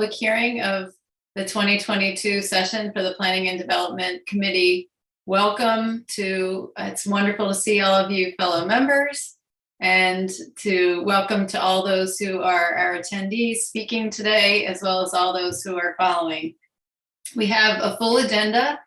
public hearing of the 2022 session for the Planning and Development Committee. Welcome to, it's wonderful to see all of you fellow members, and to welcome to all those who are our attendees speaking today, as well as all those who are following. We have a full agenda,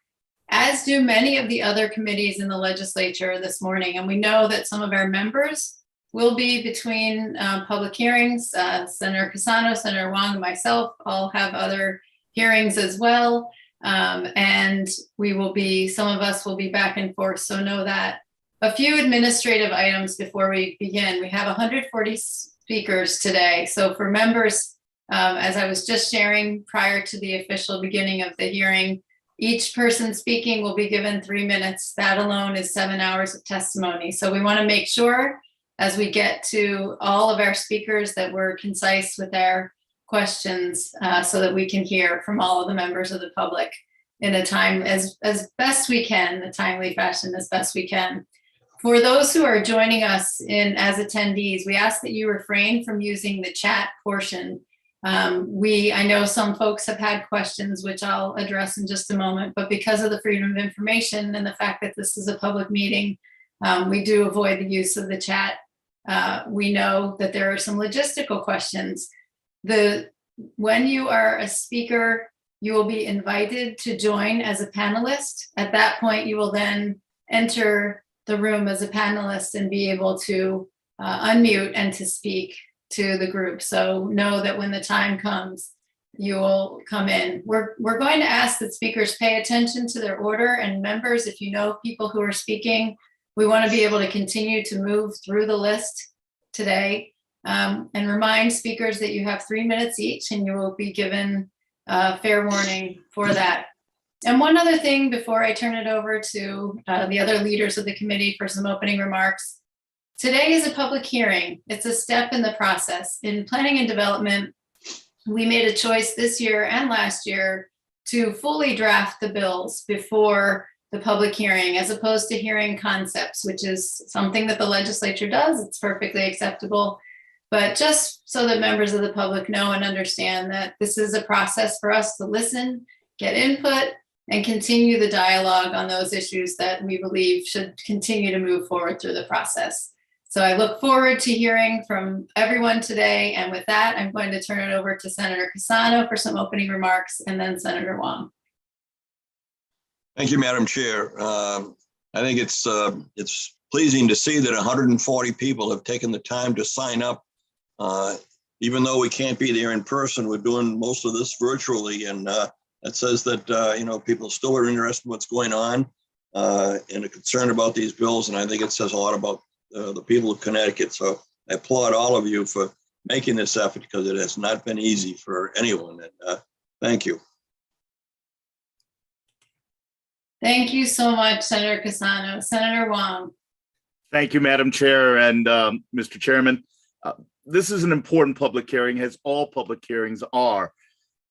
as do many of the other committees in the legislature this morning. And we know that some of our members will be between public hearings. Senator Cassano, Senator Wong, and myself all have other hearings as well. And we will be, some of us will be back and forth, so know that. A few administrative items before we begin. We have 140 speakers today. So for members, as I was just sharing prior to the official beginning of the hearing, each person speaking will be given 3 minutes. That alone is 7 hours of testimony. So we want to make sure as we get to all of our speakers that we're concise with our questions so that we can hear from all of the members of the public in a time as best we can, a timely fashion as best we can. For those who are joining us as attendees, we ask that you refrain from using the chat portion. I know some folks have had questions, which I'll address in just a moment, but because of the freedom of information and the fact that this is a public meeting, we do avoid the use of the chat. We know that there are some logistical questions. When you are a speaker, you will be invited to join as a panelist. At that point, you will then enter the room as a panelist and be able to unmute and to speak to the group. So know that when the time comes, you will come in. We're going to ask that speakers pay attention to their order, and members, if you know people who are speaking, we want to be able to continue to move through the list today. And remind speakers that you have 3 minutes each, and you will be given fair warning for that. And one other thing before I turn it over to the other leaders of the committee for some opening remarks. Today is a public hearing. It's a step in the process. In planning and development, we made a choice this year and last year to fully draft the bills before the public hearing, as opposed to hearing concepts, which is something that the legislature does. It's perfectly acceptable. But just so that members of the public know and understand that this is a process for us to listen, get input, and continue the dialogue on those issues that we believe should continue to move forward through the process. So I look forward to hearing from everyone today. And with that, I'm going to turn it over to Senator Cassano for some opening remarks, and then Senator Wong. Thank you, Madam Chair. I think it's pleasing to see that 140 people have taken the time to sign up. Even though we can't be there in person, we're doing most of this virtually, and that says that people still are interested in what's going on and are concerned about these bills. And I think it says a lot about the people of Connecticut. So I applaud all of you for making this effort, because it has not been easy for anyone. And thank you. Thank you so much, Senator Cassano. Senator Wong. Thank you, Madam Chair and Mr. Chairman. This is an important public hearing, as all public hearings are,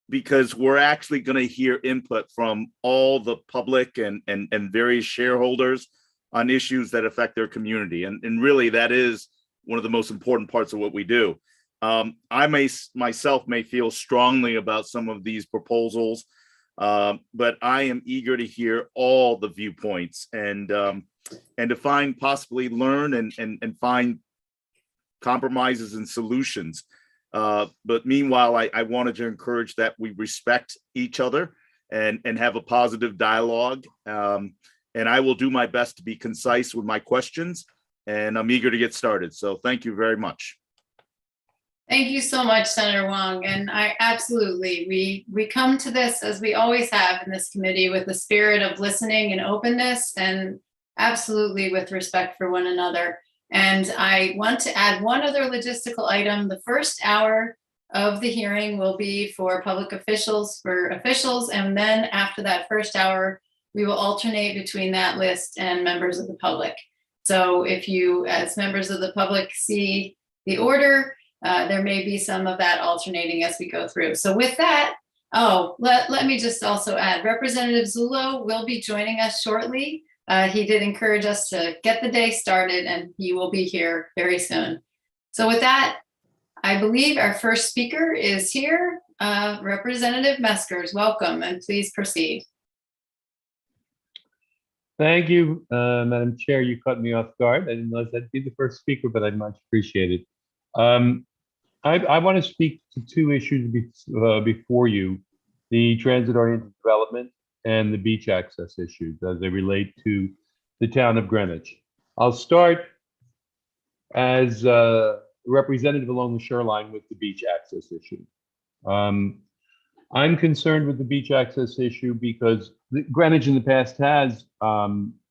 because we're actually going to hear input from all the public and various shareholders on issues that affect their community. And really, that is one of the most important parts of what we do. I myself may feel strongly about some of these proposals, but I am eager to hear all the viewpoints and to possibly learn and find compromises and solutions. But meanwhile, I wanted to encourage that we respect each other and have a positive dialogue. And I will do my best to be concise with my questions, and I'm eager to get started. So thank you very much. Thank you so much, Senator Wong. And I absolutely, we come to this, as we always have in this committee, with the spirit of listening and openness, and absolutely with respect for one another. And I want to add one other logistical item. The first hour of the hearing will be for public officials, and then after that first hour, we will alternate between that list and members of the public. So if you, as members of the public, see the order, there may be some of that alternating as we go through. So with that, let me just also add, Representative Zullo will be joining us shortly. He did encourage us to get the day started, and he will be here very soon. So with that, I believe our first speaker is here. Representative Meskers, welcome, and please proceed. Thank you, Madam Chair. You caught me off guard. I didn't realize I'd be the first speaker, but I much appreciate it. I want to speak to two issues before you, the transit-oriented development and the beach access issues as they relate to the town of Greenwich. I'll start as a representative along the shoreline with the beach access issue. I'm concerned with the beach access issue because Greenwich in the past has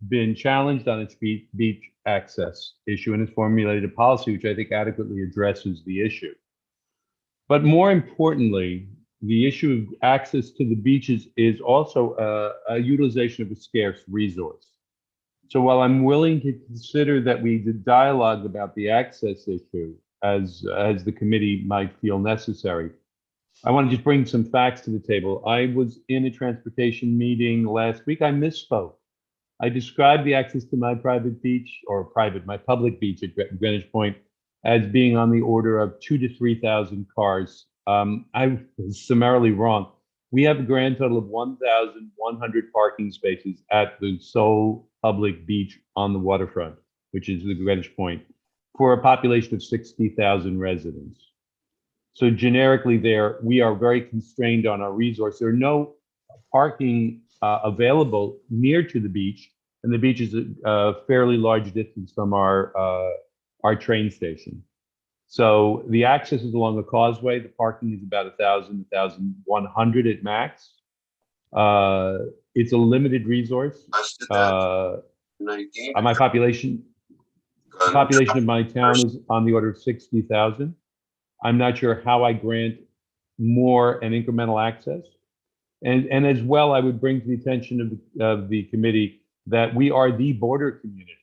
been challenged on its beach access issue and has formulated a policy which I think adequately addresses the issue. But more importantly, the issue of access to the beaches is also a utilization of a scarce resource. So while I'm willing to consider that we did dialogue about the access issue as the committee might feel necessary, I want to just bring some facts to the table. I was in a transportation meeting last week. I misspoke. I described the access to my private beach my public beach at Greenwich Point as being on the order of 2,000 to 3,000 cars. I was summarily wrong. We have a grand total of 1,100 parking spaces at the sole public beach on the waterfront, which is the Greenwich Point, for a population of 60,000 residents. So generically there, we are very constrained on our resource. There are no parking available near to the beach, and the beach is a fairly large distance from our train station. So the access is along the causeway. The parking is about 1,000, 1,100 at max. It's a limited resource. My population of my town is on the order of 60,000. I'm not sure how I grant more and incremental access. And as well, I would bring to the attention of the committee that we are the border community.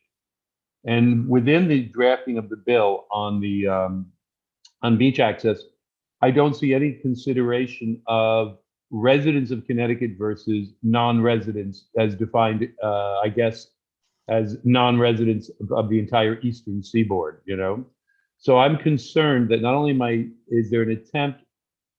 And within the drafting of the bill on beach access, I don't see any consideration of residents of Connecticut versus non-residents as defined, I guess, as non-residents of the entire Eastern Seaboard, you know? So I'm concerned that not only is there an attempt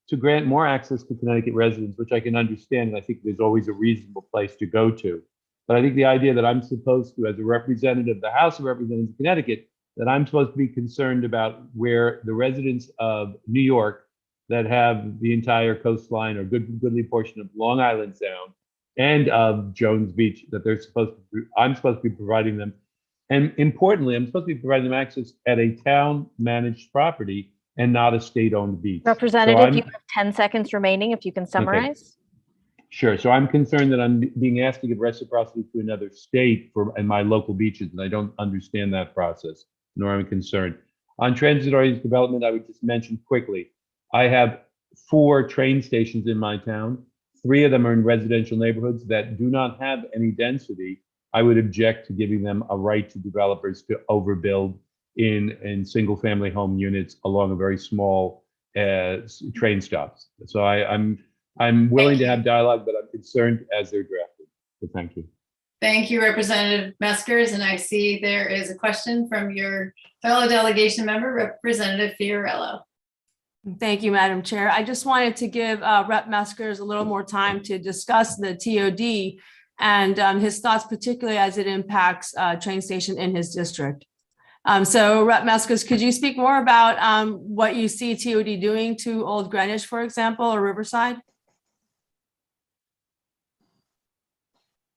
to grant more access to Connecticut residents, which I can understand, and I think there's always a reasonable place to go to. But I think the idea that I'm supposed to, as a representative of the House of Representatives of Connecticut, that I'm supposed to be concerned about where the residents of New York that have the entire coastline or goodly portion of Long Island Sound and of Jones Beach, that I'm supposed to be providing them. And importantly, I'm supposed to be providing them access at a town-managed property and not a state-owned beach. Representative, you have 10 seconds remaining if you can summarize. Okay. Sure. So I'm concerned that I'm being asked to give reciprocity to another state and my local beaches, and I don't understand that process, nor am I concerned. On transit-oriented development, I would just mention quickly, I have 4 train stations in my town. 3 of them are in residential neighborhoods that do not have any density. I would object to giving them a right to developers to overbuild in single-family home units along a very small train stops. So I'm willing to have dialogue, but I'm concerned as they're drafted. So thank you. Thank you, Representative Meskers. And I see there is a question from your fellow delegation member, Representative Fiorello. Thank you, Madam Chair. I just wanted to give Rep. Meskers a little more time to discuss the TOD and his thoughts, particularly as it impacts train station in his district. So Rep. Meskers, could you speak more about what you see TOD doing to Old Greenwich, for example, or Riverside?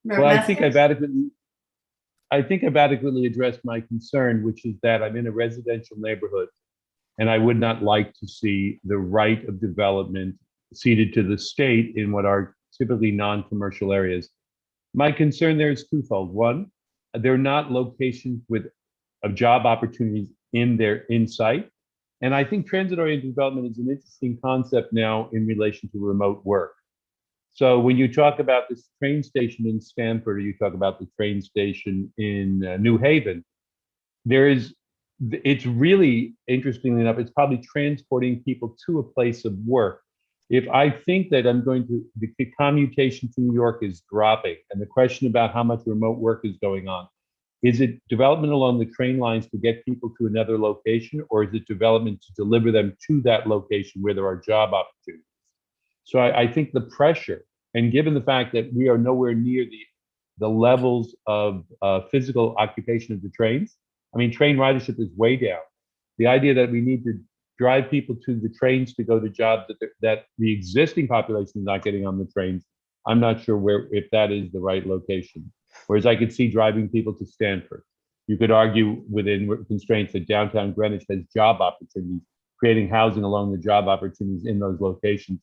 Well, I think I've adequately addressed my concern, which is that I'm in a residential neighborhood, and I would not like to see the right of development ceded to the state in what are typically non-commercial areas. My concern there is twofold. One, they're not locations of job opportunities in sight. And I think transit-oriented development is an interesting concept now in relation to remote work. So when you talk about this train station in Stamford, or you talk about the train station in New Haven, it's really, interestingly enough, it's probably transporting people to a place of work. If I think that the commutation to New York is dropping, and the question about how much remote work is going on, is it development along the train lines to get people to another location, or is it development to deliver them to that location where there are job opportunities? So I think the pressure, and given the fact that we are nowhere near the levels of physical occupation of the trains, I mean, train ridership is way down. The idea that we need to drive people to the trains to go to jobs that the existing population is not getting on the trains, I'm not sure if that is the right location. Whereas I could see driving people to Stanford. You could argue within constraints that downtown Greenwich has job opportunities, creating housing along the job opportunities in those locations.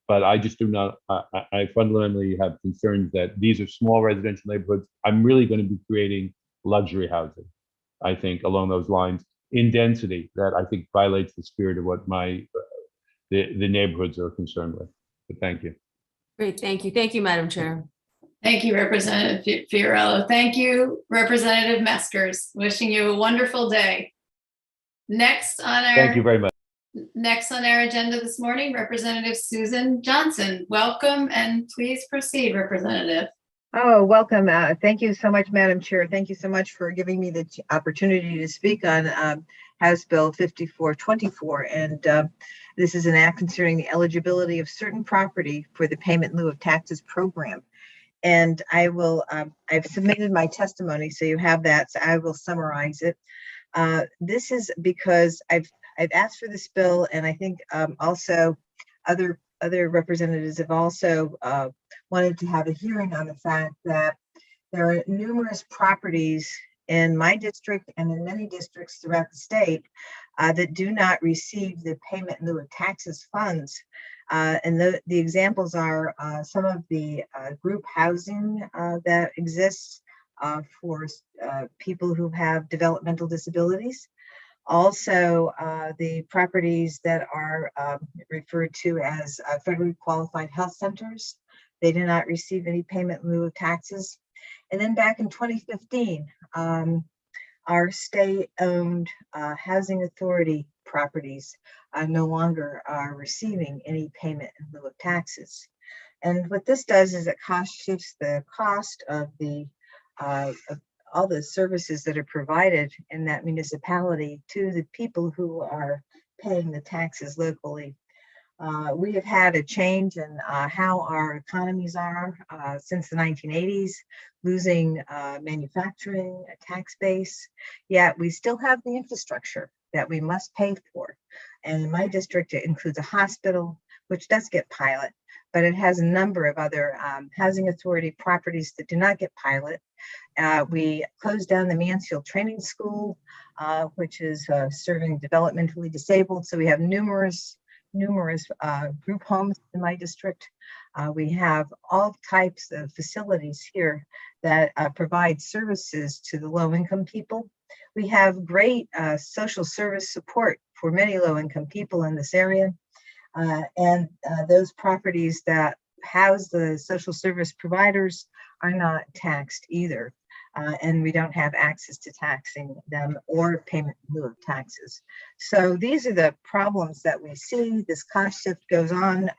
But I just do not, I fundamentally have concerns that these are small residential neighborhoods. I'm really going to be creating luxury housing, I think, along those lines in density that I think violates the spirit of what the neighborhoods are concerned with. But thank you. Great, thank you. Thank you, Madam Chair. Thank you, Representative Fiorello. Thank you, Representative Meskers. Wishing you a wonderful day. Next on Thank you very much. Next on our agenda this morning, Representative Susan Johnson. Welcome and please proceed, Representative. Oh, welcome. Thank you so much, Madam Chair. Thank you so much for giving me the opportunity to speak on House Bill 5424. And this is an act concerning the eligibility of certain property for the payment in lieu of taxes program. And I've submitted my testimony, so you have that. So I will summarize it. This is because I've asked for this bill, and I think also other representatives have also wanted to have a hearing on the fact that there are numerous properties in my district and in many districts throughout the state that do not receive the payment in lieu of taxes funds. And the examples are some of the group housing that exists for people who have developmental disabilities. Also, the properties that are referred to as federally qualified health centers, they do not receive any payment in lieu of taxes. And then back in 2015, our state-owned housing authority properties no longer are receiving any payment in lieu of taxes. And what this does is it shifts the cost of all the services that are provided in that municipality to the people who are paying the taxes locally. We have had a change in how our economies are since the 1980s, losing manufacturing, a tax base, yet we still have the infrastructure that we must pay for. And in my district, it includes a hospital, which does get pilot, but it has a number of other housing authority properties that do not get pilot. We closed down the Mansfield Training School, which is serving developmentally disabled. So we have numerous group homes in my district. We have all types of facilities here that provide services to the low-income people. We have great social service support for many low-income people in this area. And those properties that house the social service providers are not taxed either. And we don't have access to taxing them or payment in lieu of taxes. So these are the problems that we see. This cost shift goes on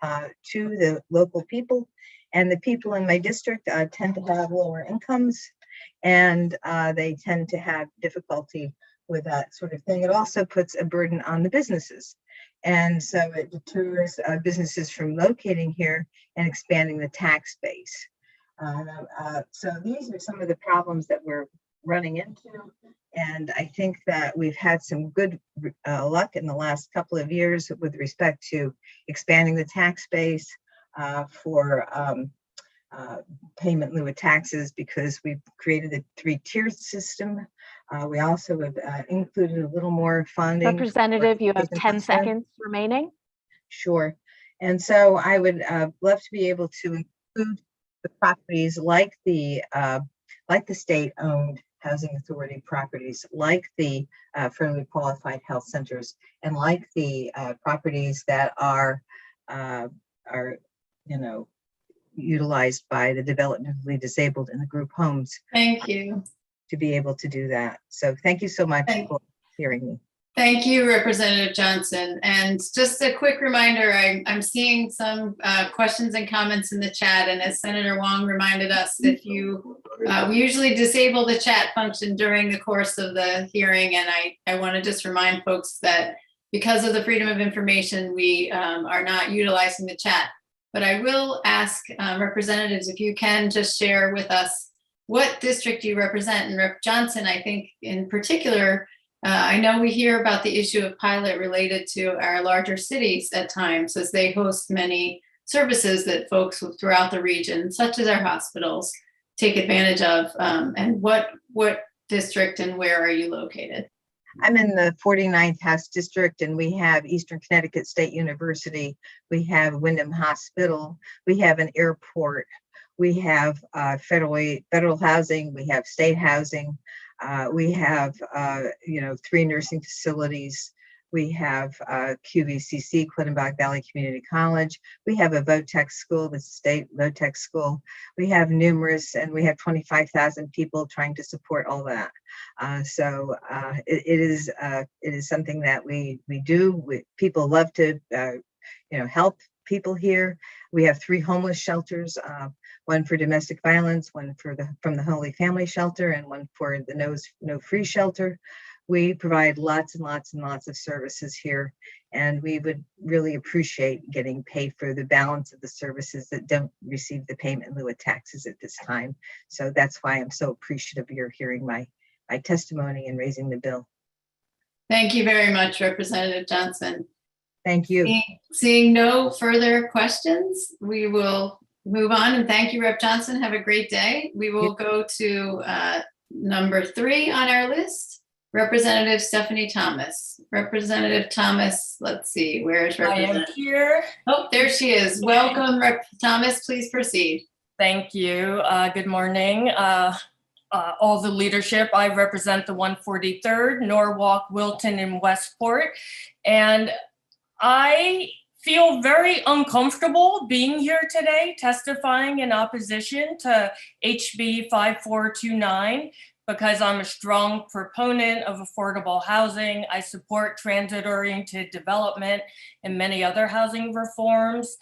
to the local people, and the people in my district tend to have lower incomes, and they tend to have difficulty with that sort of thing. It also puts a burden on the businesses. And so it deters businesses from locating here and expanding the tax base. So these are some of the problems that we're running into. And I think that we've had some good luck in the last couple of years with respect to expanding the tax base for payment in lieu of taxes, because we've created a 3-tier system. We also have included a little more funding. Representative, you have 10 seconds remaining. Sure. And so I would love to be able to include the properties like the state-owned housing authority properties, like the federally qualified health centers, and like the properties that are utilized by the developmentally disabled in the group homes. Thank you. To be able to do that. So thank you so much for hearing me. Thank you, Representative Johnson. And just a quick reminder, I'm seeing some questions and comments in the chat. And as Senator Wong reminded us, we usually disable the chat function during the course of the hearing. And I want to just remind folks that because of the freedom of information, we are not utilizing the chat but I will ask representatives if you can just share with us what district you represent. And Rep. Johnson, I think in particular, I know we hear about the issue of pilot related to our larger cities at times, as they host many services that folks throughout the region, such as our hospitals, take advantage of. And what district and where are you located? I'm in the 49th House District, and we have Eastern Connecticut State University. We have Wyndham Hospital. We have an airport. We have federal housing. We have state housing. We have 3 nursing facilities. We have QVCC, Quinebaug Valley Community College. We have a VOTEC school, the state VOTEC school. We have numerous, and we have 25,000 people trying to support all that. So it is something that we do. People love to help people here. We have 3 homeless shelters, one for domestic violence, one from the Holy Family Shelter, and one for the No Free Shelter. We provide lots and lots and lots of services here, and we would really appreciate getting paid for the balance of the services that don't receive the payment in lieu of taxes at this time. So that's why I'm so appreciative of your hearing my testimony and raising the bill. Thank you very much, Representative Johnson. Thank you. Seeing no further questions, we will move on, and thank you, Rep. Johnson. Have a great day. We will go to number 3 on our list. Representative Stephanie Thomas. Representative Thomas, let's see, where is Representative? I am here. Oh, there she is. Welcome, Rep. Thomas. Please proceed. Thank you. Good morning. All the leadership. I represent the 143rd, Norwalk, Wilton, and Westport. And I feel very uncomfortable being here today testifying in opposition to HB 5429. Because I'm a strong proponent of affordable housing. I support transit-oriented development and many other housing reforms.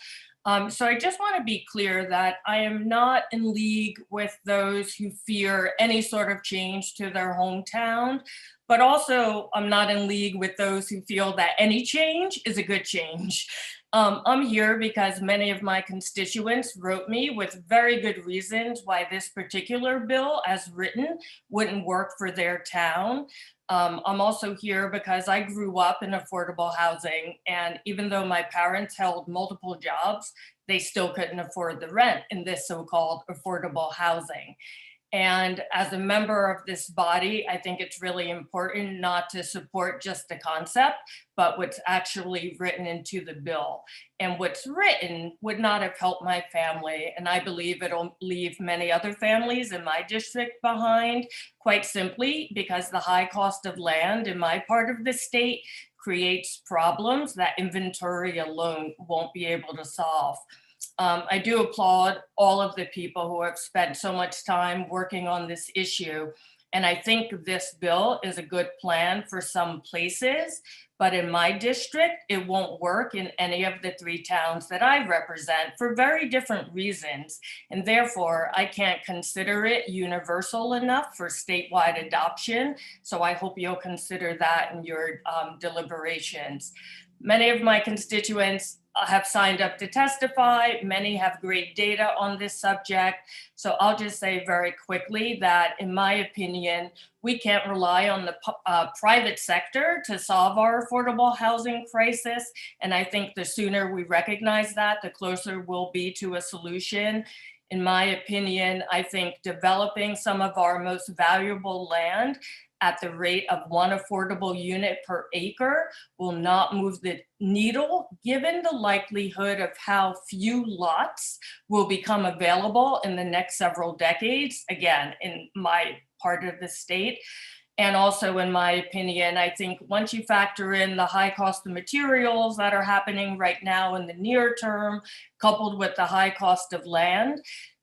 So I just want to be clear that I am not in league with those who fear any sort of change to their hometown, but also I'm not in league with those who feel that any change is a good change. I'm here because many of my constituents wrote me with very good reasons why this particular bill as written wouldn't work for their town. I'm also here because I grew up in affordable housing, and even though my parents held multiple jobs, they still couldn't afford the rent in this so-called affordable housing. And as a member of this body, I think it's really important not to support just the concept, but what's actually written into the bill. And what's written would not have helped my family. And I believe it'll leave many other families in my district behind, quite simply because the high cost of land in my part of the state creates problems that inventory alone won't be able to solve. I do applaud all of the people who have spent so much time working on this issue. And I think this bill is a good plan for some places, but in my district, it won't work in any of the 3 towns that I represent for very different reasons. And therefore, I can't consider it universal enough for statewide adoption. So I hope you'll consider that in your deliberations. Many of my constituents have signed up to testify. Many have great data on this subject. So I'll just say very quickly that in my opinion, we can't rely on the private sector to solve our affordable housing crisis. And I think the sooner we recognize that, the closer we'll be to a solution. In my opinion, I think developing some of our most valuable land at the rate of 1 affordable unit per acre will not move the needle, given the likelihood of how few lots will become available in the next several decades, again, in my part of the state. And also, in my opinion, I think once you factor in the high cost of materials that are happening right now in the near term, coupled with the high cost of land,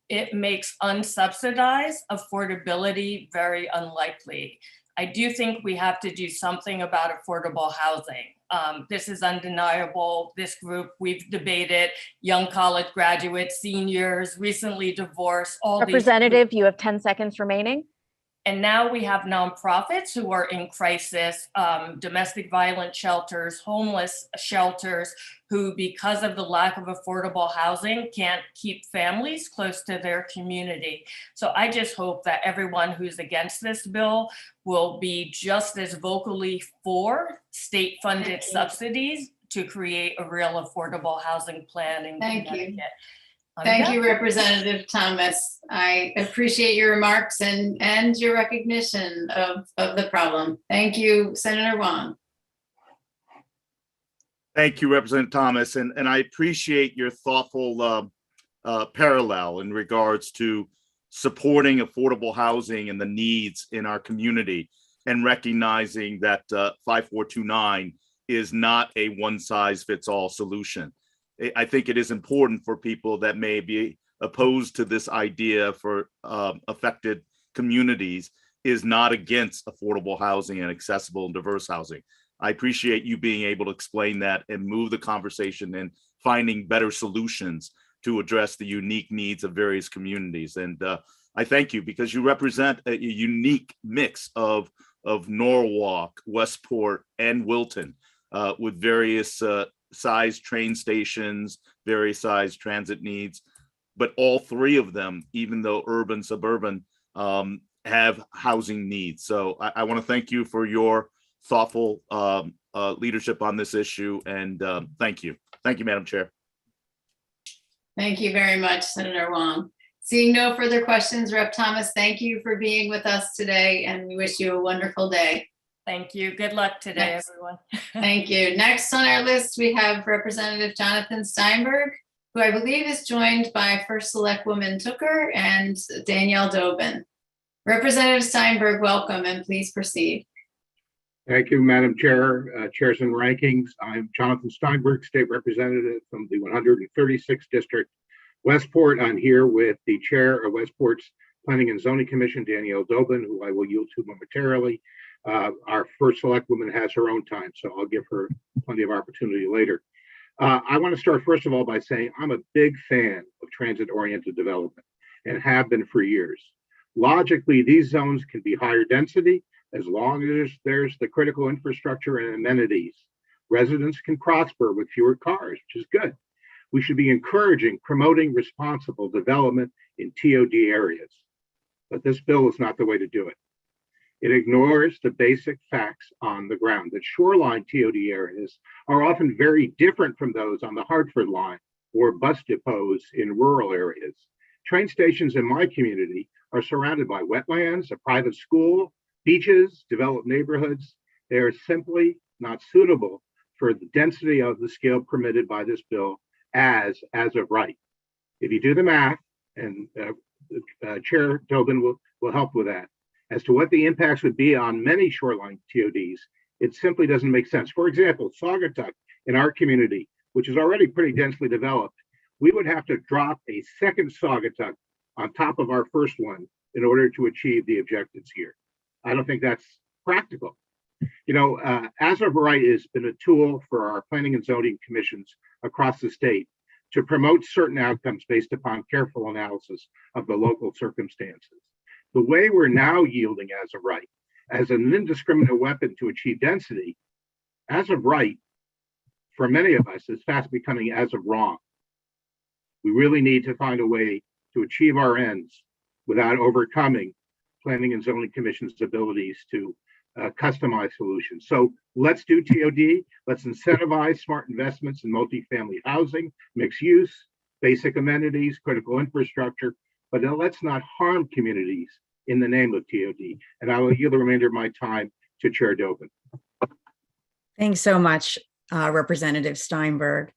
it makes unsubsidized affordability very unlikely. I do think we have to do something about affordable housing. This is undeniable. This group, we've debated young college graduates, seniors, recently divorced, all Representative, you have 10 seconds remaining. And now we have nonprofits who are in crisis, domestic violence shelters, homeless shelters, who, because of the lack of affordable housing, can't keep families close to their community. So I just hope that everyone who's against this bill will be just as vocally for state-funded subsidies to create a real affordable housing plan in Connecticut. Thank you, Representative Thomas. I appreciate your remarks and your recognition of the problem. Thank you, Senator Wong. Thank you, Representative Thomas, and I appreciate your thoughtful parallel in regards to supporting affordable housing and the needs in our community, and recognizing that 5429 is not a one-size-fits-all solution. I think it is important for people that may be opposed to this idea for affected communities is not against affordable housing and accessible and diverse housing. I appreciate you being able to explain that and move the conversation and finding better solutions to address the unique needs of various communities. And I thank you because you represent a unique mix of Norwalk, Westport, and Wilton with various size train stations, various size transit needs, but all three of them, even though urban, suburban, have housing needs. So I want to thank you for your thoughtful leadership on this issue, and thank you. Thank you, Madam Chair. Thank you very much, Senator Wong. Seeing no further questions, Rep. Thomas, thank you for being with us today, and we wish you a wonderful day. Thank you. Good luck today, everyone. Thank you. Next on our list, we have Representative Jonathan Steinberg, who I believe is joined by First Selectwoman Tooker and Danielle Dobin. Representative Steinberg, welcome, and please proceed. Thank you, Madam Chair, Chairs and Rankings. I'm Jonathan Steinberg, State Representative from the 136th District, Westport. I'm here with the Chair of Westport's Planning and Zoning Commission, Danielle Dobin, who I will yield to momentarily. Our First Selectwoman has her own time, so I'll give her plenty of opportunity later. I want to start, first of all, by saying I'm a big fan of transit-oriented development and have been for years. Logically, these zones can be higher density as long as there's the critical infrastructure and amenities. Residents can prosper with fewer cars, which is good. We should be encouraging, promoting responsible development in TOD areas. But this bill is not the way to do it. It ignores the basic facts on the ground that shoreline TOD areas are often very different from those on the Hartford line or bus depots in rural areas. Train stations in my community are surrounded by wetlands, a private school, beaches, developed neighborhoods. They are simply not suitable for the density of the scale permitted by this bill as of right. If you do the math, and Chair Tobin will help with that, as to what the impacts would be on many shoreline TODs, it simply doesn't make sense. For example, Saugatuck in our community, which is already pretty densely developed, we would have to drop a second Saugatuck on top of our first one in order to achieve the objectives here. I don't think that's practical. You know, as of right has been a tool for our planning and zoning commissions across the state to promote certain outcomes based upon careful analysis of the local circumstances. The way we're now yielding as of right, as an indiscriminate weapon to achieve density, as of right, for many of us, is fast becoming as of wrong. We really need to find a way to achieve our ends without overcoming Planning and Zoning Commission's abilities to customize solutions. So let's do TOD. Let's incentivize smart investments in multifamily housing, mixed use, basic amenities, critical infrastructure, but let's not harm communities in the name of TOD. And I will yield the remainder of my time to Chair Dobin. Thanks so much, Representative Steinberg.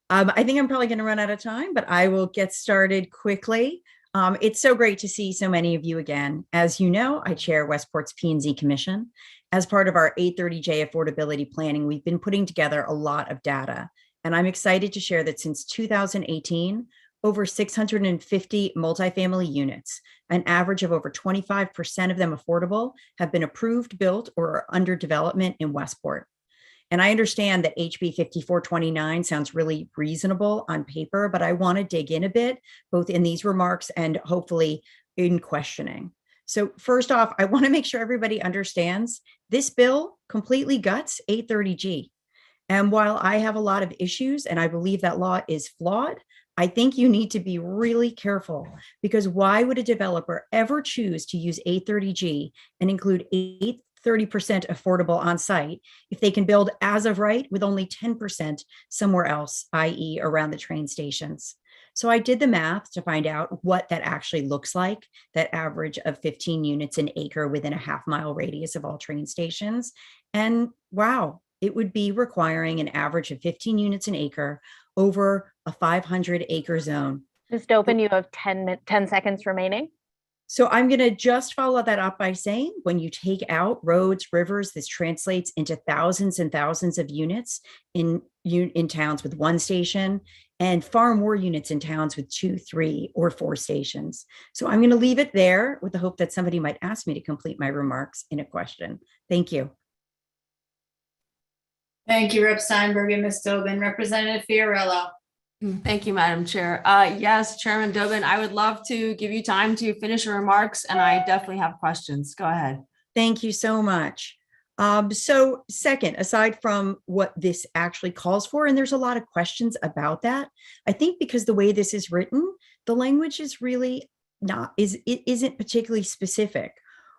I think I'm probably going to run out of time, but I will get started quickly. It's so great to see so many of you again. As you know, I chair Westport's P&Z Commission. As part of our 830J affordability planning, we've been putting together a lot of data. And I'm excited to share that since 2018, over 650 multifamily units, an average of over 25% of them affordable, have been approved, built, or are under development in Westport. And I understand that HB 5429 sounds really reasonable on paper, but I want to dig in a bit, both in these remarks and hopefully in questioning. So first off, I want to make sure everybody understands this bill completely guts 830G. And while I have a lot of issues and I believe that law is flawed, I think you need to be really careful, because why would a developer ever choose to use 830G and include 30% affordable on site if they can build as of right with only 10% somewhere else, i.e. around the train stations? So I did the math to find out what that actually looks like, that average of 15 units an acre within a half-mile radius of all train stations. And wow, it would be requiring an average of 15 units an acre over a 500-acre zone. Ms. Dobin, you have 10 seconds remaining. So I'm going to just follow that up by saying, when you take out roads, rivers, this translates into thousands and thousands of units in towns with one station, and far more units in towns with 2, 3, or 4 stations. So I'm going to leave it there with the hope that somebody might ask me to complete my remarks in a question. Thank you. Thank you, Rep. Steinberg and Ms. Dobin. Representative Fiorello. Thank you, Madam Chair. Yes, Chairman Dobin, I would love to give you time to finish your remarks, and I definitely have questions. Go ahead. Thank you so much. So second, aside from what this actually calls for, and there's a lot of questions about that, I think because the way this is written, the language is really it isn't particularly specific.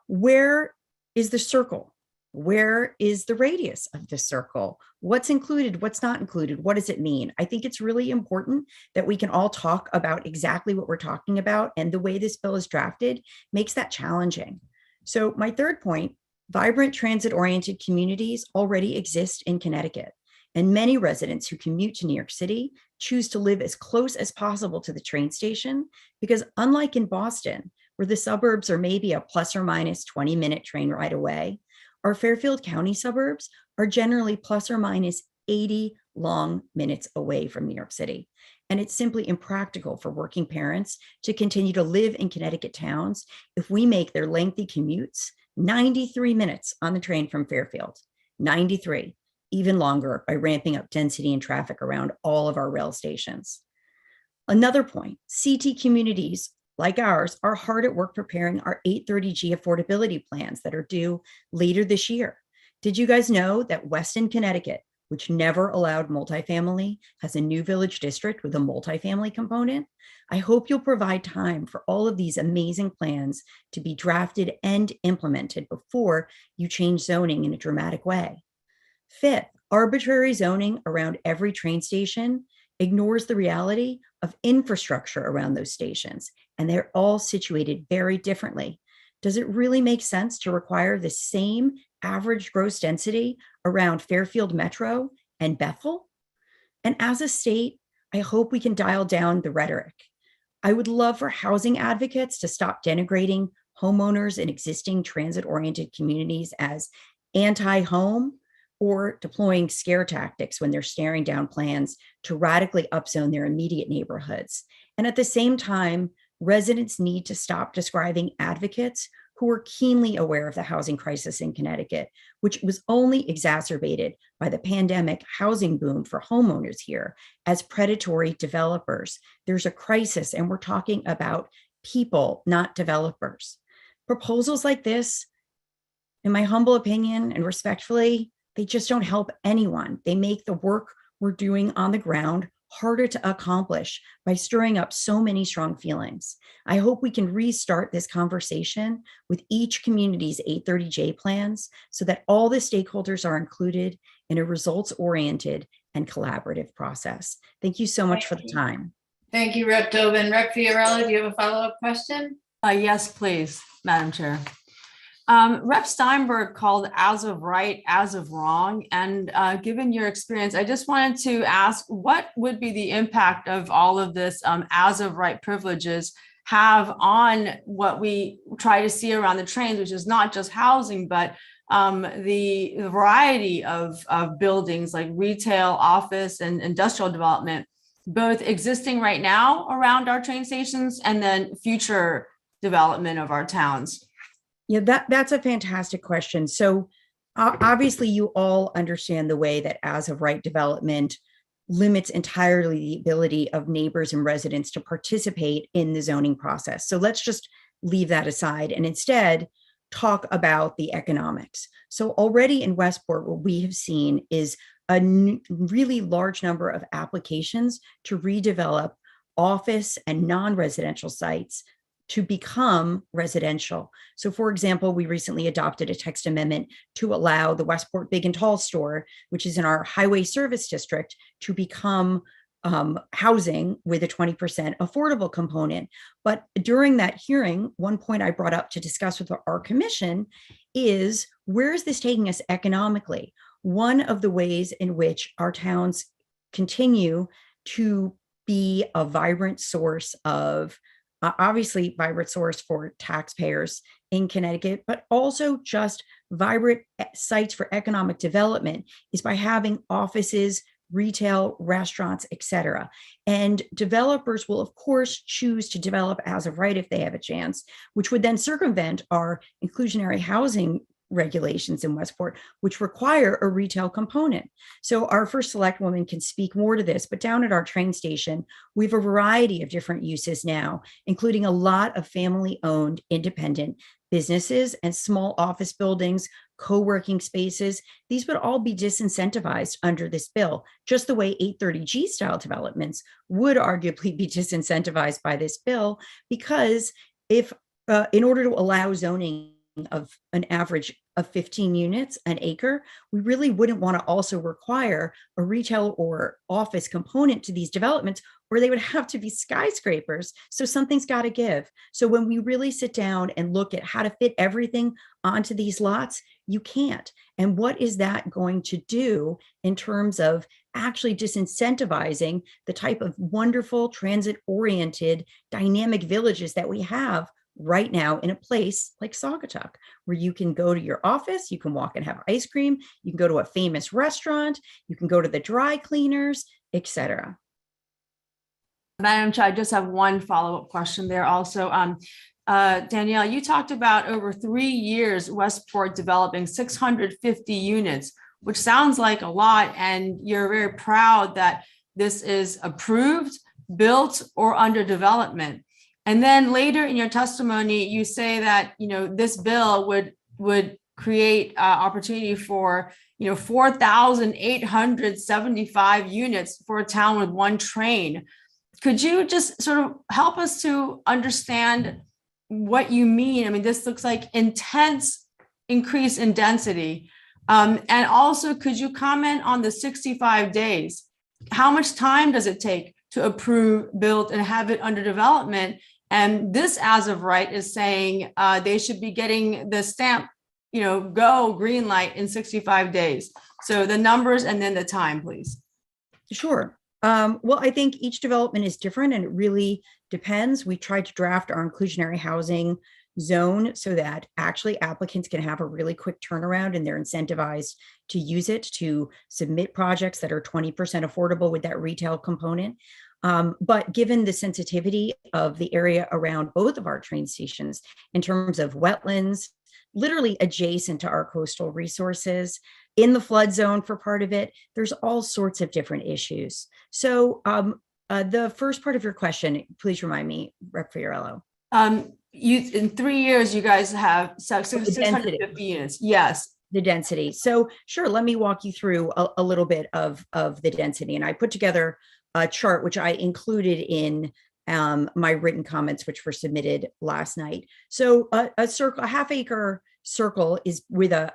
Where is the circle? Where is the radius of the circle? What's included? What's not included? What does it mean? I think it's really important that we can all talk about exactly what we're talking about, and the way this bill is drafted makes that challenging. So my third point, vibrant transit-oriented communities already exist in Connecticut, and many residents who commute to New York City choose to live as close as possible to the train station, because unlike in Boston, where the suburbs are maybe a plus or minus 20-minute train ride away, our Fairfield County suburbs are generally plus or minus 80 long minutes away from New York City. And it's simply impractical for working parents to continue to live in Connecticut towns if we make their lengthy commutes 93 minutes on the train from Fairfield, 93, even longer by ramping up density and traffic around all of our rail stations. Another point, CT communities like ours are hard at work preparing our 830G affordability plans that are due later this year. Did you guys know that Weston, Connecticut, which never allowed multifamily, has a new village district with a multifamily component? I hope you'll provide time for all of these amazing plans to be drafted and implemented before you change zoning in a dramatic way. Fifth, arbitrary zoning around every train station ignores the reality of infrastructure around those stations, and they're all situated very differently. Does it really make sense to require the same average gross density around Fairfield Metro and Bethel? And as a state, I hope we can dial down the rhetoric. I would love for housing advocates to stop denigrating homeowners in existing transit-oriented communities as anti-home, or deploying scare tactics when they're staring down plans to radically upzone their immediate neighborhoods. And at the same time, residents need to stop describing advocates who are keenly aware of the housing crisis in Connecticut, which was only exacerbated by the pandemic housing boom for homeowners here, as predatory developers. There's a crisis, and we're talking about people, not developers. Proposals like this, in my humble opinion and respectfully, they just don't help anyone. They make the work we're doing on the ground harder to accomplish by stirring up so many strong feelings. I hope we can restart this conversation with each community's 830J plans so that all the stakeholders are included in a results-oriented and collaborative process. Thank you so much for the time. Thank you, Rep. Dobin. Rep. Fiorello, do you have a follow-up question? Yes, please, Madam Chair. Rep. Steinberg called as of right, as of wrong. And given your experience, I just wanted to ask, what would be the impact of all of this as of right privileges have on what we try to see around the trains, which is not just housing, but the variety of buildings like retail, office, and industrial development, both existing right now around our train stations and then future development of our towns? Yeah, that's a fantastic question. So obviously you all understand the way that as of right development limits entirely the ability of neighbors and residents to participate in the zoning process. So let's just leave that aside and instead talk about the economics. So already in Westport, what we have seen is a really large number of applications to redevelop office and non-residential sites to become residential. So for example, we recently adopted a text amendment to allow the Westport Big and Tall store, which is in our highway service district, to become housing with a 20% affordable component. But during that hearing, one point I brought up to discuss with our commission is, where is this taking us economically? One of the ways in which our towns continue to be a vibrant source of, obviously vibrant source for taxpayers in Connecticut, but also just vibrant sites for economic development, is by having offices, retail, restaurants, etc. And developers will, of course, choose to develop as of right if they have a chance, which would then circumvent our inclusionary housing regulations in Westport, which require a retail component. So our first select woman can speak more to this, but down at our train station, we have a variety of different uses now, including a lot of family-owned independent businesses and small office buildings, co-working spaces. These would all be disincentivized under this bill, just the way 830G style developments would arguably be disincentivized by this bill, because if in order to allow zoning of an average of 15 units an acre, we really wouldn't want to also require a retail or office component to these developments, or they would have to be skyscrapers. So something's got to give. So when we really sit down and look at how to fit everything onto these lots, you can't. And what is that going to do in terms of actually disincentivizing the type of wonderful transit-oriented dynamic villages that we have right now in a place like Saugatuck, where you can go to your office, you can walk and have ice cream, you can go to a famous restaurant, you can go to the dry cleaners, etc. Madam Chair, I just have one follow-up question there also. Danielle, you talked about over 3 years, Westport developing 650 units, which sounds like a lot, and you're very proud that this is approved, built, or under development. And then later in your testimony, you say that, this bill would create opportunity for, 4,875 units for a town with one train. Could you just sort of help us to understand what you mean? I mean, this looks like intense increase in density. And also, could you comment on the 65 days? How much time does it take to approve, build, and have it under development? And this, as of right, is saying they should be getting the stamp, go green light in 65 days. So the numbers and then the time, please. Sure. Well, I think each development is different and it really depends. We tried to draft our inclusionary housing zone so that actually applicants can have a really quick turnaround and they're incentivized to use it to submit projects that are 20% affordable with that retail component. But given the sensitivity of the area around both of our train stations in terms of wetlands, literally adjacent to our coastal resources, in the flood zone for part of it, there's all sorts of different issues. So the first part of your question, please remind me, Rep. Fiorello. In 3 years, you guys have 650 units. Yes. The density. So sure, let me walk you through a little bit of the density. And I put together a chart, which I included in my written comments, which were submitted last night. So a half acre circle is with a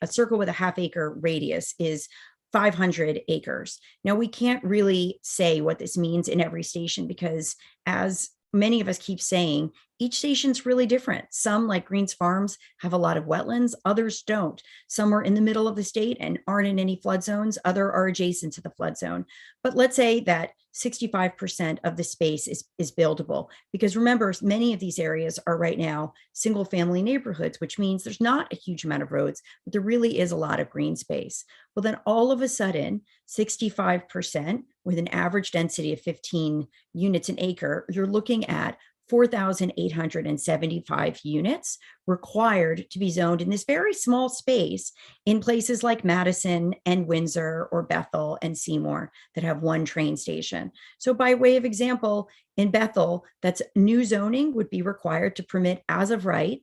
circle with a half acre radius is 500 acres. Now, we can't really say what this means in every station because, as many of us keep saying, each station's really different. Some, like Greens Farms, have a lot of wetlands, others don't. Some are in the middle of the state and aren't in any flood zones, other are adjacent to the flood zone. But let's say that 65% of the space is buildable, because remember, many of these areas are right now single family neighborhoods, which means there's not a huge amount of roads, but there really is a lot of green space. Well, then all of a sudden, 65% with an average density of 15 units an acre, you're looking at 4,875 units required to be zoned in this very small space in places like Madison and Windsor or Bethel and Seymour that have one train station. So by way of example, in Bethel, that's new zoning would be required to permit as of right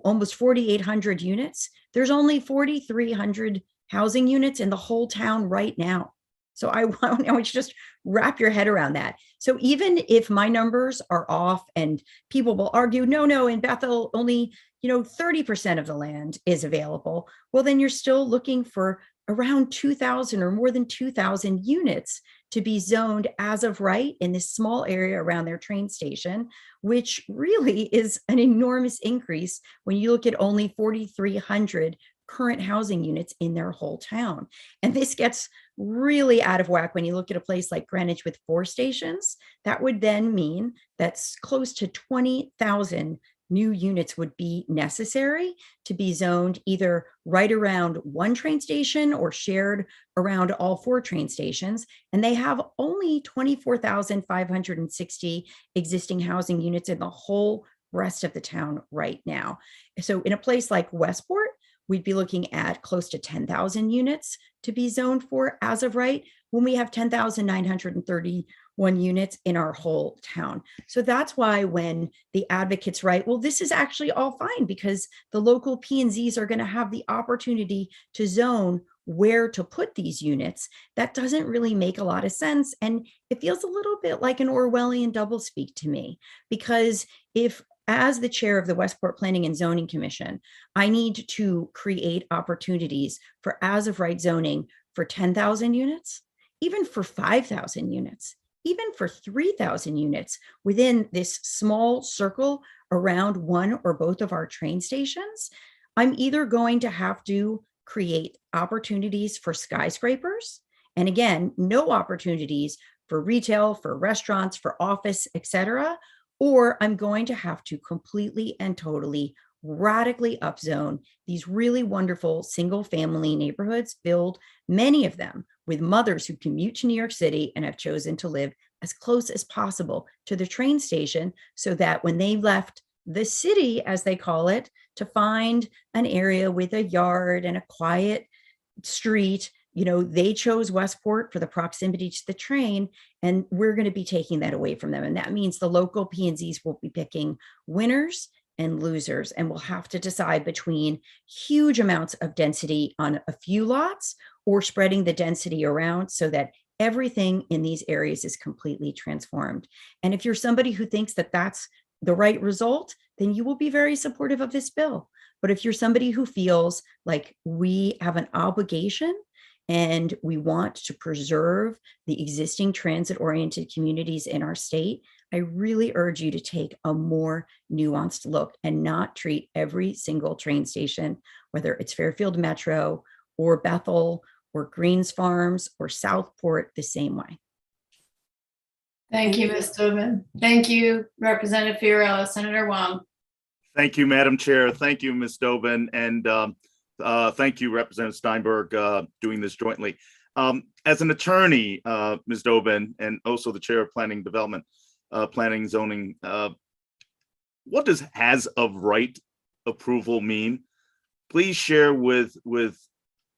almost 4,800 units. There's only 4,300 housing units in the whole town right now. So I want you to just wrap your head around that. So even if my numbers are off and people will argue, no, in Bethel, only 30% of the land is available. Well, then you're still looking for around 2,000 or more than 2,000 units to be zoned as of right in this small area around their train station, which really is an enormous increase when you look at only 4,300 current housing units in their whole town. And this gets really out of whack when you look at a place like Greenwich with 4 stations. That would then mean that's close to 20,000 new units would be necessary to be zoned either right around one train station or shared around all 4 train stations. And they have only 24,560 existing housing units in the whole rest of the town right now. So in a place like Westport, we'd be looking at close to 10,000 units to be zoned for as of right, when we have 10,931 units in our whole town. So that's why when the advocates write, well, this is actually all fine because the local P&Zs are going to have the opportunity to zone where to put these units, that doesn't really make a lot of sense. And it feels a little bit like an Orwellian doublespeak to me, because if as the chair of the Westport Planning and Zoning Commission, I need to create opportunities for as of right zoning for 10,000 units, even for 5,000 units, even for 3,000 units within this small circle around one or both of our train stations. I'm either going to have to create opportunities for skyscrapers, and again, no opportunities for retail, for restaurants, for office, etc., or I'm going to have to completely and totally radically upzone these really wonderful single family neighborhoods, build many of them with mothers who commute to New York City and have chosen to live as close as possible to the train station, so that when they left the city, as they call it, to find an area with a yard and a quiet street, they chose Westport for the proximity to the train, and we're going to be taking that away from them. And that means the local P&Zs will be picking winners and losers, and we'll have to decide between huge amounts of density on a few lots or spreading the density around so that everything in these areas is completely transformed. And if you're somebody who thinks that that's the right result, then you will be very supportive of this bill. But if you're somebody who feels like we have an obligation and we want to preserve the existing transit-oriented communities in our state, I really urge you to take a more nuanced look and not treat every single train station, whether it's Fairfield Metro or Bethel or Greens Farms or Southport, the same way. Thank you, Ms. Tobin. Thank you, Representative Fiorello. Senator Wong. Thank you, Madam Chair. Thank you, Ms. Dobin. And thank you, Representative Steinberg, doing this jointly. As an attorney, Ms. Dobin, and also the Chair of Planning Development, Planning Zoning, what does as of right approval mean? Please share with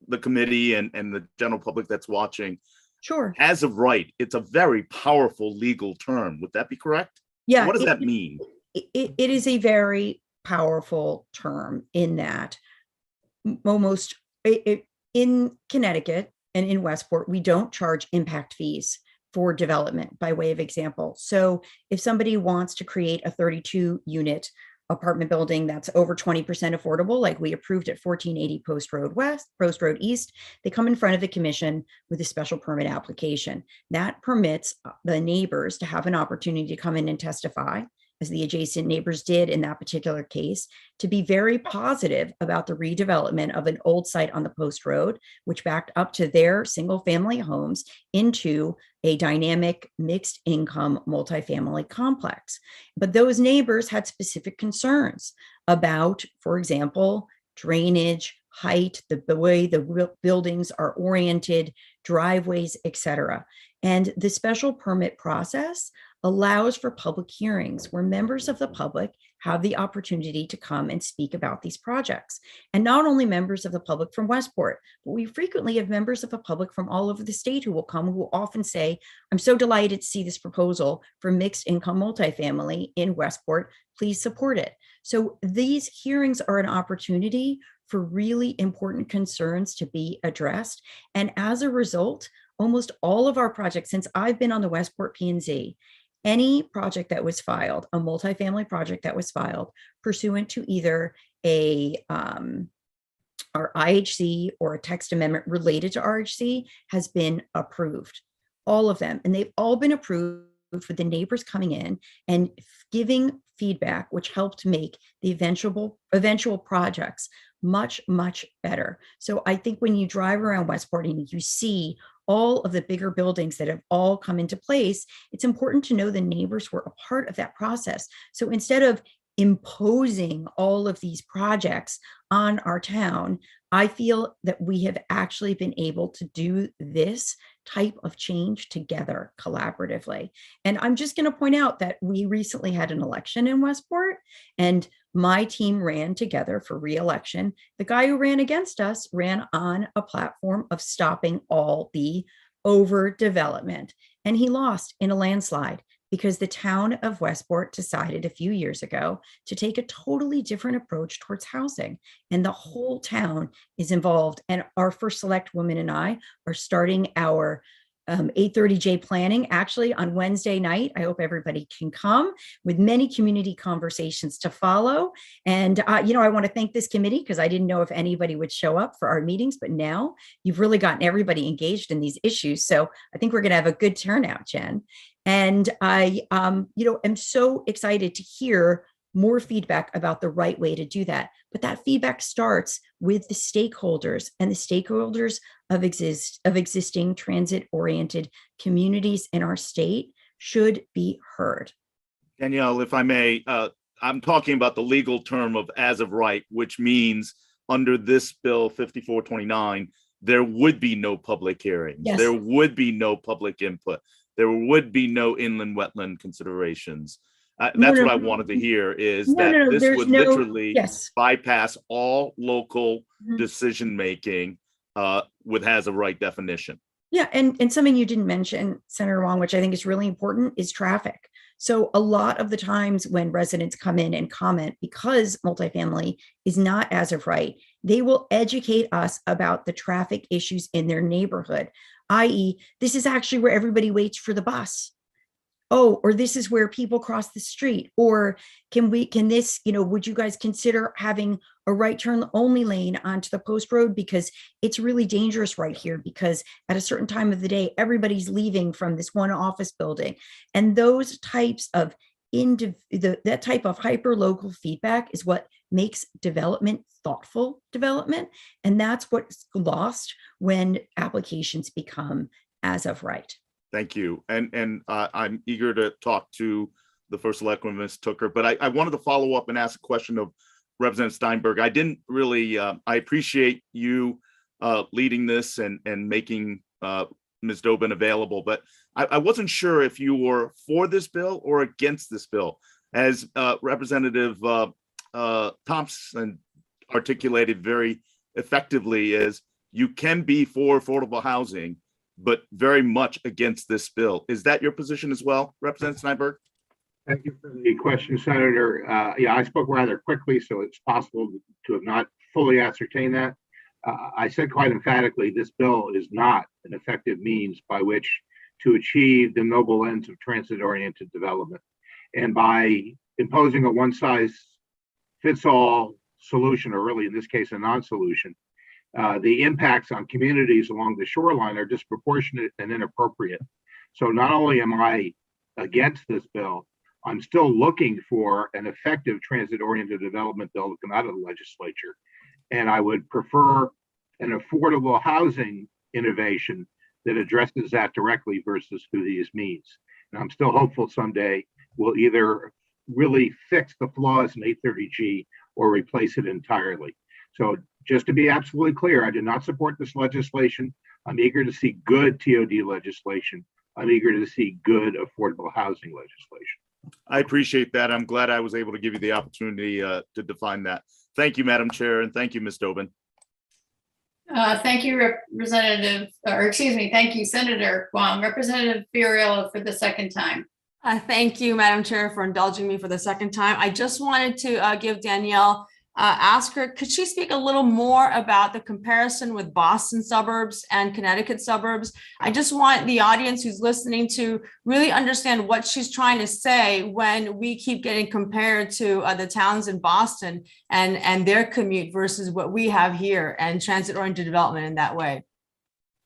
the committee and the general public that's watching. Sure. As of right, it's a very powerful legal term. Would that be correct? Yeah. What does that mean? It is a very powerful term in that almost in Connecticut and in Westport, we don't charge impact fees for development by way of example. So if somebody wants to create a 32-unit apartment building that's over 20% affordable, like we approved at 1480 Post Road East, they come in front of the commission with a special permit application. That permits the neighbors to have an opportunity to come in and testify, as the adjacent neighbors did in that particular case, to be very positive about the redevelopment of an old site on the Post Road, which backed up to their single family homes into a dynamic mixed income multifamily complex. But those neighbors had specific concerns about, for example, drainage, height, the way the buildings are oriented, driveways, etc. And the special permit process allows for public hearings where members of the public have the opportunity to come and speak about these projects. And not only members of the public from Westport, but we frequently have members of the public from all over the state who will come, who will often say, I'm so delighted to see this proposal for mixed income multifamily in Westport. Please support it. So these hearings are an opportunity for really important concerns to be addressed. And as a result, almost all of our projects, since I've been on the Westport P&Z, any project that was filed, a multifamily project that was filed pursuant to either our IHC or a text amendment related to RHC has been approved. All of them. And they've all been approved for the neighbors coming in and giving feedback, which helped make the eventual projects much, much better. So I think when you drive around Westport and you see all of the bigger buildings that have all come into place, it's important to know the neighbors were a part of that process. So instead of imposing all of these projects on our town, I feel that we have actually been able to do this type of change together collaboratively. And I'm just going to point out that we recently had an election in Westport, and my team ran together for re-election. The guy who ran against us ran on a platform of stopping all the overdevelopment, and he lost in a landslide because the town of Westport decided a few years ago to take a totally different approach towards housing. And the whole town is involved. And our first select woman and I are starting our 8:30J planning actually on Wednesday night. I hope everybody can come, with many community conversations to follow. And, I want to thank this committee because I didn't know if anybody would show up for our meetings, but now you've really gotten everybody engaged in these issues. So I think we're going to have a good turnout, Jen. And I, am so excited to hear more feedback about the right way to do that. But that feedback starts with the stakeholders, and the stakeholders of existing transit-oriented communities in our state should be heard. Danielle, if I may, I'm talking about the legal term of as of right, which means under this bill 5429, there would be no public hearings. Yes. There would be no public input. There would be no inland wetland considerations. That's what I wanted to hear, is that this would literally bypass all local decision-making with has a right definition. Yeah, and something you didn't mention, Senator Wong, which I think is really important, is traffic. So a lot of the times when residents come in and comment, because multifamily is not as of right, they will educate us about the traffic issues in their neighborhood, i.e., this is actually where everybody waits for the bus. Oh, or this is where people cross the street. Or would you guys consider having a right turn only lane onto the post road, because it's really dangerous right here, because at a certain time of the day, everybody's leaving from this one office building. And those types of that type of hyper local feedback is what makes development thoughtful development. And that's what's lost when applications become as of right. Thank you. And I'm eager to talk to the first selectwoman, Ms. Tooker, but I wanted to follow up and ask a question of Representative Steinberg. I didn't really, I appreciate you leading this and making Ms. Dobin available, but I wasn't sure if you were for this bill or against this bill. As Representative Thompson articulated very effectively, is you can be for affordable housing, but very much against this bill. Is that your position as well, Representative Steinberg? Thank you for the question, Senator. I spoke rather quickly, so it's possible to have not fully ascertained that. I said quite emphatically, this bill is not an effective means by which to achieve the noble ends of transit-oriented development. And by imposing a one-size-fits-all solution, or really in this case, a non-solution, the impacts on communities along the shoreline are disproportionate and inappropriate. So not only am I against this bill, I'm still looking for an effective transit-oriented development bill to come out of the legislature. And I would prefer an affordable housing innovation that addresses that directly versus through these means. And I'm still hopeful someday we'll either really fix the flaws in 830G or replace it entirely. So just to be absolutely clear, I do not support this legislation. I'm eager to see good TOD legislation. I'm eager to see good affordable housing legislation. I appreciate that. I'm glad I was able to give you the opportunity to define that. Thank you, Madam Chair, and thank you, Ms. Dobin. Thank you, thank you, Senator Huang. Representative Fiorello for the second time. Thank you, Madam Chair, for indulging me for the second time. I just wanted to give Danielle, ask her, could she speak a little more about the comparison with Boston suburbs and Connecticut suburbs? I just want the audience who's listening to really understand what she's trying to say when we keep getting compared to the towns in Boston and their commute versus what we have here and transit-oriented development in that way.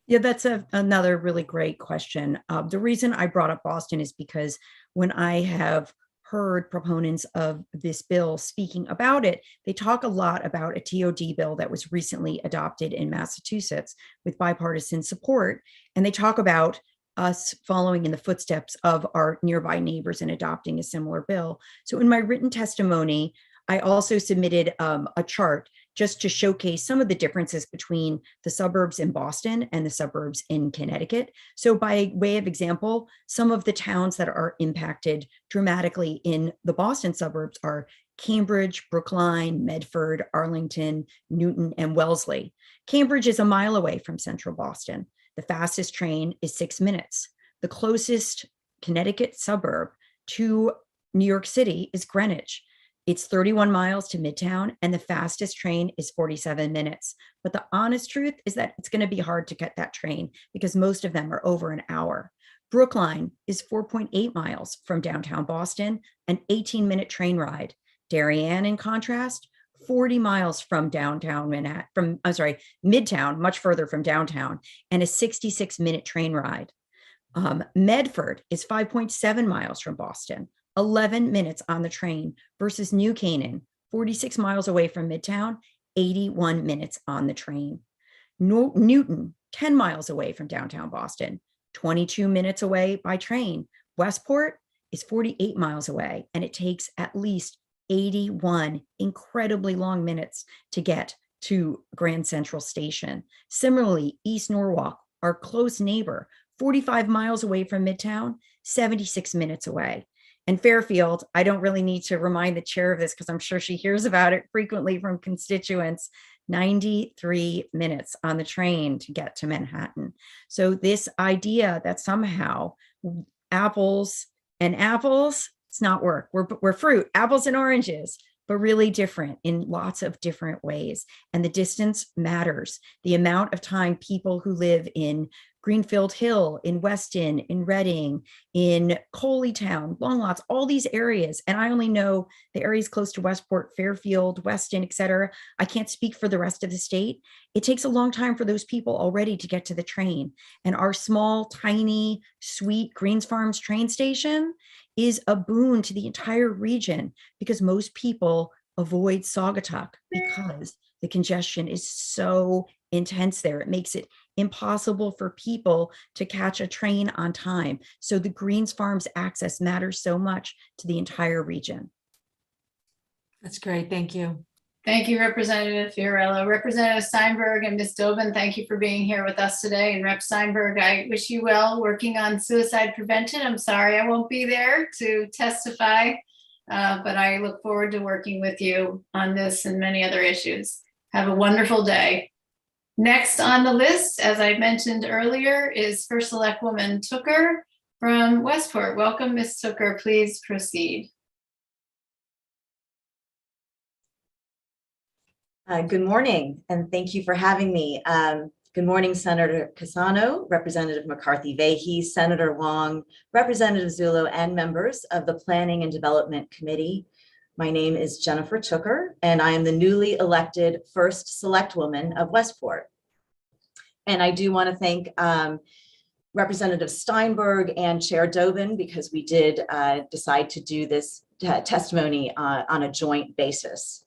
Yeah, that's another really great question. The reason I brought up Boston is because when I have heard proponents of this bill speaking about it, they talk a lot about a TOD bill that was recently adopted in Massachusetts with bipartisan support. And they talk about us following in the footsteps of our nearby neighbors and adopting a similar bill. So in my written testimony, I also submitted a chart just to showcase some of the differences between the suburbs in Boston and the suburbs in Connecticut. So by way of example, some of the towns that are impacted dramatically in the Boston suburbs are Cambridge, Brookline, Medford, Arlington, Newton, and Wellesley. Cambridge is a mile away from central Boston. The fastest train is 6 minutes. The closest Connecticut suburb to New York City is Greenwich. It's 31 miles to Midtown, and the fastest train is 47 minutes. But the honest truth is that it's going to be hard to get that train because most of them are over an hour. Brookline is 4.8 miles from downtown Boston, an 18-minute train ride. Darien, in contrast, 40 miles from downtown Manhattan, Midtown, much further from downtown, and a 66-minute train ride. Medford is 5.7 miles from Boston, 11 minutes on the train, versus New Canaan, 46 miles away from Midtown, 81 minutes on the train. Newton, 10 miles away from downtown Boston, 22 minutes away by train. Westport is 48 miles away, and it takes at least 81 incredibly long minutes to get to Grand Central Station. Similarly, East Norwalk, our close neighbor, 45 miles away from Midtown, 76 minutes away. And Fairfield, I don't really need to remind the chair of this because I'm sure she hears about it frequently from constituents, 93 minutes on the train to get to Manhattan. So this idea that somehow apples and apples, it's not work. We're fruit, apples and oranges, but really different in lots of different ways. And the distance matters. The amount of time people who live in Greenfield Hill, in Weston, in Reading, in Coleytown, Long Lots, all these areas. And I only know the areas close to Westport, Fairfield, Weston, et cetera. I can't speak for the rest of the state. It takes a long time for those people already to get to the train. And our small, tiny, sweet Greens Farms train station is a boon to the entire region because most people avoid Saugatuck because the congestion is so intense there. It makes it impossible for people to catch a train on time. So the Greens Farms access matters so much to the entire region. That's great. Thank you. Thank you, Representative Fiorello. Representative Steinberg and Ms. Dobin, thank you for being here with us today. And Rep. Steinberg, I wish you well working on suicide prevention. I'm sorry I won't be there to testify, but I look forward to working with you on this and many other issues. Have a wonderful day. Next on the list, as I mentioned earlier, is First Select Woman Tooker from Westport. Welcome, Ms. Tooker. Please proceed. Good morning, and thank you for having me. Good morning, Senator Cassano, Representative McCarthy-Vahey, Senator Wong, Representative Zullo, and members of the Planning and Development Committee. My name is Jennifer Tooker, and I am the newly elected First Select Woman of Westport. And I do want to thank Representative Steinberg and Chair Dobin because we did decide to do this testimony on a joint basis.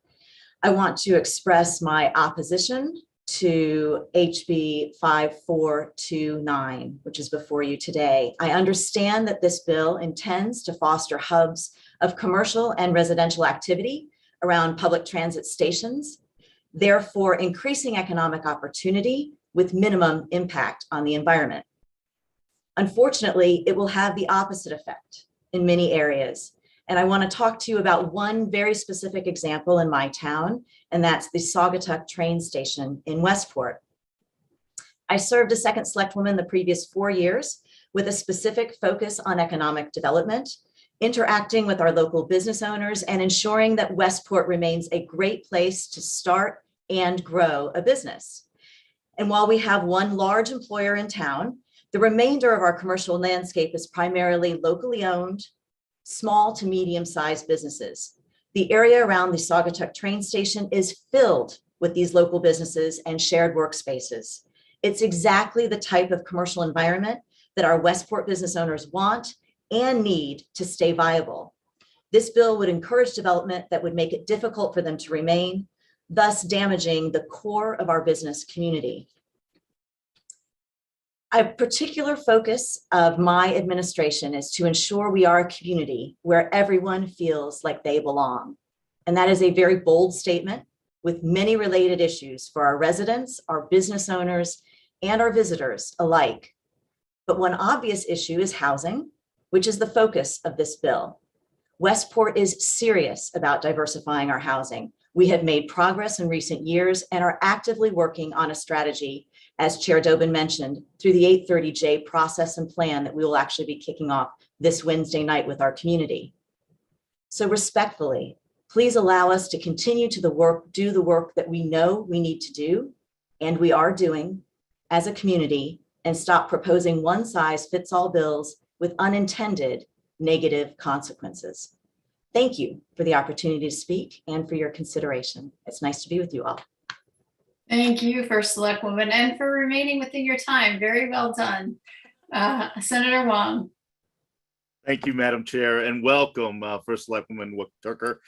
I want to express my opposition to HB 5429, which is before you today. I understand that this bill intends to foster hubs of commercial and residential activity around public transit stations, therefore increasing economic opportunity with minimum impact on the environment. Unfortunately, it will have the opposite effect in many areas. And I want to talk to you about one very specific example in my town, and that's the Saugatuck train station in Westport. I served as second selectwoman the previous 4 years with a specific focus on economic development, interacting with our local business owners, and ensuring that Westport remains a great place to start and grow a business. And while we have one large employer in town, the remainder of our commercial landscape is primarily locally owned, small to medium-sized businesses. The area around the Saugatuck train station is filled with these local businesses and shared workspaces. It's exactly the type of commercial environment that our Westport business owners want and need to stay viable. This bill would encourage development that would make it difficult for them to remain, thus damaging the core of our business community. A particular focus of my administration is to ensure we are a community where everyone feels like they belong. And that is a very bold statement with many related issues for our residents, our business owners, and our visitors alike. But one obvious issue is housing, which is the focus of this bill. Westport is serious about diversifying our housing. We have made progress in recent years and are actively working on a strategy, as Chair Dobin mentioned, through the 830J process and plan that we will actually be kicking off this Wednesday night with our community. So respectfully, please allow us to continue to do the work that we know we need to do, and we are doing as a community, and stop proposing one-size-fits-all bills with unintended negative consequences. Thank you for the opportunity to speak and for your consideration. It's nice to be with you all. Thank you, First Selectwoman, and for remaining within your time. Very well done. Senator Wong. Thank you, Madam Chair, and welcome, First Selectwoman Tucker.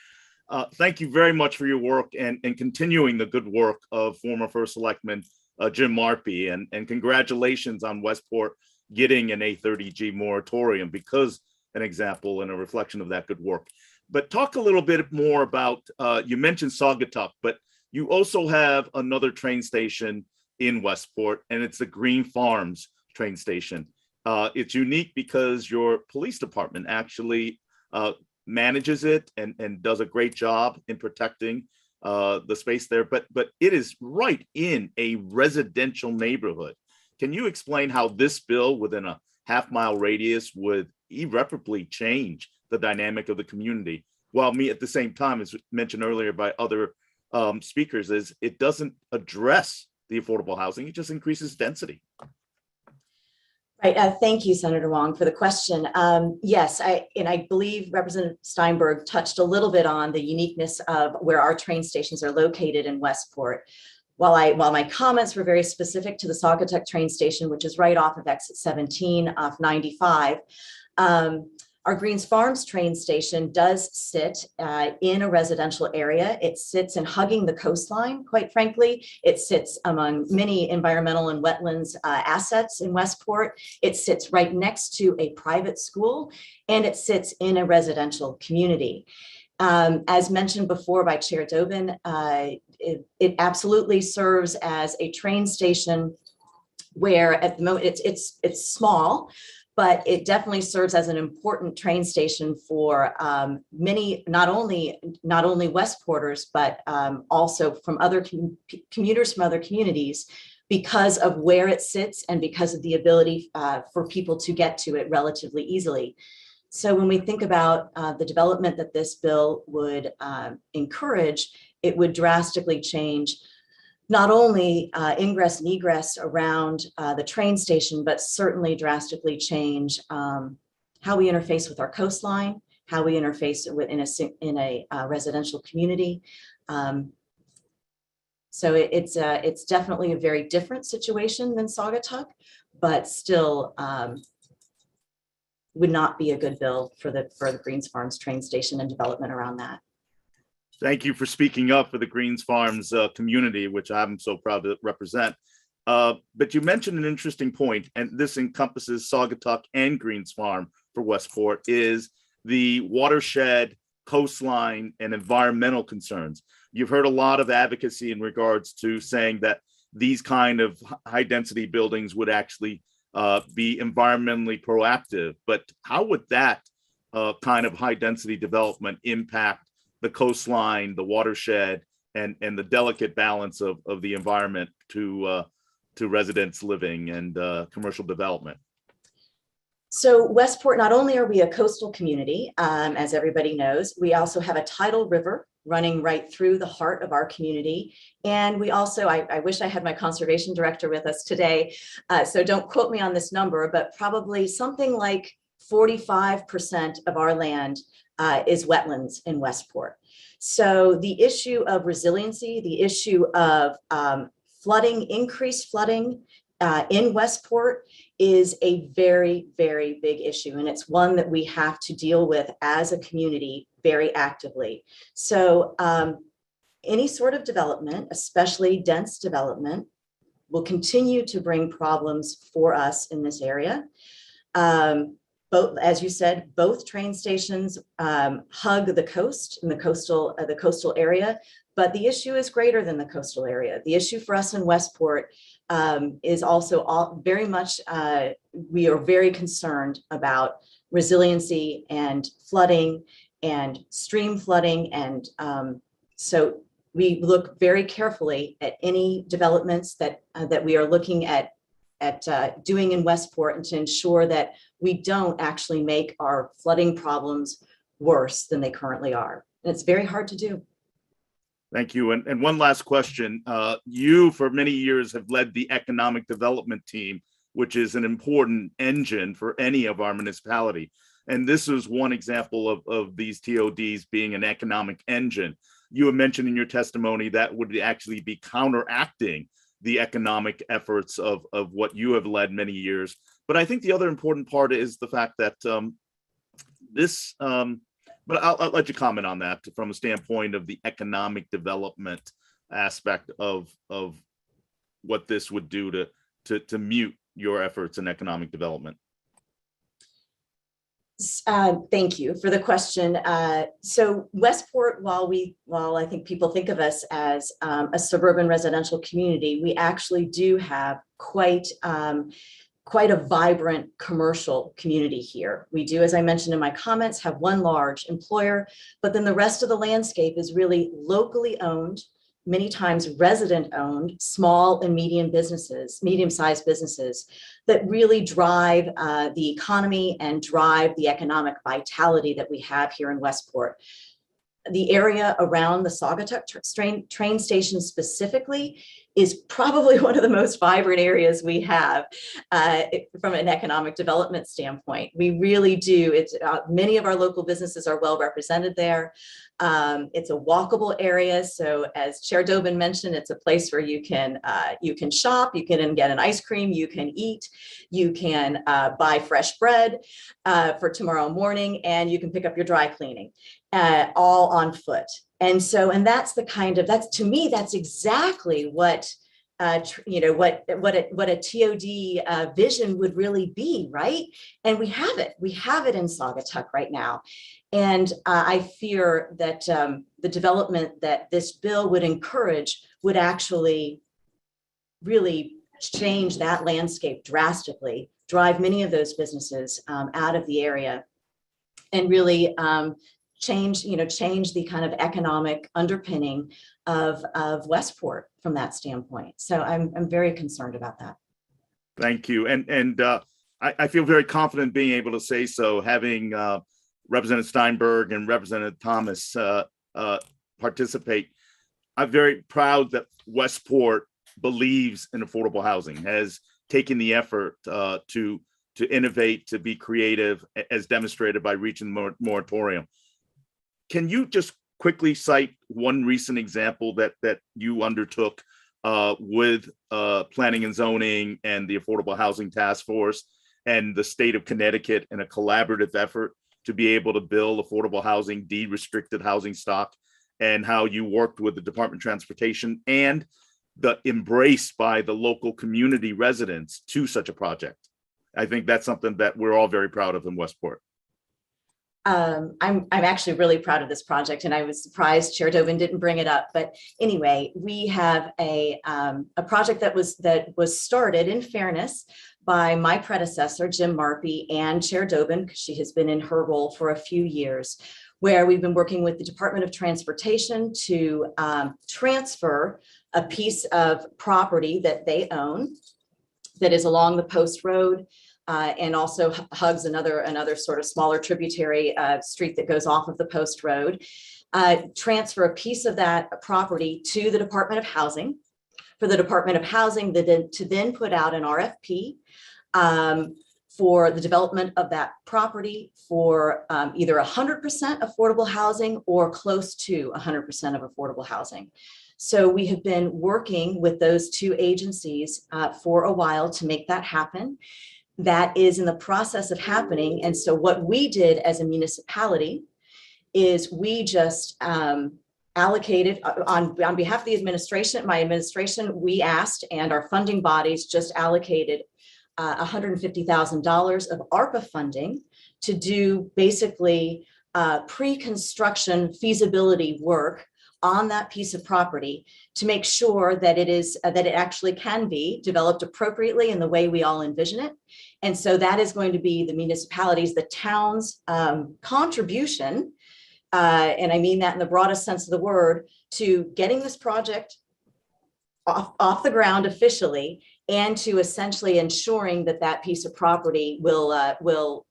Thank you very much for your work and continuing the good work of former First Selectman Jim Markby, and congratulations on Westport getting an 830G moratorium, because an example and a reflection of that good work. But talk a little bit more about, you mentioned Saugatuck, but you also have another train station in Westport, and it's the Green Farms train station. It's unique because your police department actually manages it and does a great job in protecting the space there, but it is right in a residential neighborhood. Can you explain how this bill within a half-mile radius would irreparably change the dynamic of the community? While me at the same time, as mentioned earlier by other speakers, is it doesn't address the affordable housing, it just increases density. Right. Thank you, Senator Wong, for the question. Yes, I believe Representative Steinberg touched a little bit on the uniqueness of where our train stations are located in Westport. While my comments were very specific to the Saugatuck train station, which is right off of exit 17 off 95, our Greens Farms train station does sit in a residential area. It sits in hugging the coastline, quite frankly. It sits among many environmental and wetlands assets in Westport. It sits right next to a private school, and it sits in a residential community. As mentioned before by Chair Dobin, it absolutely serves as a train station where at the moment it's small, but it definitely serves as an important train station for many, not only Westporters, but also from other commuters from other communities, because of where it sits and because of the ability for people to get to it relatively easily. So when we think about the development that this bill would encourage, it would drastically change not only ingress and egress around the train station, but certainly drastically change how we interface with our coastline, how we interface in a residential community. So it's definitely a very different situation than Saugatuck, but still would not be a good bill for the Greens Farms train station and development around that. Thank you for speaking up for the Greens Farms community, which I'm so proud to represent. But you mentioned an interesting point, and this encompasses Saugatuck and Greens Farm for Westport, is the watershed, coastline, and environmental concerns. You've heard a lot of advocacy in regards to saying that these kind of high density buildings would actually be environmentally proactive. But how would that kind of high density development impact the coastline, the watershed, and the delicate balance of the environment to residents living and commercial development? So Westport, not only are we a coastal community, as everybody knows, we also have a tidal river running right through the heart of our community. And we also, I wish I had my conservation director with us today, so don't quote me on this number, but probably something like 45% of our land is wetlands in Westport. So the issue of resiliency, the issue of flooding, increased flooding in Westport is a very, very big issue. And it's one that we have to deal with as a community very actively. So any sort of development, especially dense development, will continue to bring problems for us in this area. Both, as you said, both train stations hug the coast in the coastal area, but the issue is greater than the coastal area. The issue for us in Westport is also very much, we are very concerned about resiliency and flooding and stream flooding. And so we look very carefully at any developments that we are looking at doing in Westport, and to ensure that we don't actually make our flooding problems worse than they currently are. And it's very hard to do. Thank you. And one last question. You, for many years, have led the economic development team, which is an important engine for any of our municipality. And this is one example of these TODs being an economic engine. You have mentioned in your testimony that would actually be counteracting the economic efforts of what you have led many years. But I think the other important part is the fact that but I'll let you comment on that from a standpoint of the economic development aspect of what this would do to mute your efforts in economic development. Thank you for the question. So Westport, while I think people think of us as a suburban residential community, we actually do have quite a vibrant commercial community here. We do, as I mentioned in my comments, have one large employer, but then the rest of the landscape is really locally owned, many times resident owned, small and medium-sized businesses that really drive the economy and drive the economic vitality that we have here in Westport. The area around the Saugatuck train station specifically is probably one of the most vibrant areas we have from an economic development standpoint. We really do. Many of our local businesses are well represented there. It's a walkable area. So as Chair Dobin mentioned, it's a place where you can shop, you can get an ice cream, you can eat, you can buy fresh bread for tomorrow morning, and you can pick up your dry cleaning, all on foot. And that's to me, that's exactly what what a TOD vision would really be, right? And we have it in Saugatuck right now. And I fear that the development that this bill would encourage would actually really change that landscape drastically, drive many of those businesses out of the area, and really change the kind of economic underpinning of Westport from that standpoint. So I'm very concerned about that. Thank you. And I feel very confident being able to say so, having Representative Steinberg and Representative Thomas participate. I'm very proud that Westport believes in affordable housing, has taken the effort to innovate, to be creative, as demonstrated by reaching the moratorium. Can you just quickly cite one recent example that you undertook with planning and zoning and the Affordable Housing Task Force and the state of Connecticut in a collaborative effort to be able to build affordable housing, deed-restricted housing stock, and how you worked with the Department of Transportation and the embrace by the local community residents to such a project? I think that's something that we're all very proud of in Westport. I'm actually really proud of this project, and I was surprised Chair Dobin didn't bring it up. But anyway, we have a project that was started, in fairness, by my predecessor, Jim Marpy, and Chair Dobin, because she has been in her role for a few years, where we've been working with the Department of Transportation to transfer a piece of property that they own that is along the Post Road and also hugs another sort of smaller tributary street that goes off of the Post Road. Transfer a piece of that property to the Department of Housing, for the Department of Housing to then put out an RFP for the development of that property for either 100% affordable housing or close to 100% of affordable housing. So we have been working with those two agencies for a while to make that happen. That is in the process of happening. And so what we did as a municipality is we just allocated on behalf of the administration, my administration, we asked, and our funding bodies just allocated $150,000 of ARPA funding to do basically pre-construction feasibility work on that piece of property to make sure that it actually can be developed appropriately in the way we all envision it. And so that is going to be the municipalities, the town's contribution, and I mean that in the broadest sense of the word, to getting this project off the ground officially, and to essentially ensuring that that piece of property will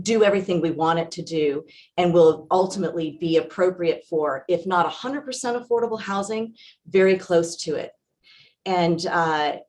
do everything we want it to do and will ultimately be appropriate for, if not 100% affordable housing, very close to it. And I'm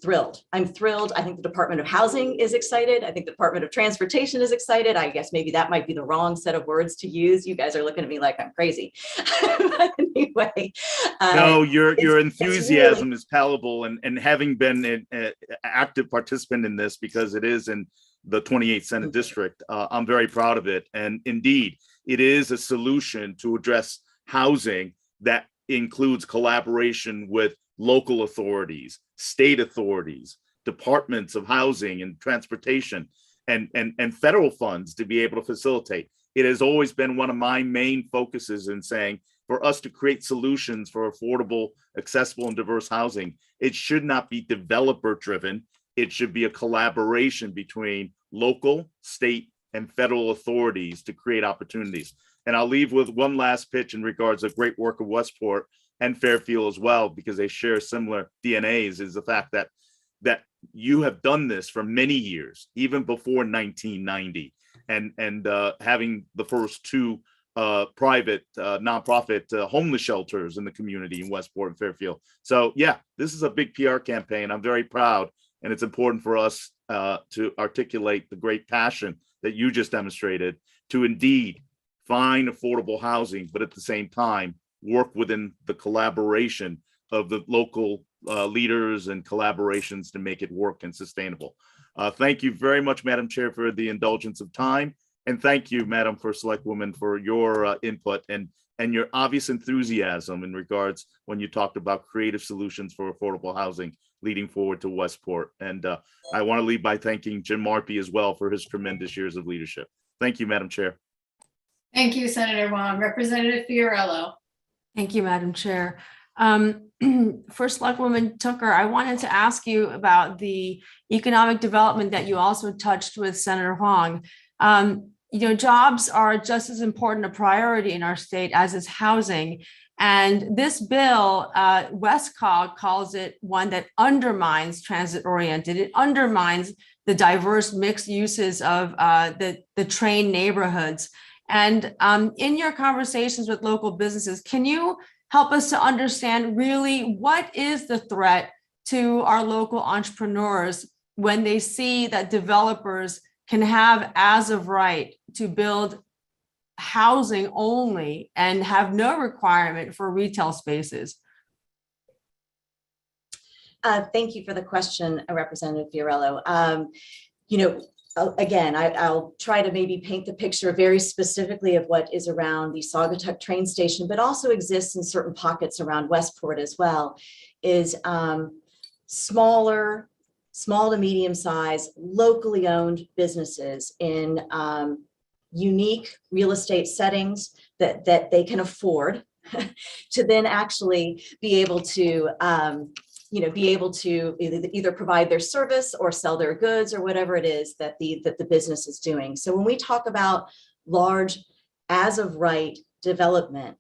thrilled. I'm thrilled. I think the Department of Housing is excited. I think the Department of Transportation is excited. I guess maybe that might be the wrong set of words to use. You guys are looking at me like I'm crazy. But anyway. No, your enthusiasm really is palpable, and having been an active participant in this, because it is in the 28th Senate District, I'm very proud of it. And indeed, it is a solution to address housing that includes collaboration with local authorities, state authorities, departments of housing and transportation, and federal funds to be able to facilitate. It has always been one of my main focuses in saying, for us to create solutions for affordable, accessible, and diverse housing, it should not be developer driven. It should be a collaboration between local, state, and federal authorities to create opportunities. And I'll leave with one last pitch in regards to great work of Westport and Fairfield as well, because they share similar DNAs, is the fact that you have done this for many years, even before 1990, and having the first two private nonprofit homeless shelters in the community in Westport and Fairfield. So yeah, this is a big PR campaign. I'm very proud, and it's important for us to articulate the great passion that you just demonstrated to indeed find affordable housing, but at the same time work within the collaboration of the local leaders and collaborations to make it work and sustainable. Thank you very much, Madam Chair, for the indulgence of time. And thank you, Madam First Selectwoman, for your input and your obvious enthusiasm in regards when you talked about creative solutions for affordable housing leading forward to Westport. And I want to leave by thanking Jim Marpy as well for his tremendous years of leadership. Thank you, Madam Chair. Thank you, Senator Wong. Representative Fiorello. Thank you, Madam Chair. First Selectwoman Tucker, I wanted to ask you about the economic development that you also touched with Senator Huang. Jobs are just as important a priority in our state as is housing. And this bill, Westcog calls it one that undermines transit-oriented. It undermines the diverse mixed uses of the trained neighborhoods. And in your conversations with local businesses, can you help us to understand really what is the threat to our local entrepreneurs when they see that developers can have as of right to build housing only and have no requirement for retail spaces? Thank you for the question, Representative Fiorello. Again, I'll try to maybe paint the picture very specifically of what is around the Saugatuck train station, but also exists in certain pockets around Westport as well, is small to medium-sized, locally owned businesses in unique real estate settings that they can afford to then actually be able to be able to either provide their service or sell their goods or whatever it is that the business is doing. So when we talk about large as of right development,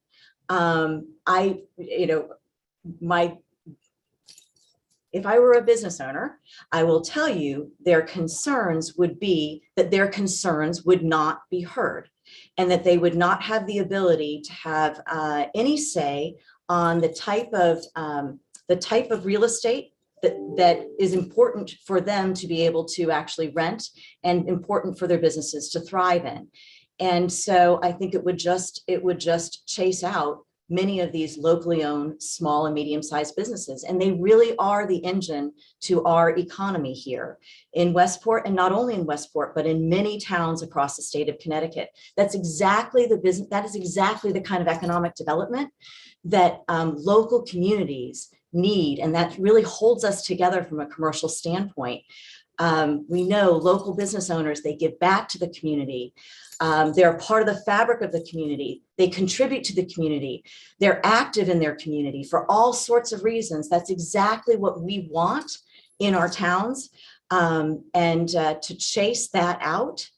if I were a business owner, I will tell you their concerns would be that their concerns would not be heard, and that they would not have the ability to have any say on the type of real estate that is important for them to be able to actually rent and important for their businesses to thrive in. And so I think it would just chase out many of these locally owned small and medium-sized businesses. And they really are the engine to our economy here in Westport, and not only in Westport, but in many towns across the state of Connecticut. That is exactly the kind of economic development that local communities need, and that really holds us together from a commercial standpoint. We know local business owners, they give back to the community. They're part of the fabric of the community. They contribute to the community. They're active in their community for all sorts of reasons. That's exactly what we want in our towns. And to chase that out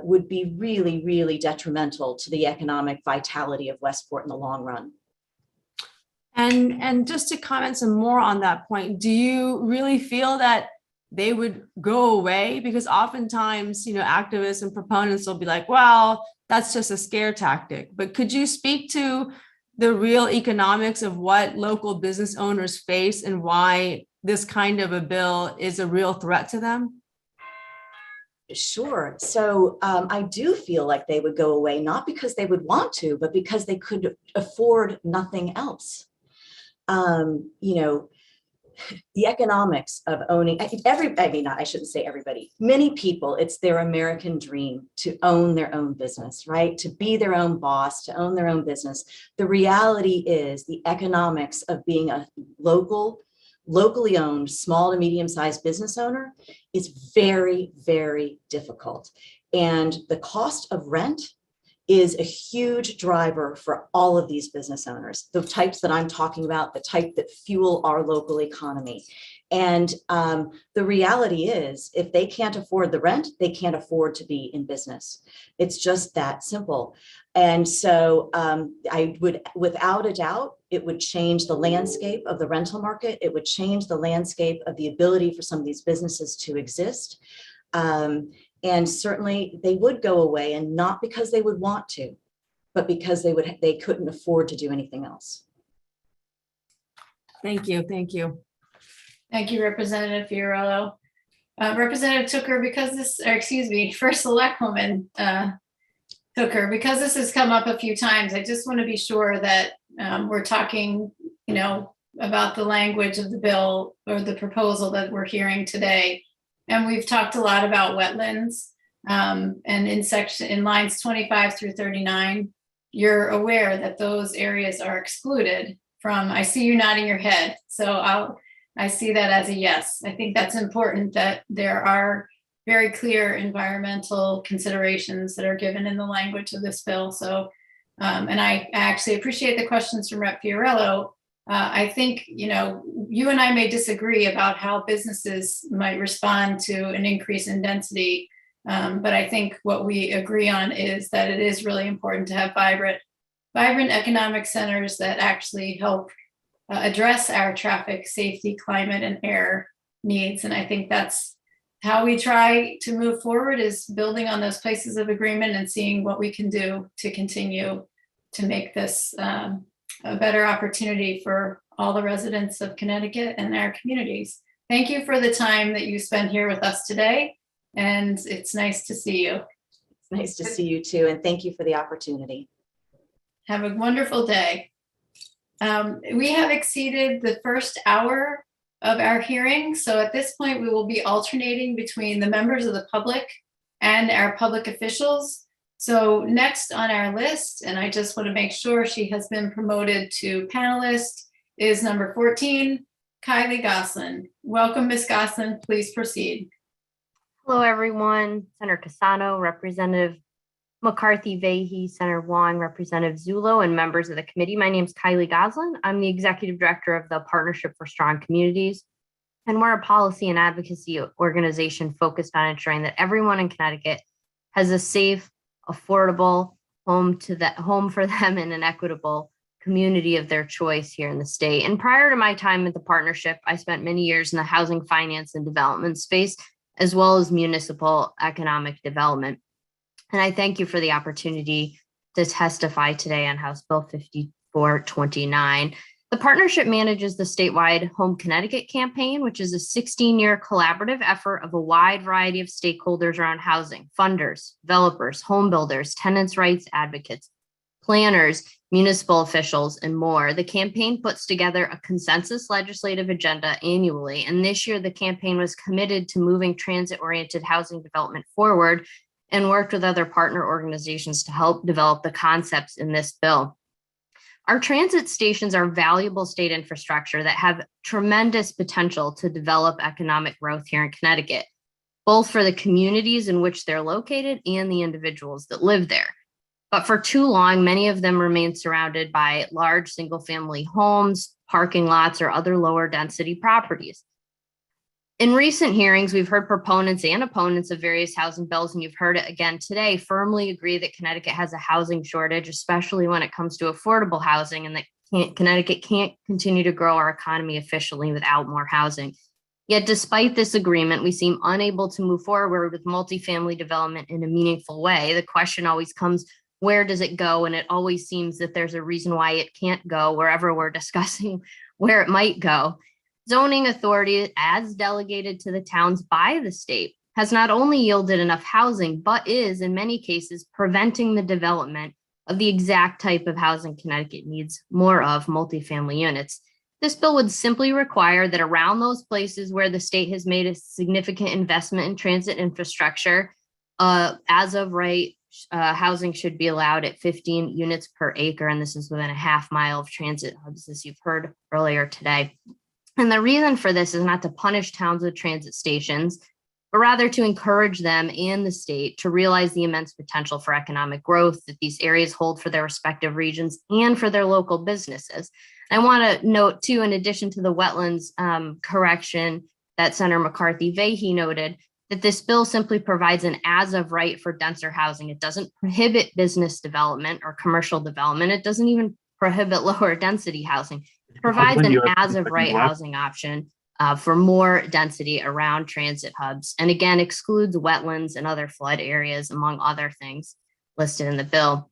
would be really, really detrimental to the economic vitality of Westport in the long run. And just to comment some more on that point, do you really feel that they would go away? Because oftentimes, activists and proponents will be like, well, that's just a scare tactic. But could you speak to the real economics of what local business owners face and why this kind of a bill is a real threat to them? Sure. So I do feel like they would go away, not because they would want to, but because they could afford nothing else. The economics of owning, I shouldn't say everybody, many people, it's their American dream to own their own business, right? To be their own boss, to own their own business. The reality is the economics of being a locally owned, small to medium-sized business owner is very, very difficult. And the cost of rent is a huge driver for all of these business owners, the types that I'm talking about, the type that fuel our local economy. And the reality is, if they can't afford the rent, they can't afford to be in business. It's just that simple. And so I would, without a doubt, it would change the landscape of the rental market. It would change the landscape of the ability for some of these businesses to exist. And certainly they would go away, and not because they would want to, but because they couldn't afford to do anything else. Thank you. Thank you. Thank you, Representative Fiorello. Representative Tooker, First Selectwoman Tooker, because this has come up a few times, I just want to be sure that we're talking, about the language of the bill or the proposal that we're hearing today. And we've talked a lot about wetlands, and in lines 25 through 39, you're aware that those areas are excluded from. I see you nodding your head, so I see that as a yes. I think that's important, that there are very clear environmental considerations that are given in the language of this bill. So, and I actually appreciate the questions from Rep. Fiorello. I think, you and I may disagree about how businesses might respond to an increase in density, but I think what we agree on is that it is really important to have vibrant economic centers that actually help address our traffic safety, climate, and air needs. And I think that's how we try to move forward, is building on those places of agreement and seeing what we can do to continue to make this a better opportunity for all the residents of Connecticut and our communities. Thank you for the time that you spent here with us today, and it's nice to see you. It's nice to see you too, and thank you for the opportunity. Have a wonderful day. We have exceeded the first hour of our hearing, so at this point we will be alternating between the members of the public and our public officials. So next on our list, and I just want to make sure she has been promoted to panelist, is number 14, Kylie Goslin. Welcome, Ms. Goslin. Please proceed. Hello, everyone. Senator Cassano, Representative McCarthy, Vahey, Senator Wong, Representative Zulo, and members of the committee. My name is Kylie Goslin. I'm the Executive Director of the Partnership for Strong Communities, and we're a policy and advocacy organization focused on ensuring that everyone in Connecticut has a safe, affordable home for them in an equitable community of their choice here in the state. And prior to my time at the partnership, I spent many years in the housing finance and development space, as well as municipal economic development. And I thank you for the opportunity to testify today on House Bill 5429. The partnership manages the statewide Home Connecticut campaign, which is a 16-year collaborative effort of a wide variety of stakeholders around housing: funders, developers, home builders, tenants' rights advocates, planners, municipal officials, and more. The campaign puts together a consensus legislative agenda annually, and this year the campaign was committed to moving transit-oriented housing development forward and worked with other partner organizations to help develop the concepts in this bill. Our transit stations are valuable state infrastructure that have tremendous potential to develop economic growth here in Connecticut, both for the communities in which they're located and the individuals that live there. But for too long, many of them remain surrounded by large single-family homes, parking lots, or other lower density properties. In recent hearings, we've heard proponents and opponents of various housing bills, and you've heard it again today, firmly agree that Connecticut has a housing shortage, especially when it comes to affordable housing, and that Connecticut can't continue to grow our economy efficiently without more housing. Yet despite this agreement, we seem unable to move forward with multifamily development in a meaningful way. The question always comes, where does it go? And it always seems that there's a reason why it can't go wherever we're discussing where it might go. Zoning authority, as delegated to the towns by the state, has not only yielded enough housing, but is in many cases preventing the development of the exact type of housing Connecticut needs more of: multifamily units. This bill would simply require that around those places where the state has made a significant investment in transit infrastructure, as of right, housing should be allowed at 15 units per acre, and this is within a half-mile of transit hubs, as you've heard earlier today. And the reason for this is not to punish towns with transit stations, but rather to encourage them and the state to realize the immense potential for economic growth that these areas hold for their respective regions and for their local businesses. I want to note too, in addition to the wetlands correction that Senator McCarthy Vahey noted, that this bill simply provides an as of right for denser housing. It doesn't prohibit business development or commercial development. It doesn't even prohibit lower density housing. It provides an as of right housing option for more density around transit hubs, and again, excludes wetlands and other flood areas, among other things listed in the bill.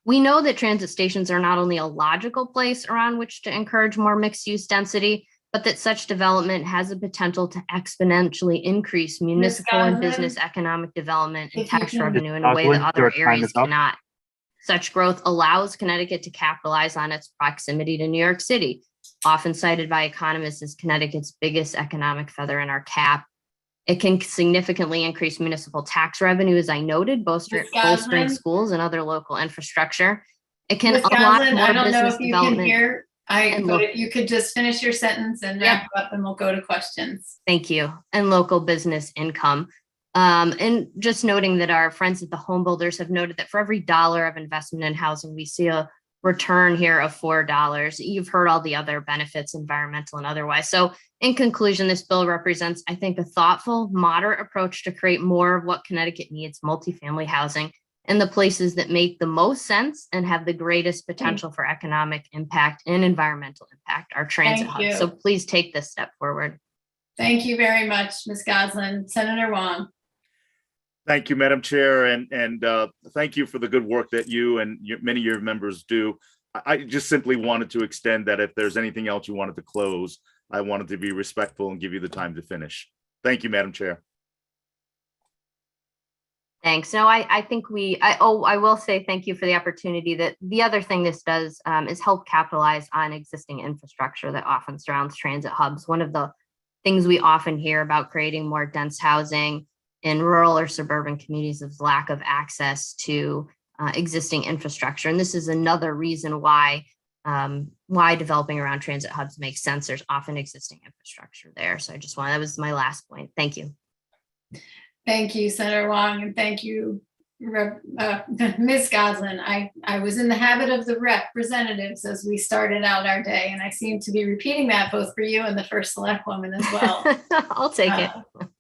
We know that transit stations are not only a logical place around which to encourage more mixed use density, but that such development has the potential to exponentially increase municipal and business economic development and tax revenue in a way that other areas cannot. Such growth allows Connecticut to capitalize on its proximity to New York City, often cited by economists as Connecticut's biggest economic feather in our cap. It can significantly increase municipal tax revenue, as I noted, bolstering schools and other local infrastructure. It can unlock more business development. But if you could just finish your sentence and wrap up, and we'll go to questions. Thank you. And local business income. And just noting that our friends at the home builders have noted that for every dollar of investment in housing, we see a return here of $4. You've heard all the other benefits, environmental and otherwise. So in conclusion, this bill represents, I think, a thoughtful, moderate approach to create more of what Connecticut needs: multifamily housing in the places that make the most sense and have the greatest potential for economic impact and environmental impact, our transit hubs. So please take this step forward. Thank you very much, Ms. Goslin. Senator Wong. Thank you, Madam Chair, and thank you for the good work that you and many of your members do. I just simply wanted to extend that if there's anything else you wanted to close, I wanted to be respectful and give you the time to finish. Thank you, Madam Chair. Thanks. No, I think I will say thank you for the opportunity. That the other thing this does is help capitalize on existing infrastructure that often surrounds transit hubs. One of the things we often hear about creating more dense housing in rural or suburban communities is lack of access to existing infrastructure. And this is another reason why developing around transit hubs makes sense. There's often existing infrastructure there. So that was my last point. Thank you. Thank you, Senator Wong, and thank you, Ms. Goslin, I was in the habit of the representatives as we started out our day, and I seem to be repeating that both for you and the first select woman as well. I'll take it.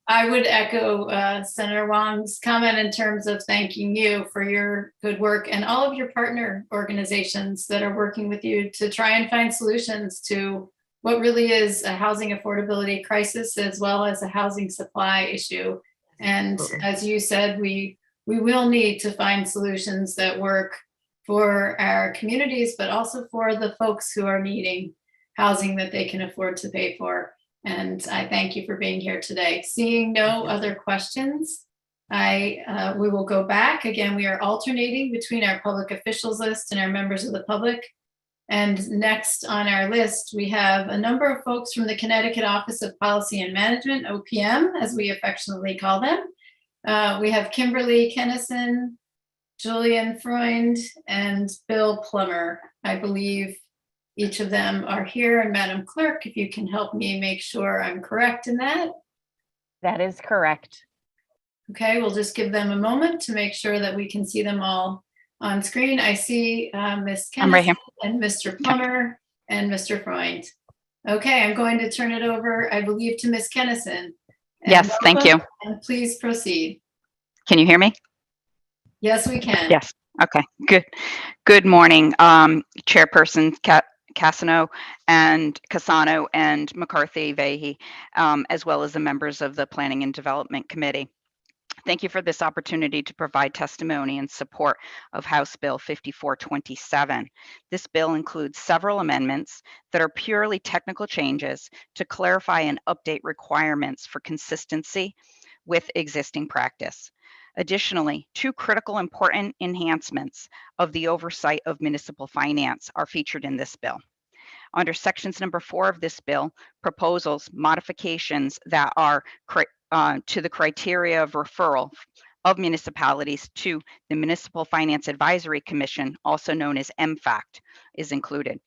I would echo Senator Wong's comment in terms of thanking you for your good work and all of your partner organizations that are working with you to try and find solutions to what really is a housing affordability crisis as well as a housing supply issue. And as you said, we will need to find solutions that work for our communities, but also for the folks who are needing housing that they can afford to pay for. And I thank you for being here today. Seeing no other questions, we will go back. Again, we are alternating between our public officials list and our members of the public. And next on our list, we have a number of folks from the Connecticut Office of Policy and Management, OPM, as we affectionately call them. We have Kimberly Kennison, Julian Freund, and Bill Plummer. I believe each of them are here. And Madam Clerk, if you can help me make sure I'm correct in that. That is correct. Okay, we'll just give them a moment to make sure that we can see them all on screen. I see Ms. I'm right Kennison here. and Mr. Plummer and Mr. Freund. Okay, I'm going to turn it over, I believe, to Ms. Kennison. Yes, thank you. And please proceed. Can you hear me? Yes, we can. Yes. Okay, good. Good morning, Chairperson Casano and McCarthy Vahey, as well as the members of the Planning and Development Committee. Thank you for this opportunity to provide testimony in support of House Bill 5427. This bill includes several amendments that are purely technical changes to clarify and update requirements for consistency with existing practice. Additionally, two critical important enhancements of the oversight of municipal finance are featured in this bill. Under sections number 4 of this bill, proposals, modifications that are to the criteria of referral of municipalities to the Municipal Finance Advisory Commission, also known as MFACT, is included.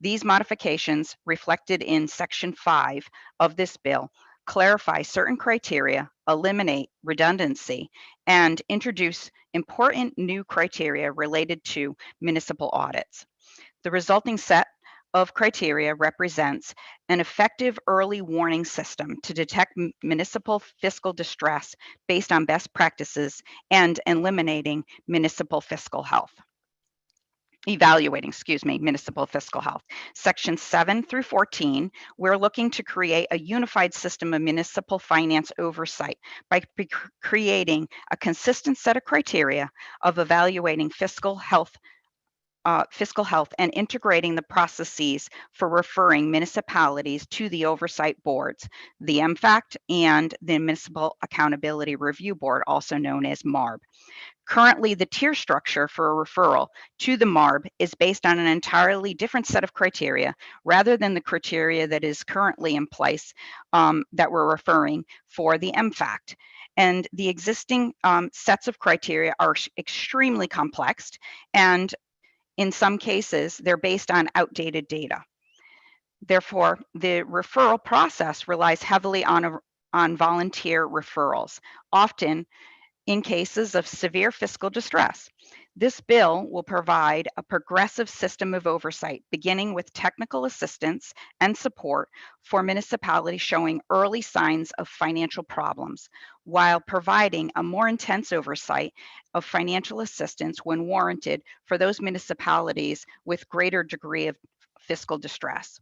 These modifications reflected in section 5 of this bill clarify certain criteria, eliminate redundancy, and introduce important new criteria related to municipal audits. The resulting set of criteria represents an effective early warning system to detect municipal fiscal distress based on best practices and eliminating municipal fiscal health. Evaluating, municipal fiscal health. Sections 7 through 14, we're looking to create a unified system of municipal finance oversight by creating a consistent set of criteria of evaluating fiscal health and integrating the processes for referring municipalities to the oversight boards, the MFACT and the Municipal Accountability Review Board, also known as MARB. Currently, the tier structure for a referral to the MARB is based on an entirely different set of criteria rather than the criteria that is currently in place that we're referring for the MFACT. And the existing sets of criteria are extremely complex, and in some cases, they're based on outdated data. Therefore, the referral process relies heavily on volunteer referrals, often in cases of severe fiscal distress. This bill will provide a progressive system of oversight, beginning with technical assistance and support for municipalities showing early signs of financial problems, while providing a more intense oversight of financial assistance when warranted for those municipalities with greater degree of fiscal distress.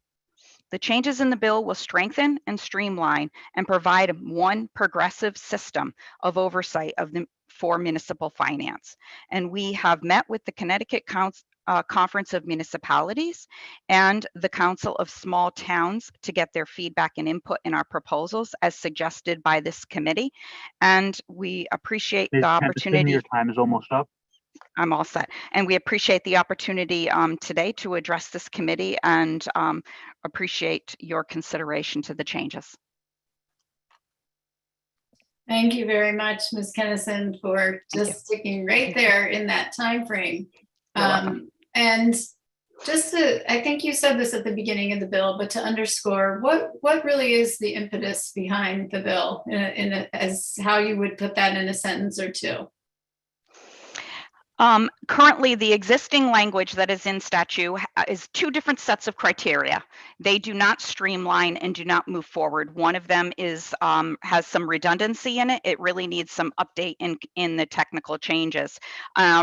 The changes in the bill will strengthen and streamline and provide one progressive system of oversight for municipal finance. And we have met with the Connecticut Conference of Municipalities and the Council of Small Towns to get their feedback and input in our proposals as suggested by this committee. And we appreciate the opportunity. Your time is almost up. I'm all set. And we appreciate the opportunity today to address this committee and appreciate your consideration to the changes. Thank you very much, Ms. Kennison, for just sticking right there in that time frame. And just to, I think you said this at the beginning of the bill, but to underscore, what really is the impetus behind the bill as how you would put that in a sentence or two? Currently, the existing language that is in statute is two different sets of criteria. They do not streamline and do not move forward. One of them is has some redundancy in it. It really needs some update in the technical changes,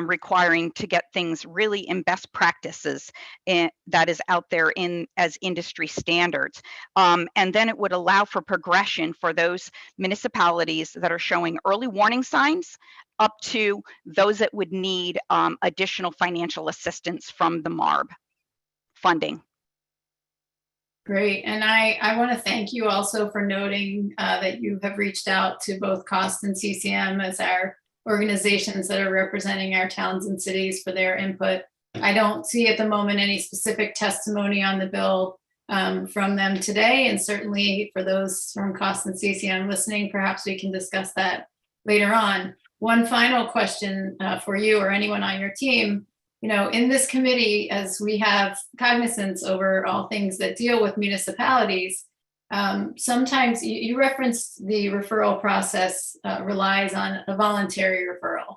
requiring to get things really in best practices that is out there in as industry standards. And then it would allow for progression for those municipalities that are showing early warning signs up to those that would need additional financial assistance from the MARB funding. Great. And I want to thank you also for noting that you have reached out to both COST and CCM as our organizations that are representing our towns and cities for their input. I don't see at the moment any specific testimony on the bill from them today. And certainly for those from COST and CCM listening, perhaps we can discuss that later on. One final question for you or anyone on your team. You know, in this committee, as we have cognizance over all things that deal with municipalities, sometimes you referenced the referral process relies on a voluntary referral.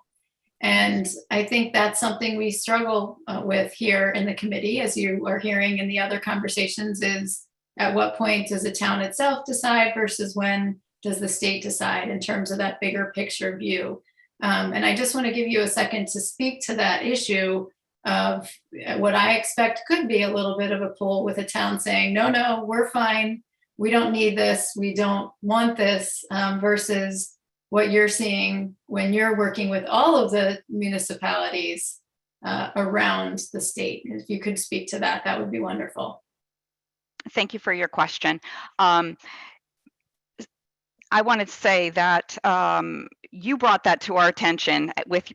And I think that's something we struggle with here in the committee, as you are hearing in the other conversations, is at what point does the town itself decide versus when does the state decide in terms of that bigger picture view? And I just want to give you a second to speak to that issue of what I expect could be a little bit of a pull with a town saying, no, we're fine. We don't need this. We don't want this, versus what you're seeing when you're working with all of the municipalities around the state. If you could speak to that, that would be wonderful. Thank you for your question. I wanted to say that you brought that to our attention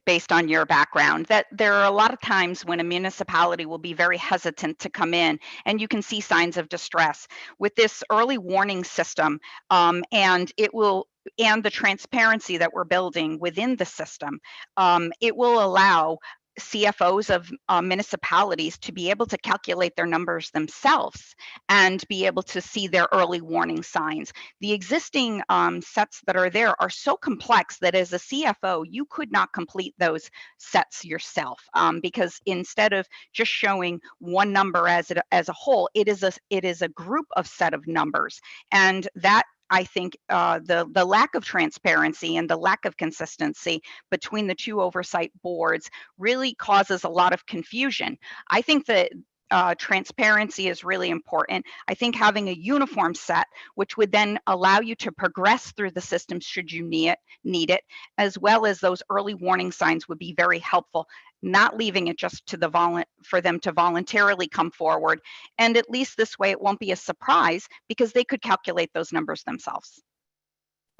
based on your background, that there are a lot of times when a municipality will be very hesitant to come in and you can see signs of distress. With this early warning system and the transparency that we're building within the system, it will allow CFOs of municipalities to be able to calculate their numbers themselves and be able to see their early warning signs. The existing sets that are there are so complex that as a CFO, you could not complete those sets yourself because instead of just showing one number as a whole, it is a group of set of numbers, and that I think the lack of transparency and the lack of consistency between the two oversight boards really causes a lot of confusion. I think that transparency is really important. I think having a uniform set, which would then allow you to progress through the system should you need it, as well as those early warning signs, would be very helpful. Not leaving it just to for them to voluntarily come forward. And at least this way, it won't be a surprise because they could calculate those numbers themselves.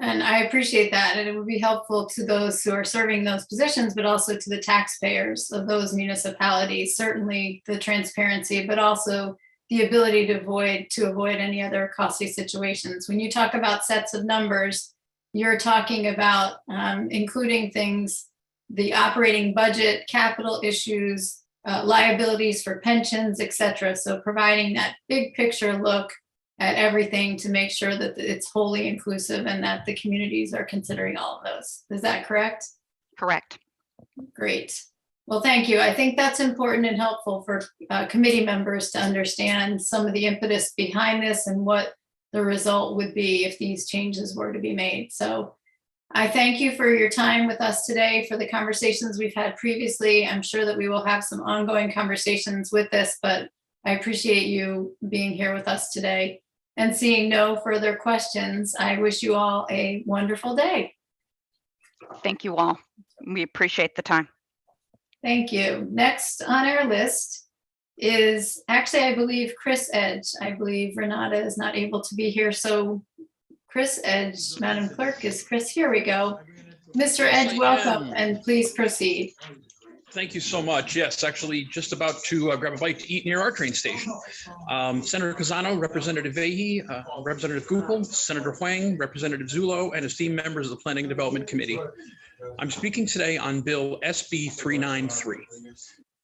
And I appreciate that. And it would be helpful to those who are serving those positions, but also to the taxpayers of those municipalities, certainly the transparency, but also the ability to avoid any other costly situations. When you talk about sets of numbers, you're talking about including things, the operating budget, capital issues, liabilities for pensions, et cetera. So providing that big picture look at everything to make sure that it's wholly inclusive and that the communities are considering all of those. Is that correct? Correct. Great. Well, thank you. I think that's important and helpful for committee members to understand some of the impetus behind this and what the result would be if these changes were to be made. So I thank you for your time with us today, for the conversations we've had previously. I'm sure that we will have some ongoing conversations with this, but I appreciate you being here with us today. And seeing no further questions, I wish you all a wonderful day. Thank you all. We appreciate the time. Thank you. Next on our list is actually, I believe, Chris Edge. I believe Renata is not able to be here. So Chris Edge, Madam Clerk, is Chris? Here we go. Mr. Edge, welcome, and please proceed. Thank you so much. Yes, actually just about to grab a bite to eat near our train station. Senator Casano, Representative Vahey, Representative Kupel, Senator Huang, Representative Zullo, and esteemed members of the Planning and Development Committee. I'm speaking today on Bill SB 393.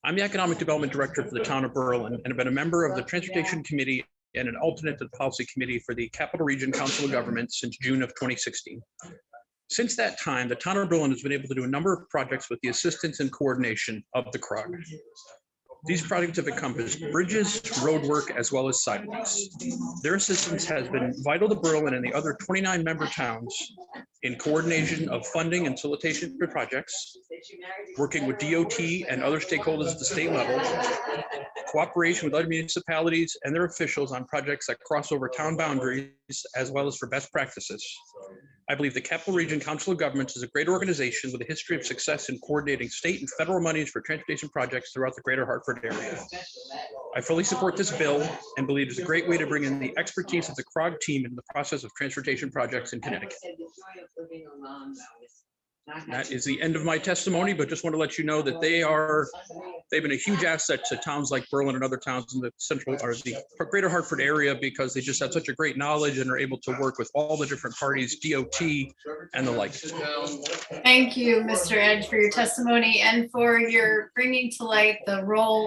I'm the Economic Development Director for the town of Berlin and have been a member of the Transportation Committee and an alternate to the Policy Committee for the Capital Region Council of Governments since June of 2016. Since that time, the town of Berlin has been able to do a number of projects with the assistance and coordination of the CROG. These projects have encompassed bridges, road work, as well as sidewalks. Their assistance has been vital to Berlin and the other 29 member towns in coordination of funding and solicitation for projects, working with DOT and other stakeholders at the state level, cooperation with other municipalities and their officials on projects that cross over town boundaries, as well as for best practices. I believe the Capital Region Council of Governments is a great organization with a history of success in coordinating state and federal monies for transportation projects throughout the greater Hartford area. I fully support this bill and believe it's a great way to bring in the expertise of the CROG team in the process of transportation projects in Connecticut. That is the end of my testimony, but just want to let you know that they've been a huge asset to towns like Berlin and other towns in the central or the greater Hartford area, because they just have such a great knowledge and are able to work with all the different parties, DOT and the like. Thank you, Mr. Edge, for your testimony and for your bringing to light the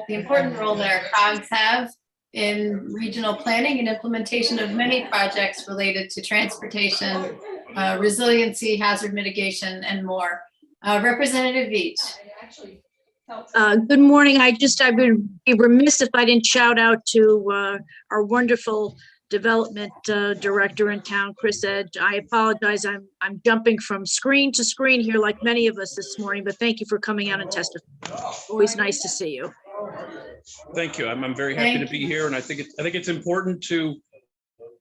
important role that our COGS have in regional planning and implementation of many projects related to transportation, resiliency, hazard mitigation, and more. Representative Veach. Good morning. I would be remiss if I didn't shout out to our wonderful development director in town, Chris Edge. I apologize. I'm jumping from screen to screen here like many of us this morning, but thank you for coming out and testifying. Always nice to see you. Thank you. I'm very happy to be here, and I think it's important to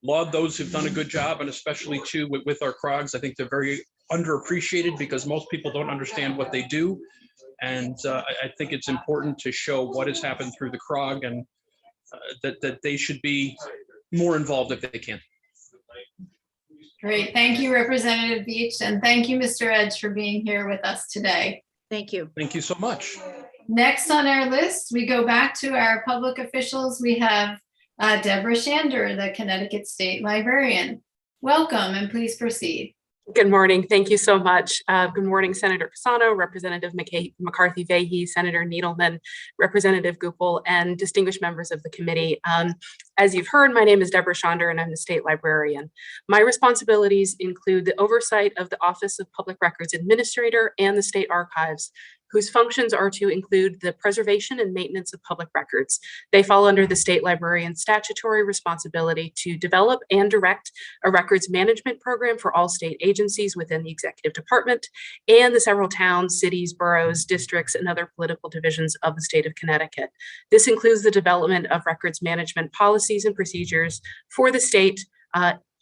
laud those who've done a good job, and especially too with our CROGs. I think they're very underappreciated because most people don't understand what they do, and I think it's important to show what has happened through the CROG, and that they should be more involved if they can. Great. Thank you, Representative Veach, and thank you, Mr. Edge, for being here with us today. Thank you. Thank you so much. Next on our list, we go back to our public officials. We have Deborah Shander, the Connecticut State Librarian. Welcome, and please proceed. Good morning. Thank you so much. Good morning, Senator Pisano, Representative McCarthy-Vahey, Senator Needleman, Representative Gupel, and distinguished members of the committee. As you've heard, my name is Deborah Shander, and I'm the state librarian. My responsibilities include the oversight of the Office of Public Records Administrator and the state archives, whose functions are to include the preservation and maintenance of public records. They fall under the state librarian's statutory responsibility to develop and direct a records management program for all state agencies within the executive department and the several towns, cities, boroughs, districts, and other political divisions of the state of Connecticut. This includes the development of records management policies and procedures for the state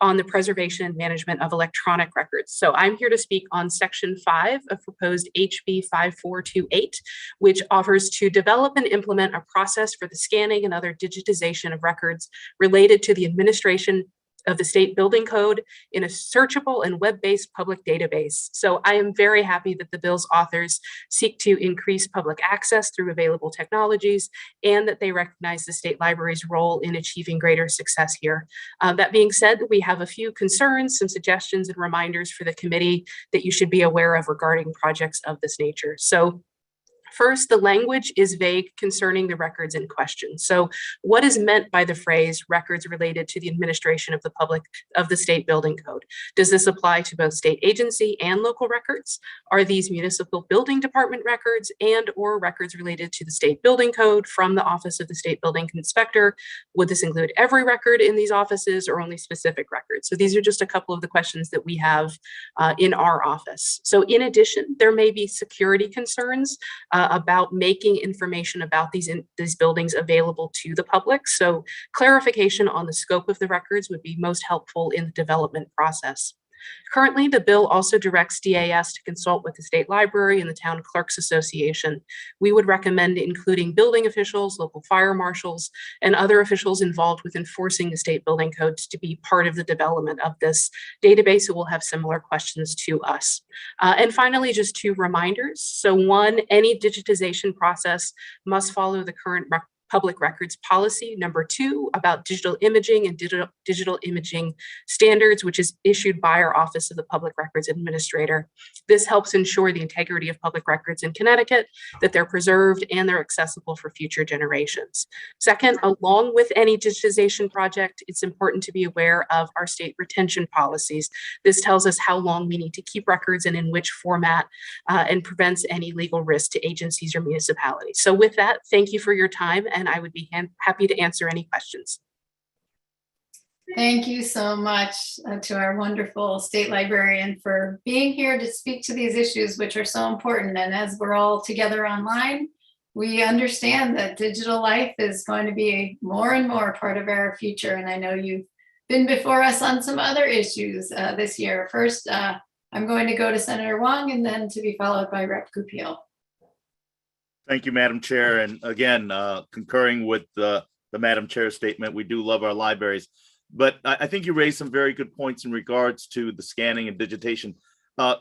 on the preservation and management of electronic records. So I'm here to speak on Section 5 of proposed HB 5428, which offers to develop and implement a process for the scanning and other digitization of records related to the administration of the state building code in a searchable and web-based public database. So I am very happy that the bill's authors seek to increase public access through available technologies and that they recognize the state library's role in achieving greater success here. That being said, we have a few concerns, some suggestions and reminders for the committee that you should be aware of regarding projects of this nature. So first, the language is vague concerning the records in question. So what is meant by the phrase records related to the administration of the state building code? Does this apply to both state agency and local records? Are these municipal building department records and or records related to the state building code from the Office of the State Building Inspector? Would this include every record in these offices or only specific records? So these are just a couple of the questions that we have in our office. So in addition, there may be security concerns about making information about these buildings available to the public. So clarification on the scope of the records would be most helpful in the development process. Currently, the bill also directs DAS to consult with the state library and the town clerks association. We would recommend including building officials, local fire marshals, and other officials involved with enforcing the state building codes to be part of the development of this database who will have similar questions to us. And finally, just two reminders. So one, any digitization process must follow the current public records policy. Number 2, about digital imaging and digital imaging standards, which is issued by our Office of the Public Records Administrator. This helps ensure the integrity of public records in Connecticut, that they're preserved and they're accessible for future generations. Second, along with any digitization project, it's important to be aware of our state retention policies. This tells us how long we need to keep records and in which format, and prevents any legal risk to agencies or municipalities. So with that, thank you for your time, and I would be happy to answer any questions. Thank you so much to our wonderful state librarian for being here to speak to these issues, which are so important. And as we're all together online, we understand that digital life is going to be more and more part of our future. And I know you've been before us on some other issues this year. First, I'm going to go to Senator Wong and then to be followed by Rep. Goupil. Thank you, Madam Chair. And again, concurring with the Madam Chair's statement, we do love our libraries. But I think you raised some very good points in regards to the scanning and digitation.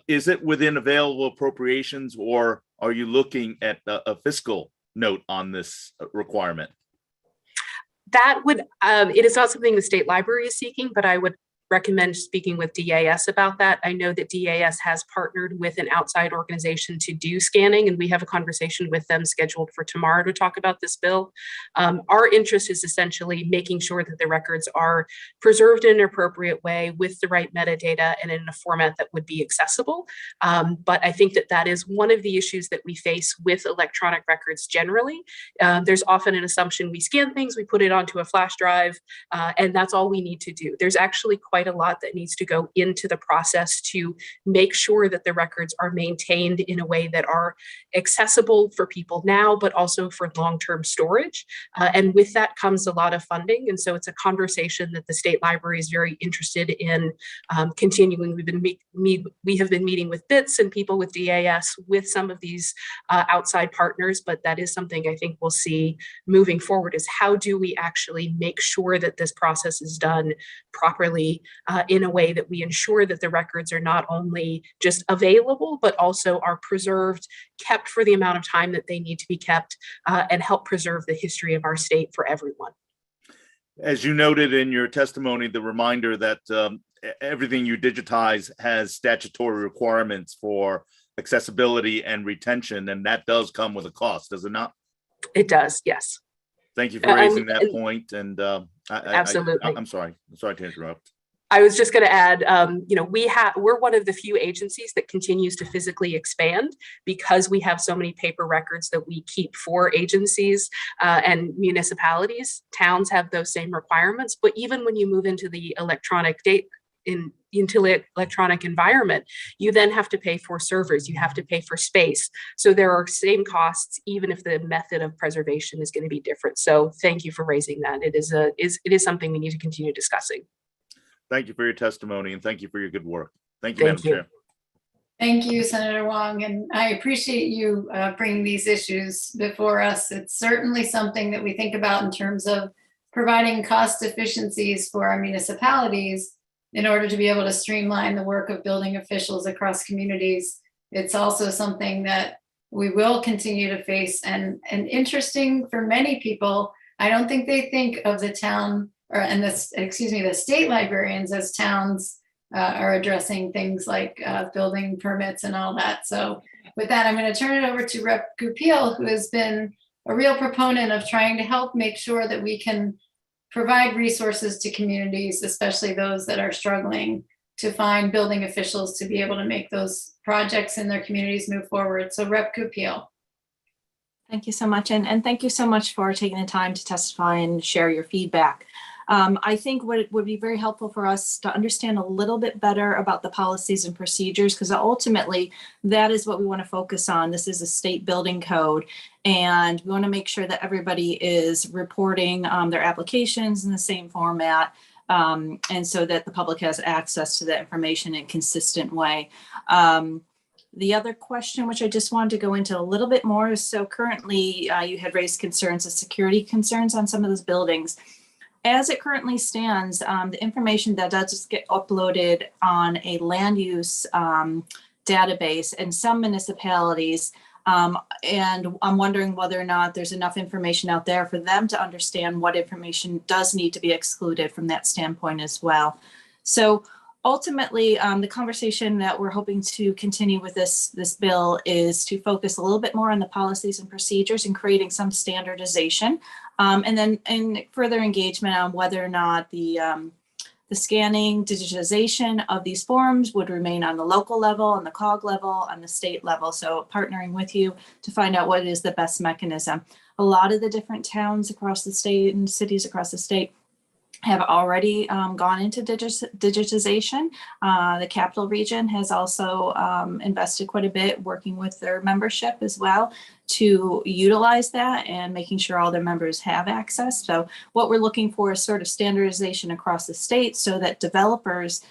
Is it within available appropriations, or are you looking at a fiscal note on this requirement? That would, it is not something the state library is seeking, but I would recommend speaking with DAS about that. I know that DAS has partnered with an outside organization to do scanning, and we have a conversation with them scheduled for tomorrow to talk about this bill. Our interest is essentially making sure that the records are preserved in an appropriate way with the right metadata and in a format that would be accessible. But I think that that is one of the issues that we face with electronic records generally. There's often an assumption we scan things, we put it onto a flash drive, and that's all we need to do. There's actually quite a lot that needs to go into the process to make sure that the records are maintained in a way that are accessible for people now, but also for long-term storage. And with that comes a lot of funding. And so it's a conversation that the state library is very interested in continuing. We have been meeting with BITS and people with DAS with some of these outside partners, but that is something I think we'll see moving forward, is how do we actually make sure that this process is done properly in a way that we ensure that the records are not only just available, but also are preserved, kept for the amount of time that they need to be kept, and help preserve the history of our state for everyone. As you noted in your testimony, the reminder that everything you digitize has statutory requirements for accessibility and retention, and that does come with a cost, does it not? It does, yes. Thank you for raising that point. And absolutely. I'm sorry to interrupt. I was just going to add, we're one of the few agencies that continues to physically expand because we have so many paper records that we keep for agencies and municipalities. Towns have those same requirements, but even when you move into the electronic electronic environment, you then have to pay for servers, you have to pay for space. So there are same costs, even if the method of preservation is going to be different. So thank you for raising that. It is something we need to continue discussing. Thank you for your testimony, and thank you for your good work. Thank you, Madam Chair. Thank you, Senator Wong, and I appreciate you bringing these issues before us. It's certainly something that we think about in terms of providing cost efficiencies for our municipalities in order to be able to streamline the work of building officials across communities. It's also something that we will continue to face, and interesting for many people. I don't think they think of the town the state librarians as towns are addressing things like building permits and all that. So with that, I'm going to turn it over to Rep. Goupil, who has been a real proponent of trying to help make sure that we can provide resources to communities, especially those that are struggling to find building officials to be able to make those projects in their communities move forward. So Rep. Goupil. Thank you so much. And thank you so much for taking the time to testify and share your feedback. I think what would be very helpful for us to understand a little bit better about the policies and procedures, because ultimately that is what we want to focus on. This is a state building code, and we want to make sure that everybody is reporting their applications in the same format, and so that the public has access to that information in a consistent way. The other question, which I just wanted to go into a little bit more, is so currently you had raised concerns of security concerns on some of those buildings. As it currently stands, the information that does get uploaded on a land use database in some municipalities And I'm wondering whether or not there's enough information out there for them to understand what information does need to be excluded from that standpoint as well. So ultimately, the conversation that we're hoping to continue with this bill is to focus a little bit more on the policies and procedures and creating some standardization, and then further engagement on whether or not the scanning, digitization of these forms would remain on the local level, on the COG level, on the state level. So partnering with you to find out what is the best mechanism. A lot of the different towns across the state and cities across the state have already gone into digitization. The capital region has also invested quite a bit working with their membership as well to utilize that and making sure all their members have access. So what we're looking for is sort of standardization across the state so that developers,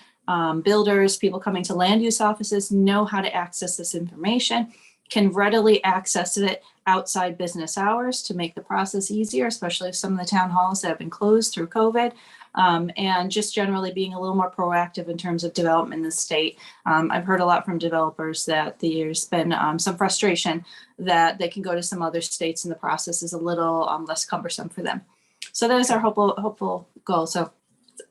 builders, people coming to land use offices know how to access this information, can readily access it outside business hours to make the process easier, especially some of the town halls that have been closed through COVID, and just generally being a little more proactive in terms of development in the state. I've heard a lot from developers that there's been some frustration that they can go to some other states and the process is a little less cumbersome for them. So that is our hopeful goal. So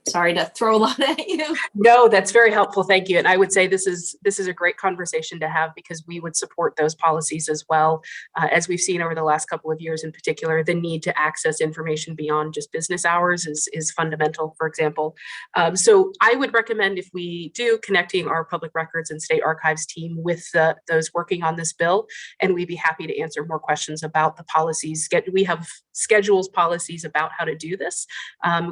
sorry to throw a lot at you. No, that's very helpful. Thank you. And I would say this is a great conversation to have because we would support those policies as well. As we've seen over the last couple of years in particular, the need to access information beyond just business hours is fundamental, for example. So I would recommend if we do connecting our public records and state archives team with those working on this bill, and we'd be happy to answer more questions about the policies. We have schedules, policies about how to do this.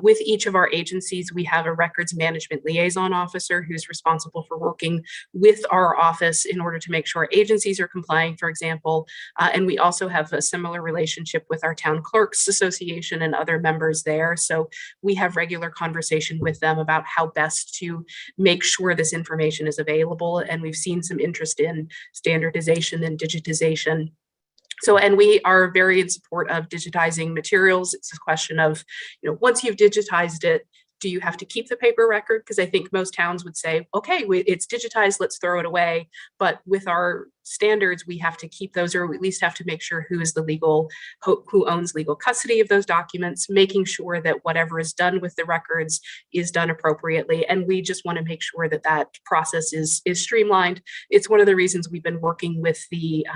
With each of our agencies, we have a records management liaison officer who's responsible for working with our office in order to make sure agencies are complying, for example. And we also have a similar relationship with our town clerks association and other members there. So we have regular conversation with them about how best to make sure this information is available. And we've seen some interest in standardization and digitization. So, and we are very in support of digitizing materials. It's a question of, once you've digitized it, do you have to keep the paper record? Because I think most towns would say, okay, it's digitized, let's throw it away. But with our standards, we have to keep those, or we at least have to make sure who owns legal custody of those documents, making sure that whatever is done with the records is done appropriately. And we just want to make sure that that process is streamlined. It's one of the reasons we've been working with the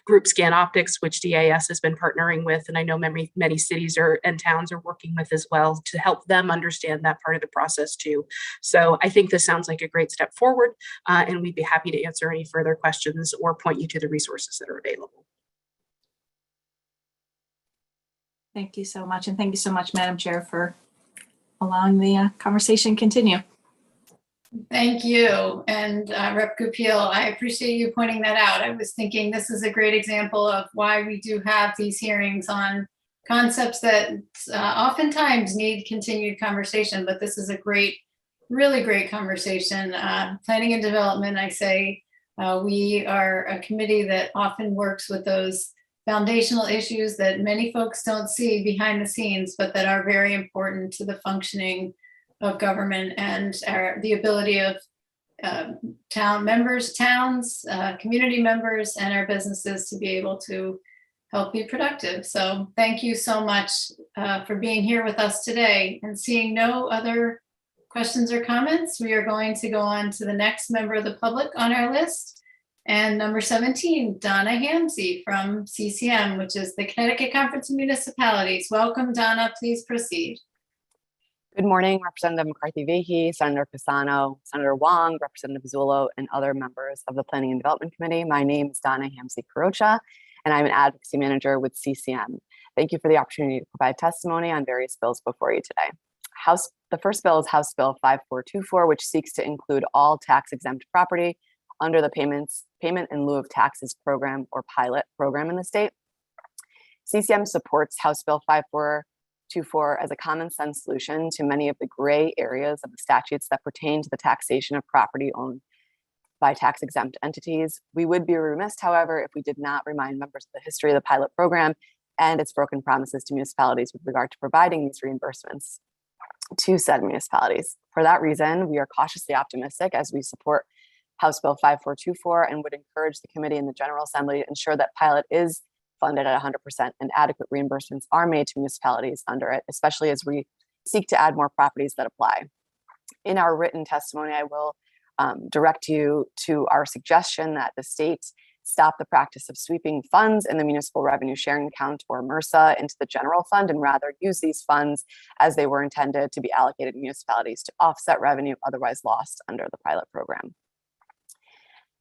Group Scan Optics, which DAS has been partnering with, and I know many cities and towns are working with as well to help them understand that part of the process too. So I think this sounds like a great step forward, and we'd be happy to answer any further questions or point you to the resources that are available. Thank you so much. And thank you so much, Madam Chair, for allowing the conversation continue. Thank you. And Rep. Goupil, I appreciate you pointing that out. I was thinking this is a great example of why we do have these hearings on concepts that oftentimes need continued conversation, but this is a really great conversation. Planning and development, I say, we are a committee that often works with those foundational issues that many folks don't see behind the scenes, but that are very important to the functioning of government and the ability of towns, community members, and our businesses to be able to help be productive. So thank you so much for being here with us today. And seeing no other questions or comments, we are going to go on to the next member of the public on our list. And number 17, Donna Hamsey from CCM, which is the Connecticut Conference of Municipalities. Welcome, Donna. Please proceed. Good morning, Representative McCarthy-Vahey, Senator Pisano, Senator Wong, Representative Zullo, and other members of the Planning and Development Committee. My name is Donna Hamsey-Carocha, and I'm an advocacy manager with CCM. Thank you for the opportunity to provide testimony on various bills before you today. The first bill is House Bill 5424, which seeks to include all tax-exempt property under the payment in lieu of taxes program or pilot program in the state. CCM supports House Bill 5424 as a common sense solution to many of the gray areas of the statutes that pertain to the taxation of property owned by tax exempt entities. We would be remiss, however, if we did not remind members of the history of the pilot program and its broken promises to municipalities with regard to providing these reimbursements to said municipalities. For that reason, we are cautiously optimistic as we support House Bill 5424, and would encourage the committee and the General Assembly to ensure that pilot is funded at 100% and adequate reimbursements are made to municipalities under it, especially as we seek to add more properties that apply. In our written testimony, I will direct you to our suggestion that the state stop the practice of sweeping funds in the municipal revenue sharing account, or MRSA, into the general fund, and rather use these funds as they were intended to be allocated to municipalities to offset revenue otherwise lost under the pilot program.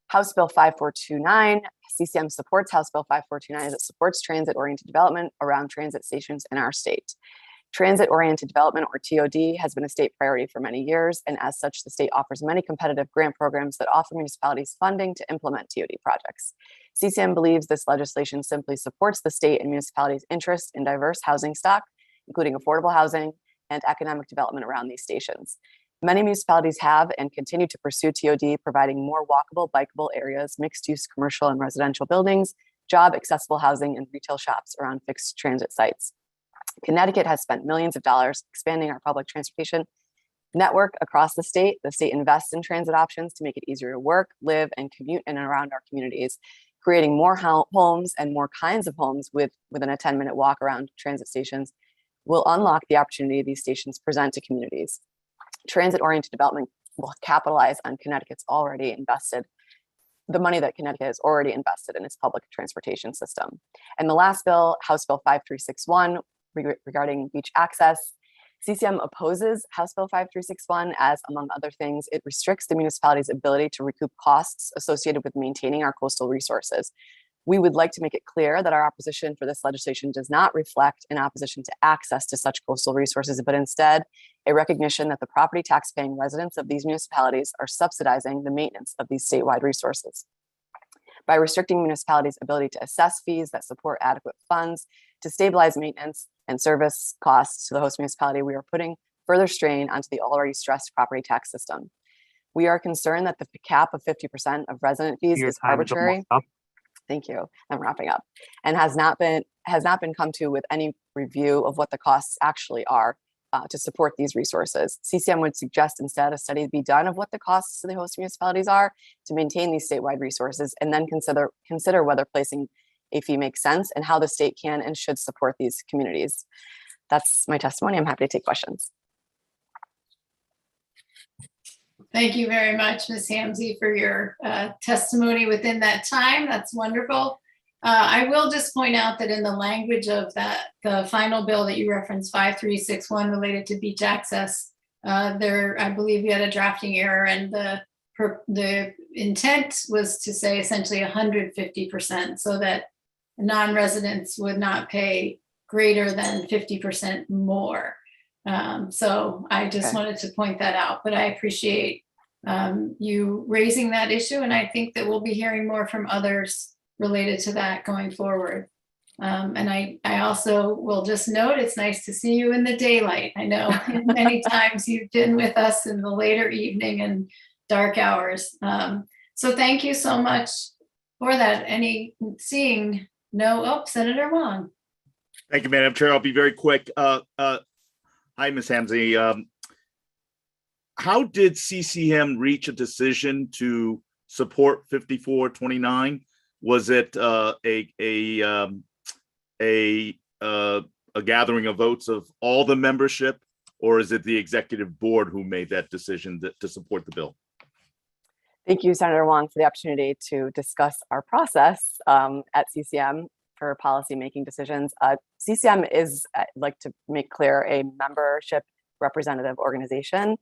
House Bill 5429, CCM supports House Bill 5429 as it supports transit-oriented development around transit stations in our state. Transit-oriented development, or TOD, has been a state priority for many years, and as such, the state offers many competitive grant programs that offer municipalities funding to implement TOD projects. CCM believes this legislation simply supports the state and municipalities' interest in diverse housing stock, including affordable housing and economic development around these stations. Many municipalities have and continue to pursue TOD, providing more walkable, bikeable areas, mixed-use commercial and residential buildings, job-accessible housing, and retail shops around fixed transit sites. Connecticut has spent millions of dollars expanding our public transportation network across the state. The state invests in transit options to make it easier to work, live, and commute in and around our communities, creating more homes and more kinds of homes within a 10-minute walk around transit stations will unlock the opportunity these stations present to communities. Transit-oriented development will capitalize on Connecticut's already invested, the money that Connecticut has already invested in its public transportation system. And the last bill, House Bill 5361, regarding beach access, CCM opposes House Bill 5361 as, among other things, it restricts the municipality's ability to recoup costs associated with maintaining our coastal resources. We would like to make it clear that our opposition for this legislation does not reflect an opposition to access to such coastal resources, but instead a recognition that the property tax-paying residents of these municipalities are subsidizing the maintenance of these statewide resources. By restricting municipalities' ability to assess fees that support adequate funds to stabilize maintenance and service costs to the host municipality, we are putting further strain onto the already stressed property tax system. We are concerned that the cap of 50% of resident fees is arbitrary. Thank you. I'm wrapping up. And has not been come to with any review of what the costs actually are to support these resources. CCM would suggest instead a study be done of what the costs to the host municipalities are to maintain these statewide resources, and then consider whether placing a fee makes sense and how the state can and should support these communities. That's my testimony. I'm happy to take questions. Thank you very much, Ms. Hamzy, for your testimony within that time. That's wonderful. I will just point out that in the language of the final bill that you referenced, 5361, related to beach access, I believe we had a drafting error, and the intent was to say essentially 150%, so that non-residents would not pay greater than 50% more. So I just wanted to point that out, but I appreciate you raising that issue, and I think that we'll be hearing more from others related to that going forward. And I also will just note, it's nice to see you in the daylight. I know many times you've been with us in the later evening and dark hours. So thank you so much for that. Senator Wong. Thank you, Madam Chair. I'll be very quick. Hi, Ms. Hamzy. How did CCM reach a decision to support 5429? Was it a gathering of votes of all the membership, or is it the executive board who made that decision to support the bill? Thank you, Senator Wong, for the opportunity to discuss our process at CCM for policy-making decisions. CCM is, I'd like to make clear, a membership representative organization.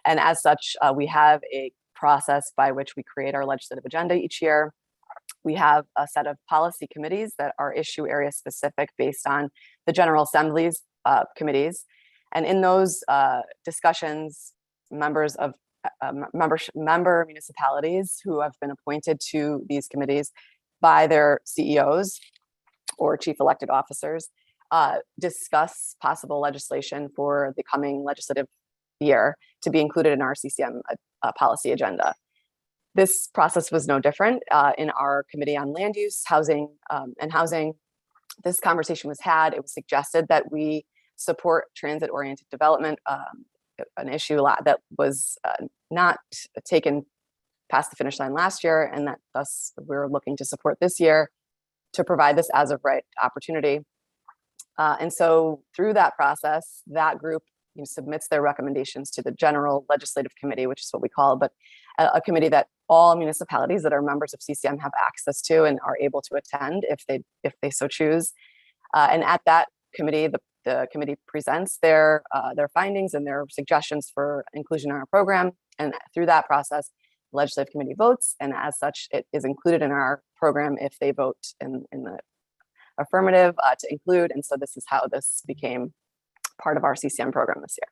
And as such, we have a process by which we create our legislative agenda each year. We have a set of policy committees that are issue area specific based on the General Assembly's committees. And in those discussions, member municipalities who have been appointed to these committees by their CEOs or chief elected officers discuss possible legislation for the coming legislative year to be included in our CCM policy agenda. This process was no different in our Committee on Land Use, Housing, and Housing. This conversation was had. It was suggested that we support transit-oriented development, an issue that was not taken passed the finish line last year, and that thus we're looking to support this year to provide this as of right opportunity. And so through that process, that group submits their recommendations to the General Legislative Committee, which is what we call, but a committee that all municipalities that are members of CCM have access to and are able to attend if they so choose. And at that committee, the committee presents their findings and their suggestions for inclusion in our program. And through that process, the Legislative Committee votes, and as such, it is included in our program if they vote in the affirmative to include. And so this is how this became part of our CCM program this year.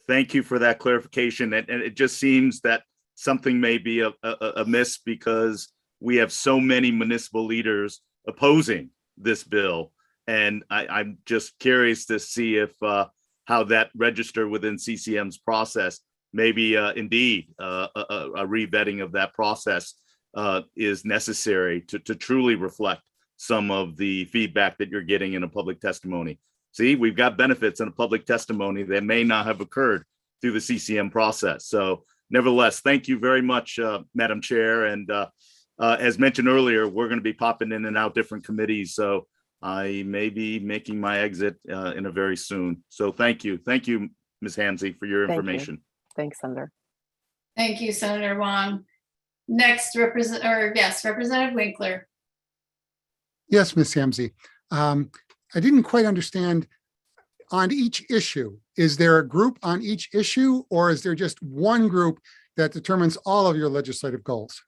Thank you for that clarification. And it just seems that something may be amiss because we have so many municipal leaders opposing this bill. And I'm just curious to see if how that register within CCM's process, maybe indeed a revetting of that process is necessary to truly reflect some of the feedback that you're getting in a public testimony. See, we've got benefits in a public testimony that may not have occurred through the CCM process. So nevertheless, thank you very much, Madam Chair. And as mentioned earlier, we're going to be popping in and out different committees. So I may be making my exit in a very soon. So thank you. Thank you, Ms. Hamsey, for your information. Thanks, Senator. Thank you, Senator Wong. Next, Representative Winkler. Yes, Ms. Hamsey. I didn't quite understand on each issue. Is there a group on each issue, or is there just one group that determines all of your legislative goals?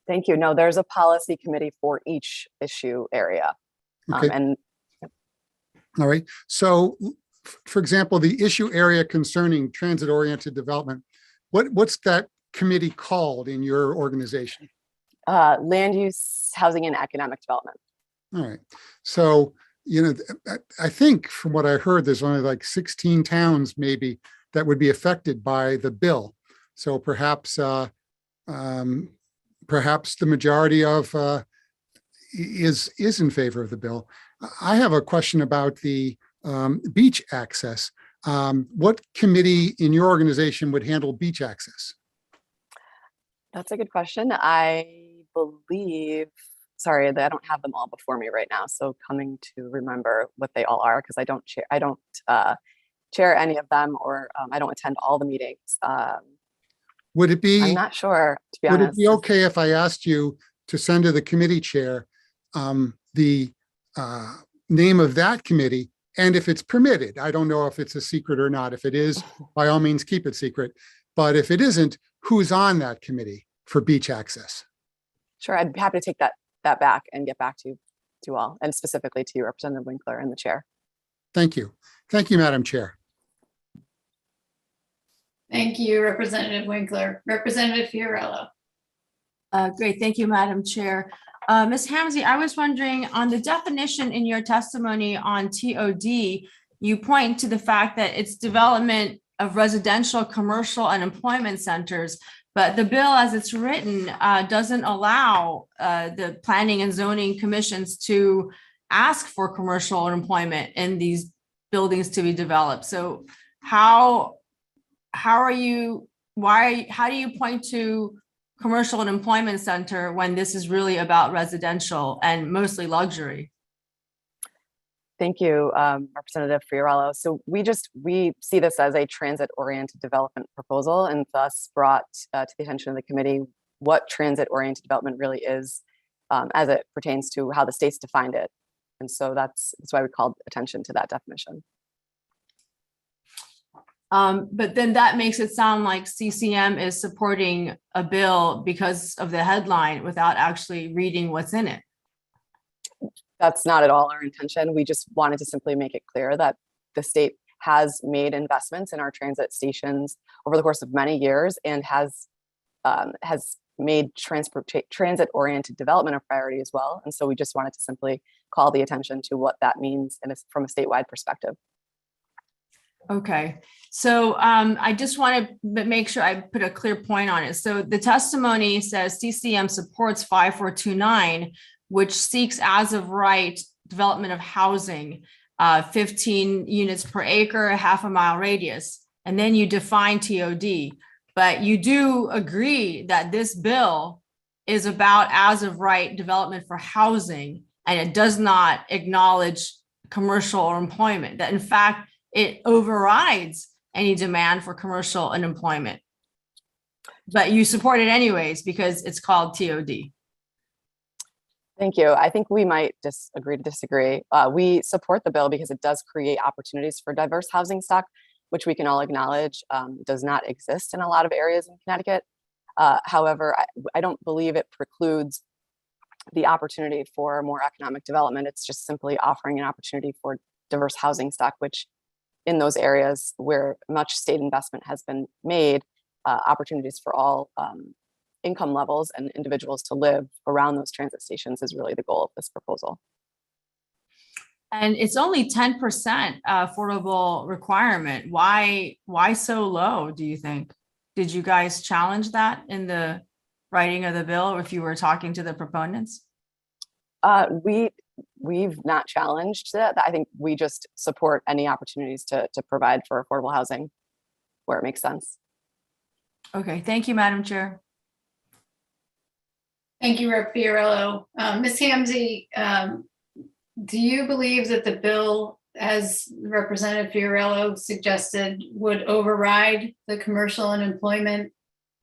Thank you. No, there's a policy committee for each issue area. Okay. All right. So, for example, the issue area concerning transit-oriented development, what's that committee called in your organization? Land use, housing, and economic development. All right. So, I think from what I heard, there's only like 16 towns maybe that would be affected by the bill. So perhaps perhaps the majority of is in favor of the bill. I have a question about the beach access. What committee in your organization would handle beach access? That's a good question. I believe, sorry, I don't have them all before me right now. So coming to remember what they all are, because I don't chair any of them, or I don't attend all the meetings. Would it be? I'm not sure, to be honest. honest. Would it be okay if I asked you to send to the committee chair the name of that committee, and if it's permitted? I don't know if it's a secret or not. If it is, by all means, keep it secret. But if it isn't, who's on that committee for beach access? Sure, I'd be happy to take that back and get back to you all, and specifically to you, Representative Winkler and the chair. Thank you. Thank you, Madam Chair. Thank you, Representative Winkler. Representative Fiorello. Great, thank you, Madam Chair. Ms. Hamsey, I was wondering on the definition in your testimony on TOD, you point to the fact that it's development of residential, commercial, and employment centers. But the bill as it's written doesn't allow the planning and zoning commissions to ask for commercial employment in these buildings to be developed. So how do you point to commercial and employment center when this is really about residential and mostly luxury? Thank you, Representative Fiorello. So we see this as a transit-oriented development proposal, and thus brought to the attention of the committee what transit-oriented development really is as it pertains to how the states defined it. And so that's why we called attention to that definition. But then that makes it sound like CCM is supporting a bill because of the headline without actually reading what's in it. That's not at all our intention. We just wanted to simply make it clear that the state has made investments in our transit stations over the course of many years, and has made transit-oriented development a priority as well. And so we just wanted to simply call the attention to what that means from a statewide perspective. Okay, so I just want to make sure I put a clear point on it. So the testimony says CCM supports 5429, which seeks as of right development of housing, 15 units per acre, a half a mile radius. And then you define TOD. But you do agree that this bill is about as of right development for housing, and it does not acknowledge commercial or employment, that in fact, it overrides any demand for commercial and employment. But you support it anyways because it's called TOD. Thank you. I think we might agree to disagree. We support the bill because it does create opportunities for diverse housing stock, which we can all acknowledge does not exist in a lot of areas in Connecticut. However, I don't believe it precludes the opportunity for more economic development. It's just simply offering an opportunity for diverse housing stock, which in those areas where much state investment has been made, opportunities for all income levels and individuals to live around those transit stations is really the goal of this proposal. And it's only 10% affordable requirement. Why so low, do you think? Did you guys challenge that in the writing of the bill, or if you were talking to the proponents? We've not challenged that. I think we just support any opportunities to provide for affordable housing where it makes sense. Okay, thank you, Madam Chair. Thank you, Rep. Fiorello. Ms. Hamzy, do you believe that the bill, as Representative Fiorello suggested, would override the commercial and employment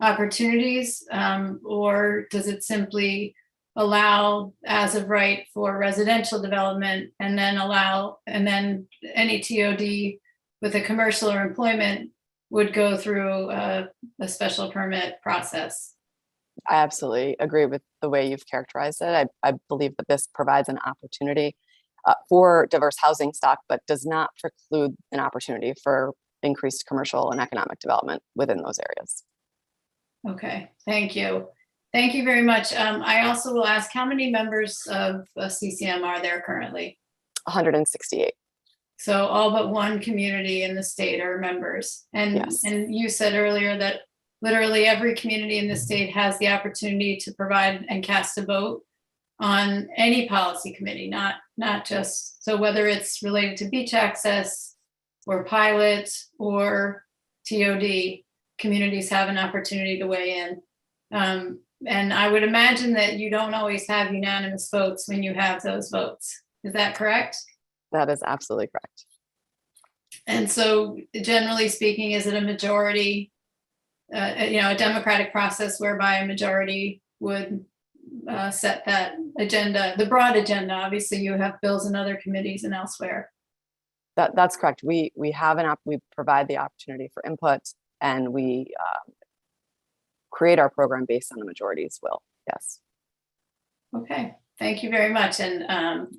opportunities, or does it simply allow as of right for residential development and then any TOD with a commercial or employment would go through a special permit process? I absolutely agree with the way you've characterized it. I believe that this provides an opportunity for diverse housing stock, but does not preclude an opportunity for increased commercial and economic development within those areas. Okay, thank you. Thank you very much. I also will ask, how many members of CCM are there currently? 168. So all but one community in the state are members. And, yes. And you said earlier that literally every community in the state has the opportunity to provide and cast a vote on any policy committee, not just, so whether it's related to beach access or pilot or TOD, communities have an opportunity to weigh in. And I would imagine that you don't always have unanimous votes when you have those votes. Is that correct? That is absolutely correct. And so generally speaking, is it a majority, a democratic process whereby a majority would set that agenda, the broad agenda? Obviously you have bills in other committees and elsewhere. That's correct. We provide the opportunity for input, and we create our program based on the majority's will. Yes. Okay, thank you very much. And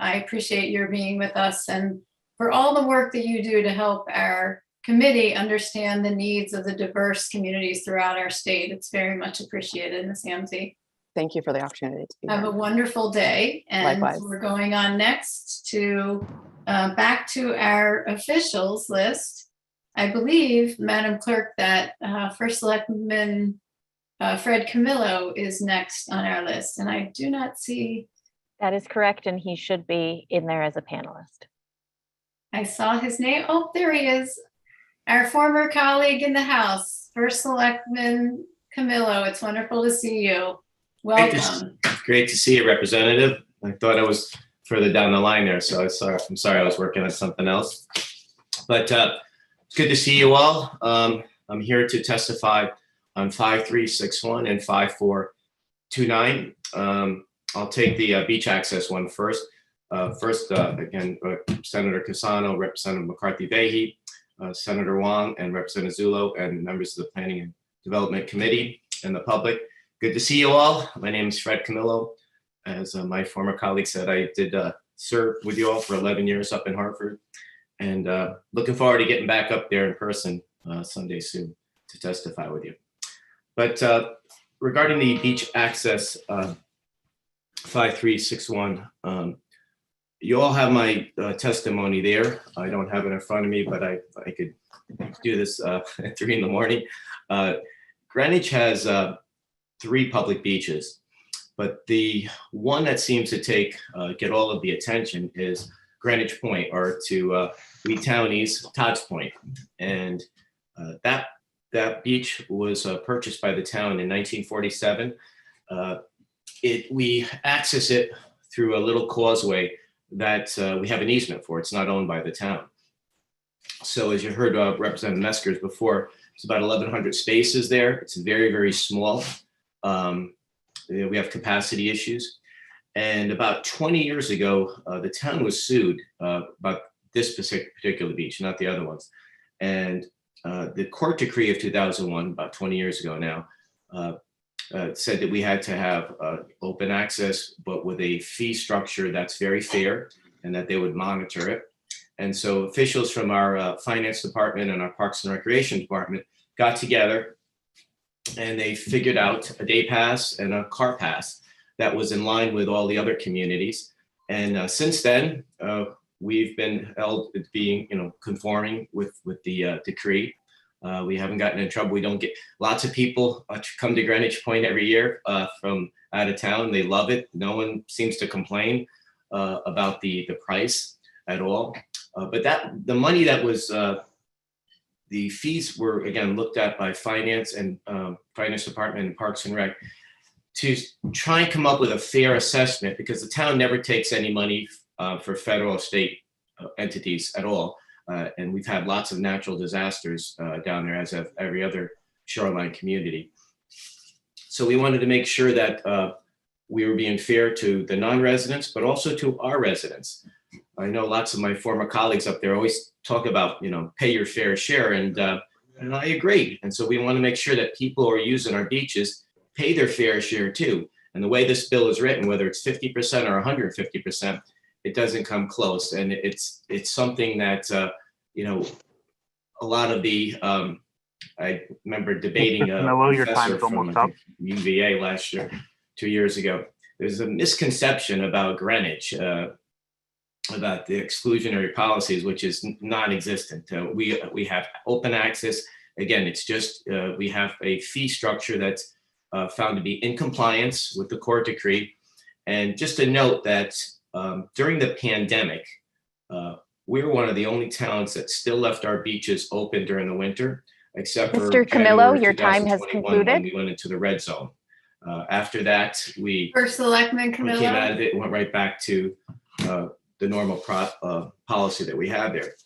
I appreciate your being with us and for all the work that you do to help our committee understand the needs of the diverse communities throughout our state. It's very much appreciated, Ms. Hamzy. Thank you for the opportunity to be Have here. a wonderful day. And likewise. We're going on next to back to our officials list. I believe, Madam Clerk, that First Selectman Fred Camillo is next on our list, and I do not see. That is correct, and he should be in there as a panelist. I saw his name. Oh, there he is. Our former colleague in the House, First Selectman Camillo. It's wonderful to see you. Welcome. Great to see you, Representative. I thought I was further down the line there, so I'm sorry I was working on something else. But it's good to see you all. I'm here to testify on 5361 and 5429. I'll take the beach access one first. Again, Senator Cassano, Representative McCarthy-Vahey, Senator Wong, and Representative Zullo, and members of the Planning and Development Committee and the public. Good to see you all. My name is Fred Camillo. As my former colleague said, I did serve with you all for 11 years up in Hartford, and looking forward to getting back up there in person someday soon to testify with you. But regarding the beach access 5361, you all have my testimony there. I don't have it in front of me, but I could do this at 3 in the morning. Greenwich has 3 public beaches, but the one that seems to get all of the attention is Greenwich Point, or to Lee Townie's Todd's Point. And that that beach was purchased by the town in 1947. We access it through a little causeway that we have an easement for. It's not owned by the town. So as you heard Representative Meskers before, it's about 1,100 spaces there. It's very, very small. We have capacity issues. And about 20 years ago, the town was sued about this particular beach, not the other ones. And the court decree of 2001, about 20 years ago now, said that we had to have open access, but with a fee structure that's very fair and that they would monitor it. And so officials from our finance department and our Parks and Recreation department got together and they figured out a day pass and a car pass that was in line with all the other communities. And since then, we've been held at being, conforming with the decree. We haven't gotten in trouble. We don't get lots of people come to Greenwich Point every year from out of town. They love it. No one seems to complain about the price at all. But the money that was, the fees were again looked at by finance and finance department and Parks and Rec to try and come up with a fair assessment, because the town never takes any money for federal or state entities at all. And we've had lots of natural disasters down there, as have every other shoreline community. So we wanted to make sure that we were being fair to the non-residents, but also to our residents. I know lots of my former colleagues up there always talk about, pay your fair share, and I agree. And so we want to make sure that people who are using our beaches pay their fair share too. And the way this bill is written, whether it's 50% or 150%, it doesn't come close. And it's something that, a lot of the, I remember debating a professor from UVA last year, 2 years ago. There's a misconception about Greenwich, about the exclusionary policies, which is non-existent. We have open access. Again, it's just, we have a fee structure that's found to be in compliance with the court decree. And just to note that during the pandemic, we were one of the only towns that still left our beaches open during the winter, except for Mr. Camillo, January your time has 2021 concluded. when we went into the red zone. After that, we First Selectman came out Camillo. of it and went right back to the normal policy that we had there.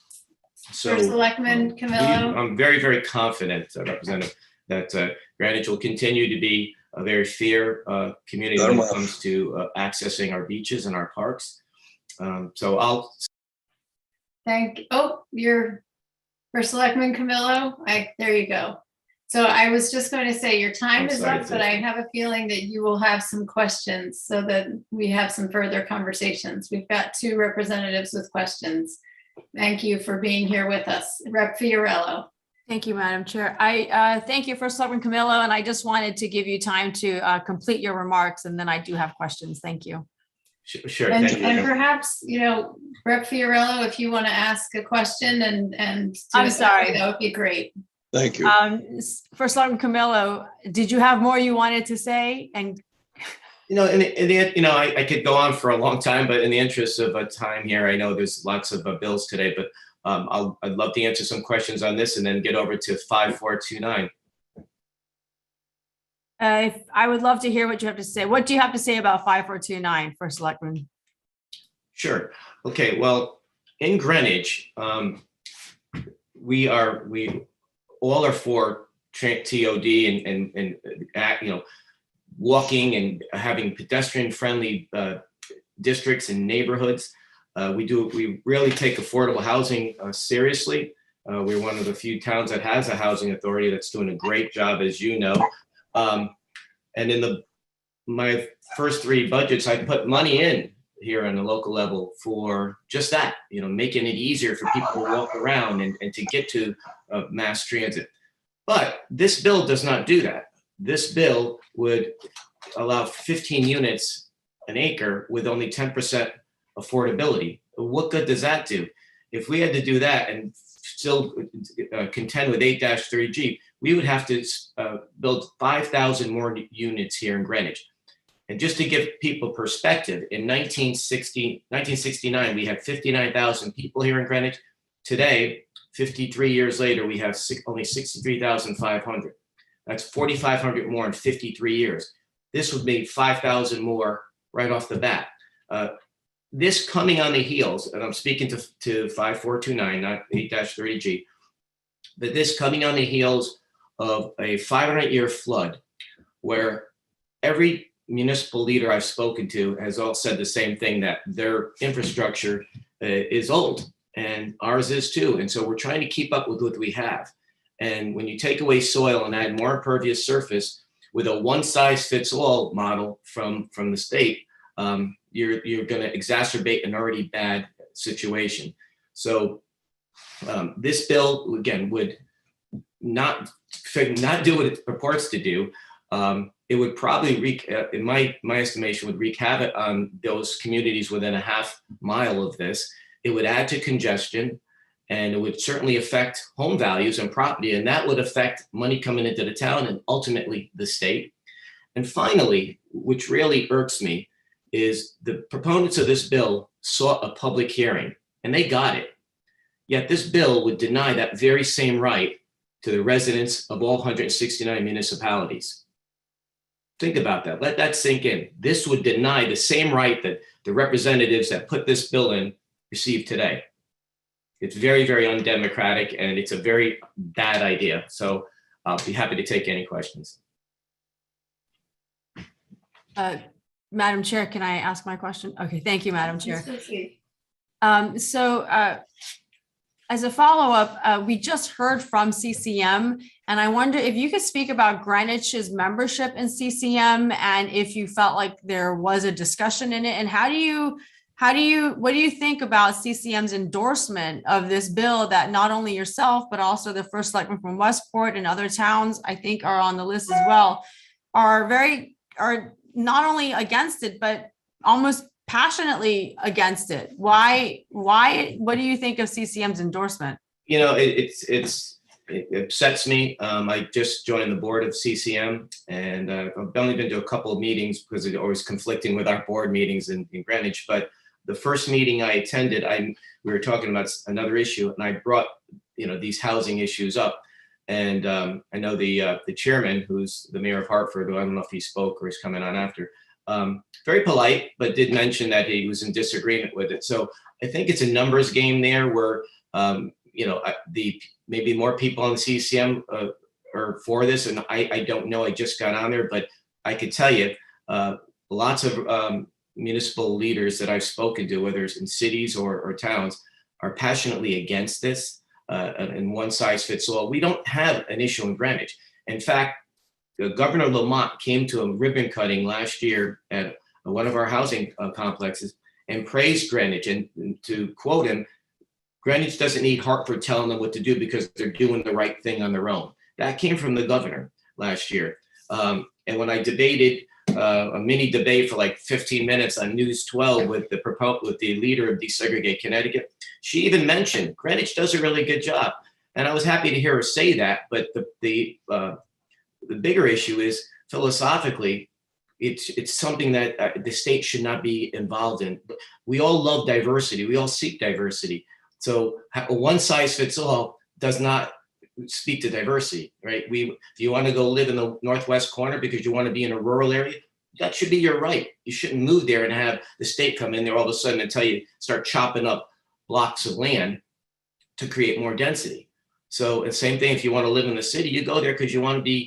So First Selectman Camillo. I'm very, very confident, Representative, that Greenwich will continue to be a very fair community when it comes to accessing our beaches and our parks. So I'll. You're First Selectman Camillo. There you go. So I was just going to say your time is up, but I have a feeling that you will have some questions so that we have some further conversations. We've got 2 representatives with questions. Thank you for being here with us. Rep. Fiorello. Thank you, Madam Chair. I thank you, First Selectman Camillo, and I just wanted to give you time to complete your remarks, and then I do have questions. Thank you. Sure. And, Thank you. and perhaps, Rep. Fiorello, if you want to ask a question and I'm sorry. that would be great. Thank you. First Selectman Camillo, did you have more you wanted to say? And I could go on for a long time, but in the interest of time here, I know there's lots of bills today, but I'd love to answer some questions on this and then get over to 5429. I would love to hear what you have to say. What do you have to say about 5429, First Selectman? Sure. Okay. Well, in Greenwich, we all are for TOD and walking and having pedestrian-friendly districts and neighborhoods. We really take affordable housing seriously. We're one of the few towns that has a housing authority that's doing a great job, as you know. And in my first 3 budgets, I put money in here on the local level for just that, making it easier for people to walk around and to get to mass transit. But this bill does not do that. This bill would allow 15 units an acre with only 10% affordability. What good does that do? If we had to do that and still contend with 8-3G, we would have to build 5,000 more units here in Greenwich. And just to give people perspective, in 1969, we had 59,000 people here in Greenwich. Today, 53 years later, we have only 63,500. That's 4,500 more in 53 years. This would make 5,000 more right off the bat. This coming on the heels, and I'm speaking to 5429, not 8-30G, but this coming on the heels of a 500-year flood where every municipal leader I've spoken to has all said the same thing, that their infrastructure is old, and ours is too. And so we're trying to keep up with what we have. And when you take away soil and add more impervious surface with a one-size-fits-all model from the state, you're going to exacerbate an already bad situation. So this bill, again, would not do what it purports to do. It would probably wreak, in my estimation, would wreak havoc on those communities within a half mile of this. It would add to congestion, and it would certainly affect home values and property, and that would affect money coming into the town and ultimately the state. And finally, which really irks me, is the proponents of this bill sought a public hearing, and they got it. Yet this bill would deny that very same right to the residents of all 169 municipalities. Think about that. Let that sink in. This would deny the same right that the representatives that put this bill in receive today. It's very, very undemocratic, and it's a very bad idea. So I'll be happy to take any questions. Madam Chair, can I ask my question? Okay, thank you, Madam Chair. As a follow-up, we just heard from CCM, and I wonder if you could speak about Greenwich's membership in CCM, and if you felt like there was a discussion in it, and what do you think about CCM's endorsement of this bill that not only yourself, but also the first selectman from Westport and other towns, I think are on the list as well, are not only against it, but almost passionately against it. Why? What do you think of CCM's endorsement? You know, it upsets me. I just joined the board of CCM, and I've only been to a couple of meetings because it's always conflicting with our board meetings in Greenwich. But the first meeting I attended, we were talking about another issue, and I brought these housing issues up. And I know the chairman, who's the mayor of Hartford, who I don't know if he spoke or he's coming on after, very polite, but did mention that he was in disagreement with it. So I think it's a numbers game there where, maybe more people on the CCM are for this. And I don't know, I just got on there, but I could tell you lots of municipal leaders that I've spoken to, whether it's in cities or towns, are passionately against this. And one size fits all. We don't have an issue in Greenwich. In fact, Governor Lamont came to a ribbon cutting last year at one of our housing complexes and praised Greenwich. And to quote him, Greenwich doesn't need Hartford telling them what to do because they're doing the right thing on their own. That came from the governor last year. And when I debated a mini debate for like 15 minutes on News 12 with the leader of Desegregate Connecticut, she even mentioned Greenwich does a really good job. And I was happy to hear her say that. But the bigger issue is philosophically, it's something that the state should not be involved in. We all love diversity. We all seek diversity. So a one size fits all does not speak to diversity, right? If you want to go live in the northwest corner because you want to be in a rural area, that should be your right. You shouldn't move there and have the state come in there all of a sudden and tell you start chopping up blocks of land to create more density. So the same thing, if you want to live in the city, you go there because you want to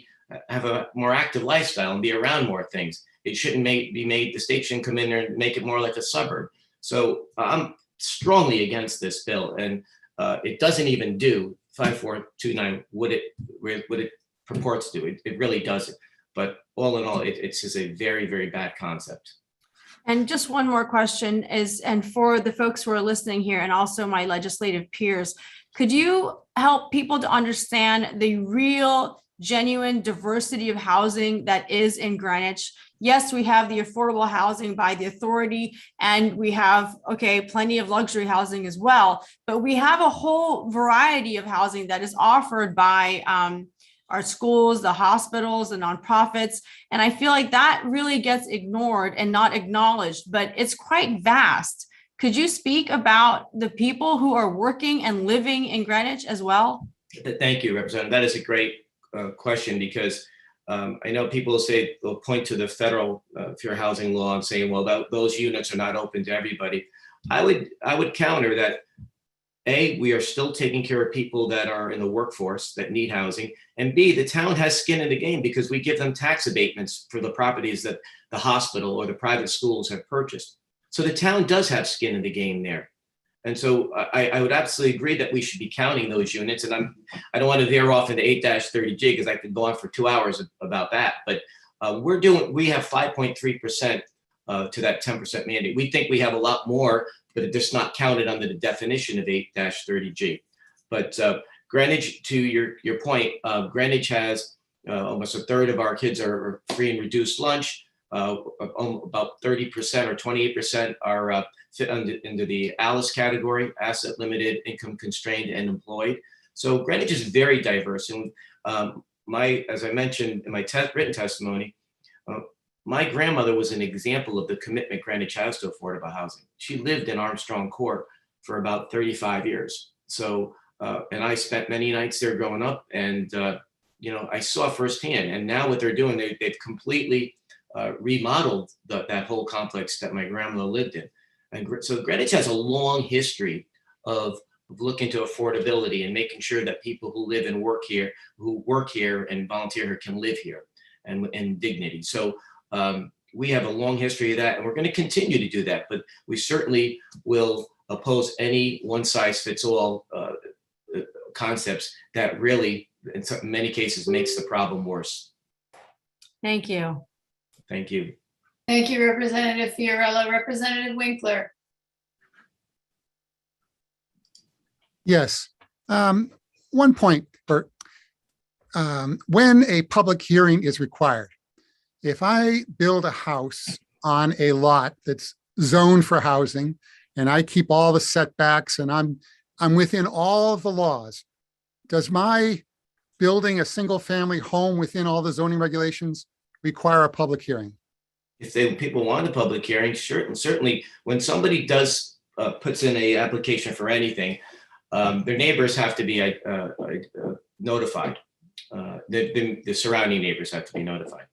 have a more active lifestyle and be around more things. It shouldn't the state shouldn't come in there and make it more like a suburb. So I'm strongly against this bill, and it doesn't even do 5429 what it purports to do. It really doesn't. But all in all, it's just a very, very bad concept. And just one more question is, and for the folks who are listening here and also my legislative peers, could you help people to understand the real genuine diversity of housing that is in Greenwich? Yes, we have the affordable housing by the authority, and we have, plenty of luxury housing as well, but we have a whole variety of housing that is offered by our schools, the hospitals, the nonprofits. And I feel like that really gets ignored and not acknowledged, but it's quite vast. Could you speak about the people who are working and living in Greenwich as well? Thank you, Representative. That is a great question because I know people say they'll point to the federal fair housing law and say, well, those units are not open to everybody. I would counter that. A, we are still taking care of people that are in the workforce that need housing. And B, the town has skin in the game because we give them tax abatements for the properties that the hospital or the private schools have purchased. So the town does have skin in the game there. And so I would absolutely agree that we should be counting those units. And I don't want to veer off into 8-30G because I could go on for 2 hours about that. But we have 5.3% to that 10% mandate. We think we have a lot more, but it's just not counted under the definition of 8-30G. But Greenwich, to your point, Greenwich has almost a third of our kids are free and reduced lunch. About 30% or 28% are fit into the ALICE category, asset limited, income constrained, and employed. So Greenwich is very diverse. And as I mentioned in my written testimony, my grandmother was an example of the commitment Greenwich has to affordable housing. She lived in Armstrong Court for about 35 years. So, and I spent many nights there growing up, and I saw firsthand. And now what they're doing, they've completely remodeled that whole complex that my grandmother lived in. And so Greenwich has a long history of looking to affordability and making sure that people who live and work here, and volunteer here, can live here and in dignity. So we have a long history of that, and we're going to continue to do that. But we certainly will oppose any one-size-fits-all concepts that really, in many cases, makes the problem worse. Thank you. Thank you. Thank you, Representative Fiorello. Representative Winkler. Yes. One point, Bert. When a public hearing is required, if I build a house on a lot that's zoned for housing and I keep all the setbacks and I'm within all of the laws, does my building a single family home within all the zoning regulations require a public hearing? If people want a public hearing, sure, and certainly when somebody does puts in a application for anything, their neighbors have to be notified. The surrounding neighbors have to be notified.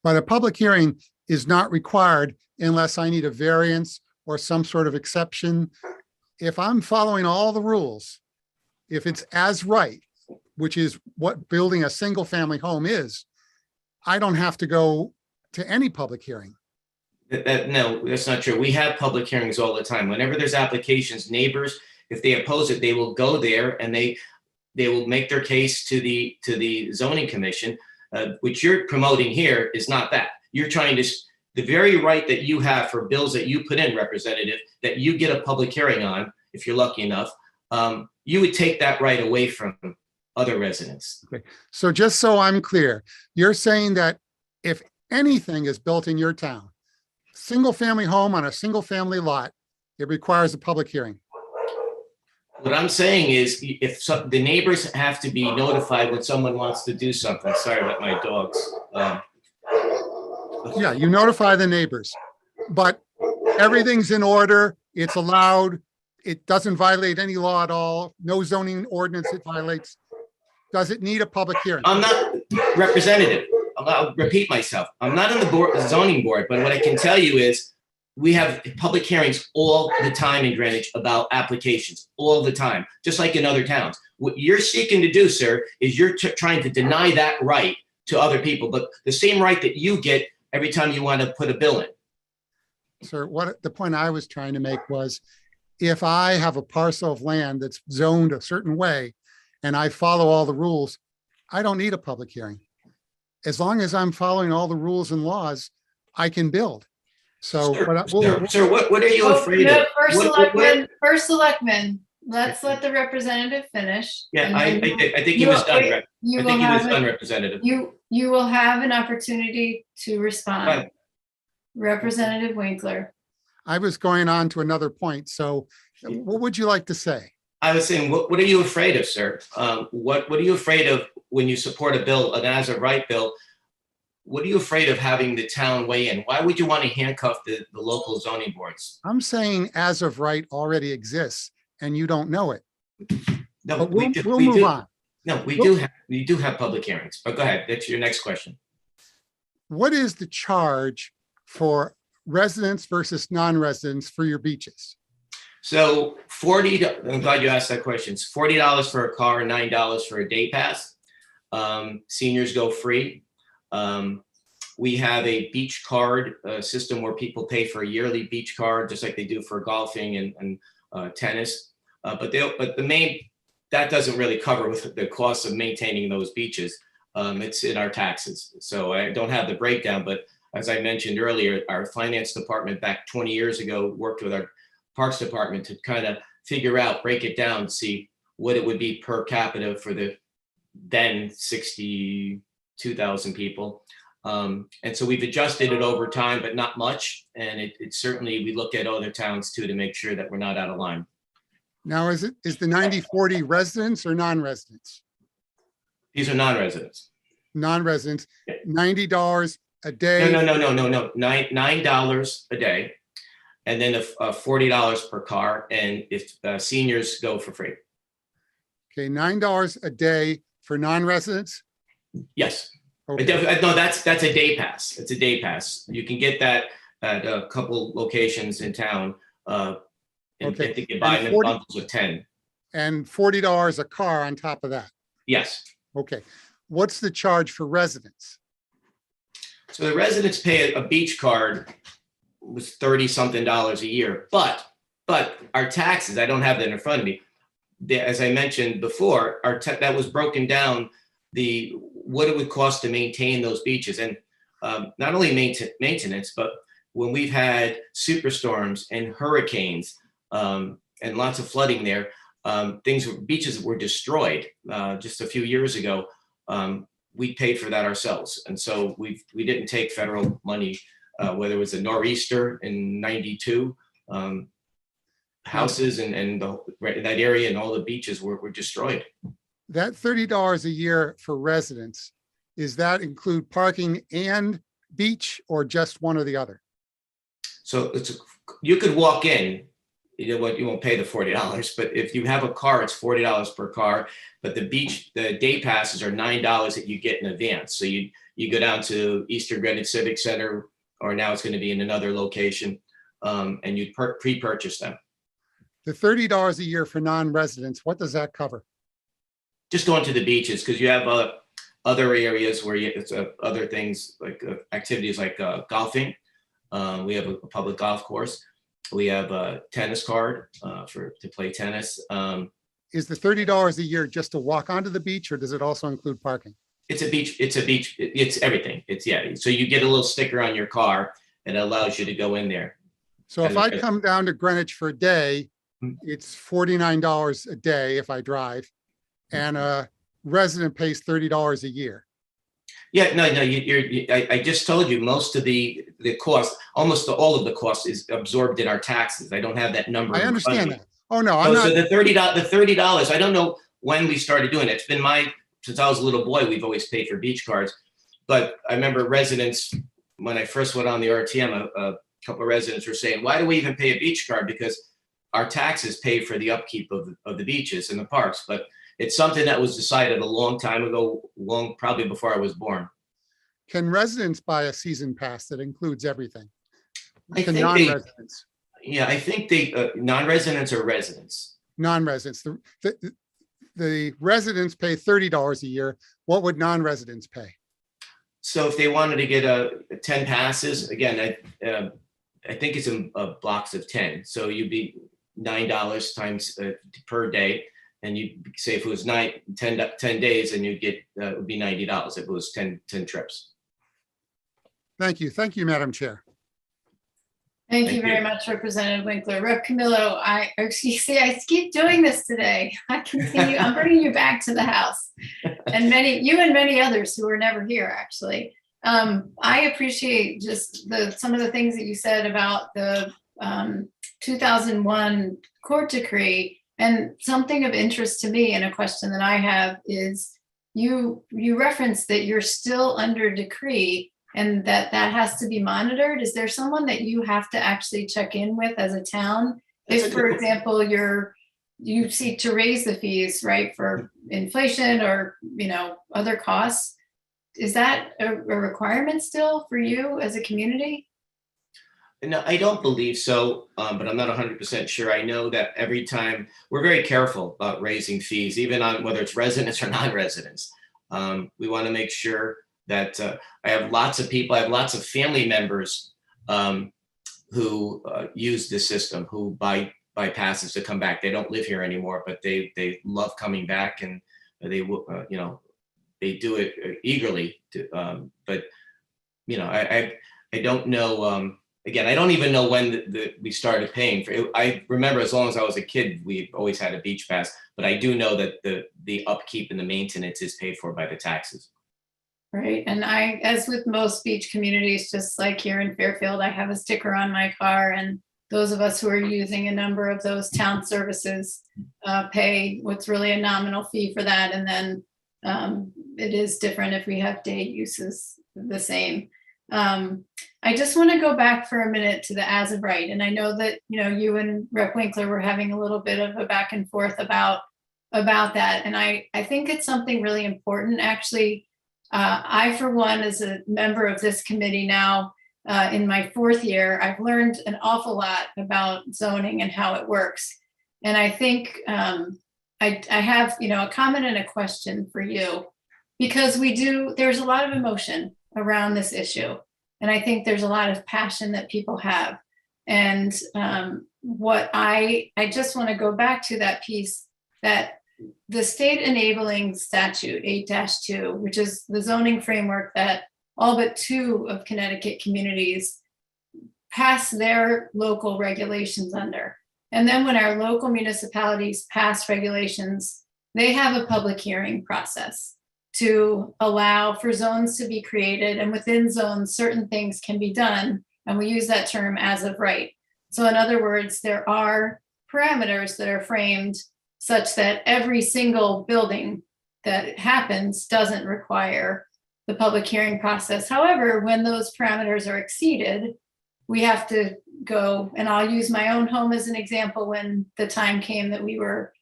But a public hearing is not required unless I need a variance or some sort of exception. If I'm following all the rules, if it's as right, which is what building a single family home is, I don't have to go to any public hearing. No, that's not true. We have public hearings all the time. Whenever there's applications, neighbors, if they oppose it, they will go there and they will make their case to the zoning commission. Which you're promoting here is not that. You're trying to, the very right that you have for bills that you put in, Representative, that you get a public hearing on, if you're lucky enough, you would take that right away from other residents. Okay. So just so I'm clear, you're saying that if anything is built in your town, single family home on a single family lot, it requires a public hearing. What I'm saying is if the neighbors have to be notified when someone wants to do something. Sorry about my dogs. Yeah, you notify the neighbors, but everything's in order. It's allowed. It doesn't violate any law at all. No zoning ordinance it violates. Does it need a public hearing? I'm not Representative. I'll repeat myself. I'm not on the zoning board, but what I can tell you is we have public hearings all the time in Greenwich about applications, all the time, just like in other towns. What you're seeking to do, sir, is you're trying to deny that right to other people, but the same right that you get every time you want to put a bill in. Sir, the point I was trying to make was if I have a parcel of land that's zoned a certain way and I follow all the rules, I don't need a public hearing. As long as I'm following all the rules and laws, I can build. So, sir, what are you afraid of? First selectman, let's let the representative finish. Yeah, I think he was done. I think he was done, Representative. You will have an opportunity to respond. Right. Representative Winkler. I was going on to another point. So what would you like to say? I was saying, what are you afraid of, sir? What are you afraid of when you support a bill, an as of right bill, what are you afraid of having the town weigh in? Why would you want to handcuff the local zoning boards? I'm saying as of right already exists and you don't know it. No, But we we'll move on. No, we do have public hearings, but go ahead. That's your next question. What is the charge for residents versus non-residents for your beaches? So I'm glad you asked that question. It's $40 for a car, $9 for a day pass. Seniors go free. We have a beach card system where people pay for a yearly beach card, just like they do for golfing and tennis. But that doesn't really cover with the cost of maintaining those beaches. It's in our taxes. So I don't have the breakdown, but as I mentioned earlier, our finance department back 20 years ago worked with our Parks Department to kind of figure out, break it down, see what it would be per capita for the then 62,000 people. And so we've adjusted it over time, but not much. And it certainly, we look at other towns too to make sure that we're not out of line. Now, is the 90/40 residents or non-residents? These are non-residents. Non-residents, $90 a day. No. $9 a day. And then $40 per car. And if seniors go for free. Okay, $9 a day for non-residents? Yes. Okay. No, that's a day pass. It's a day pass. You can get that at a couple locations in town. And Okay. I think you buy them in bundles of 10. And $40 a car on top of that? Yes. Okay. What's the charge for residents? So the residents pay a beach card was $30-something a year, but our taxes, I don't have that in front of me. As I mentioned before, that was broken down, what it would cost to maintain those beaches. And not only maintenance, but when we've had superstorms and hurricanes and lots of flooding there, beaches were destroyed just a few years ago. We paid for that ourselves. And so we didn't take federal money, whether it was a nor'easter in 92, houses and that area and all the beaches were destroyed. That $30 a year for residents, is that include parking and beach or just one or the other? So you could walk in, you won't pay the $40, but if you have a car, it's $40 per car. But the day passes are $9 that you get in advance. So you go down to Eastern Greenwich Civic Center, or now it's going to be in another location, and you pre-purchase them. The $30 a year for non-residents, what does that cover? Just going to the beaches, because you have other areas where it's other things like activities like golfing. We have a public golf course. We have a tennis card to play tennis. Is the $30 a year just to walk onto the beach, or does it also include parking? It's a beach. It's everything. So you get a little sticker on your car and it allows you to go in there. So if I come down to Greenwich for a day, it's $49 a day if I drive, and a resident pays $30 a year. Yeah, no. I just told you most of the cost, almost all of the cost is absorbed in our taxes. I don't have that number. I understand that. Oh no, So the $30. I don't know when we started doing it. It's been since I was a little boy. We've always paid for beach cards, but I remember residents when I first went on the RTM. A couple of residents were saying, "Why do we even pay a beach card?" Because our taxes pay for the upkeep of the beaches and the parks. But it's something that was decided a long time ago, probably before I was born. Can residents buy a season pass that includes everything? I think non-residents. I think non-residents or residents. Non-residents. The residents pay $30 a year. What would non-residents pay? So if they wanted to get 10 passes, again, I think it's in blocks of 10. So you'd be $9 times per day. And you say if it was 10 days, and you'd get, it would be $90 if it was 10 trips. Thank you. Thank you, Madam Chair. Thank you very much, Representative Winkler. Rep. Camillo, I keep doing this today. I'm bringing you back to the House, and many others who were never here, actually. I appreciate just some of the things that you said about the 2001 court decree, and something of interest to me, and a question that I have is, you referenced that you're still under decree and that has to be monitored? Is there someone that you have to actually check in with as a town? If, for example, you seek to raise the fees, right, for inflation or, other costs, is that a requirement still for you as a community? No, I don't believe so, but I'm not 100% sure. I know that every time we're very careful about raising fees, even on whether it's residents or non-residents. We want to make sure that I have lots of people, I have lots of family members who use this system, who buy passes to come back. They don't live here anymore, but they love coming back, and they they do it eagerly. But I don't know. Again, I don't even know when we started paying for it. I remember as long as I was a kid, we always had a beach pass, but I do know that the upkeep and the maintenance is paid for by the taxes. Right. And as with most beach communities, just like here in Fairfield, I have a sticker on my car, and those of us who are using a number of those town services pay what's really a nominal fee for that. And then it is different if we have day uses the same. I just want to go back for a minute to the as of right. And I know that, you and Rep. Winkler were having a little bit of a back and forth about that. And I think it's something really important. Actually, I, for one, as a member of this committee now, in my 4th year, I've learned an awful lot about zoning and how it works. And I think I have, a comment and a question for you, because there's a lot of emotion around this issue. And I think there's a lot of passion that people have. And what I just want to go back to that piece, that the state enabling statute 8-2, which is the zoning framework that all but 2 of Connecticut communities pass their local regulations under. And then when our local municipalities pass regulations, they have a public hearing process to allow for zones to be created, and within zones, certain things can be done. And we use that term as of right. So in other words, there are parameters that are framed such that every single building that happens doesn't require the public hearing process. However, when those parameters are exceeded, we have to go, and I'll use my own home as an example. When the time came that we were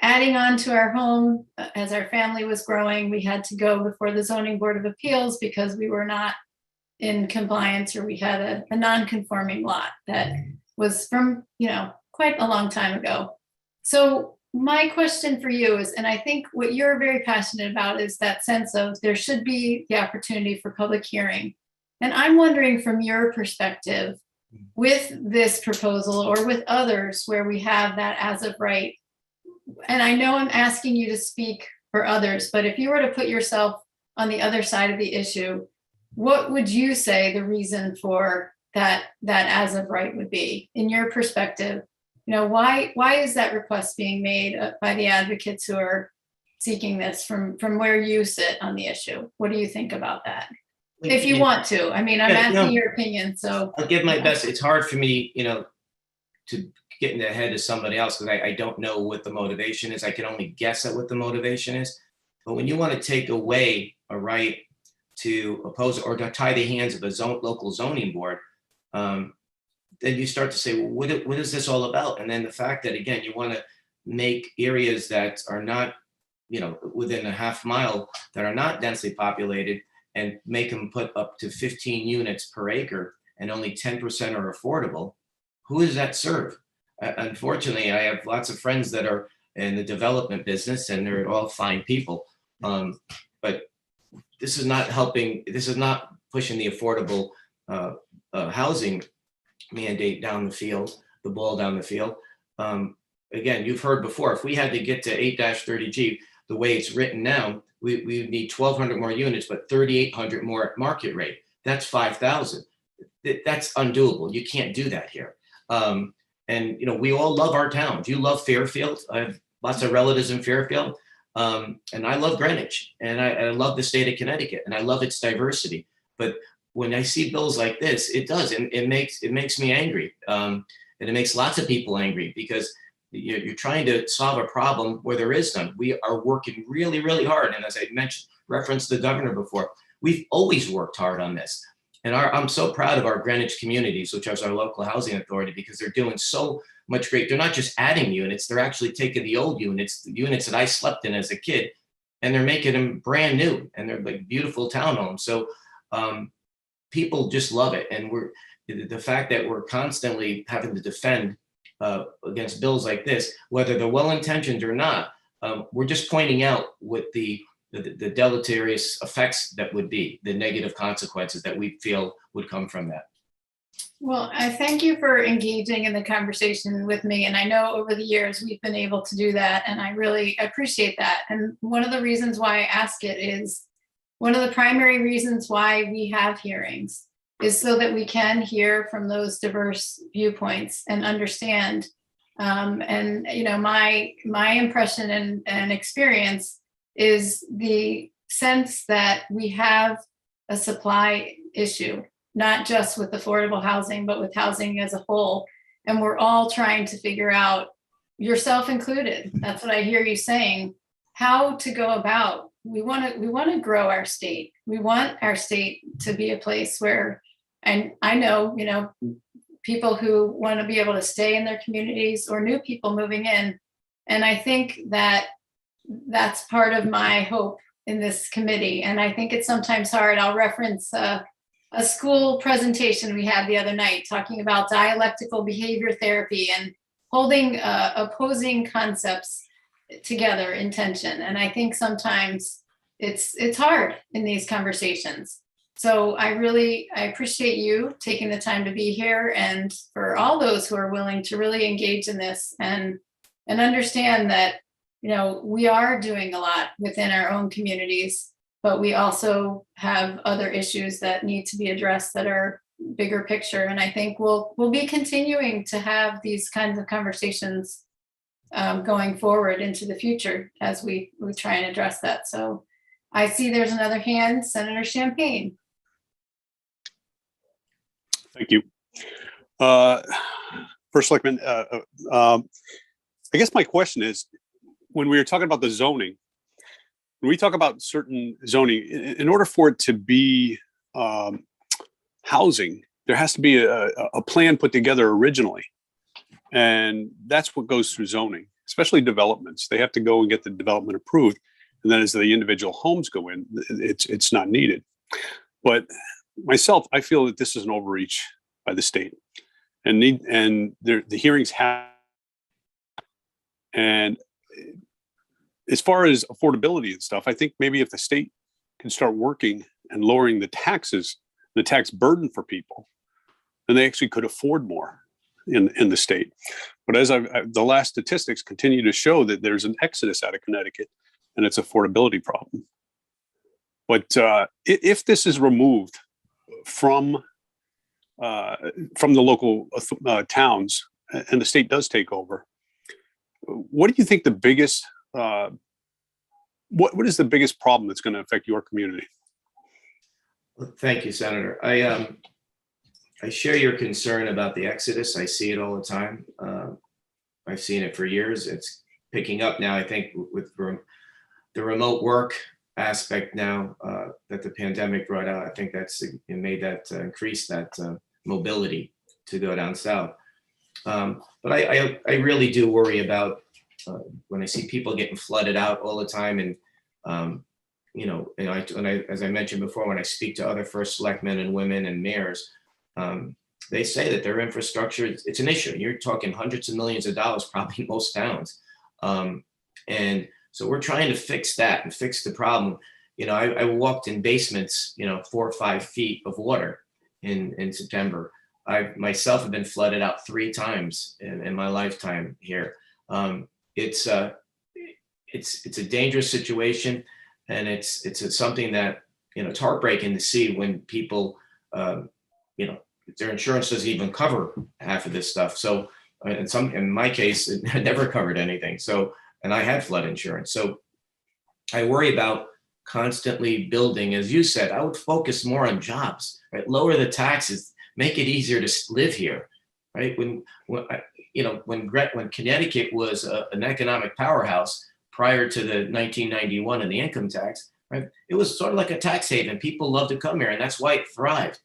adding on to our home as our family was growing, we had to go before the Zoning Board of Appeals because we were not in compliance, or we had a non-conforming lot that was from, quite a long time ago. So my question for you is, and I think what you're very passionate about, is that sense of there should be the opportunity for public hearing. And I'm wondering, from your perspective, with this proposal or with others where we have that as of right, and I know I'm asking you to speak for others, but if you were to put yourself on the other side of the issue, what would you say the reason for that as of right would be, in your perspective? Why is that request being made by the advocates who are seeking this from where you sit on the issue? What do you think about that? If you want to, I'm asking your opinion, so. I'll give my best. It's hard for me, to get in the head of somebody else, because I don't know what the motivation is. I can only guess at what the motivation is. But when you want to take away a right to oppose or to tie the hands of a local zoning board, then you start to say, well, what is this all about? And then the fact that, again, you want to make areas that are not, within a half mile, that are not densely populated, and make them put up to 15 units per acre, and only 10% are affordable. Who does that serve? Unfortunately, I have lots of friends that are in the development business, and they're all fine people. But this is not helping. This is not pushing the affordable housing mandate down the field, the ball down the field. Again, you've heard before, if we had to get to 8-30G, the way it's written now, we need 1,200 more units, but 3,800 more at market rate. That's 5,000. That's undoable. You can't do that here. And we all love our towns. You love Fairfield. I have lots of relatives in Fairfield. And I love Greenwich, and I love the state of Connecticut, and I love its diversity. But when I see bills like this, it does, and it makes me angry. And it makes lots of people angry, because you're trying to solve a problem where there is none. We are working really, really hard. And as I mentioned, referenced the governor before, We've always worked hard on this. And I'm so proud of our Greenwich Communities, which is our local housing authority, because they're doing so much great. They're not just adding units, they're actually taking the old units, the units that I slept in as a kid, and they're making them brand new, and they're like beautiful townhomes. So people just love it. And the fact that we're constantly having to defend against bills like this, whether they're well-intentioned or not, we're just pointing out what the deleterious effects that would be, the negative consequences that we feel would come from that. Well, I thank you for engaging in the conversation with me. And I know over the years we've been able to do that. And I really appreciate that. And one of the reasons why I ask it is one of the primary reasons why we have hearings is so that we can hear from those diverse viewpoints and understand. And, you know, my impression and experience is the sense that we have a supply issue, not just with affordable housing, but with housing as a whole. And we're all trying to figure out, yourself included, that's what I hear you saying, how to go about. We want to grow our state. We want our state to be a place where, and I know, you know, people who want to be able to stay in their communities or new people moving in. And I think that that's part of my hope in this committee. And I think it's sometimes hard. I'll reference a school presentation we had the other night talking about dialectical behavior therapy and holding opposing concepts together in tension. And I think sometimes it's hard in these conversations. So I appreciate you taking the time to be here, and for all those who are willing to really engage in this and understand that, you know, we are doing a lot within our own communities, but we also have other issues that need to be addressed that are bigger picture. And I think we'll be continuing to have these kinds of conversations going forward into the future as we try and address that. So I see there's another hand, Senator Champagne. Thank you. First Selectman, I guess my question is, when we were talking about the zoning, when we talk about certain zoning, in order for it to be housing, there has to be a plan put together originally. And that's what goes through zoning, especially developments. They have to go and get the development approved. And then as the individual homes go in, it's not needed. But myself, I feel that this is an overreach by the state, and the hearings have. And as far as affordability and stuff, I think maybe if the state can start working and lowering the taxes, the tax burden for people, then they actually could afford more in the state. But as the last statistics continue to show that there's an exodus out of Connecticut, and it's an affordability problem. But if this is removed from the local towns and the state does take over, what do you think the biggest what is the biggest problem that's going to affect your community? Well, thank you, Senator. I share your concern about the exodus. I see it all the time. I've seen it for years. It's picking up now, I think, with the remote work aspect now that the pandemic brought out. I think that's made that increase that mobility to go down south. But I really do worry about when I see people getting flooded out all the time, and you know, and as I mentioned before, when I speak to other first selectmen and women and mayors, they say that their infrastructure, it's an issue. You're talking hundreds of millions of dollars, probably in most towns, and so we're trying to fix that and fix the problem. You know, I walked in basements, you know, 4 or 5 feet of water in September. I myself have been flooded out 3 times in my lifetime here. It's a dangerous situation, and it's something that, you know, it's heartbreaking to see when people, you know, their insurance doesn't even cover half of this stuff. So in my case, it never covered anything. So, and I had flood insurance. So I worry about constantly building. As you said, I would focus more on jobs, right? Lower the taxes, make it easier to live here, right? When Connecticut was an economic powerhouse prior to the 1991 and the income tax, right? It was sort of like a tax haven. People loved to come here, and that's why it thrived.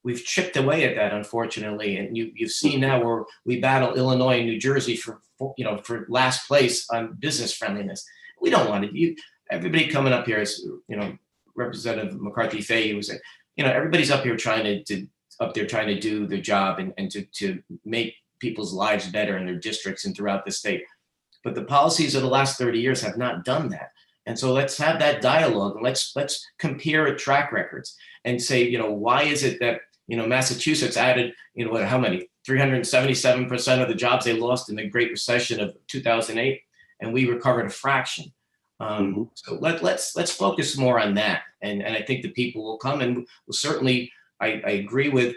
We've chipped away at that, unfortunately, and you've seen now where we battle Illinois and New Jersey for last place on business friendliness. We don't want it. Everybody coming up here is, Representative McCarthy Fahey was saying, everybody's up here trying to do their job and to make people's lives better in their districts and throughout the state. But the policies of the last 30 years have not done that. And so let's have that dialogue and let's compare track records and say, why is it that Massachusetts added, how many? 377% of the jobs they lost in the Great Recession of 2008, and we recovered a fraction. So let's focus more on that, and I think the people will come, and will certainly I agree with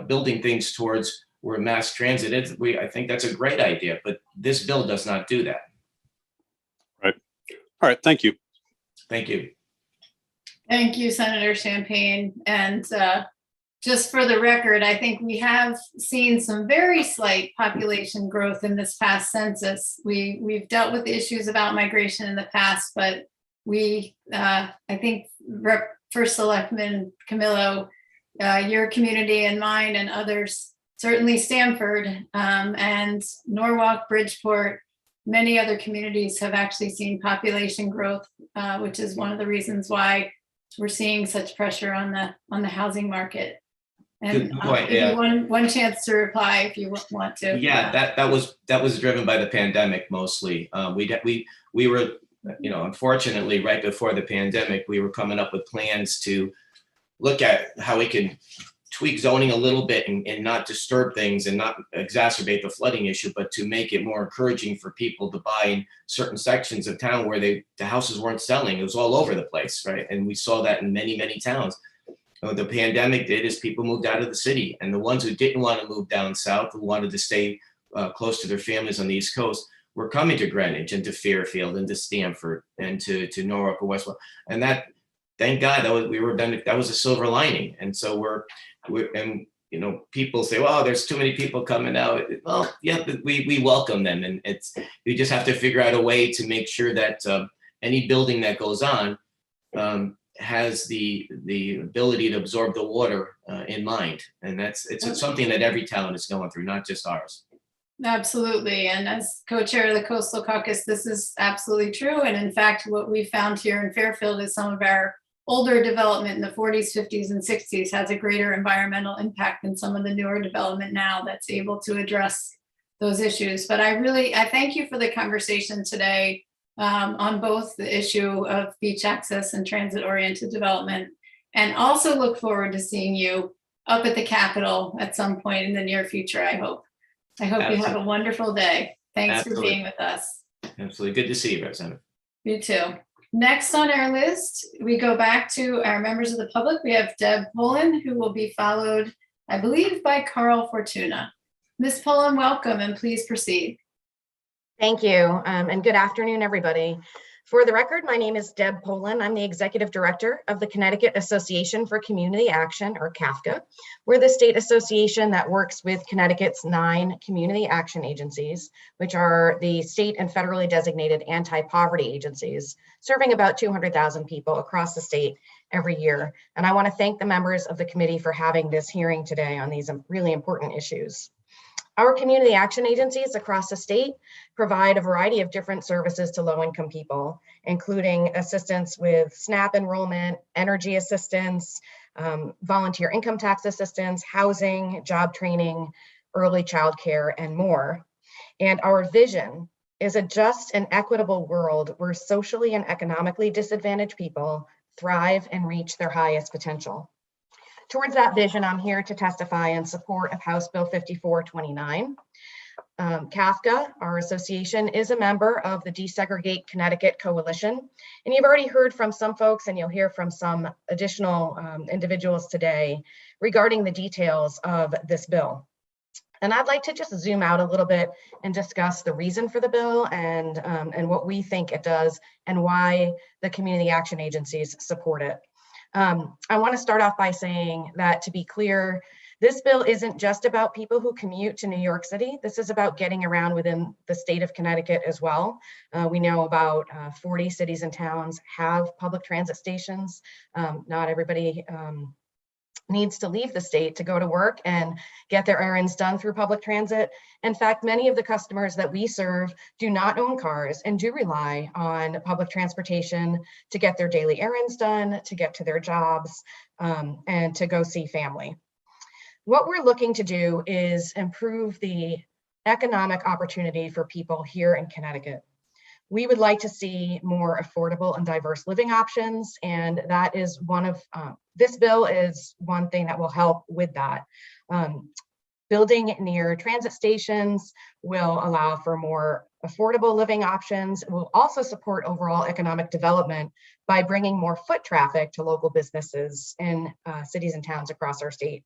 building things towards where mass transit is. I think that's a great idea, but this bill does not do that. Right. All right. Thank you. Thank you. Thank you, Senator Champagne. And just for the record, I think we have seen some very slight population growth in this past census. We've dealt with issues about migration in the past, but I think First Selectman Camillo, your community and mine and others, certainly Stamford and Norwalk, Bridgeport, many other communities have actually seen population growth, which is one of the reasons why we're seeing such pressure on the housing market. And Good point, give yeah. you one chance to reply if you want to. Yeah, that was driven by the pandemic mostly. We were, unfortunately, right before the pandemic, we were coming up with plans to look at how we could tweak zoning a little bit and not disturb things and not exacerbate the flooding issue, but to make it more encouraging for people to buy in certain sections of town where the houses weren't selling. It was all over the place, right? And we saw that in many, many towns. What the pandemic did is people moved out of the city, and the ones who didn't want to move down south, who wanted to stay close to their families on the East Coast, were coming to Greenwich and to Fairfield and to Stamford and to Norwalk or Westwell. And that, thank God, that was a silver lining. And so people say, well, there's too many people coming out. Well, yeah, but we welcome them, and we just have to figure out a way to make sure that any building that goes on has the ability to absorb the water in mind. And it's something that every town is going through, not just ours. Absolutely. And as co-chair of the Coastal Caucus, this is absolutely true. And in fact, what we found here in Fairfield is some of our older development in the 40s, 50s, and 60s has a greater environmental impact than some of the newer development now that's able to address those issues. But I thank you for the conversation today on both the issue of beach access and transit-oriented development, and also look forward to seeing you up at the Capitol at some point in the near future, I hope. I hope you have a wonderful day. Thanks for being with us. Absolutely. Good to see you, Representative. You too. Next on our list, we go back to our members of the public. We have Deb Pullen, who will be followed, I believe, by Carl Fortuna. Ms. Pullen, welcome, and please proceed. Thank you, and good afternoon, everybody. For the record, my name is Deb Pullen. I'm the Executive Director of the Connecticut Association for Community Action, or CAFCA. We're the state association that works with Connecticut's 9 community action agencies, which are the state and federally designated anti-poverty agencies, serving about 200,000 people across the state every year. And I want to thank the members of the committee for having this hearing today on these really important issues. Our community action agencies across the state provide a variety of different services to low-income people, including assistance with SNAP enrollment, energy assistance, volunteer income tax assistance, housing, job training, early childcare, and more. And our vision is a just and equitable world where socially and economically disadvantaged people thrive and reach their highest potential. Towards that vision, I'm here to testify in support of House Bill 5429. CAFCA, our association, is a member of the Desegregate Connecticut Coalition. And you've already heard from some folks, and you'll hear from some additional individuals today regarding the details of this bill. And I'd like to just zoom out a little bit and discuss the reason for the bill and what we think it does and why the community action agencies support it. I want to start off by saying that, to be clear, This bill isn't just about people who commute to New York City. This is about getting around within the state of Connecticut as well. We know about 40 cities and towns have public transit stations. Not everybody needs to leave the state to go to work and get their errands done through public transit. In fact, many of the customers that we serve do not own cars and do rely on public transportation to get their daily errands done, to get to their jobs, and to go see family. What we're looking to do is improve the economic opportunity for people here in Connecticut. We would like to see more affordable and diverse living options, and that is one of, this bill is one thing that will help with that. Building near transit stations will allow for more affordable living options. It will also support overall economic development by bringing more foot traffic to local businesses in cities and towns across our state.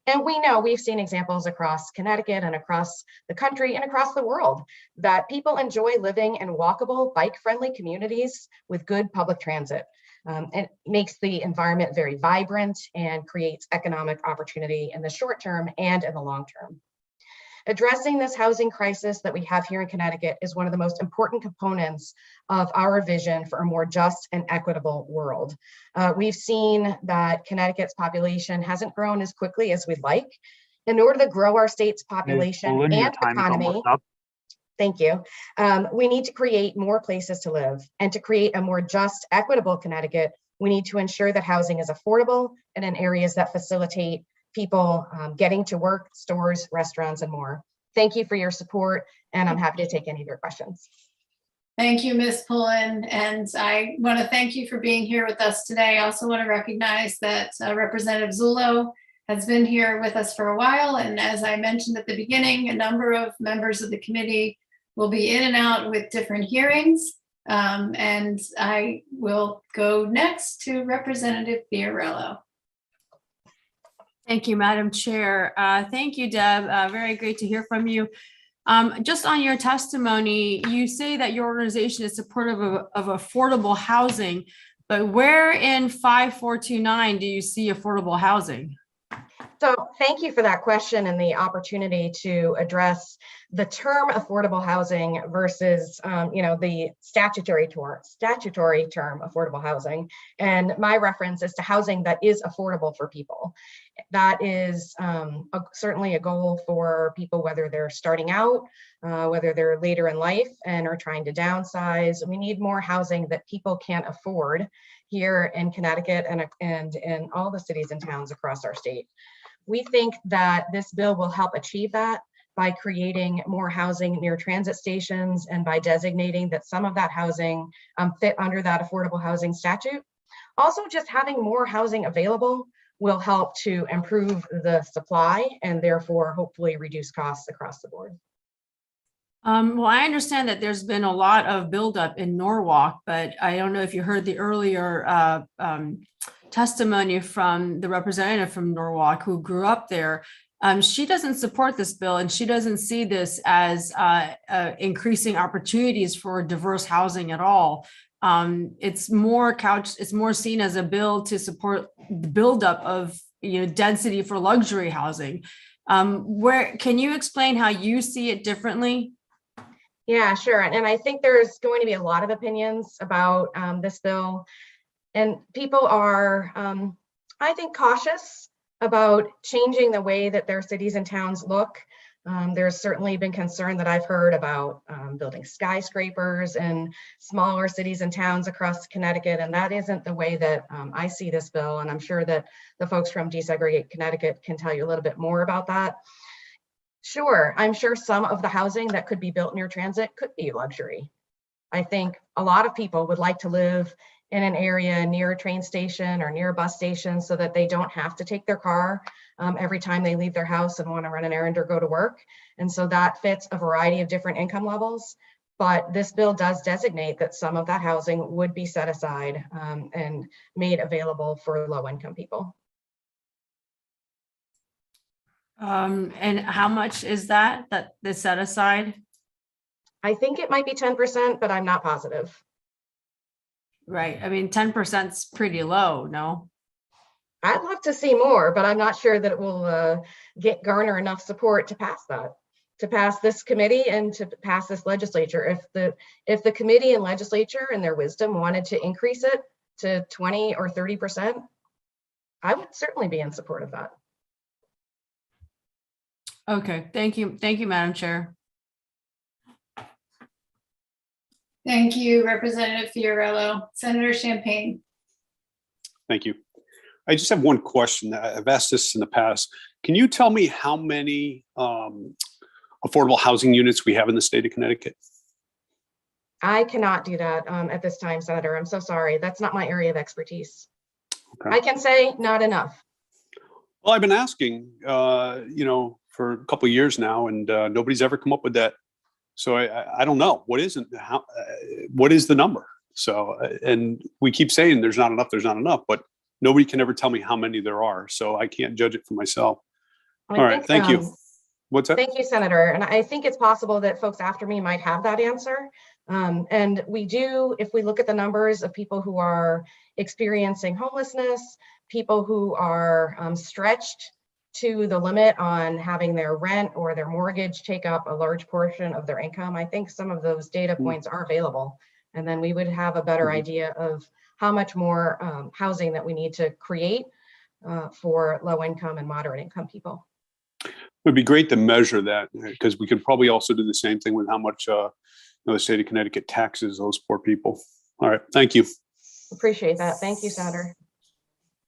And we know, we've seen examples across Connecticut and across the country and across the world that people enjoy living in walkable, bike-friendly communities with good public transit. It makes the environment very vibrant and creates economic opportunity in the short term and in the long term. Addressing this housing crisis that we have here in Connecticut is one of the most important components of our vision for a more just and equitable world. We've seen that Connecticut's population hasn't grown as quickly as we'd like. In order to grow our state's population and economy, thank you, we need to create more places to live, and to create a more just, equitable Connecticut, we need to ensure that housing is affordable and in areas that facilitate people getting to work, stores, restaurants, and more. Thank you for your support, and I'm happy to take any of your questions. Thank you, Ms. Pullen, and I want to thank you for being here with us today. I also want to recognize that Representative Zullo has been here with us for a while, and as I mentioned at the beginning, a number of members of the committee will be in and out with different hearings, and I will go next to Representative Fiorello. Thank you, Madam Chair. Thank you, Deb. Very great to hear from you. Just on your testimony, you say that your organization is supportive of affordable housing, but where in 5429 do you see affordable housing? So thank you for that question and the opportunity to address the term affordable housing versus, the statutory term affordable housing. And my reference is to housing that is affordable for people. That is certainly a goal for people, whether they're starting out, whether they're later in life and are trying to downsize. We need more housing that people can't afford here in Connecticut and in all the cities and towns across our state. We think that this bill will help achieve that by creating more housing near transit stations and by designating that some of that housing fit under that affordable housing statute. Also, just having more housing available will help to improve the supply and therefore hopefully reduce costs across the board. Well, I understand that there's been a lot of buildup in Norwalk, but I don't know if you heard the earlier testimony from the representative from Norwalk who grew up there. She doesn't support this bill, and she doesn't see this as increasing opportunities for diverse housing at all. It's more seen as a bill to support the buildup of density for luxury housing. Where can you explain how you see it differently? Yeah, sure. And I think there's going to be a lot of opinions about this bill. And people are, I think, cautious about changing the way that their cities and towns look. There's certainly been concern that I've heard about building skyscrapers in smaller cities and towns across Connecticut, and that isn't the way that I see this bill. And I'm sure that the folks from Desegregate Connecticut can tell you a little bit more about that. Sure, I'm sure some of the housing that could be built near transit could be luxury. I think a lot of people would like to live in an area near a train station or near a bus station so that they don't have to take their car every time they leave their house and want to run an errand or go to work. And so that fits a variety of different income levels. But this bill does designate that some of that housing would be set aside and made available for low-income people. And how much is that is set aside? I think it might be 10%, but I'm not positive. Right. I mean, 10% is pretty low, no? I'd love to see more, but I'm not sure that it will garner enough support to pass that, to pass this committee and to pass this legislature. If the committee and legislature in their wisdom wanted to increase it to 20 or 30%, I would certainly be in support of that. Okay, thank you. Thank you, Madam Chair. Thank you, Representative Fiorello. Senator Champagne. Thank you. I just have one question. I've asked this in the past. Can you tell me how many affordable housing units we have in the state of Connecticut? I cannot do that at this time, Senator. I'm so sorry. That's not my area of expertise. Okay. I can say not enough. Well, I've been asking, for a couple of years now, and nobody's ever come up with that. So I don't know what is the number. So and we keep saying there's not enough, but nobody can ever tell me how many there are. So I can't judge it for myself. All right, thank you. What's that? Thank you, Senator. And I think it's possible that folks after me might have that answer. And we do, if we look at the numbers of people who are experiencing homelessness, people who are stretched to the limit on having their rent or their mortgage take up a large portion of their income, I think some of those data points are available. And then we would have a better idea of how much more housing that we need to create for low income and moderate income people. It would be great to measure that, because we could probably also do the same thing with how much the state of Connecticut taxes those poor people. All right, thank you. Appreciate that. Thank you, Senator.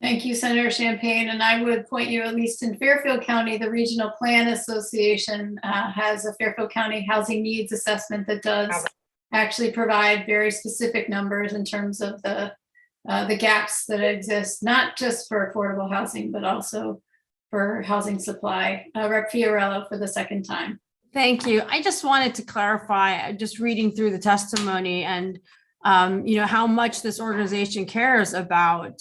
Thank you, Senator Champagne. And I would point you, at least in Fairfield County, the Regional Plan Association has a Fairfield County Housing Needs Assessment that does actually provide very specific numbers in terms of the gaps that exist, not just for affordable housing, but also for housing supply. Rep. Fiorello for the second time. Thank you. I just wanted to clarify, just reading through the testimony and how much this organization cares about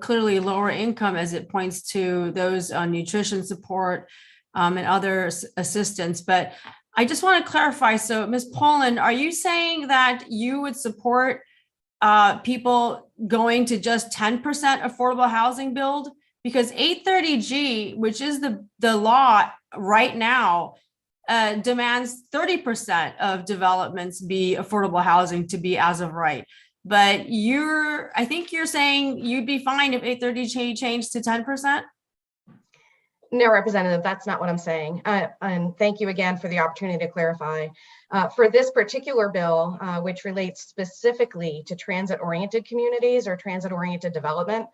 clearly lower income, as it points to those on nutrition support and other assistance. But I just want to clarify. So Ms. Poland, are you saying that you would support people going to just 10% affordable housing build? Because 830G, which is the law right now, demands 30% of developments be affordable housing to be as of right. But I think you're saying you'd be fine if 830G changed to 10%? No, Representative, that's not what I'm saying. And thank you again for the opportunity to clarify. For this particular bill, which relates specifically to transit-oriented communities or transit-oriented development,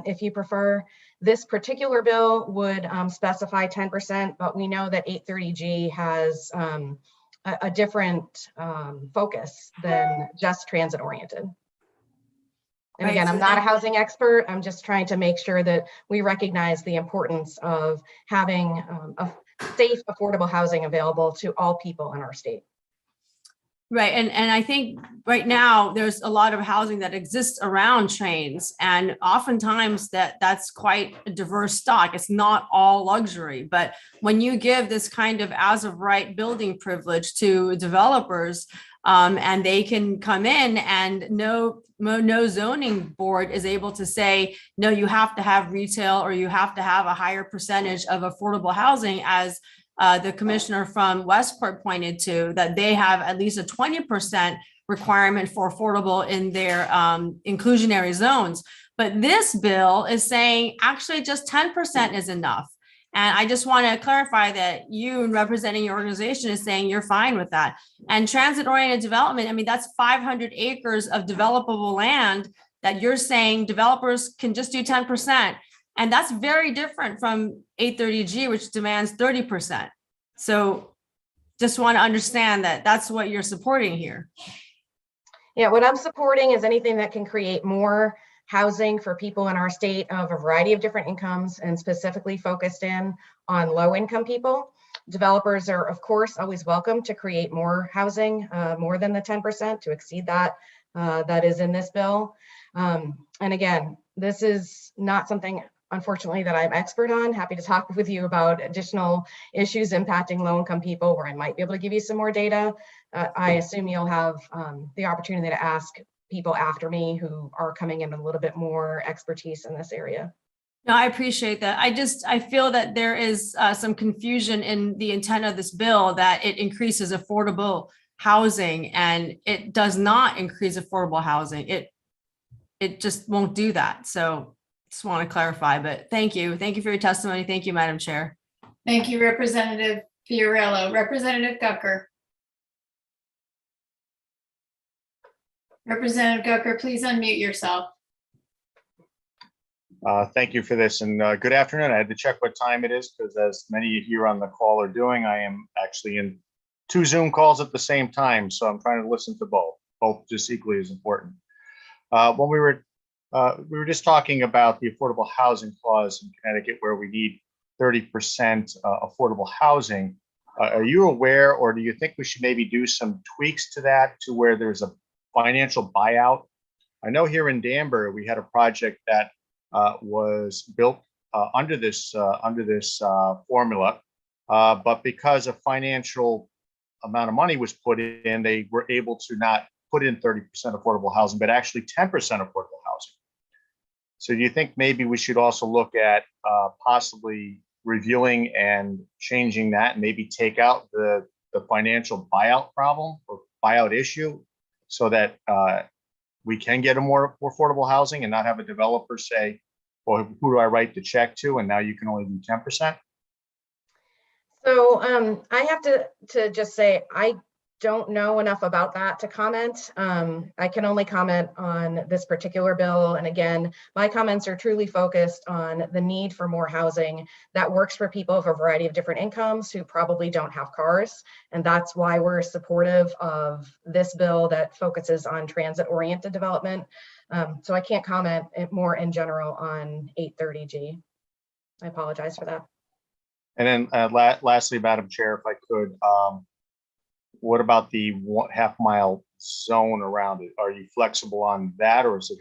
if you prefer, this particular bill would specify 10%, but we know that 830G has a different focus than just transit-oriented. And again, I'm not a housing expert. I'm just trying to make sure that we recognize the importance of having a safe, affordable housing available to all people in our state. Right. And I think right now there's a lot of housing that exists around trains, and oftentimes that's quite a diverse stock. It's not all luxury, but when you give this kind of as of right building privilege to developers, and they can come in and no zoning board is able to say, no, you have to have retail or you have to have a higher percentage of affordable housing, as the commissioner from Westport pointed to, that they have at least a 20% requirement for affordable in their inclusionary zones. But this bill is saying actually just 10% is enough. And I just want to clarify that you, representing your organization, is saying you're fine with that. And transit-oriented development, I mean, that's 500 acres of developable land that you're saying developers can just do 10%. And that's very different from 830G, which demands 30%. So just want to understand that that's what you're supporting here. Yeah, what I'm supporting is anything that can create more housing for people in our state of a variety of different incomes, and specifically focused in on low income people. Developers are, of course, always welcome to create more housing, more than the 10%, to exceed that that is in this bill. And again, this is not something, unfortunately, that I'm expert on. Happy to talk with you about additional issues impacting low income people where I might be able to give you some more data. I assume you'll have the opportunity to ask people after me who are coming in with a little bit more expertise in this area. No, I appreciate that. I feel that there is some confusion in the intent of this bill, that it increases affordable housing, and it does not increase affordable housing. It just won't do that. So just want to clarify, but thank you. Thank you for your testimony. Thank you, Madam Chair. Thank you, Representative Fiorello. Representative Gucker. Representative Gucker, please unmute yourself. Thank you for this, and good afternoon. I had to check what time it is because, as many of you on the call are doing, I am actually in 2 Zoom calls at the same time, so I'm trying to listen to both just equally as important. When we were just talking about the affordable housing clause in Connecticut, where we need 30% affordable housing. Are you aware, or do you think we should maybe do some tweaks to that, to where there's a financial buyout? I know here in Danbury we had a project that was built under this formula, but because a financial amount of money was put in, they were able to not put in 30% affordable housing, but actually 10% affordable housing. So do you think maybe we should also look at possibly reviewing and changing that, and maybe take out the financial buyout problem or buyout issue, so that we can get a more affordable housing and not have a developer say, well, who do I write the check to? And now you can only do 10%. So I have to just say, I don't know enough about that to comment. I can only comment on this particular bill. And again, my comments are truly focused on the need for more housing that works for people of a variety of different incomes who probably don't have cars. And that's why we're supportive of this bill that focuses on transit-oriented development. So I can't comment more in general on 830G. I apologize for that. And then lastly, Madam Chair, if I could, what about the half-mile zone around it? Are you flexible on that, or is it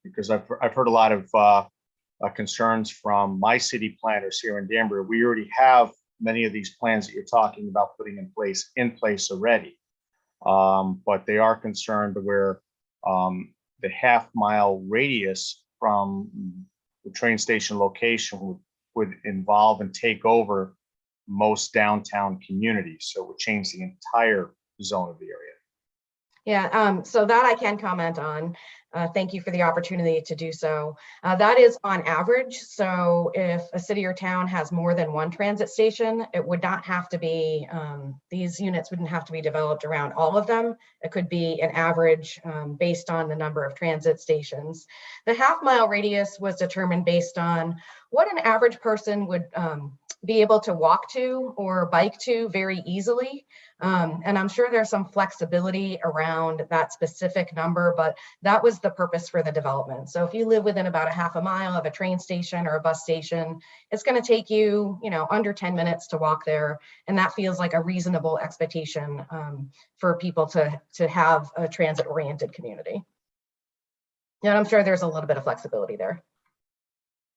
because I've heard a lot of concerns from my city planners here in Danbury. We already have many of these plans that you're talking about putting in place already, but they are concerned where the half-mile radius from the train station location would involve and take over most downtown communities. So it would change the entire zone of the area. Yeah, so that I can comment on. Thank you for the opportunity to do so. That is on average. So if a city or town has more than one transit station, it would not have to be, these units wouldn't have to be developed around all of them. It could be an average based on the number of transit stations. The half-mile radius was determined based on what an average person would be able to walk to or bike to very easily. And I'm sure there's some flexibility around that specific number, but that was the purpose for the development. So if you live within about a half a mile of a train station or a bus station, it's going to take you, under 10 minutes to walk there. And that feels like a reasonable expectation for people to have a transit-oriented community. And I'm sure there's a little bit of flexibility there.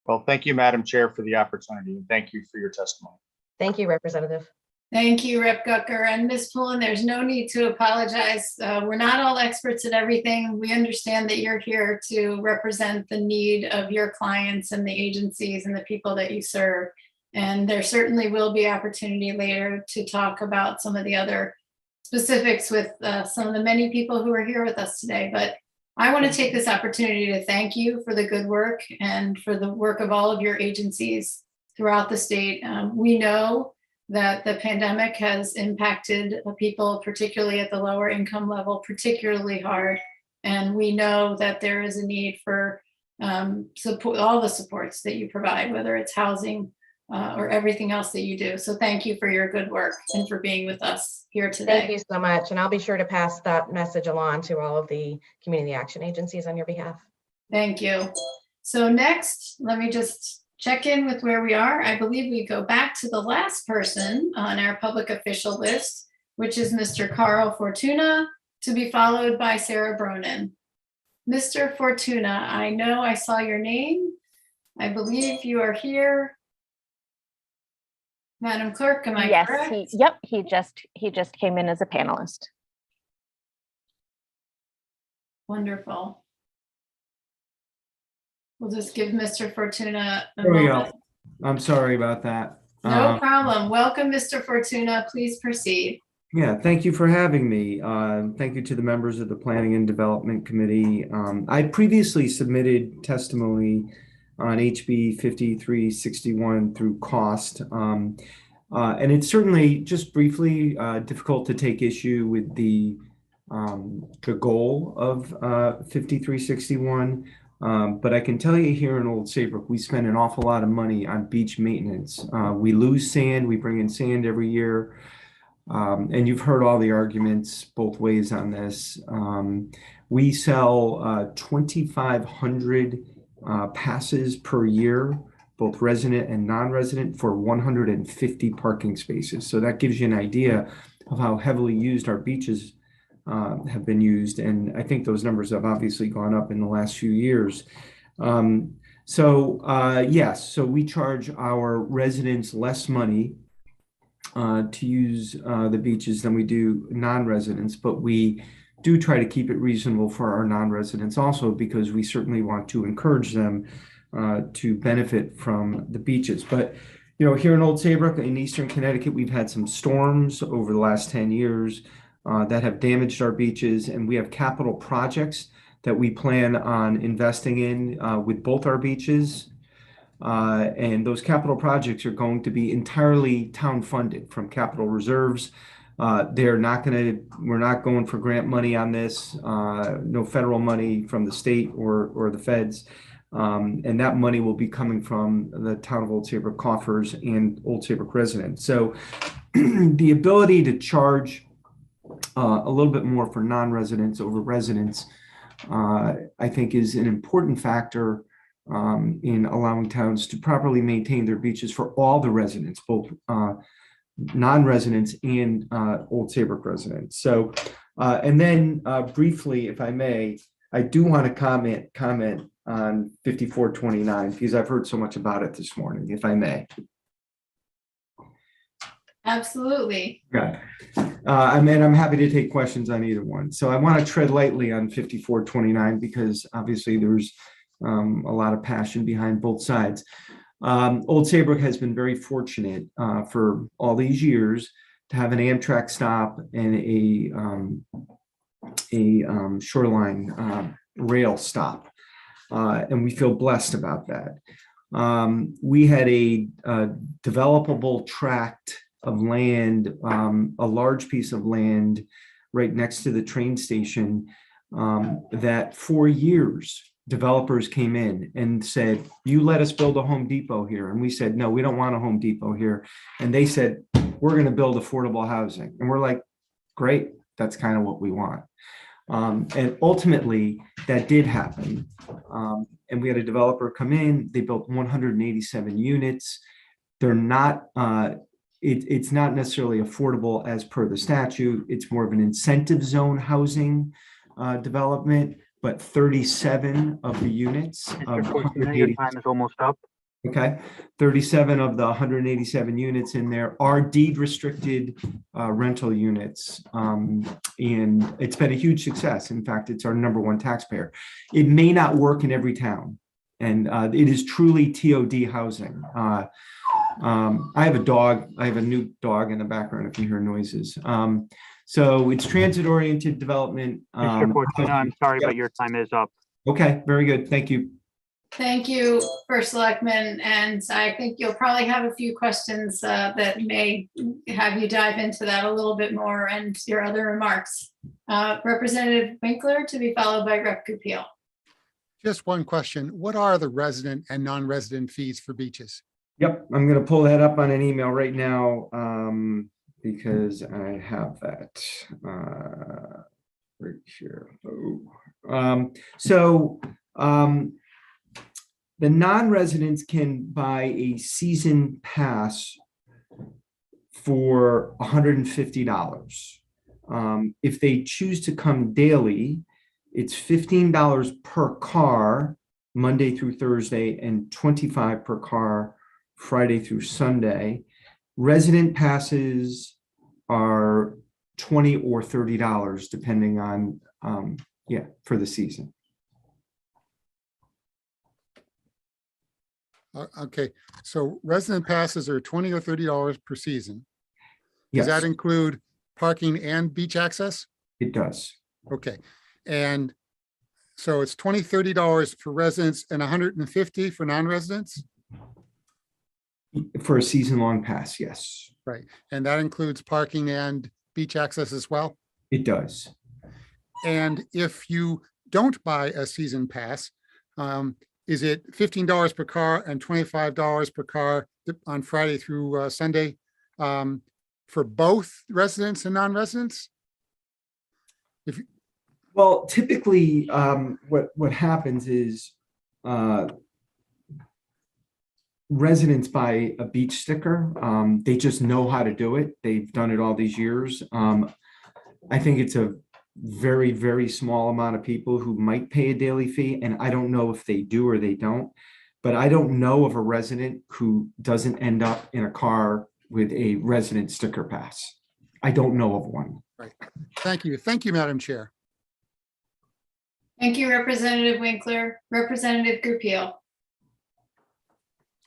Well, thank you, Madam Chair, for the opportunity, and thank you for your testimony. Thank you, Representative. Thank you, Rep. Gucker. And Ms. Pullen, there's no need to apologize. We're not all experts at everything. We understand that you're here to represent the need of your clients and the agencies and the people that you serve. And there certainly will be opportunity later to talk about some of the other specifics with some of the many people who are here with us today. But I want to take this opportunity to thank you for the good work and for the work of all of your agencies throughout the state. We know that the pandemic has impacted people, particularly at the lower income level, particularly hard. And we know that there is a need for support, all the supports that you provide, whether it's housing or everything else that you do. So thank you for your good work and for being with us here today. Thank you so much. And I'll be sure to pass that message along to all of the community action agencies on your behalf. Thank you. So next, let me just check in with where we are. I believe we go back to the last person on our public official list, which is Mr. Carl Fortuna, to be followed by Sarah Bronin. Mr. Fortuna, I know I saw your name. I believe you are here. Madam Clerk, am I correct? Yep, he just came in as a panelist. Wonderful. We'll just give Mr. Fortuna a There we moment. go. I'm sorry about that. No problem. Welcome, Mr. Fortuna. Please proceed. Yeah, thank you for having me. Thank you to the members of the Planning and Development Committee. I previously submitted testimony on HB 5361 through cost. And it's certainly, just briefly, difficult to take issue with the goal of 5361. But I can tell you here in Old Saybrook, we spend an awful lot of money on beach maintenance. We lose sand, we bring in sand every year. And you've heard all the arguments both ways on this. We sell 2,500 passes per year, both resident and non-resident, for 150 parking spaces. So that gives you an idea of how heavily used our beaches have been used. And I think those numbers have obviously gone up in the last few years. Yes, so we charge our residents less money to use the beaches than we do non-residents, but we do try to keep it reasonable for our non-residents also, because we certainly want to encourage them to benefit from the beaches. But here in Old Saybrook in Eastern Connecticut, we've had some storms over the last 10 years that have damaged our beaches, and we have capital projects that we plan on investing in with both our beaches. And those capital projects are going to be entirely town funded from capital reserves. We're not going for grant money on this, no federal money from the state or the feds. And that money will be coming from the town of Old Saybrook coffers and Old Saybrook residents. So the ability to charge a little bit more for non-residents over residents, I think, is an important factor in allowing towns to properly maintain their beaches for all the residents, both non-residents and Old Saybrook residents. So, and then briefly, if I may, I do want to comment on 5429, because I've heard so much about it this morning, if I may. Absolutely. Okay. I'm happy to take questions on either one. So I want to tread lightly on 5429 because obviously there's a lot of passion behind both sides. Old Saybrook has been very fortunate for all these years to have an Amtrak stop and a shoreline rail stop. And we feel blessed about that. We had a developable tract of land, a large piece of land right next to the train station that for years developers came in and said, you let us build a Home Depot here. And we said, no, we don't want a Home Depot here. And they said, we're going to build affordable housing. And we're like, great, that's kind of what we want. And ultimately that did happen. And we had a developer come in, they built 187 units. They're not, it's not necessarily affordable as per the statute. It's more of an incentive zone housing development, but 37 of the units. Your time is almost up. Okay, 37 of the 187 units in there are deed restricted rental units. And it's been a huge success. In fact, it's our #1 taxpayer. It may not work in every town. And it is truly TOD housing. I have a dog. I have a new dog in the background if you hear noises. So it's transit-oriented development. Mr. Fortuna, I'm sorry, but your time is up. Okay, very good. Thank you. Thank you, First Selectman. And I think you'll probably have a few questions that may have you dive into that a little bit more and your other remarks. Representative Winkler, to be followed by Rep. Goupil. Just one question. What are the resident and non-resident fees for beaches? Yep, I'm going to pull that up on an email right now because I have that right here. The non-residents can buy a season pass for $150. If they choose to come daily, it's $15 per car, Monday through Thursday, and $25 per car, Friday through Sunday. Resident passes are $20 or $30, depending on Yeah, for the season. Okay, so resident passes are $20 or $30 per season. Does Yes, that include parking and beach access? it does. Okay, and so it's $20, $30 for residents and $150 for non-residents? For a season-long pass, yes, Right, and that includes parking and beach access as well? it does. And if you don't buy a season pass, is it $15 per car and $25 per car on Friday through Sunday for both residents and non-residents? Well, typically, what happens is residents buy a beach sticker. They just know how to do it. They've done it all these years. I think it's a very, very small amount of people who might pay a daily fee, and I don't know if they do or they don't. But I don't know of a resident who doesn't end up in a car with a resident sticker pass. I don't know of one. Right. Thank you. Thank you, Madam Chair. Thank you, Representative Winkler. Representative Goupil.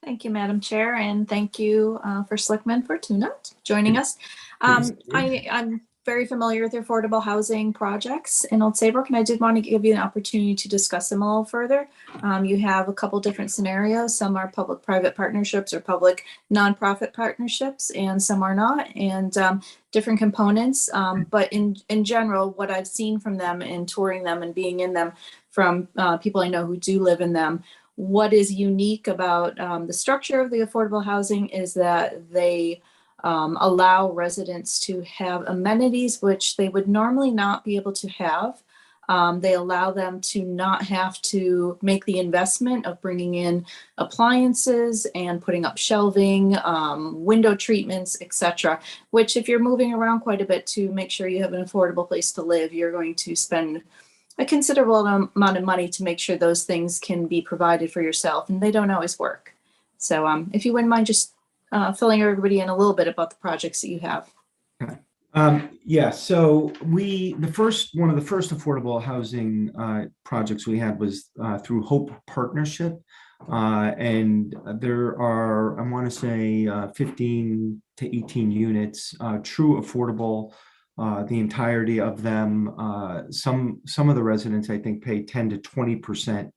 Thank you, Madam Chair, and thank you for Selectman Fortuna joining us. I'm very familiar with the affordable housing projects in Old Saybrook, and I did want to give you an opportunity to discuss them a little further. You have a couple different scenarios. Some are public-private partnerships or public nonprofit partnerships, and some are not, and different components. But in general, what I've seen from them in touring them and being in them from people I know who do live in them, what is unique about the structure of the affordable housing is that they allow residents to have amenities which they would normally not be able to have. They allow them to not have to make the investment of bringing in appliances and putting up shelving, window treatments, etc. Which if you're moving around quite a bit to make sure you have an affordable place to live, you're going to spend a considerable amount of money to make sure those things can be provided for yourself, and they don't always work. So if you wouldn't mind just filling everybody in a little bit about the projects that you have. Yeah, so one of the first affordable housing projects we had was through Hope Partnership. And there are, I want to say 15 to 18 units, true affordable, the entirety of them. Some of the residents, I think, pay 10 to 20%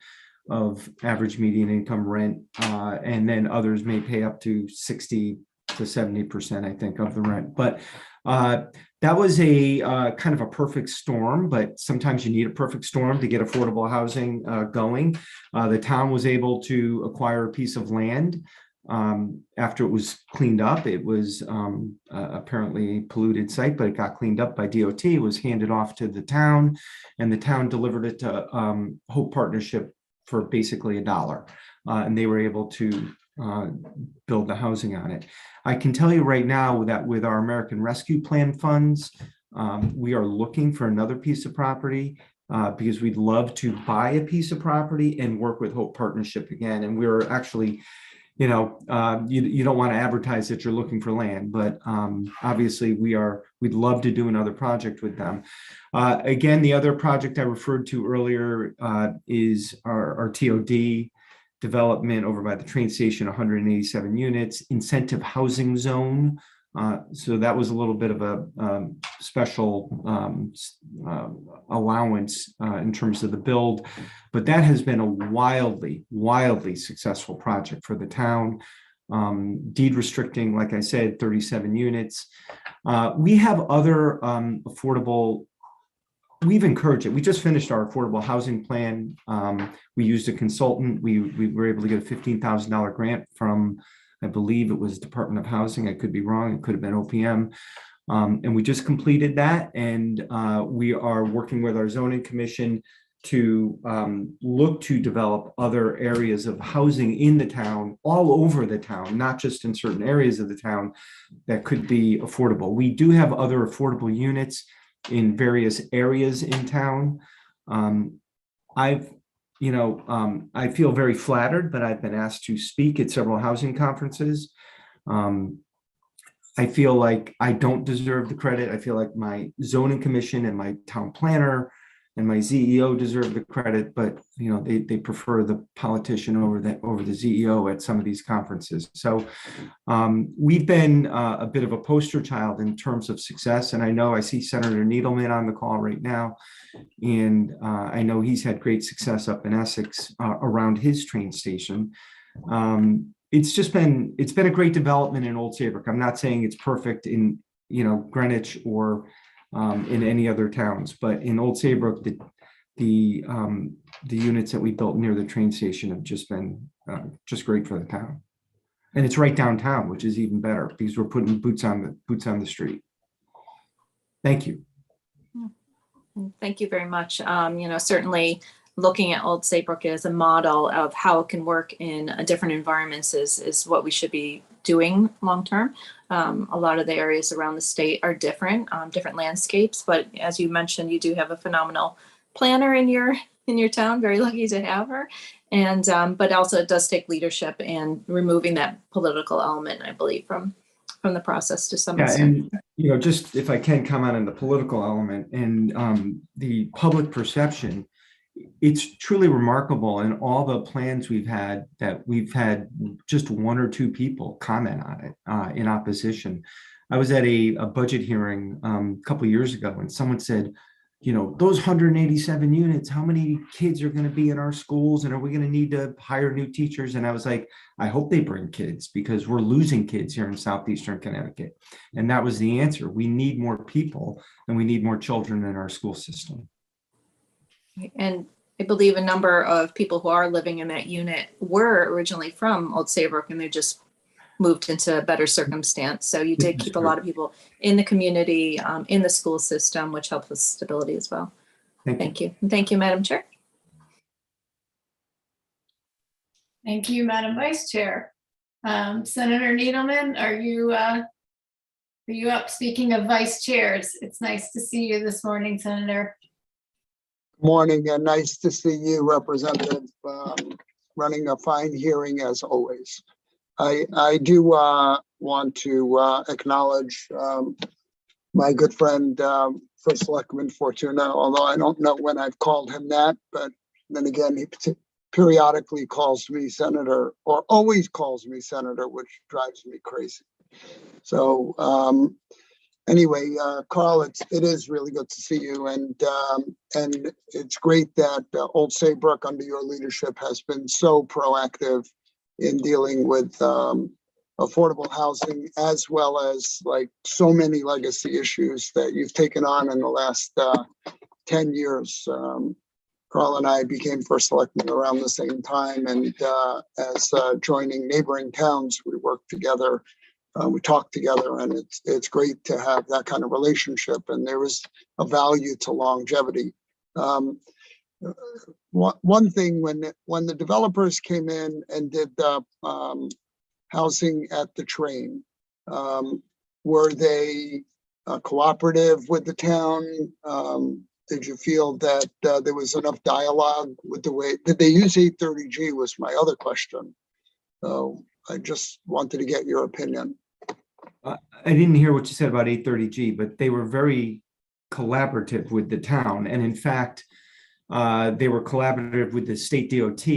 of average median income rent, and then others may pay up to 60 to 70%, I think, of the rent. But that was a kind of a perfect storm, but sometimes you need a perfect storm to get affordable housing going. The town was able to acquire a piece of land after it was cleaned up. It was apparently a polluted site, but it got cleaned up by DOT. It was handed off to the town, and the town delivered it to Hope Partnership for basically $1, and they were able to build the housing on it. I can tell you right now that with our American Rescue Plan funds, we are looking for another piece of property because we'd love to buy a piece of property and work with Hope Partnership again. And we're actually, you don't want to advertise that you're looking for land, but obviously we'd love to do another project with them. Again, the other project I referred to earlier is our TOD development over by the train station, 187 units, incentive housing zone. So that was a little bit of a special allowance in terms of the build, but that has been a wildly successful project for the town. Deed restricting, like I said, 37 units. We have other affordable. We've encouraged it. We just finished our affordable housing plan. We used a consultant. We were able to get a $15,000 grant from, I believe it was Department of Housing. I could be wrong. It could have been OPM. And we just completed that. And we are working with our zoning commission to look to develop other areas of housing in the town, all over the town, not just in certain areas of the town that could be affordable. We do have other affordable units in various areas in town. I feel very flattered, but I've been asked to speak at several housing conferences. I feel like I don't deserve the credit. I feel like my zoning commission and my town planner and my CEO deserve the credit, but they prefer the politician over the CEO at some of these conferences. So we've been a bit of a poster child in terms of success. And I know I see Senator Needleman on the call right now, and I know he's had great success up in Essex around his train station. It's been a great development in Old Saybrook. I'm not saying it's perfect in Greenwich or in any other towns, but in Old Saybrook, the units that we built near the train station have just been just great for the town, and it's right downtown, which is even better because we're putting boots on the street. Thank you. Thank you very much. Certainly looking at Old Saybrook as a model of how it can work in different environments is what we should be doing long term. A lot of the areas around the state are different landscapes, but as you mentioned, you do have a phenomenal planner in your town. Very lucky to have her. And but also it does take leadership and removing that political element, I believe, from the process to some extent. And just if I can comment on the political element and the public perception, it's truly remarkable in all the plans we've had that we've had just one or two people comment on it in opposition. I was at a budget hearing a couple of years ago, and someone said, those 187 units, how many kids are going to be in our schools, and are we going to need to hire new teachers? And I was like, I hope they bring kids, because we're losing kids here in southeastern Connecticut. And that was the answer. We need more people, and we need more children in our school system. And I believe a number of people who are living in that unit were originally from Old Saybrook, and they just moved into a better circumstance. So you did keep a lot of people in the community, in the school system, which helps with stability as well. Thank you. And thank you, Madam Chair. Thank you, Madam Vice Chair. Senator Needleman, are you up? Speaking of vice chairs, it's nice to see you this morning, Senator. Morning, and nice to see you, Representative, running a fine hearing as always. I do want to acknowledge my good friend, First Selectman Fortuna, although I don't know when I've called him that, but then again, he periodically calls me Senator, or always calls me Senator, which drives me crazy. So anyway, Carl, it is really good to see you, and it's great that Old Saybrook under your leadership has been so proactive in dealing with affordable housing, as well as like so many legacy issues that you've taken on in the last 10 years. Carl and I became First Selectman around the same time, and as joining neighboring towns, we worked together. We talk together, and it's great to have that kind of relationship. And there is a value to longevity. One thing, when the developers came in and did the housing at the train, were they cooperative with the town? Did you feel that there was enough dialogue with the way? Did they use 830G was my other question. So I just wanted to get your opinion. I didn't hear what you said about 830G, but they were very collaborative with the town. And in fact, they were collaborative with the state DOT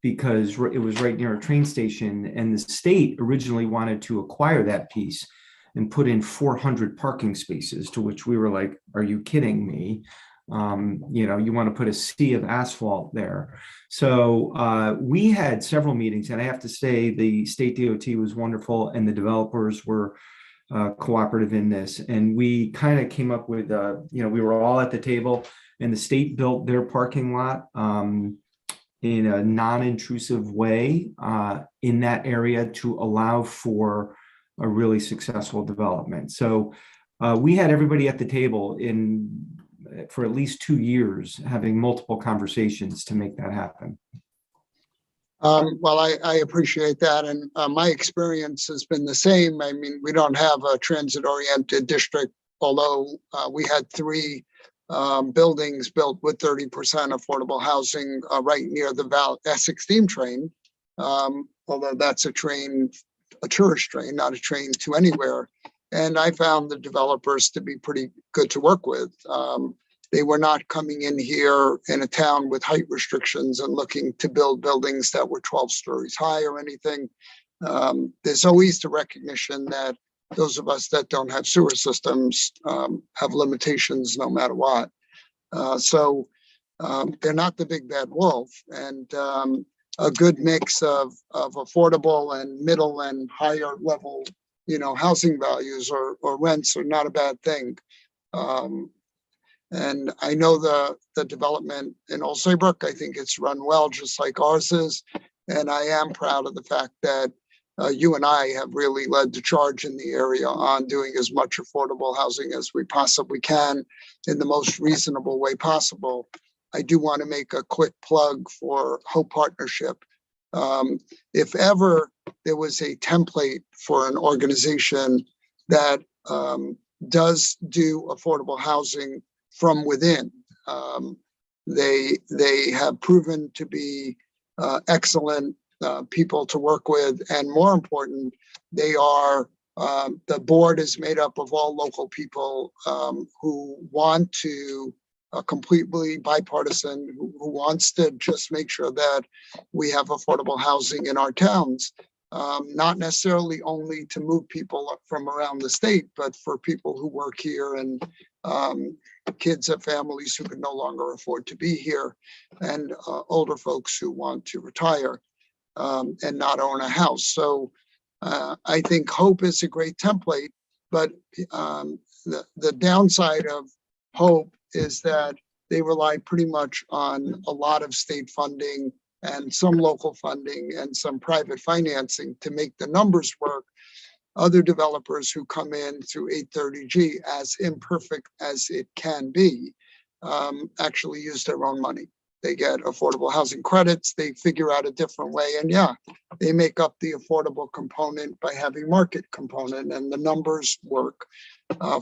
because it was right near a train station. And the state originally wanted to acquire that piece and put in 400 parking spaces, to which we were like, are you kidding me? You want to put a sea of asphalt there. So we had several meetings, and I have to say the state DOT was wonderful, and the developers were cooperative in this. And we kind of came up with, we were all at the table, and the state built their parking lot in a non-intrusive way in that area to allow for a really successful development. So we had everybody at the table for at least 2 years, having multiple conversations to make that happen. Well, I appreciate that. And my experience has been the same. I mean, we don't have a transit-oriented district, although we had 3 buildings built with 30% affordable housing right near the Essex steam train, although that's a tourist train, not a train to anywhere. And I found the developers to be pretty good to work with. They were not coming in here in a town with height restrictions and looking to build buildings that were 12 stories high or anything. There's always the recognition that those of us that don't have sewer systems have limitations no matter what. So they're not the big bad wolf, and a good mix of affordable and middle and higher level, housing values or rents are not a bad thing. And I know the development in Old Saybrook, I think it's run well, just like ours is. And I am proud of the fact that you and I have really led the charge in the area on doing as much affordable housing as we possibly can in the most reasonable way possible. I do want to make a quick plug for Hope Partnership. If ever there was a template for an organization that does do affordable housing from within, they have proven to be excellent people to work with, and more important, they are the board is made up of all local people who want to completely bipartisan, who wants to just make sure that we have affordable housing in our towns, not necessarily only to move people up from around the state, but for people who work here and kids of families who can no longer afford to be here, and older folks who want to retire and not own a house. So I think Hope is a great template, but the downside of Hope is that they rely pretty much on a lot of state funding and some local funding and some private financing to make the numbers work. Other developers who come in through 830G, as imperfect as it can be, actually use their own money. They get affordable housing credits, they figure out a different way, and yeah, they make up the affordable component by having market component, and the numbers work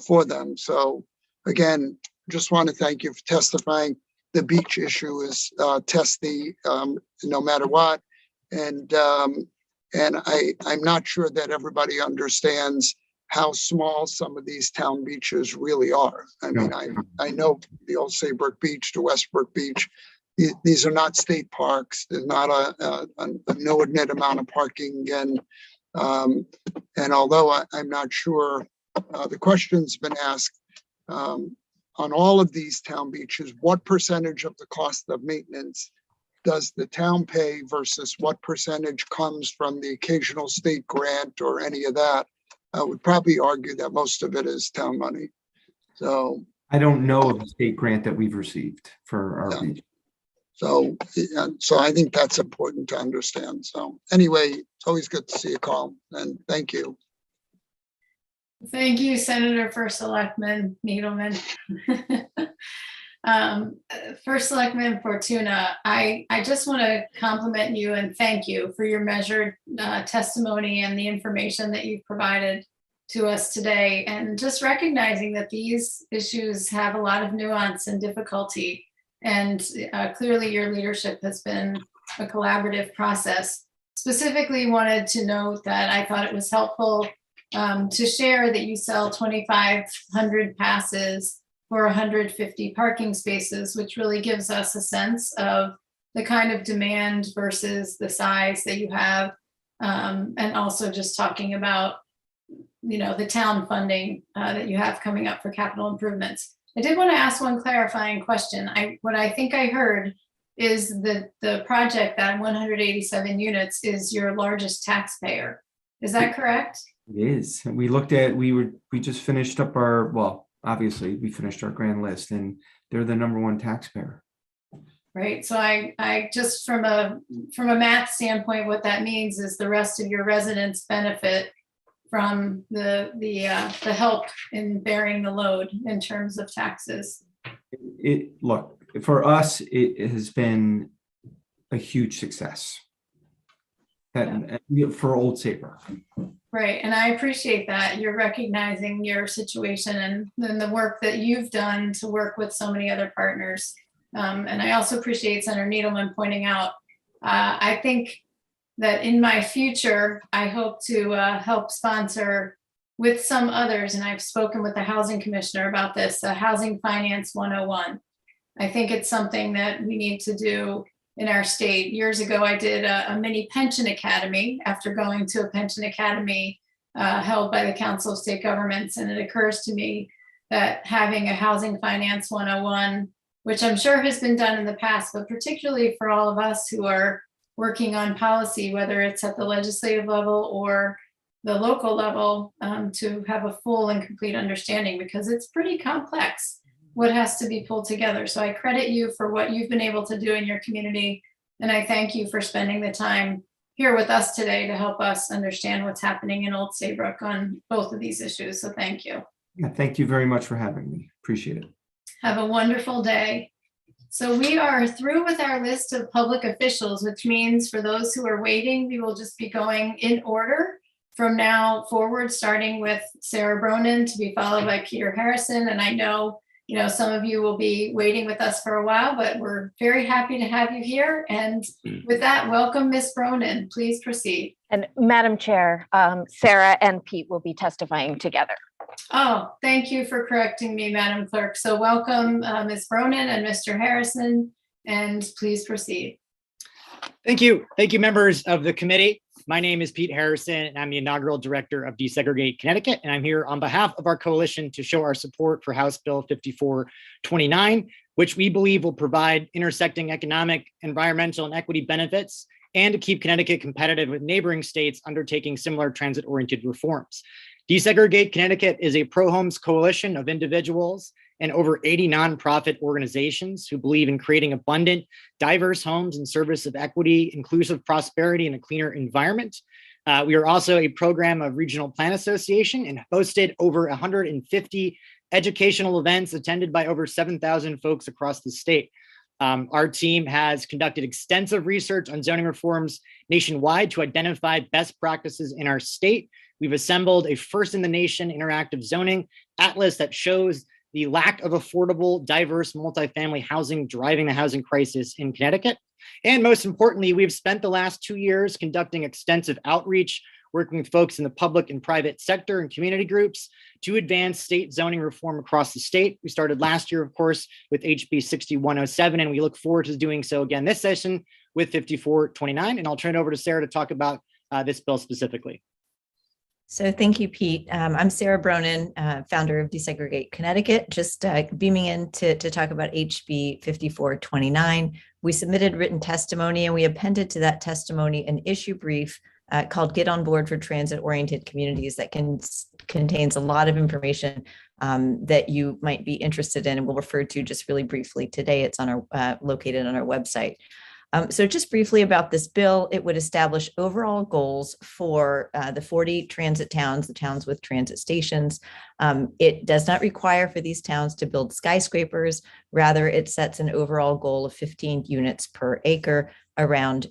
for them. So again, just want to thank you for testifying. The beach issue is testy no matter what, and I'm not sure that everybody understands how small some of these town beaches really are. I mean, I know the Old Saybrook Beach, the Westbrook Beach. These are not state parks. There's not a no admit amount of parking, and although I'm not sure, the question's been asked on all of these town beaches, what percentage of the cost of maintenance does the town pay versus what percentage comes from the occasional state grant or any of that? I would probably argue that most of it is town money. So I don't know of a state grant that we've received for our beach. So I think that's important to understand. So anyway, it's always good to see you, Carl, and thank you. Thank you, Senator First Selectman Needleman. First Selectman Fortuna, I just want to compliment you and thank you for your measured testimony and the information that you've provided to us today, and just recognizing that these issues have a lot of nuance and difficulty. And clearly your leadership has been a collaborative process. Specifically wanted to note that I thought it was helpful to share that you sell 2,500 passes for 150 parking spaces, which really gives us a sense of the kind of demand versus the size that you have. And also just talking about, the town funding that you have coming up for capital improvements. I did want to ask one clarifying question. What I think I heard is that the project, that 187 units, is your largest taxpayer. Is that correct? It is. We just finished up obviously we finished our grand list, and they're the #1 taxpayer. Right. So I just from a math standpoint, what that means is the rest of your residents benefit from the help in bearing the load in terms of taxes. Look, for us, it has been a huge success. For Old Saybrook. Right, and I appreciate that you're recognizing your situation and then the work that you've done to work with so many other partners. And I also appreciate Senator Needleman pointing out, I think that in my future, I hope to help sponsor with some others, and I've spoken with the housing commissioner about this, Housing Finance 101. I think it's something that we need to do in our state. Years ago, I did a mini pension academy after going to a pension academy held by the Council of State Governments. And it occurs to me that having a Housing Finance 101, which I'm sure has been done in the past, but particularly for all of us who are working on policy, whether it's at the legislative level or the local level, to have a full and complete understanding, because it's pretty complex what has to be pulled together. So I credit you for what you've been able to do in your community. And I thank you for spending the time here with us today to help us understand what's happening in Old Saybrook on both of these issues. So thank you. Yeah, thank you very much for having me. Appreciate it. Have a wonderful day. So we are through with our list of public officials, which means for those who are waiting, we will just be going in order from now forward, starting with Sarah Bronin to be followed by Peter Harrison. And I know, some of you will be waiting with us for a while, but we're very happy to have you here. And with that, welcome, Ms. Bronin. Please proceed. And Madam Chair, Sarah and Pete will be testifying together. Oh, thank you for correcting me, Madam Clerk. So welcome, Ms. Bronin and Mr. Harrison, and please proceed. Thank you. Thank you, members of the committee. My name is Pete Harrison, and I'm the inaugural director of Desegregate Connecticut, and I'm here on behalf of our coalition to show our support for House Bill 5429, which we believe will provide intersecting economic, environmental, and equity benefits, and to keep Connecticut competitive with neighboring states undertaking similar transit-oriented reforms. Desegregate Connecticut is a pro-homes coalition of individuals and over 80 nonprofit organizations who believe in creating abundant, diverse homes in service of equity, inclusive prosperity, and a cleaner environment. We are also a program of Regional Plan Association and hosted over 150 educational events attended by over 7,000 folks across the state. Our team has conducted extensive research on zoning reforms nationwide to identify best practices in our state. We've assembled a first in the nation interactive zoning atlas that shows the lack of affordable, diverse multifamily housing driving the housing crisis in Connecticut. And most importantly, we've spent the last 2 years conducting extensive outreach, working with folks in the public and private sector and community groups to advance state zoning reform across the state. We started last year, of course, with HB 6107, and we look forward to doing so again this session with 5429. And I'll turn it over to Sarah to talk about this bill specifically. So thank you, Pete. I'm Sarah Bronin, founder of Desegregate Connecticut, just beaming in to talk about HB 5429. We submitted written testimony and we appended to that testimony an issue brief called Get on Board for Transit-Oriented Communities that contains a lot of information that you might be interested in, and we'll refer to just really briefly today. It's on our located on our website. So just briefly about this bill, it would establish overall goals for the 40 transit towns, the towns with transit stations. It does not require for these towns to build skyscrapers. Rather, it sets an overall goal of 15 units per acre around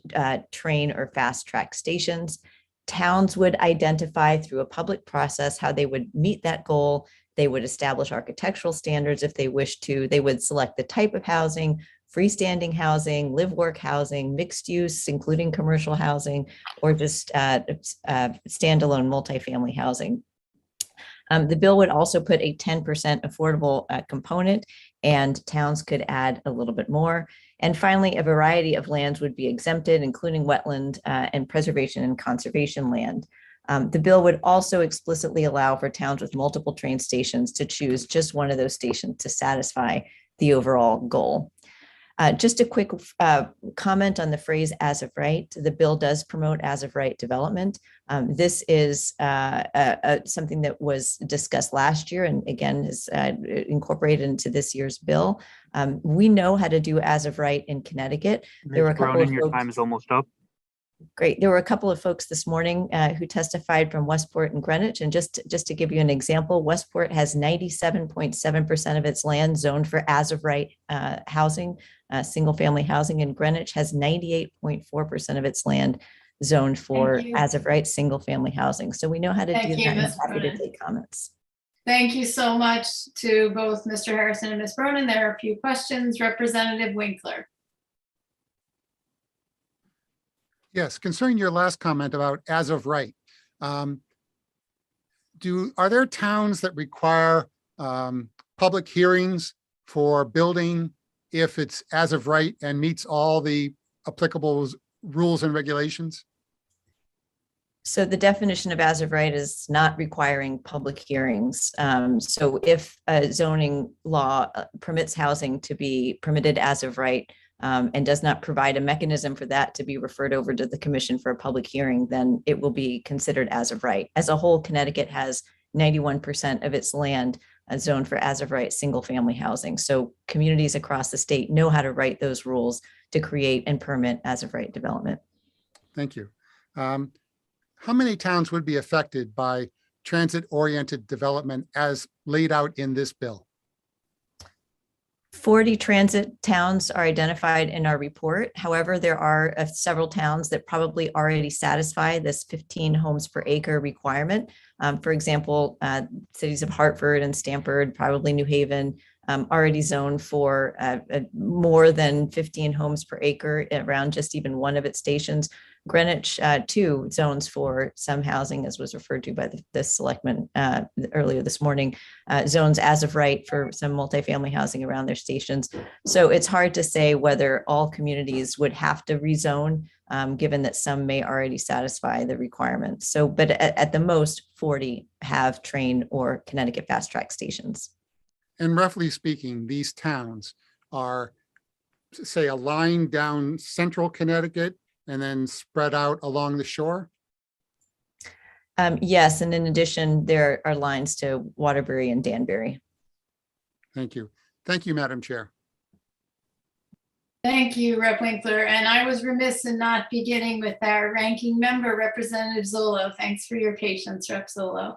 train or fast track stations. Towns would identify through a public process how they would meet that goal. They would establish architectural standards if they wish to. They would select the type of housing, freestanding housing, live-work housing, mixed use, including commercial housing, or just standalone multifamily housing. The bill would also put a 10% affordable component, and towns could add a little bit more. And finally, a variety of lands would be exempted, including wetland and preservation and conservation land. The bill would also explicitly allow for towns with multiple train stations to choose just one of those stations to satisfy the overall goal. Just a quick comment on the phrase as of right. The bill does promote as of right development. This is something that was discussed last year and again is incorporated into this year's bill. We know how to do as of right in Connecticut. There were a couple of your time is almost up. Great. There were a couple of folks this morning who testified from Westport and Greenwich. And just to give you an example, Westport has 97.7% of its land zoned for as of right housing, single family housing, and Greenwich has 98.4% of its land zoned for as of right single family housing. So we know how to do that. I'm happy to take comments. Thank you so much to both Mr. Harrison and Ms. Bronin. There are a few questions. Representative Winkler. Yes, concerning your last comment about as of right. are there towns that require public hearings for building if it's as of right and meets all the applicable rules and regulations? So the definition of as of right is not requiring public hearings. So if a zoning law permits housing to be permitted as of right, and does not provide a mechanism for that to be referred over to the commission for a public hearing, then it will be considered as of right. As a whole, Connecticut has 91% of its land zoned for as of right single family housing. So communities across the state know how to write those rules to create and permit as of right development. Thank you. How many towns would be affected by transit-oriented development as laid out in this bill? 40 transit towns are identified in our report. However, there are several towns that probably already satisfy this 15 homes per acre requirement. For example, cities of Hartford and Stamford, probably New Haven, already zoned for more than 15 homes per acre around just even one of its stations. Greenwich, too, zones for some housing, as was referred to by the selectmen earlier this morning, zones as of right for some multifamily housing around their stations. So it's hard to say whether all communities would have to rezone, given that some may already satisfy the requirements. So, but at the most, 40 have train or Connecticut fast track stations. And roughly speaking, these towns are, say, a line down central Connecticut and then spread out along the shore? Yes, and in addition, there are lines to Waterbury and Danbury. Thank you. Thank you, Madam Chair. Thank you, Rep. Winkler. And I was remiss in not beginning with our ranking member, Representative Zullo. Thanks for your patience, Rep. Zullo.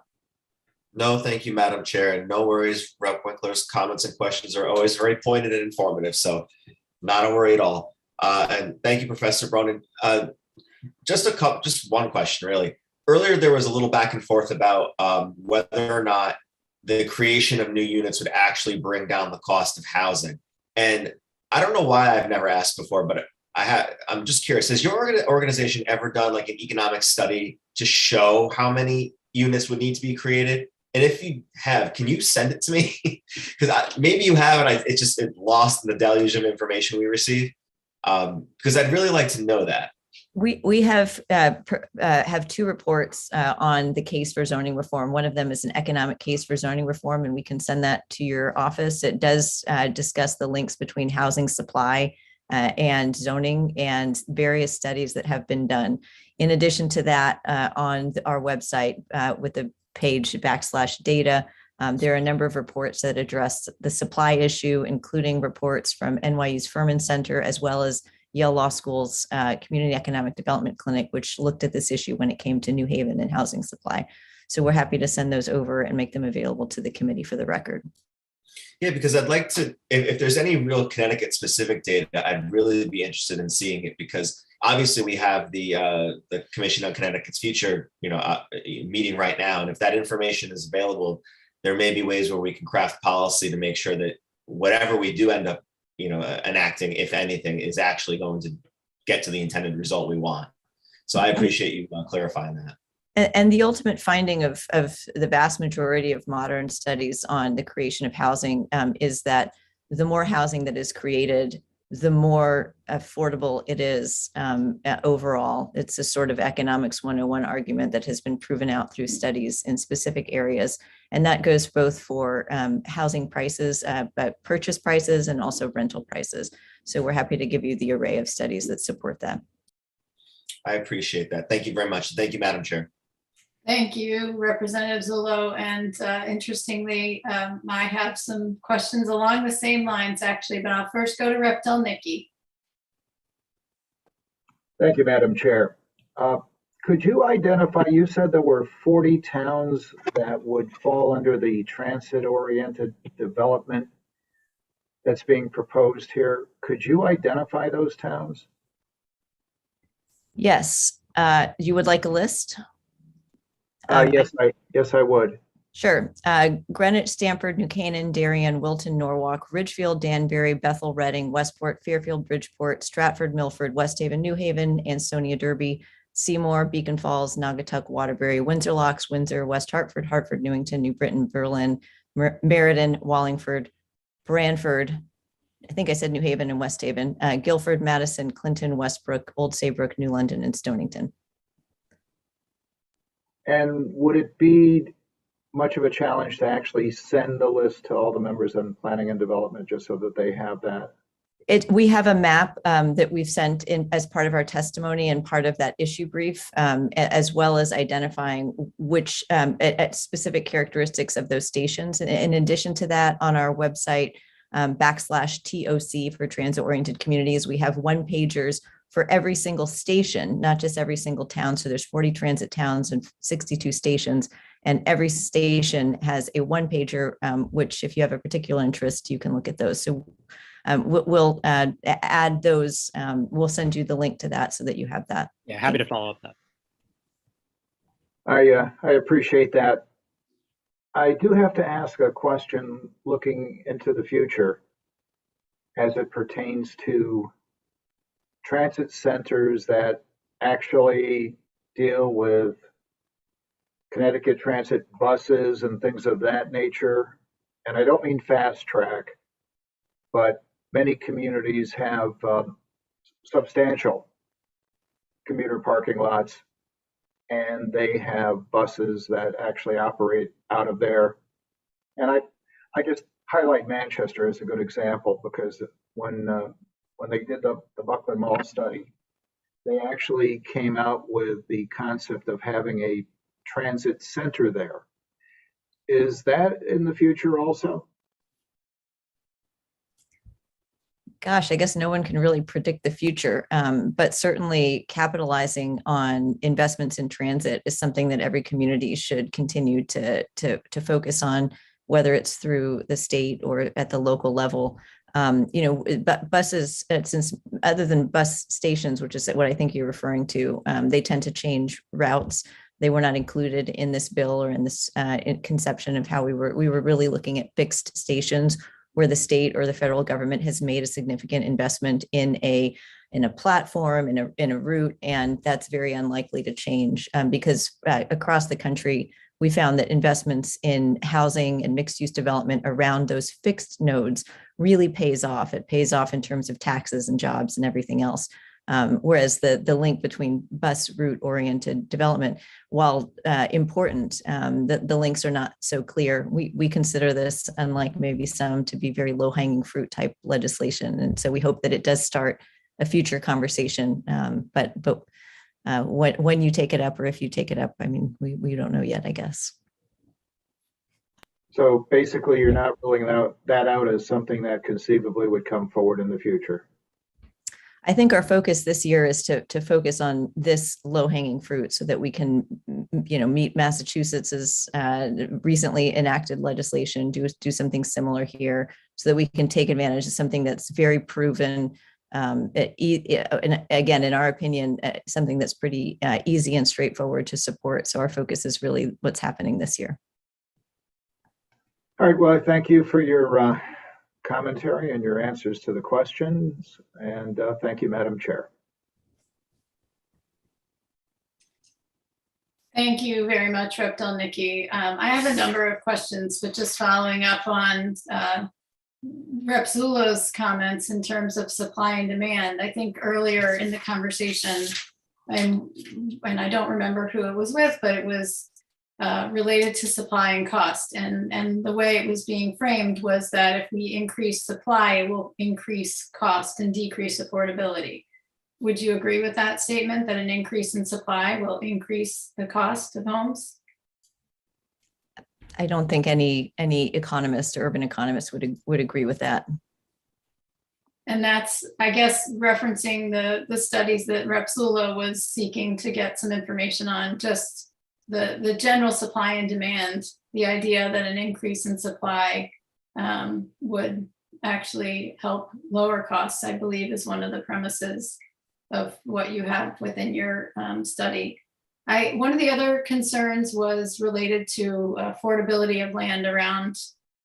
No, thank you, Madam Chair. And no worries. Rep. Winkler's comments and questions are always very pointed and informative. So not a worry at all. And thank you, Professor Bronin. Just one question, really. Earlier, there was a little back and forth about whether or not the creation of new units would actually bring down the cost of housing. And I don't know why I've never asked before, but I'm just curious. Has your organization ever done like an economic study to show how many units would need to be created? And if you have, can you send it to me? Because maybe you have, and it's lost in the deluge of information we receive. Because I'd really like to know that. We have two reports on the case for zoning reform. One of them is an economic case for zoning reform, and we can send that to your office. It does discuss the links between housing supply and zoning and various studies that have been done. In addition to that, on our website with the page /data, there are a number of reports that address the supply issue, including reports from NYU's Furman Center, as well as Yale Law School's Community Economic Development Clinic, which looked at this issue when it came to New Haven and housing supply. So we're happy to send those over and make them available to the committee for the record. Yeah, because I'd like to, if there's any real Connecticut specific data, I'd really be interested in seeing it, because obviously we have the Commission on Connecticut's Future, meeting right now. And if that information is available, there may be ways where we can craft policy to make sure that whatever we do end up enacting, if anything, is actually going to get to the intended result we want. So I appreciate you clarifying that. And the ultimate finding of the vast majority of modern studies on the creation of housing is that the more housing that is created, the more affordable it is overall. It's a sort of economics 101 argument that has been proven out through studies in specific areas. And that goes both for housing prices, but purchase prices and also rental prices. So we're happy to give you the array of studies that support that. I appreciate that. Thank you very much. Thank you, Madam Chair. Thank you, Representative Zullo. And interestingly, I have some questions along the same lines, actually, but I'll first go to Rep. Delnicki. Thank you, Madam Chair. Could you identify, you said there were 40 towns that would fall under the transit-oriented development that's being proposed here. Could you identify those towns? Yes. You would like a list? Yes, I would. Sure. Greenwich, Stamford, New Canaan, Darien, Wilton, Norwalk, Ridgefield, Danbury, Bethel, Reading, Westport, Fairfield, Bridgeport, Stratford, Milford, West Haven, New Haven, Ansonia, Derby, Seymour, Beacon Falls, Naugatuck, Waterbury, Windsor Locks, Windsor, West Hartford, Hartford, Newington, New Britain, Berlin, Meriden, Wallingford, Branford, I think I said New Haven and West Haven, Guilford, Madison, Clinton, Westbrook, Old Saybrook, New London, and Stonington. And would it be much of a challenge to actually send the list to all the members in planning and development just so that they have that? We have a map that we've sent in as part of our testimony and part of that issue brief, as well as identifying which at specific characteristics of those stations. And in addition to that, on our website, /TOC for transit oriented communities, we have one pagers for every single station, not just every single town. So there's 40 transit towns and 62 stations, and every station has a one pager, which if you have a particular interest, you can look at those. So we'll add those. We'll send you the link to that so that you have that. Yeah, happy to follow up that. I appreciate that. I do have to ask a question looking into the future as it pertains to transit centers that actually deal with Connecticut transit buses and things of that nature. And I don't mean fast track, but many communities have substantial commuter parking lots, and they have buses that actually operate out of there. And I just highlight Manchester as a good example, because when they did the Buckland Mall study, they actually came out with the concept of having a transit center there. Is that in the future also? Gosh, I guess no one can really predict the future, but certainly capitalizing on investments in transit is something that every community should continue to focus on, whether it's through the state or at the local level. But buses, since other than bus stations, which is what I think you're referring to, they tend to change routes. They were not included in this bill or in this conception of how we were really looking at fixed stations where the state or the federal government has made a significant investment in a platform, in a route, and that's very unlikely to change because across the country, we found that investments in housing and mixed use development around those fixed nodes really pays off. It pays off in terms of taxes and jobs and everything else. Whereas the link between bus route oriented development, while important, the links are not so clear. We consider this, unlike maybe some, to be very low hanging fruit type legislation. And so we hope that it does start a future conversation. But when you take it up, or if you take it up, I mean, we don't know yet, I guess. So basically, you're not ruling that out as something that conceivably would come forward in the future. I think our focus this year is to focus on this low-hanging fruit so that we can, meet Massachusetts's recently enacted legislation, do something similar here so that we can take advantage of something that's very proven. And again, in our opinion, something that's pretty easy and straightforward to support. So our focus is really what's happening this year. All right, well, thank you for your commentary and your answers to the questions. And thank you, Madam Chair. Thank you very much, Rep. Delnicki. I have a number of questions, but just following up on Rep. Zullo's comments in terms of supply and demand. I think earlier in the conversation, and I don't remember who it was with, but it was related to supply and cost. And the way it was being framed was that if we increase supply, it will increase cost and decrease affordability. Would you agree with that statement, that an increase in supply will increase the cost of homes? I don't think any economist or urban economist would agree with that. And that's, I guess, referencing the studies that Rep. Zullo was seeking to get some information on, just the general supply and demand, the idea that an increase in supply would actually help lower costs, I believe, is one of the premises of what you have within your study. One of the other concerns was related to affordability of land around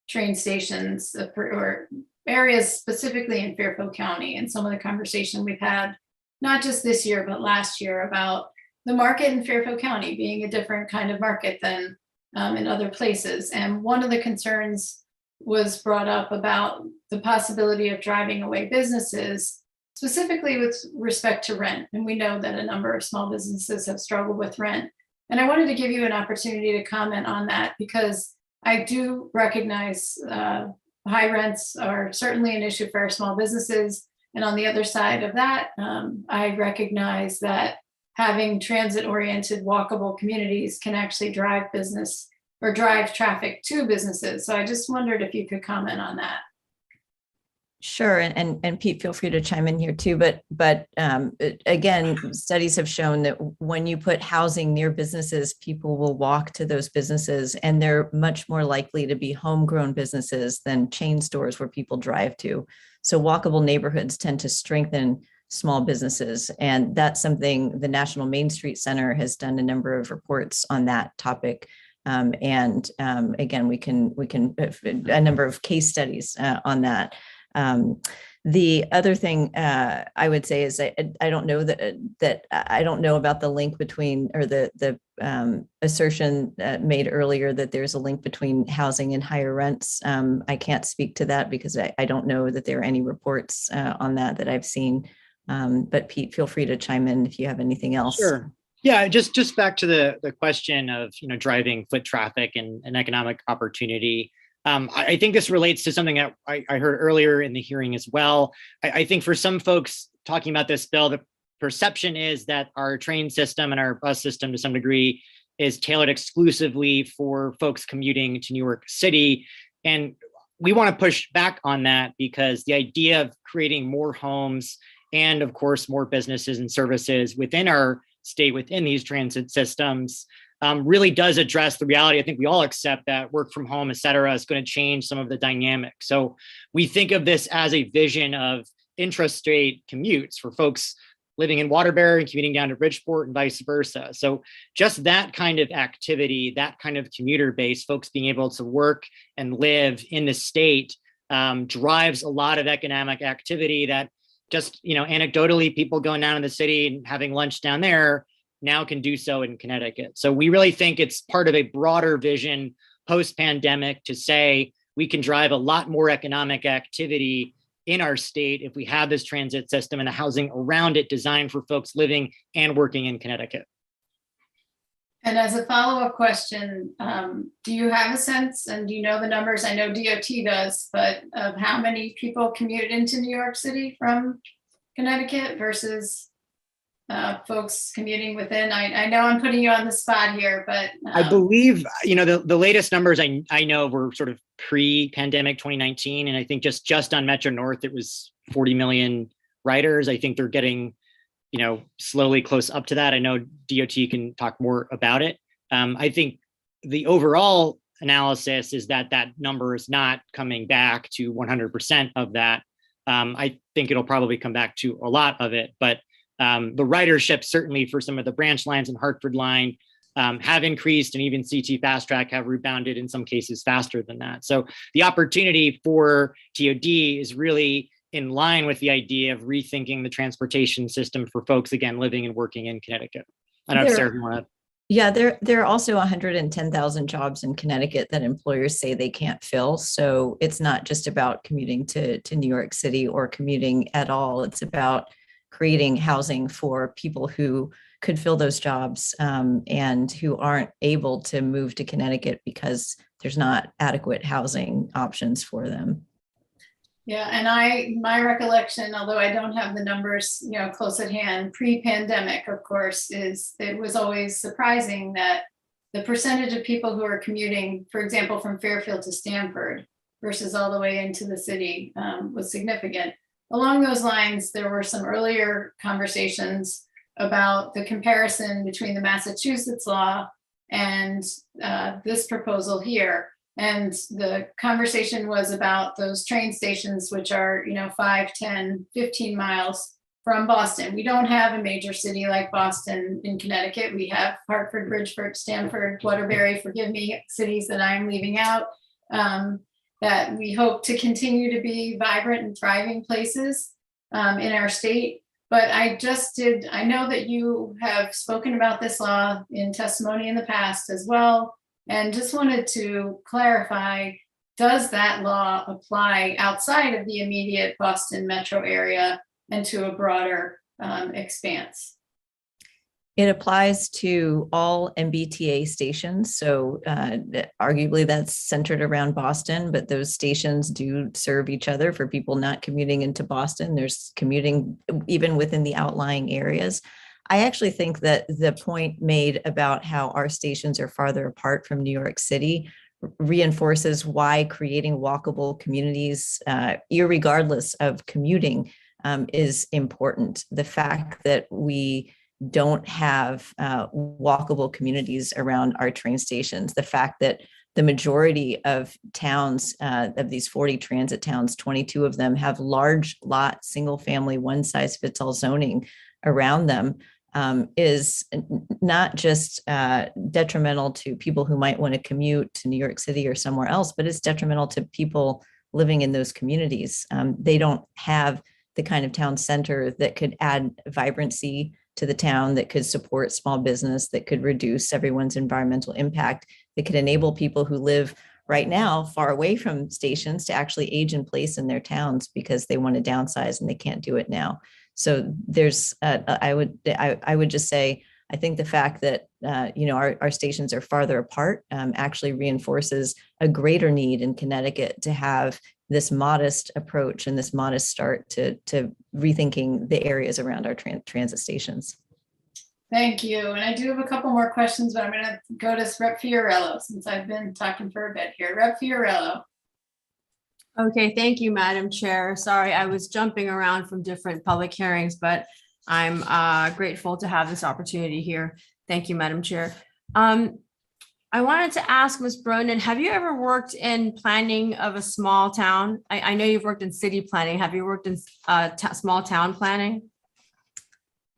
train stations or areas specifically in Fairfield County, and some of the conversation we've had, not just this year, but last year, about the market in Fairfield County being a different kind of market than in other places. And one of the concerns was brought up about the possibility of driving away businesses, specifically with respect to rent. And we know that a number of small businesses have struggled with rent. And I wanted to give you an opportunity to comment on that, because I do recognize high rents are certainly an issue for our small businesses. And on the other side of that, I recognize that having transit-oriented walkable communities can actually drive business or drive traffic to businesses. So I just wondered if you could comment on that. Sure, and Pete, feel free to chime in here too. But again, studies have shown that when you put housing near businesses, people will walk to those businesses, and they're much more likely to be homegrown businesses than chain stores where people drive to. So walkable neighborhoods tend to strengthen small businesses, and that's something the National Main Street Center has done a number of reports on that topic. Again, we can a number of case studies on that. The other thing I would say is I don't know that I don't know about the link between, or the assertion made earlier that there's a link between housing and higher rents. I can't speak to that because I don't know that there are any reports on that I've seen. But Pete, feel free to chime in if you have anything else. Sure. Yeah, just back to the question of driving foot traffic and economic opportunity. I think this relates to something that I heard earlier in the hearing as well. I think for some folks talking about this bill, the perception is that our train system and our bus system to some degree is tailored exclusively for folks commuting to New York City. And we want to push back on that, because the idea of creating more homes and of course more businesses and services within our state, within these transit systems, really does address the reality. I think we all accept that work from home, et cetera, is going to change some of the dynamics. So we think of this as a vision of intrastate commutes for folks living in Waterbury and commuting down to Bridgeport and vice versa. So just that kind of activity, that kind of commuter base, folks being able to work and live in the state, drives a lot of economic activity that just, anecdotally, people going down to the city and having lunch down there now can do so in Connecticut. So we really think it's part of a broader vision post-pandemic to say we can drive a lot more economic activity in our state if we have this transit system and the housing around it designed for folks living and working in Connecticut. And as a follow-up question, do you have a sense, and do you know the numbers? I know DOT does, but of how many people commute into New York City from Connecticut versus folks commuting within? I know I'm putting you on the spot here, but I believe, the latest numbers I know were sort of pre-pandemic 2019. And I think just on Metro North, it was 40 million riders. I think they're getting, slowly close up to that. I know DOT can talk more about it. I think the overall analysis is that number is not coming back to 100% of that. I think it'll probably come back to a lot of it, but the ridership, certainly for some of the branch lines and Hartford line, have increased, and even CT Fast Track have rebounded in some cases faster than that. So the opportunity for TOD is really in line with the idea of rethinking the transportation system for folks, again, living and working in Connecticut. I don't know if Sarah, if you want to. Yeah, there are also 110,000 jobs in Connecticut that employers say they can't fill. So it's not just about commuting to New York City or commuting at all. It's about creating housing for people who could fill those jobs and who aren't able to move to Connecticut because there's not adequate housing options for them. Yeah, and my recollection, although I don't have the numbers, close at hand, pre-pandemic, of course, is it was always surprising that the percentage of people who are commuting, for example, from Fairfield to Stamford versus all the way into the city was significant. Along those lines, there were some earlier conversations about the comparison between the Massachusetts law and this proposal here. And the conversation was about those train stations, which are, 5, 10, 15 miles from Boston. We don't have a major city like Boston in Connecticut. We have Hartford, Bridgeport, Stamford, Waterbury, forgive me, cities that I'm leaving out, that we hope to continue to be vibrant and thriving places in our state. But I know that you have spoken about this law in testimony in the past as well, and just wanted to clarify, does that law apply outside of the immediate Boston metro area and to a broader expanse? It applies to all MBTA stations. So arguably that's centered around Boston, but those stations do serve each other for people not commuting into Boston. There's commuting even within the outlying areas. I actually think that the point made about how our stations are farther apart from New York City reinforces why creating walkable communities, irregardless of commuting, is important. The fact that we don't have walkable communities around our train stations, the fact that the majority of towns, of these 40 transit towns, 22 of them have large lot, single family, one size fits all zoning around them, is not just detrimental to people who might want to commute to New York City or somewhere else, but it's detrimental to people living in those communities. They don't have the kind of town center that could add vibrancy to the town, that could support small business, that could reduce everyone's environmental impact, that could enable people who live right now far away from stations to actually age in place in their towns because they want to downsize and they can't do it now. So there's, I would just say, I think the fact that our stations are farther apart actually reinforces a greater need in Connecticut to have this modest approach and this modest start to rethinking the areas around our transit stations. Thank you. And I do have a couple more questions, but I'm going to go to Rep. Fiorello since I've been talking for a bit here. Rep. Fiorello. Okay, thank you, Madam Chair. Sorry, I was jumping around from different public hearings, but I'm grateful to have this opportunity here. Thank you, Madam Chair. I wanted to ask Ms. Bronin, have you ever worked in planning of a small town? I know you've worked in city planning. Have you worked in small town planning?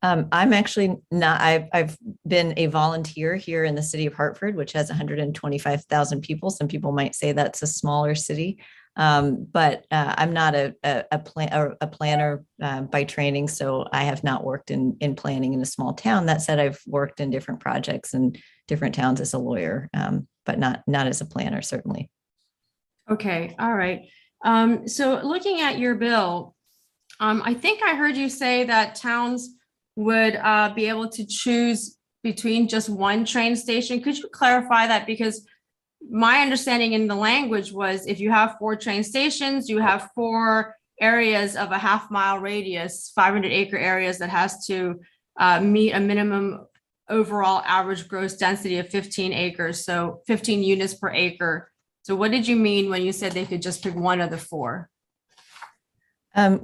I'm actually not, I've been a volunteer here in the city of Hartford, which has 125,000 people. Some people might say that's a smaller city, but I'm not a planner by training, so I have not worked in planning in a small town. That said, I've worked in different projects in different towns as a lawyer, but not as a planner, certainly. Okay, all right. So looking at your bill, I think I heard you say that towns would be able to choose between just one train station. Could you clarify that? Because my understanding in the language was if you have 4 train stations, you have 4 areas of a half-mile radius, 500-acre areas that has to meet a minimum overall average gross density of 15 acres, so 15 units per acre. So what did you mean when you said they could just pick one of the 4?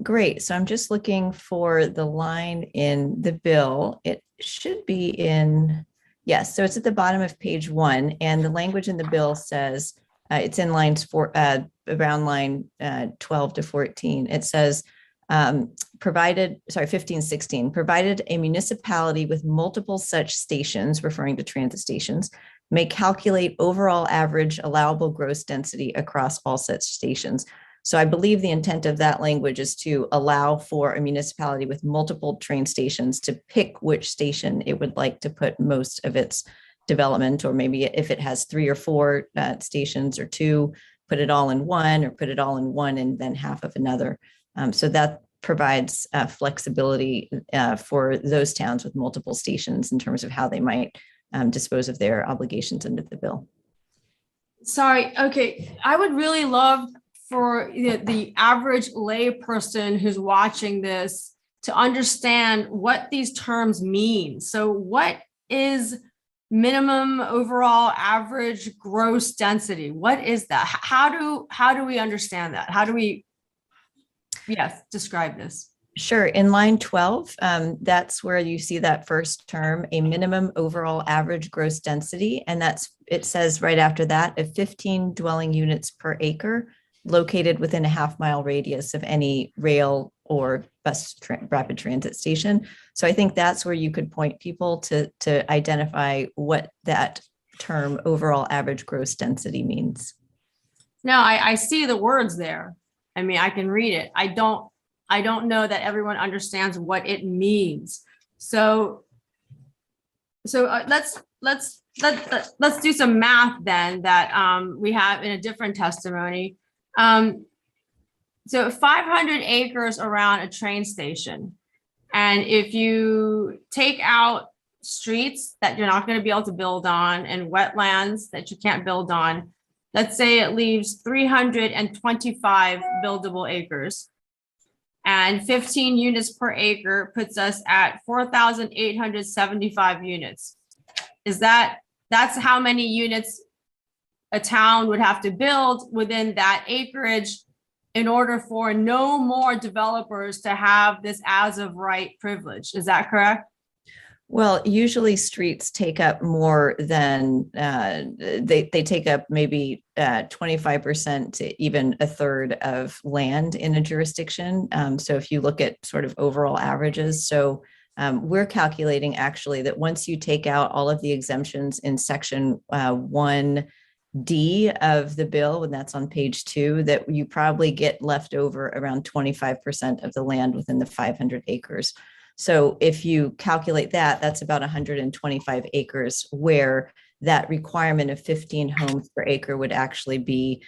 Great. So I'm just looking for the line in the bill. It should be in, yes. So it's at the bottom of page 1, and the language in the bill says it's in lines around line 12 to 14. It says, 15, 16, provided a municipality with multiple such stations, referring to transit stations, may calculate overall average allowable gross density across all such stations. So I believe the intent of that language is to allow for a municipality with multiple train stations to pick which station it would like to put most of its development, or maybe if it has 3 or 4 stations or 2, put it all in one, or put it all in one and then half of another. So that provides flexibility for those towns with multiple stations in terms of how they might dispose of their obligations under the bill. Sorry, okay. I would really love for the average lay person who's watching this to understand what these terms mean. So what is minimum overall average gross density? What is that? How do we understand that? How do we, yes, describe this? Sure. In line 12, that's where you see that first term, a minimum overall average gross density. And it says right after that, of 15 dwelling units per acre located within a half-mile radius of any rail or bus rapid transit station. So I think that's where you could point people to identify what that term overall average gross density means. No, I see the words there. I mean, I can read it. I don't I don't know that everyone understands what it means. So let's do some math then that we have in a different testimony. So 500 acres around a train station. And if you take out streets that you're not going to be able to build on and wetlands that you can't build on, let's say it leaves 325 buildable acres. And 15 units per acre puts us at 4,875 units. That's how many units a town would have to build within that acreage in order for no more developers to have this as of right privilege. Is that correct? Well, usually streets take up more than, they take up maybe 25% to even a third of land in a jurisdiction. So if you look at sort of overall averages, so we're calculating actually that once you take out all of the exemptions in section 1D of the bill, and that's on page 2, that you probably get left over around 25% of the land within the 500 acres. So if you calculate that, that's about 125 acres where that requirement of 15 homes per acre would actually be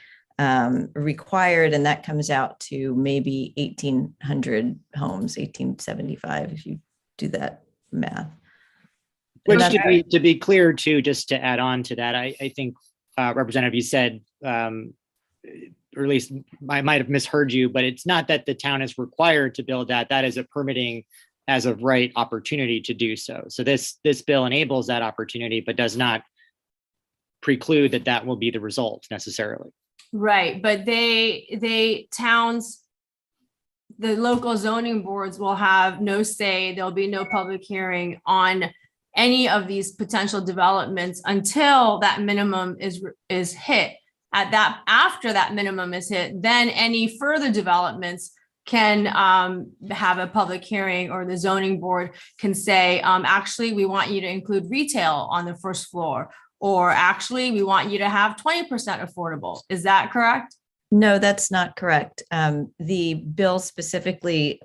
required. And that comes out to maybe 1,800 homes, 1,875, if you do that math. Which to be clear too, just to add on to that, I think Representative, you said, or at least I might have misheard you, but it's not that the town is required to build that. That is a permitting as of right opportunity to do so. So this bill enables that opportunity, but does not preclude that will be the result necessarily. Right, but towns, the local zoning boards will have no say. There'll be no public hearing on any of these potential developments until that minimum is hit. After that minimum is hit, then any further developments can have a public hearing, or the zoning board can say, actually, we want you to include retail on the first floor, or actually, we want you to have 20% affordable. Is that correct? No, that's not correct. The bill specifically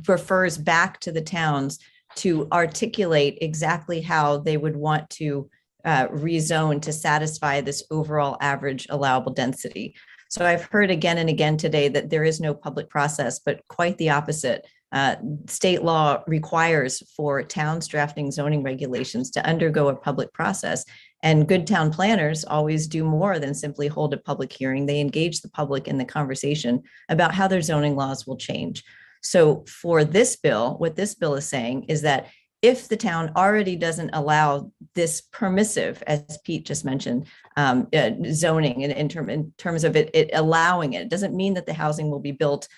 refers back to the towns to articulate exactly how they would want to rezone to satisfy this overall average allowable density. So I've heard again and again today that there is no public process, but quite the opposite. State law requires for towns drafting zoning regulations to undergo a public process. And good town planners always do more than simply hold a public hearing. They engage the public in the conversation about how their zoning laws will change. So for this bill, what this bill is saying is that if the town already doesn't allow this permissive, as Pete just mentioned, zoning in terms of it allowing it doesn't mean that the housing will be built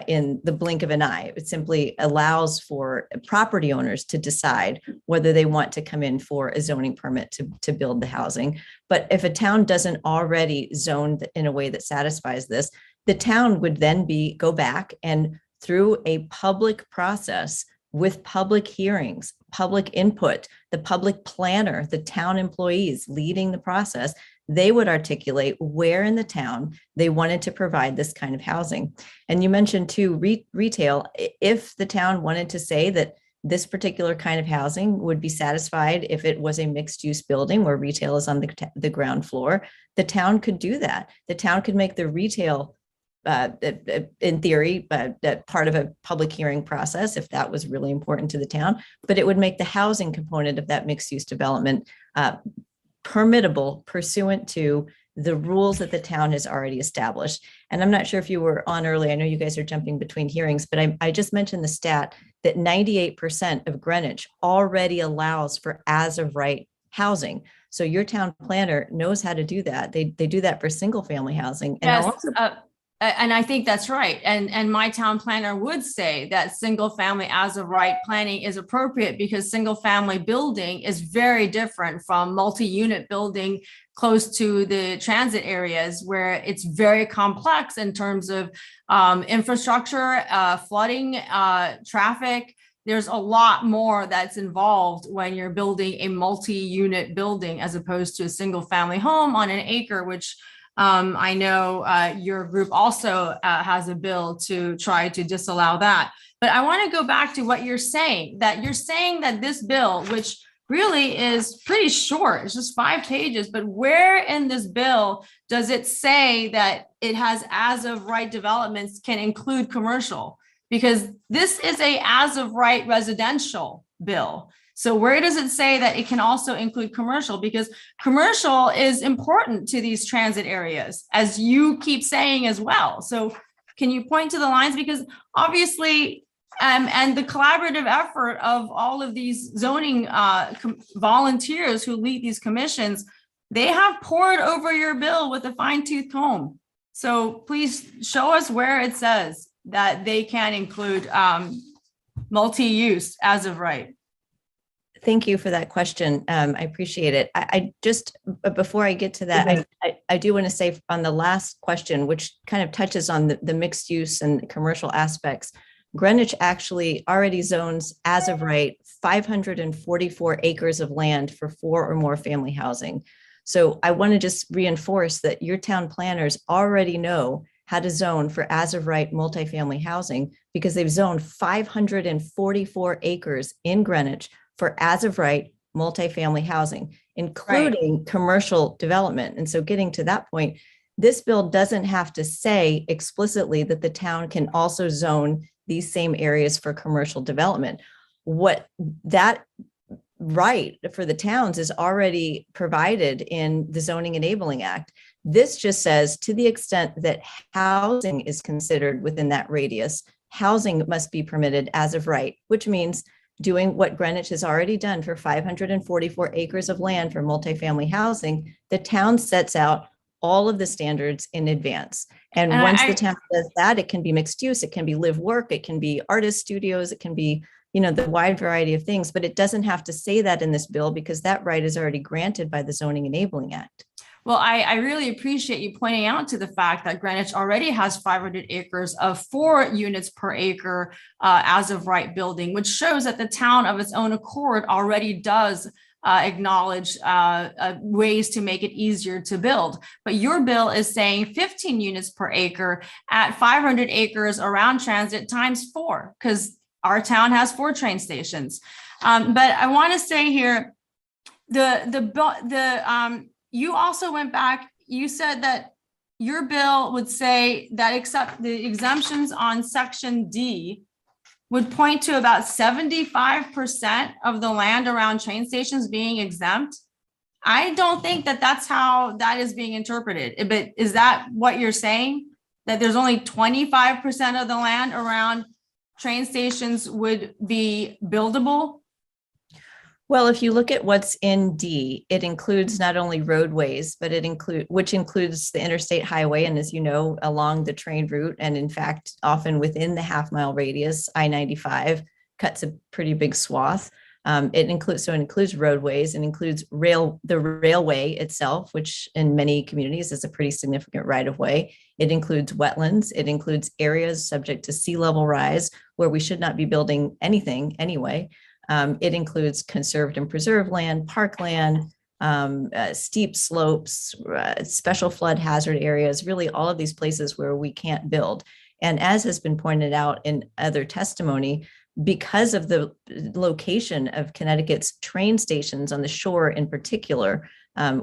in the blink of an eye. It simply allows for property owners to decide whether they want to come in for a zoning permit to build the housing. But if a town doesn't already zone in a way that satisfies this, the town would then go back and through a public process with public hearings, public input, the public planner, the town employees leading the process, they would articulate where in the town they wanted to provide this kind of housing. And you mentioned too, retail. If the town wanted to say that this particular kind of housing would be satisfied if it was a mixed use building where retail is on the ground floor, the town could do that. The town could make the retail in theory, part of a public hearing process, if that was really important to the town, but it would make the housing component of that mixed use development permittable pursuant to the rules that the town has already established. And I'm not sure if you were on early, I know you guys are jumping between hearings, but I just mentioned the stat that 98% of Greenwich already allows for as of right housing. So your town planner knows how to do that. They do that for single family housing. And Yes. And I think that's right. And my town planner would say that single family as of right planning is appropriate because single family building is very different from multi-unit building close to the transit areas where it's very complex in terms of infrastructure, flooding, traffic. There's a lot more that's involved when you're building a multi-unit building as opposed to a single family home on an acre, which I know your group also has a bill to try to disallow that. But I want to go back to what you're saying, that this bill, which really is pretty short, it's just 5 pages, but where in this bill does it say that it has as of right developments can include commercial? Because this is a as of right residential bill. So where does it say that it can also include commercial? Because commercial is important to these transit areas, as you keep saying as well. So can you point to the lines? Because obviously, and the collaborative effort of all of these zoning volunteers who lead these commissions, they have poured over your bill with a fine-tooth comb. So please show us where it says that they can include multi-use as of right. Thank you for that question. I appreciate it. I just, before I get to that, I do want to say on the last question, which kind of touches on the mixed use and commercial aspects, Greenwich actually already zones as of right 544 acres of land for 4 or more family housing. So I want to just reinforce that your town planners already know how to zone for as of right multifamily housing, because they've zoned 544 acres in Greenwich for as of right multifamily housing, including commercial development. And so getting to that point, this bill doesn't have to say explicitly that the town can also zone these same areas for commercial development. What that right for the towns is already provided in the Zoning Enabling Act. This just says, to the extent that housing is considered within that radius, housing must be permitted as of right, which means doing what Greenwich has already done for 544 acres of land for multifamily housing. The town sets out all of the standards in advance. And once the town does that, it can be mixed use, it can be live work, it can be artist studios, it can be, you know, the wide variety of things, but it doesn't have to say that in this bill because that right is already granted by the Zoning Enabling Act. Well, I really appreciate you pointing out to the fact that Greenwich already has 500 acres of 4 units per acre as of right building, which shows that the town of its own accord already does acknowledge ways to make it easier to build. But your bill is saying 15 units per acre at 500 acres around transit times 4, because our town has 4 train stations. But I want to say here, you also went back, you said that your bill would say that except the exemptions on section D would point to about 75% of the land around train stations being exempt. I don't think that that's how that is being interpreted, but is that what you're saying? That there's only 25% of the land around train stations would be buildable? Well, if you look at what's in D, it includes not only roadways, but which includes the interstate highway. And as you know, along the train route, and in fact, often within the half-mile radius, I-95 cuts a pretty big swath. It includes roadways, and includes the railway itself, which in many communities is a pretty significant right of way. It includes wetlands. It includes areas subject to sea level rise where we should not be building anything anyway. It includes conserved and preserved land, parkland, steep slopes, special flood hazard areas, really all of these places where we can't build. And as has been pointed out in other testimony, because of the location of Connecticut's train stations on the shore in particular,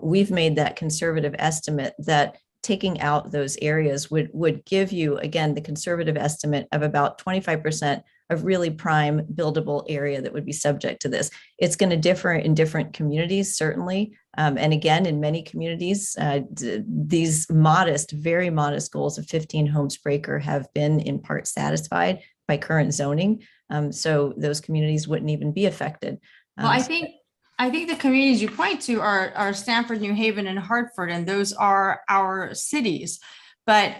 we've made that conservative estimate that taking out those areas would give you, again, the conservative estimate of about 25% of really prime buildable area that would be subject to this. It's going to differ in different communities, certainly. And again, in many communities, these modest, very modest goals of 15 homes per acre have been in part satisfied by current zoning. So those communities wouldn't even be affected. Well, I think the communities you point to are Stamford, New Haven, and Hartford, and those are our cities. But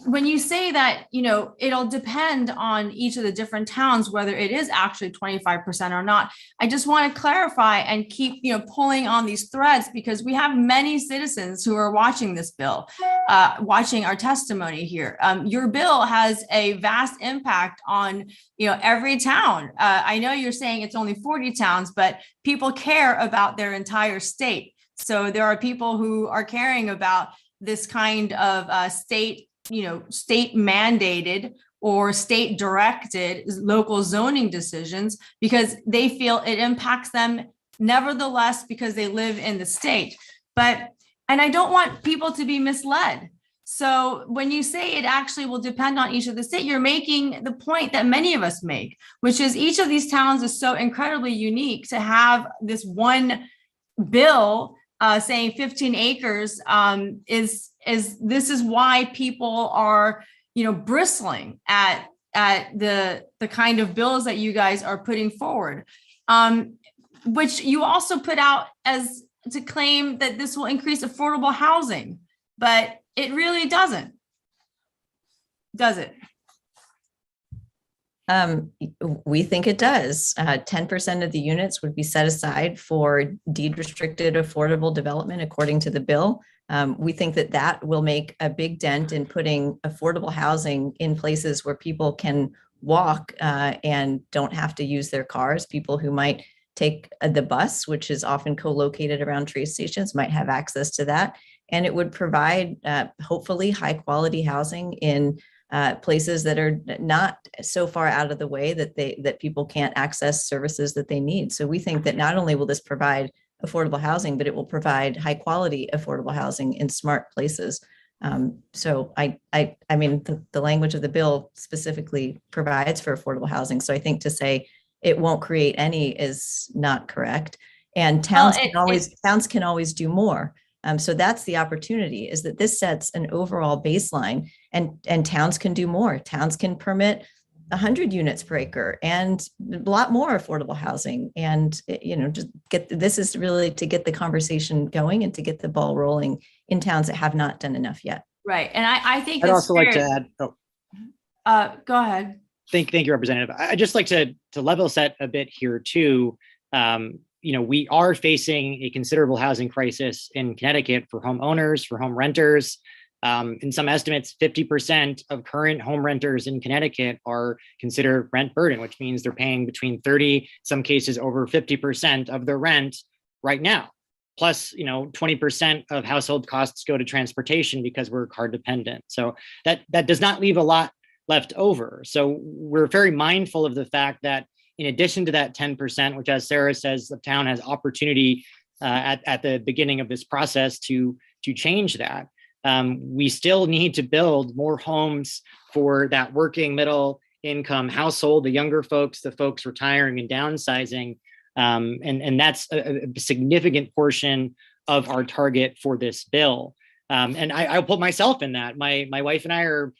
when you say that, you know, it'll depend on each of the different towns, whether it is actually 25% or not, I just want to clarify and keep, you know, pulling on these threads, because we have many citizens who are watching this bill, watching our testimony here. Your bill has a vast impact on, you know, every town. I know you're saying it's only 40 towns, but people care about their entire state. So there are people who are caring about this kind of state mandated or state directed local zoning decisions because they feel it impacts them nevertheless because they live in the state. And I don't want people to be misled. So when you say it actually will depend on each of the state, you're making the point that many of us make, which is each of these towns is so incredibly unique to have this one bill saying 15 acres is this is why people are bristling at the kind of bills that you guys are putting forward, which you also put out as to claim that this will increase affordable housing, but it really doesn't, does it? We think it does. 10% of the units would be set aside for deed restricted affordable development according to the bill. We think that that will make a big dent in putting affordable housing in places where people can walk and don't have to use their cars. People who might take the bus, which is often co-located around train stations, might have access to that. And it would provide hopefully high quality housing in places that are not so far out of the way that people can't access services that they need. So we think that not only will this provide affordable housing, but it will provide high quality affordable housing in smart places. So I mean, the language of the bill specifically provides for affordable housing. So I think to say it won't create any is not correct. And towns can always do more. So that's the opportunity, is that this sets an overall baseline, and towns can do more. Towns can permit 100 units per acre and a lot more affordable housing. And, just this is really to get the conversation going and to get the ball rolling in towns that have not done enough yet. Right. And I think I'd also like to add, go ahead. Thank you, Representative. I'd just like to level set a bit here too. We are facing a considerable housing crisis in Connecticut for homeowners, for home renters. In some estimates, 50% of current home renters in Connecticut are considered rent burden, which means they're paying between 30, some cases over 50% of their rent right now. Plus, 20% of household costs go to transportation because we're car dependent. So that does not leave a lot left over. So we're very mindful of the fact that in addition to that 10%, which, as Sarah says, the town has opportunity at the beginning of this process to change that. We still need to build more homes for that working middle income household, the younger folks, the folks retiring and downsizing. And that's a significant portion of our target for this bill. And I'll put myself in that. My wife and I are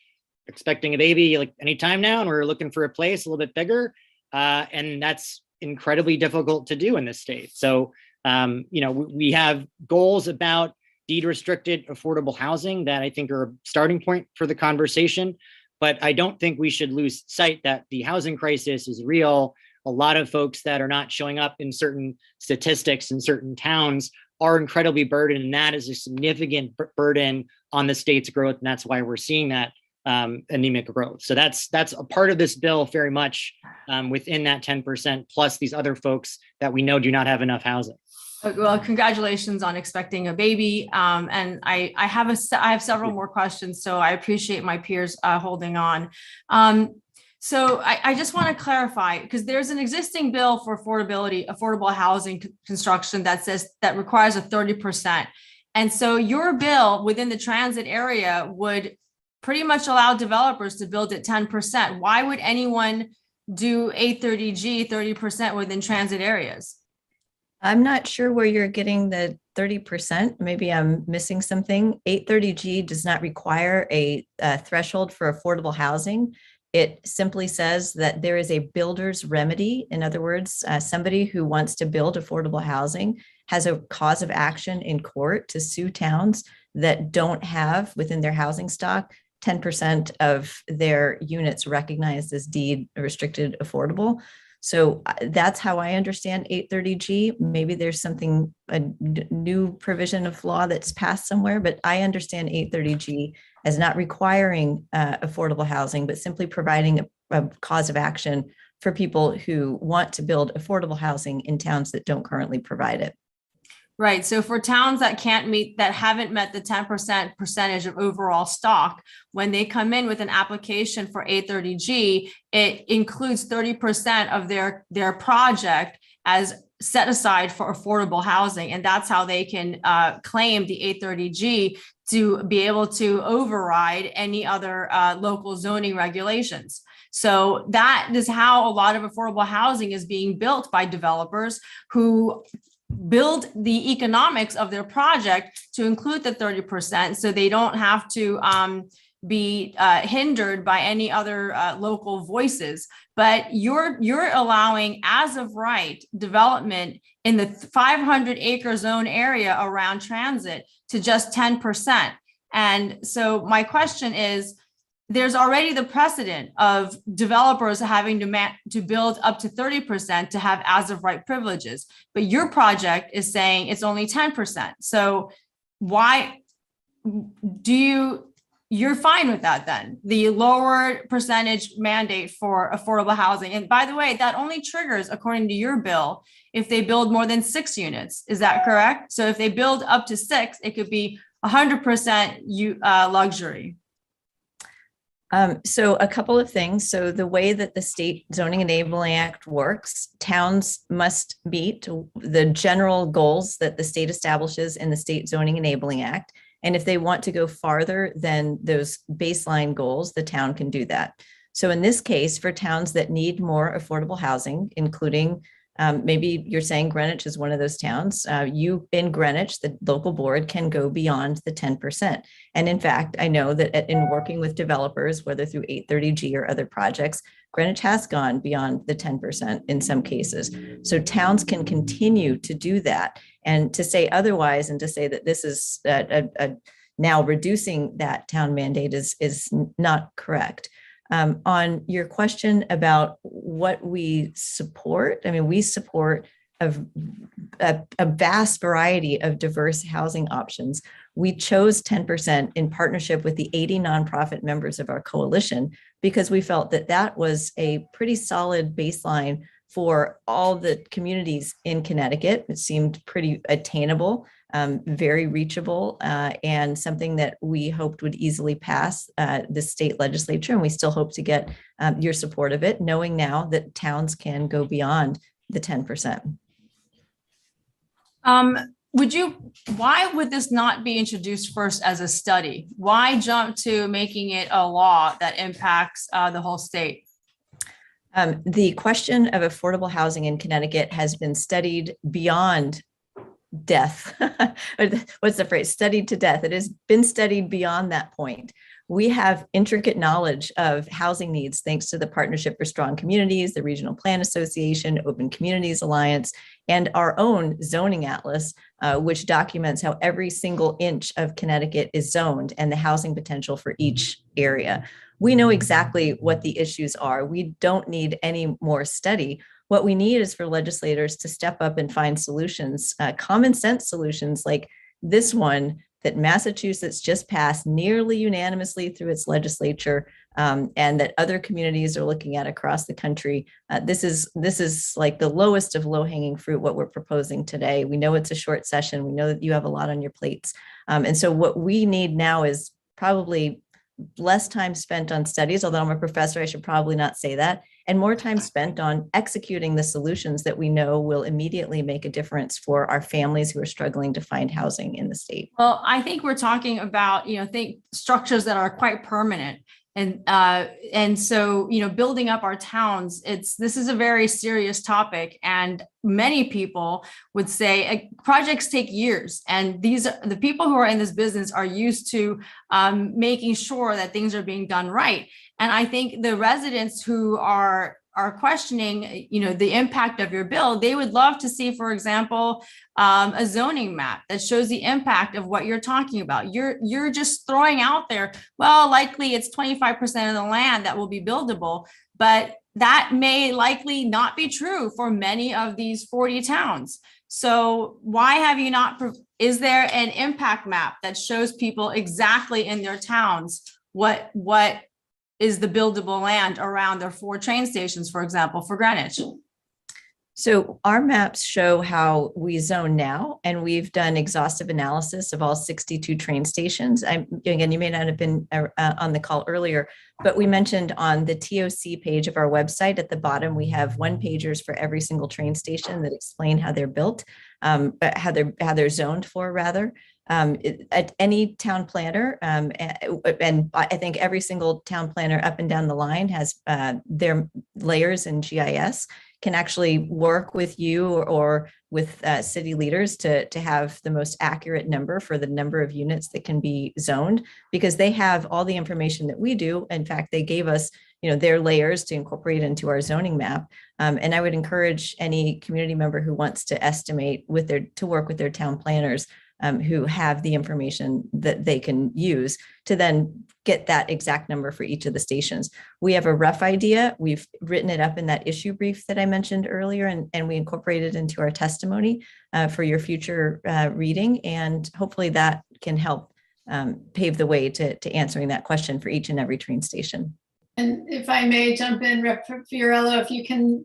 expecting a baby like anytime now, and we're looking for a place a little bit bigger. And that's incredibly difficult to do in this state. So, we have goals about deed restricted affordable housing that I think are a starting point for the conversation. But I don't think we should lose sight that the housing crisis is real. A lot of folks that are not showing up in certain statistics in certain towns are incredibly burdened, and that is a significant burden on the state's growth. And that's why we're seeing that anemic growth. So that's a part of this bill very much within that 10%, plus these other folks that we know do not have enough housing. Well, congratulations on expecting a baby. And I have several more questions, so I appreciate my peers holding on. So I just want to clarify, because there's an existing bill for affordable housing construction that requires a 30%. And so your bill within the transit area would pretty much allow developers to build at 10%. Why would anyone do 830G 30% within transit areas? I'm not sure where you're getting the 30%. Maybe I'm missing something. 830G does not require a threshold for affordable housing. It simply says that there is a builder's remedy. In other words, somebody who wants to build affordable housing has a cause of action in court to sue towns that don't have within their housing stock 10% of their units recognized as deed restricted affordable. So that's how I understand 830G. Maybe there's a new provision of law that's passed somewhere, but I understand 830G as not requiring affordable housing, but simply providing a cause of action for people who want to build affordable housing in towns that don't currently provide it. Right. So for towns that haven't met the 10% percentage of overall stock, when they come in with an application for 830G, it includes 30% of their project as set aside for affordable housing. And that's how they can claim the 830G to be able to override any other local zoning regulations. So that is how a lot of affordable housing is being built by developers who build the economics of their project to include the 30%, so they don't have to be hindered by any other local voices. But you're allowing, as of right, development in the 500-acre zone area around transit to just 10%. And so my question is, there's already the precedent of developers having to build up to 30% to have as of right privileges, but your project is saying it's only 10%. So why you're fine with that then? The lower percentage mandate for affordable housing. And by the way, that only triggers, according to your bill, if they build more than 6 units. Is that correct? So if they build up to 6, it could be 100% luxury. So a couple of things. So the way that the State Zoning Enabling Act works, towns must meet the general goals that the state establishes in the State Zoning Enabling Act. And if they want to go farther than those baseline goals, the town can do that. So in this case, for towns that need more affordable housing, including maybe you're saying Greenwich is one of those towns. You in Greenwich, the local board can go beyond the 10%. And in fact, I know that in working with developers, whether through 830G or other projects, Greenwich has gone beyond the 10% in some cases. So towns can continue to do that. And to say otherwise and to say that this is now reducing that town mandate is not correct. On your question about what we support, I mean, we support a vast variety of diverse housing options. We chose 10% in partnership with the 80 nonprofit members of our coalition because we felt that that was a pretty solid baseline for all the communities in Connecticut. It seemed pretty attainable, very reachable, and something that we hoped would easily pass the state legislature. And we still hope to get your support of it, knowing now that towns can go beyond the 10%. Why would this not be introduced first as a study? Why jump to making it a law that impacts the whole state? The question of affordable housing in Connecticut has been studied beyond death. What's the phrase? Studied to death. It has been studied beyond that point. We have intricate knowledge of housing needs thanks to the Partnership for Strong Communities, the Regional Plan Association, Open Communities Alliance, and our own zoning atlas, which documents how every single inch of Connecticut is zoned and the housing potential for each area. We know exactly what the issues are. We don't need any more study. What we need is for legislators to step up and find solutions, common sense solutions like this one that Massachusetts just passed nearly unanimously through its legislature, and that other communities are looking at across the country. This is like the lowest of low-hanging fruit, what we're proposing today. We know it's a short session. We know that you have a lot on your plates. And so what we need now is probably less time spent on studies, although I'm a professor, I should probably not say that, and more time spent on executing the solutions that we know will immediately make a difference for our families who are struggling to find housing in the state. Well, I think we're talking about, structures that are quite permanent. And so, building up our towns, this is a very serious topic. And many people would say projects take years. And the people who are in this business are used to making sure that things are being done right. And I think the residents who are questioning, the impact of your bill, they would love to see, for example, a zoning map that shows the impact of what you're talking about. You're just throwing out there, well, likely it's 25% of the land that will be buildable, but that may likely not be true for many of these 40 towns. So why have you not, is there an impact map that shows people exactly in their towns what is the buildable land around their 4 train stations, for example, for Greenwich? So our maps show how we zone now, and we've done exhaustive analysis of all 62 train stations. Again, you may not have been on the call earlier, but we mentioned on the TOC page of our website at the bottom, we have one-pagers for every single train station that explain how they're built, how they're zoned for rather. At any town planner, and I think every single town planner up and down the line has their layers in GIS, can actually work with you or with city leaders to have the most accurate number for the number of units that can be zoned, because they have all the information that we do. In fact, they gave us their layers to incorporate into our zoning map. And I would encourage any community member who wants to estimate to work with their town planners who have the information that they can use to then get that exact number for each of the stations. We have a rough idea. We've written it up in that issue brief that I mentioned earlier, and we incorporated it into our testimony for your future reading. And hopefully that can help pave the way to answering that question for each and every train station. And if I may jump in, Rep. Fiorello,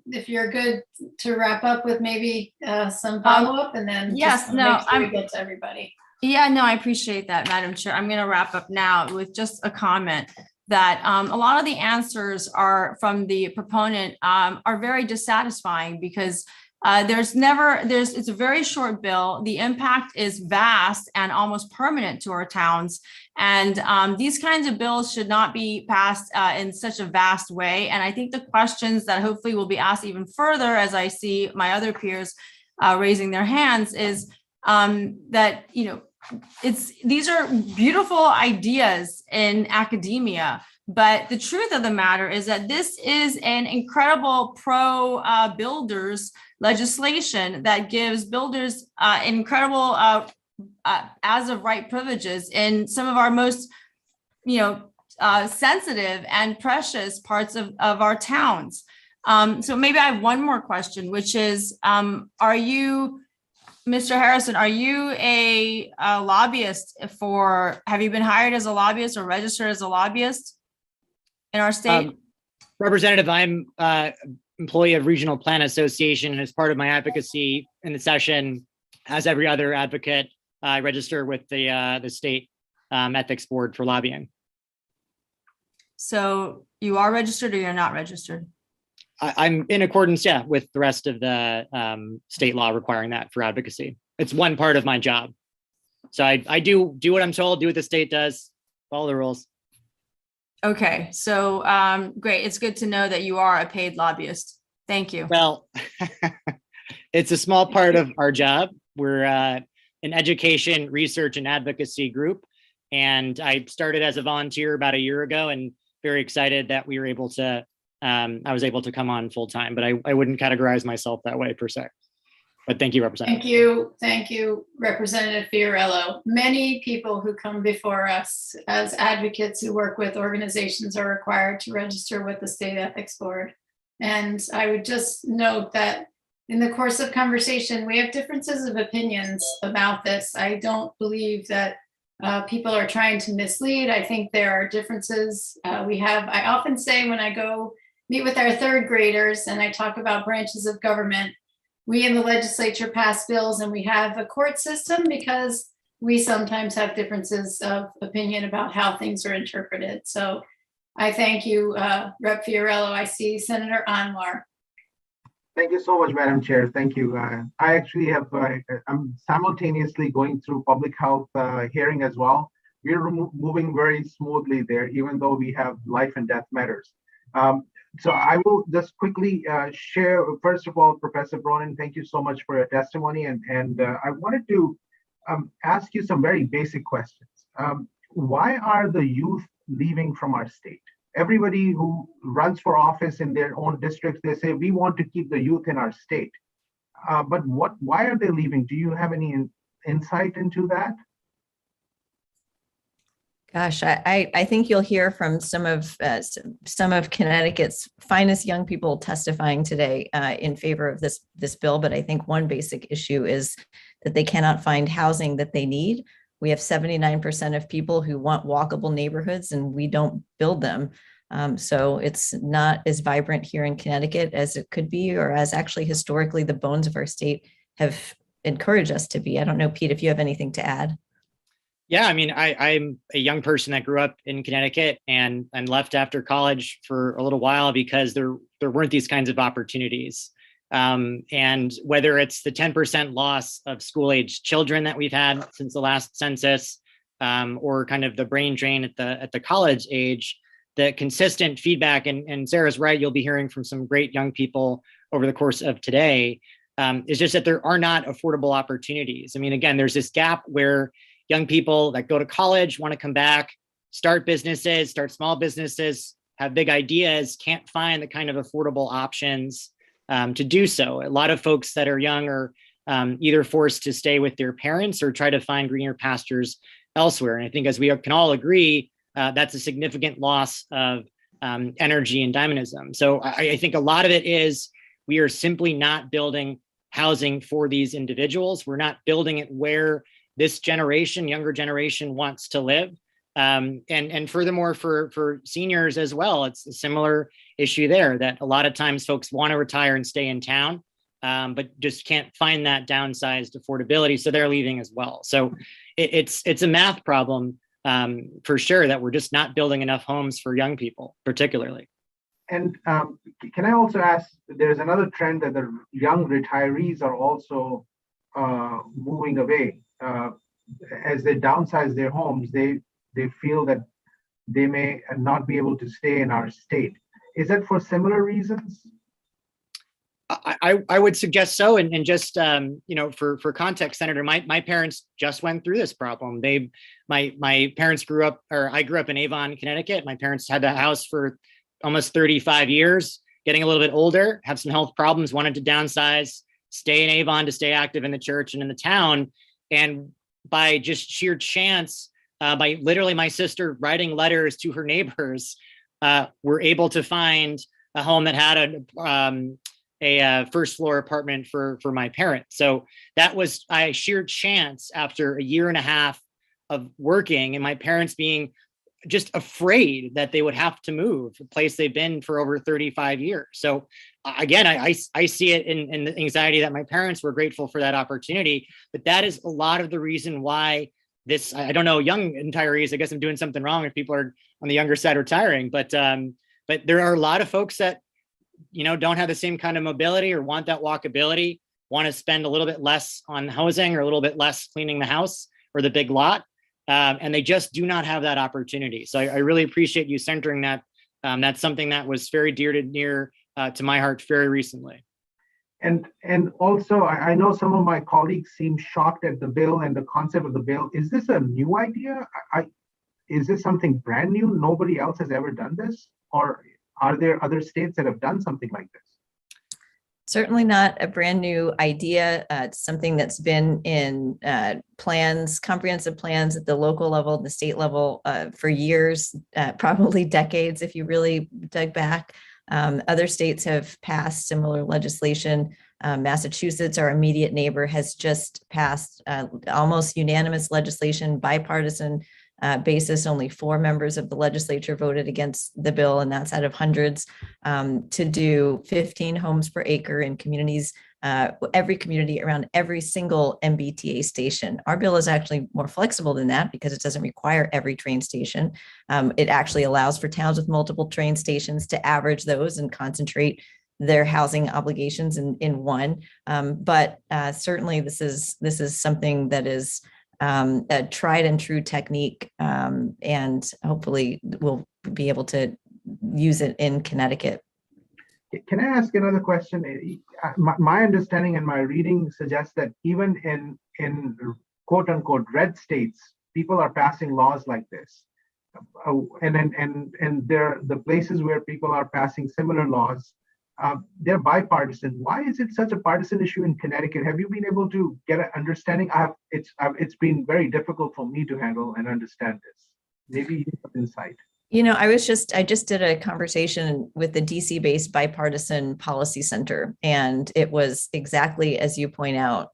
if you're good to wrap up with maybe some follow-up, and then yes, no, we get to everybody. Yeah, no, I appreciate that, Madam Chair. I'm going to wrap up now with just a comment that a lot of the answers are from the proponent are very dissatisfying, because it's a very short bill. The impact is vast and almost permanent to our towns. And these kinds of bills should not be passed in such a vast way. And I think the questions that hopefully will be asked even further, as I see my other peers raising their hands, is that, these are beautiful ideas in academia. But the truth of the matter is that this is an incredible pro-builders legislation that gives builders incredible as of right privileges in some of our most, sensitive and precious parts of our towns. So maybe I have one more question, which is, are you, Mr. Harrison, are you a lobbyist have you been hired as a lobbyist or registered as a lobbyist in our state? Representative, I'm employee of Regional Plan Association, and as part of my advocacy in the session, as every other advocate, I register with the state ethics board for lobbying. So you are registered or you're not registered? I'm in accordance, with the rest of the state law requiring that for advocacy. It's one part of my job. So I do what I'm told, do what the state does, follow the rules. Okay, so great. It's good to know that you are a paid lobbyist. Thank you. Well, it's a small part of our job. We're an education, research, and advocacy group. And I started as a volunteer about a year ago, and very excited that we were able to, I was able to come on full time, but I wouldn't categorize myself that way per se. But thank you, Representative. Thank you, Representative Fiorello. Many people who come before us as advocates who work with organizations are required to register with the State Ethics Board. And I would just note that in the course of conversation, we have differences of opinions about this. I don't believe that people are trying to mislead. I think there are differences. I often say when I go meet with our third graders and I talk about branches of government, we in the legislature pass bills and we have a court system because we sometimes have differences of opinion about how things are interpreted. So I thank you, Rep. Fiorello. I see Senator Anwar. Thank you so much, Madam Chair. Thank you. I actually have, I'm simultaneously going through public health hearing as well. We're moving very smoothly there, even though we have life and death matters. So I will just quickly share, first of all, Professor Bronin, thank you so much for your testimony. And I wanted to ask you some very basic questions. Why are the youth leaving from our state? Everybody who runs for office in their own districts, they say, we want to keep the youth in our state. But why are they leaving? Do you have any insight into that? Gosh, I think you'll hear from some of Connecticut's finest young people testifying today in favor of this bill. But I think one basic issue is that they cannot find housing that they need. We have 79% of people who want walkable neighborhoods, and we don't build them. So it's not as vibrant here in Connecticut as it could be, or as actually historically the bones of our state have encouraged us to be. I don't know, Pete, if you have anything to add. Yeah, I mean, I'm a young person that grew up in Connecticut and left after college for a little while because there weren't these kinds of opportunities. And whether it's the 10% loss of school-age children that we've had since the last census, or kind of the brain drain at the college age, the consistent feedback, and Sarah's right, you'll be hearing from some great young people over the course of today, is just that there are not affordable opportunities. I mean, again, there's this gap where young people that go to college want to come back, start businesses, start small businesses, have big ideas, can't find the kind of affordable options to do so. A lot of folks that are young are either forced to stay with their parents or try to find greener pastures elsewhere. And I think, as we can all agree, that's a significant loss of energy and dynamism. So I think a lot of it is we are simply not building housing for these individuals. We're not building it where this generation, younger generation, wants to live. And furthermore, for seniors as well, it's a similar issue there, that a lot of times folks want to retire and stay in town, but just can't find that downsized affordability, so they're leaving as well. So it's a math problem, for sure, that we're just not building enough homes for young people, particularly. And can I also ask, there's another trend that the young retirees are also moving away. As they downsize their homes, they feel that they may not be able to stay in our state. Is that for similar reasons? I would suggest so. And just, for context, Senator, my parents just went through this problem. My parents I grew up in Avon, Connecticut. My parents had the house for almost 35 years, getting a little bit older, have some health problems, wanted to downsize, stay in Avon to stay active in the church and in the town. And by just sheer chance, by literally my sister writing letters to her neighbors, were able to find a home that had a first floor apartment for my parents. So that was a sheer chance after a year and a half of working, and my parents being just afraid that they would have to move a place they've been for over 35 years. So again, I see it in the anxiety that my parents were grateful for that opportunity, but that is a lot of the reason why this, I don't know, young retirees, I guess I'm doing something wrong if people are on the younger side retiring, but there are a lot of folks that, don't have the same kind of mobility or want that walkability, want to spend a little bit less on housing or a little bit less cleaning the house or the big lot. And they just do not have that opportunity. So I really appreciate you centering that. That's something that was very dear to my heart very recently. And also, I know some of my colleagues seem shocked at the bill and the concept of the bill. Is this a new idea? Is this something brand new? Nobody else has ever done this? Or are there other states that have done something like this? Certainly not a brand new idea. It's something that's been in plans, comprehensive plans at the local level, the state level for years, probably decades, if you really dug back. Other states have passed similar legislation. Massachusetts, our immediate neighbor, has just passed almost unanimous legislation, bipartisan basis. Only 4 members of the legislature voted against the bill, and that's out of hundreds, to do 15 homes per acre in communities, every community around every single MBTA station. Our bill is actually more flexible than that because it doesn't require every train station. It actually allows for towns with multiple train stations to average those and concentrate their housing obligations in one. But certainly this is something that is a tried and true technique, and hopefully we'll be able to use it in Connecticut. Can I ask another question? My understanding and my reading suggests that even in quote unquote red states, people are passing laws like this. And there the places where people are passing similar laws, they're bipartisan. Why is it such a partisan issue in Connecticut? Have you been able to get an understanding? It's been very difficult for me to handle and understand this. Maybe you have insight. I just did a conversation with the DC-based Bipartisan Policy Center, and it was exactly as you point out.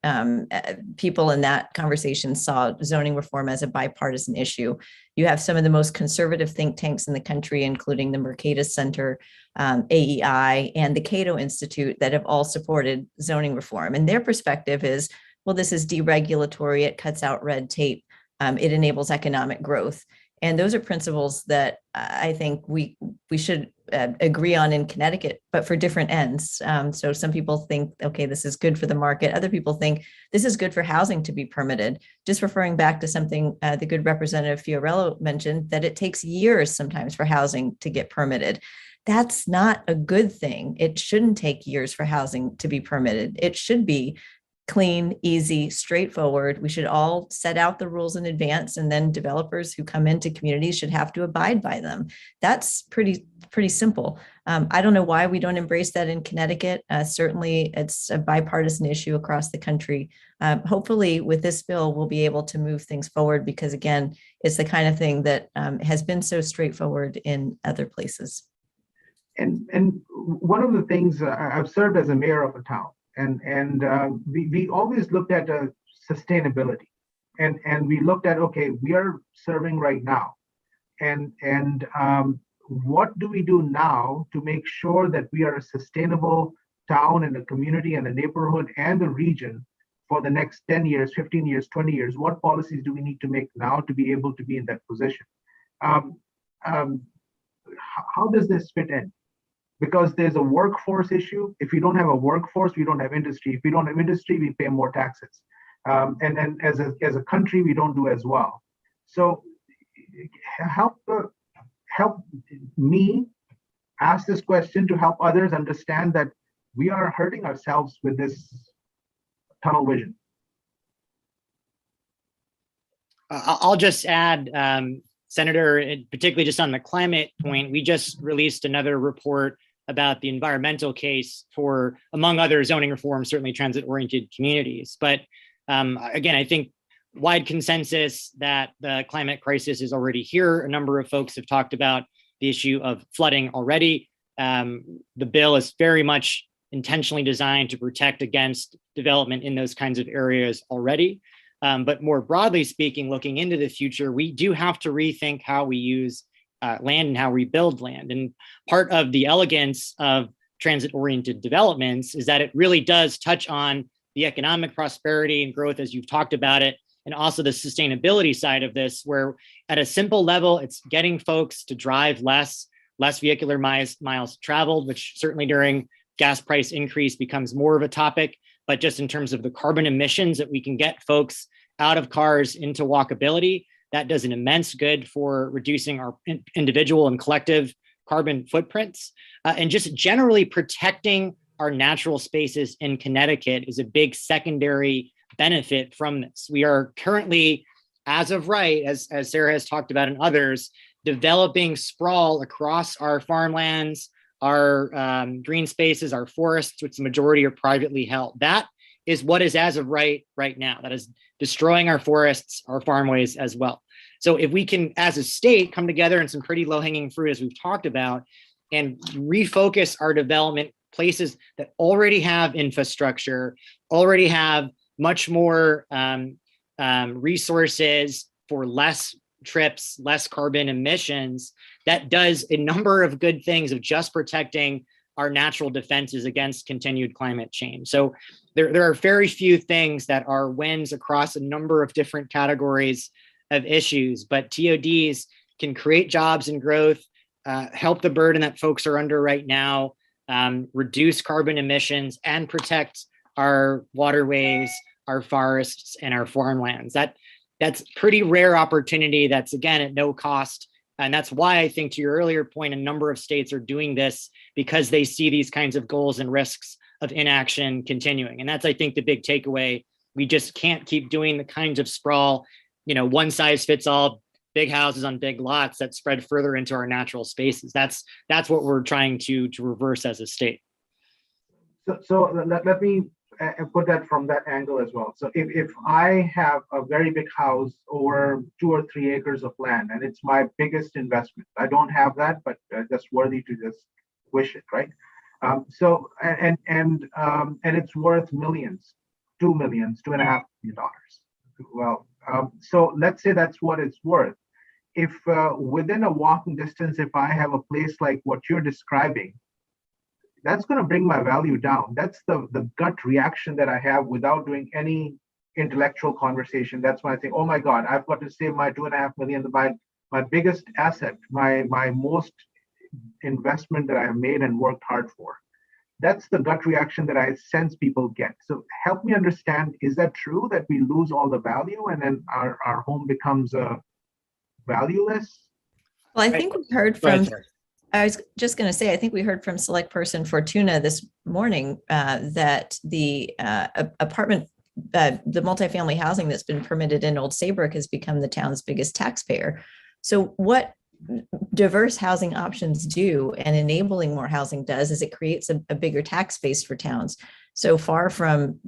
People in that conversation saw zoning reform as a bipartisan issue. You have some of the most conservative think tanks in the country, including the Mercatus Center, AEI, and the Cato Institute, that have all supported zoning reform. And their perspective is, well, this is deregulatory, it cuts out red tape, it enables economic growth. And those are principles that I think we should agree on in Connecticut, but for different ends. So some people think, okay, this is good for the market. Other people think this is good for housing to be permitted. Just referring back to something the good Representative Fiorello mentioned, that it takes years sometimes for housing to get permitted. That's not a good thing. It shouldn't take years for housing to be permitted. It should be clean, easy, straightforward. We should all set out the rules in advance, and then developers who come into communities should have to abide by them. That's pretty simple. I don't know why we don't embrace that in Connecticut. Certainly, it's a bipartisan issue across the country. Hopefully, with this bill, we'll be able to move things forward, because again, it's the kind of thing that has been so straightforward in other places. And one of the things, I've served as a mayor of a town. And we always looked at sustainability, and we looked at, okay, we are serving right now, and what do we do now to make sure that we are a sustainable town and a community and a neighborhood and the region for the next 10 years, 15 years, 20 years? What policies do we need to make now to be able to be in that position? How does this fit in? Because there's a workforce issue. If we don't have a workforce, we don't have industry. If we don't have industry, we pay more taxes. And as a country, we don't do as well. So help me ask this question to help others understand that we are hurting ourselves with this tunnel vision. I'll just add, Senator, particularly just on the climate point, we just released another report about the environmental case for, among other zoning reforms, certainly transit-oriented communities. But again, I think wide consensus that the climate crisis is already here. A number of folks have talked about the issue of flooding already. The bill is very much intentionally designed to protect against development in those kinds of areas already. But more broadly speaking, looking into the future, we do have to rethink how we use land and how we build land. And part of the elegance of transit-oriented developments is that it really does touch on the economic prosperity and growth, as you've talked about it, and also the sustainability side of this, where at a simple level, it's getting folks to drive less vehicular miles traveled, which certainly during gas price increase becomes more of a topic. But just in terms of the carbon emissions that we can get folks out of cars into walkability, that does an immense good for reducing our individual and collective carbon footprints. And just generally protecting our natural spaces in Connecticut is a big secondary benefit from this. We are currently, as of right, as Sarah has talked about and others, developing sprawl across our farmlands, our green spaces, our forests, which the majority are privately held. That is what is as of right now. That is destroying our forests, our farmways as well. So if we can, as a state, come together in some pretty low-hanging fruit, as we've talked about, and refocus our development places that already have infrastructure, already have much more resources for less trips, less carbon emissions, that does a number of good things of just protecting our natural defenses against continued climate change. So there are very few things that are wins across a number of different categories of issues, but TODs can create jobs and growth, help the burden that folks are under right now, reduce carbon emissions, and protect our waterways, our forests, and our farmlands. That's pretty rare opportunity that's, again, at no cost. And that's why I think, to your earlier point, a number of states are doing this, because they see these kinds of goals and risks of inaction continuing. And that's, I think, the big takeaway. We just can't keep doing the kinds of sprawl, one size fits all, big houses on big lots that spread further into our natural spaces. That's what we're trying to reverse as a state. So let me put that from that angle as well. So if I have a very big house over 2 or 3 acres of land, and it's my biggest investment, I don't have that, but just worthy to just wish it, right? And it's worth millions, 2 millions, $2.5 million. Well, so let's say that's what it's worth. If within a walking distance, if I have a place like what you're describing, that's going to bring my value down. That's the gut reaction that I have without doing any intellectual conversation. That's when I think, oh my God, I've got to save my $2.5 million, my biggest asset, my most investment that I have made and worked hard for. That's the gut reaction that I sense people get. So help me understand, is that true that we lose all the value and then our home becomes valueless? Well, I think we heard from, I was just going to say, I think we heard from Select Person Fortuna this morning that the apartment, the multifamily housing that's been permitted in Old Saybrook has become the town's biggest taxpayer. So what diverse housing options do and enabling more housing does is it creates a bigger tax base for towns. So far from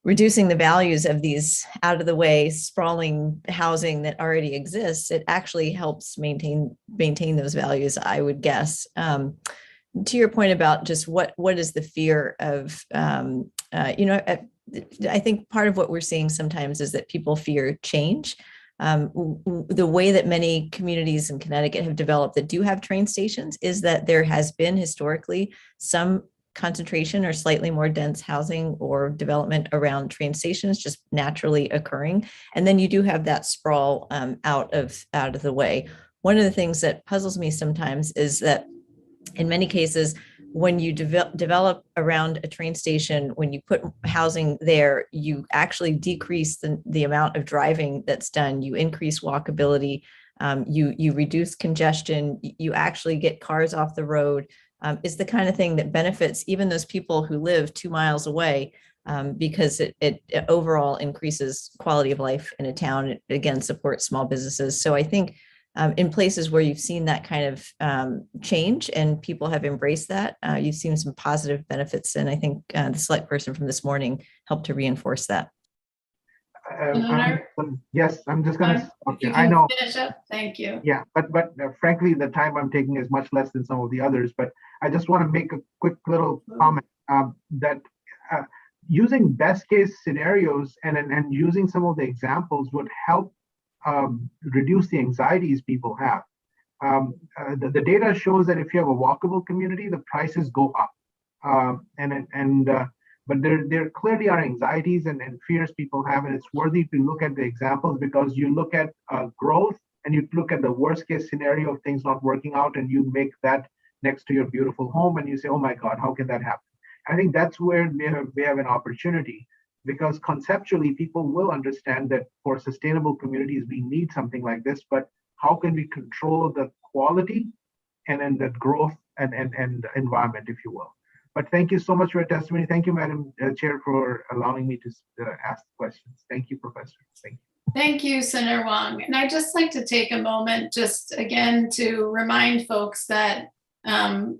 reducing the values of these out of the way sprawling housing that already exists, it actually helps maintain those values, I would guess. To your point about just what is the fear of, I think part of what we're seeing sometimes is that people fear change. The way that many communities in Connecticut have developed that do have train stations is that there has been historically some concentration or slightly more dense housing or development around train stations just naturally occurring. And then you do have that sprawl out of the way. One of the things that puzzles me sometimes is that in many cases, when you develop around a train station, when you put housing there, you actually decrease the amount of driving that's done. You increase walkability, you reduce congestion, you actually get cars off the road. Is the kind of thing that benefits even those people who live 2 miles away because it overall increases quality of life in a town. It again supports small businesses. So I think in places where you've seen that kind of change and people have embraced that, you've seen some positive benefits. And I think the Select Person from this morning helped to reinforce that. Yes, I'm just going to. Okay, I know. Finish up. Thank you. Yeah, but frankly, the time I'm taking is much less than some of the others. But I just want to make a quick little comment that using best case scenarios and using some of the examples would help reduce the anxieties people have. The data shows that if you have a walkable community, the prices go up, but there clearly are anxieties and fears people have, and it's worthy to look at the examples because you look at growth and you look at the worst case scenario of things not working out, and you make that next to your beautiful home, and you say, "Oh my God, how can that happen?" I think that's where we have an opportunity, because conceptually people will understand that for sustainable communities we need something like this, but how can we control the quality and then the growth and environment, if you will. But thank you so much for your testimony. Thank you, Madam Chair, for allowing me to ask questions. Thank you, Professor. Thank you. Thank you, Senator Wong. And I'd just like to take a moment just again to remind folks that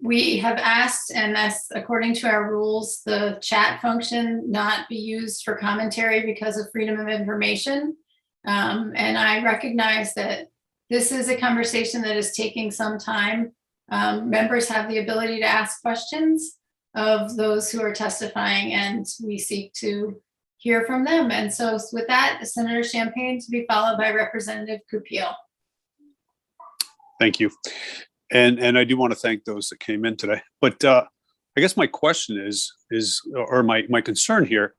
we have asked, and that's according to our rules, the chat function not be used for commentary because of freedom of information. And I recognize that this is a conversation that is taking some time. Members have the ability to ask questions of those who are testifying, and we seek to hear from them. And so with that, Senator Champagne to be followed by Representative Kupiel. Thank you. And I do want to thank those that came in today. But I guess my question is my concern here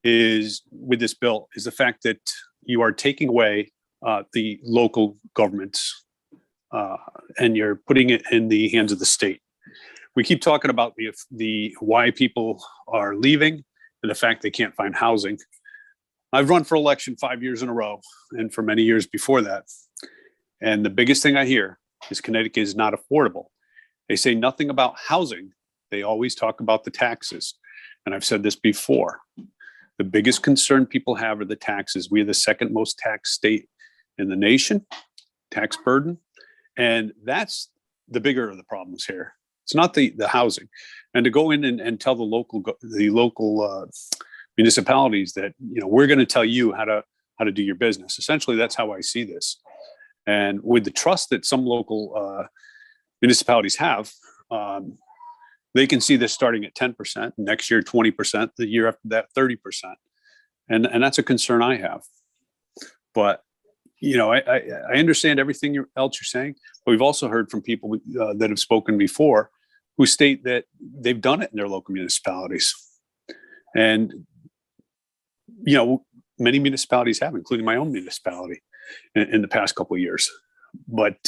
is with this bill is the fact that you are taking away the local governments and you're putting it in the hands of the state. We keep talking about the why people are leaving and the fact they can't find housing. I've run for election 5 years in a row and for many years before that. And the biggest thing I hear is Connecticut is not affordable. They say nothing about housing. They always talk about the taxes. And I've said this before. The biggest concern people have are the taxes. We are the second most taxed state in the nation, tax burden. And that's the bigger of the problems here. It's not the housing. And to go in and tell the local municipalities that, we're going to tell you how to do your business. Essentially, that's how I see this. And with the trust that some local municipalities have, they can see this starting at 10%, next year 20%, the year after that 30%. And that's a concern I have. But I understand everything else you're saying, but we've also heard from people that have spoken before who state that they've done it in their local municipalities. And, many municipalities have, including my own municipality in the past couple of years. But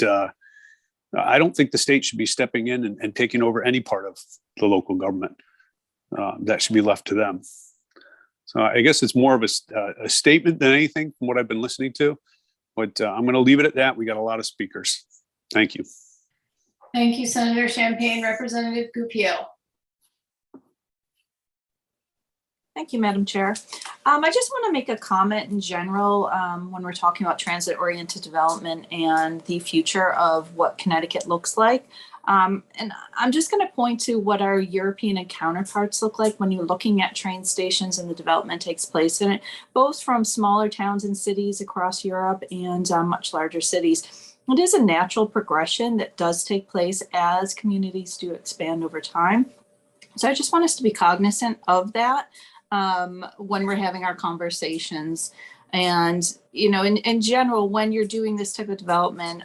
I don't think the state should be stepping in and taking over any part of the local government. That should be left to them. So I guess it's more of a statement than anything from what I've been listening to. But I'm going to leave it at that. We got a lot of speakers. Thank you. Thank you, Senator Champagne. Representative Goupil. Thank you, Madam Chair. I just want to make a comment in general when we're talking about transit-oriented development and the future of what Connecticut looks like. And I'm just going to point to what our European counterparts look like when you're looking at train stations and the development takes place in it, both from smaller towns and cities across Europe and much larger cities. It is a natural progression that does take place as communities do expand over time. So I just want us to be cognizant of that when we're having our conversations. And, in general, when you're doing this type of development,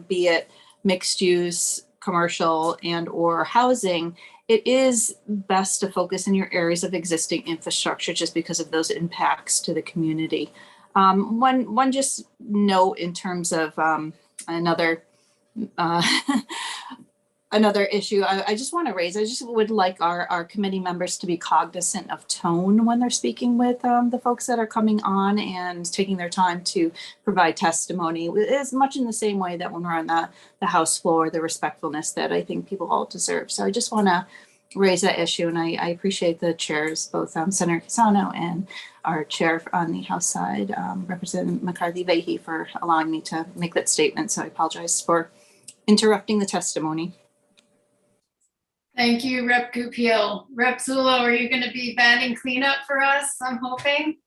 be it mixed use, commercial, and or housing, it is best to focus in your areas of existing infrastructure just because of those impacts to the community. One just note in terms of another issue I just want to raise. I just would like our committee members to be cognizant of tone when they're speaking with the folks that are coming on and taking their time to provide testimony, as much in the same way that when we're on the House floor, the respectfulness that I think people all deserve. So I just want to raise that issue, and I appreciate the chairs, both Senator Casano and our chair on the House side, Representative McCarthy-Vahey, for allowing me to make that statement. So I apologize for interrupting the testimony. Thank you, Rep. Goupil. Rep. Zullo, are you going to be batting cleanup for us, I'm hoping?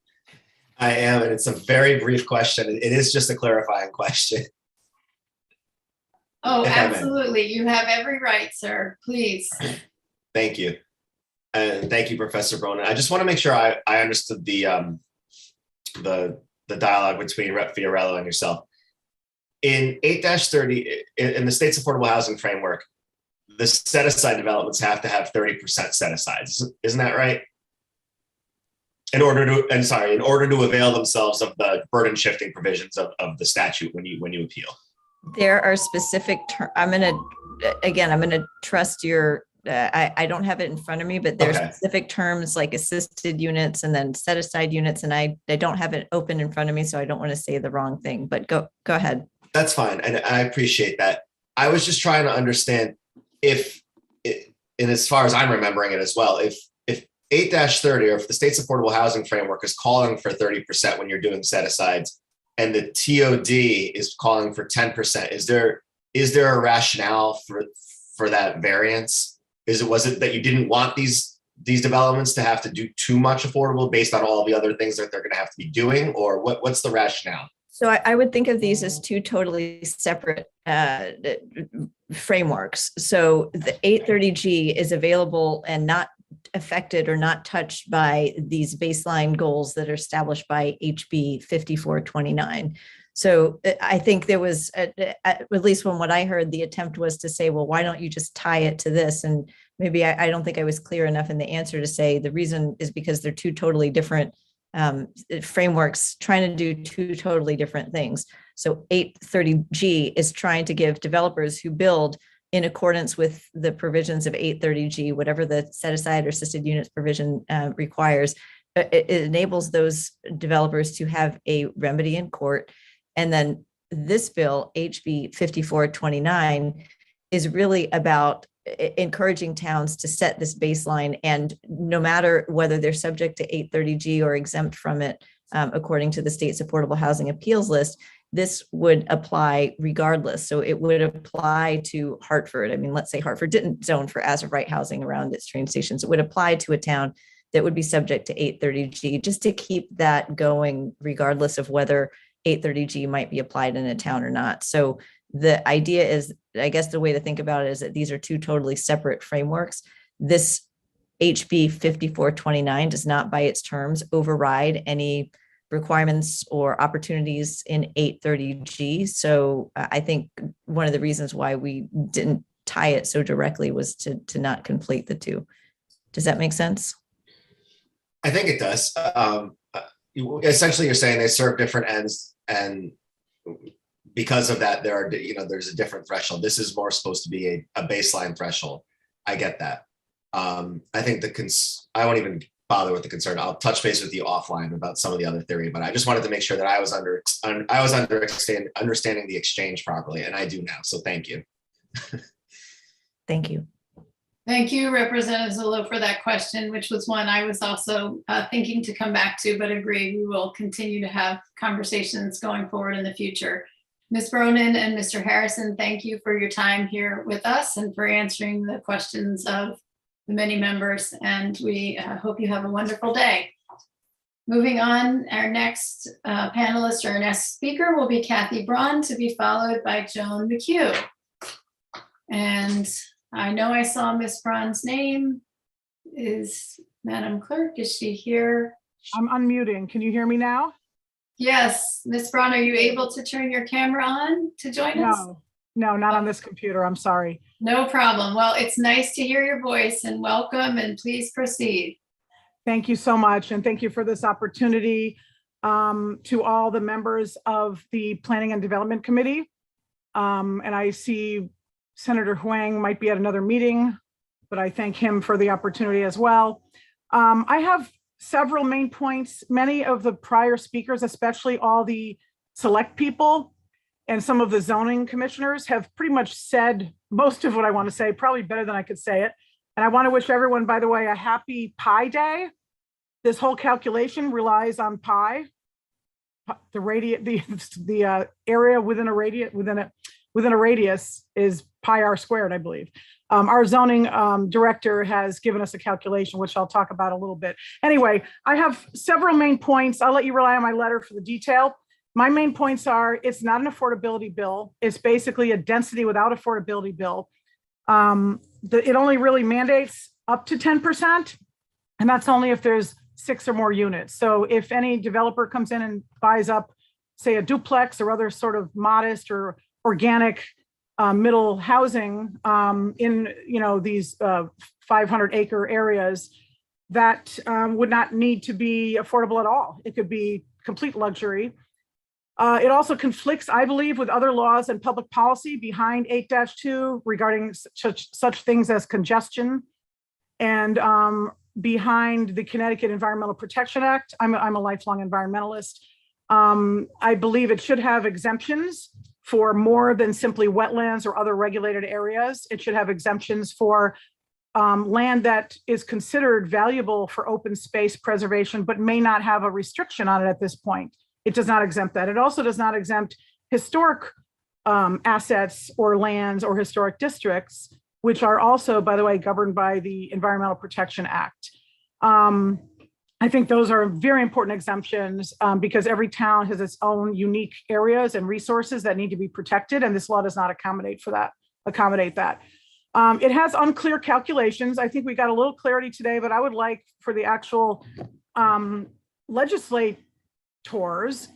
I am, and it's a very brief question. It is just a clarifying question. Oh, absolutely. You have every right, sir. Please. Thank you. And thank you, Professor Bronin. I just want to make sure I understood the dialogue between Rep. Fiorello and yourself. In 8-30, in the state's affordable housing framework, the set-aside developments have to have 30% set-asides. Isn't that right? In order to avail themselves of the burden shifting provisions of the statute when you appeal. There are specific I'm going to trust your, I don't have it in front of me, but there's specific terms like assisted units and then set aside units. And I don't have it open in front of me, so I don't want to say the wrong thing, but go ahead. That's fine. And I appreciate that. I was just trying to understand and as far as I'm remembering it as well, if 8-30 or if the state's affordable housing framework is calling for 30% when you're doing set asides and the TOD is calling for 10%, is there a rationale for that variance? Was it that you didn't want these developments to have to do too much affordable based on all the other things that they're going to have to be doing, or what's the rationale? So I would think of these as two totally separate frameworks. So the 830G is available and not affected or not touched by these baseline goals that are established by HB 5429. So I think there was, at least from what I heard, the attempt was to say, well, why don't you just tie it to this? And maybe I don't think I was clear enough in the answer to say the reason is because they're two totally different frameworks trying to do two totally different things. So 830G is trying to give developers who build in accordance with the provisions of 830G, whatever the set aside or assisted units provision requires, it enables those developers to have a remedy in court. And then this bill, HB 5429, is really about encouraging towns to set this baseline, and no matter whether they're subject to 830G or exempt from it, according to the state's affordable housing appeals list, this would apply regardless. So it would apply to Hartford. I mean, let's say Hartford didn't zone for as of right housing around its train stations. It would apply to a town that would be subject to 830G, just to keep that going regardless of whether 830G might be applied in a town or not. So the idea is, I guess the way to think about it is that these are two totally separate frameworks. This HB 5429 does not by its terms override any requirements or opportunities in 830G. So I think one of the reasons why we didn't tie it so directly was to not conflate the two. Does that make sense? I think it does. Essentially, you're saying they serve different ends, and because of that, there's a different threshold. This is more supposed to be a baseline threshold. I get that. I think I won't even bother with the concern. I'll touch base with you offline about some of the other theory, but I just wanted to make sure that I was understanding the exchange properly, and I do now. So thank you. Thank you. Thank you, Representative Zullo, for that question, which was one I was also thinking to come back to, but agree we will continue to have conversations going forward in the future. Ms. Bronin and Mr. Harrison, thank you for your time here with us and for answering the questions of the many members, and we hope you have a wonderful day. Moving on, our next panelist or our next speaker will be Kathy Braun, to be followed by Joan McHugh. And I know I saw Ms. Braun's name. Is Madam Clerk, is she here? I'm unmuting. Can you hear me now? Yes, Ms. Braun, are you able to turn your camera on to join us? No, not on this computer. I'm sorry. No problem. Well, it's nice to hear your voice, and welcome, and please proceed. Thank you so much. And thank you for this opportunity to all the members of the Planning and Development Committee. And I see Senator Huang might be at another meeting, but I thank him for the opportunity as well. I have several main points. Many of the prior speakers, especially all the select people and some of the zoning commissioners, have pretty much said most of what I want to say, probably better than I could say it. And I want to wish everyone, by the way, a happy Pi Day. This whole calculation relies on pi. The area within a radius is pi r squared, I believe. Our zoning director has given us a calculation, which I'll talk about a little bit. Anyway, I have several main points. I'll let you rely on my letter for the detail. My main points are, it's not an affordability bill. It's basically a density without affordability bill. It only really mandates up to 10%, and that's only if there's 6 or more units. So if any developer comes in and buys up, say, a duplex or other sort of modest or organic middle housing in these 500-acre areas, that would not need to be affordable at all. It could be complete luxury. It also conflicts, I believe, with other laws and public policy behind 8-2 regarding such things as congestion, and behind the Connecticut Environmental Protection Act. I'm a lifelong environmentalist. I believe it should have exemptions for more than simply wetlands or other regulated areas. It should have exemptions for land that is considered valuable for open space preservation, but may not have a restriction on it at this point. It does not exempt that. It also does not exempt historic assets or lands or historic districts, which are also, by the way, governed by the Environmental Protection Act. I think those are very important exemptions because every town has its own unique areas and resources that need to be protected, and this law does not accommodate that. It has unclear calculations. I think we got a little clarity today, but I would like for the actual legislators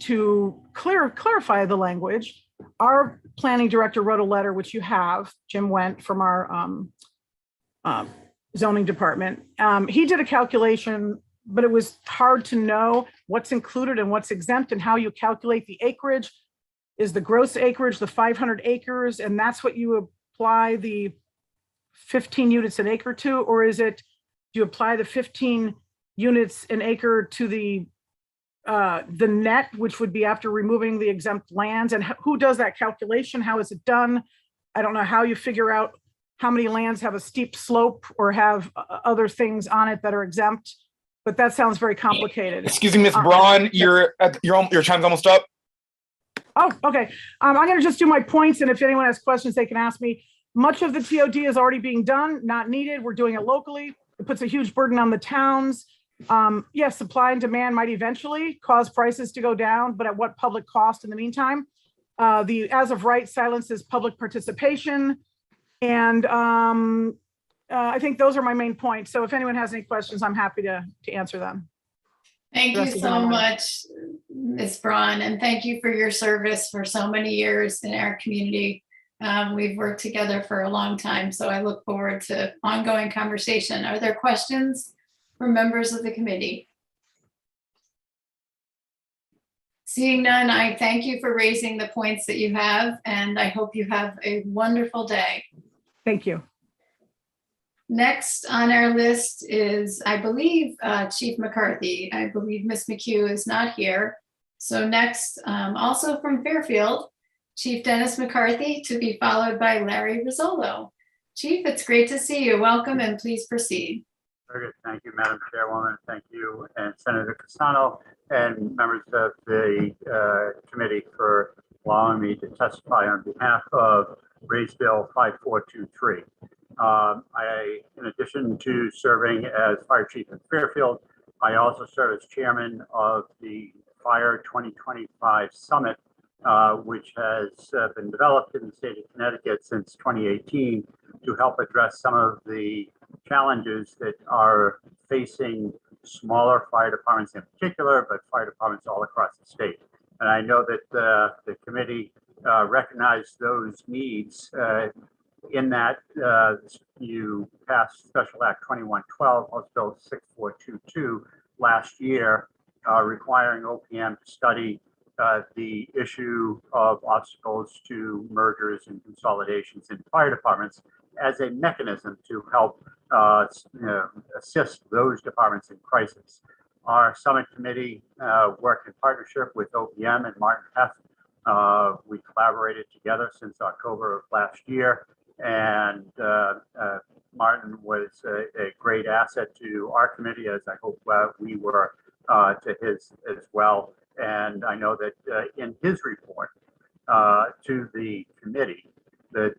to clarify the language. Our planning director wrote a letter, which you have, Jim Went from our zoning department. He did a calculation, but it was hard to know what's included and what's exempt and how you calculate the acreage. Is the gross acreage the 500 acres, and that's what you apply the 15 units an acre to, or is it, do you apply the 15 units an acre to the net, which would be after removing the exempt lands? And who does that calculation? How is it done? I don't know how you figure out how many lands have a steep slope or have other things on it that are exempt. but that sounds very complicated. Excuse me, Ms. Braun, your time's almost up. Oh, okay. I'm going to just do my points, and if anyone has questions, they can ask me. Much of the TOD is already being done, not needed. We're doing it locally. It puts a huge burden on the towns. Yes, supply and demand might eventually cause prices to go down, but at what public cost in the meantime? The as of right silences public participation. And I think those are my main points. So if anyone has any questions, I'm happy to answer them. Thank you so much, Ms. Braun, and thank you for your service for so many years in our community. We've worked together for a long time, so I look forward to ongoing conversation. Are there questions from members of the committee? Seeing none, I thank you for raising the points that you have, and I hope you have a wonderful day. Thank you. Next on our list is, I believe, Chief McCarthy. I believe Ms. McHugh is not here. So next, also from Fairfield, Chief Dennis McCarthy, to be followed by Larry Rizzolo. Chief, it's great to see you. Welcome, and please proceed. Very good. Thank you, Madam Chairwoman. Thank you, and Senator Casano, and members of the committee for allowing me to testify on behalf of Raise Bill 5423. In addition to serving as Fire Chief in Fairfield, I also serve as chairman of the Fire 2025 Summit, which has been developed in the state of Connecticut since 2018 to help address some of the challenges that are facing smaller fire departments in particular, but fire departments all across the state. And I know that the committee recognized those needs in that you passed Special Act 2112, House Bill 6422 last year, requiring OPM to study the issue of obstacles to mergers and consolidations in fire departments as a mechanism to help assist those departments in crisis. Our summit committee worked in partnership with OPM and Martin Heth. We collaborated together since October of last year, and Martin was a great asset to our committee, as I hope we were to his as well. And I know that in his report to the committee that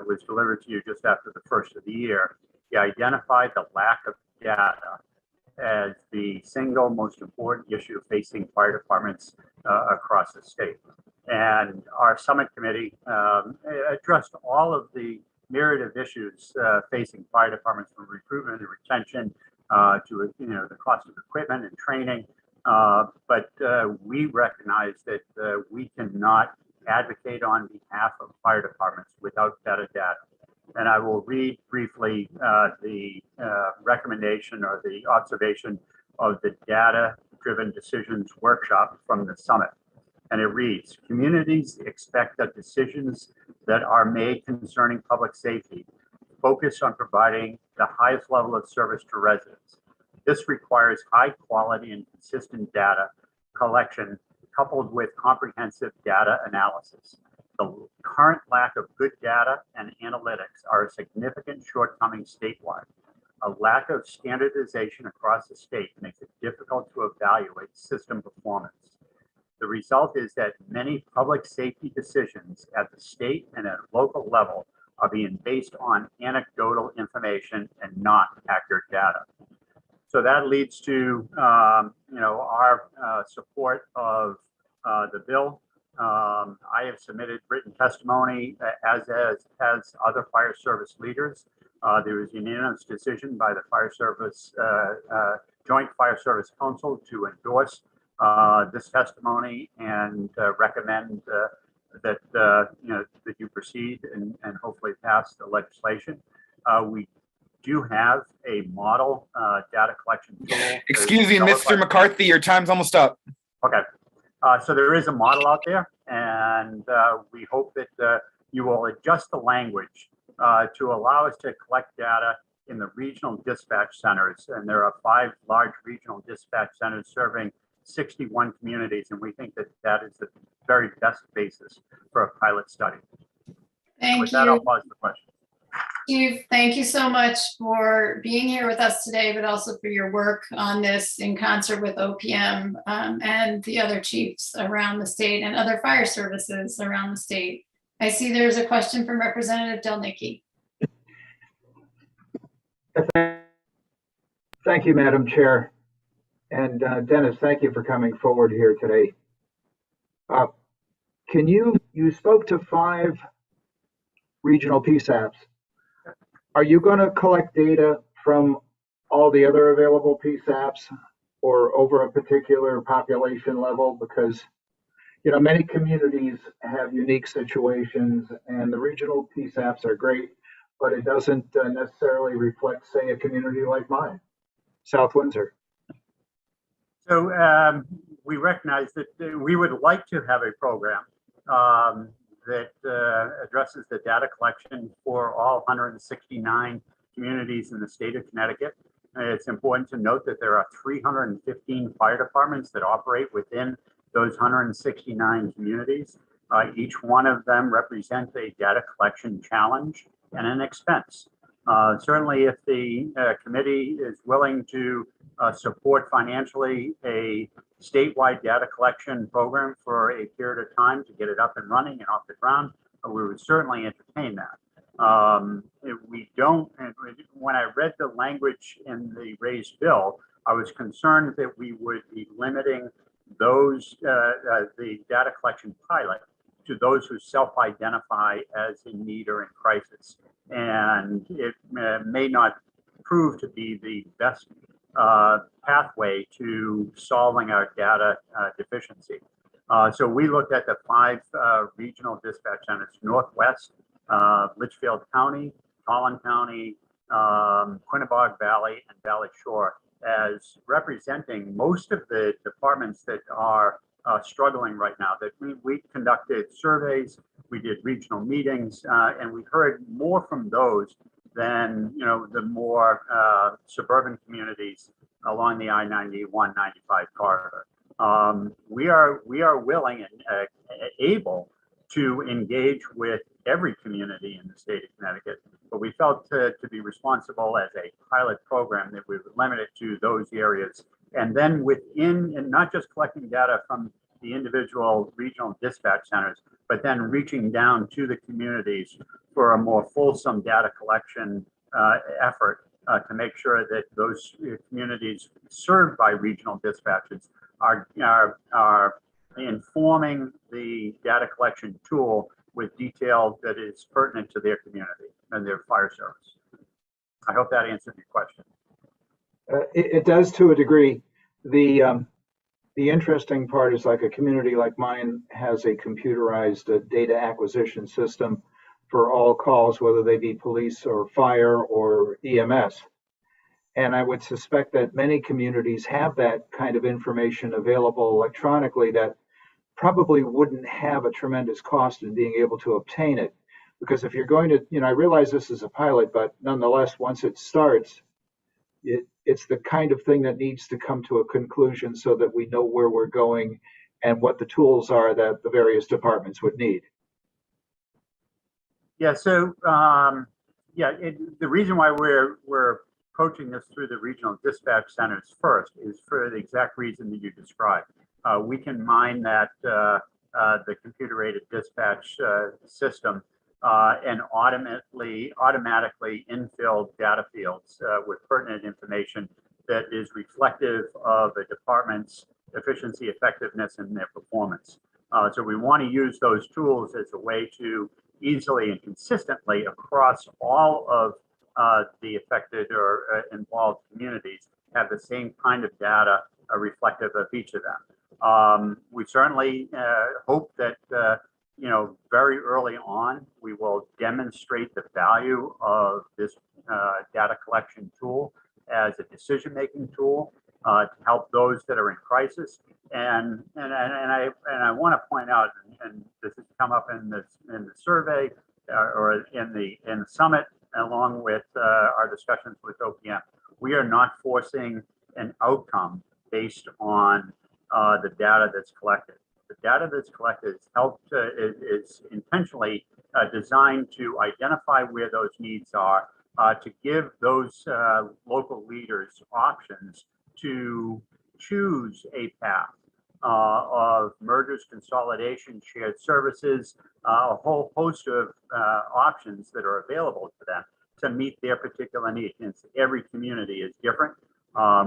was delivered to you just after the first of the year, he identified the lack of data as the single most important issue facing fire departments across the state. And our summit committee addressed all of the myriad of issues facing fire departments, from recruitment and retention to the cost of equipment and training. But we recognize that we cannot advocate on behalf of fire departments without better data. And I will read briefly the recommendation or the observation of the Data-Driven Decisions Workshop from the summit. And it reads, communities expect that decisions that are made concerning public safety focus on providing the highest level of service to residents. This requires high quality and consistent data collection coupled with comprehensive data analysis. The current lack of good data and analytics are a significant shortcoming statewide. A lack of standardization across the state makes it difficult to evaluate system performance. The result is that many public safety decisions at the state and at local level are being based on anecdotal information and not accurate data. So that leads to our support of the bill. I have submitted written testimony as other fire service leaders. There was a unanimous decision by the Fire Service Joint Fire Service Council to endorse this testimony and recommend that that you proceed and hopefully pass the legislation. We do have a model data collection tool. Excuse me, Mr. McCarthy, your time's almost up. Okay. So there is a model out there, and we hope that you will adjust the language to allow us to collect data in the regional dispatch centers. And there are 5 large regional dispatch centers serving 61 communities, and we think that that is the very best basis for a pilot study. Thank With you. that, I'll pause the question. Steve, thank you so much for being here with us today, but also for your work on this in concert with OPM and the other chiefs around the state and other fire services around the state. I see there's a question from Representative Delnicki. Thank you, Madam Chair. And Dennis, thank you for coming forward here today. You spoke to 5 regional PSAPs. Are you going to collect data from all the other available PSAPs or over a particular population level? Because, you know, many communities have unique situations and the regional PSAPs are great, but it doesn't necessarily reflect, say, a community like mine, South Windsor. So we recognize that we would like to have a program that addresses the data collection for all 169 communities in the state of Connecticut. It's important to note that there are 315 fire departments that operate within those 169 communities. Each one of them represents a data collection challenge and an expense. Certainly, if the committee is willing to support financially a statewide data collection program for a period of time to get it up and running and off the ground, we would certainly entertain that. We don't, when I read the language in the raised bill, I was concerned that we would be limiting those, the data collection pilot to those who self-identify as in need or in crisis. And it may not prove to be the best pathway to solving our data deficiency. So we looked at the 5 regional dispatch centers: Northwest, Litchfield County, Collin County, Quinebaug Valley, and Valley Shore, as representing most of the departments that are struggling right now. That we conducted surveys, we did regional meetings, and we heard more from those than, you know, the more suburban communities along the I-91, 95 corridor. We are willing and able to engage with every community in the state of Connecticut, but we felt to be responsible as a pilot program that we would limit it to those areas. And then within, and not just collecting data from the individual regional dispatch centers, but then reaching down to the communities for a more fulsome data collection effort to make sure that those communities served by regional dispatches are informing the data collection tool with detail that is pertinent to their community and their fire service. I hope that answered your question. It does to a degree. The interesting part is, like, a community like mine has a computerized data acquisition system for all calls, whether they be police or fire or EMS. And I would suspect that many communities have that kind of information available electronically that probably wouldn't have a tremendous cost in being able to obtain it. Because if you're going to, you know, I realize this is a pilot, but nonetheless, once it starts, it's the kind of thing that needs to come to a conclusion so that we know where we're going and what the tools are that the various departments would need. Yeah, so the reason why we're approaching this through the regional dispatch centers first is for the exact reason that you described. We can mine that the computer-aided dispatch system and automatically infill data fields with pertinent information that is reflective of a department's efficiency, effectiveness, and their performance. So we want to use those tools as a way to easily and consistently across all of the affected or involved communities have the same kind of data reflective of each of them. We certainly hope that you know, very early on, we will demonstrate the value of this data collection tool as a decision-making tool to help those that are in crisis. And I want to point out, and this has come up in the survey or in the summit, along with our discussions with OPM, we are not forcing an outcome based on the data that's collected. The data that's collected is intentionally designed to identify where those needs are, to give those local leaders options to choose a path of mergers, consolidation, shared services, a whole host of options that are available to them to meet their particular needs. And every community is different.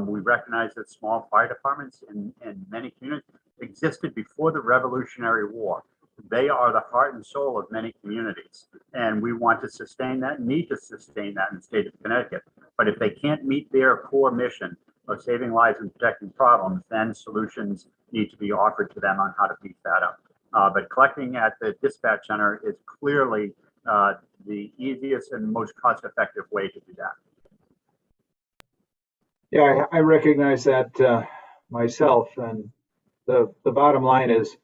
We recognize that small fire departments in many communities existed before the Revolutionary War. They are the heart and soul of many communities, and we want to sustain that, need to sustain that in the state of Connecticut. But if they can't meet their core mission of saving lives and protecting problems, then solutions need to be offered to them on how to beef that up. But collecting at the dispatch center is clearly the easiest and most cost-effective way to do that. Yeah, I recognize that myself, and the bottom line is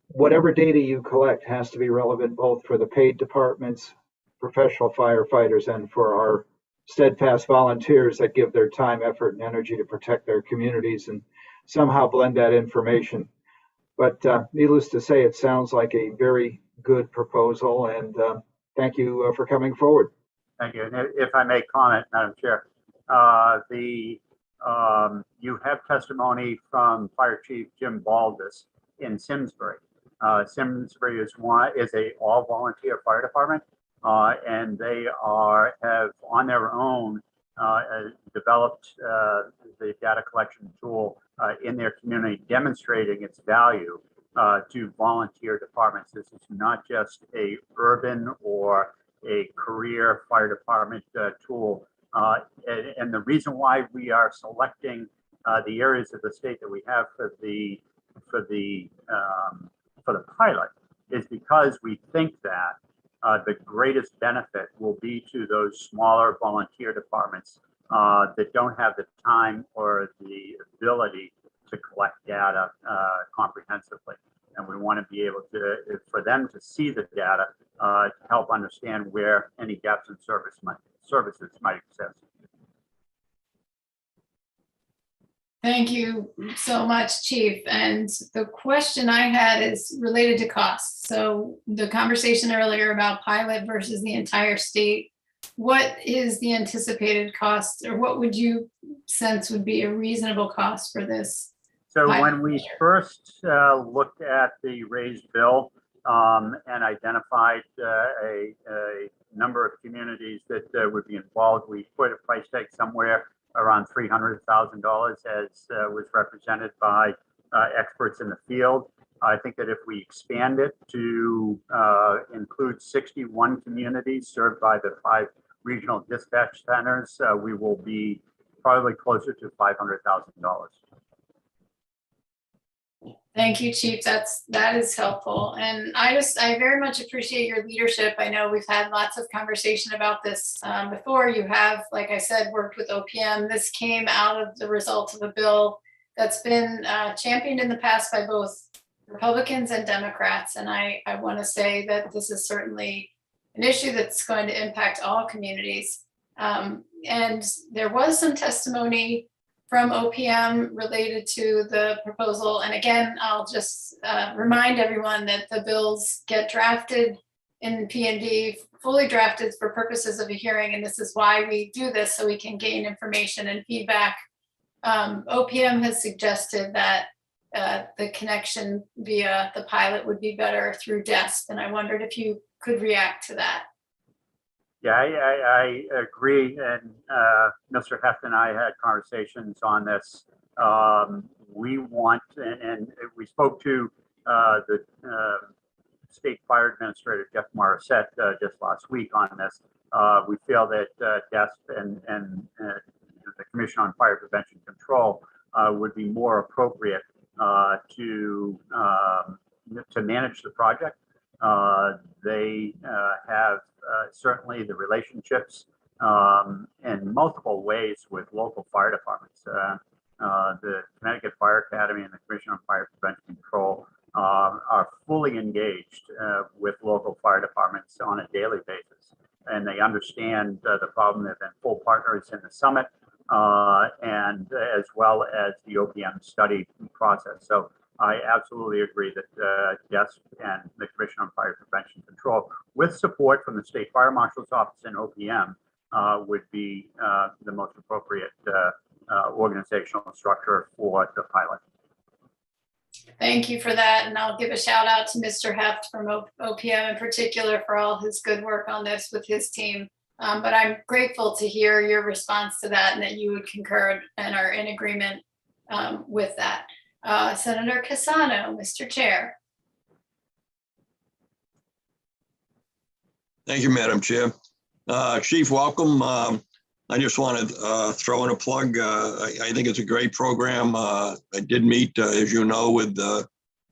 whatever data you collect has to be relevant both for the paid departments, professional firefighters, and for our steadfast volunteers that give their time, effort, and energy to protect their communities and somehow blend that information. But needless to say, it sounds like a very good proposal, and thank you for coming forward. Thank you. And if I may comment, Madam Chair, you have testimony from Fire Chief Jim Baldus in Simsbury. Simsbury is a all volunteer fire department, and they have on their own developed the data collection tool in their community, demonstrating its value to volunteer departments. This is not just a urban or a career fire department tool. And the reason why we are selecting the areas of the state that we have for the pilot is because we think that the greatest benefit will be to those smaller volunteer departments that don't have the time or the ability to collect data comprehensively. And we want to be able to, for them to see the data to help understand where any gaps in services might exist. Thank you so much, Chief. And the question I had is related to costs. So the conversation earlier about pilot versus the entire state, what is the anticipated cost, or what would you sense would be a reasonable cost for this? So when we first looked at the raised bill and identified a number of communities that would be involved, we put a price tag somewhere around $300,000 as was represented by experts in the field. I think that if we expand it to include 61 communities served by the 5 regional dispatch centers, we will be probably closer to $500,000. Thank you, Chief. That is helpful. And I very much appreciate your leadership. I know we've had lots of conversation about this before. You have, like I said, worked with OPM. This came out of the result of a bill that's been championed in the past by both Republicans and Democrats. And I want to say that this is certainly an issue that's going to impact all communities. And there was some testimony from OPM related to the proposal. And again, I'll just remind everyone that the bills get drafted in P&D, fully drafted for purposes of a hearing. And this is why we do this, so we can gain information and feedback. OPM has suggested that the connection via the pilot would be better through DESP. And I wondered if you could react to that. Yeah, I agree. And Mr. Heft and I had conversations on this. We want, and we spoke to the State Fire Administrator, Jeff Morissette, just last week on this. We feel that DESP and the Commission on Fire Prevention Control would be more appropriate to manage the project. They have certainly the relationships in multiple ways with local fire departments. The Connecticut Fire Academy and the Commission on Fire Prevention Control are fully engaged with local fire departments on a daily basis. And they understand the problem. They've been full partners in the summit and as well as the OPM study process. So I absolutely agree that DESP and the Commission on Fire Prevention and Control, with support from the State Fire Marshal's Office and OPM, would be the most appropriate organizational structure for the pilot. Thank you for that. And I'll give a shout out to Mr. Heft from OPM in particular for all his good work on this with his team. But I'm grateful to hear your response to that and that you would concur and are in agreement with that. Senator Cassano, Mr. Chair. Thank you, Madam Chair. Chief, welcome. I just want to throw in a plug. I think it's a great program. I did meet, as you know, with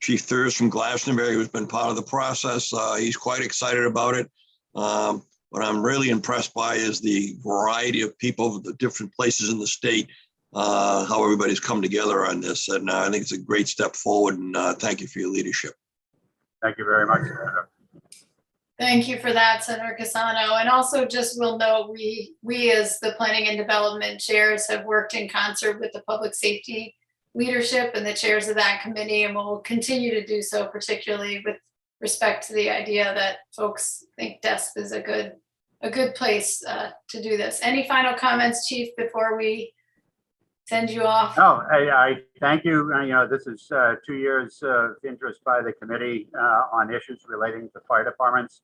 Chief Thurs from Glastonbury, who's been part of the process. He's quite excited about it. What I'm really impressed by is the variety of people, the different places in the state, how everybody's come together on this. And I think it's a great step forward. And thank you for your leadership. Thank you very much, Senator. Thank you for that, Senator Cassano. And also just will note, we as the Planning and Development chairs have worked in concert with the public safety leadership and the chairs of that committee, and will continue to do so, particularly with respect to the idea that folks think DESP is a good place to do this. Any final comments, Chief, before we send you off? No, I thank you. You know, this is 2 years of interest by the committee on issues relating to fire departments.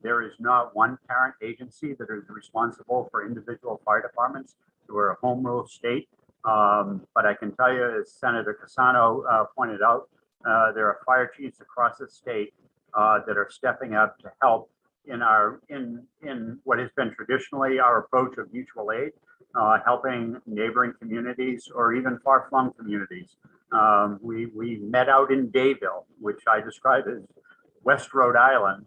There is not one parent agency that is responsible for individual fire departments. We're a home rule state. But I can tell you, as Senator Cassano pointed out, there are fire chiefs across the state that are stepping up to help in what has been traditionally our approach of mutual aid, helping neighboring communities or even far-flung communities. We met out in Dayville, which I describe as West Rhode Island.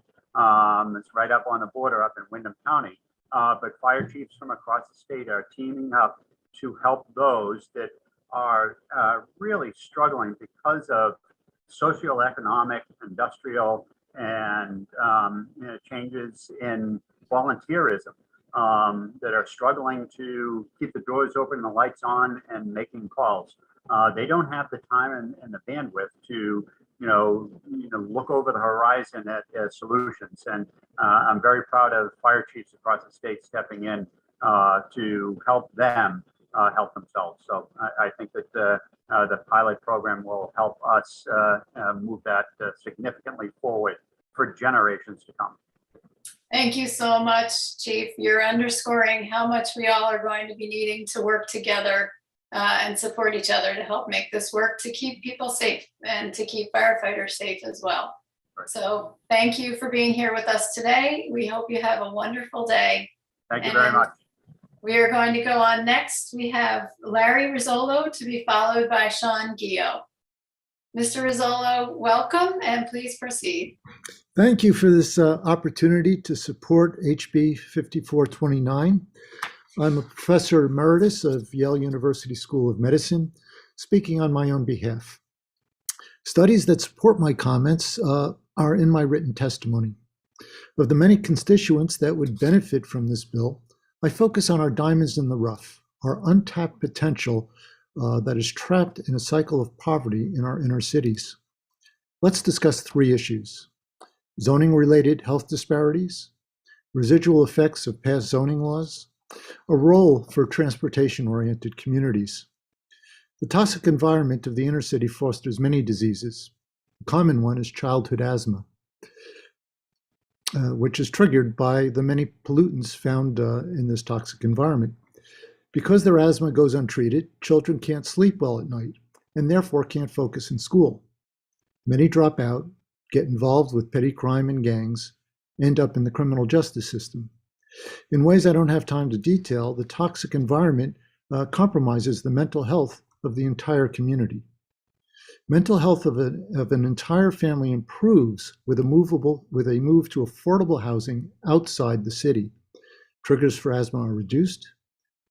It's right up on the border up in Windham County. But fire chiefs from across the state are teaming up to help those that are really struggling because of socioeconomic, industrial, and changes in volunteerism that are struggling to keep the doors open and the lights on and making calls. They don't have the time and the bandwidth to look over the horizon at solutions. And I'm very proud of fire chiefs across the state stepping in to help them help themselves. So I think that the pilot program will help us move that significantly forward for generations to come. Thank you so much, Chief. You're underscoring how much we all are going to be needing to work together and support each other to help make this work, to keep people safe and to keep firefighters safe as well. Right. So thank you for being here with us today. We hope you have a wonderful day. Thank you very much. We are going to go on next. We have Larry Rizzolo to be followed by Sean Gio. Mr. Rizzolo, welcome and please proceed. Thank you for this opportunity to support HB 5429. I'm a professor emeritus of Yale University School of Medicine, speaking on my own behalf. Studies that support my comments are in my written testimony. Of the many constituents that would benefit from this bill, I focus on our diamonds in the rough, our untapped potential that is trapped in a cycle of poverty in our inner cities. Let's discuss three issues: zoning-related health disparities, residual effects of past zoning laws, a role for transportation-oriented communities. The toxic environment of the inner city fosters many diseases. A common one is childhood asthma, which is triggered by the many pollutants found in this toxic environment. Because their asthma goes untreated, children can't sleep well at night and therefore can't focus in school. Many drop out, get involved with petty crime and gangs, end up in the criminal justice system. In ways I don't have time to detail, the toxic environment compromises the mental health of the entire community. Mental health of an entire family improves with a move to affordable housing outside the city. Triggers for asthma are reduced.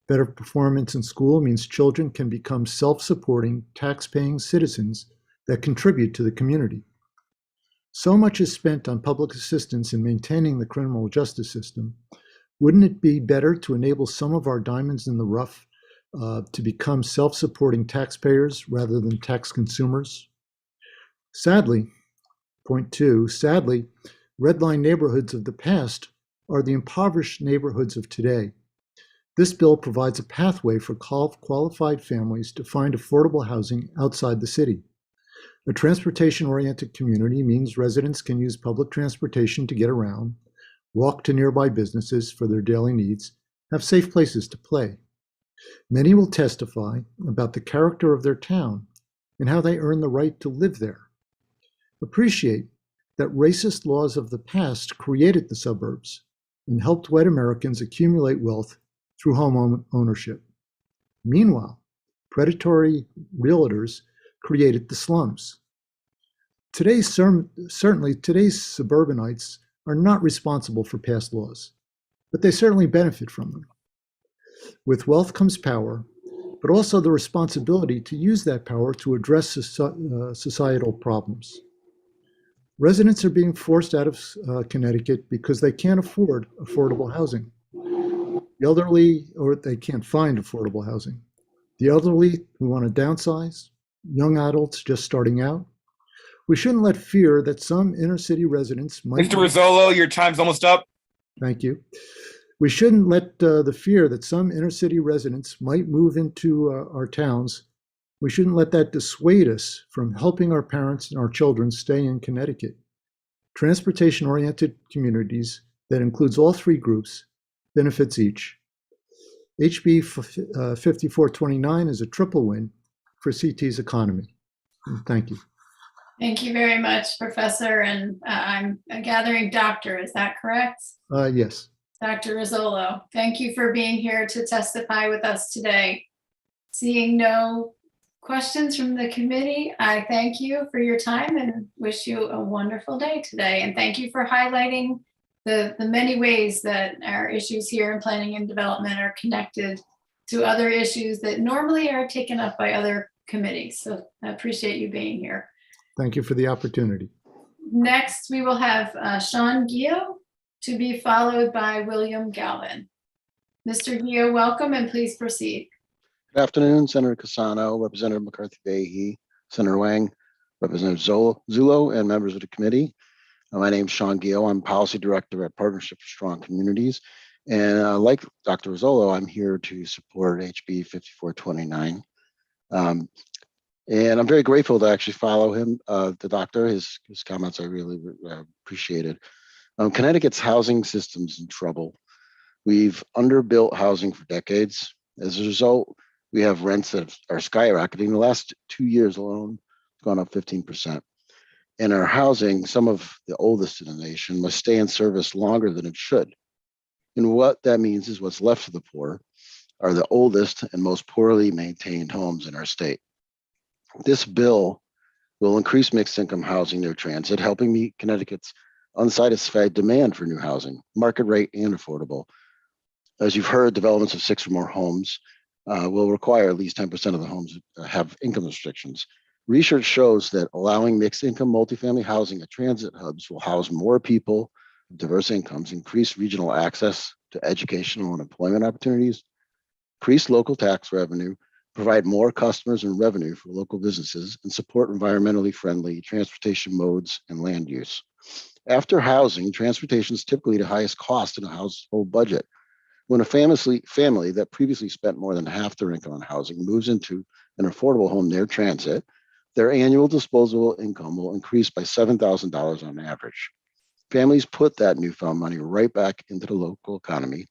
Better performance in school means children can become self-supporting, tax-paying citizens that contribute to the community. So much is spent on public assistance in maintaining the criminal justice system. Wouldn't it be better to enable some of our diamonds in the rough to become self-supporting taxpayers rather than tax consumers. Sadly, point two, sadly, red line neighborhoods of the past are the impoverished neighborhoods of today. This bill provides a pathway for qualified families to find affordable housing outside the city. A transportation-oriented community means residents can use public transportation to get around, walk to nearby businesses for their daily needs, have safe places to play. Many will testify about the character of their town and how they earn the right to live there. Appreciate that racist laws of the past created the suburbs and helped white Americans accumulate wealth through home ownership. Meanwhile, predatory realtors created the slums. Certainly today's suburbanites are not responsible for past laws, but they certainly benefit from them. With wealth comes power, but also the responsibility to use that power to address societal problems. Residents are being forced out of Connecticut because they can't afford affordable housing. The elderly, or they can't find affordable housing. The elderly who want to downsize, young adults just starting out. We shouldn't let fear that some inner city residents might— Mr. Rizzolo, your time's almost up. Thank you. We shouldn't let the fear that some inner city residents might move into our towns. We shouldn't let that dissuade us from helping our parents and our children stay in Connecticut. Transportation-oriented communities that includes all three groups benefits each. HB 5429 is a triple win for CT's economy. Thank you. Thank you very much, Professor. And I'm gathering doctor, is that correct? Yes. Dr. Rizzolo, thank you for being here to testify with us today. Seeing no questions from the committee, I thank you for your time and wish you a wonderful day today. And thank you for highlighting the many ways that our issues here in planning and development are connected to other issues that normally are taken up by other committees. So I appreciate you being here. Thank you for the opportunity. Next, we will have Sean Gio, to be followed by William Galvin. Mr. Gio, welcome and please proceed. Good afternoon, Senator Cassano, Representative McCarthy-Vahey, Senator Wang, Representative Zullo, and members of the committee. My name is Sean Gio. I'm Policy Director at Partnership for Strong Communities. And like Dr. Rizzolo, I'm here to support HB 5429. And I'm very grateful to actually follow him, the doctor. His comments I really appreciated. Connecticut's housing system's in trouble. We've underbuilt housing for decades. As a result, we have rents that are skyrocketing. The last 2 years alone, it's gone up 15%. And our housing, some of the oldest in the nation, must stay in service longer than it should. And what that means is what's left of the poor are the oldest and most poorly maintained homes in our state. This bill will increase mixed income housing near transit, helping meet Connecticut's unsatisfied demand for new housing, market rate and affordable. As you've heard, developments of 6 or more homes will require at least 10% of the homes have income restrictions. Research shows that allowing mixed income multifamily housing at transit hubs will house more people of diverse incomes, increase regional access to educational and employment opportunities, increase local tax revenue, provide more customers and revenue for local businesses, and support environmentally friendly transportation modes and land use. After housing, transportation is typically the highest cost in a household budget. When a family that previously spent more than half their income on housing moves into an affordable home near transit, their annual disposable income will increase by $7,000 on average. Families put that newfound money right back into the local economy.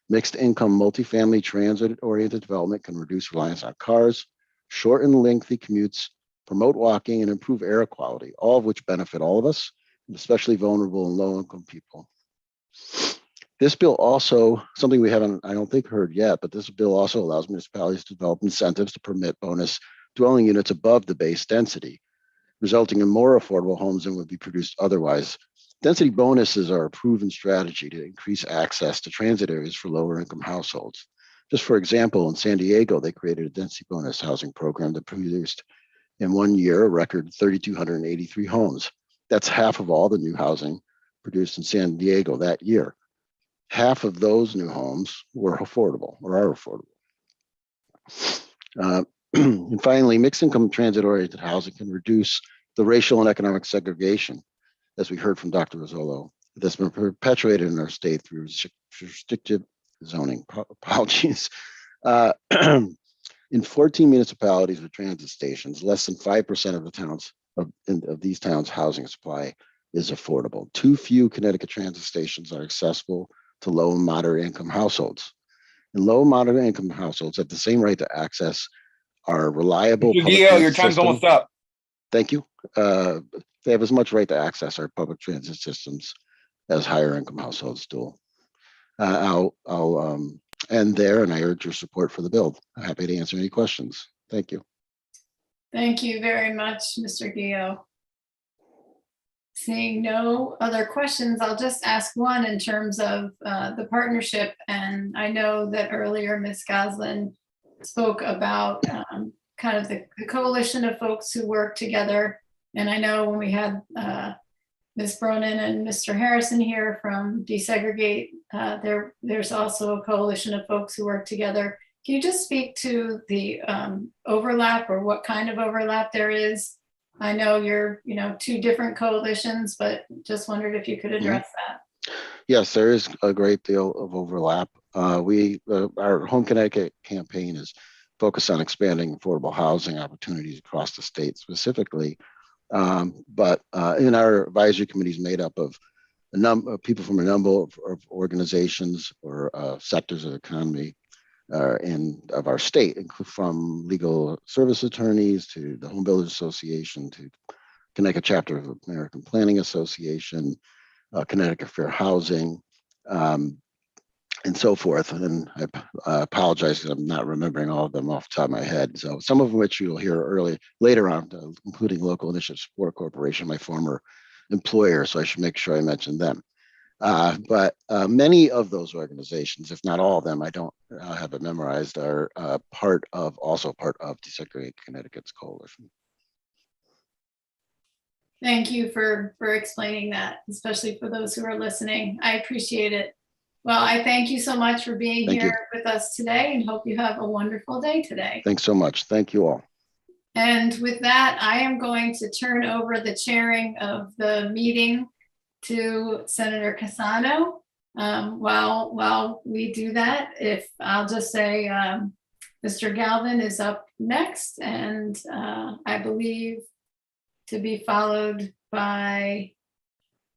Mixed income multifamily transit-oriented development can reduce reliance on cars, shorten lengthy commutes, promote walking, and improve air quality, all of which benefit all of us, especially vulnerable and low-income people. This bill also, something we haven't, I don't think, heard yet, but this bill also allows municipalities to develop incentives to permit bonus dwelling units above the base density, resulting in more affordable homes than would be produced otherwise. Density bonuses are a proven strategy to increase access to transit areas for lower-income households. Just for example, in San Diego, they created a density bonus housing program that produced in 1 year a record 3,283 homes. That's half of all the new housing produced in San Diego that year. Half of those new homes were affordable or are affordable. And finally, mixed income transit-oriented housing can reduce the racial and economic segregation, as we heard from Dr. Rizzolo, that's been perpetuated in our state through restrictive zoning. Apologies. In 14 municipalities with transit stations, less than 5% of the towns of these towns' housing supply is affordable. Too few Connecticut transit stations are accessible to low and moderate income households. And low and moderate income households have the same right to access our reliable Mr. public Gio, transit your time's system. almost up. Thank you. They have as much right to access our public transit systems as higher income households do. I'll end there, and I urge your support for the bill. I'm happy to answer any questions. Thank you. Thank you very much, Mr. Gio. Seeing no other questions, I'll just ask one in terms of the partnership. And I know that earlier Ms. Goslin spoke about kind of the coalition of folks who work together. And I know when we had Ms. Bronin and Mr. Harrison here from Desegregate, there's also a coalition of folks who work together. Can you just speak to the overlap, or what kind of overlap there is? I know you're, two different coalitions, but just wondered if you could address that. Yes, there is a great deal of overlap. Our Home Connecticut campaign is focused on expanding affordable housing opportunities across the state specifically. But in our advisory committee is made up of a number of people from a number of organizations or sectors of the economy of our state, from legal service attorneys to the Home Builders Association to Connecticut chapter of American Planning Association, Connecticut Fair Housing, and so forth. And I apologize because I'm not remembering all of them off the top of my head. So some of which you'll hear later on, including Local Initiative Support Corporation, my former employer. So I should make sure I mention them. But many of those organizations, if not all of them, I don't have it memorized, are also part of Desegregate Connecticut's coalition. Thank you for explaining that, especially for those who are listening. I appreciate it. Well, I thank you so much for being here with us today, and hope you have a wonderful day today. Thanks so much. Thank you all. And with that, I am going to turn over the chairing of the meeting to Senator Cassano. While we do that, I'll just say Mr. Galvin is up next, and I believe to be followed by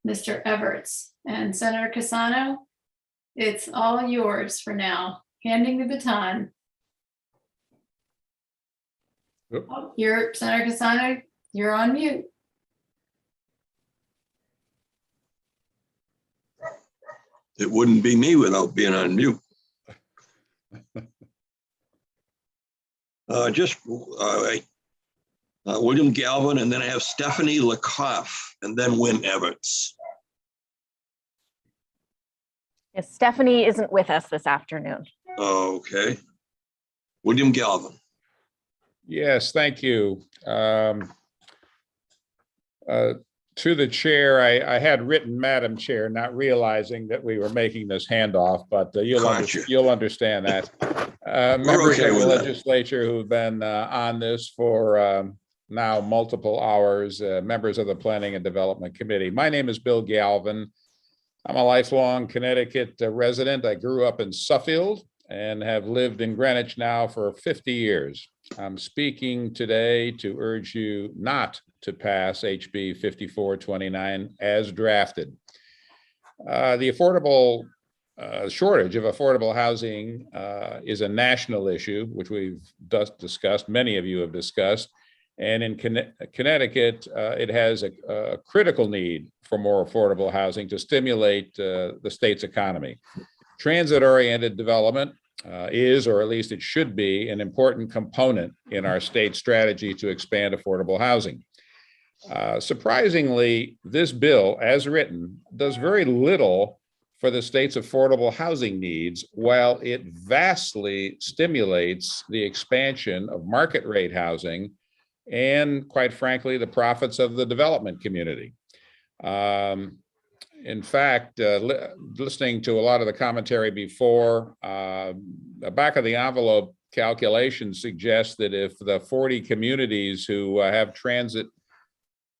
Mr. Everts. And Senator Cassano, it's all yours for now. Handing the baton. Senator Cassano, you're on mute. It wouldn't be me without being on mute. William Galvin, and then I have Stephanie Lakoff, and then Wynn Everts. Yes, Stephanie isn't with us this afternoon. Okay. William Galvin. Yes, thank you. To the chair, I had written Madam Chair, not realizing that we were making this handoff, but you'll understand that. Members okay of the with that. legislature who've been on this for now multiple hours, members of the Planning and Development Committee. My name is Bill Galvin. I'm a lifelong Connecticut resident. I grew up in Suffield and have lived in Greenwich now for 50 years. I'm speaking today to urge you not to pass HB 5429 as drafted. The affordable shortage of affordable housing is a national issue, which we've discussed, many of you have discussed. And in Connecticut, it has a critical need for more affordable housing to stimulate the state's economy. Transit-oriented development is, or at least it should be, an important component in our state strategy to expand affordable housing. Surprisingly, this bill, as written, does very little for the state's affordable housing needs, while it vastly stimulates the expansion of market rate housing and, quite frankly, the profits of the development community. In fact, listening to a lot of the commentary before, the back of the envelope calculations suggest that if the 40 communities who have transit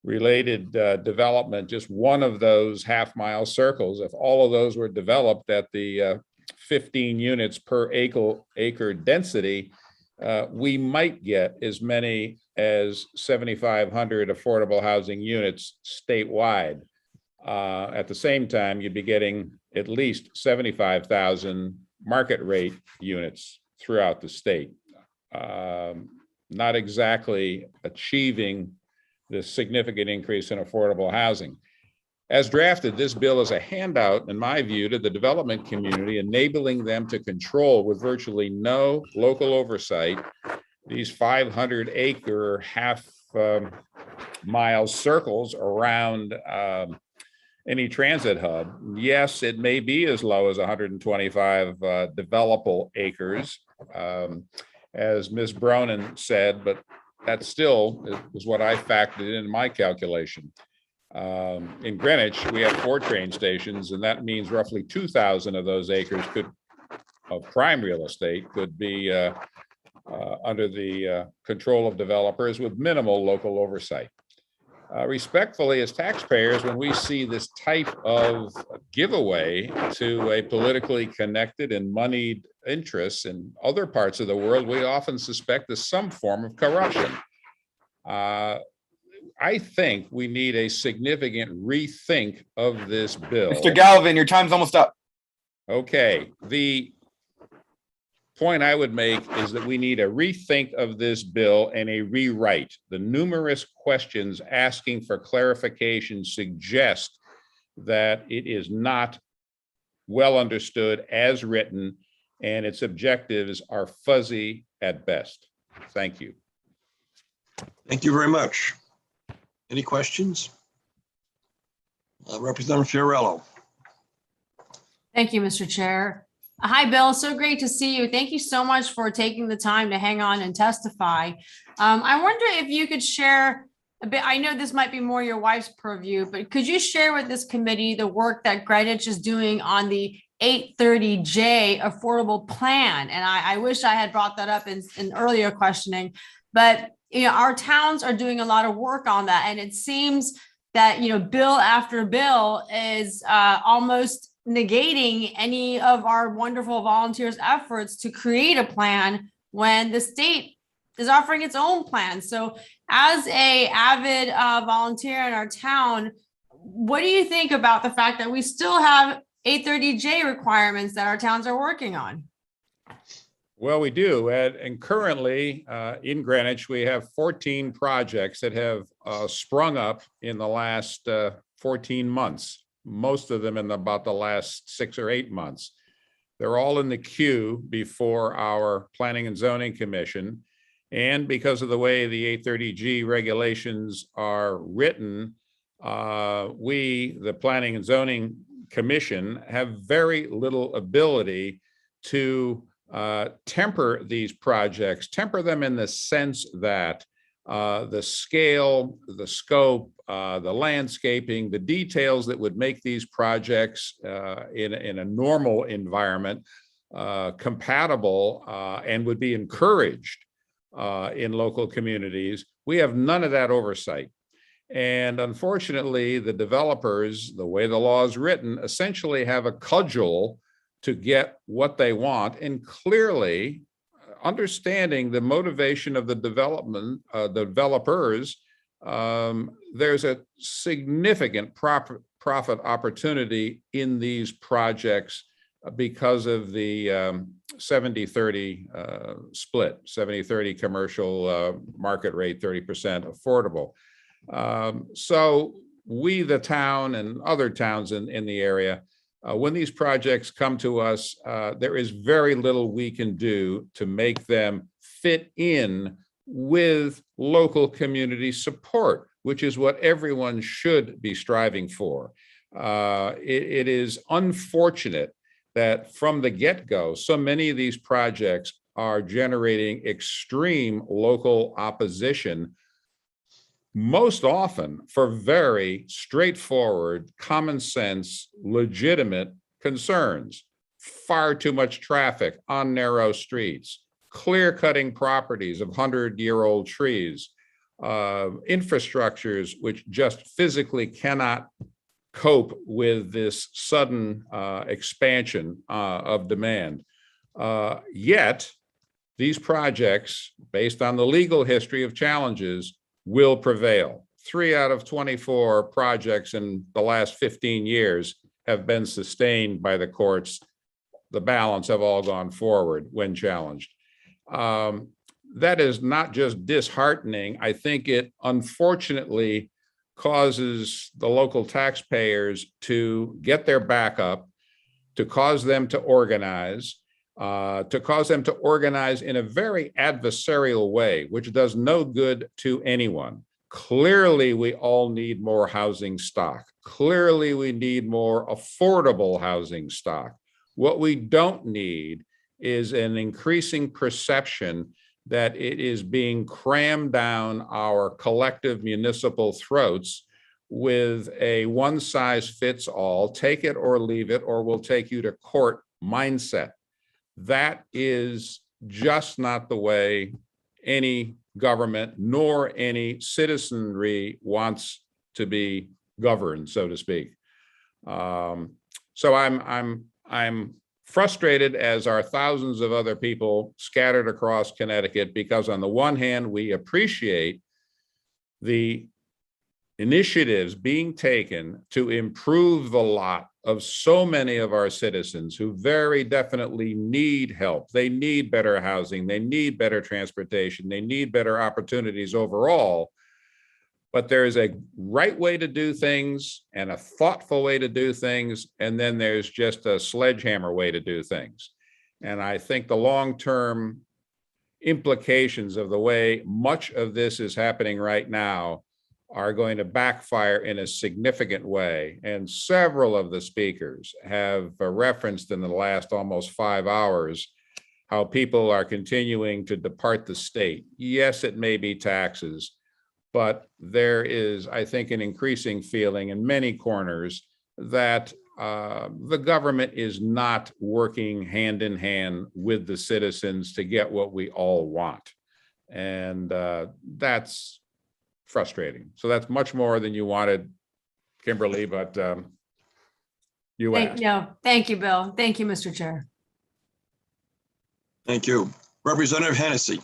related development, just one of those half-mile circles, if all of those were developed at the 15 units per acre density, we might get as many as 7,500 affordable housing units statewide. At the same time, you'd be getting at least 75,000 market rate units throughout the state. Not exactly achieving the significant increase in affordable housing. As drafted, this bill is a handout, in my view, to the development community, enabling them to control with virtually no local oversight these 500-acre half-mile circles around any transit hub. Yes, it may be as low as 125 developable acres, as Ms. Bronin said, but that still is what I factored in my calculation. In Greenwich, we have 4 train stations, and that means roughly 2,000 of those acres of prime real estate could be under the control of developers with minimal local oversight. Respectfully, as taxpayers, when we see this type of giveaway to a politically connected and moneyed interests in other parts of the world, we often suspect there's some form of corruption. I think we need a significant rethink of this bill. Mr. Galvin, your time's almost up. Okay, the point I would make is that we need a rethink of this bill and a rewrite. The numerous questions asking for clarification suggest that it is not well understood as written, and its objectives are fuzzy at best. Thank you. Thank you very much. Any questions? Representative Fiorello. Thank you, Mr. Chair. Hi, Bill. So great to see you. Thank you so much for taking the time to hang on and testify. I wonder if you could share a bit. I know this might be more your wife's purview, but could you share with this committee the work that Greenwich is doing on the 830J affordable plan? And I wish I had brought that up in earlier questioning, but our towns are doing a lot of work on that. And it seems that, bill after bill is almost negating any of our wonderful volunteers' efforts to create a plan when the state is offering its own plan. So as a avid volunteer in our town, what do you think about the fact that we still have 830J requirements that our towns are working on? Well, we do. And currently in Greenwich, we have 14 projects that have sprung up in the last 14 months. Most of them in about the last 6 or 8 months. They're all in the queue before our Planning and Zoning Commission. And because of the way the 830G regulations are written, we, the Planning and Zoning Commission, have very little ability to temper these projects, temper them in the sense that the scale, the scope, the landscaping, the details that would make these projects in a normal environment compatible and would be encouraged in local communities. We have none of that oversight. And unfortunately, the developers, the way the law is written, essentially have a cudgel to get what they want. And clearly, understanding the motivation of the developers, there's a significant profit opportunity in these projects because of the 70-30 split, 70-30 commercial market rate, 30% affordable. So we, the town and other towns in the area, when these projects come to us, there is very little we can do to make them fit in with local community support, which is what everyone should be striving for. It is unfortunate that from the get-go, so many of these projects are generating extreme local opposition, most often for very straightforward, common sense, legitimate concerns. Far too much traffic on narrow streets, clear-cutting properties of 100-year-old trees, infrastructures which just physically cannot cope with this sudden expansion of demand. Yet, these projects, based on the legal history of challenges, will prevail. 3 out of 24 projects in the last 15 years have been sustained by the courts. The balance have all gone forward when challenged. That is not just disheartening. I think it unfortunately causes the local taxpayers to get their back up, to cause them to organize in a very adversarial way, which does no good to anyone. Clearly, we all need more housing stock. Clearly, we need more affordable housing stock. What we don't need is an increasing perception that it is being crammed down our collective municipal throats with a one-size-fits-all, take it or leave it, or we'll take you to court mindset. That is just not the way any government nor any citizenry wants to be governed, so to speak. So I'm frustrated, as are thousands of other people scattered across Connecticut, because on the one hand, we appreciate the initiatives being taken to improve the lot of so many of our citizens who very definitely need help. They need better housing, they need better transportation, they need better opportunities overall. But there is a right way to do things and a thoughtful way to do things, and then there's just a sledgehammer way to do things. And I think the long-term implications of the way much of this is happening right now are going to backfire in a significant way. And several of the speakers have referenced in the last almost 5 hours how people are continuing to depart the state. Yes, it may be taxes, but there is, I think, an increasing feeling in many corners that the government is not working hand in hand with the citizens to get what we all want. And that's frustrating. So that's much more than you wanted, Kimberly, but you asked. Thank you, Bill. Thank you, Mr. Chair. Thank you. Representative Hennessy.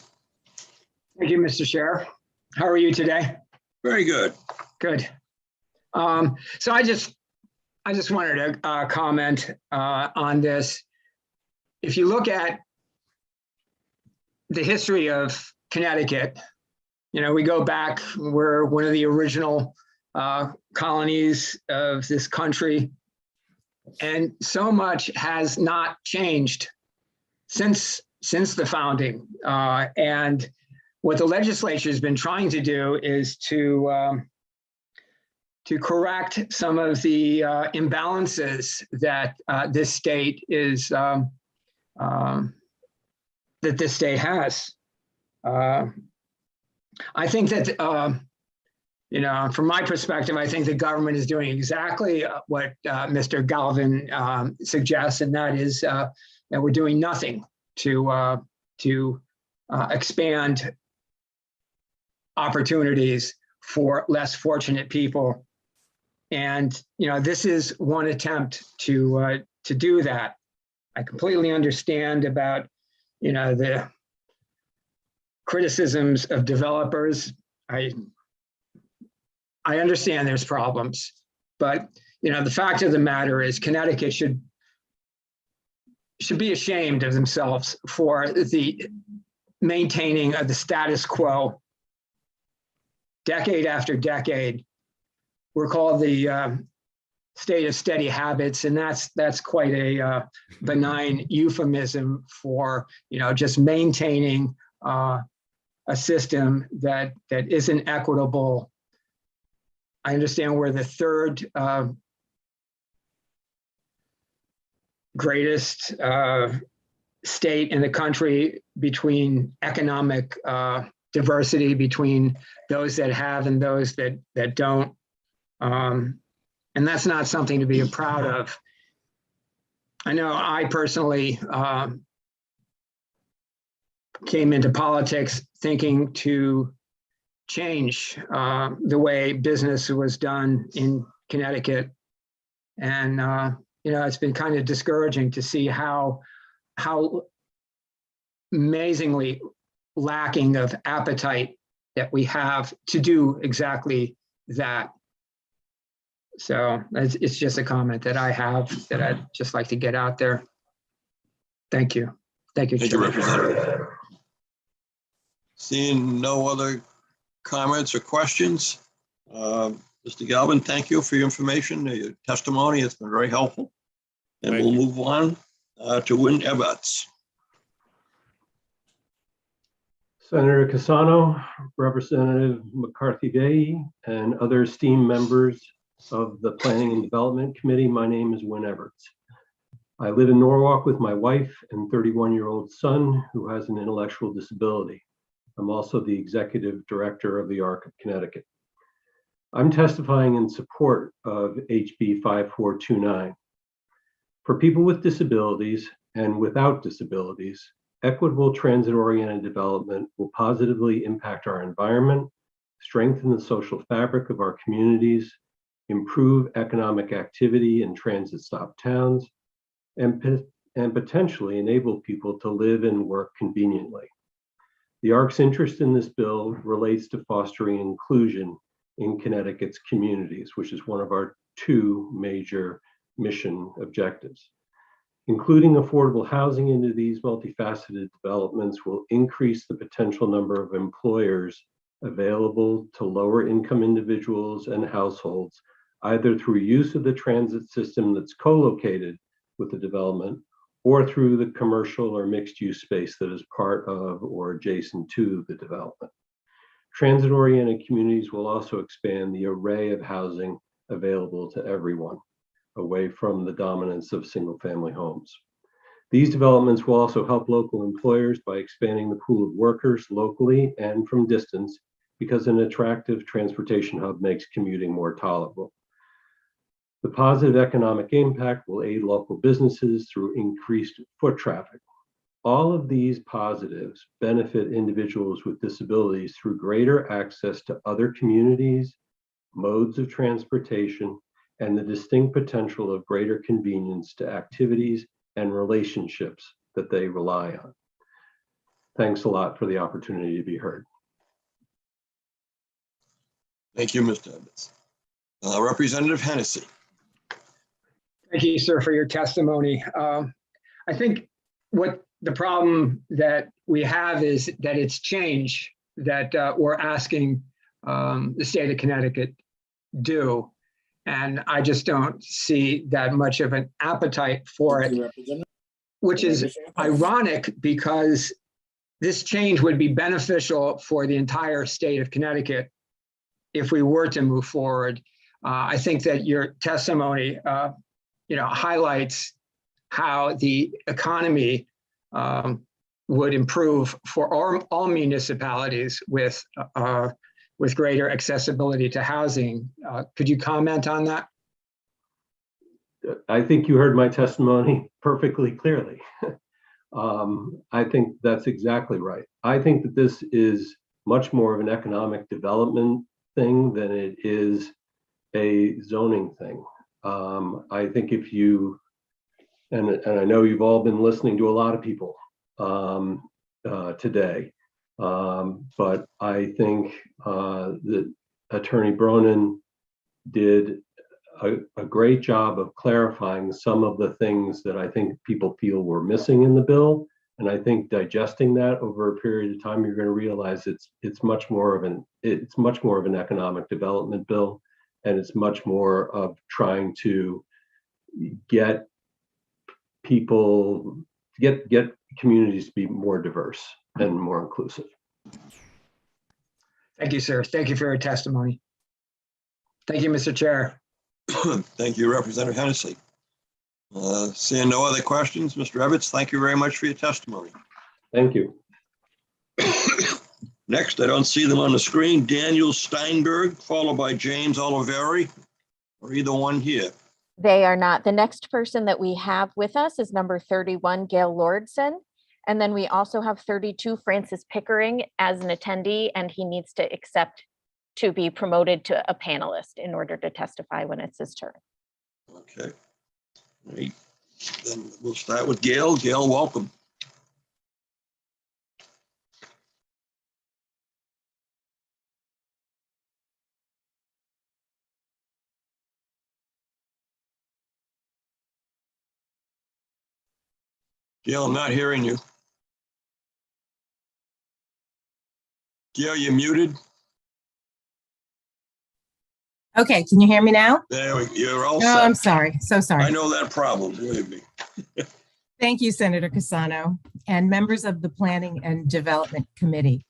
Thank you, Mr. Chair. How are you today? Very good. Good. So I just wanted to comment on this. If you look at the history of Connecticut, you know, we go back, we're one of the original colonies of this country, and so much has not changed since the founding. And what the legislature has been trying to do is to correct some of the imbalances that this state is that this state has. I think that you know, from my perspective, I think the government is doing exactly what Mr. Galvin suggests, and that is that we're doing nothing to expand opportunities for less fortunate people. And, you know, this is one attempt to do that. I completely understand about, you know, the criticisms of developers. I understand there's problems, but, you know, the fact of the matter is Connecticut should be ashamed of themselves for the maintaining of the status quo decade after decade. We're called the state of steady habits, and that's quite a benign euphemism for, you know, just maintaining a system that isn't equitable. I understand we're the third greatest state in the country between economic diversity between those that have and those that don't. And that's not something to be proud of. I know I personally came into politics thinking to change the way business was done in Connecticut. And, it's been kind of discouraging to see how amazingly lacking of appetite that we have to do exactly that. So it's just a comment that I have that I'd just like to get out there. Thank you. Thank you, Thank you, Chair. Representative. Seeing no other comments or questions, Mr. Galvin, thank you for your information, your testimony. It's been very helpful. And we'll move on to Win Ebbets. Senator Cassano, Representative McCarthy-Day, and other esteemed members of the Planning and Development Committee, my name is Win Everts. I live in Norwalk with my wife and 31-year-old son who has an intellectual disability. I'm also the Executive Director of the ARC of Connecticut. I'm testifying in support of HB 5429. For people with disabilities and without disabilities, equitable transit-oriented development will positively impact our environment, strengthen the social fabric of our communities, improve economic activity in transit-stop towns, and potentially enable people to live and work conveniently. The ARC's interest in this bill relates to fostering inclusion in Connecticut's communities, which is one of our two major mission objectives. Including affordable housing into these multifaceted developments will increase the potential number of employers available to lower income individuals and households, either through use of the transit system that's co-located with the development or through the commercial or mixed use space that is part of or adjacent to the development. Transit-oriented communities will also expand the array of housing available to everyone, away from the dominance of single-family homes. These developments will also help local employers by expanding the pool of workers locally and from distance, because an attractive transportation hub makes commuting more tolerable. The positive economic impact will aid local businesses through increased foot traffic. All of these positives benefit individuals with disabilities through greater access to other communities, modes of transportation, and the distinct potential of greater convenience to activities and relationships that they rely on. Thanks a lot for the opportunity to be heard. Thank you, Mr. Ebbets. Representative Hennessy. Thank you, sir, for your testimony. I think what the problem that we have is that it's change that we're asking the state of Connecticut do. And I just don't see that much of an appetite for it, which is ironic because this change would be beneficial for the entire state of Connecticut if we were to move forward. I think that your testimony highlights how the economy would improve for all municipalities with greater accessibility to housing. Could you comment on that? I think you heard my testimony perfectly clearly. I think that's exactly right. I think that this is much more of an economic development thing than it is a zoning thing. I think if you, and I know you've all been listening to a lot of people today, but I think that Attorney Bronin did a great job of clarifying some of the things that I think people feel were missing in the bill. And I think digesting that over a period of time, you're going to realize it's much more of an economic development bill, and it's much more of trying to get people, get communities to be more diverse and more inclusive. Thank you, sir. Thank you for your testimony. Thank you, Mr. Chair. Thank you, Representative Hennessy. Seeing no other questions, Mr. Ebbets, thank you very much for your testimony. Thank you. Next, I don't see them on the screen. Daniel Steinberg, followed by James Oliveri, or either one here. They are not. The next person that we have with us is number 31, Gail Lordson. And then we also have 32 Francis Pickering as an attendee, and he needs to accept to be promoted to a panelist in order to testify when it's his turn. Okay. Great. Then we'll start with Gail. Gail, welcome. Gail, I'm not hearing you. Gail, you're muted. Okay, can you hear me now? You're all No, set. I'm sorry. So sorry. I know that problem, believe me. Thank you, Senator Cassano, and members of the Planning and Development Committee.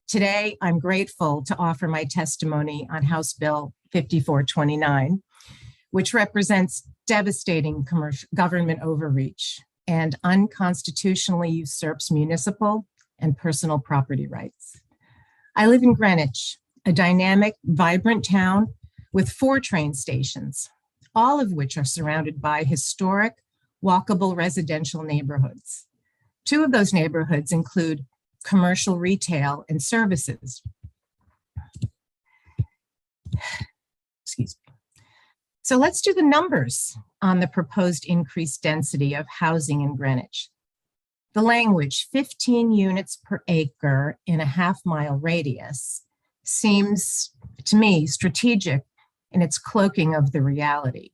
Today, I'm grateful to offer my testimony on House Bill 5429, which represents devastating commercial government overreach and unconstitutionally usurps municipal and personal property rights. I live in Greenwich, a dynamic, vibrant town with 4 train stations, all of which are surrounded by historic, walkable residential neighborhoods. 2 of those neighborhoods include commercial retail and services. Excuse me. So let's do the numbers on the proposed increased density of housing in Greenwich. The language 15 units per acre in a half-mile radius seems to me strategic in its cloaking of the reality.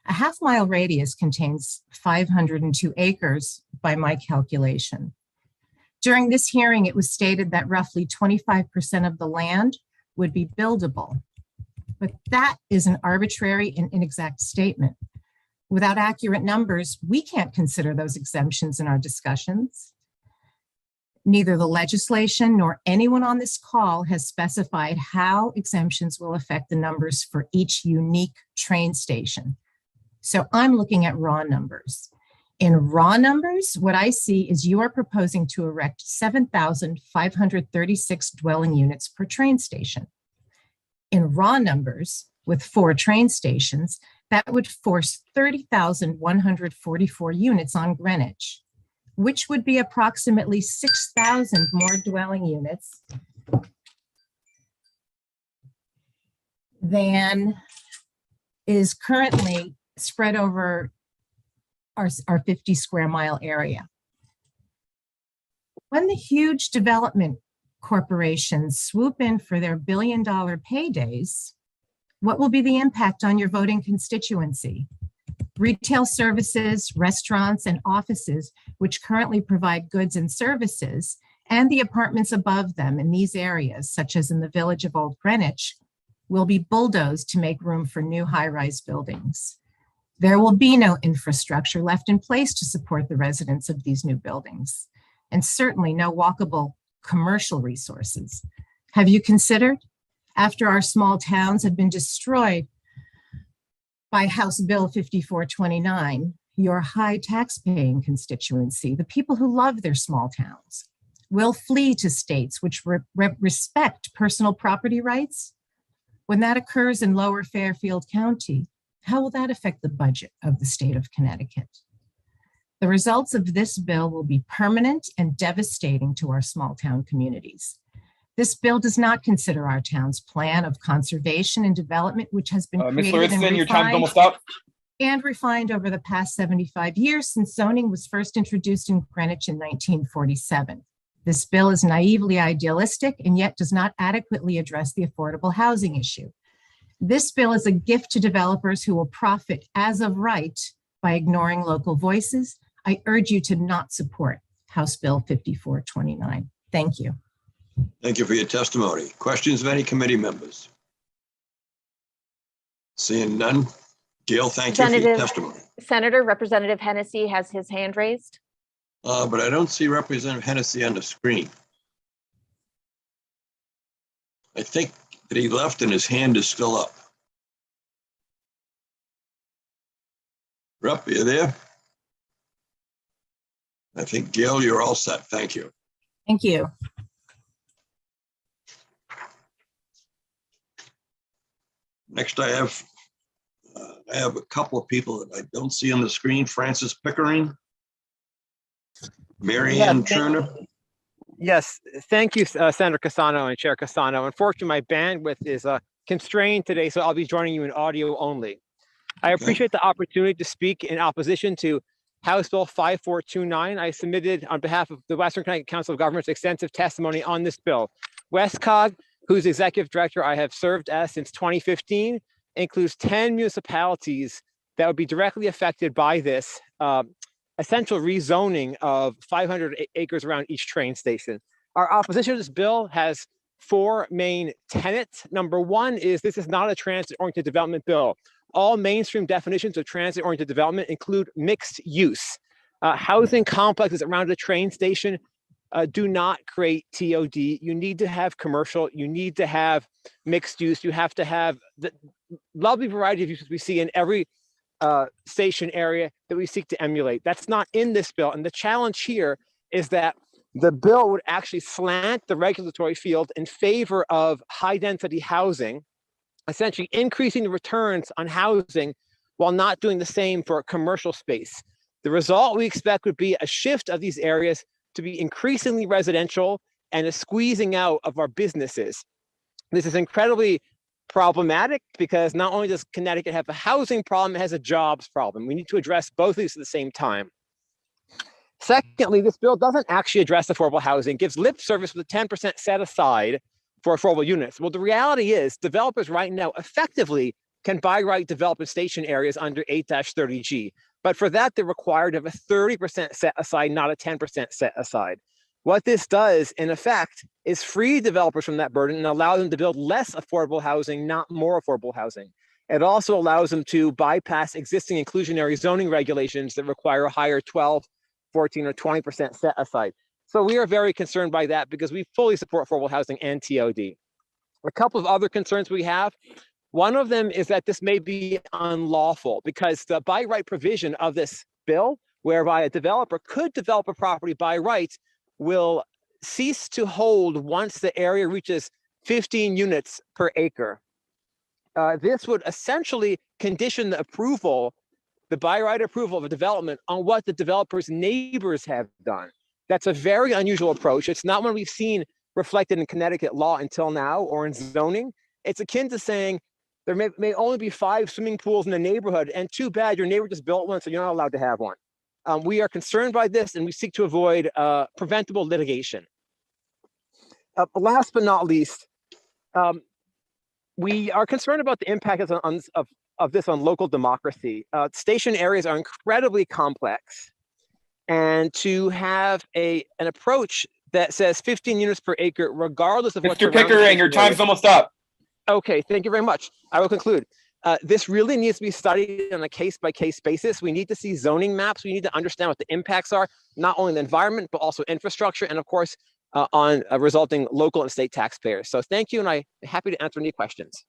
A half-mile radius contains 502 acres by my calculation. During this hearing, it was stated that roughly 25% of the land would be buildable. But that is an arbitrary and inexact statement. Without accurate numbers, we can't consider those exemptions in our discussions. Neither the legislation nor anyone on this call has specified how exemptions will affect the numbers for each unique train station. So I'm looking at raw numbers. In raw numbers, what I see is you are proposing to erect 7,536 dwelling units per train station. In raw numbers, with 4 train stations, that would force 30,144 units on Greenwich, which would be approximately 6,000 more dwelling units than is currently spread over our 50 square mile area. When the huge development corporations swoop in for their billion-dollar paydays, what will be the impact on your voting constituency? Retail services, restaurants, and offices, which currently provide goods and services, and the apartments above them in these areas, such as in the village of Old Greenwich, will be bulldozed to make room for new high-rise buildings. There will be no infrastructure left in place to support the residents of these new buildings, and certainly no walkable commercial resources. Have you considered, after our small towns have been destroyed by House Bill 5429, your high tax-paying constituency, the people who love their small towns, will flee to states which respect personal property rights? When that occurs in Lower Fairfield County, how will that affect the budget of the state of Connecticut? The results of this bill will be permanent and devastating to our small town communities. This bill does not consider our town's plan of conservation and development, which has been Ms. created Lauritsen, your time's almost up. and refined over the past 75 years since zoning was first introduced in Greenwich in 1947. This bill is naively idealistic and yet does not adequately address the affordable housing issue. This bill is a gift to developers who will profit as of right by ignoring local voices. I urge you to not support House Bill 5429. Thank you. Thank you for your testimony. Questions of any committee members? Seeing none. Gail, thank you for your testimony. Senator Representative Hennessy has his hand raised. But I don't see Representative Hennessy on the screen. I think that he left and his hand is still up. Rep, are you there? I think, Gail, you're all set. Thank you. Thank you. Next, I have a couple of people that I don't see on the screen. Francis Pickering. Mary Yeah, Ann thank- Turner. Yes, thank you, Senator Cassano and Chair Cassano. Unfortunately, my bandwidth is constrained today, so I'll be joining you in audio only. I appreciate the opportunity to speak in opposition to House Bill 5429. I submitted on behalf of the Western Connecticut Council of Governments extensive testimony on this bill. WestCog, whose executive director I have served as since 2015, includes 10 municipalities that would be directly affected by this essential rezoning of 500 acres around each train station. Our opposition to this bill has four main tenets. Number one is this is not a transit-oriented development bill. All mainstream definitions of transit-oriented development include mixed use. Housing complexes around a train station do not create TOD. You need to have commercial, you need to have mixed use, you have to have the lovely variety of uses we see in every station area that we seek to emulate. That's not in this bill. And the challenge here is that the bill would actually slant the regulatory field in favor of high density housing, essentially increasing the returns on housing while not doing the same for commercial space. The result we expect would be a shift of these areas to be increasingly residential and a squeezing out of our businesses. This is incredibly problematic because not only does Connecticut have a housing problem, it has a jobs problem. We need to address both of these at the same time. Secondly, this bill doesn't actually address affordable housing, gives lip service with a 10% set aside for affordable units. Well, the reality is developers right now effectively can by right develop in station areas under 8-30G. But for that, they're required to have a 30% set aside, not a 10% set aside. What this does, in effect, is free developers from that burden and allow them to build less affordable housing, not more affordable housing. It also allows them to bypass existing inclusionary zoning regulations that require a higher 12, 14, or 20% set aside. So we are very concerned by that because we fully support affordable housing and TOD. A couple of other concerns we have. One of them is that this may be unlawful because the by right provision of this bill, whereby a developer could develop a property by right, will cease to hold once the area reaches 15 units per acre. This would essentially condition the approval, the by right approval of a development on what the developer's neighbors have done. That's a very unusual approach. It's not one we've seen reflected in Connecticut law until now or in zoning. It's akin to saying there may only be 5 swimming pools in the neighborhood and too bad your neighbor just built one, so you're not allowed to have one. We are concerned by this and we seek to avoid preventable litigation. Last but not least, we are concerned about the impact of this on local democracy. Station areas are incredibly complex, and to have an approach that says 15 units per acre, regardless of what's Mr. Pickering, your time's almost up. Okay, thank you very much. I will conclude. This really needs to be studied on a case-by-case basis. We need to see zoning maps. We need to understand what the impacts are, not only the environment, but also infrastructure, and of course, on resulting local and state taxpayers. So thank you, and I'm happy to answer any questions.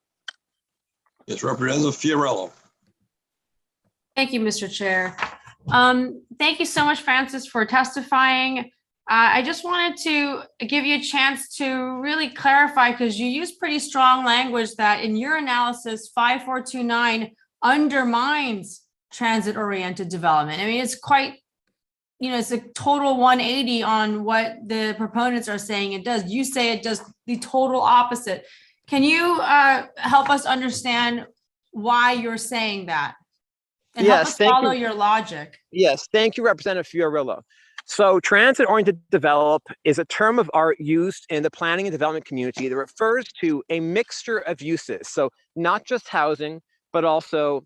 Yes, Representative Fiorello. Thank you, Mr. Chair. Thank you so much, Francis, for testifying. I just wanted to give you a chance to really clarify, because you used pretty strong language that in your analysis, 5429 undermines transit-oriented development. I mean, it's quite, it's a total 180 on what the proponents are saying it does. You say it does the total opposite. Can you help us understand why you're saying that? And help us follow your logic. Yes, thank you, Representative Fiorillo. So transit-oriented develop is a term of art used in the planning and development community that refers to a mixture of uses. So not just housing, but also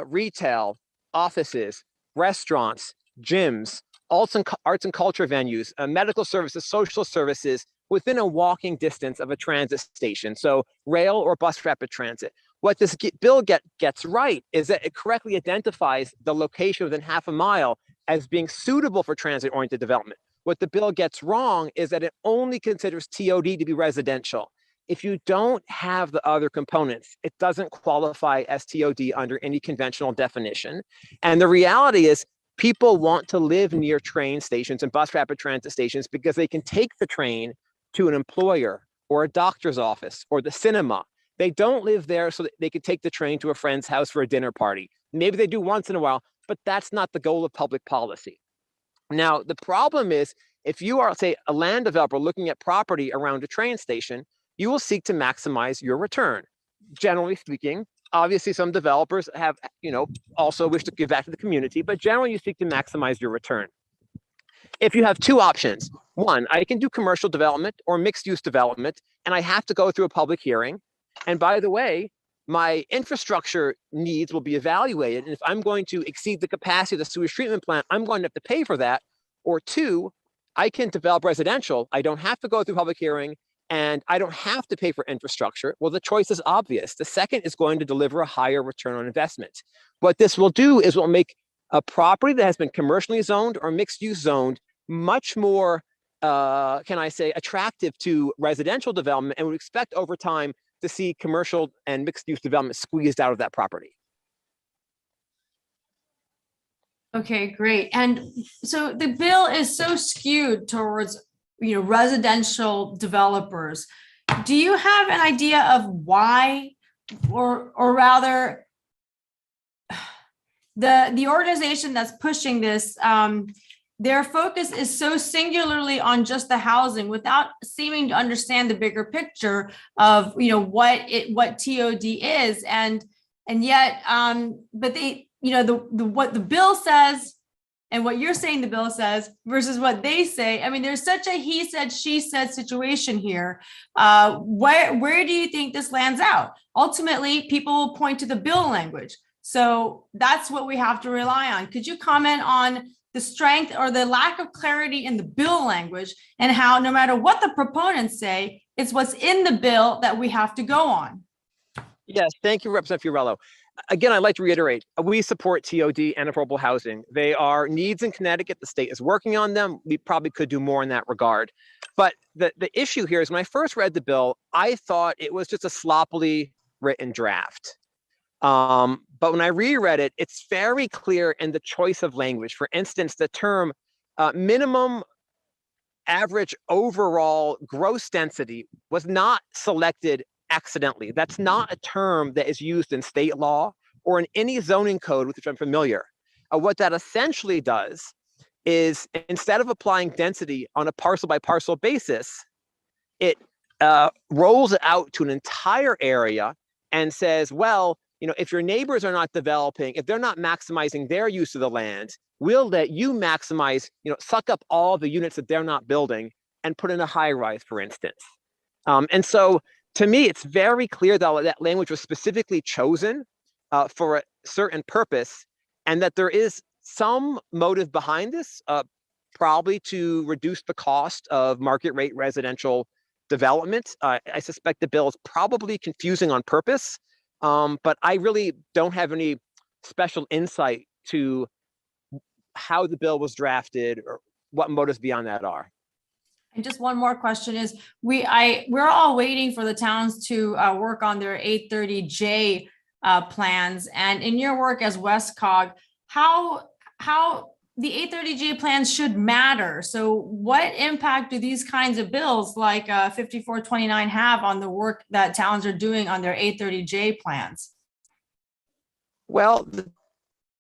retail, offices, restaurants, gyms, arts and culture venues, medical services, social services within a walking distance of a transit station. So rail or bus rapid transit. What this bill gets right is that it correctly identifies the location within half a mile as being suitable for transit-oriented development. What the bill gets wrong is that it only considers TOD to be residential. If you don't have the other components, it doesn't qualify as TOD under any conventional definition. And the reality is people want to live near train stations and bus rapid transit stations because they can take the train to an employer or a doctor's office or the cinema. They don't live there so that they could take the train to a friend's house for a dinner party. Maybe they do once in a while, but that's not the goal of public policy. Now, the problem is if you are, say, a land developer looking at property around a train station, you will seek to maximize your return. Generally speaking, obviously some developers have, also wish to give back to the community, but generally you seek to maximize your return. If you have two options, one, I can do commercial development or mixed use development, and I have to go through a public hearing. And by the way, my infrastructure needs will be evaluated. And if I'm going to exceed the capacity of the sewage treatment plant, I'm going to have to pay for that. Or two, I can develop residential. I don't have to go through public hearing and I don't have to pay for infrastructure. Well, the choice is obvious. The second is going to deliver a higher return on investment. What this will do is will make a property that has been commercially zoned or mixed use zoned much more, can I say, attractive to residential development, and would expect over time to see commercial and mixed use development squeezed out of that property. Okay, great. And so the bill is so skewed towards, residential developers. Do you have an idea of why, or rather, the organization that's pushing this, their focus is so singularly on just the housing without seeming to understand the bigger picture of, what TOD is, and yet, but they, what the bill says and what you're saying the bill says versus what they say. I mean, there's such a he said, she said situation here. Where do you think this lands out? Ultimately, people will point to the bill language. So that's what we have to rely on. Could you comment on the strength or the lack of clarity in the bill language, and how no matter what the proponents say, it's what's in the bill that we have to go on? Yes, thank you, Representative Fiorello. Again, I'd like to reiterate, we support TOD and affordable housing. They are needs in Connecticut. The state is working on them. We probably could do more in that regard. But the issue here is when I first read the bill, I thought it was just a sloppily written draft. But when I reread it, it's very clear in the choice of language. For instance, the term minimum average overall gross density was not selected accidentally. That's not a term that is used in state law or in any zoning code with which I'm familiar. What that essentially does is, instead of applying density on a parcel by parcel basis, it rolls it out to an entire area and says, well, if your neighbors are not developing, if they're not maximizing their use of the land, we'll let you maximize, suck up all the units that they're not building and put in a high rise, for instance. And so to me, it's very clear that that language was specifically chosen for a certain purpose, and that there is some motive behind this, probably to reduce the cost of market rate residential development. I suspect the bill is probably confusing on purpose. But I really don't have any special insight to how the bill was drafted or what motives beyond that are. And just one more question is, we're all waiting for the towns to work on their 830J plans. And in your work as WestCog, how the 830J plans should matter. So what impact do these kinds of bills like 5429 have on the work that towns are doing on their 830J plans? Well, the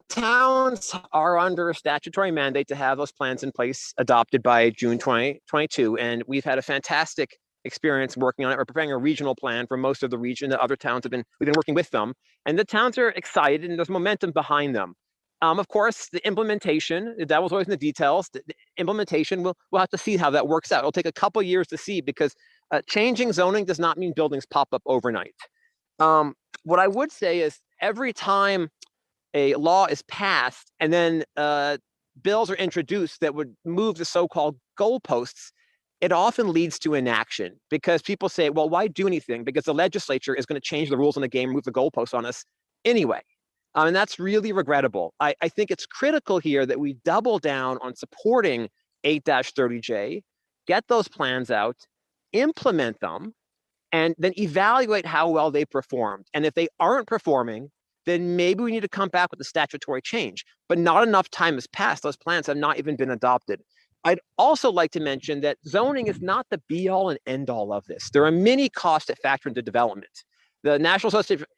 towns are under a statutory mandate to have those plans in place adopted by June 2022. And we've had a fantastic experience working on it. We're preparing a regional plan for most of the region. The other towns we've been working with them, and the towns are excited and there's momentum behind them. Of course, the implementation, that was always in the details. The implementation, we'll have to see how that works out. It'll take a couple of years to see, because changing zoning does not mean buildings pop up overnight. What I would say is, every time a law is passed and then bills are introduced that would move the so-called goalposts, it often leads to inaction, because people say, well, why do anything? Because the legislature is going to change the rules in the game, move the goalposts on us anyway. And that's really regrettable. I think it's critical here that we double down on supporting 8-30J, get those plans out, implement them, and then evaluate how well they performed. And if they aren't performing, then maybe we need to come back with a statutory change. But not enough time has passed. Those plans have not even been adopted. I'd also like to mention that zoning is not the be-all and end-all of this. There are many costs that factor into development. The National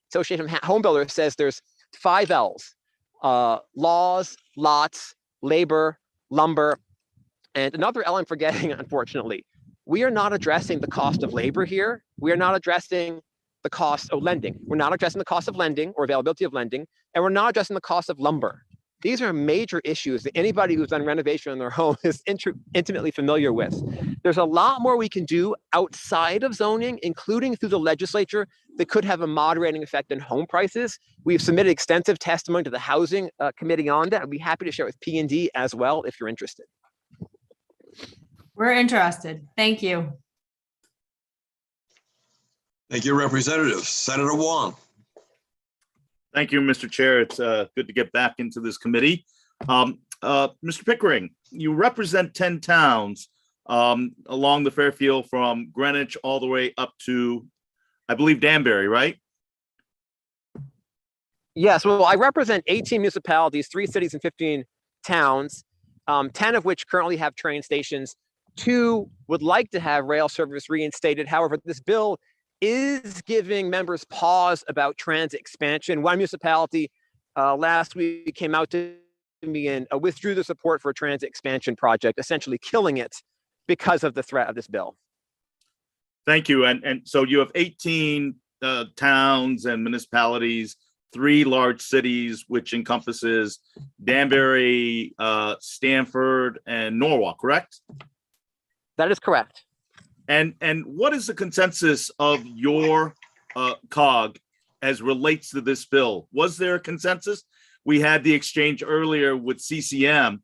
Association of Home Builders says there's 5 L's: laws, lots, labor, lumber. And another element I'm forgetting, unfortunately, we are not addressing the cost of labor here. We are not addressing the cost of lending. We're not addressing the cost of lending or availability of lending, and we're not addressing the cost of lumber. These are major issues that anybody who's done renovation in their home is intimately familiar with. There's a lot more we can do outside of zoning, including through the legislature, that could have a moderating effect on home prices. We've submitted extensive testimony to the Housing Committee on that. I'd be happy to share with P&D as well if you're interested. We're interested. Thank you. Thank you, Representative. Senator Wong. Thank you, Mr. Chair. It's good to get back into this committee. Mr. Pickering, you represent 10 towns along the Fairfield from Greenwich all the way up to, I believe, Danbury, right? Yes, well, I represent 18 municipalities, 3 cities and 15 towns, 10 of which currently have train stations. 2 would like to have rail service reinstated. However, this bill is giving members pause about transit expansion. One municipality last week came out to me and withdrew the support for a transit expansion project, essentially killing it because of the threat of this bill. Thank you. And so you have 18 towns and municipalities, 3 large cities, which encompasses Danbury, Stamford, and Norwalk, correct? That is correct. And what is the consensus of your COG as relates to this bill? Was there a consensus? We had the exchange earlier with CCM,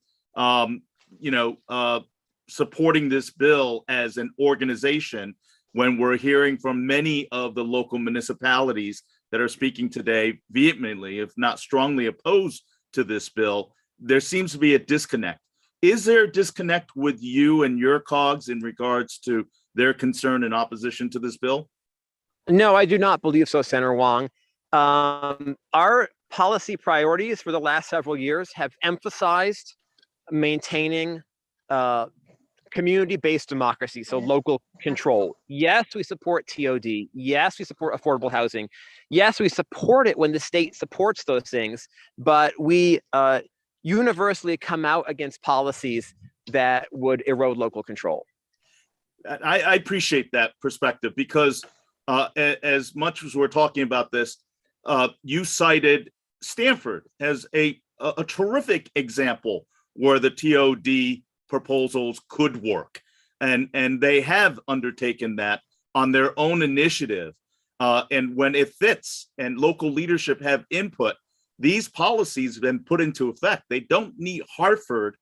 supporting this bill as an organization, when we're hearing from many of the local municipalities that are speaking today vehemently, if not strongly opposed to this bill. There seems to be a disconnect. Is there a disconnect with you and your COGs in regards to their concern and opposition to this bill? No, I do not believe so, Senator Wong. Our policy priorities for the last several years have emphasized maintaining community-based democracy, so local control. Yes, we support TOD. Yes, we support affordable housing. Yes, we support it when the state supports those things, but we universally come out against policies that would erode local control. I appreciate that perspective, because as much as we're talking about this, you cited Stanford as a terrific example where the TOD proposals could work, and they have undertaken that on their own initiative. And when it fits and local leadership have input, these policies have been put into effect. They don't need Hartford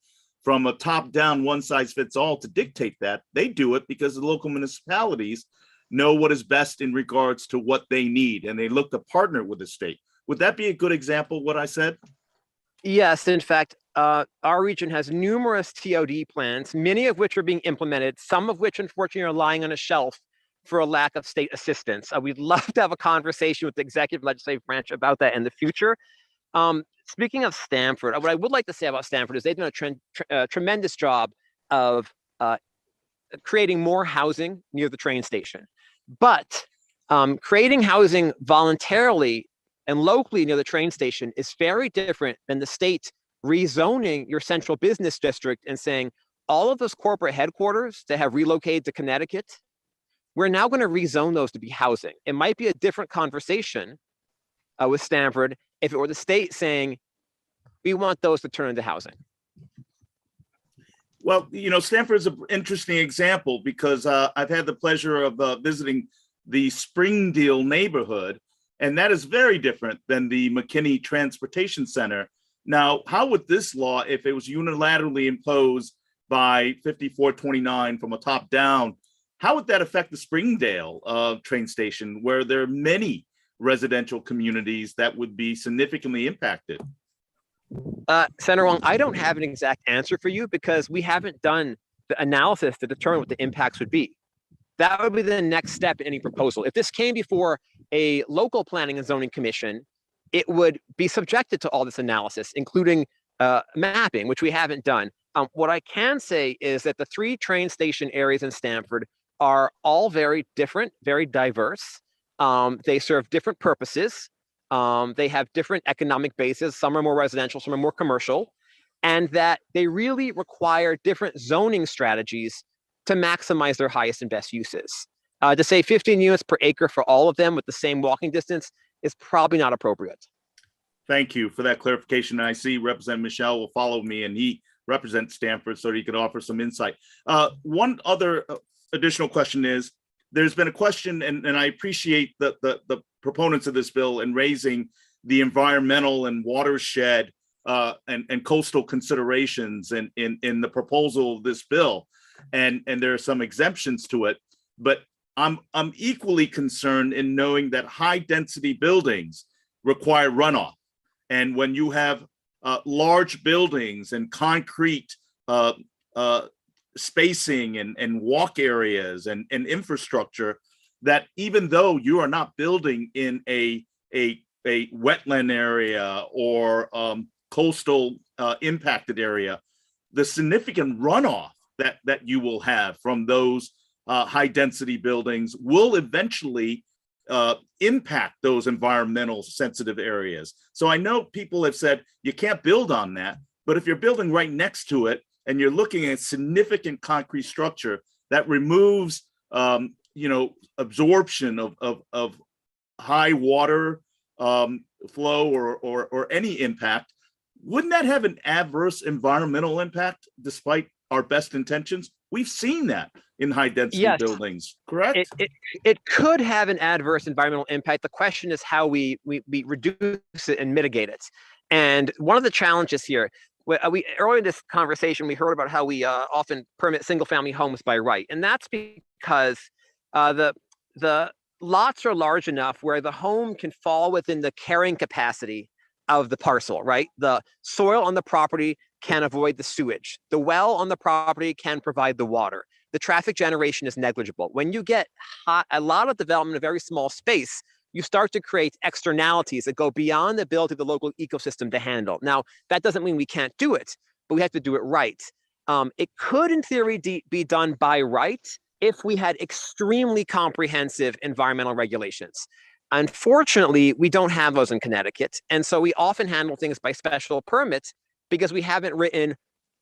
from a top-down, one-size-fits-all to dictate that. They do it because the local municipalities know what is best in regards to what they need, and they look to partner with the state. Would that be a good example of what I said? Yes, in fact, our region has numerous TOD plans, many of which are being implemented, some of which unfortunately are lying on a shelf for a lack of state assistance. We'd love to have a conversation with the executive legislative branch about that in the future. Speaking of Stanford, what I would like to say about Stanford is they've done a tremendous job of creating more housing near the train station. But creating housing voluntarily and locally near the train station is very different than the state rezoning your central business district and saying all of those corporate headquarters that have relocated to Connecticut, we're now going to rezone those to be housing. It might be a different conversation with Stanford if it were the state saying, we want those to turn into housing. Well, Stanford's an interesting example because I've had the pleasure of visiting the Springdale neighborhood, and that is very different than the McKinney Transportation Center. Now, how would this law, if it was unilaterally imposed by 5429 from a top down, how would that affect the Springdale train station, where there are many residential communities that would be significantly impacted? Senator Wong, I don't have an exact answer for you because we haven't done the analysis to determine what the impacts would be. That would be the next step in any proposal. If this came before a local planning and zoning commission, it would be subjected to all this analysis, including mapping, which we haven't done. What I can say is that the 3 train station areas in Stanford are all very different, very diverse. They serve different purposes. They have different economic bases. Some are more residential, some are more commercial. and that they really require different zoning strategies to maximize their highest and best uses. To say 15 units per acre for all of them with the same walking distance is probably not appropriate. Thank you for that clarification. And I see Representative Michelle will follow me, and he represents Stanford, so he could offer some insight. One other additional question is, there's been a question, and I appreciate the proponents of this bill in raising the environmental and watershed and coastal considerations in the proposal of this bill. And there are some exemptions to it, but I'm equally concerned in knowing that high density buildings require runoff. And when you have large buildings and concrete spacing and walk areas and infrastructure, that even though you are not building in a wetland area or coastal impacted area, the significant runoff that you will have from those high density buildings will eventually impact those environmental sensitive areas. So I know people have said you can't build on that, but if you're building right next to it and you're looking at significant concrete structure that removes absorption of high water flow or any impact, wouldn't that have an adverse environmental impact despite our best intentions? We've seen that in high density buildings, correct? It could have an adverse environmental impact. The question is how we reduce it and mitigate it. And one of the challenges here, earlier in this conversation, we heard about how we often permit single family homes by right. And that's because the lots are large enough where the home can fall within the carrying capacity of the parcel, right? The soil on the property can avoid the sewage. The well on the property can provide the water. The traffic generation is negligible. When you get a lot of development in a very small space, you start to create externalities that go beyond the ability of the local ecosystem to handle. Now, that doesn't mean we can't do it, but we have to do it right. It could, in theory, be done by right if we had extremely comprehensive environmental regulations. Unfortunately, we don't have those in Connecticut. And so we often handle things by special permits because we haven't written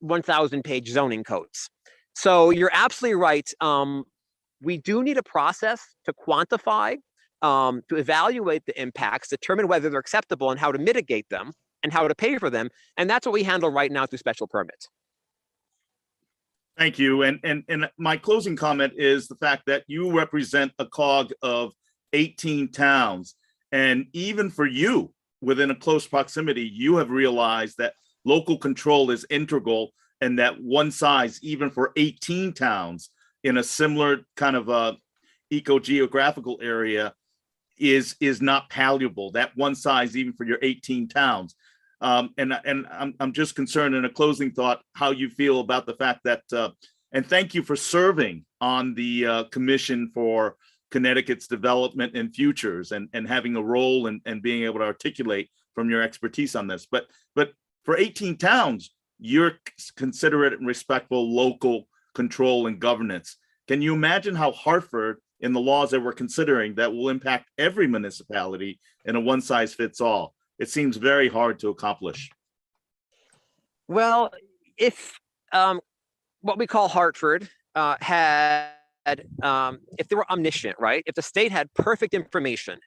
1,000-page zoning codes. So you're absolutely right. We do need a process to quantify, to evaluate the impacts, determine whether they're acceptable and how to mitigate them and how to pay for them. And that's what we handle right now through special permits. Thank you. And my closing comment is the fact that you represent a cog of 18 towns. And even for you, within a close proximity, you have realized that local control is integral, and that one size, even for 18 towns in a similar kind of eco-geographical area, is not palatable. That one size, even for your 18 towns. And I'm just concerned, in a closing thought, how you feel about the fact that, and thank you for serving on the Commission for Connecticut's Development and Futures, and having a role and being able to articulate from your expertise on this. But for 18 towns, you're considerate and respectful local control and governance. Can you imagine how Hartford, in the laws that we're considering, that will impact every municipality in a one size fits all? It seems very hard to accomplish. Well, if what we call Hartford if they were omniscient, right? If the state had perfect information,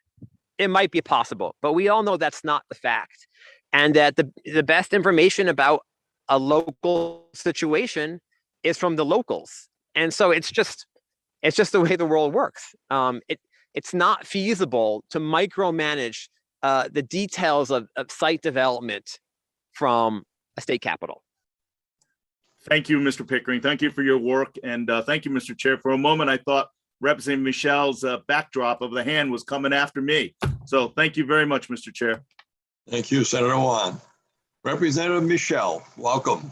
it might be possible, but we all know that's not the fact. And that the best information about a local situation is from the locals. And so it's just the way the world works. It's not feasible to micromanage the details of site development from a state capital. Thank you, Mr. Pickering. Thank you for your work. And thank you, Mr. Chair. For a moment, I thought Representative Michelle's backdrop of the hand was coming after me. So thank you very much, Mr. Chair. Thank you, Senator Juan. Representative Michelle, welcome.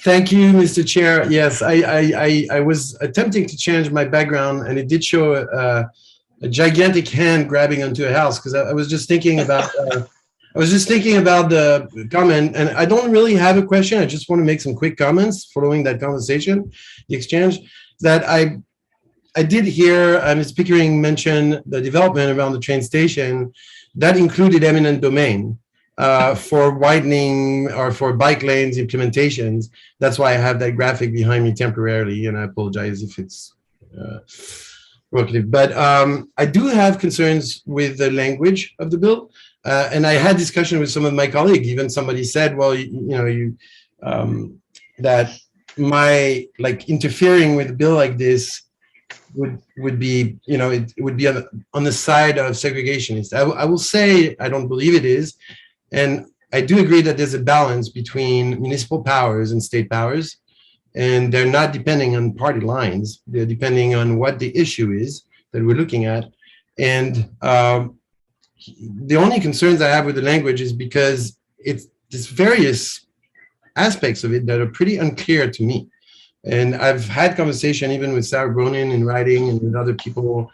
Thank you, Mr. Chair. Yes, I was attempting to change my background, and it did show a gigantic hand grabbing onto a house, because I was just thinking about the comment, and I don't really have a question. I just want to make some quick comments following that conversation, the exchange. That I did hear Ms. Pickering mention the development around the train station that included eminent domain, for widening or for bike lanes implementations. That's why I have that graphic behind me temporarily, and I apologize if it's provocative. But I do have concerns with the language of the bill. And I had discussion with some of my colleagues. Even somebody said, well, that my interfering with a bill like this would be, it would be on the side of segregationist. I will say I don't believe it is. And I do agree that there's a balance between municipal powers and state powers, and they're not depending on party lines. They're depending on what the issue is that we're looking at. And the only concerns I have with the language is because there's various aspects of it that are pretty unclear to me. And I've had conversation even with Sarah Bronin in writing and with other people,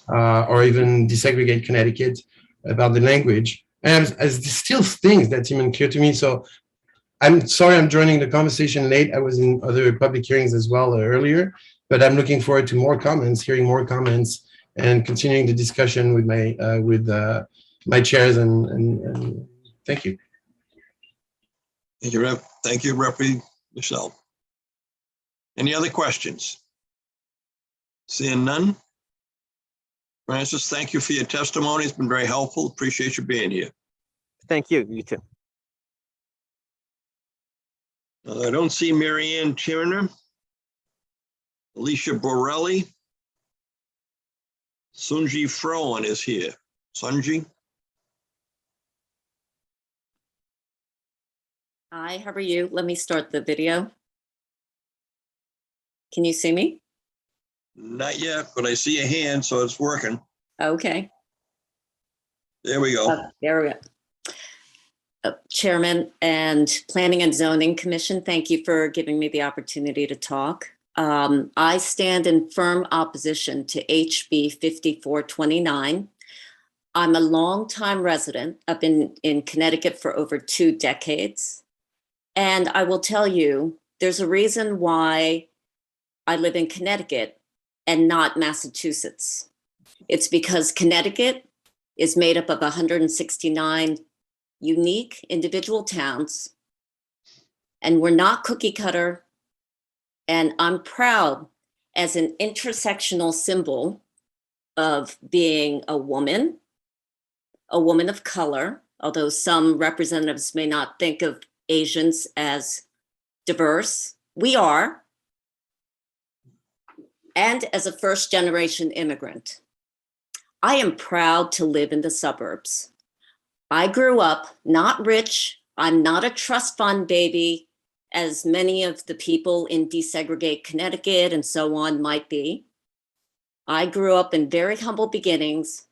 or even Desegregate Connecticut, about the language. And there's still things that seem unclear to me. So I'm sorry I'm joining the conversation late. I was in other public hearings as well earlier, but I'm looking forward to more comments, hearing more comments, and continuing the discussion with my chairs. And thank you. Thank you, Rep. Thank you, Rep. Michelle. Any other questions? Seeing none. Francis, thank you for your testimony. It's been very helpful. Appreciate you being here. Thank you. You too. I don't see Mary Ann Tirner, Alicia Borelli. Sunji Froen is here. Sunji. Hi, how are you? Let me start the video. Can you see me? Not yet, but I see a hand, so it's working. Okay. There we go. There we go. Chairman and Planning and Zoning Commission, thank you for giving me the opportunity to talk. I stand in firm opposition to HB 5429. I'm a longtime resident up in Connecticut for over 2 decades. And I will tell you, there's a reason why I live in Connecticut and not Massachusetts. It's because Connecticut is made up of 169 unique individual towns, and we're not cookie cutter. And I'm proud as an intersectional symbol of being a woman of color, although some representatives may not think of Asians as diverse. We are. And as a first-generation immigrant. I am proud to live in the suburbs. I grew up not rich. I'm not a trust fund baby, as many of the people in Desegregate Connecticut and so on might be. I grew up in very humble beginnings.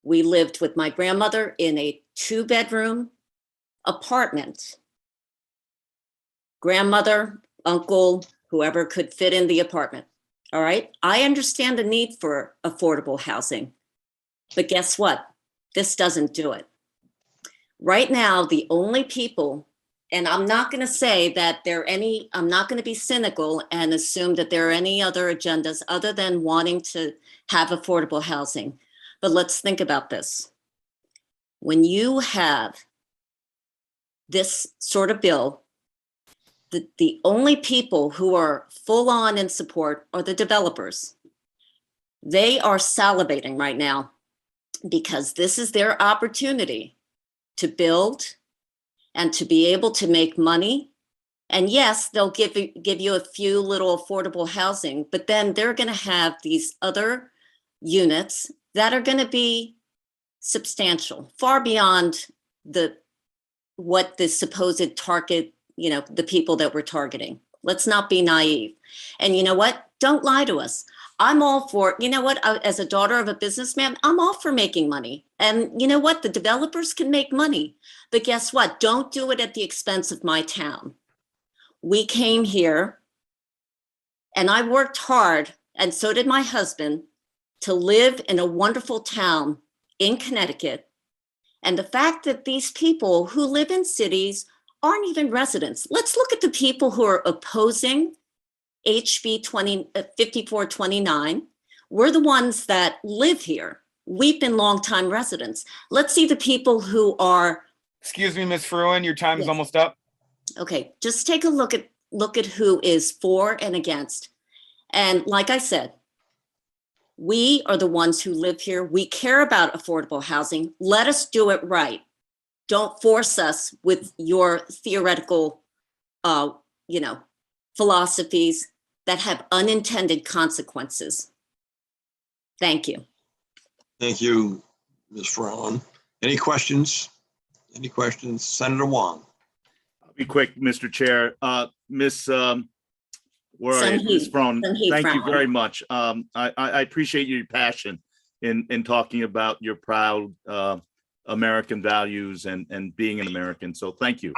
We lived with my grandmother in a 2-bedroom apartment. Grandmother, uncle, whoever could fit in the apartment. All right. I understand the need for affordable housing, but guess what? This doesn't do it. Right now, the only people, and I'm not going to say that I'm not going to be cynical and assume that there are any other agendas other than wanting to have affordable housing. But let's think about this. When you have this sort of bill, the only people who are full on in support are the developers. They are salivating right now because this is their opportunity to build and to be able to make money. And yes, they'll give you a few little affordable housing, but then they're going to have these other units that are going to be substantial, far beyond what the supposed target, the people that we're targeting. Let's not be naive. And you know what? Don't lie to us. I'm all for, as a daughter of a businessman, I'm all for making money. And you know what? The developers can make money. But guess what? Don't do it at the expense of my town. We came here and I worked hard, and so did my husband, to live in a wonderful town in Connecticut. And the fact that these people who live in cities aren't even residents. Let's look at the people who are opposing HB 5429. We're the ones that live here. We've been longtime residents. Let's see the people who are Excuse me, Ms. Fruin, your time is Yes. almost up. Okay, just take a look at who is for and against. And like I said, we are the ones who live here. We care about affordable housing. Let us do it right. Don't force us with your theoretical, philosophies that have unintended consequences. Thank you. Thank you, Ms. Frowen. Any questions? Any questions? Senator Wong. I'll be quick, Mr. Chair. Miss, where are you? Ms. Frowen, thank you very much. I appreciate your passion in talking about your proud American values and being an American. So thank you.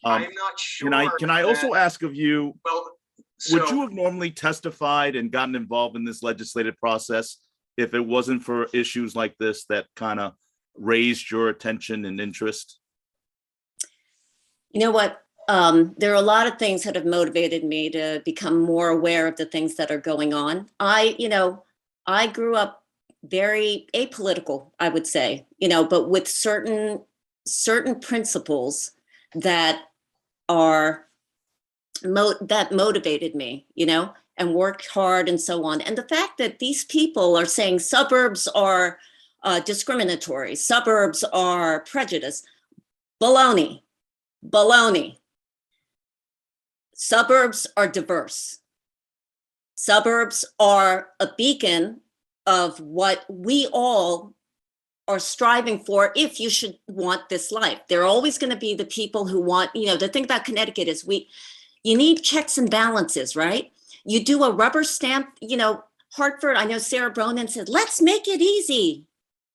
I'm not sure. Can I also ask of you, Well, would you have normally testified and gotten involved in this legislative process if it wasn't for issues like this that kind of raised your attention and interest? You know what? There are a lot of things that have motivated me to become more aware of the things that are going on. I grew up very apolitical, I would say, but with certain principles that that motivated me, and worked hard and so on. And the fact that these people are saying suburbs are discriminatory, suburbs are prejudice, baloney. Suburbs are diverse. Suburbs are a beacon of what we all are striving for if you should want this life. There are always going to be the people who want, the thing about Connecticut is you need checks and balances, right? You do a rubber stamp, Hartford, I know Sarah Bronin said, let's make it easy.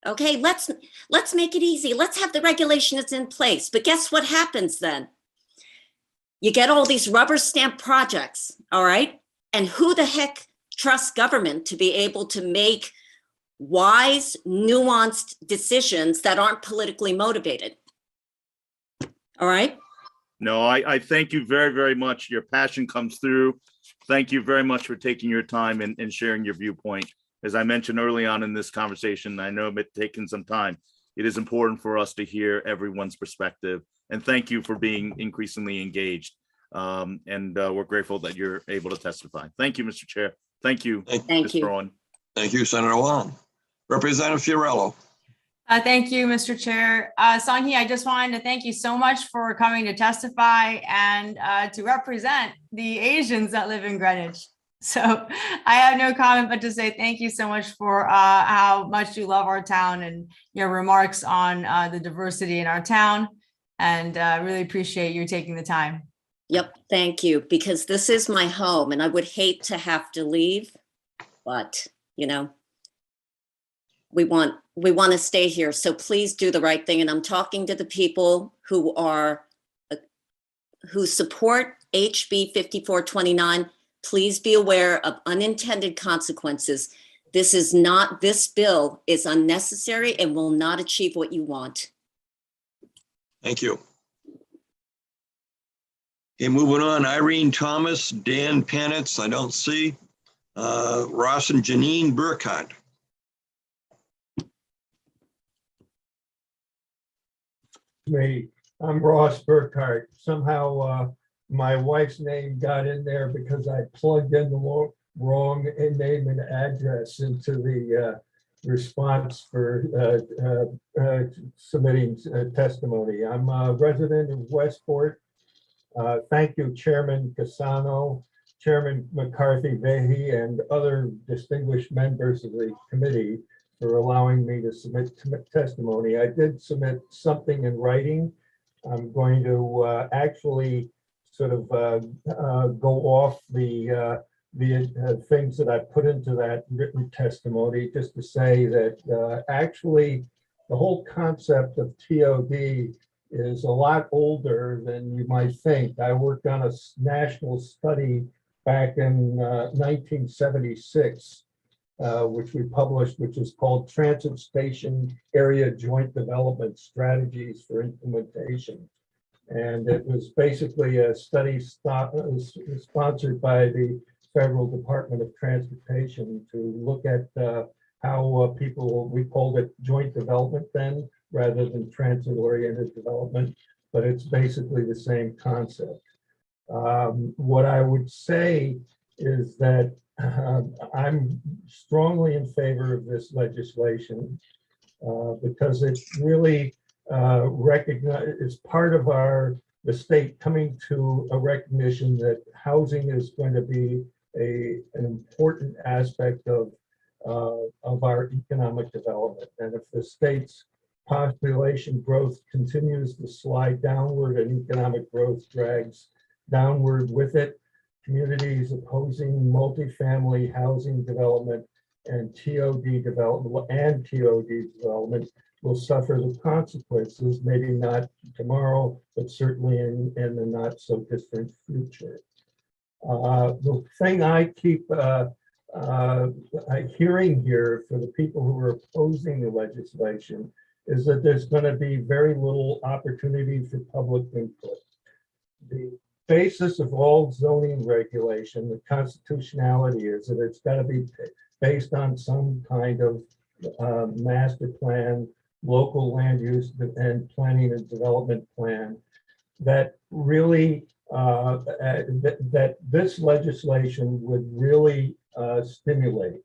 Okay, let's make it easy. Let's have the regulations in place. But guess what happens then? You get all these rubber stamp projects, all right? And who the heck trusts government to be able to make wise, nuanced decisions that aren't politically motivated? All right? No, I thank you very, very much. Your passion comes through. Thank you very much for taking your time and sharing your viewpoint. As I mentioned early on in this conversation, I know it's taken some time. It is important for us to hear everyone's perspective. And thank you for being increasingly engaged. We're grateful that you're able to testify. Thank you, Mr. Chair. Thank you, Ms. Brown. Thank you, Senator Wong. Representative Fiorello. Thank you, Mr. Chair. Song-Hee, I just wanted to thank you so much for coming to testify and to represent the Asians that live in Greenwich. So I have no comment but to say thank you so much for how much you love our town and your remarks on the diversity in our town. And really appreciate you taking the time. Yep, thank you, because this is my home and I would hate to have to leave, but we want to stay here. So please do the right thing. And I'm talking to the people who support HB 5429. Please be aware of unintended consequences. This bill is unnecessary and will not achieve what you want. Thank you. Okay, moving on, Irene Thomas, Dan Panitz, I don't see. Ross and Janine Burkhardt. Me, I'm Ross Burkhardt. Somehow my wife's name got in there because I plugged in the wrong name and address into the response for submitting testimony. I'm a resident of Westport. Thank you, Chairman Casano, Chairman McCarthy-Vehy, and other distinguished members of the committee for allowing me to submit testimony. I did submit something in writing. I'm going to actually sort of go off the things that I put into that written testimony, just to say that actually the whole concept of TOD is a lot older than you might think. I worked on a national study back in 1976, which we published, which is called Transit Station Area Joint Development Strategies for Implementation. And it was basically a study sponsored by the Federal Department of Transportation to look at how people, we called it joint development then, rather than transit-oriented development, but it's basically the same concept. What I would say is that I'm strongly in favor of this legislation because it really it's part of the state coming to a recognition that housing is going to be an important aspect of our economic development. And if the state's population growth continues to slide downward and economic growth drags downward with it, communities opposing multifamily housing development and TOD development will suffer the consequences, maybe not tomorrow, but certainly in the not so distant future. The thing I keep hearing here for the people who are opposing the legislation is that there's going to be very little opportunity for public input. The basis of all zoning regulation, the constitutionality is that it's got to be based on some kind of master plan, local land use and planning and development plan that really that this legislation would really stimulate.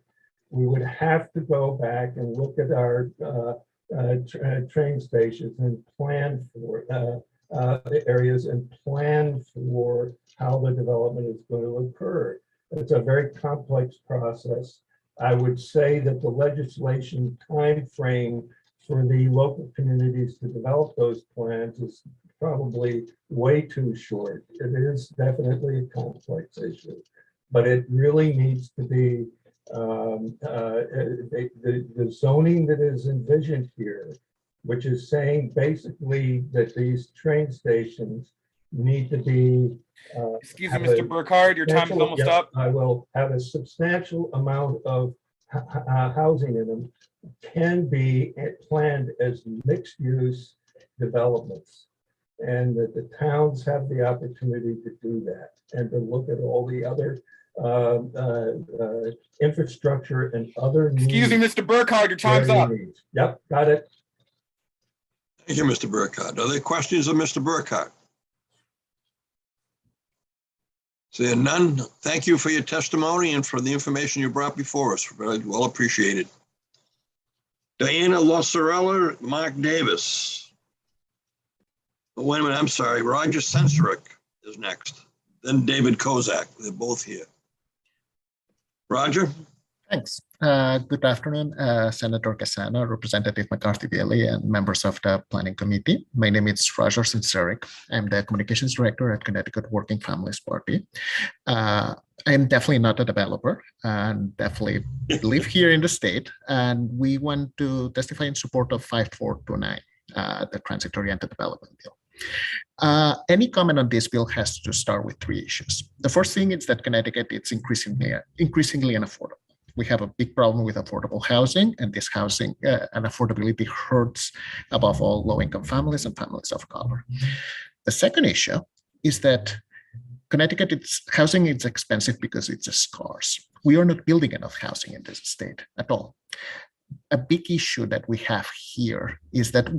We would have to go back and look at our train stations and plan for areas and plan for how the development is going to occur. It's a very complex process. I would say that the legislation time frame for the local communities to develop those plans is probably way too short. It is definitely a complex issue, but it really needs to be the zoning that is envisioned here, which is saying basically that these train stations need to be. Excuse me, Mr. Burkhardt, your time is almost up. I will have a substantial amount of housing in them can be planned as mixed use developments, and that the towns have the opportunity to do that and to look at all the other infrastructure and other needs. Excuse me, Mr. Burkhardt, your time's up. Needs. Yep, got it. Thank you, Mr. Burkhardt. Are there questions of Mr. Burkhardt? Seeing none, thank you for your testimony and for the information you brought before us. Very well appreciated. Diana Lossarella, Mark Davis. Oh, wait a minute, I'm sorry. Roger Sensorick is next. Then David Kozak. They're both here. Roger? Thanks. Good afternoon, Senator Casano, Representative McCarthy-Bailey, and members of the Planning Committee. My name is Roger Sensorick. I'm the Communications Director at Connecticut Working Families Party. I'm definitely not a developer and definitely live here in the state. And we want to testify in support of 5429, the Transit-Oriented Development Bill. Any comment on this bill has to start with three issues. The first thing is that Connecticut is increasingly unaffordable. We have a big problem with affordable housing, and this housing and affordability hurts above all low-income families and families of color. The second issue is that Connecticut, housing is expensive because it's scarce. We are not building enough housing in this state at all. A big issue that we have here is that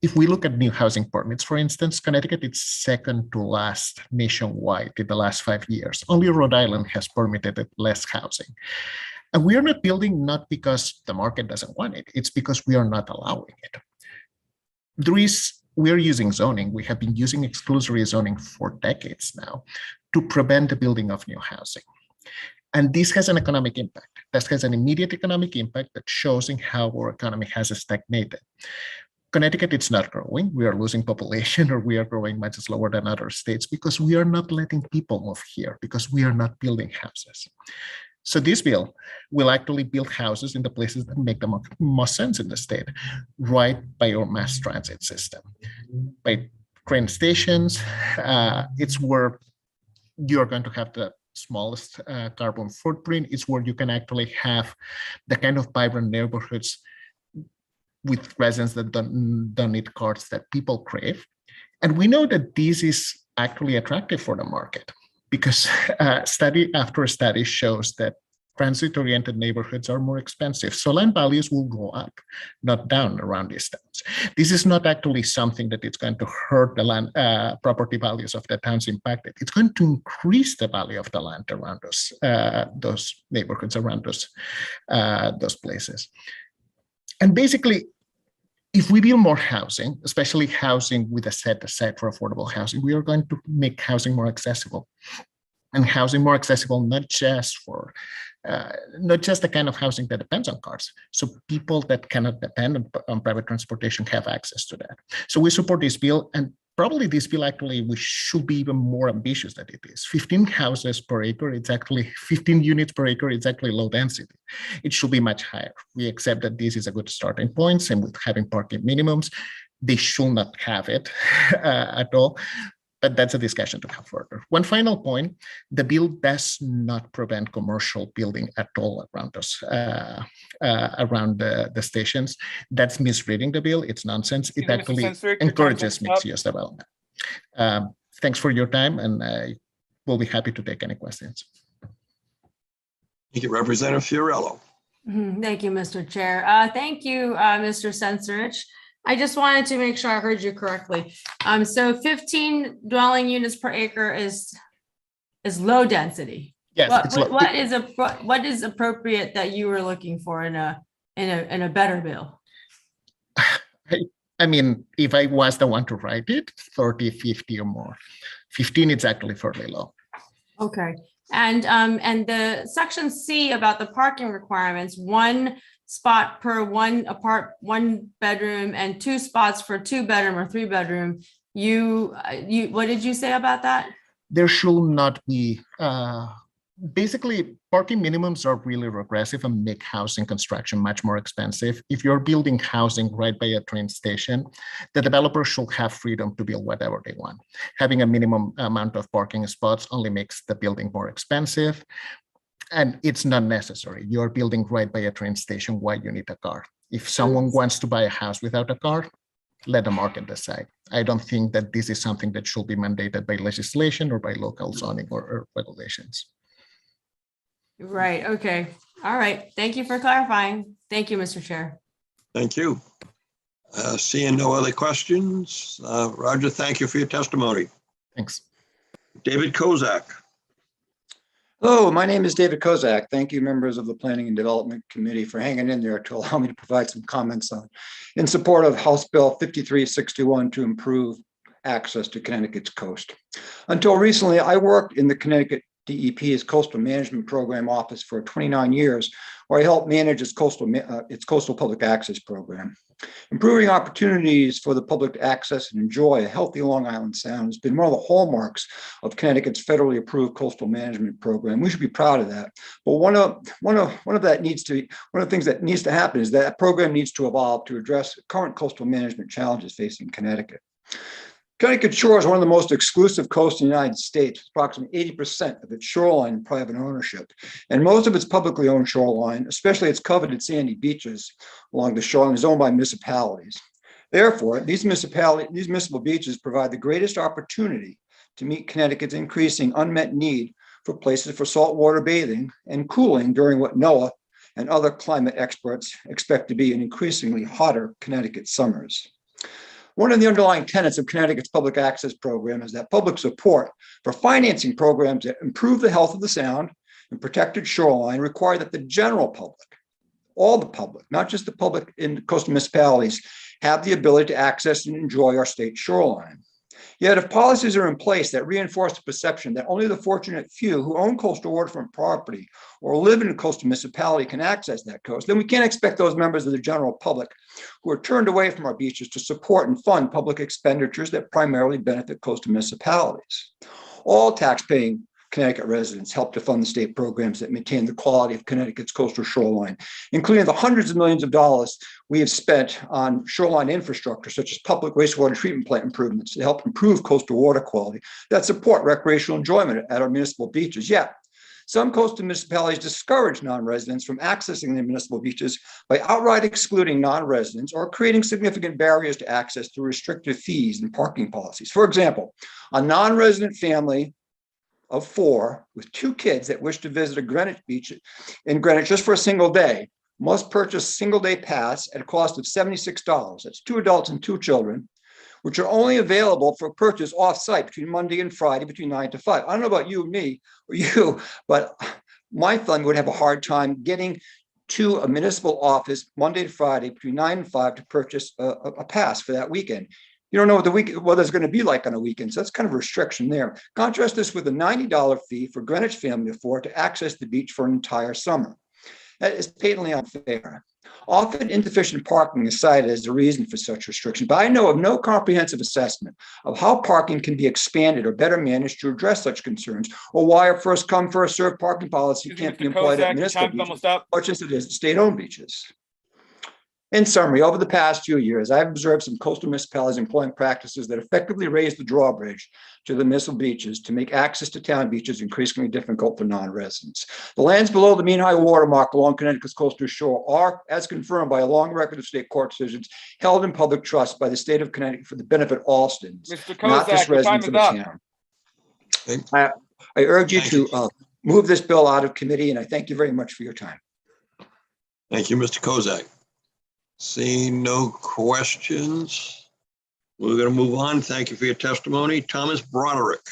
if we look at new housing permits, for instance, Connecticut is second to last nationwide in the last 5 years. Only Rhode Island has permitted less housing. And we are not building not because the market doesn't want it, it's because we are not allowing it. We are using zoning. We have been using exclusionary zoning for decades now to prevent the building of new housing. And this has an economic impact. This has an immediate economic impact that shows in how our economy has stagnated. Connecticut, it's not growing. We are losing population, or we are growing much slower than other states because we are not letting people move here, because we are not building houses. So this bill will actually build houses in the places that make the most sense in the state, right by our mass transit system. By train stations, it's where you're going to have the smallest carbon footprint. It's where you can actually have the kind of vibrant neighborhoods with residents that don't need cars that people crave. And we know that this is actually attractive for the market, because study after study shows that transit-oriented neighborhoods are more expensive. So land values will go up, not down around these towns. This is not actually something that it's going to hurt the land property values of the towns impacted. It's going to increase the value of the land around those neighborhoods, around those places. And basically, if we build more housing, especially housing with a set aside for affordable housing, we are going to make housing more accessible. And housing more accessible, not just the kind of housing that depends on cars. So people that cannot depend on private transportation have access to that. So we support this bill, and probably this bill actually we should be even more ambitious than it is. 15 houses per acre, it's actually 15 units per acre, it's actually low density. It should be much higher. We accept that this is a good starting point, and with having parking minimums, they should not have it at all. But that's a discussion to have further. One final point, the bill does not prevent commercial building at all around us, around the stations. That's misreading the bill. It's nonsense. It actually encourages mixed-use development. Thanks for your time, and I will be happy to take any questions. Thank you, Representative Fiorello. Thank you, Mr. Chair. Thank you, Mr. Sensorich. I just wanted to make sure I heard you correctly. So 15 dwelling units per acre is low density. Yes. What is appropriate that you were looking for in a better bill? I mean, if I was the one to write it, 30, 50 or more. 15 is actually fairly low. Okay. And the section C about the parking requirements, 1 spot per one bedroom and 2 spots for 2-bedroom or 3-bedroom. What did you say about that? There should not be, basically parking minimums are really regressive and make housing construction much more expensive. If you're building housing right by a train station, the developer should have freedom to build whatever they want. Having a minimum amount of parking spots only makes the building more expensive. And it's not necessary. You're building right by a train station. Why you need a car? If someone wants to buy a house without a car, let the market decide. I don't think that this is something that should be mandated by legislation or by local zoning or regulations. Right. Okay. All right. Thank you for clarifying. Thank you, Mr. Chair. Thank you. Seeing no other questions, Roger, thank you for your testimony. Thanks. David Kozak. Hello, my name is David Kozak. Thank you, members of the Planning and Development Committee, for hanging in there to allow me to provide some comments in support of House Bill 5361 to improve access to Connecticut's coast. Until recently, I worked in the Connecticut DEP's Coastal Management Program office for 29 years, where I helped manage its coastal public access program. Improving opportunities for the public to access and enjoy a healthy Long Island Sound has been one of the hallmarks of Connecticut's federally approved coastal management program. We should be proud of that. But one of the things that needs to happen is that program needs to evolve to address current coastal management challenges facing Connecticut. Connecticut shore is one of the most exclusive coasts in the United States. Approximately 80% of its shoreline in private ownership. And most of its publicly owned shoreline, especially its coveted sandy beaches along the shoreline, is owned by municipalities. Therefore, these municipal beaches provide the greatest opportunity to meet Connecticut's increasing unmet need for places for saltwater bathing and cooling during what NOAA and other climate experts expect to be an increasingly hotter Connecticut summers. One of the underlying tenets of Connecticut's public access program is that public support for financing programs that improve the health of the Sound and protected shoreline require that the general public, all the public, not just the public in coastal municipalities, have the ability to access and enjoy our state shoreline. Yet if policies are in place that reinforce the perception that only the fortunate few who own coastal waterfront property or live in a coastal municipality can access that coast, then we can't expect those members of the general public who are turned away from our beaches to support and fund public expenditures that primarily benefit coastal municipalities. All taxpaying Connecticut residents help to fund the state programs that maintain the quality of Connecticut's coastal shoreline, including the hundreds of millions of dollars we have spent on shoreline infrastructure, such as public wastewater treatment plant improvements to help improve coastal water quality that support recreational enjoyment at our municipal beaches. Yet, some coastal municipalities discourage non-residents from accessing their municipal beaches by outright excluding non-residents or creating significant barriers to access through restrictive fees and parking policies. For example, a non-resident family of 4 with 2 kids that wish to visit a Greenwich beach in Greenwich just for a single day must purchase a single day pass at a cost of $76. That's 2 adults and 2 children, which are only available for purchase off-site between Monday and Friday between 9 to 5. I don't know about you and me or you, but my son would have a hard time getting to a municipal office Monday to Friday between 9 and 5 to purchase a pass for that weekend. You don't know what the weather's going to be like on a weekend, so that's kind of a restriction there. Contrast this with a $90 fee for Greenwich family of 4 to access the beach for an entire summer. That is patently unfair. Often insufficient parking is cited as the reason for such restriction, but I know of no comprehensive assessment of how parking can be expanded or better managed to address such concerns, or why a first come, first served parking policy can't be employed at municipal beaches, much as it is at state-owned beaches. In summary, over the past few years, I've observed some coastal municipalities employing practices that effectively raise the drawbridge to the municipal beaches to make access to town beaches increasingly difficult for non-residents. The lands below the mean high water mark along Connecticut's coastal shore are, as confirmed by a long record of state court decisions, held in public trust by the state of Connecticut for the benefit of all citizens, not just residents of the town. I urge you to move this bill out of committee, and I thank you very much for your time. Thank you, Mr. Kozak. Seeing no questions, we're going to move on. Thank you for your testimony. Thomas Broderick.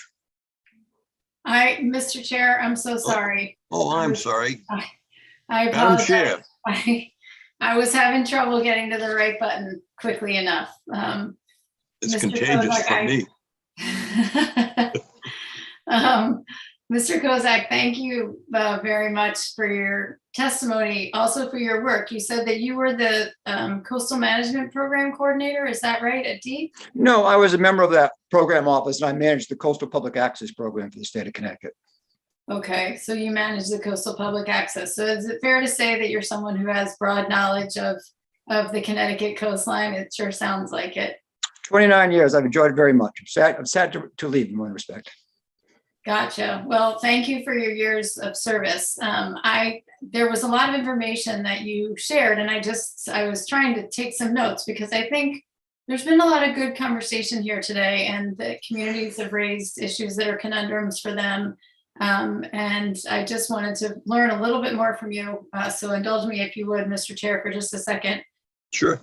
Mr. Chair, I'm so sorry. Oh, I'm sorry. I Madam apologize. Chair. I was having trouble getting to the right button quickly enough. It's Mr. contagious Kozak, for me. Mr. Kozak, thank you very much for your testimony, also for your work. You said that you were the Coastal Management Program Coordinator, is that right, at DEEP? No, I was a member of that program office, and I managed the Coastal Public Access Program for the state of Connecticut. Okay, so you manage the Coastal Public Access. So is it fair to say that you're someone who has broad knowledge of the Connecticut coastline? It sure sounds like it. 29 years, I've enjoyed it very much. I'm sad to leave in one respect. Gotcha. Well, thank you for your years of service. There was a lot of information that you shared, and I was trying to take some notes because I think there's been a lot of good conversation here today, and the communities have raised issues that are conundrums for them. And I just wanted to learn a little bit more from you. So indulge me if you would, Mr. Chair, for just a second. Sure.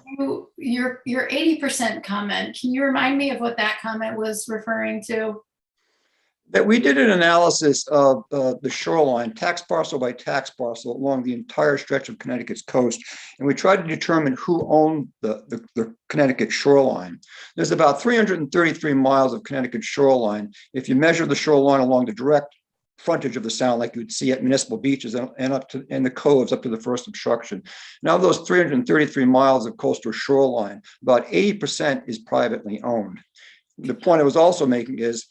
Your 80% comment, can you remind me of what that comment was referring to? That we did an analysis of the shoreline, tax parcel by tax parcel, along the entire stretch of Connecticut's coast, and we tried to determine who owned the Connecticut shoreline. There's about 333 miles of Connecticut shoreline. If you measure the shoreline along the direct frontage of the sound, like you would see at municipal beaches and up to the coves up to the first obstruction. Now, of those 333 miles of coastal shoreline, about 80% is privately owned. The point I was also making is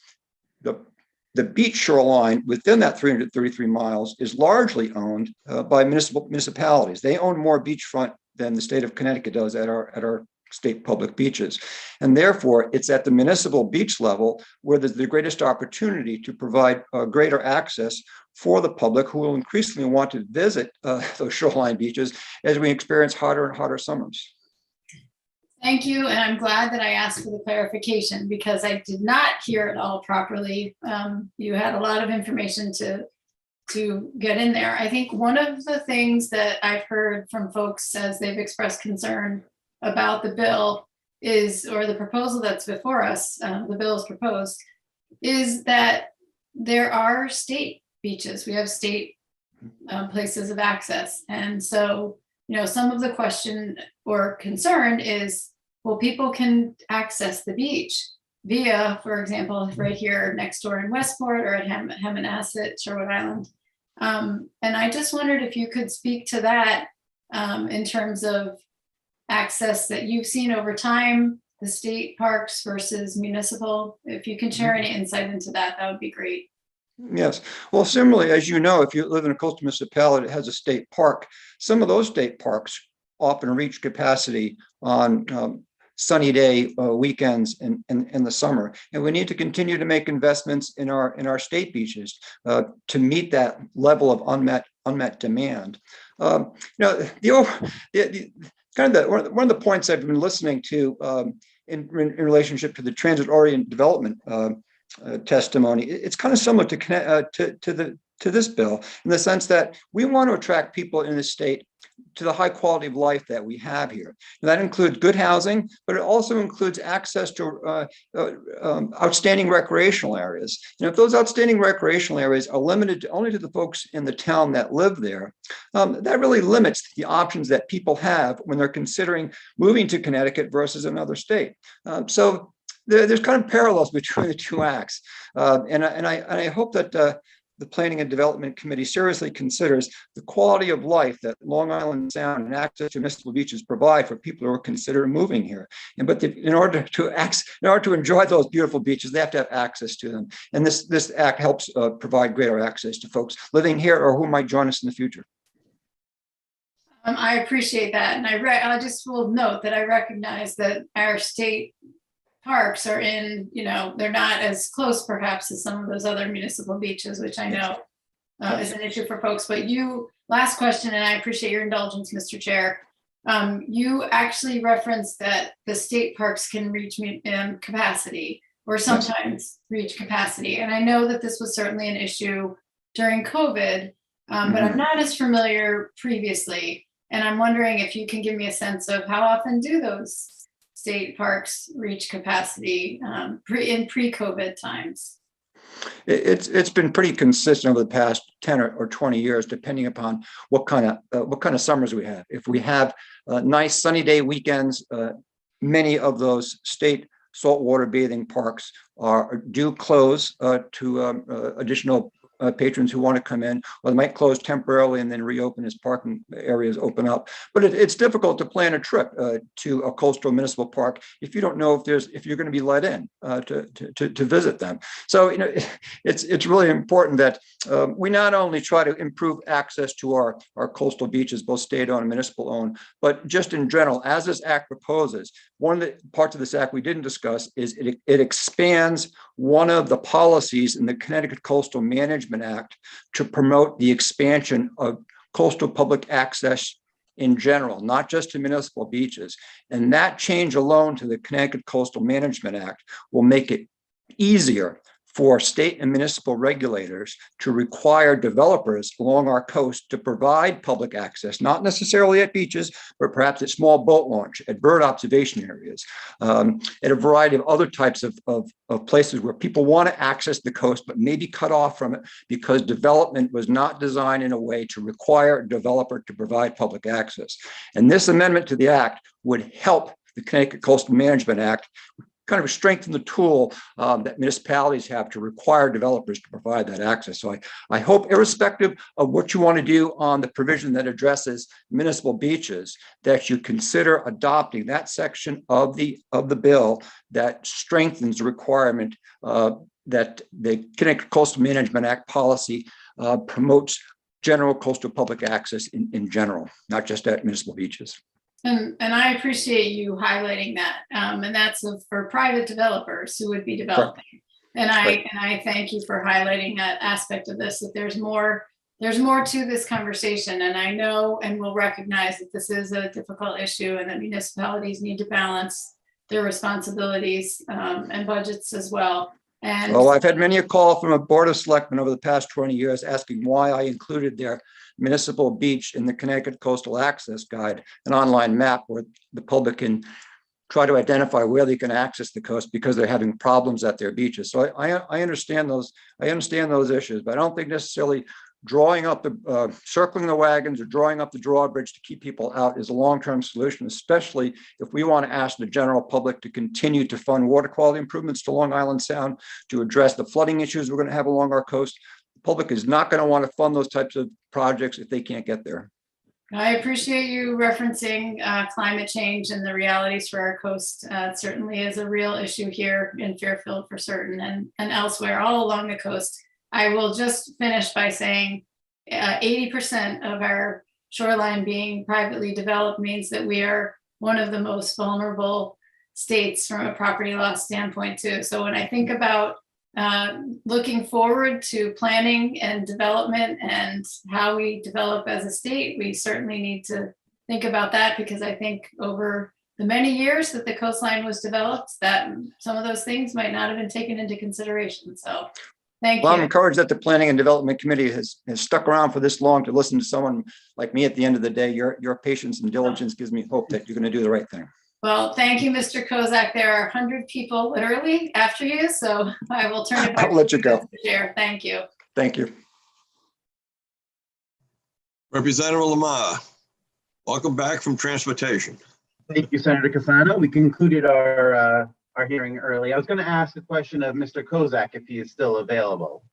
the beach shoreline within that 333 miles is largely owned by municipalities. They own more beachfront than the state of Connecticut does at our state public beaches. And therefore, it's at the municipal beach level where there's the greatest opportunity to provide greater access for the public, who will increasingly want to visit those shoreline beaches as we experience hotter and hotter summers. Thank you, and I'm glad that I asked for the clarification because I did not hear it all properly. You had a lot of information to get in there. I think one of the things that I've heard from folks as they've expressed concern about the bill is, or the proposal that's before us, the bill is proposed, is that there are state beaches. We have state places of access. And so, some of the question or concern is, well, people can access the beach via, for example, right here next door in Westport or at Hammonasset, Sherwood Island. And I just wondered if you could speak to that in terms of access that you've seen over time, the state parks versus municipal. If you can share any insight into that, that would be great. Yes. Well, similarly, as you know, if you live in a coastal municipality that has a state park, some of those state parks often reach capacity on sunny day weekends in the summer. And we need to continue to make investments in our state beaches to meet that level of unmet demand. One of the points I've been listening to in relationship to the transit-oriented development testimony. It's kind of similar to this bill in the sense that we want to attract people in the state to the high quality of life that we have here. And that includes good housing, but it also includes access to outstanding recreational areas. And if those outstanding recreational areas are limited only to the folks in the town that live there, that really limits the options that people have when they're considering moving to Connecticut versus another state. So there's kind of parallels between the two acts. And I hope that the Planning and Development Committee seriously considers the quality of life that Long Island Sound and access to municipal beaches provide for people who are considering moving here. In order to enjoy those beautiful beaches, they have to have access to them. And this act helps provide greater access to folks living here or who might join us in the future. I appreciate that, and I just will note that I recognize that our state parks are in, they're not as close perhaps as some of those other municipal beaches, which I know is an issue for folks. But last question, and I appreciate your indulgence, Mr. Chair. You actually referenced that the state parks can reach capacity or sometimes reach capacity. And I know that this was certainly an issue during COVID, but I'm not as familiar previously. And I'm wondering if you can give me a sense of how often do those state parks reach capacity in pre-COVID times? It's been pretty consistent over the past 10 or 20 years, depending upon what kind of summers we have. If we have nice sunny day weekends, many of those state saltwater bathing parks do close to additional patrons who want to come in, or they might close temporarily and then reopen as parking areas open up. But it's difficult to plan a trip to a coastal municipal park if you don't know if you're going to be let in to visit them. So it's really important that we not only try to improve access to our coastal beaches, both state-owned and municipal-owned, but just in general, as this act proposes, one of the parts of this act we didn't discuss is it expands one of the policies in the Connecticut Coastal Management Act to promote the expansion of coastal public access in general, not just to municipal beaches. And that change alone to the Connecticut Coastal Management Act will make it easier for state and municipal regulators to require developers along our coast to provide public access, not necessarily at beaches, but perhaps at small boat launch, at bird observation areas, at a variety of other types of places where people want to access the coast, but may be cut off from it because development was not designed in a way to require a developer to provide public access. And this amendment to the act would help the Connecticut Coastal Management Act kind of strengthen the tool that municipalities have to require developers to provide that access. So I hope, irrespective of what you want to do on the provision that addresses municipal beaches, that you consider adopting that section of the bill that strengthens the requirement that the Connecticut Coastal Management Act policy promotes general coastal public access in general, not just at municipal beaches. And I appreciate you highlighting that. And that's for private developers who would be developing. And I thank you for highlighting that aspect of this, that there's more to this conversation. And I know and will recognize that this is a difficult issue and that municipalities need to balance their responsibilities and budgets as well. And well, I've had many a call from a board of selectmen over the past 20 years asking why I included their municipal beach in the Connecticut Coastal Access Guide, an online map where the public can try to identify where they can access the coast because they're having problems at their beaches. So I understand those. I understand those issues, but I don't think necessarily drawing up the circling the wagons or drawing up the drawbridge to keep people out is a long-term solution, especially if we want to ask the general public to continue to fund water quality improvements to Long Island Sound, to address the flooding issues we're going to have along our coast. The public is not going to want to fund those types of projects if they can't get there. I appreciate you referencing climate change and the realities for our coast. It certainly is a real issue here in Fairfield for certain, and elsewhere all along the coast. I will just finish by saying 80% of our shoreline being privately developed means that we are one of the most vulnerable states from a property loss standpoint too. So when I think about looking forward to planning and development and how we develop as a state, we certainly need to think about that, because I think over the many years that the coastline was developed, that some of those things might not have been taken into consideration. So thank Well, I'm you. encouraged that the Planning and Development Committee has stuck around for this long to listen to someone like me. At the end of the day, your patience and diligence gives me hope that you're going to do the right thing. Well, thank you, Mr. Kozak. There are 100 people literally after you, so I will turn it back. I'll let you go. Mr. Chair. Thank you. Thank you. Representative Lamar, welcome back from transportation. Thank you, Senator Cassano. We concluded our hearing early. I was going to ask a question of Mr. Kozak if he is still available.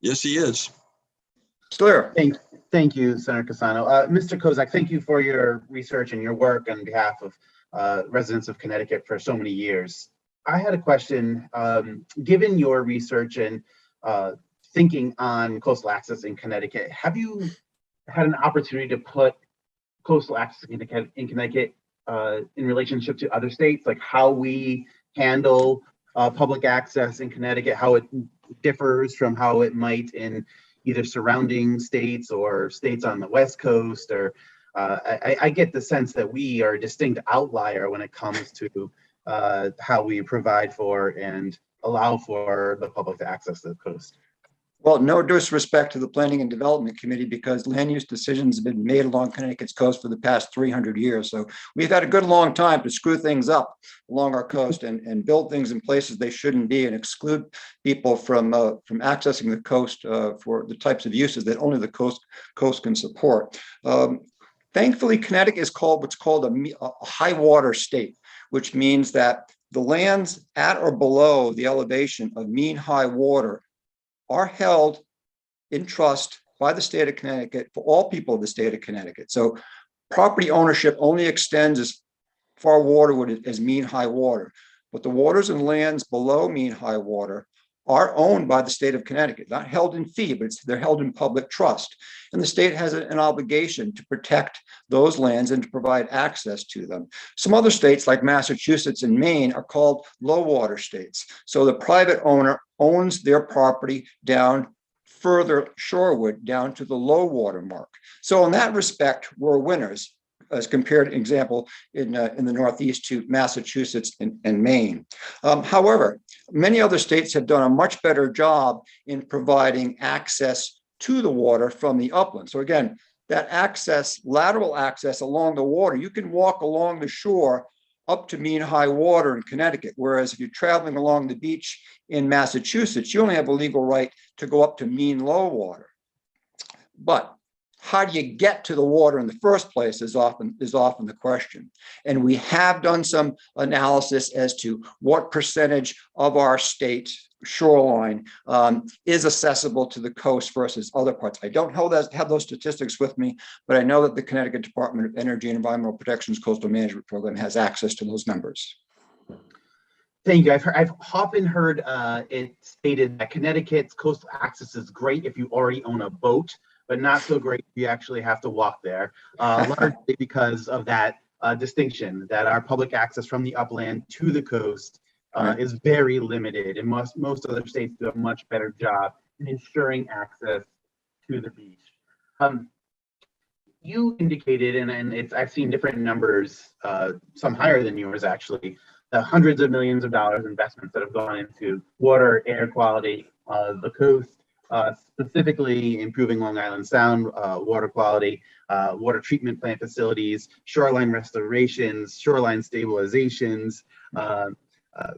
Yes, he is. Still here. Thank you, Senator Cassano. Mr. Kozak, thank you for your research and your work on behalf of residents of Connecticut for so many years. I had a question. Given your research and thinking on coastal access in Connecticut, have you had an opportunity to put coastal access in Connecticut in relationship to other states, like how we handle public access in Connecticut, how it differs from how it might in either surrounding states or states on the West Coast? Or I get the sense that we are a distinct outlier when it comes to how we provide for and allow for the public to access the coast. Well, no disrespect to the Planning and Development Committee, because land use decisions have been made along Connecticut's coast for the past 300 years. So we've had a good long time to screw things up along our coast and build things in places they shouldn't be and exclude people from accessing the coast for the types of uses that only the coast can support. Thankfully, Connecticut is what's called a high water state, which means that the lands at or below the elevation of mean high water are held in trust by the state of Connecticut for all people of the state of Connecticut. So property ownership only extends as far waterward as mean high water, but the waters and lands below mean high water are owned by the state of Connecticut, not held in fee, but they're held in public trust. And the state has an obligation to protect those lands and to provide access to them. Some other states like Massachusetts and Maine are called low water states. So the private owner owns their property down further shoreward, down to the low water mark. So in that respect, we're winners as compared, example, in the Northeast to Massachusetts and Maine. However, many other states have done a much better job in providing access to the water from the upland. So again, that access, lateral access along the water, you can walk along the shore up to mean high water in Connecticut. Whereas if you're traveling along the beach in Massachusetts, you only have a legal right to go up to mean low water. But how do you get to the water in the first place is often the question. And we have done some analysis as to what percentage of our state shoreline is accessible to the coast versus other parts. I don't have those statistics with me, but I know that the Connecticut Department of Energy and Environmental Protection's Coastal Management Program has access to those numbers. Thank you. I've often heard it stated that Connecticut's coastal access is great if you already own a boat, but not so great if you actually have to walk there, largely because of that distinction that our public access from the upland to the coast is very limited, and most other states do a much better job in ensuring access to the beach. You indicated, and I've seen different numbers, some higher than yours actually, the hundreds of millions of dollars investments that have gone into water, air quality, the coast, specifically improving Long Island Sound water quality, water treatment plant facilities, shoreline restorations, shoreline stabilizations,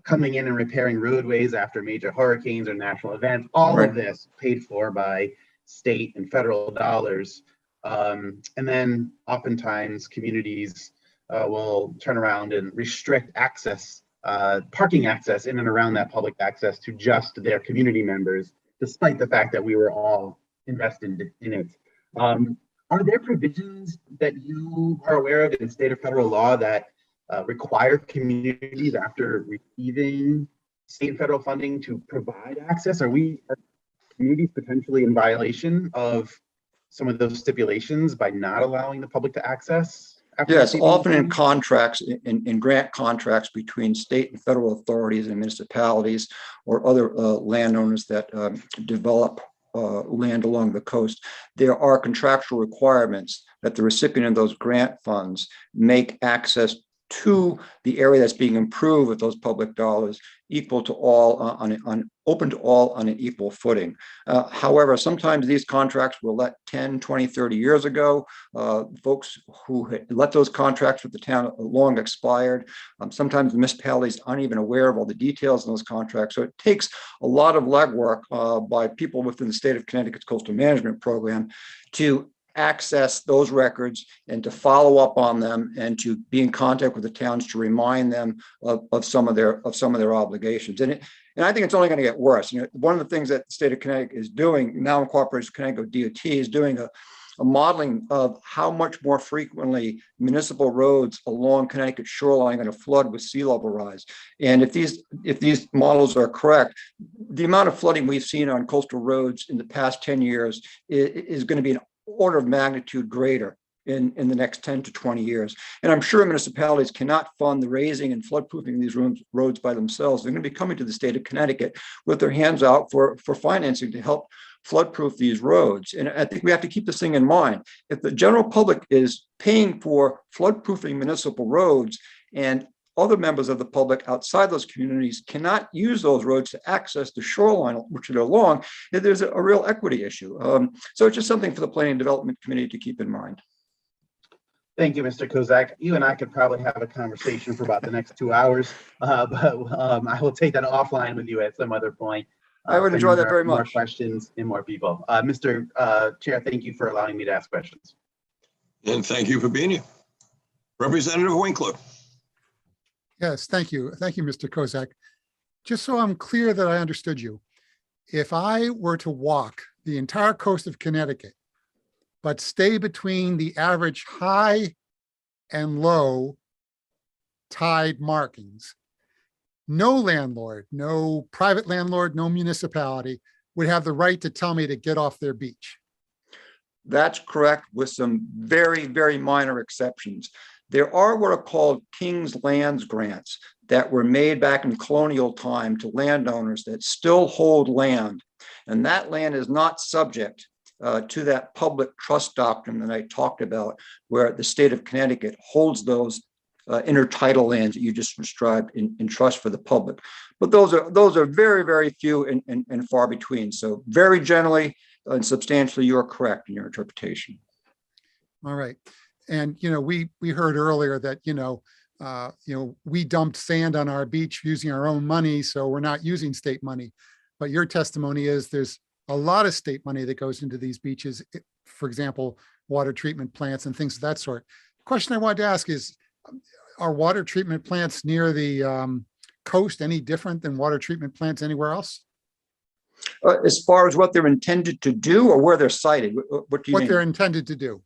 coming in and repairing roadways after major hurricanes or national events, all of this paid for by state and federal dollars. And then oftentimes communities will turn around and restrict access, parking access in and around that public access to just their community members, despite the fact that we were all invested in it. Are there provisions that you are aware of in state or federal law that require communities after receiving state and federal funding to provide access? Are communities potentially in violation of some of those stipulations by not allowing the public to access? Yes, often in contracts, in grant contracts between state and federal authorities and municipalities or other landowners that develop land along the coast, there are contractual requirements that the recipient of those grant funds make access to the area that's being improved with those public dollars equal to all open to all on an equal footing. However, sometimes these contracts were let 10, 20, 30 years ago. Folks who had let those contracts with the town long expired. Sometimes the municipalities aren't even aware of all the details in those contracts. So it takes a lot of legwork by people within the state of Connecticut's coastal management program to access those records and to follow up on them and to be in contact with the towns to remind them of some of their obligations. And I think it's only going to get worse. You know, one of the things that the state of Connecticut is doing now in cooperation with Connecticut DOT is doing a modeling of how much more frequently municipal roads along Connecticut shoreline are going to flood with sea level rise. And if these models are correct, the amount of flooding we've seen on coastal roads in the past 10 years is going to be an order of magnitude greater in the next 10 to 20 years. And I'm sure municipalities cannot fund the raising and floodproofing of these roads by themselves. They're going to be coming to the state of Connecticut with their hands out for financing to help floodproof these roads. And I think we have to keep this thing in mind. If the general public is paying for floodproofing municipal roads and other members of the public outside those communities cannot use those roads to access the shoreline, which are long, there's a real equity issue. So it's just something for the Planning and Development Committee to keep in mind. Thank you, Mr. Kozak. You and I could probably have a conversation for about the next 2 hours, but I will take that offline with you at some other point. I would enjoy that very much. More questions and more people. Mr. Chair, thank you for allowing me to ask questions. And thank you for being here. Representative Winkler. Yes, thank you. Thank you, Mr. Kozak. Just so I'm clear that I understood you, if I were to walk the entire coast of Connecticut, but stay between the average high and low tide markings, no landlord, no private landlord, no municipality would have the right to tell me to get off their beach. That's correct, with some very, very minor exceptions. There are what are called King's Lands grants that were made back in colonial time to landowners that still hold land. And that land is not subject to that public trust doctrine that I talked about, where the state of Connecticut holds those intertidal lands that you just described in trust for the public. But those are very, very few and far between. So very generally and substantially, you're correct in your interpretation. All right. And, you know, we heard earlier that, we dumped sand on our beach using our own money, so we're not using state money. But your testimony is there's a lot of state money that goes into these beaches, for example, water treatment plants and things of that sort. The question I wanted to ask is, are water treatment plants near the coast any different than water treatment plants anywhere else? As far as what they're intended to do or where they're sited, what do you mean? What they're intended to do.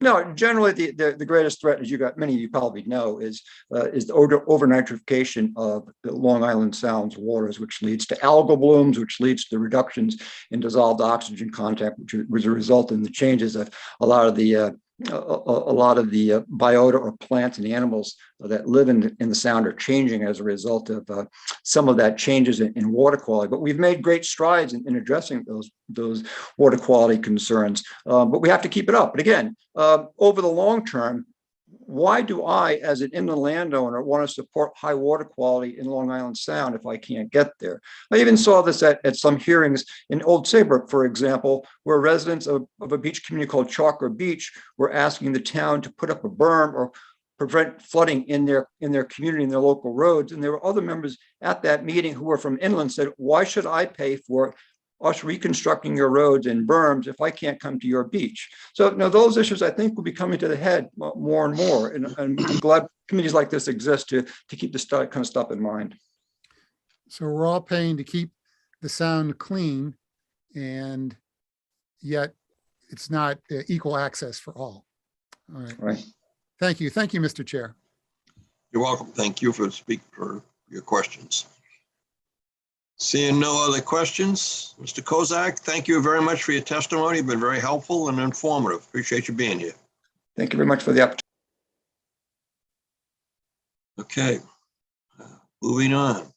No, generally the greatest threat, as many of you probably know, is the over-nitrification of the Long Island Sound's waters, which leads to algal blooms, which leads to the reductions in dissolved oxygen content, which was a result in the changes of a lot of the biota or plants and animals that live in the Sound are changing as a result of some of that changes in water quality. But we've made great strides in addressing those water quality concerns, but we have to keep it up. But again, over the long term, why do I, as an inland landowner, want to support high water quality in Long Island Sound if I can't get there? I even saw this at some hearings in Old Saybrook, for example, where residents of a beach community called Chalker Beach were asking the town to put up a berm or prevent flooding in their community, in their local roads. And there were other members at that meeting who were from inland, said, why should I pay for us reconstructing your roads and berms if I can't come to your beach? So now those issues, I think, will be coming to the head more and more. And I'm glad committees like this exist to keep this kind of stuff in mind. So we're all paying to keep the Sound clean, and yet it's not equal access for all. All right. Right. Thank you. Thank you, Mr. Chair. You're welcome. Thank you for your questions. Seeing no other questions, Mr. Kozak, thank you very much for your testimony. You've been very helpful and informative. Appreciate you being here. Thank you very much for the opportunity. Okay, moving on.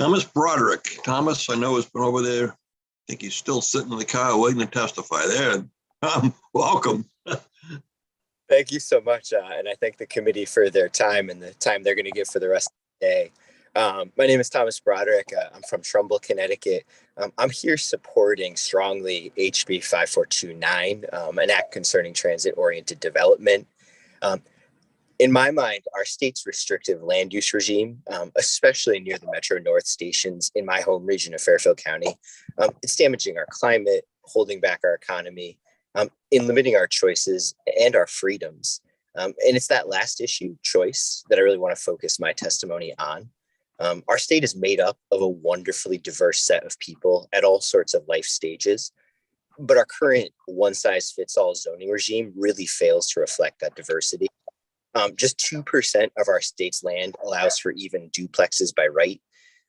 Thomas Broderick. Thomas, I know has been over there. I think he's still sitting in the car waiting to testify there. Welcome. Thank you so much. And I thank the committee for their time and the time they're going to give for the rest of the day. My name is Thomas Broderick. I'm from Trumbull, Connecticut. I'm here supporting strongly HB 5429, an act concerning transit-oriented development. In my mind, our state's restrictive land use regime, especially near the Metro North stations in my home region of Fairfield County, it's damaging our climate, holding back our economy, in limiting our choices and our freedoms. And it's that last issue, choice, that I really want to focus my testimony on. Our state is made up of a wonderfully diverse set of people at all sorts of life stages, but our current one-size-fits-all zoning regime really fails to reflect that diversity. Just 2% of our state's land allows for even duplexes by right,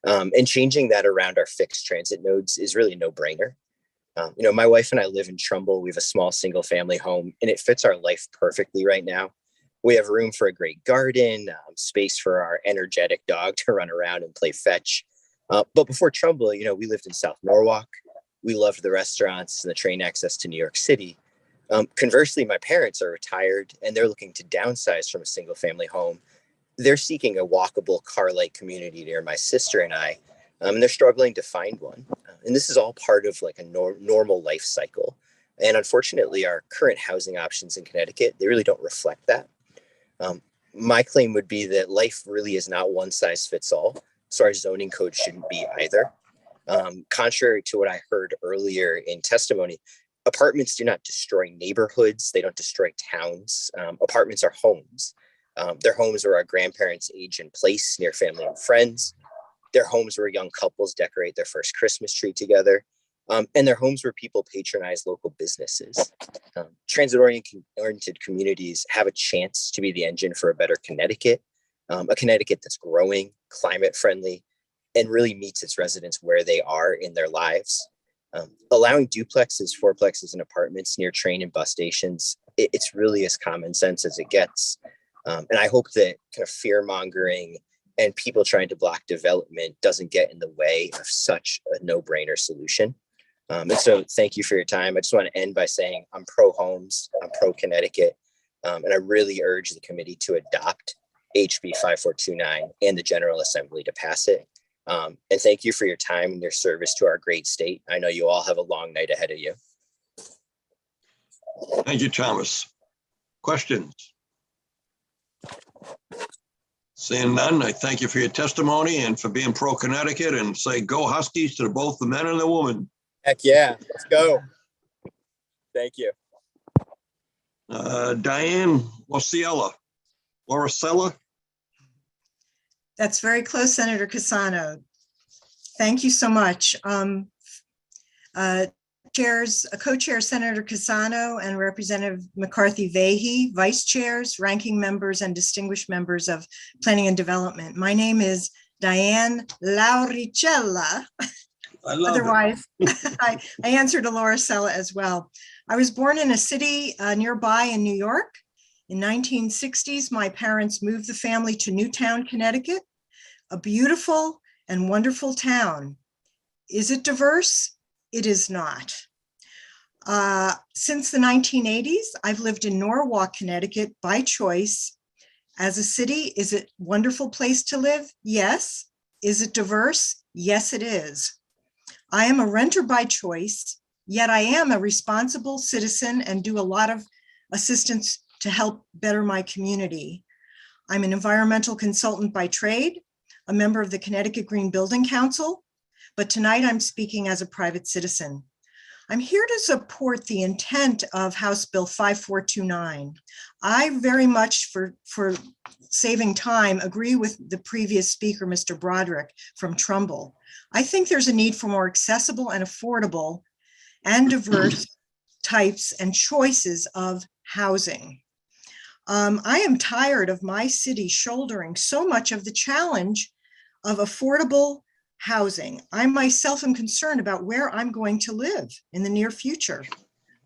and changing that around our fixed transit nodes is really a no-brainer. My wife and I live in Trumbull. We have a small single-family home, and it fits our life perfectly right now. We have room for a great garden, space for our energetic dog to run around and play fetch. But before Trumbull, we lived in South Norwalk. We loved the restaurants and the train access to New York City. Conversely, my parents are retired and they're looking to downsize from a single family home. They're seeking a walkable car-like community near my sister and I, and they're struggling to find one. And this is all part of like a normal life cycle. And unfortunately, our current housing options in Connecticut, they really don't reflect that. My claim would be that life really is not one size fits all, so our zoning code shouldn't be either. Contrary to what I heard earlier in testimony, apartments do not destroy neighborhoods, they don't destroy towns. Apartments are homes. They're homes where our grandparents age in place near family and friends. They're homes where young couples decorate their first Christmas tree together. And they're homes where people patronize local businesses. Transit-oriented communities have a chance to be the engine for a better Connecticut, a Connecticut that's growing, climate-friendly, and really meets its residents where they are in their lives. Allowing duplexes, fourplexes, and apartments near train and bus stations, it's really as common sense as it gets. And I hope that kind of fear-mongering and people trying to block development doesn't get in the way of such a no-brainer solution. And so thank you for your time. I just want to end by saying I'm pro-homes, I'm pro-Connecticut, and I really urge the committee to adopt HB 5429 and the General Assembly to pass it. And thank you for your time and your service to our great state. I know you all have a long night ahead of you. Thank you, Thomas. Questions? Seeing none, I thank you for your testimony and for being pro-Connecticut, and say go Huskies to both the men and the women. Heck yeah, let's go. Thank you. Diane Lauricella. That's very close, Senator Cassano. Thank you so much. Co-chair Senator Cassano and Representative McCarthy-Vahey, vice chairs, ranking members, and distinguished members of Planning and Development. My name is Diane Lauricella. Otherwise, I answer to Lauricella as well. I was born in a city nearby in New York. In 1960s, my parents moved the family to Newtown, Connecticut, a beautiful and wonderful town. Is it diverse? It is not. Since the 1980s, I've lived in Norwalk, Connecticut by choice. As a city, is it a wonderful place to live? Yes. Is it diverse? Yes, it is. I am a renter by choice, yet I am a responsible citizen and do a lot of assistance to help better my community. I'm an environmental consultant by trade, a member of the Connecticut Green Building Council, but tonight I'm speaking as a private citizen. I'm here to support the intent of House Bill 5429. I very much, for saving time, agree with the previous speaker, Mr. Broderick from Trumbull. I think there's a need for more accessible and affordable and diverse types and choices of housing. I am tired of my city shouldering so much of the challenge of affordable housing. I myself am concerned about where I'm going to live in the near future.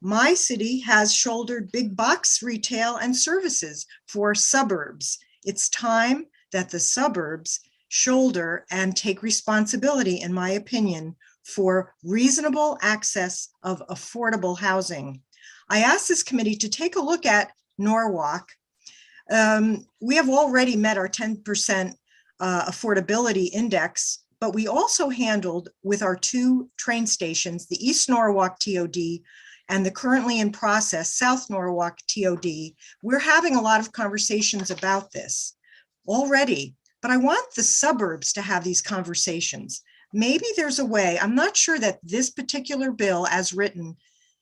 My city has shouldered big box retail and services for suburbs. It's time that the suburbs shoulder and take responsibility, in my opinion, for reasonable access of affordable housing. I asked this committee to take a look at Norwalk. We have already met our 10% affordability index, but we also handled with our 2 train stations, the East Norwalk TOD and the currently in process South Norwalk TOD. We're having a lot of conversations about this already, but I want the suburbs to have these conversations. Maybe there's a way. I'm not sure that this particular bill as written,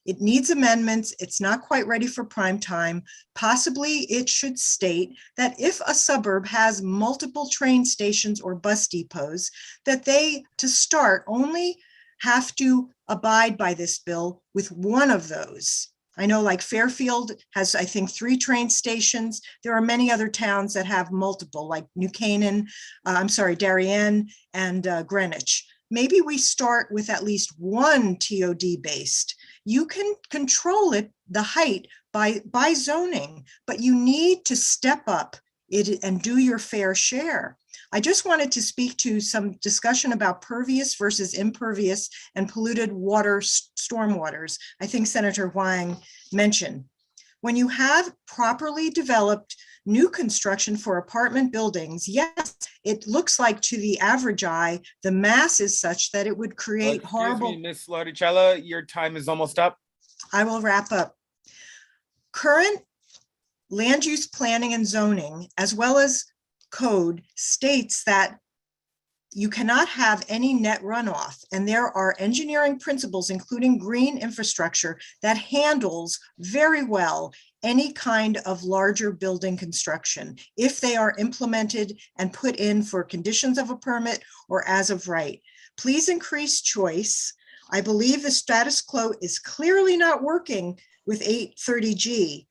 it needs amendments. It's not quite ready for prime time. Possibly it should state that if a suburb has multiple train stations or bus depots, that they, to start, only have to abide by this bill with one of those. I know like Fairfield has, I think, 3 train stations. There are many other towns that have multiple, like New Canaan, Darien and Greenwich. Maybe we start with at least one TOD based. You can control it, the height by zoning, but you need to step up it and do your fair share. I just wanted to speak to some discussion about pervious versus impervious and polluted water, stormwaters. I think Senator Huang mentioned. When you have properly developed new construction for apartment buildings, yes, it looks like to the average eye, the mass is such that it would create horrible. Excuse me, Ms. Loricella, your time is almost up. I will wrap up. Current land use planning and zoning, as well as code, states that you cannot have any net runoff. And there are engineering principles, including green infrastructure, that handles very well any kind of larger building construction if they are implemented and put in for conditions of a permit or as of right. Please increase choice. I believe the status quo is clearly not working with 830G.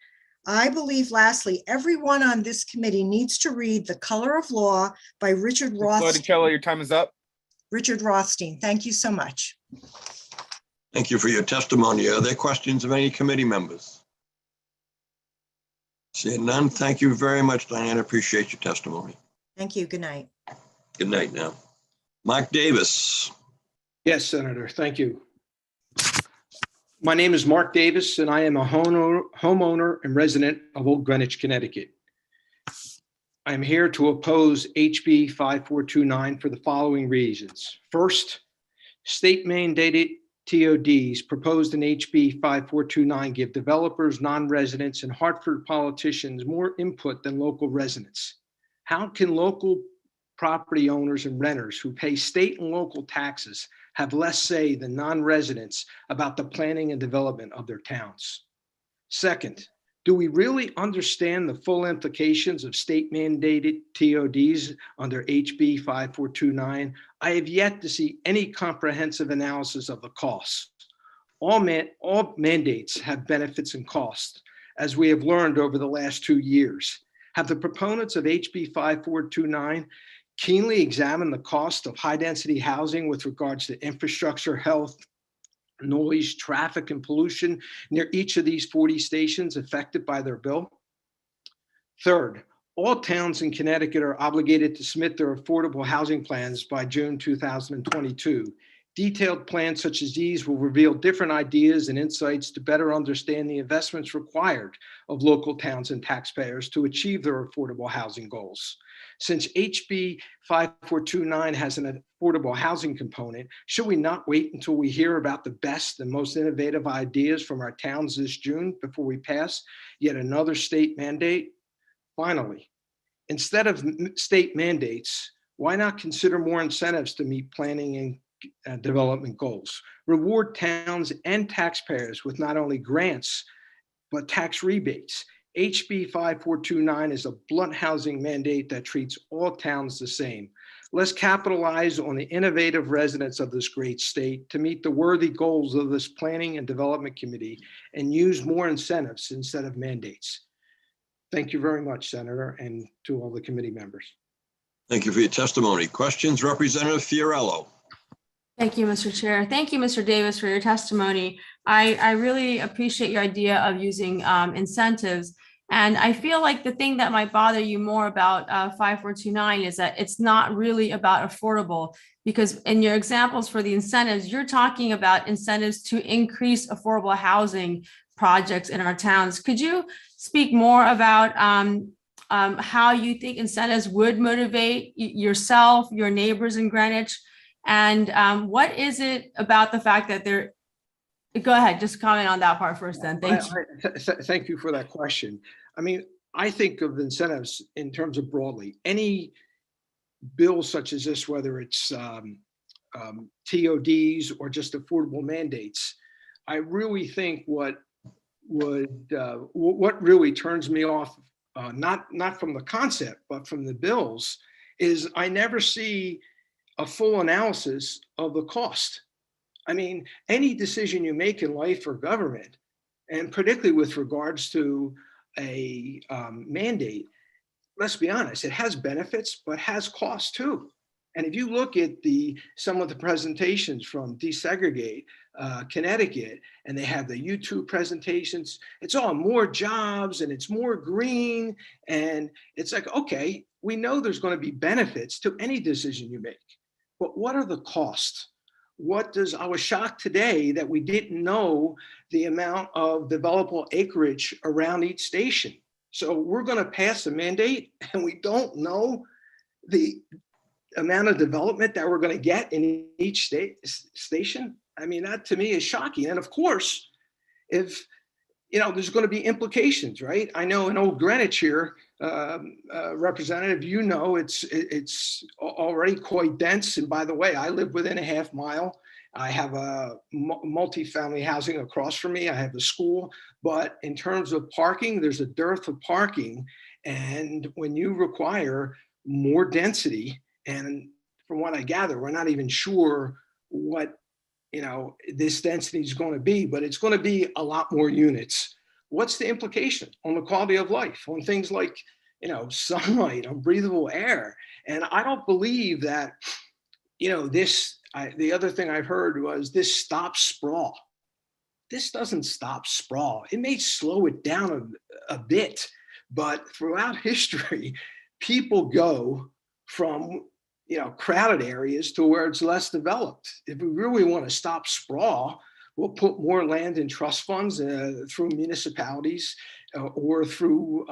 I believe, lastly, everyone on this committee needs to read The Color of Law by Richard Rothstein. Loricella, your time is up. Richard Rothstein, thank you so much. Thank you for your testimony. Are there questions of any committee members? Seeing none, thank you very much, Diane. Appreciate your testimony. Thank you. Good night. Good night now. Mark Davis. Yes, Senator, thank you. My name is Mark Davis, and I am a homeowner and resident of Old Greenwich, Connecticut. I am here to oppose HB 5429 for the following reasons. First, state mandated TODs proposed in HB 5429 give developers, non-residents, and Hartford politicians more input than local residents. How can local property owners and renters who pay state and local taxes have less say than non-residents about the planning and development of their towns? Second, do we really understand the full implications of state mandated TODs under HB 5429? I have yet to see any comprehensive analysis of the costs. All mandates have benefits and costs, as we have learned over the last 2 years. Have the proponents of HB 5429 keenly examine the cost of high-density housing with regards to infrastructure, health, noise, traffic, and pollution near each of these 40 stations affected by their bill? Third, all towns in Connecticut are obligated to submit their affordable housing plans by June 2022. Detailed plans such as these will reveal different ideas and insights to better understand the investments required of local towns and taxpayers to achieve their affordable housing goals. Since HB 5429 has an affordable housing component, should we not wait until we hear about the best and most innovative ideas from our towns this June before we pass yet another state mandate? Finally, instead of state mandates, why not consider more incentives to meet planning and development goals? Reward towns and taxpayers with not only grants, but tax rebates. HB 5429 is a blunt housing mandate that treats all towns the same. Let's capitalize on the innovative residents of this great state to meet the worthy goals of this Planning and Development Committee and use more incentives instead of mandates. Thank you very much, Senator, and to all the committee members. Thank you for your testimony. Questions, Representative Fiorello. Thank you, Mr. Chair. Thank you, Mr. Davis, for your testimony. I really appreciate your idea of using incentives. And I feel like the thing that might bother you more about 5429 is that it's not really about affordable, because in your examples for the incentives, you're talking about incentives to increase affordable housing projects in our towns. Could you speak more about how you think incentives would motivate yourself, your neighbors in Greenwich? And what is it about the fact that they're, go ahead, just comment on that part first then. Thank you. Thank you for that question. I mean, I think of incentives in terms of broadly. Any bill such as this, whether it's TODs or just affordable mandates, I really think what really turns me off, not from the concept, but from the bills, is I never see a full analysis of the cost. I mean, any decision you make in life or government, and particularly with regards to a mandate, let's be honest, it has benefits, but has costs too. And if you look at some of the presentations from Desegregate Connecticut, and they have the YouTube presentations, it's all more jobs and it's more green. And it's like, okay, we know there's going to be benefits to any decision you make, but what are the costs? I was shocked today that we didn't know the amount of developable acreage around each station. So we're going to pass a mandate and we don't know the amount of development that we're going to get in each station. I mean, that to me is shocking. And of course, if, there's going to be implications, right? I know in Old Greenwich here, Representative, it's already quite dense. And by the way, I live within a half mile. I have a multifamily housing across from me. I have the school, but in terms of parking, there's a dearth of parking. And when you require more density, and from what I gather, we're not even sure what this density is going to be, but it's going to be a lot more units. What's the implication on the quality of life, on things like, sunlight, on breathable air? And I don't believe that, the other thing I've heard was this stops sprawl. This doesn't stop sprawl. It may slow it down a bit, but throughout history, people go from crowded areas to where it's less developed. If we really want to stop sprawl, we'll put more land in trust funds through municipalities or through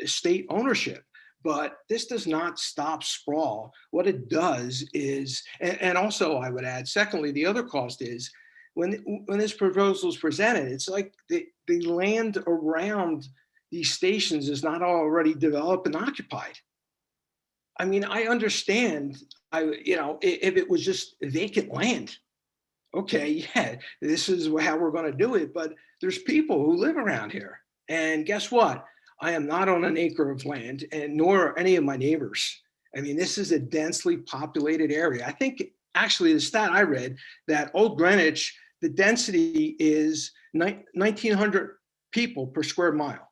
state ownership. But this does not stop sprawl. What it does is, and also I would add, secondly, the other cost is when this proposal is presented, it's like the land around these stations is not already developed and occupied. I mean, I understand, if it was just vacant land, okay, yeah, this is how we're going to do it. But there's people who live around here. And guess what? I am not on an acre of land, and nor are any of my neighbors. I mean, this is a densely populated area. I think actually the stat I read that Old Greenwich, the density is 1,900 people per square mile.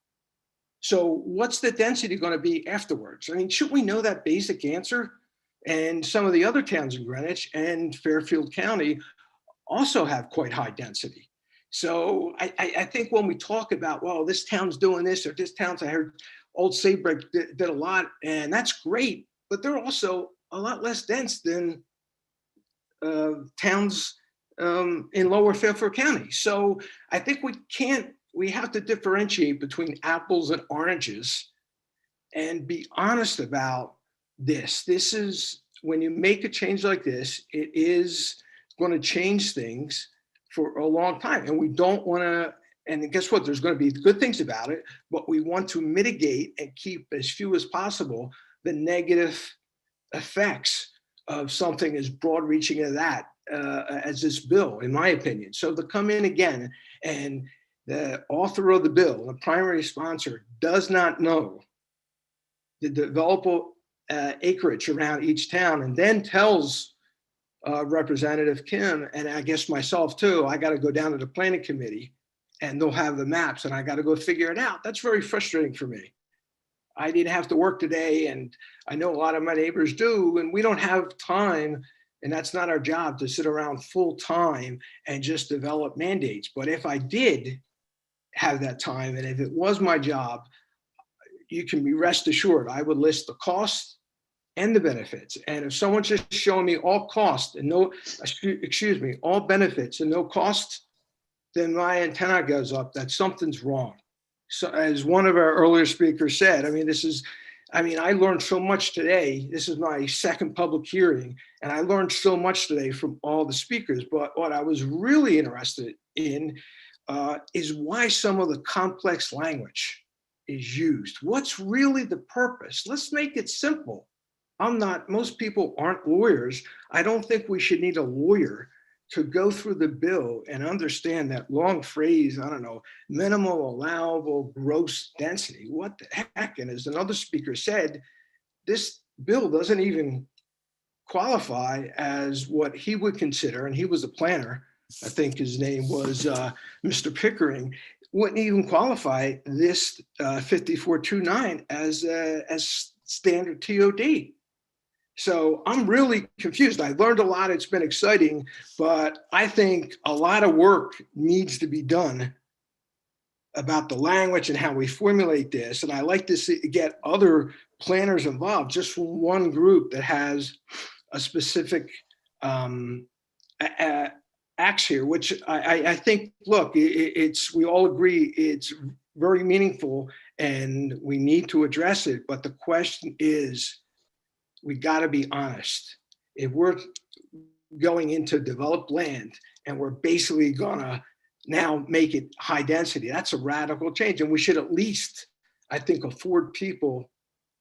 So what's the density going to be afterwards? I mean, shouldn't we know that basic answer? And some of the other towns in Greenwich and Fairfield County also have quite high density. So I think when we talk about, well, this town's doing this or this town's, I heard Old Saybrook did a lot, and that's great, but they're also a lot less dense than towns in Lower Fairfield County. So I think we have to differentiate between apples and oranges and be honest about this. This is, when you make a change like this, it is going to change things for a long time. And we don't want to, and guess what? There's going to be good things about it, but we want to mitigate and keep as few as possible the negative effects of something as broad reaching as that, as this bill, in my opinion. So to come in again and the author of the bill, the primary sponsor, does not know the developable acreage around each town, and then tells Representative Kim, and I guess myself too, I got to go down to the planning committee and they'll have the maps and I got to go figure it out. That's very frustrating for me. I didn't have to work today, and I know a lot of my neighbors do, and we don't have time, and that's not our job, to sit around full time and just develop mandates. But if I did have that time, and if it was my job, you can be rest assured, I would list the cost and the benefits. And if someone's just showing me all cost and no, excuse me, all benefits and no cost, then my antenna goes up that something's wrong. So as one of our earlier speakers said, I learned so much today. This is my second public hearing, and I learned so much today from all the speakers. But what I was really interested in is why some of the complex language is used. What's really the purpose? Let's make it simple. Most people aren't lawyers. I don't think we should need a lawyer to go through the bill and understand that long phrase, I don't know, minimal allowable gross density. What the heck? And as another speaker said, this bill doesn't even qualify as what he would consider, and he was a planner, I think his name was Mr. Pickering, wouldn't even qualify this 5429 as standard TOD. So I'm really confused. I learned a lot. It's been exciting, but I think a lot of work needs to be done about the language and how we formulate this. And I like to get other planners involved, just from one group that has a specific acts here, which I think, look, we all agree it's very meaningful and we need to address it. But the question is, we got to be honest. If we're going into developed land and we're basically gonna now make it high density, that's a radical change. And we should at least, I think, afford people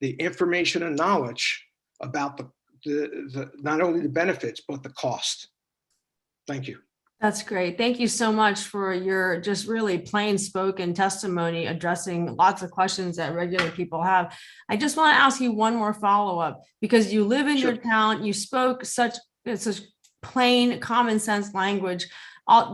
the information and knowledge about the not only the benefits, but the cost. Thank you. That's great. Thank you so much for your just really plain spoken testimony addressing lots of questions that regular people have. I just want to ask you one more follow-up, because you live in your town, you spoke such plain common sense language.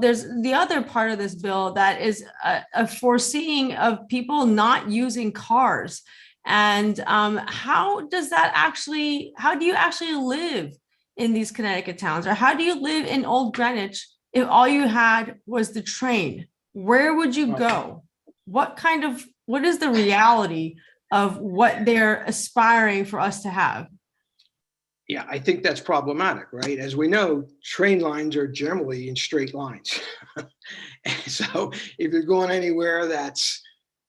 There's the other part of this bill that is a foreseeing of people not using cars. And how do you actually live in these Connecticut towns? Or how do you live in Old Greenwich if all you had was the train? Where would you go? What is the reality of what they're aspiring for us to have? Yeah, I think that's problematic, right? As we know, train lines are generally in straight lines. So if you're going anywhere that's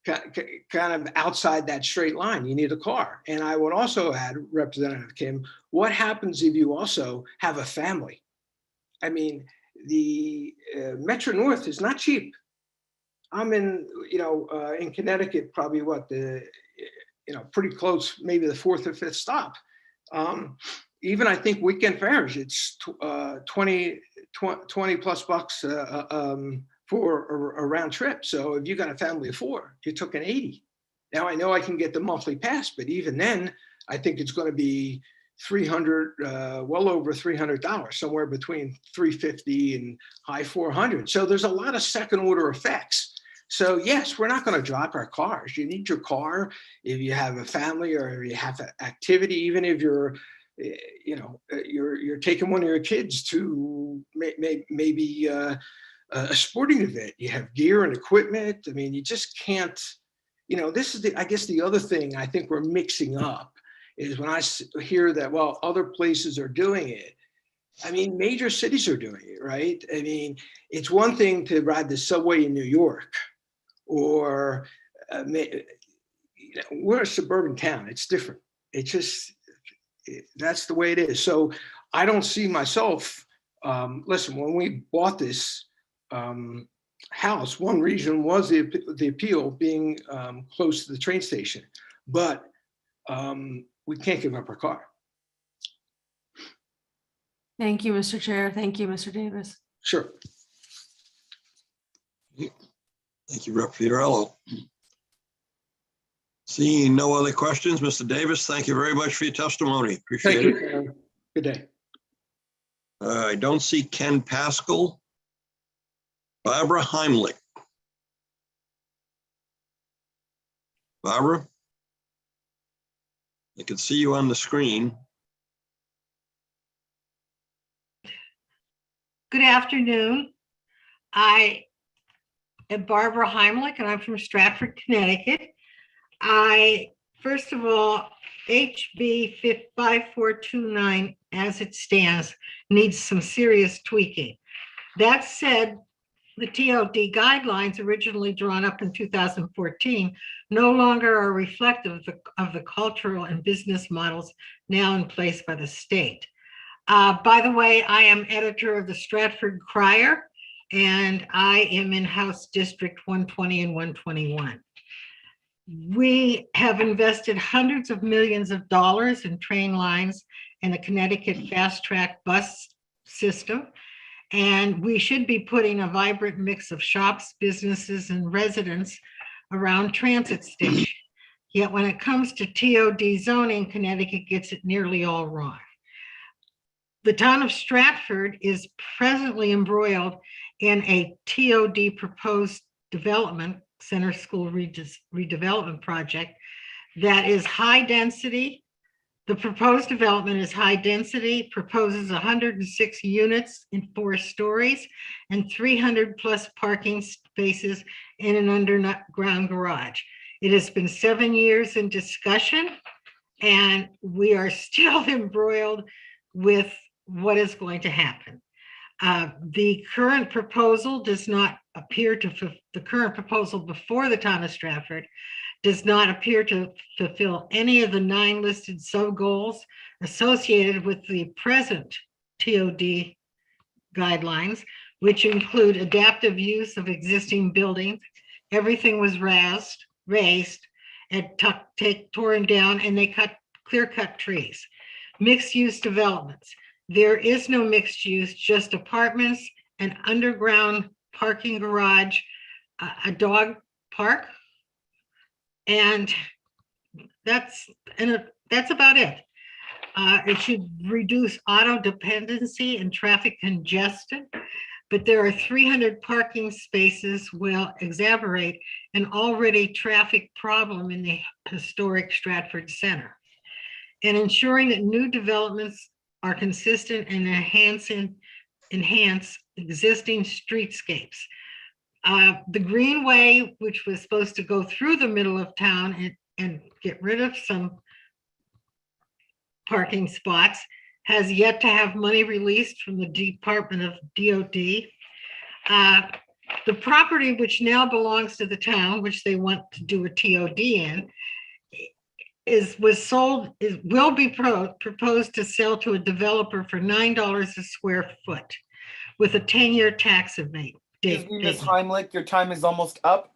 kind of outside that straight line, you need a car. And I would also add, Representative Kim, what happens if you also have a family? I mean, the Metro North is not cheap. I'm in Connecticut, probably pretty close, maybe the fourth or fifth stop. Even I think weekend fares, it's 20 plus bucks for a round trip. So if you got a family of four, you took an 80. Now I know I can get the monthly pass, but even then, I think it's going to be well over $300, somewhere between $350 and high 400. So there's a lot of second order effects. So yes, we're not going to drop our cars. You need your car if you have a family or if you have an activity, even if you're taking one of your kids to maybe a sporting event. You have gear and equipment. I mean, you just can't, this is I guess the other thing I think we're mixing up is when I hear that, well, other places are doing it. I mean, major cities are doing it, right? I mean, it's one thing to ride the subway in New York, or we're a suburban town. It's different. It's just, that's the way it is. So I don't see myself, listen, when we bought this house, one reason was the appeal being close to the train station, but we can't give up our car. Thank you, Mr. Chair. Thank you, Mr. Davis. Sure. Thank you, Rep. Fiorello. Seeing no other questions, Mr. Davis, thank you very much for your testimony. Appreciate it. Thank you. Good day. I don't see Ken Pascal. Barbara Heimlich. Barbara? I can see you on the screen. Good afternoon. I am Barbara Heimlich, and I'm from Stratford, Connecticut. First of all, HB 5429 as it stands needs some serious tweaking. That said, the TOD guidelines originally drawn up in 2014 no longer are reflective of the cultural and business models now in place by the state. By the way, I am editor of the Stratford Crier, and I am in House District 120 and 121. We have invested hundreds of millions of dollars in train lines and the Connecticut fast track bus system. And we should be putting a vibrant mix of shops, businesses, and residents around transit station. Yet when it comes to TOD zoning, Connecticut gets it nearly all wrong. The town of Stratford is presently embroiled in a TOD proposed development, Center School redevelopment project, that is high density. The proposed development is high density, proposes 106 units in 4 stories and 300 plus parking spaces in an underground garage. It has been 7 years in discussion, and we are still embroiled with what is going to happen. The current proposal does not appear to, the current proposal before the town of Stratford does not appear to fulfill any of the 9 listed sub-goals associated with the present TOD guidelines, which include adaptive use of existing buildings. Everything was raised and torn down, and they clear-cut trees. Mixed-use developments. There is no mixed use, just apartments, an underground parking garage, a dog park, and that's about it. It should reduce auto dependency and traffic congestion, but there are 300 parking spaces will exacerbate an already traffic problem in the historic Stratford Center. And ensuring that new developments are consistent and enhance existing streetscapes. The Greenway, which was supposed to go through the middle of town and get rid of some parking spots, has yet to have money released from the Department of DOD. The property which now belongs to the town, which they want to do a TOD in, will be proposed to sell to a developer for $9 a square foot with a 10-year tax abatement. Excuse me, Ms. Heimlich, your time is almost up.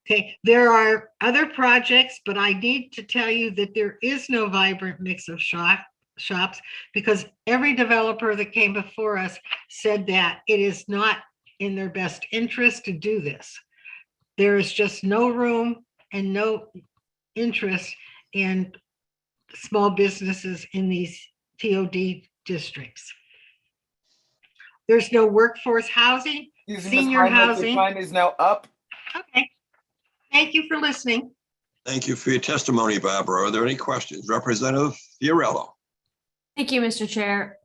Okay, there are other projects, but I need to tell you that there is no vibrant mix of shops because every developer that came before us said that it is not in their best interest to do this. There is just no room and no interest in small businesses in these TOD districts. There's no workforce housing, senior housing. Your time is now up. Okay. Thank you for listening. Thank you for your testimony, Barbara. Are there any questions? Representative Fiorello. Thank you, Mr. Chair.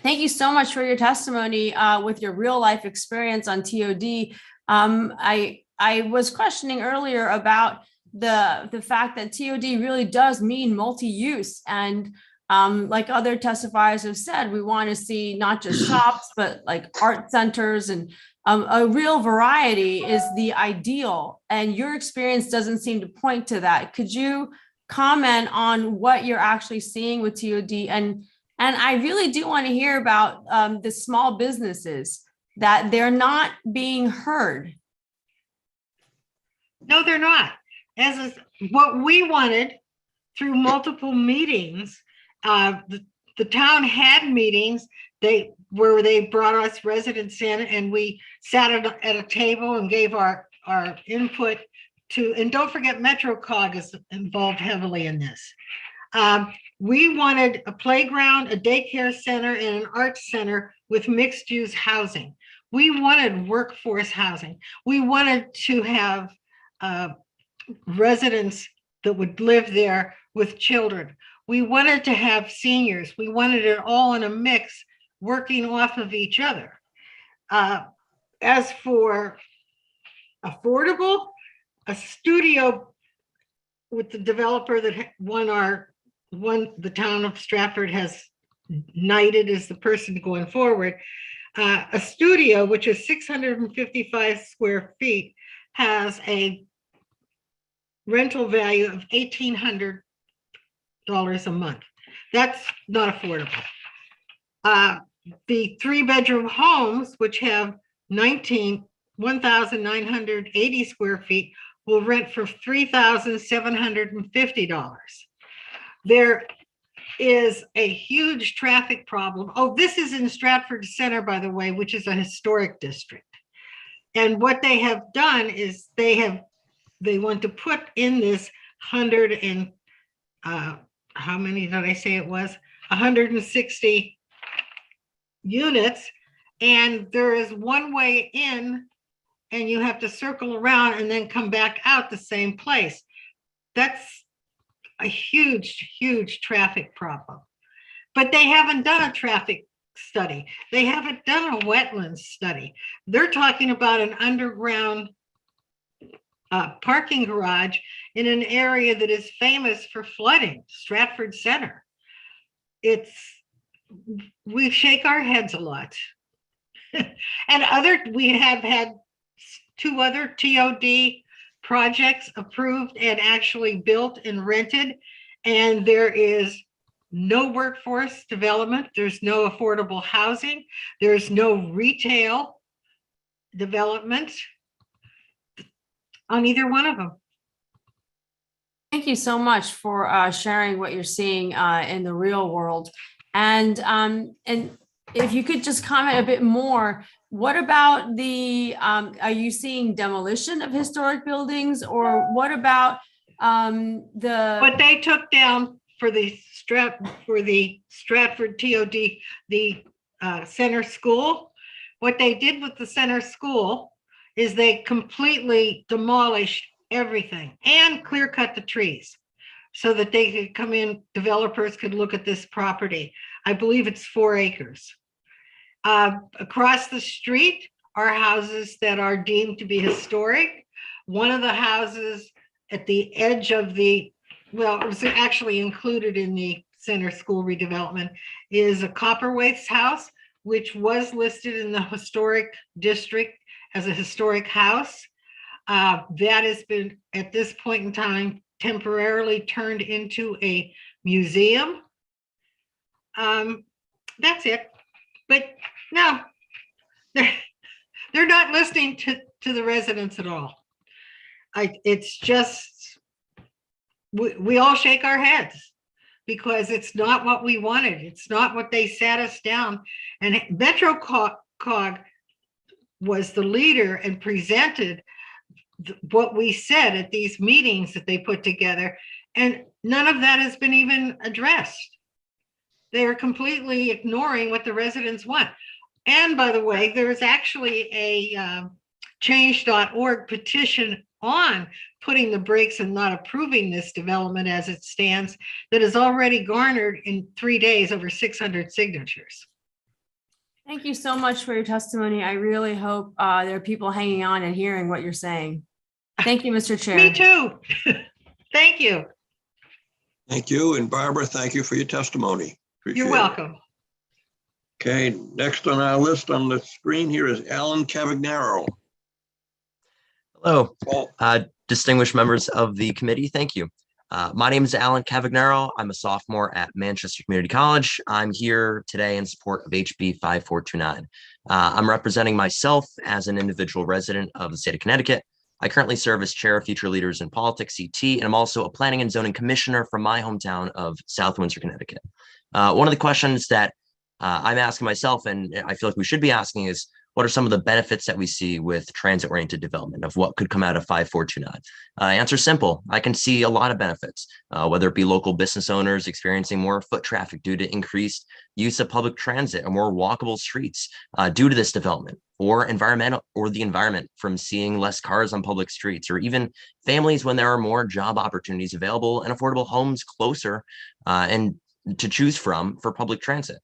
Thank you so much for your testimony with your real life experience on TOD. I was questioning earlier about the fact that TOD really does mean multi-use, and like other testifiers have said, we want to see not just shops, but like art centers, and a real variety is the ideal. And your experience doesn't seem to point to that. Could you comment on what you're actually seeing with TOD? And I really do want to hear about the small businesses that they're not being heard. No, they're not. What we wanted through multiple meetings, the town had meetings where they brought us residents in, and we sat at a table and gave our input to, and don't forget MetroCog is involved heavily in this. We wanted a playground, a daycare center, and an arts center with mixed use housing. We wanted workforce housing. We wanted to have residents that would live there with children. We wanted to have seniors. We wanted it all in a mix, working off of each other. As for affordable, a studio with the developer that the town of Stratford has knighted as the person going forward. A studio, which is 655 square feet, has a rental value of $1,800 a month. That's not affordable. The 3-bedroom homes, which have 1,980 square feet, will rent for $3,750. There is a huge traffic problem. Oh, this is in Stratford Center, by the way, which is a historic district. And what they have done is they want to put in this 100 and how many did I say it was? 160 units, and there is one way in, and you have to circle around and then come back out the same place. That's a huge, huge traffic problem. But they haven't done a traffic study. They haven't done a wetlands study. They're talking about an underground parking garage in an area that is famous for flooding, Stratford Center. We shake our heads a lot. And we have had 2 other TOD projects approved and actually built and rented, and there is no workforce development, there's no affordable housing, there's no retail development on either one of them. Thank you so much for sharing what you're seeing in the real world. And if you could just comment a bit more, what about are you seeing demolition of historic buildings, or what about what they took down for the Stratford TOD, the center school? What they did with the center school is they completely demolished everything and clear cut the trees so that they could come in, developers could look at this property. I believe it's 4 acres. Across the street are houses that are deemed to be historic. One of the houses at the edge of it was actually included in the center school redevelopment, is a Copperwaith's house, which was listed in the historic district as a historic house. That has been, at this point in time, temporarily turned into a museum. That's it. But no, they're not listening to the residents at all. It's just, we all shake our heads because it's not what we wanted. It's not what they sat us down. And MetroCog was the leader and presented what we said at these meetings that they put together. And none of that has been even addressed. They are completely ignoring what the residents want. And by the way, there is actually a change.org petition on putting the brakes and not approving this development as it stands that has already garnered in 3 days over 600 signatures. Thank you so much for your testimony. I really hope there are people hanging on and hearing what you're saying. Thank you, Mr. Chair. Me too. Thank you. Thank you. And Barbara, thank you for your testimony. Appreciate You're welcome. Okay, next on our list on the screen here is Alan Cavagnaro. Hello, distinguished members of the committee. Thank you. My name is Alan Cavagnaro. I'm a sophomore at Manchester Community College. I'm here today in support of HB 5429. I'm representing myself as an individual resident of the state of Connecticut. I currently serve as chair of Future Leaders in Politics, CT, and I'm also a planning and zoning commissioner from my hometown of South Windsor, Connecticut. One of the questions that I'm asking myself, and I feel like we should be asking, is what are some of the benefits that we see with transit-oriented development of what could come out of 5429? Answer simple. I can see a lot of benefits, whether it be local business owners experiencing more foot traffic due to increased use of public transit or more walkable streets due to this development, or the environment from seeing less cars on public streets, or even families when there are more job opportunities available and affordable homes closer and to choose from for public transit.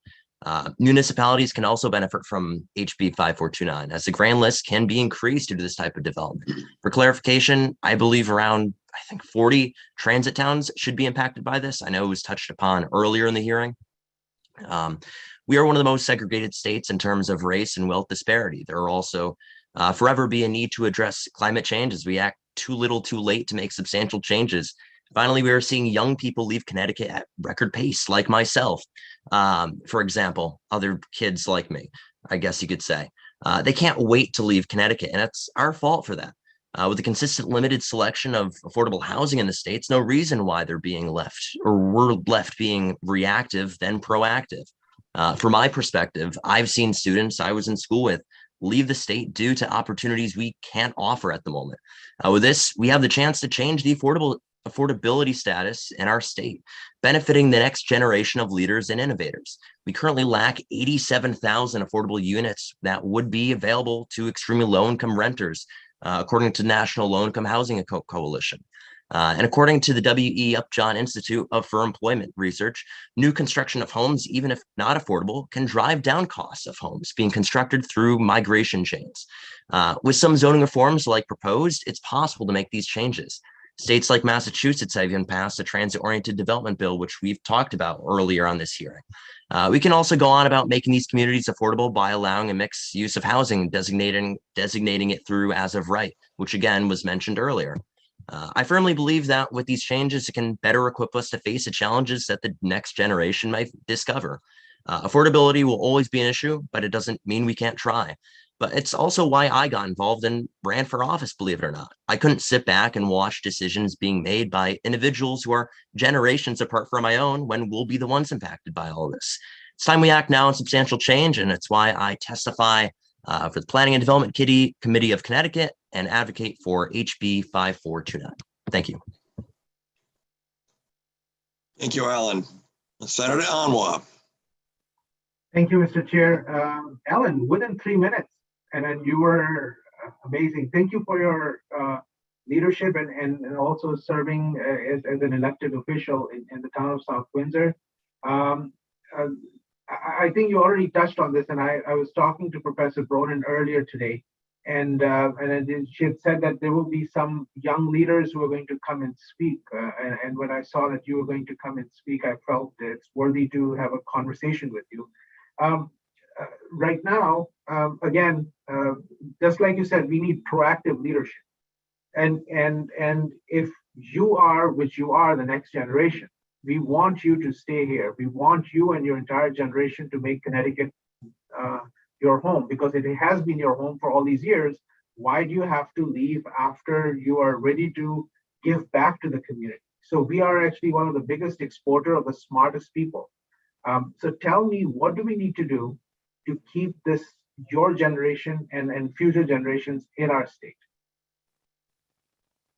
Municipalities can also benefit from HB 5429 as the grand list can be increased due to this type of development. For clarification, I believe around I think 40 transit towns should be impacted by this. I know it was touched upon earlier in the hearing. We are one of the most segregated states in terms of race and wealth disparity. There will also forever be a need to address climate change as we act too little too late to make substantial changes. Finally, we are seeing young people leave Connecticut at record pace, like myself. For example, other kids like me, I guess you could say. They can't wait to leave Connecticut, and it's our fault for that. With a consistent limited selection of affordable housing in the states, no reason why they're being left, or we're left being reactive than proactive. From my perspective, I've seen students I was in school with leave the state due to opportunities we can't offer at the moment. With this, we have the chance to change the affordability status in our state, benefiting the next generation of leaders and innovators. We currently lack 87,000 affordable units that would be available to extremely low-income renters, according to National Low-Income Housing Coalition. And according to the W.E. Upjohn Institute for Employment Research, new construction of homes, even if not affordable, can drive down costs of homes being constructed through migration chains. With some zoning reforms like proposed, it's possible to make these changes. States like Massachusetts have even passed a transit-oriented development bill, which we've talked about earlier on this hearing. We can also go on about making these communities affordable by allowing a mixed use of housing, designating it through as of right, which again was mentioned earlier. I firmly believe that with these changes, it can better equip us to face the challenges that the next generation might discover. Affordability will always be an issue, but it doesn't mean we can't try. But it's also why I got involved and ran for office, believe it or not. I couldn't sit back and watch decisions being made by individuals who are generations apart from my own when we'll be the ones impacted by all this. It's time we act now on substantial change, and it's why I testify for the Planning and Development Committee of Connecticut and advocate for HB 5429. Thank you. Thank you, Alan. Senator Anwar. Thank you, Mr. Chair. Alan, within 3 minutes, and then you were amazing. Thank you for your leadership and also serving as an elected official in the town of South Windsor. I think you already touched on this, and I was talking to Professor Broden earlier today, and she had said that there will be some young leaders who are going to come and speak. And when I saw that you were going to come and speak, I felt it's worthy to have a conversation with you. Right now, again, just like you said, we need proactive leadership. And if you are, which you are, the next generation, we want you to stay here. We want you and your entire generation to make Connecticut your home, because it has been your home for all these years. Why do you have to leave after you are ready to give back to the community? So we are actually one of the biggest exporter of the smartest people. So tell me, what do we need to do to keep this, your generation and future generations in our state?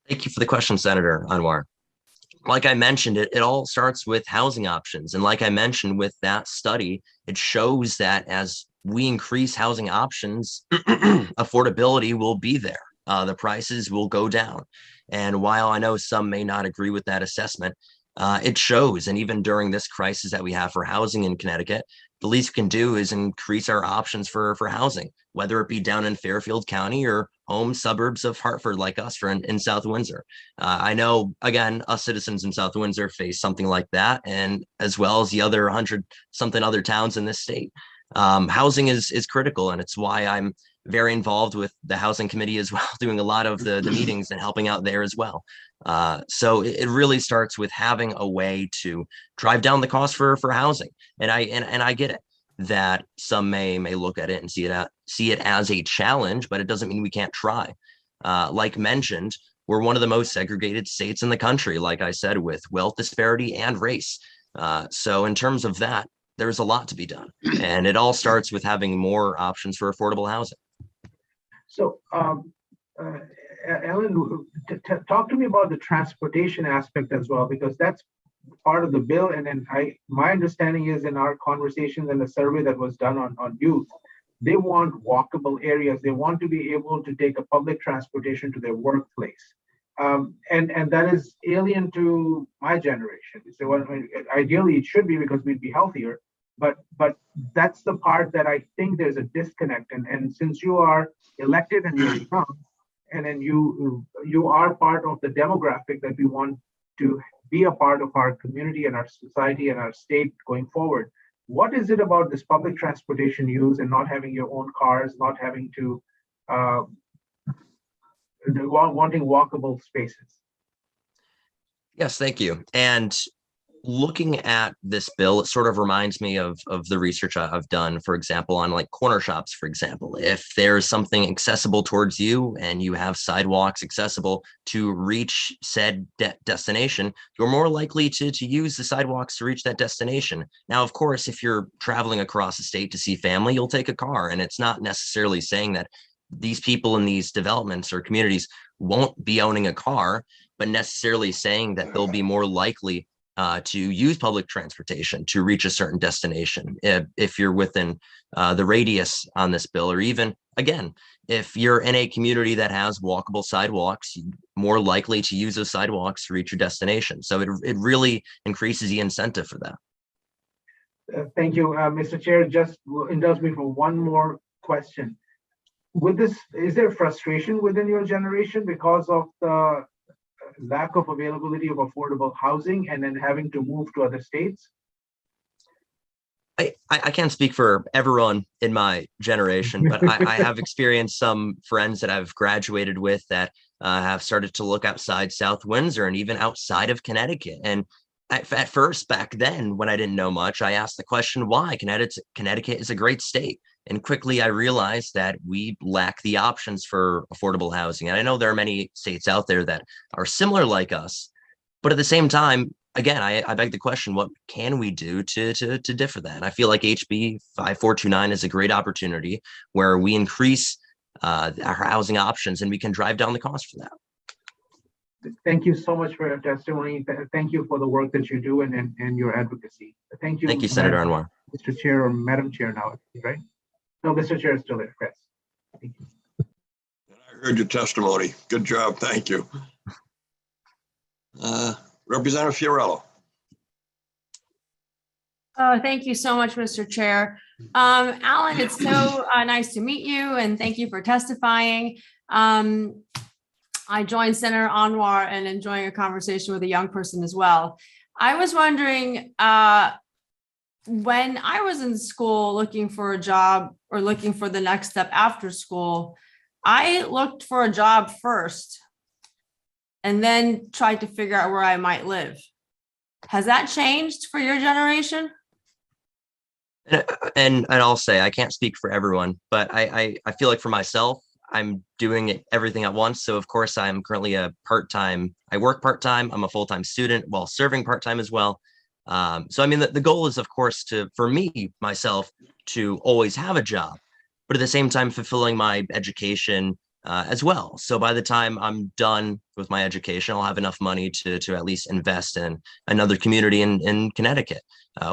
Thank you for the question, Senator Anwar. Like I mentioned, it all starts with housing options. And like I mentioned with that study, it shows that as we increase housing options, affordability will be there. The prices will go down. And while I know some may not agree with that assessment, it shows. And even during this crisis that we have for housing in Connecticut, the least we can do is increase our options for housing, whether it be down in Fairfield County or home suburbs of Hartford like us or in South Windsor. I know, again, us citizens in South Windsor face something like that, and as well as the other 100-something other towns in this state. Housing is critical, and it's why I'm very involved with the housing committee as well, doing a lot of the meetings and helping out there as well. So it really starts with having a way to drive down the cost for housing. And I get it that some may look at it and see it as a challenge, but it doesn't mean we can't try. Like mentioned, we're one of the most segregated states in the country, like I said, with wealth disparity and race. So in terms of that, there's a lot to be done. And it all starts with having more options for affordable housing. So, Ellen, talk to me about the transportation aspect as well, because that's part of the bill. And then my understanding is in our conversations and the survey that was done on youth, they want walkable areas. They want to be able to take a public transportation to their workplace. And that is alien to my generation. So well, ideally it should be, because we'd be healthier. But that's the part that I think there's a disconnect. And since you are elected and you're young, and then you are part of the demographic that we want to be a part of our community and our society and our state going forward. What is it about this public transportation use and not having your own cars, not having to wanting walkable spaces? Yes, thank you. And looking at this bill, it sort of reminds me of the research I've done, for example, on like corner shops, for example. If there's something accessible towards you and you have sidewalks accessible to reach said destination, you're more likely to use the sidewalks to reach that destination. Now, of course, if you're traveling across the state to see family, you'll take a car. And it's not necessarily saying that these people in these developments or communities won't be owning a car, but necessarily saying that they'll be more likely to use public transportation to reach a certain destination if you're within the radius on this bill, or even, again, if you're in a community that has walkable sidewalks, you're more likely to use those sidewalks to reach your destination. So it really increases the incentive for that. Thank you, Mr. Chair. Just indulge me for one more question. With this, is there frustration within your generation because of the lack of availability of affordable housing and then having to move to other states? I can't speak for everyone in my generation, but I have experienced some friends that I've graduated with that have started to look outside South Windsor and even outside of Connecticut. And at first, back then, when I didn't know much, I asked the question, why? Connecticut is a great state. And quickly, I realized that we lack the options for affordable housing. And I know there are many states out there that are similar like us. But at the same time, again, I beg the question, what can we do to differ that? And I feel like HB 5429 is a great opportunity where we increase our housing options and we can drive down the cost for that. Thank you so much for your testimony. Thank you for the work that you do and your advocacy. Thank you. Thank you, Senator Anwar. Mr. Chair or Madam Chair now, right? No, Mr. Chair is still there, Chris. Thank you. I heard your testimony. Good job. Thank you. Representative Fiorello. Thank you so much, Mr. Chair. Alan, it's so nice to meet you and thank you for testifying. I joined Senator Anwar in enjoying a conversation with a young person as well. I was wondering, when I was in school looking for a job or looking for the next step after school, I looked for a job first and then tried to figure out where I might live. Has that changed for your generation? And I'll say, I can't speak for everyone, but I feel like for myself, I'm doing everything at once. So of course, I'm currently I work part-time, I'm a full-time student while serving part-time as well. So I mean, the goal is, of course, for me, myself, to always have a job, but at the same time, fulfilling my education as well. So by the time I'm done with my education, I'll have enough money to at least invest in another community in Connecticut,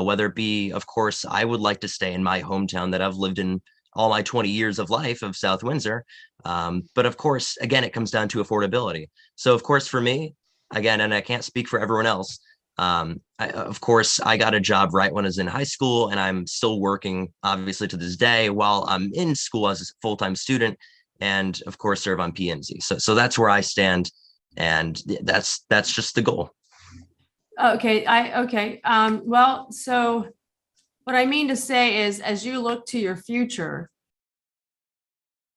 whether it be, of course, I would like to stay in my hometown that I've lived in all my 20 years of life of South Windsor. But of course, again, it comes down to affordability. So of course, for me, again, and I can't speak for everyone else, of course, I got a job right when I was in high school, and I'm still working, obviously, to this day while I'm in school as a full-time student, and of course, serve on PNZ. So that's where I stand, and that's just the goal. Okay, well, so what I mean to say is, as you look to your future,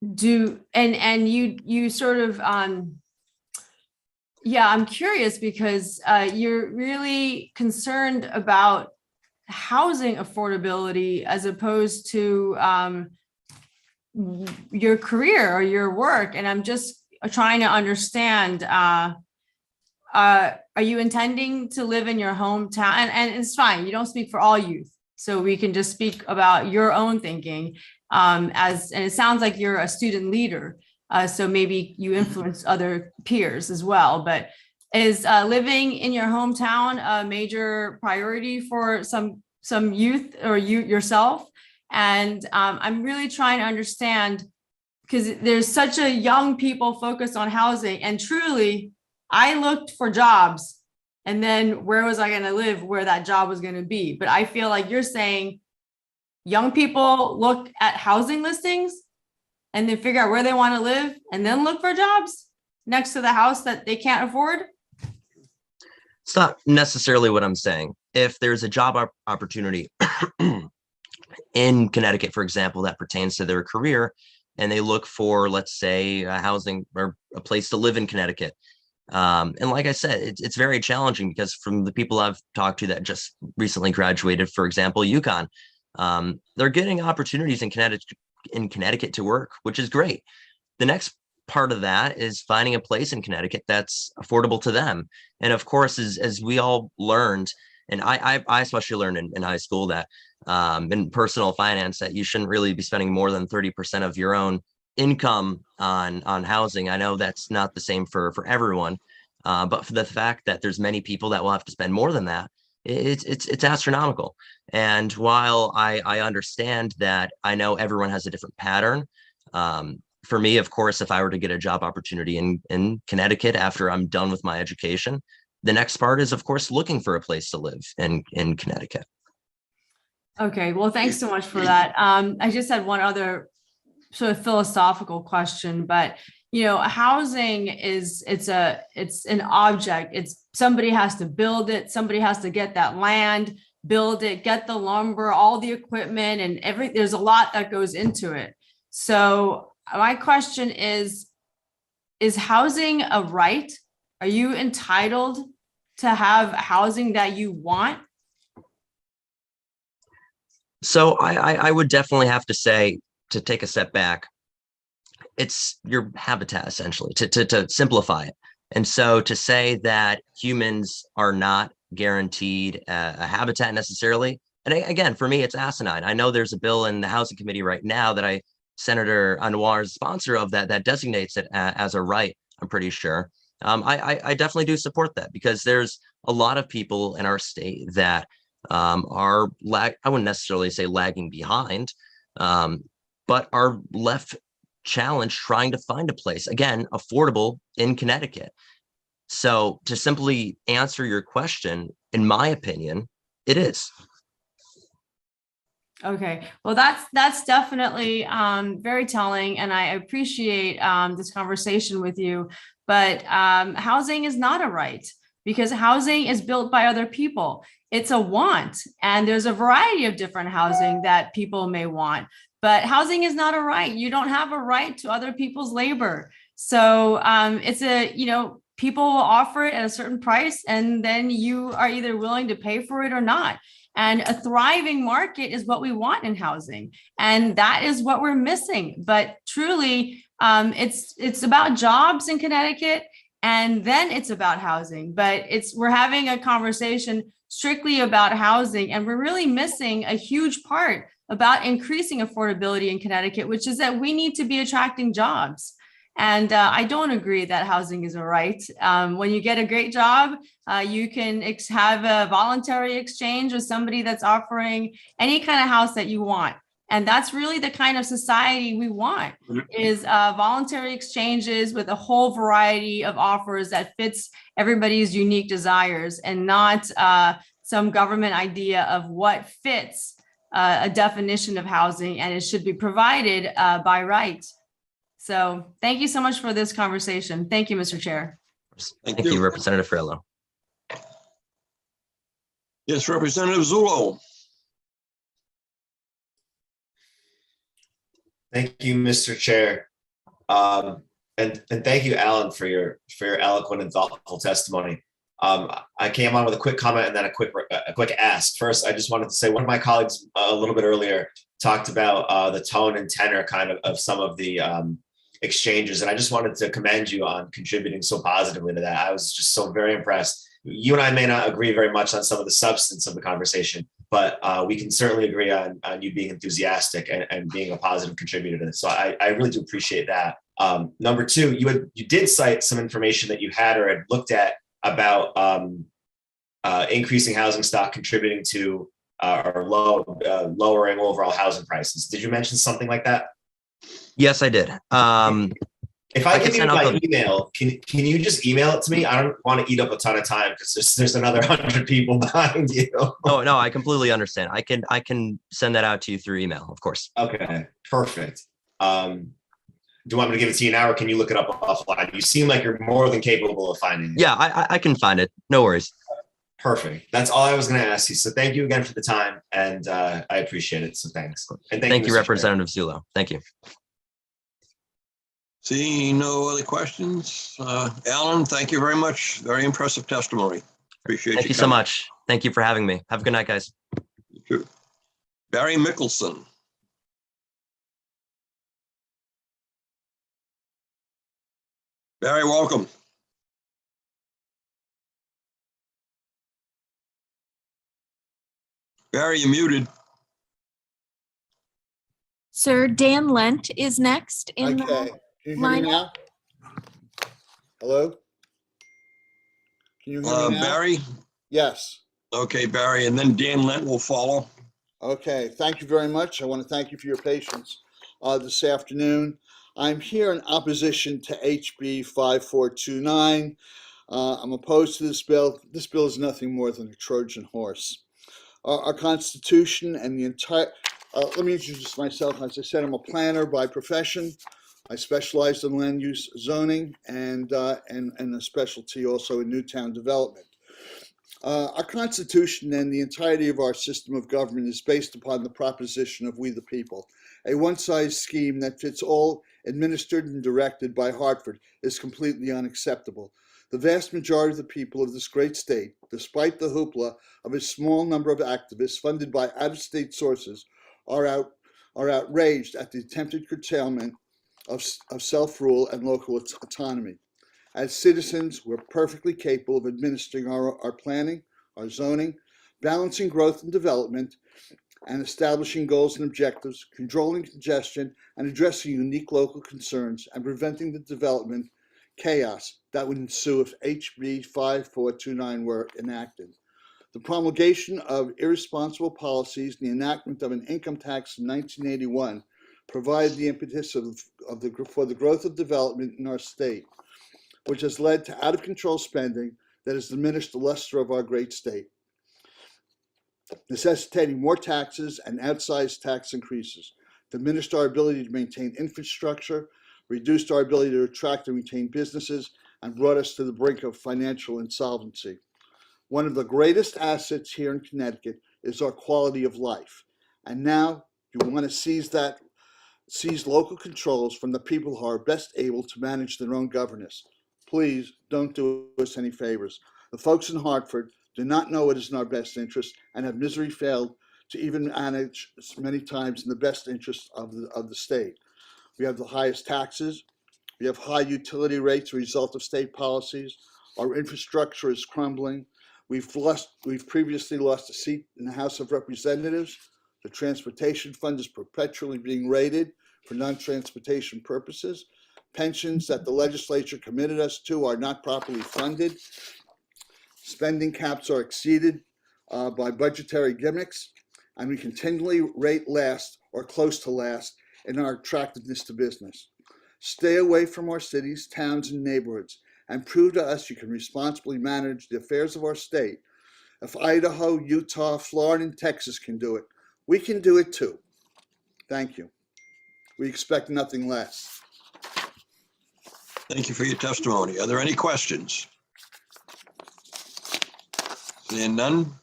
and you sort of yeah, I'm curious because you're really concerned about housing affordability as opposed to your career or your work. And I'm just trying to understand, are you intending to live in your hometown? And it's fine, you don't speak for all youth. So we can just speak about your own thinking and it sounds like you're a student leader. So maybe you influence other peers as well, but is living in your hometown a major priority for some youth or you yourself? And I'm really trying to understand, because there's such a young people focus on housing, and truly, I looked for jobs and then where was I going to live, where that job was going to be. But I feel like you're saying young people look at housing listings and then figure out where they want to live and then look for jobs next to the house that they can't afford? It's not necessarily what I'm saying. If there's a job opportunity in Connecticut, for example, that pertains to their career, and they look for, let's say, a housing or a place to live in Connecticut. And like I said, it's very challenging because from the people I've talked to that just recently graduated, for example, UConn, they're getting opportunities in Connecticut to work, which is great. The next part of that is finding a place in Connecticut that's affordable to them. And of course, as we all learned, and I especially learned in high school that in personal finance that you shouldn't really be spending more than 30% of your own income on housing. I know that's not the same for everyone, but for the fact that there's many people that will have to spend more than that, it's astronomical. And while I understand that, I know everyone has a different pattern. For me, of course, if I were to get a job opportunity in Connecticut after I'm done with my education, the next part is, of course, looking for a place to live in Connecticut. Okay, well, thanks so much for that. I just had one other sort of philosophical question, but housing it's an object. It's somebody has to build it, somebody has to get that land, build it, get the lumber, all the equipment, and there's a lot that goes into it. So my question is housing a right? Are you entitled to have housing that you want? So I would definitely have to say, to take a step back, it's your habitat, essentially, to simplify it. And so to say that humans are not guaranteed a habitat necessarily, and again, for me, it's asinine. I know there's a bill in the Housing Committee right now that Senator Anwar is sponsor of that designates it as a right, I'm pretty sure. I definitely do support that, because there's a lot of people in our state that are I wouldn't necessarily say lagging behind, but are left challenged trying to find a place, again, affordable in Connecticut. So to simply answer your question, in my opinion, it is. Okay, well, that's definitely very telling, and I appreciate this conversation with you. But housing is not a right, because housing is built by other people. It's a want, and there's a variety of different housing that people may want. But housing is not a right. You don't have a right to other people's labor. So people will offer it at a certain price, and then you are either willing to pay for it or not. And a thriving market is what we want in housing. And that is what we're missing. But truly, it's about jobs in Connecticut, and then it's about housing. But we're having a conversation strictly about housing, and we're really missing a huge part about increasing affordability in Connecticut, which is that we need to be attracting jobs. And I don't agree that housing is a right. When you get a great job, you can have a voluntary exchange with somebody that's offering any kind of house that you want. And that's really the kind of society we want, is voluntary exchanges with a whole variety of offers that fits everybody's unique desires, and not some government idea of what fits a definition of housing, and it should be provided by right. So thank you so much for this conversation. Thank you, Mr. Chair. Thank you, Representative Frillo. Yes, Representative Zullo. Thank you, Mr. Chair. And thank you, Alan, for your eloquent and thoughtful testimony. I came on with a quick comment and then a quick ask. First, I just wanted to say, one of my colleagues a little bit earlier talked about the tone and tenor kind of some of the exchanges. And I just wanted to commend you on contributing so positively to that. I was just so very impressed. You and I may not agree very much on some of the substance of the conversation, but we can certainly agree on you being enthusiastic and being a positive contributor to this. So I really do appreciate that. Number two, you did cite some information that you had or had looked at about increasing housing stock contributing to or lowering overall housing prices. Did you mention something like that? Yes, I did. If I give you my email, can you just email it to me? I don't want to eat up a ton of time because there's another 100 people behind you. No, I completely understand. I can send that out to you through email, of course. Okay, perfect. you want me to give it to you now, or can you look it up offline? You seem like you're more than capable of finding it. Yeah, I can find it. No worries. Perfect. That's all I was going to ask you. So thank you again for the time, and I appreciate it. So thanks. And Thank you, Mr. Chair. Representative Zulo. Thank you. Seeing no other questions, Alan, thank you very much. Very impressive testimony. Appreciate Thank you so much. Thank you for having me. Have a good night, guys. You too. Barry Mickelson. Barry, welcome. Barry, you're muted. Sir, Dan Lent is next in Okay, the can you hear me line. now? Hello? Can you hear me now? Barry? Yes. Okay, Barry, and then Dan Lent will follow. Okay, thank you very much. I want to thank you for your patience this afternoon. I'm here in opposition to HB 5429. I'm opposed to this bill. This bill is nothing more than a Trojan horse. Our Constitution and the entire, let me introduce myself. As I said, I'm a planner by profession. I specialize in land use zoning and a specialty also in Newtown development. Our Constitution and the entirety of our system of government is based upon the proposition of we the people. A one-size scheme that fits all, administered and directed by Hartford, is completely unacceptable. The vast majority of the people of this great state, despite the hoopla of a small number of activists funded by out-of-state sources, are outraged at the attempted curtailment of self-rule and local autonomy. As citizens, we're perfectly capable of administering our planning, our zoning, balancing growth and development, and establishing goals and objectives, controlling congestion, and addressing unique local concerns, and preventing the development chaos that would ensue if HB 5429 were enacted. The promulgation of irresponsible policies and the enactment of an income tax in 1981 provided the impetus for the growth of development in our state, which has led to out-of-control spending that has diminished the luster of our great state, necessitating more taxes and outsized tax increases, diminished our ability to maintain infrastructure, reduced our ability to attract and retain businesses, and brought us to the brink of financial insolvency. One of the greatest assets here in Connecticut is our quality of life. And now you want to seize local controls from the people who are best able to manage their own governance. Please don't do us any favors. The folks in Hartford do not know what is in our best interest and have misery failed to even manage many times in the best interest of the state. We have the highest taxes. We have high utility rates as a result of state policies. Our infrastructure is crumbling. We've previously lost a seat in the House of Representatives. The transportation fund is perpetually being raided for non-transportation purposes. Pensions that the legislature committed us to are not properly funded. Spending caps are exceeded by budgetary gimmicks, and we continually rate last or close to last in our attractiveness to business. Stay away from our cities, towns, and neighborhoods, and prove to us you can responsibly manage the affairs of our state. If Idaho, Utah, Florida, and Texas can do it, we can do it too. Thank you. We expect nothing less. Thank you for your testimony. Are there any questions? Seeing none.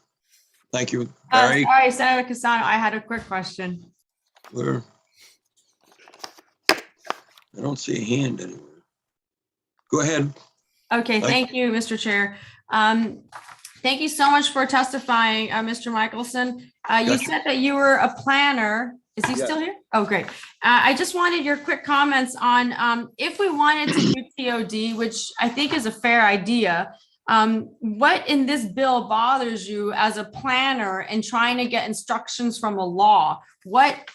Thank you, Barry. Sorry, Senator Casano, I had a quick question. I don't see a hand anywhere. Go ahead. Okay, thank you, Mr. Chair. Thank you so much for testifying, Mr. Michelson. You Yes. said that you were a planner. Is he Yes. still here? Oh, great. I just wanted your quick comments on if we wanted to do TOD, which I think is a fair idea. What in this bill bothers you as a planner in trying to get instructions from a law? What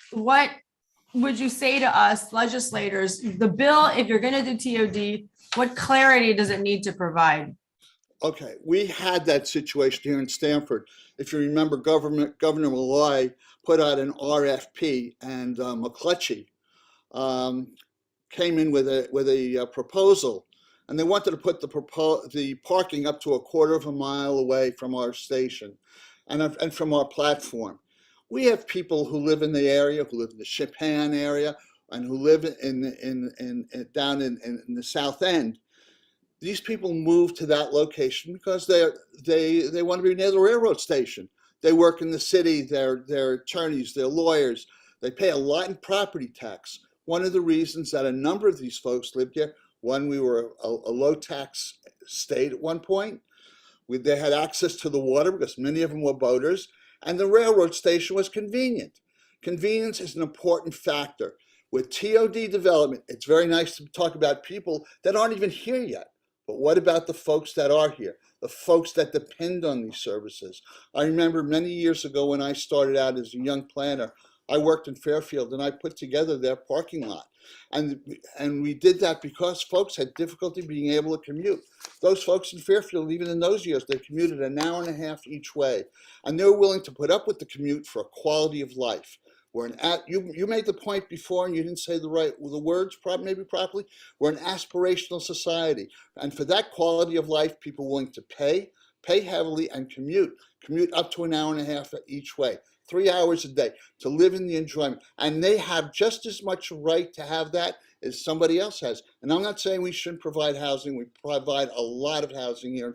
would you say to us legislators? The bill, if you're going to do TOD, what clarity does it need to provide? Okay, we had that situation here in Stamford. If you remember, Governor Malloy put out an RFP, and McCletchie came in with a proposal, and they wanted to put the parking up to a quarter of a mile away from our station and from our platform. We have people who live in the area, who live in the Shiphan area, and who live down in the South End, these people move to that location because they want to be near the railroad station. They work in the city, they're attorneys, they're lawyers, they pay a lot in property tax. One of the reasons that a number of these folks lived here, one, we were a low tax state at one point. They had access to the water because many of them were boaters, and the railroad station was convenient. Convenience is an important factor. With TOD development, it's very nice to talk about people that aren't even here yet. But what about the folks that are here? The folks that depend on these services? I remember many years ago when I started out as a young planner, I worked in Fairfield and I put together their parking lot. And we did that because folks had difficulty being able to commute. Those folks in Fairfield, even in those years, they commuted an hour and a half each way. And they were willing to put up with the commute for a quality of life. You made the point before, and you didn't say the words maybe properly. We're an aspirational society, and for that quality of life, people willing to pay heavily, and commute up to an hour and a half each way, 3 hours a day, to live in the enjoyment, and they have just as much right to have that as somebody else has. And I'm not saying we shouldn't provide housing. We provide a lot of housing here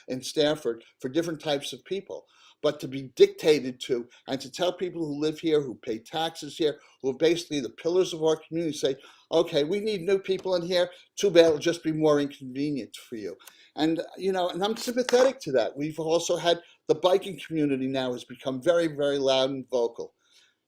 in Stamford for different types of people. But to be dictated to, and to tell people who live here, who pay taxes here, who are basically the pillars of our community, say, okay, we need new people in here, too bad, it'll just be more inconvenient for you. And, and I'm sympathetic to that. We've also had the biking community now has become very, very loud and vocal.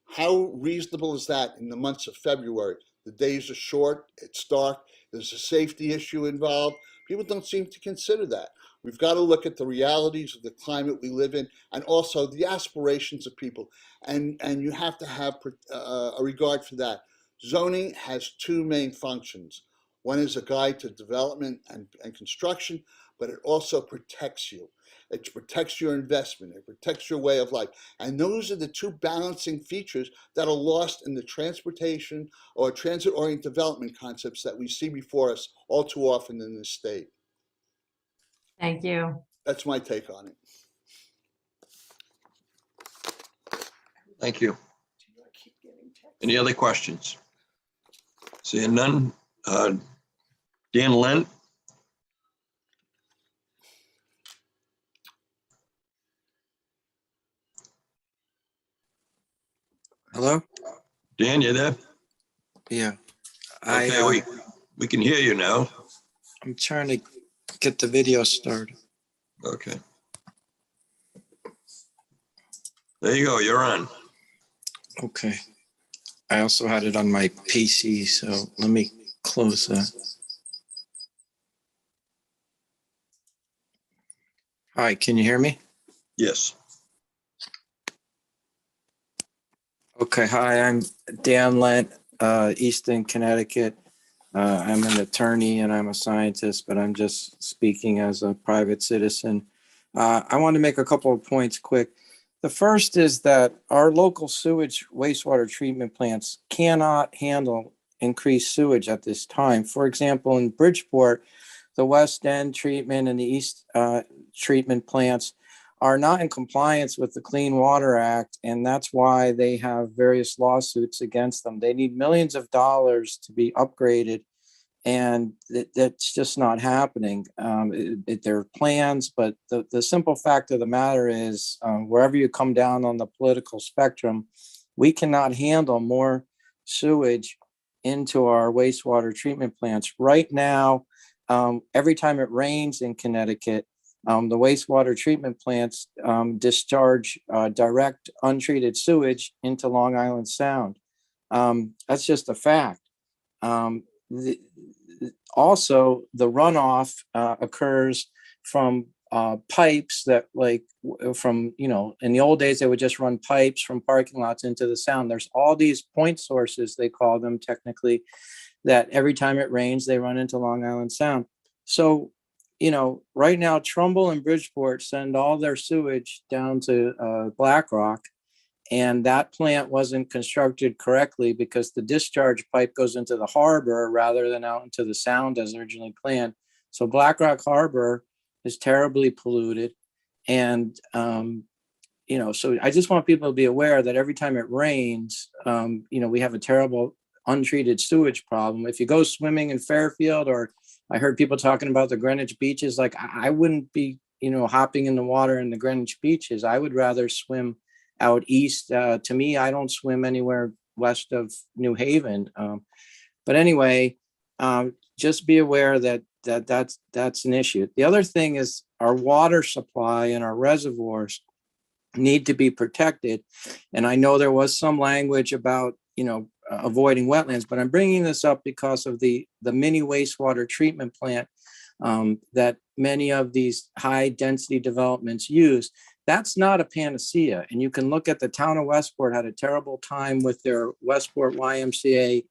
How reasonable is that in the months of February? The days are short, it's dark, there's a safety issue involved. People don't seem to consider that. We've got to look at the realities of the climate we live in, and also the aspirations of people. And you have to have a regard for that. Zoning has two main functions. One is a guide to development and construction, but it also protects you. It protects your investment. It protects your way of life. And those are the two balancing features that are lost in the transportation or transit-oriented development concepts that we see before us all too often in this state. Thank you. That's my take on it. Thank you. Any other questions? Seeing none. Dan Lent. Hello? Dan, you there? Yeah. Okay, we can hear you now. I'm trying to get the video started. Okay. There you go, you're on. Okay. I also had it on my PC, so let me close that. Hi, can you hear me? Yes. Okay, hi, I'm Dan Lent, Easton, Connecticut. I'm an attorney and I'm a scientist, but I'm just speaking as a private citizen. I want to make a couple of points quick. The first is that our local sewage wastewater treatment plants cannot handle increased sewage at this time. For example, in Bridgeport, the West End treatment and the East treatment plants are not in compliance with the Clean Water Act, and that's why they have various lawsuits against them. They need millions of dollars to be upgraded, and that's just not happening. There are plans, but the simple fact of the matter is, wherever you come down on the political spectrum, we cannot handle more sewage into our wastewater treatment plants. Right now, every time it rains in Connecticut, the wastewater treatment plants discharge direct untreated sewage into Long Island Sound. That's just a fact. Also, the runoff occurs from pipes that in the old days, they would just run pipes from parking lots into the Sound. There's all these point sources, they call them technically, that every time it rains, they run into Long Island Sound. So, right now, Trumbull and Bridgeport send all their sewage down to Black Rock, and that plant wasn't constructed correctly because the discharge pipe goes into the harbor rather than out into the Sound as originally planned. So Black Rock Harbor is terribly polluted. And, so I just want people to be aware that every time it rains, we have a terrible untreated sewage problem. If you go swimming in Fairfield, or I heard people talking about the Greenwich beaches, like I wouldn't be, hopping in the water in the Greenwich beaches. I would rather swim out east. To me, I don't swim anywhere west of New Haven. But anyway, just be aware that's an issue. The other thing is our water supply and our reservoirs need to be protected. And I know there was some language about, avoiding wetlands, but I'm bringing this up because of the mini wastewater treatment plant that many of these high density developments use. That's not a panacea. And you can look at the town of Westport had a terrible time with their Westport YMCA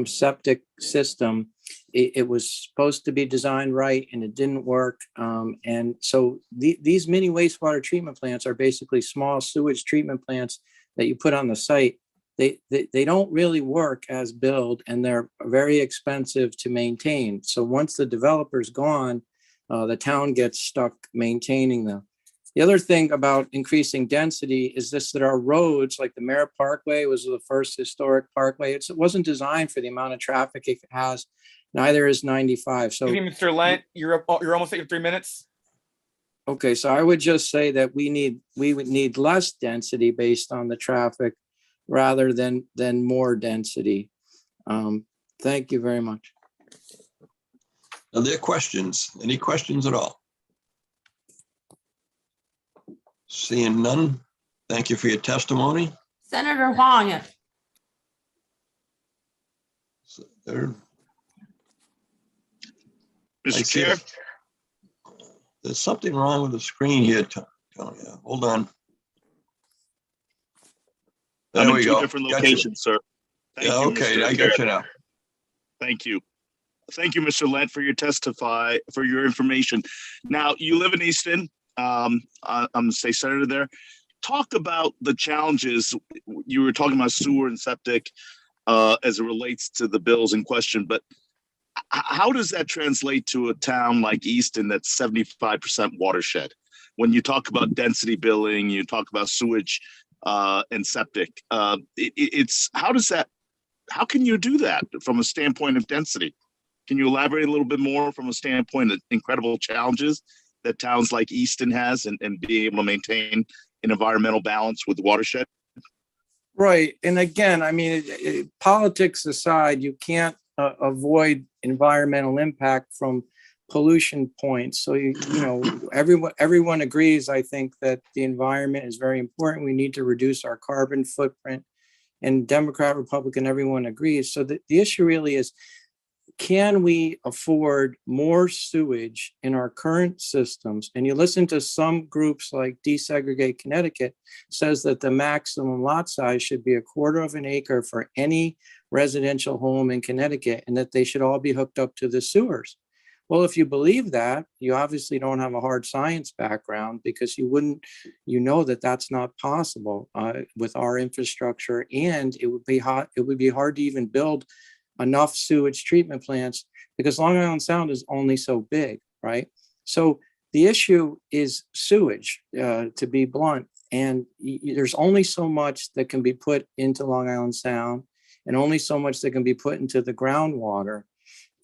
septic system. It was supposed to be designed right and it didn't work. And so these mini wastewater treatment plants are basically small sewage treatment plants that you put on the site. They don't really work as built, and they're very expensive to maintain. So once the developer's gone, the town gets stuck maintaining them. The other thing about increasing density is this, that our roads, like the Merritt Parkway was the first historic parkway. It wasn't designed for the amount of traffic it has. Neither is 95. So, Mr. Lent, you're almost at your 3 minutes. okay, so I would just say that we would need less density based on the traffic rather than more density. Thank you very much. Are there questions? Any questions at all? Seeing none, thank you for your testimony. Senator Huang. There- Mr. Chair. There's something wrong with the screen here, Tony. Hold on. There I'm we in go. two different Got you. locations, sir. Thank Yeah, you, okay, Mr. I got you now. Thank you. Thank you, Mr. Lent, for your information. Now, you live in Easton. I'm the state senator there. Talk about the challenges. You were talking about sewer and septic as it relates to the bills in question, but how does that translate to a town like Easton that's 75% watershed? When you talk about density billing, you talk about sewage and septic. How can you do that from a standpoint of density? Can you elaborate a little bit more from a standpoint of incredible challenges that towns like Easton has and being able to maintain an environmental balance with watershed? Right. And again, I mean, politics aside, you can't avoid environmental impact from pollution points. So, everyone agrees, I think, that the environment is very important. We need to reduce our carbon footprint, and Democrat, Republican, everyone agrees. So the issue really is, can we afford more sewage in our current systems? And you listen to some groups like Desegregate Connecticut says that the maximum lot size should be 1/4 of an acre for any residential home in Connecticut, and that they should all be hooked up to the sewers. Well, if you believe that, you obviously don't have a hard science background, because you know that that's not possible with our infrastructure, and it would be hard to even build enough sewage treatment plants, because Long Island Sound is only so big, right? So the issue is sewage, to be blunt, and there's only so much that can be put into Long Island Sound, and only so much that can be put into the groundwater.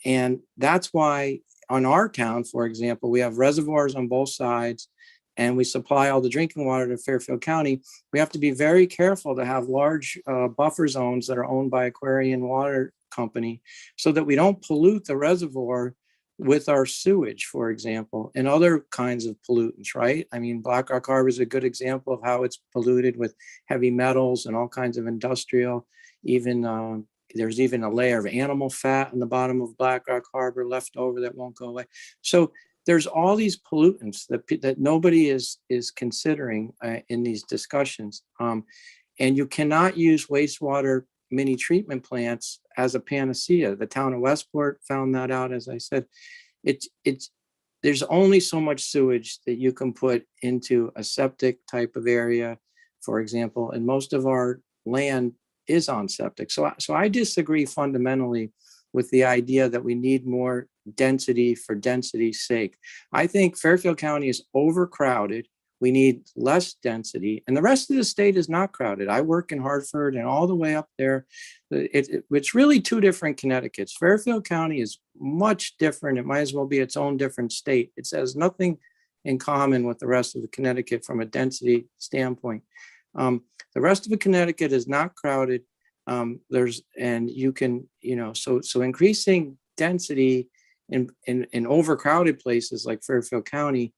And that's why on our town, for example, we have reservoirs on both sides, and we supply all the drinking water to Fairfield County. We have to be very careful to have large buffer zones that are owned by Aquarian Water Company, so that we don't pollute the reservoir with our sewage, for example, and other kinds of pollutants, right? I mean, Black Rock Harbor is a good example of how it's polluted with heavy metals and all kinds of industrial, even there's even a layer of animal fat in the bottom of Black Rock Harbor left over that won't go away. So there's all these pollutants that nobody is considering in these discussions. And you cannot use wastewater mini treatment plants as a panacea. The town of Westport found that out. As I said, there's only so much sewage that you can put into a septic type of area, for example, and most of our land is on septic. So I disagree fundamentally with the idea that we need more density for density's sake. I think Fairfield County is overcrowded. We need less density, and the rest of the state is not crowded. I work in Hartford and all the way up there. It's really two different Connecticut's. Fairfield County is much different. It might as well be its own different state. It has nothing in common with the rest of the Connecticut from a density standpoint. The rest of the Connecticut is not crowded. So increasing density in overcrowded places like Fairfield County,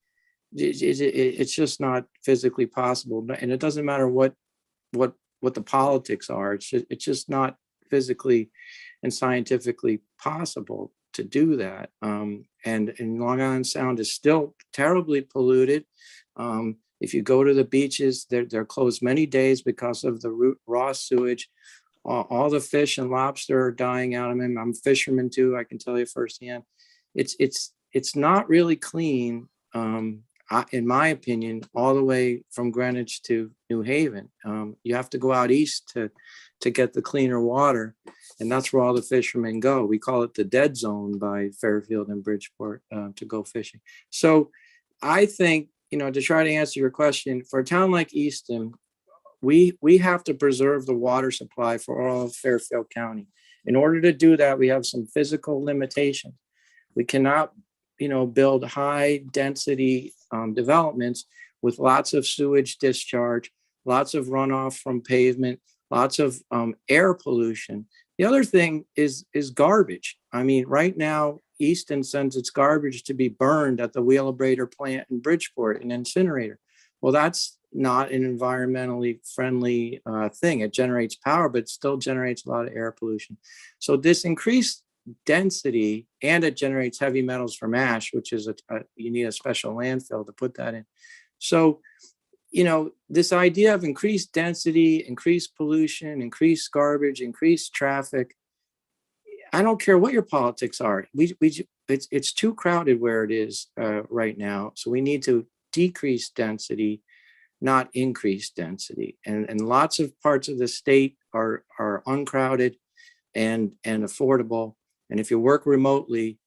it's just not physically possible. And it doesn't matter what the politics are. It's just not physically and scientifically possible to do that. And Long Island Sound is still terribly polluted. If you go to the beaches, they're closed many days because of the raw sewage. All the fish and lobster are dying out of them. I'm a fisherman too, I can tell you firsthand. It's not really clean, in my opinion, all the way from Greenwich to New Haven. You have to go out east to get the cleaner water, and that's where all the fishermen go. We call it the dead zone by Fairfield and Bridgeport to go fishing. So I think, to try to answer your question, for a town like Easton, we have to preserve the water supply for all of Fairfield County. In order to do that, we have some physical limitations. We cannot, build high density developments with lots of sewage discharge, lots of runoff from pavement, lots of air pollution. The other thing is garbage. I mean, right now, Easton sends its garbage to be burned at the Wheelabrator plant in Bridgeport, an incinerator. Well, that's not an environmentally friendly thing. It generates power, but it still generates a lot of air pollution. So this increased density, and it generates heavy metals from ash, which is you need a special landfill to put that in. So, this idea of increased density, increased pollution, increased garbage, increased traffic, I don't care what your politics are. It's too crowded where it is right now. So we need to decrease density, not increase density. And lots of parts of the state are uncrowded and affordable. And if you work remotely,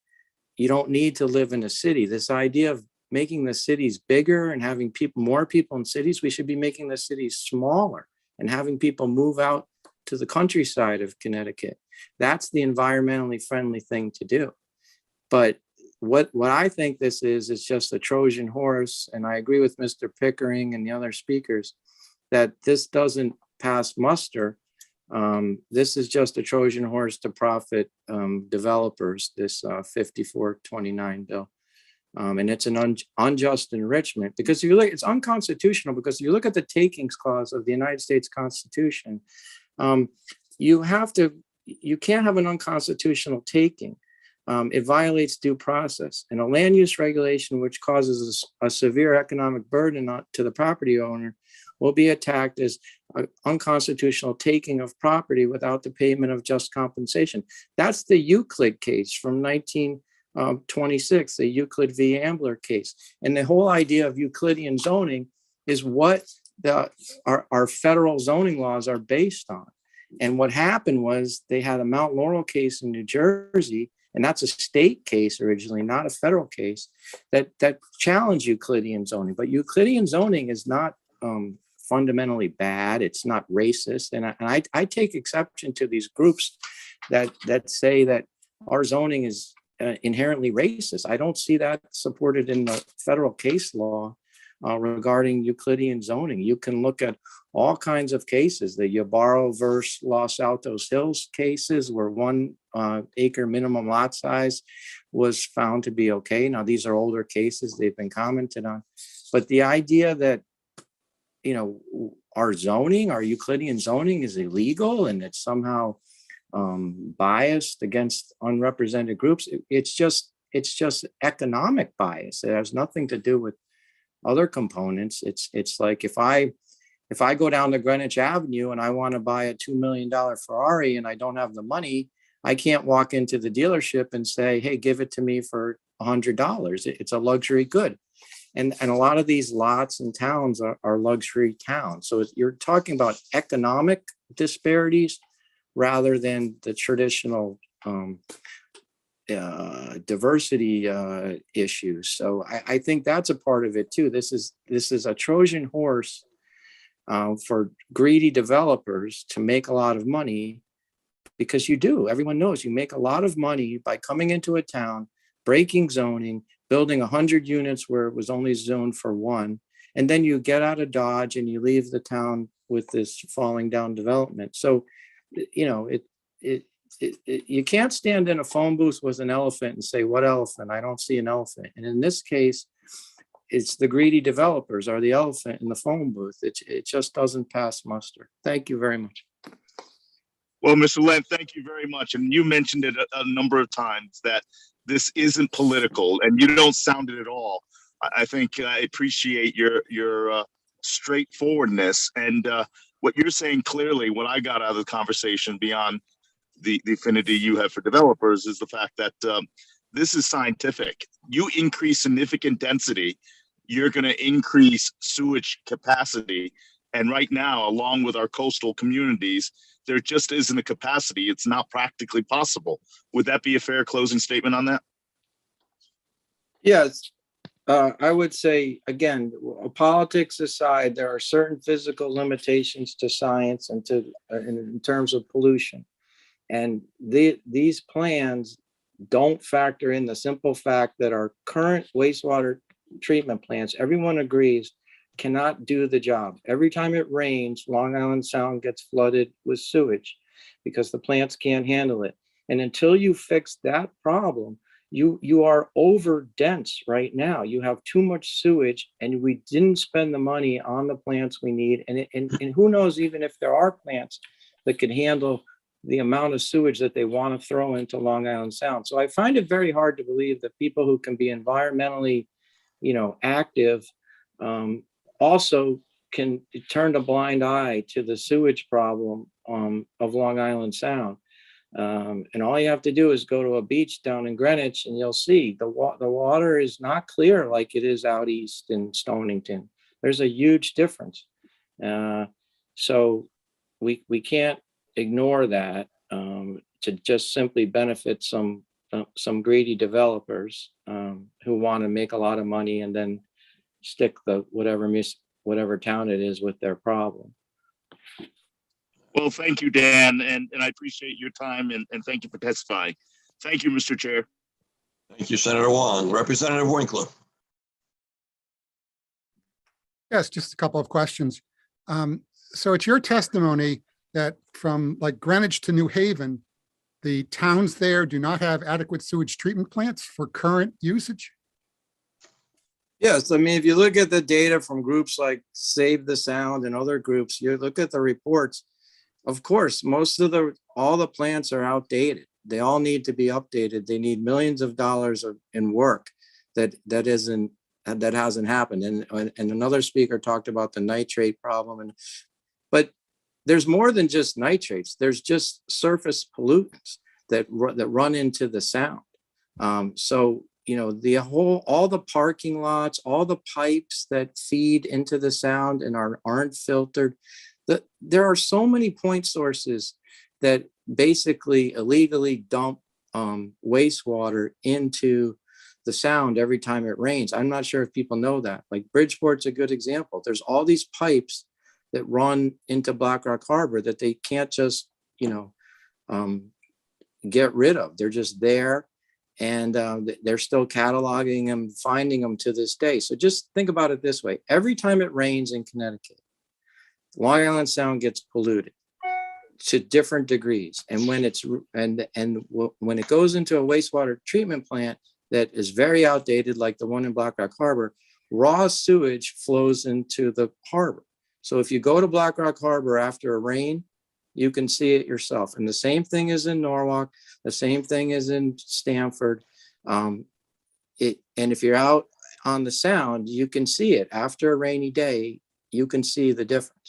you don't need to live in a city. This idea of making the cities bigger and having more people in cities, we should be making the cities smaller and having people move out to the countryside of Connecticut. That's the environmentally friendly thing to do. But what I think this is just a Trojan horse. And I agree with Mr. Pickering and the other speakers that this doesn't pass muster. This is just a Trojan horse to profit developers, this 5429 bill. And it's an unjust enrichment because if you look, it's unconstitutional because if you look at the takings clause of the United States Constitution, you can't have an unconstitutional taking. It violates due process, and a land use regulation which causes a severe economic burden to the property owner will be attacked as an unconstitutional taking of property without the payment of just compensation. That's the Euclid case from 1926, the Euclid v. Ambler case. And the whole idea of Euclidean zoning is what our federal zoning laws are based on. And what happened was they had a Mount Laurel case in New Jersey, and that's a state case originally, not a federal case, that challenged Euclidean zoning. But Euclidean zoning is not fundamentally bad. It's not racist. And I take exception to these groups that say that our zoning is inherently racist. I don't see that supported in the federal case law regarding Euclidean zoning. You can look at all kinds of cases, the Ybarra versus Los Altos Hills cases where 1 acre minimum lot size was found to be okay. Now, these are older cases, they've been commented on. But the idea that, our Euclidean zoning is illegal and it's somehow biased against unrepresented groups, it's just economic bias. It has nothing to do with other components. It's like if I go down to Greenwich Avenue and I want to buy a $2 million Ferrari and I don't have the money, I can't walk into the dealership and say, hey, give it to me for $100. It's a luxury good. And a lot of these lots and towns are luxury towns. So you're talking about economic disparities rather than the traditional diversity issues. So I think that's a part of it too. This is a Trojan horse for greedy developers to make a lot of money, because you do. Everyone knows you make a lot of money by coming into a town, breaking zoning, building 100 units where it was only zoned for one, and then you get out of Dodge and you leave the town with this falling down development. So, you know, you can't stand in a phone booth with an elephant and say, "What elephant? I don't see an elephant." And in this case, it's the greedy developers are the elephant in the phone booth. It just doesn't pass muster. Thank you very much. Well, Mr. Lent, thank you very much. And you mentioned it a number of times that this isn't political, and you don't sound it at all. I think I appreciate your straightforwardness, and what you're saying clearly. What I got out of the conversation, beyond the affinity you have for developers, is the fact that this is scientific. You increase significant density, you're going to increase sewage capacity. And right now, along with our coastal communities, there just isn't a capacity. It's not practically possible. Would that be a fair closing statement on that? Yes. I would say, again, politics aside, there are certain physical limitations to science and in terms of pollution. And these plans don't factor in the simple fact that our current wastewater treatment plants, everyone agrees, cannot do the job. Every time it rains, Long Island Sound gets flooded with sewage because the plants can't handle it. And until you fix that problem, you are over dense right now. You have too much sewage, and we didn't spend the money on the plants we need. And who knows, even if there are plants that could handle the amount of sewage that they want to throw into Long Island Sound. So I find it very hard to believe that people who can be environmentally, active, also can turn a blind eye to the sewage problem of Long Island Sound. And all you have to do is go to a beach down in Greenwich, and you'll see the water is not clear like it is out east in Stonington. There's a huge difference. So we can't ignore that to just simply benefit some greedy developers who want to make a lot of money and then stick the whatever town it is with their problem. Well, thank you, Dan, and I appreciate your time, and thank you for testifying. Thank you, Mr. Chair. Thank you, Senator Wong. Representative Winkler. Yes, just a couple of questions. So it's your testimony that from like Greenwich to New Haven, the towns there do not have adequate sewage treatment plants for current usage? Yes, I mean, if you look at the data from groups like Save the Sound and other groups, you look at the reports, of course, all the plants are outdated. They all need to be updated. They need millions of dollars in work that hasn't happened. And another speaker talked about the nitrate problem. But there's more than just nitrates. There's just surface pollutants that run into the sound. So, all the parking lots, all the pipes that feed into the sound and aren't filtered. There are so many point sources that basically illegally dump wastewater into the sound every time it rains. I'm not sure if people know that. Like Bridgeport's a good example. There's all these pipes that run into Black Rock Harbor that they can't just, get rid of. They're just there, and they're still cataloging them, finding them to this day. So just think about it this way. Every time it rains in Connecticut, Long Island Sound gets polluted to different degrees. And when when it goes into a wastewater treatment plant that is very outdated, like the one in Black Rock Harbor, raw sewage flows into the harbor. So if you go to Black Rock Harbor after a rain, you can see it yourself. And the same thing is in Norwalk. The same thing is in Stamford. And if you're out on the Sound, you can see it. After a rainy day, you can see the difference.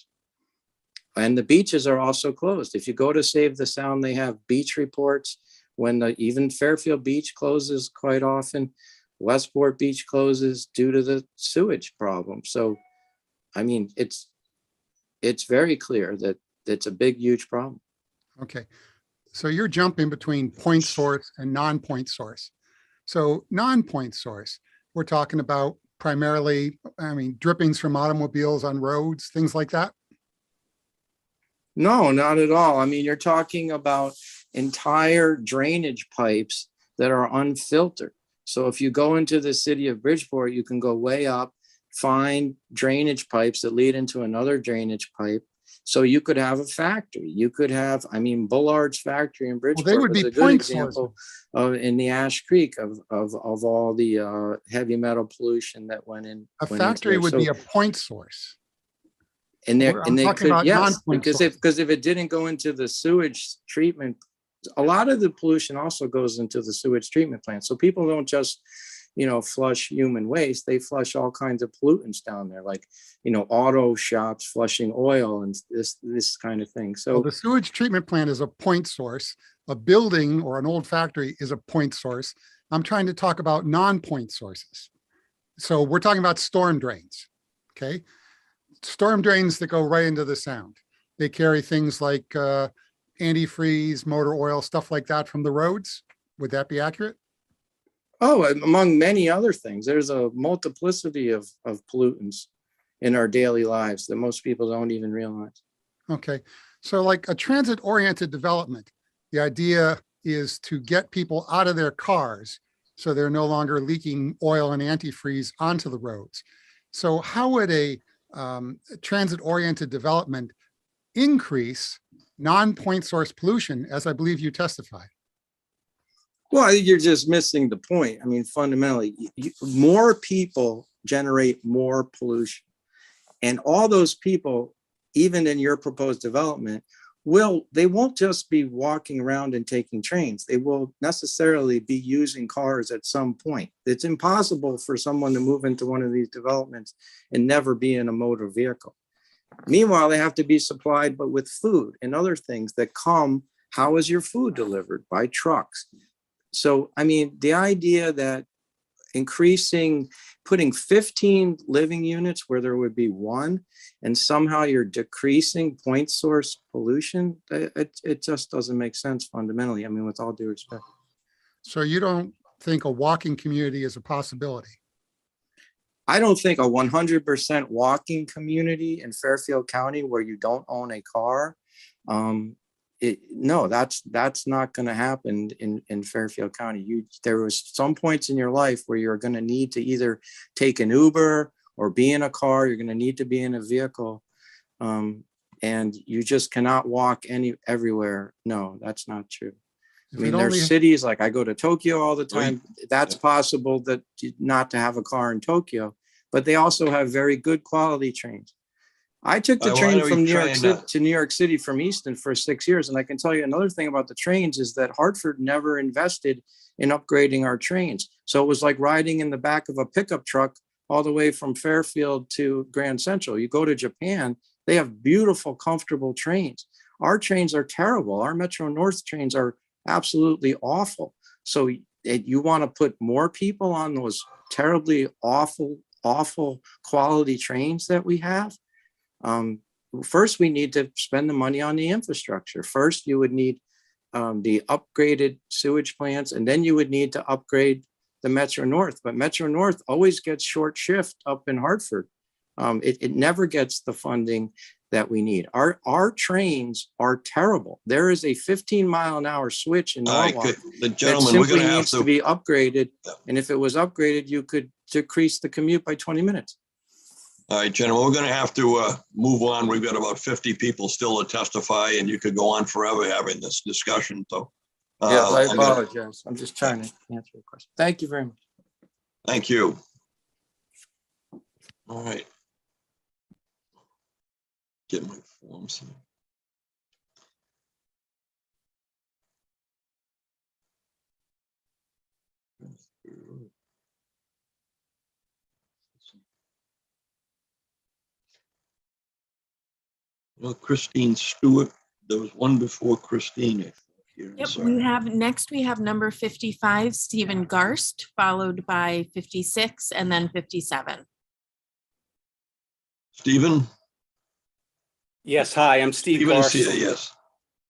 And the beaches are also closed. If you go to Save the Sound, they have beach reports. When even Fairfield Beach closes quite often, Westport Beach closes due to the sewage problem. So, I mean, it's very clear that it's a big, huge problem. Okay. So you're jumping between point source and non-point source. So non-point source, we're talking about primarily, I mean, drippings from automobiles on roads, things like that. No, not at all. I mean, you're talking about entire drainage pipes that are unfiltered. So if you go into the city of Bridgeport, you can go way up, find drainage pipes that lead into another drainage pipe. So you could have a factory. You could have, I mean, Bullard's factory in Bridgeport they would was be a good point example of in the Ash Creek of all the heavy metal pollution that went in. A went into factory there. would So- be a point source. and I'm they talking could, about yes, non-point because if it didn't go into the sewage treatment, a lot of the pollution also goes into the sewage treatment plant. So people don't just, flush human waste. They flush all kinds of pollutants down there, like, auto shops flushing oil and this kind of thing. So Well, the sewage treatment plant is a point source. A building or an old factory is a point source. I'm trying to talk about non-point sources. So we're talking about storm drains, okay? Storm drains that go right into the sound. They carry things like antifreeze, motor oil, stuff like that from the roads. Would that be accurate? Oh, among many other things, there's a multiplicity of pollutants in our daily lives that most people don't even realize. Okay, so like a transit-oriented development, the idea is to get people out of their cars so they're no longer leaking oil and antifreeze onto the roads. So how would a transit-oriented development increase non-point source pollution, as I believe you testified? Well, I think you're just missing the point. I mean, fundamentally, more people generate more pollution. And all those people, even in your proposed development, they won't just be walking around and taking trains. They will necessarily be using cars at some point. It's impossible for someone to move into one of these developments and never be in a motor vehicle. Meanwhile, they have to be supplied but with food and other things that come. How is your food delivered? By trucks. So, I mean, the idea that putting 15 living units where there would be one, and somehow you're decreasing point source pollution, it just doesn't make sense fundamentally. I mean, with all due respect. So you don't think a walking community is a possibility? I don't think a 100% walking community in Fairfield County where you don't own a car, no, that's not going to happen in Fairfield County. There was some points in your life where you're going to need to either take an Uber or be in a car. You're going to need to be in a vehicle, and you just cannot walk everywhere. No, that's not true. I mean, there's cities like I go to Tokyo all the time. That's possible that not to have a car in Tokyo, but they also have very good quality trains. I took the train from New York City to New York City from Easton for 6 years. And I can tell you another thing about the trains is that Hartford never invested in upgrading our trains. So it was like riding in the back of a pickup truck all the way from Fairfield to Grand Central. You go to Japan, they have beautiful, comfortable trains. Our trains are terrible. Our Metro North trains are absolutely awful. So you want to put more people on those terribly awful quality trains that we have? First, we need to spend the money on the infrastructure. First, you would need the upgraded sewage plants, and then you would need to upgrade the Metro North. But Metro North always gets short shift up in Hartford. It never gets the funding that we need. Our trains are terrible. There is a 15-mile-an-hour switch in Norwalk that simply needs to be upgraded. And if it was upgraded, you could decrease the commute by 20 minutes. All right, gentlemen, we're going to have to move on. We've got about 50 people still to testify, and you could go on forever having this discussion. So, yes, I apologize. I'm just trying to answer your question. Thank you very much. Thank you. All right. Get my forms here. Well, Christine Stewart, there was one before Christine. Yep, we have number 55, Stephen Garst, followed by 56 and then 57. Stephen? Yes, hi, I'm Steve Garst. Yes.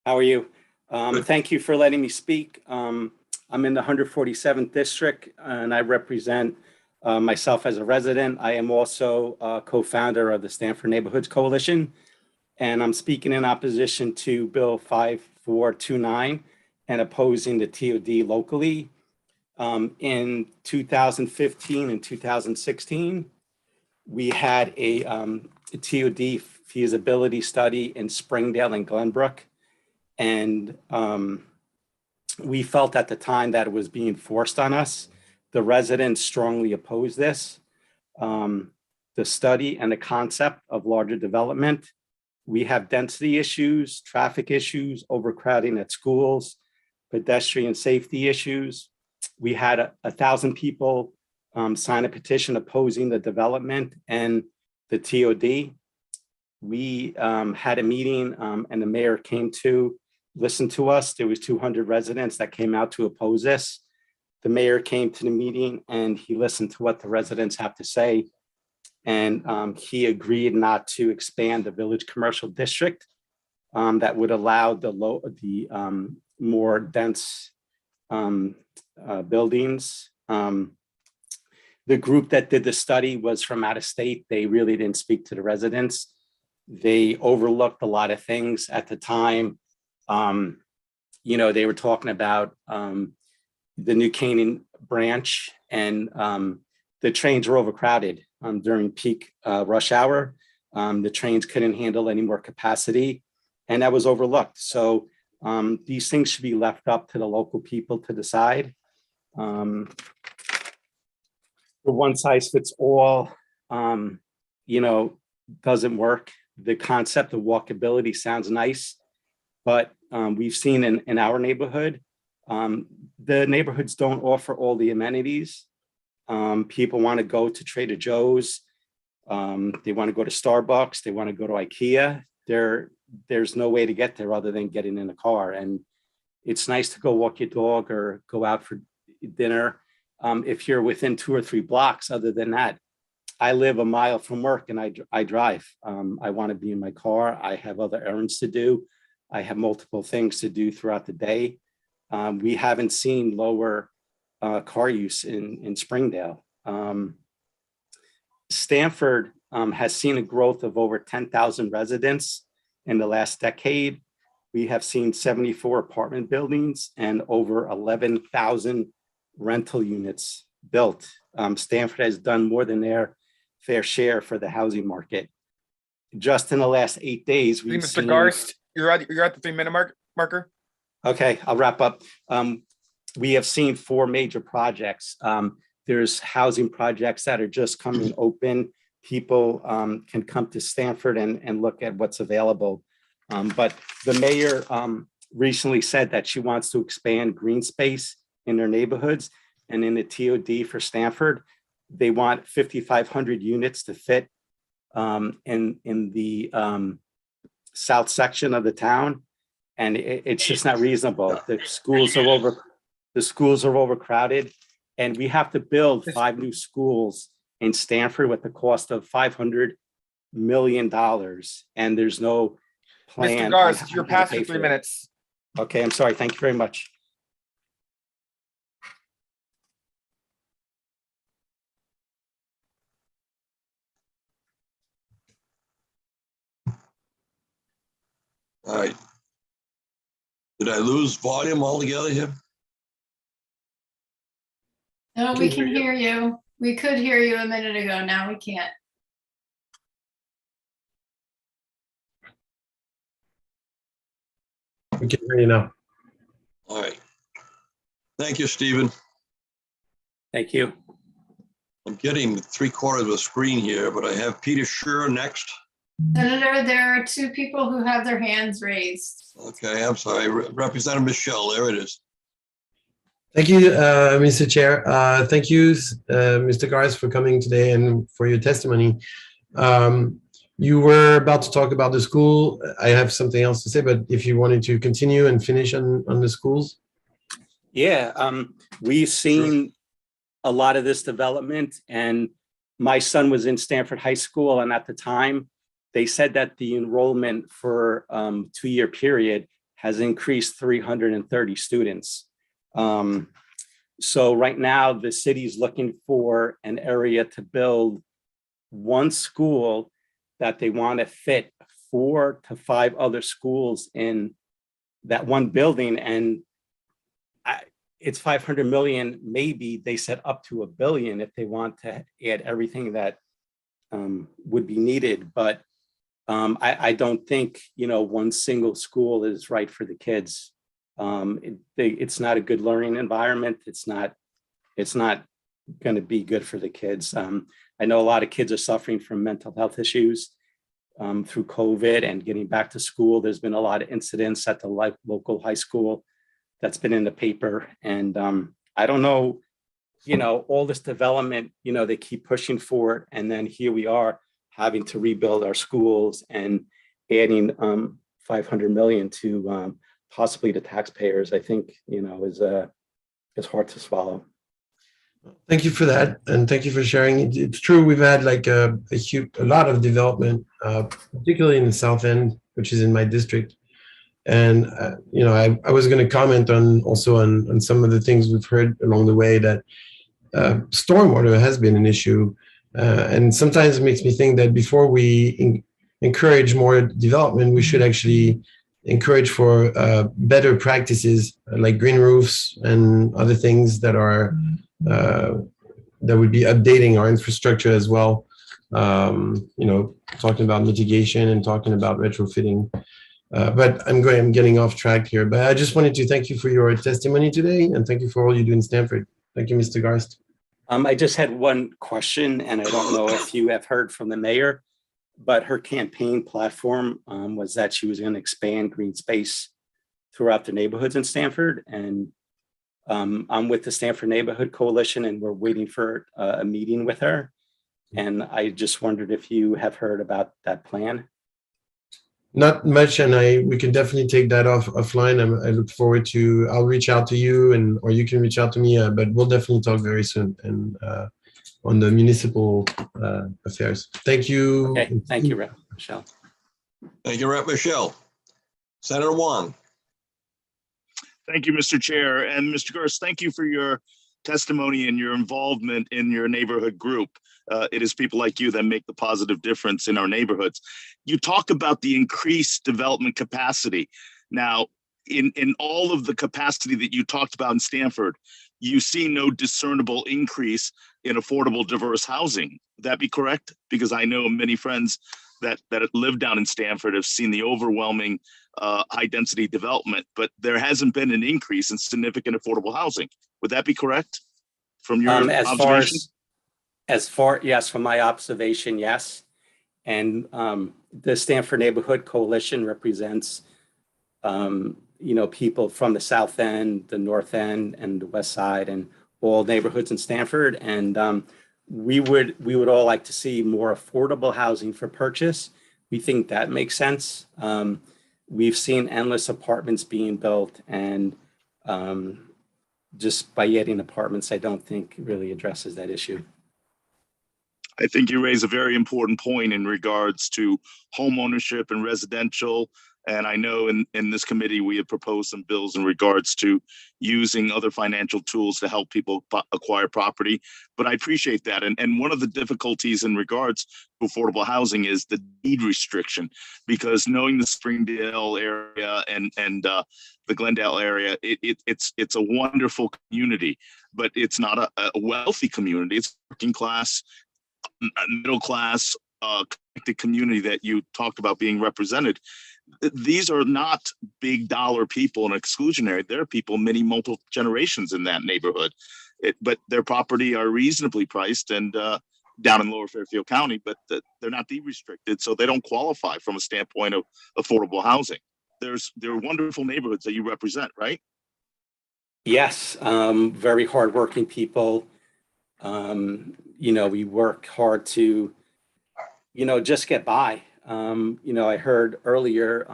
How are you? Thank you for letting me speak. I'm in the 147th district and I represent myself as a resident. I am also a co-founder of the Stanford Neighborhoods Coalition, and I'm speaking in opposition to Bill 5429 and opposing the TOD locally. In 2015 and 2016, we had a TOD feasibility study in Springdale and Glenbrook. And we felt at the time that it was being forced on us. The residents strongly opposed this. The study and the concept of larger development. We have density issues, traffic issues, overcrowding at schools, pedestrian safety issues. We had 1,000 people sign a petition opposing the development and the TOD. We had a meeting and the mayor came to listen to us. There was 200 residents that came out to oppose this. The mayor came to the meeting and he listened to what the residents have to say. And he agreed not to expand the village commercial district that would allow the more dense buildings. The group that did the study was from out of state. They really didn't speak to the residents. They overlooked a lot of things at the time. You know, they were talking about the New Canaan branch and the trains were overcrowded during peak rush hour. The trains couldn't handle any more capacity and that was overlooked. So these things should be left up to the local people to decide. The one size fits all, you know, doesn't work. The concept of walkability sounds nice, but we've seen in our neighborhood, the neighborhoods don't offer all the amenities. People want to go to Trader Joe's. They want to go to Starbucks. They want to go to IKEA. There's no way to get there other than getting in a car. And it's nice to go walk your dog or go out for dinner. If you're within 2 or 3 blocks, other than that, I live a mile from work and I drive. I want to be in my car. I have other errands to do. I have multiple things to do throughout the day. We haven't seen lower car use in Springdale. Stanford has seen a growth of over 10,000 residents in the last decade. We have seen 74 apartment buildings and over 11,000 rental units built. Stanford has done more than their fair share for the housing market. Just in the last 8 days, we've Mr. seen... Garst, you're at the 3-minute marker. Okay, I'll wrap up. We have seen 4 major projects. There's housing projects that are just coming open. People can come to Stanford and look at what's available. But the mayor recently said that she wants to expand green space in their neighborhoods, and in the TOD for Stanford, they want 5,500 units to fit in the south section of the town, and it's just not reasonable. The schools are overcrowded, and we have to build 5 new schools in Stanford with the cost of $500 million, and there's no plan. Mr. Garst, you're past your 3 minutes. Okay, I'm sorry. Thank you very much. All right. Did I lose volume altogether here? No, we can hear you. We could hear you a minute ago. Now we can't. We can hear you now. All right. Thank you, Stephen. Thank you. I'm getting 3/4 of the screen here, but I have Peter Scher next. Senator, there are 2 people who have their hands raised. Okay, I'm sorry. Representative Michelle, there it is. Thank you, Mr. Chair. Thank you, Mr. Garst, for coming today and for your testimony. You were about to talk about the school. I have something else to say, but if you wanted to continue and finish on the schools. Yeah, we've seen a lot of this development, and my son was in Stanford High School, and at the time, they said that the enrollment for 2-year period has increased 330 students. So right now the city's looking for an area to build one school that they want to fit 4 to 5 other schools in that one building. And it's 500 million, maybe they said up to $1 billion if they want to add everything that would be needed. But I don't think, one single school is right for the kids. It's not a good learning environment. It's not going to be good for the kids. I know a lot of kids are suffering from mental health issues through COVID and getting back to school. There's been a lot of incidents at the local high school that's been in the paper. And I don't know, all this development, they keep pushing for it. And then here we are having to rebuild our schools and adding 500 million to possibly the taxpayers, I think, is hard to swallow. Thank you for that, and thank you for sharing. It's true, we've had like a lot of development, particularly in the South End, which is in my district. And I was going to comment on some of the things we've heard along the way, that stormwater has been an issue, and sometimes it makes me think that before we encourage more development, we should actually encourage for better practices like green roofs and other things that are that would be updating our infrastructure as well. Talking about mitigation and talking about retrofitting. But I'm getting off track here. But I just wanted to thank you for your testimony today, and thank you for all you do in Stamford. Thank you, Mr. Garst. I just had one question, and I don't know if you have heard from the mayor, but her campaign platform was that she was going to expand green space throughout the neighborhoods in Stamford. And I'm with the Stamford Neighborhood Coalition, and we're waiting for a meeting with her. And I just wondered if you have heard about that plan. Not much, and we can definitely take that offline. I look forward to. I'll reach out to you, or you can reach out to me. But we'll definitely talk very soon, and on the municipal affairs. Thank you. Okay, thank you, Rep. Michelle. Thank you, Rep. Michelle. Senator Wong. Thank you, Mr. Chair. And Mr. Garst, thank you for your testimony and your involvement in your neighborhood group. It is people like you that make the positive difference in our neighborhoods. You talk about the increased development capacity. Now, in all of the capacity that you talked about in Stamford, you see no discernible increase in affordable, diverse housing. Would that be correct? Because I know many friends that live down in Stamford have seen the overwhelming high density development, but there hasn't been an increase in significant affordable housing. Would that be correct from your observation? Yes, from my observation, yes. And the Stamford Neighborhood Coalition represents, people from the South End, the North End, and the West Side, and all neighborhoods in Stamford. And we would all like to see more affordable housing for purchase. We think that makes sense. We've seen endless apartments being built, and just by adding apartments, I don't think really addresses that issue. I think you raise a very important point in regards to home ownership and residential. And I know in this committee, we have proposed some bills in regards to using other financial tools to help people acquire property. But I appreciate that. And one of the difficulties in regards to affordable housing is the deed restriction, because knowing the Springdale area and the Glendale area, it's a wonderful community, but it's not a wealthy community. It's working class, middle class, connected community that you talked about being represented. These are not big dollar people and exclusionary. There are people, many multiple generations in that neighborhood, but their property are reasonably priced and down in Lower Fairfield County, but they're not deed restricted, so they don't qualify from a standpoint of affordable housing. There are wonderful neighborhoods that you represent, right? Yes, very hardworking people. We work hard to, just get by. I heard earlier,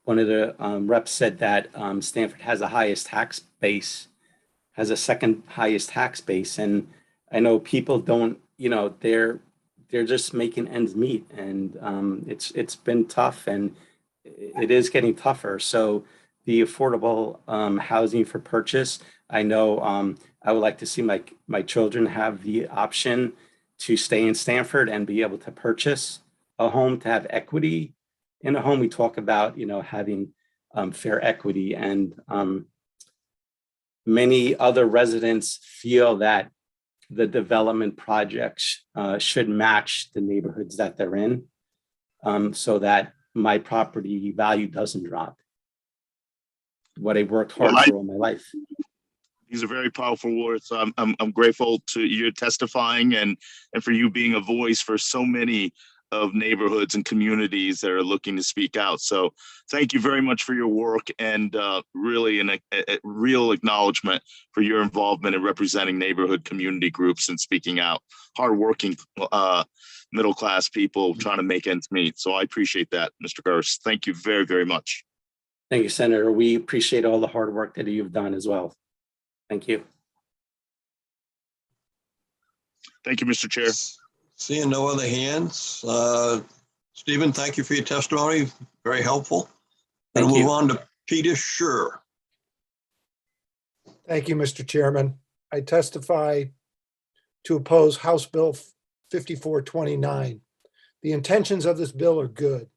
one of the reps said that Stamford has the highest tax base, has a second highest tax base. And I know people don't, they're just making ends meet. And it's been tough. And it is getting tougher. So the affordable housing for purchase, I know I would like to see my children have the option to stay in Stanford and be able to purchase a home, to have equity in a home. We talk about, having fair equity, and many other residents feel that the development projects should match the neighborhoods that they're in, so that my property value doesn't drop. What I worked hard for all my life. These are very powerful words. So I'm grateful to you testifying and for you being a voice for so many of neighborhoods and communities that are looking to speak out. So thank you very much for your work, and really a real acknowledgement for your involvement in representing neighborhood community groups and speaking out. Hardworking middle class people trying to make ends meet. So I appreciate that, Mr. Garst. Thank you very, very much. Thank you, Senator. We appreciate all the hard work that you've done as well. Thank you. Thank you, Mr. Chair. Seeing no other hands, Stephen, thank you for your testimony. Very helpful. And we'll move on to Peter Schur. Thank you, Mr. Chairman. I testify to oppose House Bill 5429. The intentions of this bill are good: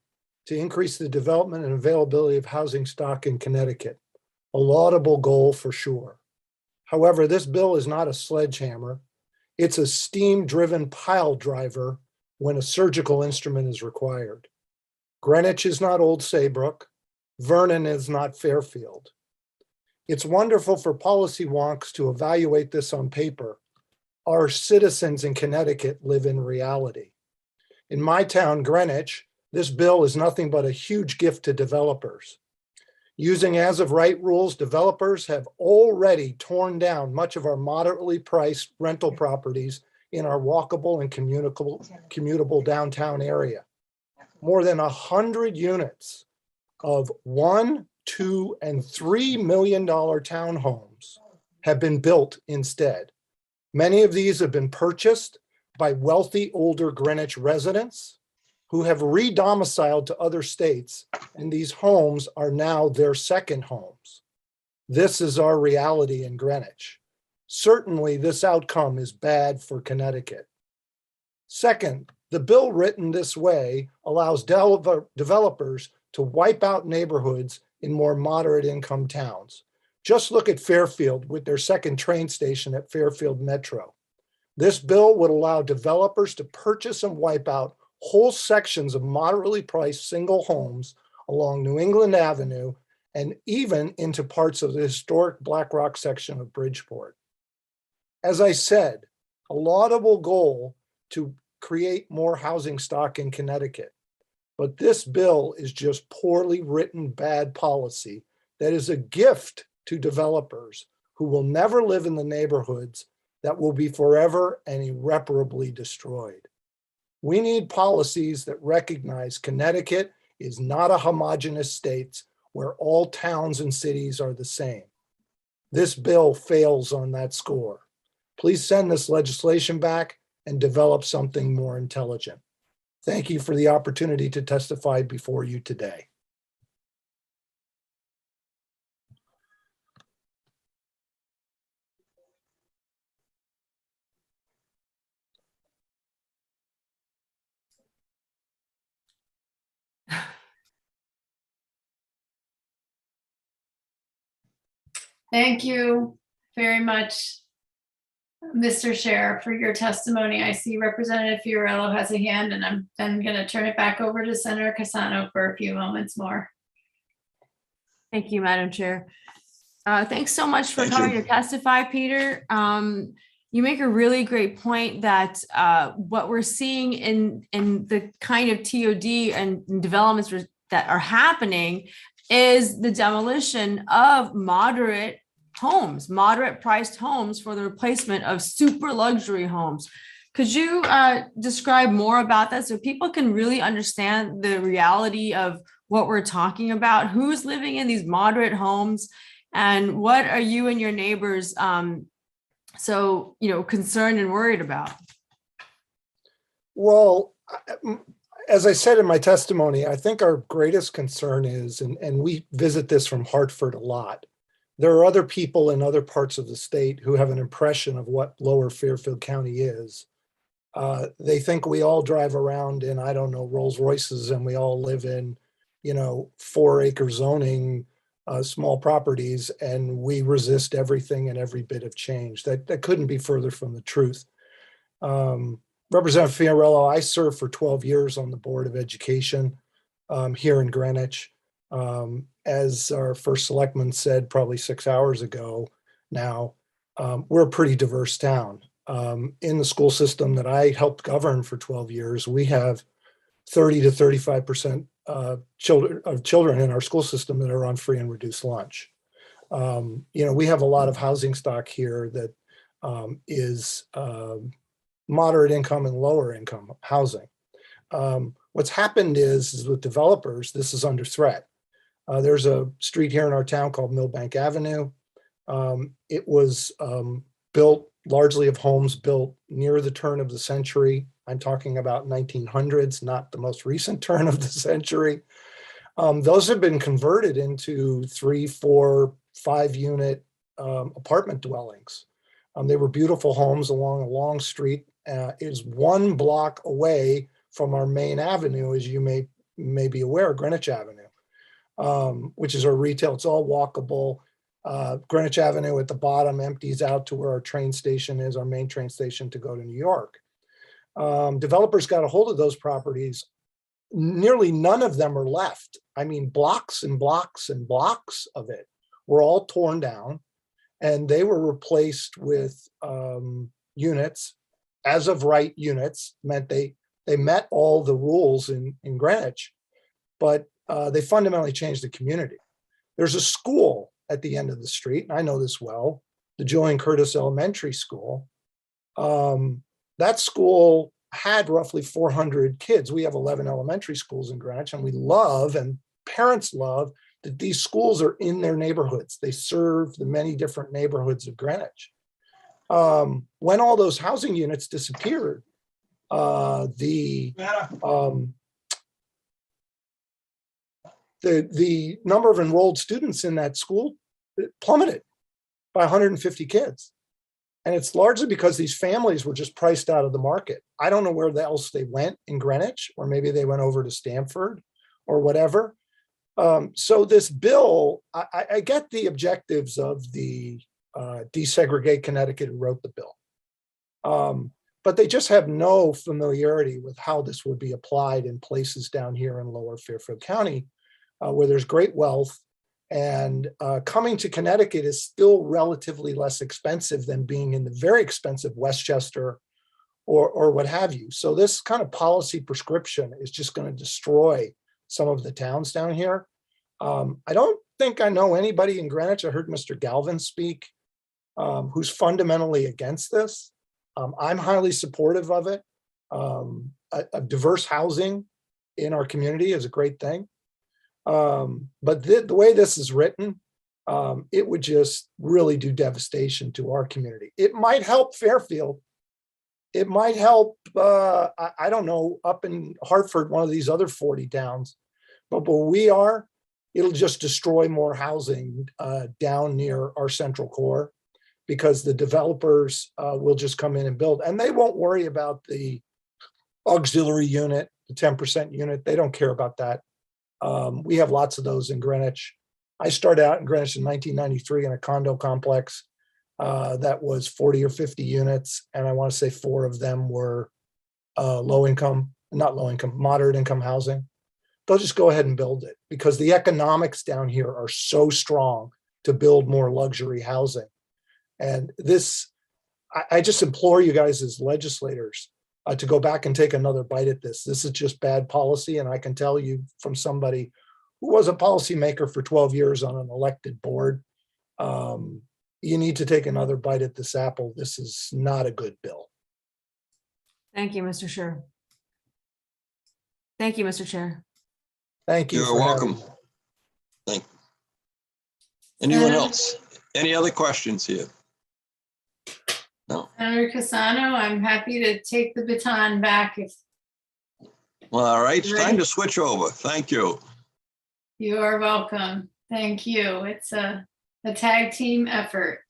to increase the development and availability of housing stock in Connecticut. A laudable goal for sure. However, this bill is not a sledgehammer. It's a steam-driven pile driver when a surgical instrument is required. Greenwich is not Old Saybrook. Vernon is not Fairfield. It's wonderful for policy wonks to evaluate this on paper. Our citizens in Connecticut live in reality. In my town, Greenwich, this bill is nothing but a huge gift to developers. Using as of right rules, developers have already torn down much of our moderately priced rental properties in our walkable and commutable downtown area. More than 100 units of $1, $2, and $3 million townhomes have been built instead. Many of these have been purchased by wealthy older Greenwich residents who have re-domiciled to other states, and these homes are now their second homes. This is our reality in Greenwich. Certainly, this outcome is bad for Connecticut. Second, the bill written this way allows developers to wipe out neighborhoods in more moderate income towns. Just look at Fairfield with their second train station at Fairfield Metro. This bill would allow developers to purchase and wipe out whole sections of moderately priced single homes along New England Avenue and even into parts of the historic Black Rock section of Bridgeport. As I said, a laudable goal to create more housing stock in Connecticut. But this bill is just poorly written bad policy that is a gift to developers who will never live in the neighborhoods that will be forever and irreparably destroyed. We need policies that recognize Connecticut is not a homogeneous state where all towns and cities are the same. This bill fails on that score. Please send this legislation back and develop something more intelligent. Thank you for the opportunity to testify before you today. Thank you very much, Mr. Sheriff, for your testimony. I see Representative Fiorello has a hand, and I'm then going to turn it back over to Senator Cassano for a few moments more. Thank you, Madam Chair. Thanks so much for coming to testify, Peter. You make a really great point that what we're seeing in the kind of TOD and developments that are happening is the demolition of moderate homes, moderate priced homes for the replacement of super luxury homes. Could you describe more about that so people can really understand the reality of what we're talking about? Who's living in these moderate homes, and what are you and your neighbors concerned and worried about? Well, as I said in my testimony, I think our greatest concern is, and we visit this from Hartford a lot, there are other people in other parts of the state who have an impression of what Lower Fairfield County is. They think we all drive around in, I don't know, Rolls Royces, and we all live in, 4-acre zoning, small properties, and we resist everything and every bit of change. That couldn't be further from the truth. Representative Fiorello, I served for 12 years on the Board of Education here in Greenwich. As our first selectman said probably 6 hours ago now, we're a pretty diverse town. In the school system that I helped govern for 12 years, we have 30 to 35% children in our school system that are on free and reduced lunch. We have a lot of housing stock here that is moderate income and lower income housing. What's happened is with developers, this is under threat. There's a street here in our town called Millbank Avenue. It was built largely of homes built near the turn of the century. I'm talking about 1900s, not the most recent turn of the century. Those have been converted into 3, 4, 5-unit apartment dwellings. They were beautiful homes along a long street. It is 1 block away from our main avenue, as you may be aware, Greenwich Avenue, which is our retail. It's all walkable. Greenwich Avenue at the bottom empties out to where our train station is, our main train station to go to New York. Developers got a hold of those properties. Nearly none of them are left. I mean, blocks and blocks and blocks of it were all torn down, and they were replaced with units. As of right units meant they met all the rules in Greenwich, but they fundamentally changed the community. There's a school at the end of the street, and I know this well, the Julian Curtis Elementary School. That school had roughly 400 kids. We have 11 elementary schools in Greenwich, and we love, and parents love, that these schools are in their neighborhoods. They serve the many different neighborhoods of Greenwich. When all those housing units disappeared, the number of enrolled students in that school plummeted by 150 kids. And it's largely because these families were just priced out of the market. I don't know where else they went in Greenwich, or maybe they went over to Stamford or whatever. So this bill, I get the objectives of the Desegregate Connecticut who wrote the bill. But they just have no familiarity with how this would be applied in places down here in Lower Fairfield County, where there's great wealth, and coming to Connecticut is still relatively less expensive than being in the very expensive Westchester or what have you. So this kind of policy prescription is just going to destroy some of the towns down here. I don't think I know anybody in Greenwich. I heard Mr. Galvin speak, who's fundamentally against this. I'm highly supportive of it. A diverse housing in our community is a great thing. But the way this is written, it would just really do devastation to our community. It might help Fairfield. It might help, I don't know, up in Hartford, one of these other 40 towns. But where we are, it'll just destroy more housing down near our central core, because the developers will just come in and build, and they won't worry about the auxiliary unit, the 10% unit. They don't care about that. We have lots of those in Greenwich. I started out in Greenwich in 1993 in a condo complex that was 40 or 50 units. And I want to say 4 of them were moderate income housing. They'll just go ahead and build it because the economics down here are so strong to build more luxury housing. And this, I just implore you guys as legislators to go back and take another bite at this. This is just bad policy. And I can tell you from somebody who was a policymaker for 12 years on an elected board, you need to take another bite at this apple. This is not a good bill. Thank you, Mr. Scher. Thank you, Mr. Chair. Thank you. You're welcome. Thank you. Anyone else? Any other questions here? No. Senator Cassano, I'm happy to take the baton back if Well, all right, it's time Ready? to switch over. Thank you. You are welcome. Thank you. It's a tag team effort.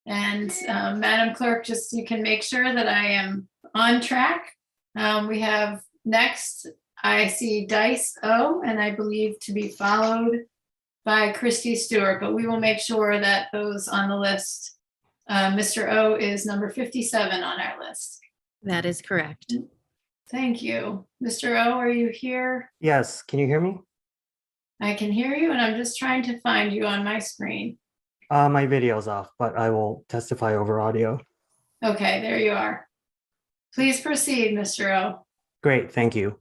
And Madam Clerk, just you can make sure that I am on track. We have next, I see Dice O, and I believe to be followed by Christy Stewart, but we will make sure that those on the list. Mr. O is number 57 on our list. That is correct. Thank you. Mr. O, are you here? Yes, can you hear me? I can hear you, and I'm just trying to find you on my screen. My video's off, but I will testify over audio. Okay, there you are. Please proceed, Mr. O. Great, thank you.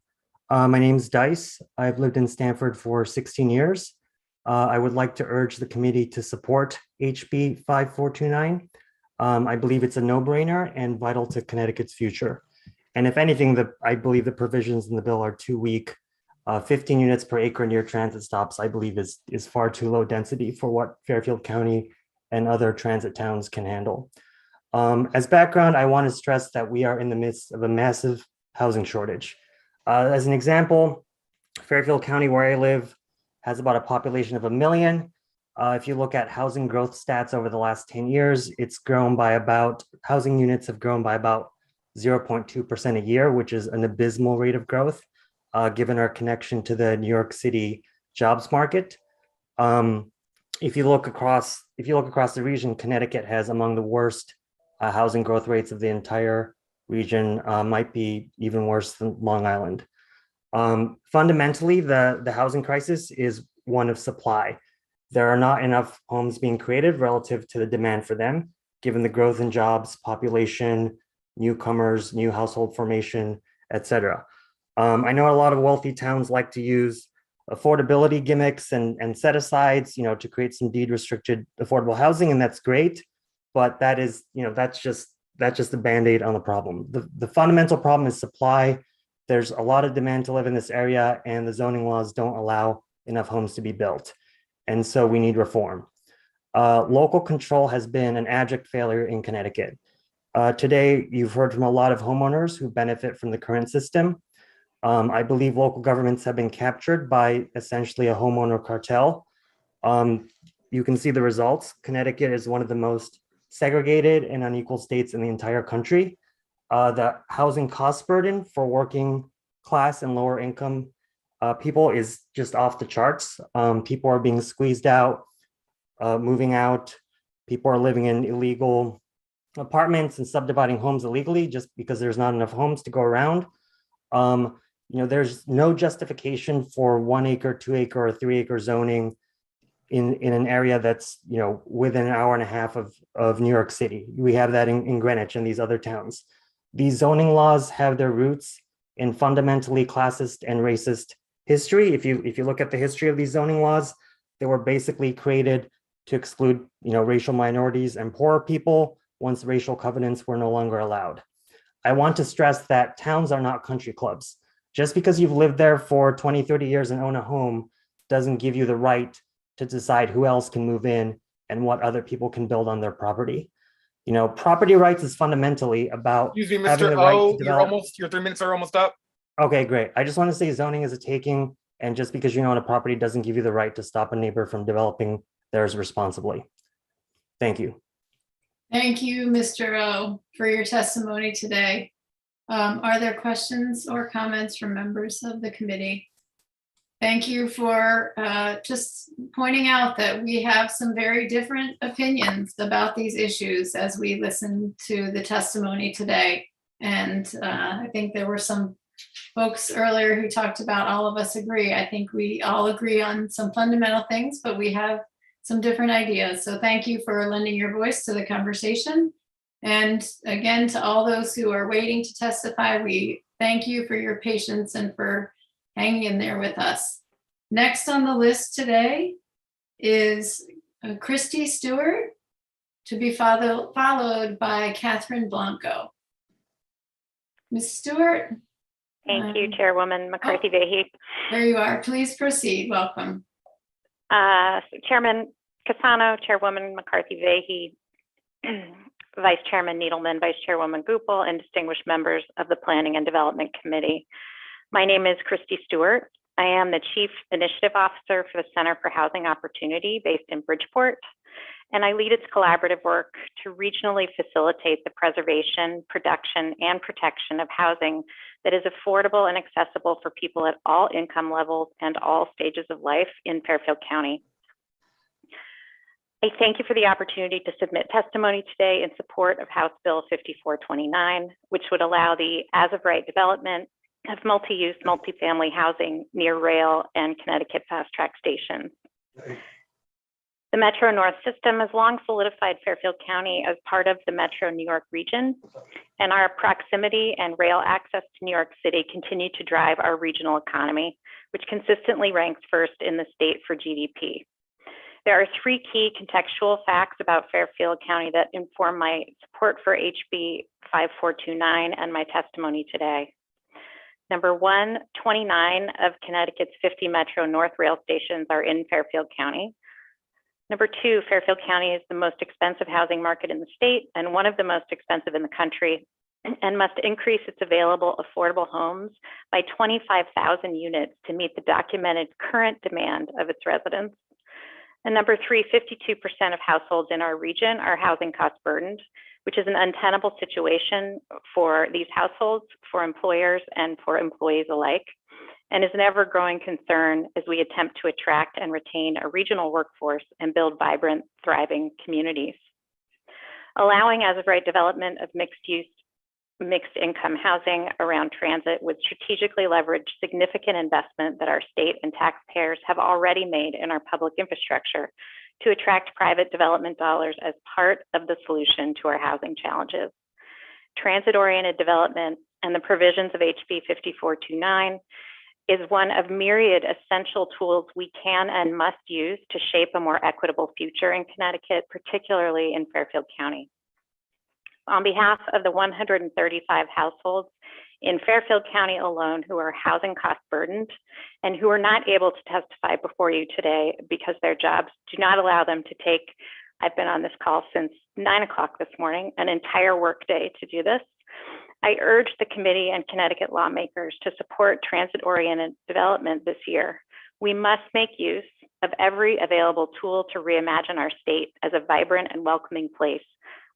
My name's Dice. I've lived in Stamford for 16 years. I would like to urge the committee to support HB 5429. I believe it's a no-brainer and vital to Connecticut's future. And if anything, I believe the provisions in the bill are too weak. 15 units per acre near transit stops, I believe is far too low density for what Fairfield County and other transit towns can handle. As background, I want to stress that we are in the midst of a massive housing shortage. As an example, Fairfield County, where I live, has about a population of 1 million. If you look at housing growth stats over the last 10 years, housing units have grown by about 0.2% a year, which is an abysmal rate of growth. Given our connection to the New York City jobs market. If you look across the region, Connecticut has among the worst housing growth rates of the entire region, might be even worse than Long Island. Fundamentally, the housing crisis is one of supply. There are not enough homes being created relative to the demand for them, given the growth in jobs, population, newcomers, new household formation, etc. I know a lot of wealthy towns like to use affordability gimmicks and set-asides, to create some deed-restricted affordable housing, and that's great. But that's just a Band-Aid on the problem. The fundamental problem is supply. There's a lot of demand to live in this area, and the zoning laws don't allow enough homes to be built. And so we need reform. Local control has been an abject failure in Connecticut. Today, you've heard from a lot of homeowners who benefit from the current system. I believe local governments have been captured by essentially a homeowner cartel. You can see the results. Connecticut is one of the most segregated and unequal states in the entire country. The housing cost burden for working class and lower income people is just off the charts. People are being squeezed out, moving out. People are living in illegal apartments and subdividing homes illegally just because there's not enough homes to go around. There's no justification for 1 acre, 2 acre, or 3 acre zoning in an area that's, within an hour and a half of New York City. We have that in Greenwich and these other towns. These zoning laws have their roots in fundamentally classist and racist history. If you look at the history of these zoning laws, they were basically created to exclude, racial minorities and poorer people once racial covenants were no longer allowed. I want to stress that towns are not country clubs. Just because you've lived there for 20, 30 years and own a home doesn't give you the right to decide who else can move in and what other people can build on their property. Property rights is fundamentally about Excuse me, having Mr. the right to O, develop. your 3 minutes are almost up. Okay, great. I just want to say zoning is a taking, and just because you own a property doesn't give you the right to stop a neighbor from developing theirs responsibly. Thank you. Thank you, Mr. O, for your testimony today. Are there questions or comments from members of the committee? Thank you for just pointing out that we have some very different opinions about these issues as we listen to the testimony today. And I think there were some folks earlier who talked about all of us agree. I think we all agree on some fundamental things, but we have some different ideas. So thank you for lending your voice to the conversation. And again, to all those who are waiting to testify, we thank you for your patience and for hanging in there with us. Next on the list today is Christy Stewart, to be followed by Catherine Blanco. Ms. Stewart. Thank you, Chairwoman McCarthy-Vahey. There you are. Please proceed. Welcome. Chairman Cassano, Chairwoman McCarthy-Vahey, Vice Chairman Needleman, Vice Chairwoman Goupel, and distinguished members of the Planning and Development Committee. My name is Christy Stewart. I am the Chief Initiative Officer for the Center for Housing Opportunity based in Bridgeport, and I lead its collaborative work to regionally facilitate the preservation, production, and protection of housing that is affordable and accessible for people at all income levels and all stages of life in Fairfield County. I thank you for the opportunity to submit testimony today in support of House Bill 5429, which would allow the as-of-right development of multi-use, multifamily housing near rail and Connecticut fast-track stations. The Metro North system has long solidified Fairfield County as part of the Metro New York region, and our proximity and rail access to New York City continue to drive our regional economy, which consistently ranks first in the state for GDP. There are three key contextual facts about Fairfield County that inform my support for HB 5429 and my testimony today. Number one, 29 of Connecticut's 50 Metro North rail stations are in Fairfield County. Number two, Fairfield County is the most expensive housing market in the state and one of the most expensive in the country, and must increase its available affordable homes by 25,000 units to meet the documented current demand of its residents. And number three, 52% of households in our region are housing cost burdened, which is an untenable situation for these households, for employers, and for employees alike, and is an ever-growing concern as we attempt to attract and retain a regional workforce and build vibrant, thriving communities. Allowing as-of-right development of mixed-use, mixed-income housing around transit would strategically leverage significant investment that our state and taxpayers have already made in our public infrastructure to attract private development dollars as part of the solution to our housing challenges. Transit-oriented development and the provisions of HB 5429 is one of myriad essential tools we can and must use to shape a more equitable future in Connecticut, particularly in Fairfield County. On behalf of the 135 households in Fairfield County alone who are housing cost burdened and who are not able to testify before you today because their jobs do not allow them to take, I've been on this call since 9 o'clock this morning, an entire workday to do this. I urge the committee and Connecticut lawmakers to support transit-oriented development this year. We must make use of every available tool to reimagine our state as a vibrant and welcoming place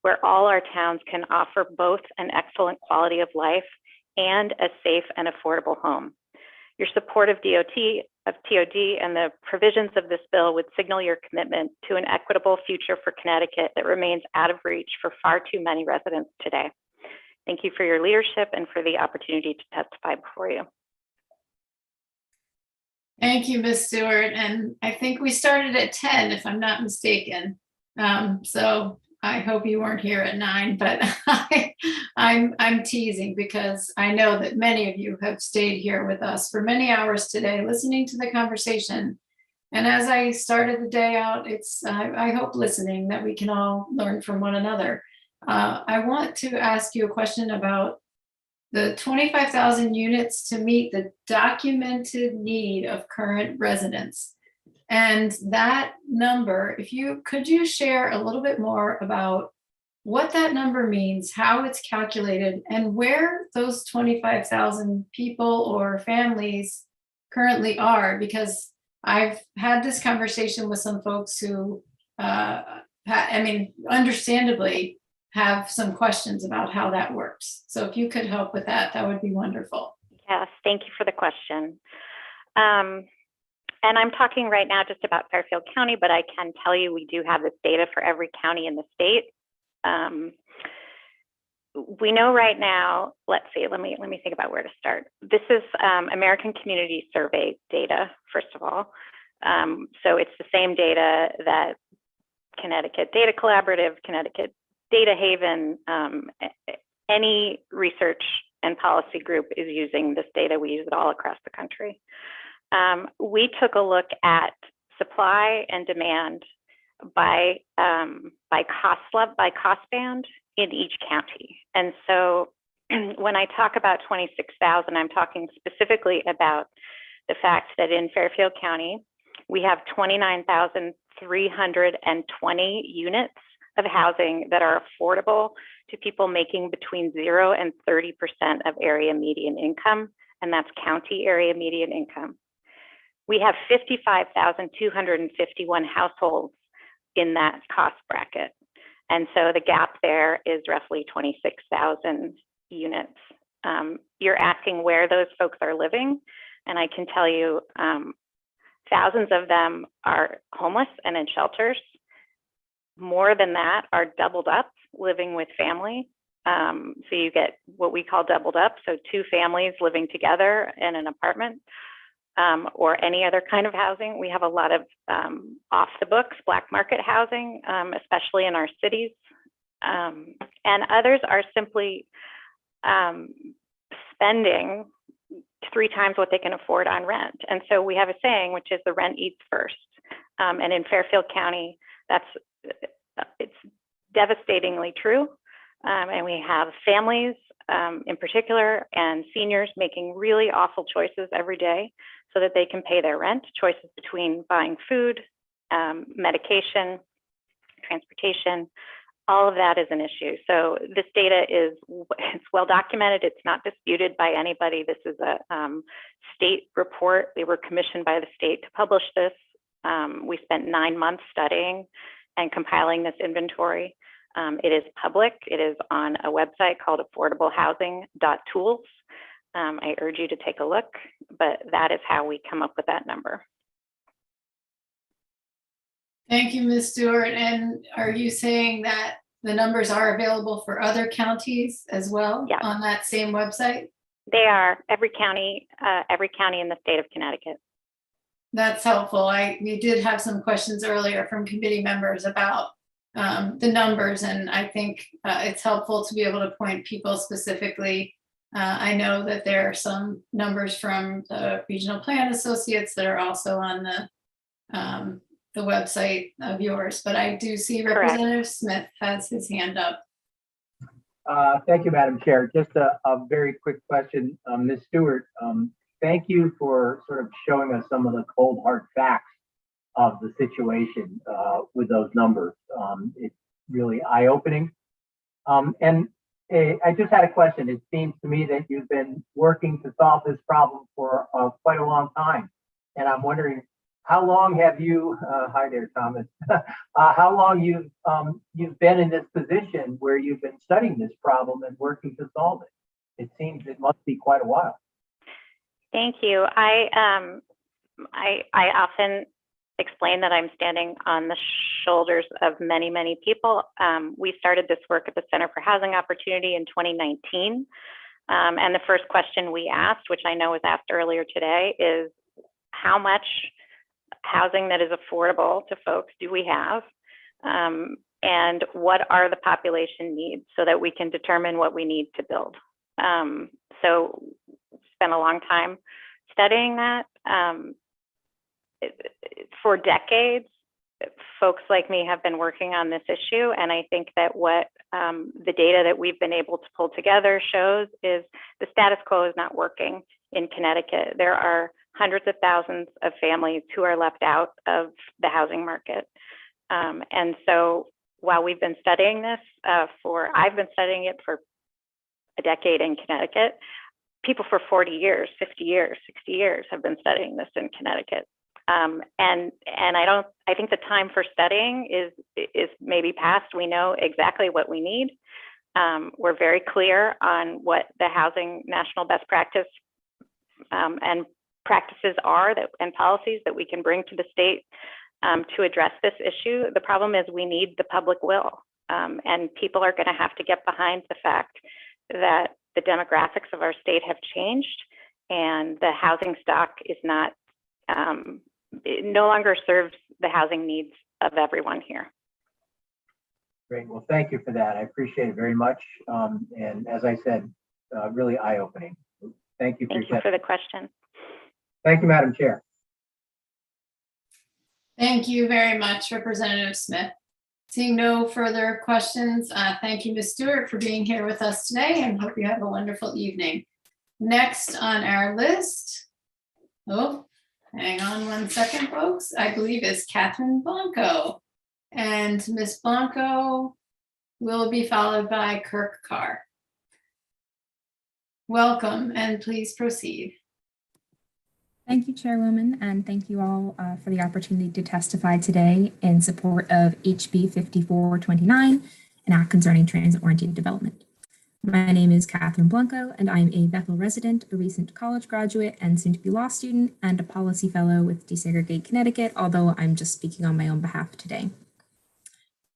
where all our towns can offer both an excellent quality of life and a safe and affordable home. Your support of TOD and the provisions of this bill would signal your commitment to an equitable future for Connecticut that remains out of reach for far too many residents today. Thank you for your leadership and for the opportunity to testify before you. Thank you, Ms. Stewart. And I think we started at 10, if I'm not mistaken. So I hope you weren't here at 9, but I'm teasing because I know that many of you have stayed here with us for many hours today, listening to the conversation. And as I started the day out, it's, I hope listening that we can all learn from one another. I want to ask you a question about the 25,000 units to meet the documented need of current residents. And that number, could you share a little bit more about what that number means, how it's calculated, and where those 25,000 people or families currently are? Because I've had this conversation with some folks who, understandably, have some questions about how that works. So if you could help with that, that would be wonderful. Yes, thank you for the question. And I'm talking right now just about Fairfield County, but I can tell you we do have this data for every county in the state. We know right now, let's see, let me think about where to start. This is American Community Survey data, first of all. So it's the same data that Connecticut Data Collaborative, Connecticut Data Haven, any research and policy group is using this data. We use it all across the country. We took a look at supply and demand by cost band in each county. And so when I talk about 26,000, I'm talking specifically about the fact that in Fairfield County, we have 29,320 units of housing that are affordable to people making between 0 and 30% of area median income and that's county area median income. We have 55,251 households in that cost bracket. And so the gap there is roughly 26,000 units. You're asking where those folks are living, and I can tell you thousands of them are homeless and in shelters. More than that are doubled up, living with family. So you get what we call doubled up, so two families living together in an apartment or any other kind of housing. We have a lot of off the books, black market housing, especially in our cities. And others are simply spending 3 times what they can afford on rent. And so we have a saying, which is the rent eats first. And in Fairfield County, it's devastatingly true. And we have families in particular and seniors making really awful choices every day so that they can pay their rent, choices between buying food, medication, transportation. All of that is an issue. So this data it's well documented. It's not disputed by anybody. This is a state report. They were commissioned by the state to publish this. We spent 9 months studying and compiling this inventory. It is public. It is on a website called affordablehousing.tools. I urge you to take a look, but that is how we come up with that number. Thank you, Ms. Stewart. And are you saying that the numbers are available for other counties as well on that same website? They are, every county in the state of Connecticut. That's helpful. We did have some questions earlier from committee members about the numbers, and I think it's helpful to be able to point people specifically. I know that there are some numbers from the Regional Plan Associates that are also on the website of yours, but I do see Representative Smith has his hand up. Thank you, Madam Chair. Just a very quick question. Ms. Stewart, thank you for sort of showing us some of the cold hard facts of the situation with those numbers. It's really eye-opening. And I just had a question. It seems to me that you've been working to solve this problem for quite a long time. And I'm wondering, how long have you, hi there, Thomas, how long you've been in this position where you've been studying this problem and working to solve it? It seems it must be quite a while. Thank you. I often explain that I'm standing on the shoulders of many, many people. We started this work at the Center for Housing Opportunity in 2019. And the first question we asked, which I know was asked earlier today, is how much housing that is affordable to folks do we have? And what are the population needs so that we can determine what we need to build? So spent a long time studying that. For decades, folks like me have been working on this issue, and I think that what the data that we've been able to pull together shows is the status quo is not working in Connecticut. There are hundreds of thousands of families who are left out of the housing market. And so while we've been studying this I've been studying it for a decade in Connecticut, people for 40 years, 50 years, 60 years have been studying this in Connecticut. And I think the time for studying is maybe past. We know exactly what we need. We're very clear on what the housing national best practice and practices are and policies that we can bring to the state to address this issue. The problem is we need the public will, and people are going to have to get behind the fact that the demographics of our state have changed and the housing stock is not, it no longer serves the housing needs of everyone here. Great. Well, thank you for that. I appreciate it very much. And as I said, really eye-opening. Thank you. Thank you for the question. Thank you, Madam Chair. Thank you very much, Representative Smith. Seeing no further questions, thank you, Ms. Stewart, for being here with us today, and hope you have a wonderful evening. Next on our list, hang on one second, folks. I believe is Catherine Blanco, and Ms. Blanco will be followed by Kirk Carr. welcome, and please proceed. Thank you, Chairwoman, and thank you all for the opportunity to testify today in support of HB 5429, an act concerning transit-oriented development. My name is Catherine Blanco, and I'm a Bethel resident, a recent college graduate, and soon-to-be law student, and a policy fellow with Desegregate Connecticut, although I'm just speaking on my own behalf today.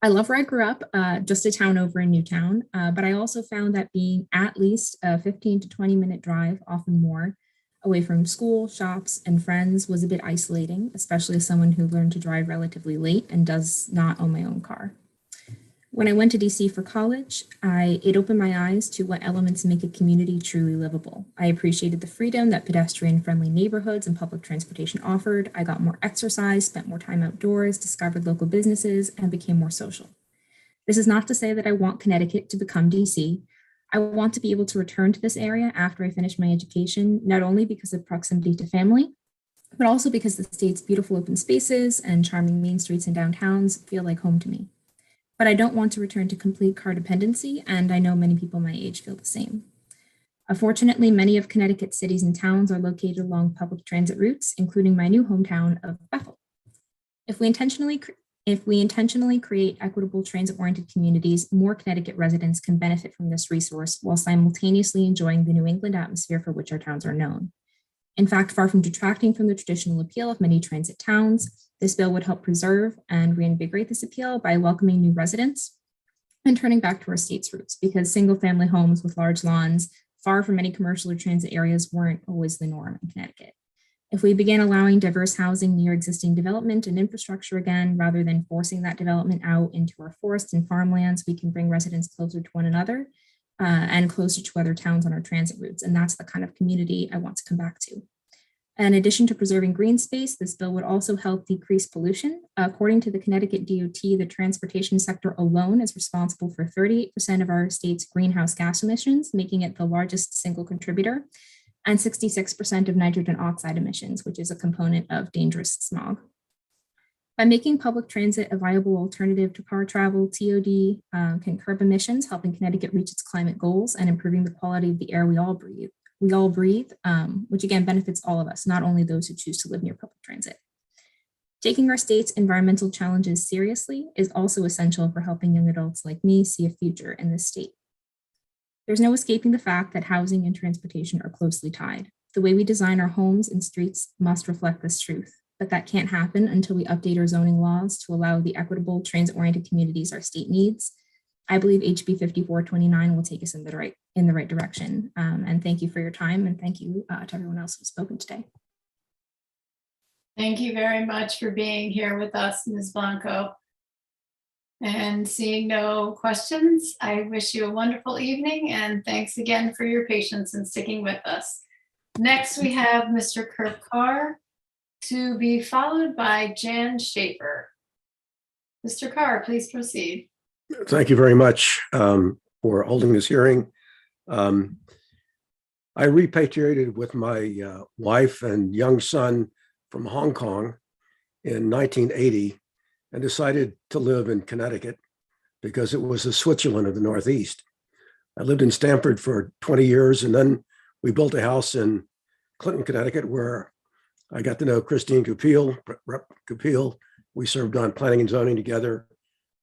I love where I grew up, just a town over in Newtown, but I also found that being at least a 15 to 20-minute drive, often more, away from school, shops, and friends was a bit isolating, especially as someone who learned to drive relatively late and does not own my own car. When I went to DC for college, it opened my eyes to what elements make a community truly livable. I appreciated the freedom that pedestrian-friendly neighborhoods and public transportation offered. I got more exercise, spent more time outdoors, discovered local businesses, and became more social. This is not to say that I want Connecticut to become DC. I want to be able to return to this area after I finish my education, not only because of proximity to family, but also because the state's beautiful open spaces and charming main streets and downtowns feel like home to me. But I don't want to return to complete car dependency, and I know many people my age feel the same. Fortunately, many of Connecticut's cities and towns are located along public transit routes, including my new hometown of Bethel. If we intentionally create equitable transit-oriented communities, more Connecticut residents can benefit from this resource while simultaneously enjoying the New England atmosphere for which our towns are known. In fact, far from detracting from the traditional appeal of many transit towns, this bill would help preserve and reinvigorate this appeal by welcoming new residents and turning back to our state's roots, because single-family homes with large lawns far from any commercial or transit areas weren't always the norm in Connecticut. If we began allowing diverse housing near existing development and infrastructure again, rather than forcing that development out into our forests and farmlands, we can bring residents closer to one another and closer to other towns on our transit routes. And that's the kind of community I want to come back to. In addition to preserving green space, this bill would also help decrease pollution. According to the Connecticut DOT, the transportation sector alone is responsible for 38% of our state's greenhouse gas emissions, making it the largest single contributor, and 66% of nitrogen oxide emissions, which is a component of dangerous smog. By making public transit a viable alternative to car travel, TOD can curb emissions, helping Connecticut reach its climate goals and improving the quality of the air we all breathe, which again benefits all of us, not only those who choose to live near public transit. Taking our state's environmental challenges seriously is also essential for helping young adults like me see a future in this state. There's no escaping the fact that housing and transportation are closely tied. The way we design our homes and streets must reflect this truth, but that can't happen until we update our zoning laws to allow the equitable transit-oriented communities our state needs. I believe HB 5429 will take us in the right direction. And thank you for your time, and thank you to everyone else who's spoken today. Thank you very much for being here with us, Ms. Blanco. And seeing no questions, I wish you a wonderful evening, and thanks again for your patience and sticking with us. Next, we have Mr. Kirk Carr, to be followed by Jan Schaefer. Mr. Carr, please proceed. Thank you very much for holding this hearing. I repatriated with my wife and young son from Hong Kong in 1980 and decided to live in Connecticut because it was the Switzerland of the Northeast. I lived in Stamford for 20 years, and then we built a house in Clinton, Connecticut, where I got to know Christine Goupil, Rep. Goupil. We served on planning and zoning together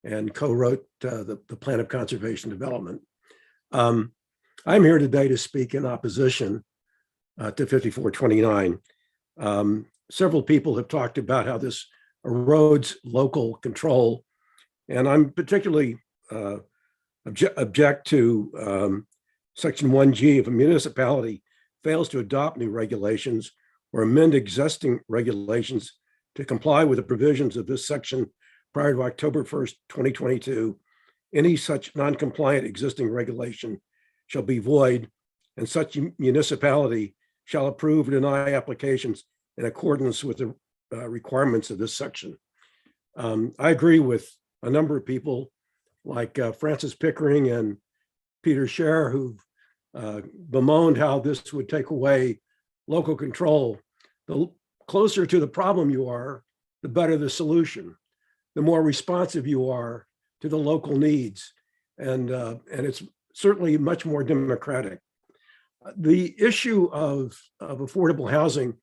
and co-wrote the Plan of Conservation Development. I'm here today to speak in opposition to 5429. Several people have talked about how this erodes local control, and I'm particularly object to Section 1G. If a municipality fails to adopt new regulations or amend existing regulations to comply with the provisions of this section prior to October 1st, 2022, any such non-compliant existing regulation shall be void, and such municipality shall approve or deny applications in accordance with the requirements of this section. I agree with a number of people like Francis Pickering and Peter Scher, who've bemoaned how this would take away local control. The closer to the problem you are, the better the solution. The more responsive you are to the local needs, and it's certainly much more democratic. The issue of affordable housing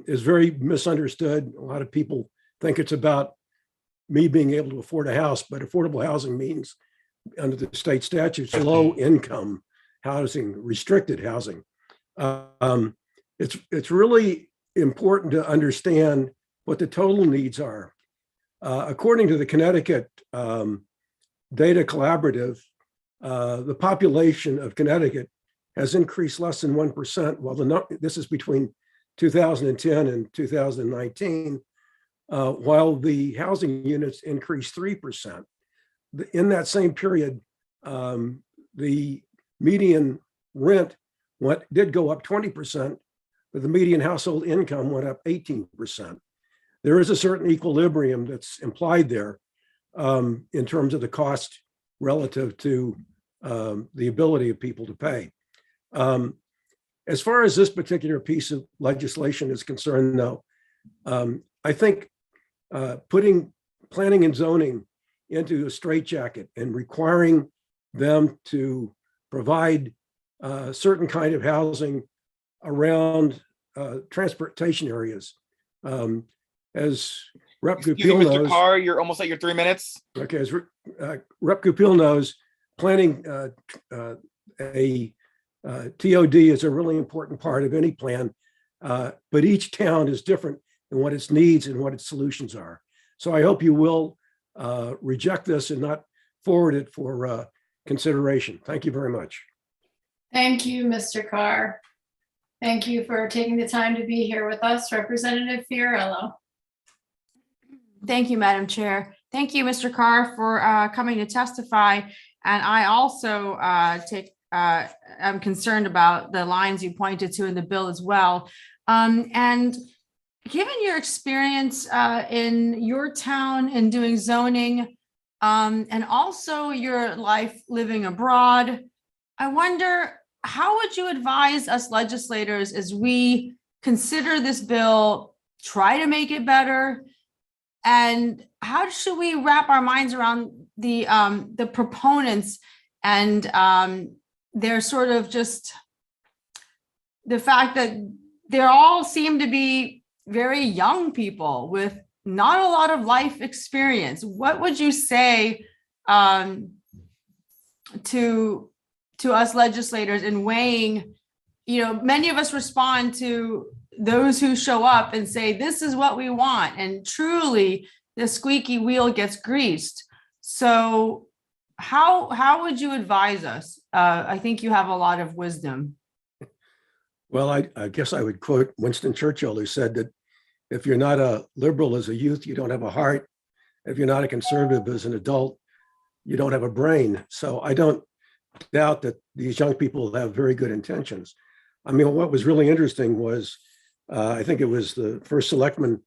is very misunderstood. A lot of people think it's about me being able to afford a house, but affordable housing means, under the state statutes, low income housing, restricted housing. It's really important to understand what the total needs are. According to the Connecticut Data Collaborative, the population of Connecticut has increased less than 1%, while this is between 2010 and 2019, while the housing units increased 3%. In that same period, the median rent did go up 20%, but the median household income went up 18%. There is a certain equilibrium that's implied there in terms of the cost relative to the ability of people to pay. As far as this particular piece of legislation is concerned, though, I think putting planning and zoning into a straitjacket and requiring them to provide certain kind of housing around transportation areas. As Rep. Goupil Mr. knows, Carr, you're almost at your 3 minutes. okay, as Rep. Goupil knows, planning a TOD is a really important part of any plan, but each town is different in what its needs and what its solutions are. So I hope you will reject this and not forward it for consideration. Thank you very much. Thank you, Mr. Carr. Thank you for taking the time to be here with us, Representative Fiorello. Thank you, Madam Chair. Thank you, Mr. Carr, for coming to testify. And I also am concerned about the lines you pointed to in the bill as well. And given your experience in your town in doing zoning, and also your life living abroad, I wonder, how would you advise us legislators as we consider this bill, try to make it better? And how should we wrap our minds around the proponents and they're sort of just the fact that they all seem to be very young people with not a lot of life experience? What would you say to us legislators in weighing, many of us respond to those who show up and say, this is what we want. And truly the squeaky wheel gets greased. So how would you advise us? I think you have a lot of wisdom. Well, I guess I would quote Winston Churchill, who said that if you're not a liberal as a youth, you don't have a heart. If you're not a conservative as an adult, you don't have a brain. So I don't doubt that these young people have very good intentions. I mean, what was really interesting was, I think it was the first selectman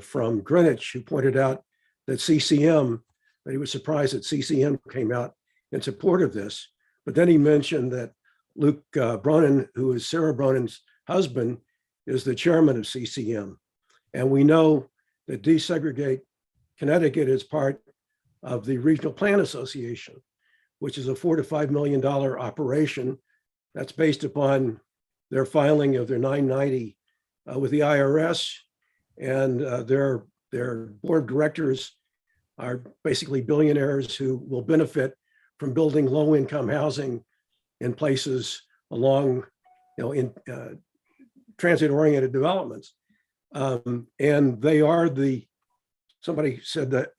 from Greenwich who pointed out that CCM, that he was surprised that CCM came out in support of this. But then he mentioned that Luke Bronin, who is Sarah Bronin's husband, is the chairman of CCM. And we know that Desegregate Connecticut is part of the Regional Plan Association, which is a $4 to $5 million operation that's based upon their filing of their 990 with the IRS. And their board of directors are basically billionaires who will benefit from building low-income housing in places along, in transit-oriented developments. And they are somebody said that,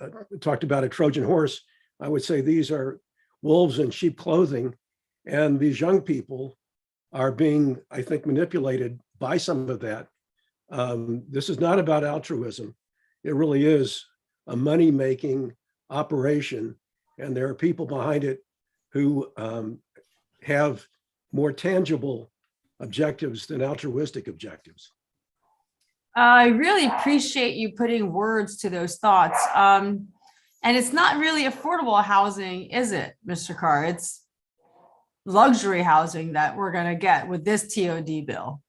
talked about a Trojan horse. I would say these are wolves in sheep clothing. And these young people are being, I think, manipulated by some of that. This is not about altruism. It really is a money-making operation. And there are people behind it who have more tangible objectives than altruistic objectives. I really appreciate you putting words to those thoughts. And it's not really affordable housing, is it, Mr. Carr? It's luxury housing that we're going to get with this TOD bill.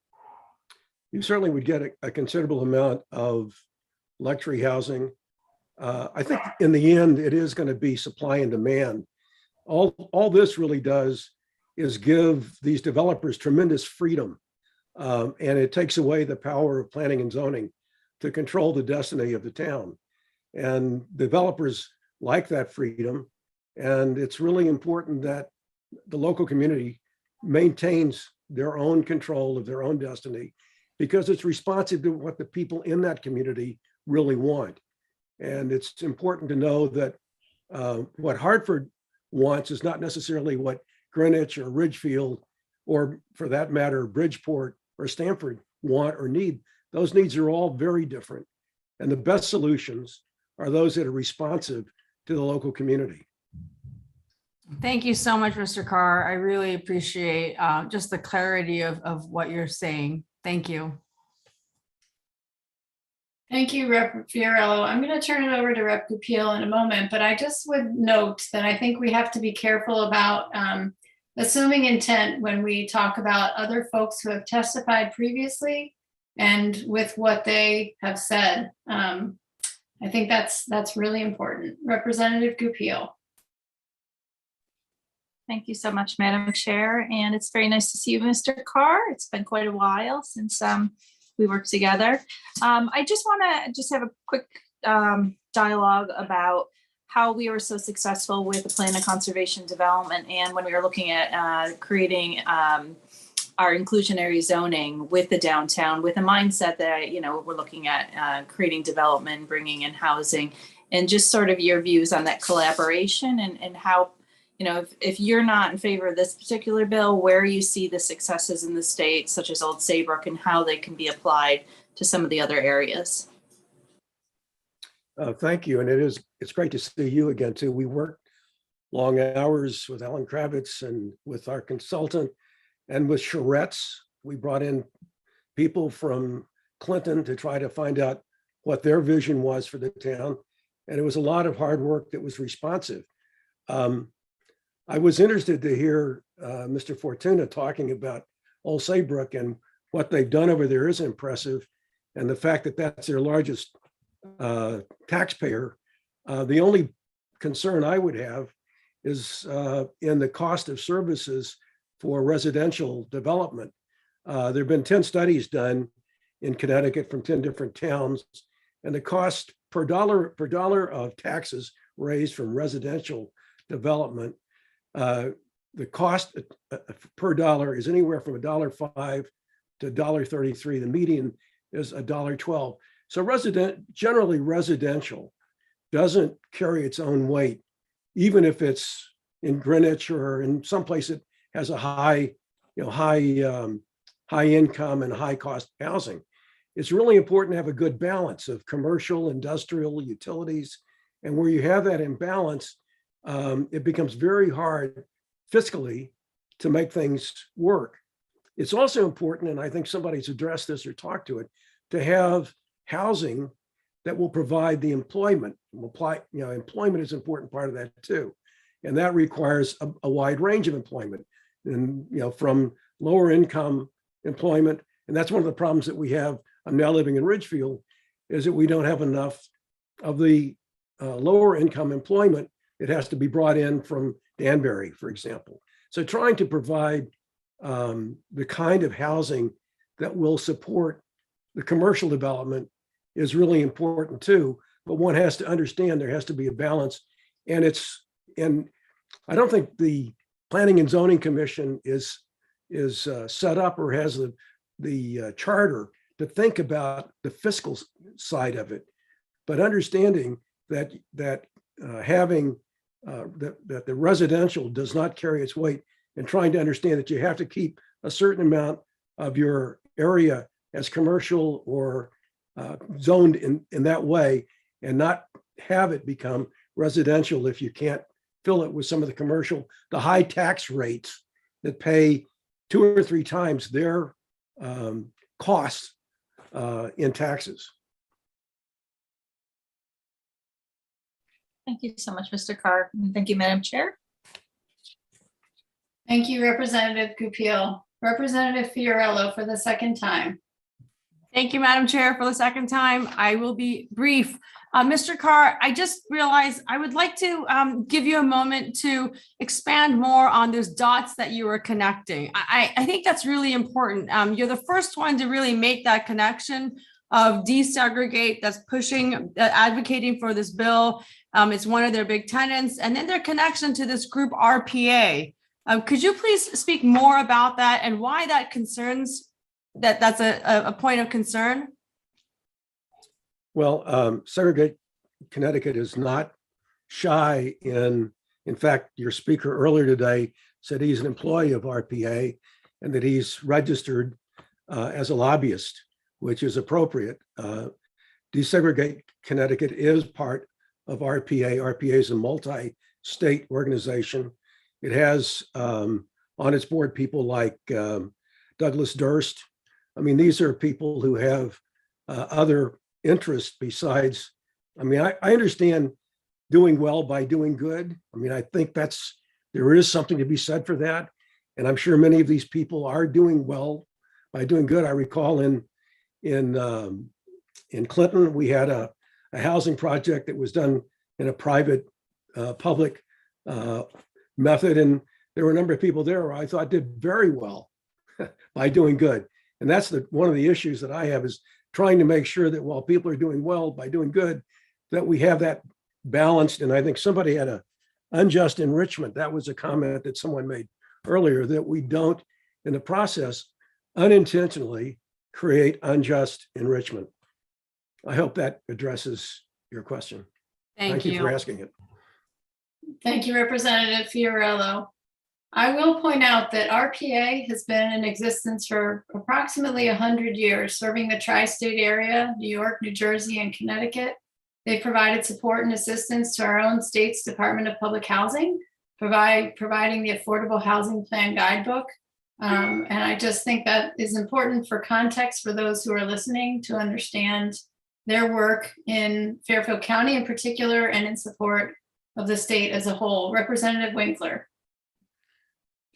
You certainly would get a considerable amount of luxury housing. I think in the end, it is going to be supply and demand. All this really does is give these developers tremendous freedom. And it takes away the power of planning and zoning to control the destiny of the town. And developers like that freedom. And it's really important that the local community maintains their own control of their own destiny, because it's responsive to what the people in that community really want. And it's important to know that what Hartford wants is not necessarily what Greenwich or Ridgefield, or for that matter, Bridgeport or Stamford want or need. Those needs are all very different. And the best solutions are those that are responsive to the local community. Thank you so much, Mr. Carr. I really appreciate just the clarity of what you're saying. Thank you. Thank you, Rep. Fiorello. I'm going to turn it over to Rep. Goupil in a moment, but I just would note that I think we have to be careful about assuming intent when we talk about other folks who have testified previously and with what they have said. I think that's really important. Representative Goupil. Thank you so much, Madam Chair. And it's very nice to see you, Mr. Carr. It's been quite a while since we worked together. I just want to have a quick dialogue about how we were so successful with the plan of conservation development, and when we were looking at creating our inclusionary zoning with the downtown, with a mindset that, you know, we're looking at creating development, bringing in housing, and just sort of your views on that collaboration and how, you know, if you're not in favor of this particular bill, where you see the successes in the state, such as Old Saybrook, and how they can be applied to some of the other areas. Thank you. And it's great to see you again too. We worked long hours with Alan Kravitz and with our consultant and with Charette's. We brought in people from Clinton to try to find out what their vision was for the town. And it was a lot of hard work that was responsive. I was interested to hear Mr. Fortuna talking about Old Saybrook, and what they've done over there is impressive. And the fact that that's their largest taxpayer. The only concern I would have is in the cost of services for residential development. There have been 10 studies done in Connecticut from 10 different towns, and the cost per dollar of taxes raised from residential development, the cost per dollar is anywhere from $1.05 to $1.33. The median is $1.12. So generally residential doesn't carry its own weight, even if it's in Greenwich or in some place that has a high income and high cost housing. It's really important to have a good balance of commercial, industrial, utilities. And where you have that imbalance, it becomes very hard fiscally to make things work. It's also important, and I think somebody's addressed this or talked to it, to have housing that will provide the employment. Employment is an important part of that too. And that requires a wide range of employment, and from lower income employment. And that's one of the problems that we have. I'm now living in Ridgefield, is that we don't have enough of the lower income employment. It has to be brought in from Danbury, for example. So trying to provide the kind of housing that will support the commercial development is really important too. But one has to understand there has to be a balance. And I don't think the Planning and Zoning Commission is set up or has the charter to think about the fiscal side of it, but understanding that having that the residential does not carry its weight, and trying to understand that you have to keep a certain amount of your area as commercial or zoned in that way, and not have it become residential if you can't fill it with some of the high tax rates that pay 2 or 3 times their costs in taxes. Thank you so much, Mr. Carr. And thank you, Madam Chair. Thank you, Representative Goupil. Representative Fiorello for the second time. Thank you, Madam Chair, for the second time. I will be brief. Mr. Carr, I just realized I would like to give you a moment to expand more on those dots that you were connecting. I think that's really important. You're the first one to really make that connection of desegregate, that's pushing, advocating for this bill. It's one of their big tenets. And then their connection to this group RPA. Could you please speak more about that and why that concerns, that's a point of concern? Well, Segregate Connecticut is not shy in fact, your speaker earlier today said he's an employee of RPA and that he's registered as a lobbyist, which is appropriate. Desegregate Connecticut is part of RPA. RPA is a multi-state organization. It has on its board people like Douglas Durst. I mean, these are people who have other interests besides, I mean, I understand doing well by doing good. I mean, I think there is something to be said for that. And I'm sure many of these people are doing well by doing good. I recall in Clinton, we had a housing project that was done in a private public method. And there were a number of people there who I thought did very well by doing good. And that's one of the issues that I have, is trying to make sure that while people are doing well by doing good, that we have that balanced. And I think somebody had a unjust enrichment. That was a comment that someone made earlier, that we don't, in the process, unintentionally create unjust enrichment. I hope that addresses your question. Thank you for asking it. Thank you, Representative Fiorello. I will point out that RPA has been in existence for approximately 100 years, serving the tri-state area, New York, New Jersey, and Connecticut. They provided support and assistance to our own state's Department of Public Housing, providing the Affordable Housing Plan Guidebook. And I just think that is important for context for those who are listening to understand their work in Fairfield County in particular, and in support of the state as a whole. Representative Winkler.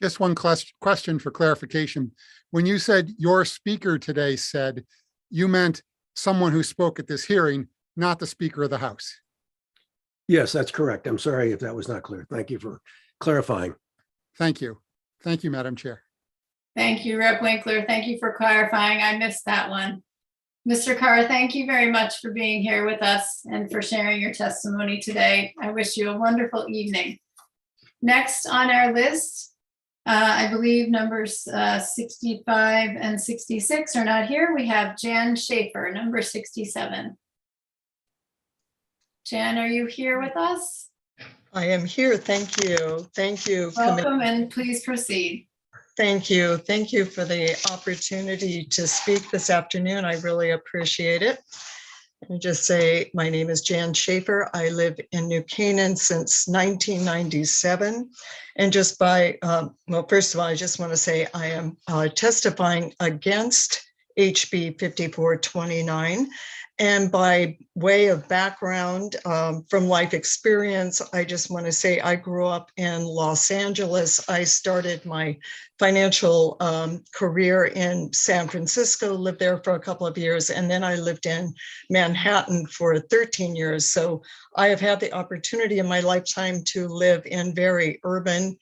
Just one question for clarification. When you said your speaker today said, you meant someone who spoke at this hearing, not the Speaker of the House. Yes, that's correct. I'm sorry if that was not clear. Thank you for clarifying. Thank you. Thank you, Madam Chair. Thank you, Rep. Winkler. Thank you for clarifying. I missed that one. Mr. Carr, thank you very much for being here with us and for sharing your testimony today. I wish you a wonderful evening. Next on our list, I believe numbers 65 and 66 are not here. We have Jan Schaefer, number 67. Jan, are you here with us? I am here. Thank you. Thank you. Welcome, and please proceed. Thank you. Thank you for the opportunity to speak this afternoon. I really appreciate it. And just say, my name is Jan Schaefer. I live in New Canaan since 1997. And just well, first of all, I just want to say I am testifying against HB 5429. And by way of background from life experience, I just want to say I grew up in Los Angeles. I started my financial career in San Francisco, lived there for a couple of years, and then I lived in Manhattan for 13 years. So I have had the opportunity in my lifetime to live in very urban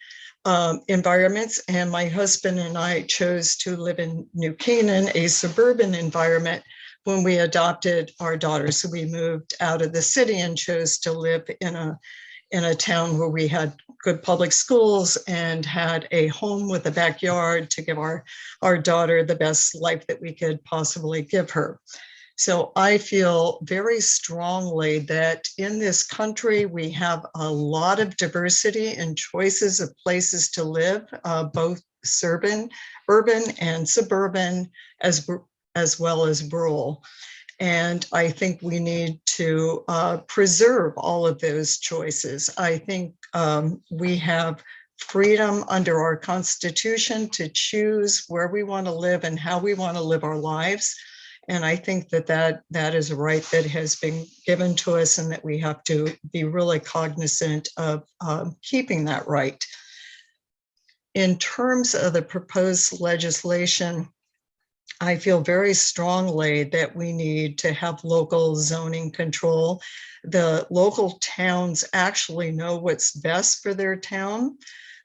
environments, and my husband and I chose to live in New Canaan, a suburban environment, when we adopted our daughter. So we moved out of the city and chose to live in a town where we had good public schools and had a home with a backyard to give our daughter the best life that we could possibly give her. So I feel very strongly that in this country, we have a lot of diversity and choices of places to live, both urban and suburban, as well as rural. And I think we need to preserve all of those choices. I think we have freedom under our Constitution to choose where we want to live and how we want to live our lives. And I think that is a right that has been given to us, and that we have to be really cognizant of keeping that right. In terms of the proposed legislation, I feel very strongly that we need to have local zoning control. The local towns actually know what's best for their town.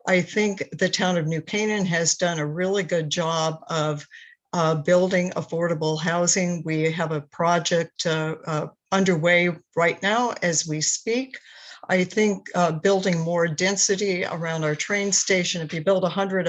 I think the town of New Canaan has done a really good job of building affordable housing. We have a project underway right now as we speak. I think building more density around our train station, if you build 100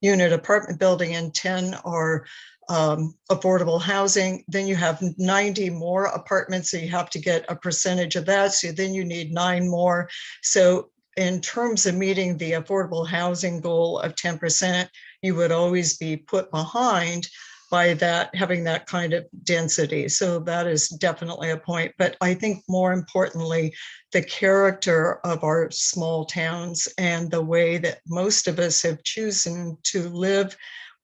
unit apartment building and 10 are affordable housing, then you have 90 more apartments, so you have to get a percentage of that. So then you need 9 more. So in terms of meeting the affordable housing goal of 10%, you would always be put behind by that, having that kind of density. So that is definitely a point. But I think more importantly, the character of our small towns and the way that most of us have chosen to live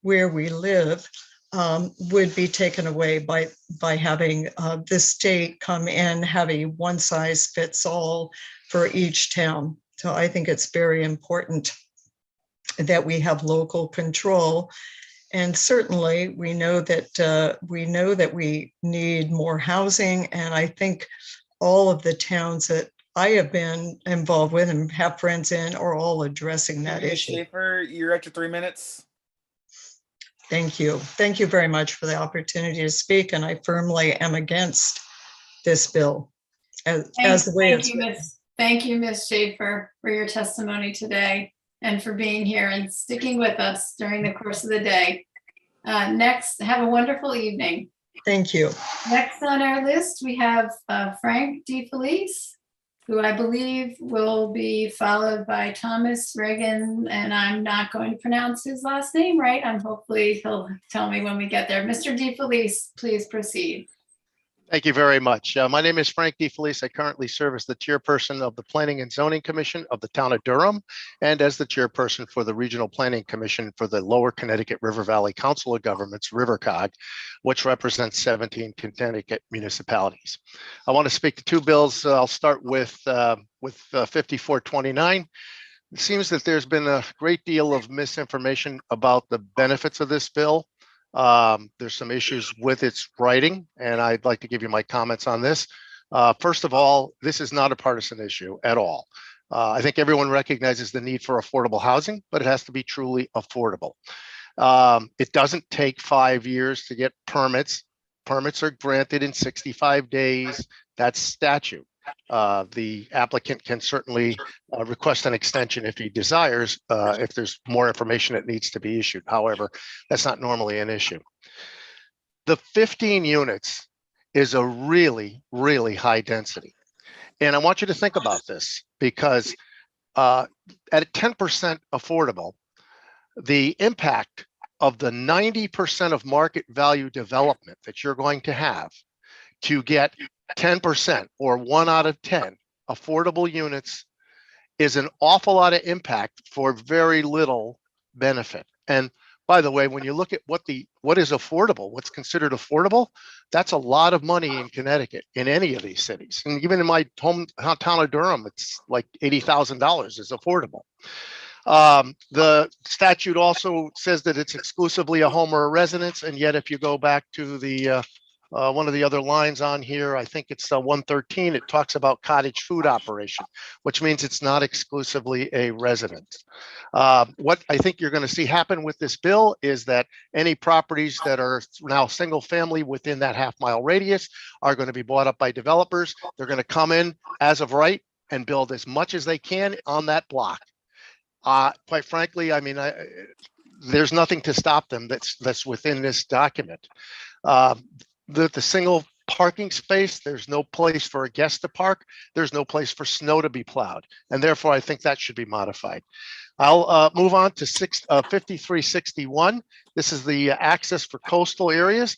where we live would be taken away by having the state come in, have a one size fits all for each town. So I think it's very important that we have local control. And certainly we know that we need more housing. And I think all of the towns that I have been involved with and have friends in are all addressing that issue. Schaefer, you're at your 3 minutes. Thank you. Thank you very much for the opportunity to speak. And I firmly am against this bill as the way it's written. Thank you, Ms. Schaefer, for your testimony today and for being here and sticking with us during the course of the day. Next, have a wonderful evening. Thank you. Next on our list, we have Frank DeFelice, who I believe will be followed by Thomas Reagan, and I'm not going to pronounce his last name right. Hopefully he'll tell me when we get there. Mr. DeFelice, please proceed. Thank you very much. My name is Frank DeFelice. I currently serve as the chairperson of the Planning and Zoning Commission of the town of Durham and as the chairperson for the Regional Planning Commission for the Lower Connecticut River Valley Council of Governments, RiverCog, which represents 17 Connecticut municipalities. I want to speak to 2 bills. I'll start with 5429. It seems that there's been a great deal of misinformation about the benefits of this bill. There's some issues with its writing, and I'd like to give you my comments on this. First of all, this is not a partisan issue at all. I think everyone recognizes the need for affordable housing, but it has to be truly affordable. It doesn't take 5 years to get permits. Permits are granted in 65 days. That's statute. The applicant can certainly request an extension if he desires, if there's more information that needs to be issued. However, that's not normally an issue. The 15 units is a really, really high density. And I want you to think about this because at 10% affordable, the impact of the 90% of market value development that you're going to have to get 10% or 1 out of 10 affordable units is an awful lot of impact for very little benefit. And by the way, when you look at what is affordable, what's considered affordable, that's a lot of money in Connecticut, in any of these cities. And even in my hometown of Durham, it's like $80,000 is affordable. The statute also says that it's exclusively a home or a residence. And yet, if you go back to the one of the other lines on here, I think it's 113, it talks about cottage food operation, which means it's not exclusively a residence. What I think you're going to see happen with this bill is that any properties that are now single family within that half-mile radius are going to be bought up by developers. They're going to come in as of right and build as much as they can on that block. Quite frankly, I mean, there's nothing to stop them that's within this document. The single parking space, there's no place for a guest to park. There's no place for snow to be plowed. And therefore, I think that should be modified. I'll move on to 5361. This is the access for coastal areas.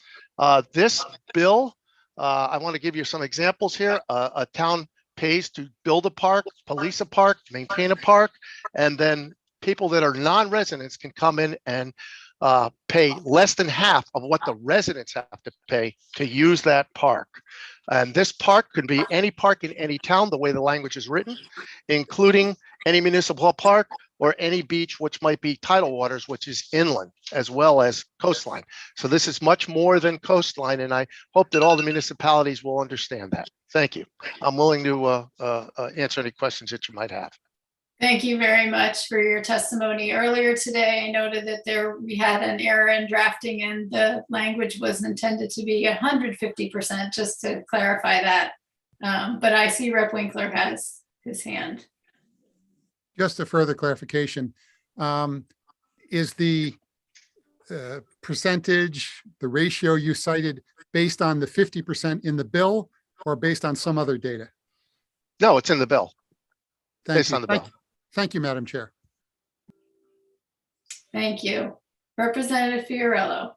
This bill, I want to give you some examples here. A town pays to build a park, police a park, maintain a park, and then people that are non-residents can come in and pay less than half of what the residents have to pay to use that park. And this park can be any park in any town, the way the language is written, including any municipal park or any beach which might be tidal waters, which is inland as well as coastline. So this is much more than coastline, and I hope that all the municipalities will understand that. Thank you. I'm willing to answer any questions that you might have. Thank you very much for your testimony. Earlier today, I noted that we had an error in drafting and the language was intended to be 150%, just to clarify that. But I see Rep. Winkler has his hand. Just a further clarification, is the percentage, the ratio you cited based on the 50% in the bill or based on some other data? No, it's in the bill. Based on the bill. Thank you, Madam Chair. Thank you. Representative Fiorello.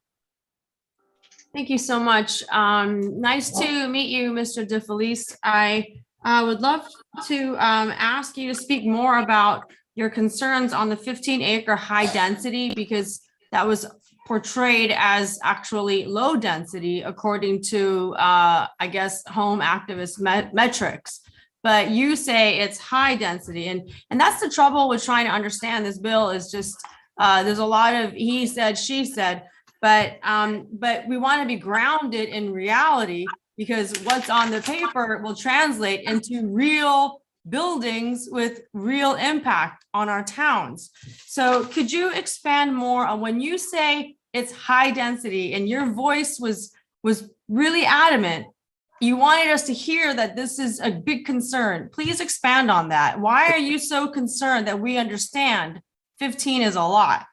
Thank you so much. Nice to meet you, Mr. DeFelice. I would love to ask you to speak more about your concerns on the 15-acre high density, because that was portrayed as actually low density according to, I guess, home activist metrics. But you say it's high density, and that's the trouble with trying to understand this bill. Is just there's a lot of he said, she said, but we want to be grounded in reality, because what's on the paper will translate into real buildings with real impact on our towns. So could you expand more on when you say it's high density, and your voice was really adamant? You wanted us to hear that this is a big concern. Please expand on that. Why are you so concerned that we understand 15 is a lot?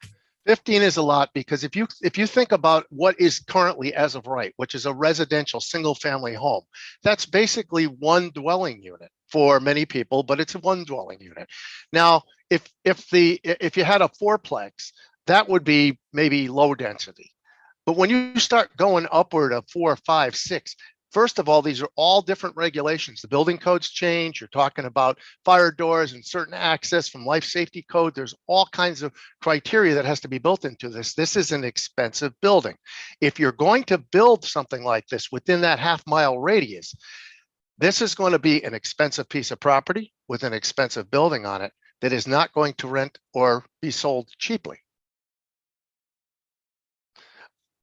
15 is a lot because if you think about what is currently as of right, which is a residential single family home, that's basically one dwelling unit for many people, but it's one dwelling unit. Now, if you had a fourplex, that would be maybe low density. But when you start going upward of 4, 5, 6, first of all, these are all different regulations. The building codes change. You're talking about fire doors and certain access from life safety code. There's all kinds of criteria that has to be built into this. This is an expensive building. If you're going to build something like this within that half-mile radius, this is going to be an expensive piece of property with an expensive building on it that is not going to rent or be sold cheaply.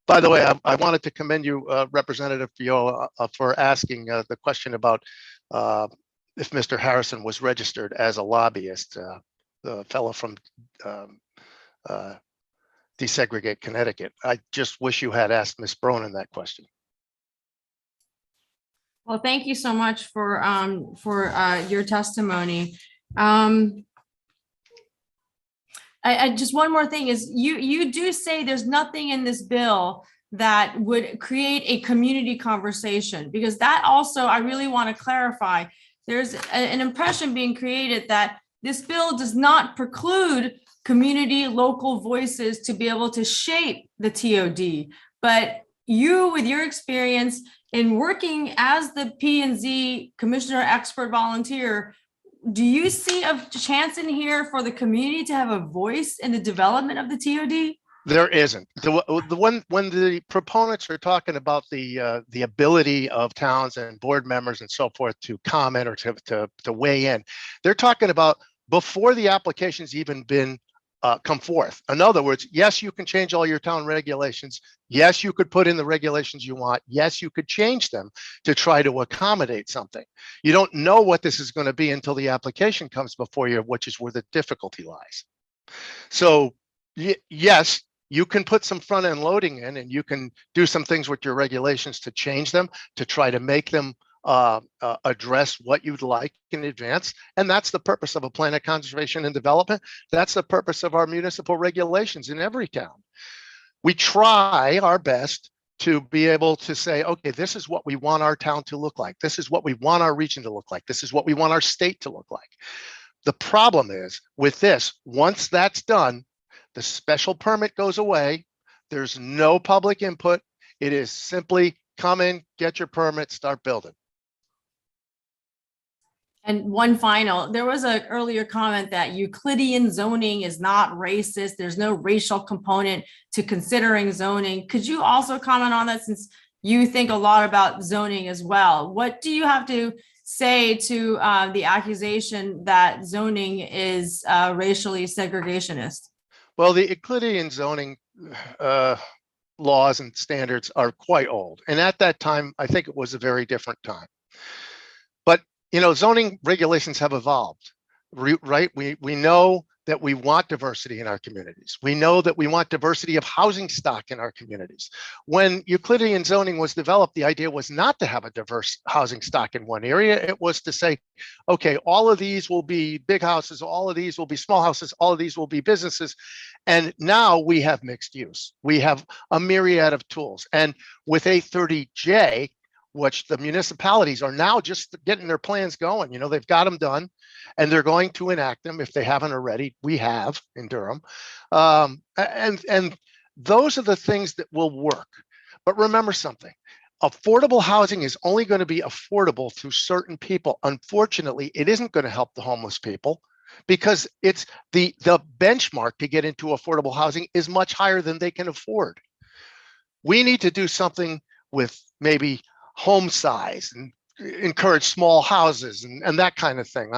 By the way, I wanted to commend you, Representative Fiola, for asking the question about if Mr. Harrison was registered as a lobbyist, the fellow from Desegregate Connecticut. I just wish you had asked Ms. Bronin that question. Well, thank you so much for your testimony. I just one more thing is you do say there's nothing in this bill that would create a community conversation, because that also I really want to clarify. There's an impression being created that this bill does not preclude community local voices to be able to shape the TOD. But you, with your experience in working as the P&Z Commissioner Expert Volunteer, do you see a chance in here for the community to have a voice in the development of the TOD? There isn't. When the proponents are talking about the ability of towns and board members and so forth to comment or to weigh in, they're talking about before the application's even been come forth. In other words, yes, you can change all your town regulations. Yes, you could put in the regulations you want. Yes, you could change them to try to accommodate something. You don't know what this is going to be until the application comes before you, which is where the difficulty lies. So yes, you can put some front end loading in, and you can do some things with your regulations to change them, to try to make them address what you'd like in advance. And that's the purpose of a plan of conservation and development. That's the purpose of our municipal regulations in every town. We try our best to be able to say, okay, this is what we want our town to look like. This is what we want our region to look like. This is what we want our state to look like. The problem is with this, once that's done, the special permit goes away. There's no public input. It is simply come in, get your permit, start building. And one final, there was an earlier comment that Euclidean zoning is not racist. There's no racial component to considering zoning. Could you also comment on that, since you think a lot about zoning as well? What do you have to say to the accusation that zoning is racially segregationist? Well, the Euclidean zoning laws and standards are quite old. And at that time, I think it was a very different time. But, you know, zoning regulations have evolved, right? We know that we want diversity in our communities. We know that we want diversity of housing stock in our communities. When Euclidean zoning was developed, the idea was not to have a diverse housing stock in one area. It was to say, okay, all of these will be big houses, all of these will be small houses, all of these will be businesses. And now we have mixed use. We have a myriad of tools. And with 830J, which the municipalities are now just getting their plans going, you know, they've got them done and they're going to enact them if they haven't already. We have in Durham. And those are the things that will work. But remember something, affordable housing is only going to be affordable to certain people. Unfortunately, it isn't going to help the homeless people because it's the benchmark to get into affordable housing is much higher than they can afford. We need to do something with maybe home size and encourage small houses and that kind of thing.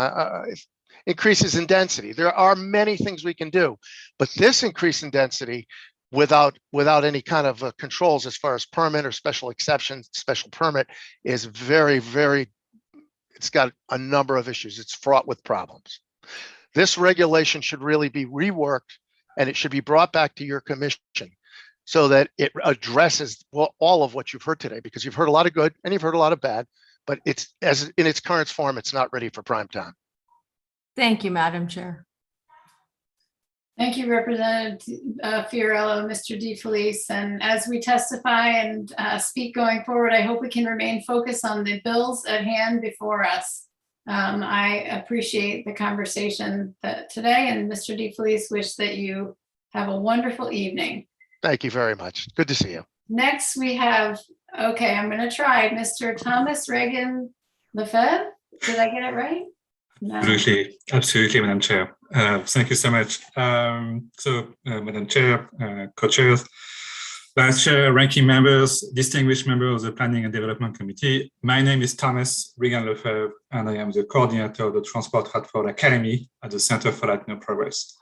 Increases in density. There are many things we can do, but this increase in density without any kind of controls as far as permit or special exception, special permit is very, very, it's got a number of issues. It's fraught with problems. This regulation should really be reworked and it should be brought back to your commission so that it addresses all of what you've heard today, because you've heard a lot of good and you've heard a lot of bad, but it's as in its current form, it's not ready for prime time. Thank you, Madam Chair. Thank you, Representative Fiorello, Mr. DeFelice. And as we testify and speak going forward, I hope we can remain focused on the bills at hand before us. I appreciate the conversation today, and Mr. DeFelice, wish that you have a wonderful evening. Thank you very much. Good to see you. Next, we have, okay, I'm going to try Mr. Thomas Reagan Lefebvre. Did I get it right? No. Absolutely, Madam Chair. Thank you so much. Madam Chair, co-chairs, Vice Chair, ranking members, distinguished members of the Planning and Development Committee. My name is Thomas Reagan Lefebvre, and I am the coordinator of the Transport Radford Academy at the Center for Latino Progress.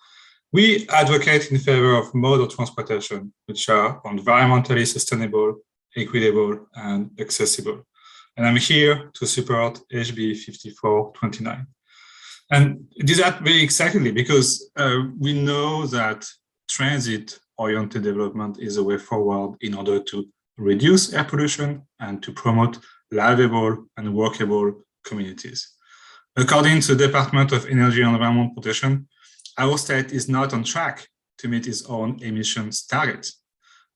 We advocate in favor of modes of transportation which are environmentally sustainable, equitable, and accessible. And I'm here to support HB 5429. And do that very excitedly because we know that transit-oriented development is a way forward in order to reduce air pollution and to promote livable and workable communities. According to the Department of Energy and Environment Protection, our state is not on track to meet its own emissions targets.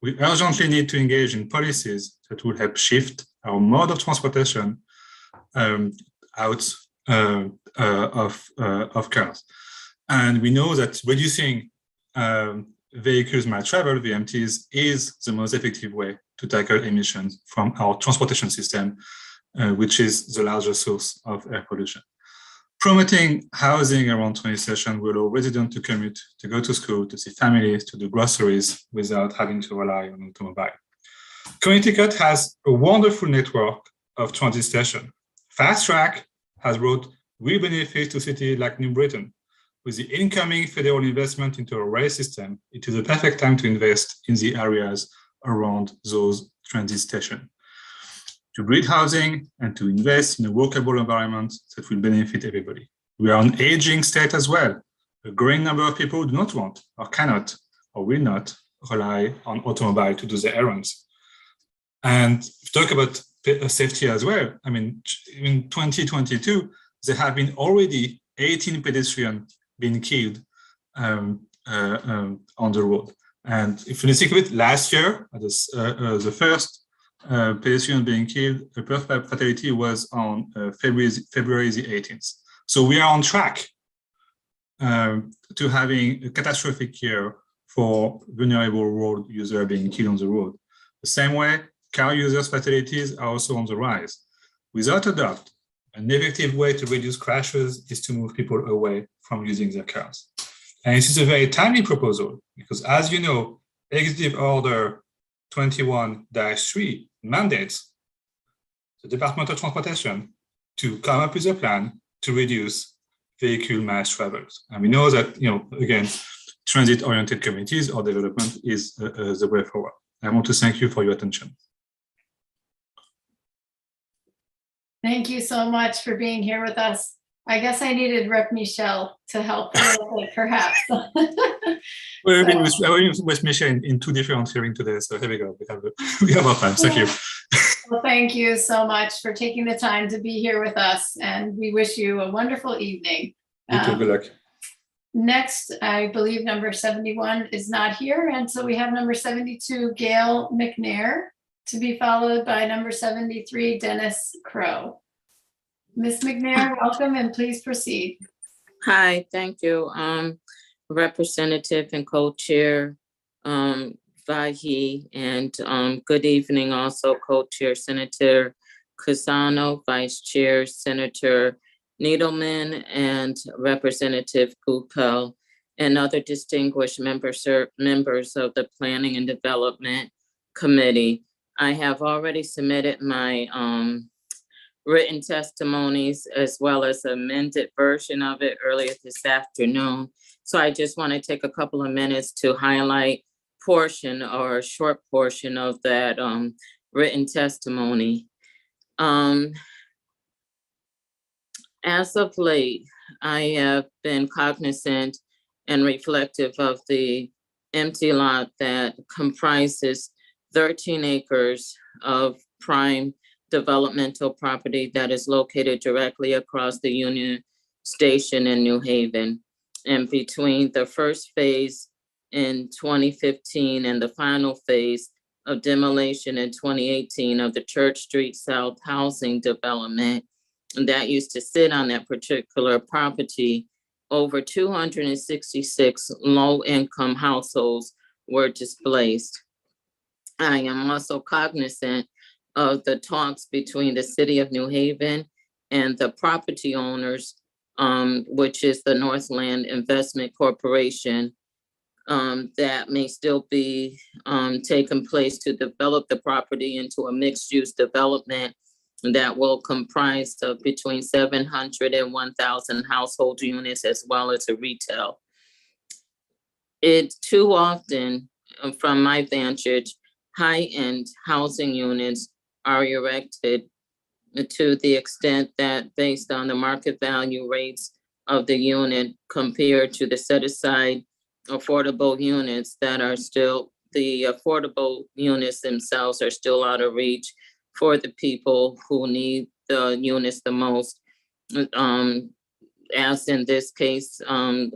We urgently need to engage in policies that will help shift our mode of transportation out of cars. And we know that reducing vehicles might travel, VMTs, is the most effective way to tackle emissions from our transportation system, which is the largest source of air pollution. Promoting housing around train stations will allow residents to commute, to go to school, to see families, to do groceries without having to rely on automobile. Connecticut has a wonderful network of transit stations. Fast Track has brought real benefits to cities like New Britain. With the incoming federal investment into a rail system, it is the perfect time to invest in the areas around those transit stations, to build housing and to invest in a workable environment that will benefit everybody. We are an aging state as well. A growing number of people do not want or cannot or will not rely on automobile to do their errands. And talk about safety as well. I mean, in 2022, there have been already 18 pedestrians being killed on the road. And if you think of it, last year, the first pedestrian being killed, the first fatality was on February the 18th. So we are on track to having a catastrophic year for vulnerable road users being killed on the road. The same way, car users' fatalities are also on the rise. Without a doubt, an effective way to reduce crashes is to move people away from using their cars. And this is a very timely proposal because, as you know, Executive Order 21-3 mandates the Department of Transportation to come up with a plan to reduce vehicle mass travels. And we know that, again, transit-oriented communities or development is the way forward. I want to thank you for your attention. Thank you so much for being here with us. I guess I needed Rep. Michelle to help a little bit, perhaps. We're with Michelle in two different hearings today, so here we go. We have our time. Thank you. Well, thank you so much for taking the time to be here with us, and we wish you a wonderful evening. You too. Good luck. Next, I believe number 71 is not here, and so we have number 72, Gail McNair, to be followed by number 73, Dennis Crow. Ms. McNair, welcome, and please proceed. Hi, thank you. Representative and co-chair Vahi, and good evening also co-chair Senator Casano, Vice Chair Senator Needleman, and Representative Gupel, and other distinguished members of the Planning and Development Committee. I have already submitted my written testimonies as well as amended version of it earlier this afternoon. So I just want to take a couple of minutes to highlight portion or a short portion of that written testimony. As of late, I have been cognizant and reflective of the empty lot that comprises 13 acres of prime developmental property that is located directly across the Union Station in New Haven. And between the first phase in 2015 and the final phase of demolition in 2018 of the Church Street South housing development that used to sit on that particular property, over 266 low-income households were displaced. I am also cognizant of the talks between the City of New Haven and the property owners, which is the Northland Investment Corporation, that may still be taking place to develop the property into a mixed-use development that will comprise of between 700 and 1,000 household units as well as a retail. It too often, from my vantage, high-end housing units are erected to the extent that based on the market value rates of the unit compared to the set-aside affordable units that are still, the affordable units themselves are still out of reach for the people who need the units the most. As in this case,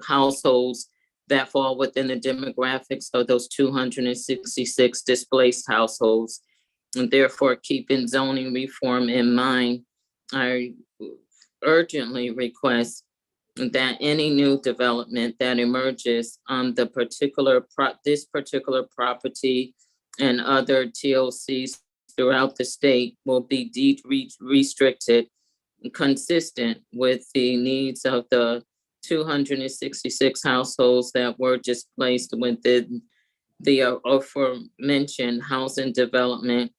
households that fall within the demographics of those 266 displaced households. And therefore, keeping zoning reform in mind, I urgently request that any new development that emerges on the this particular property and other TOCs throughout the state will be deed restricted, consistent with the needs of the 266 households that were displaced within the aforementioned housing development,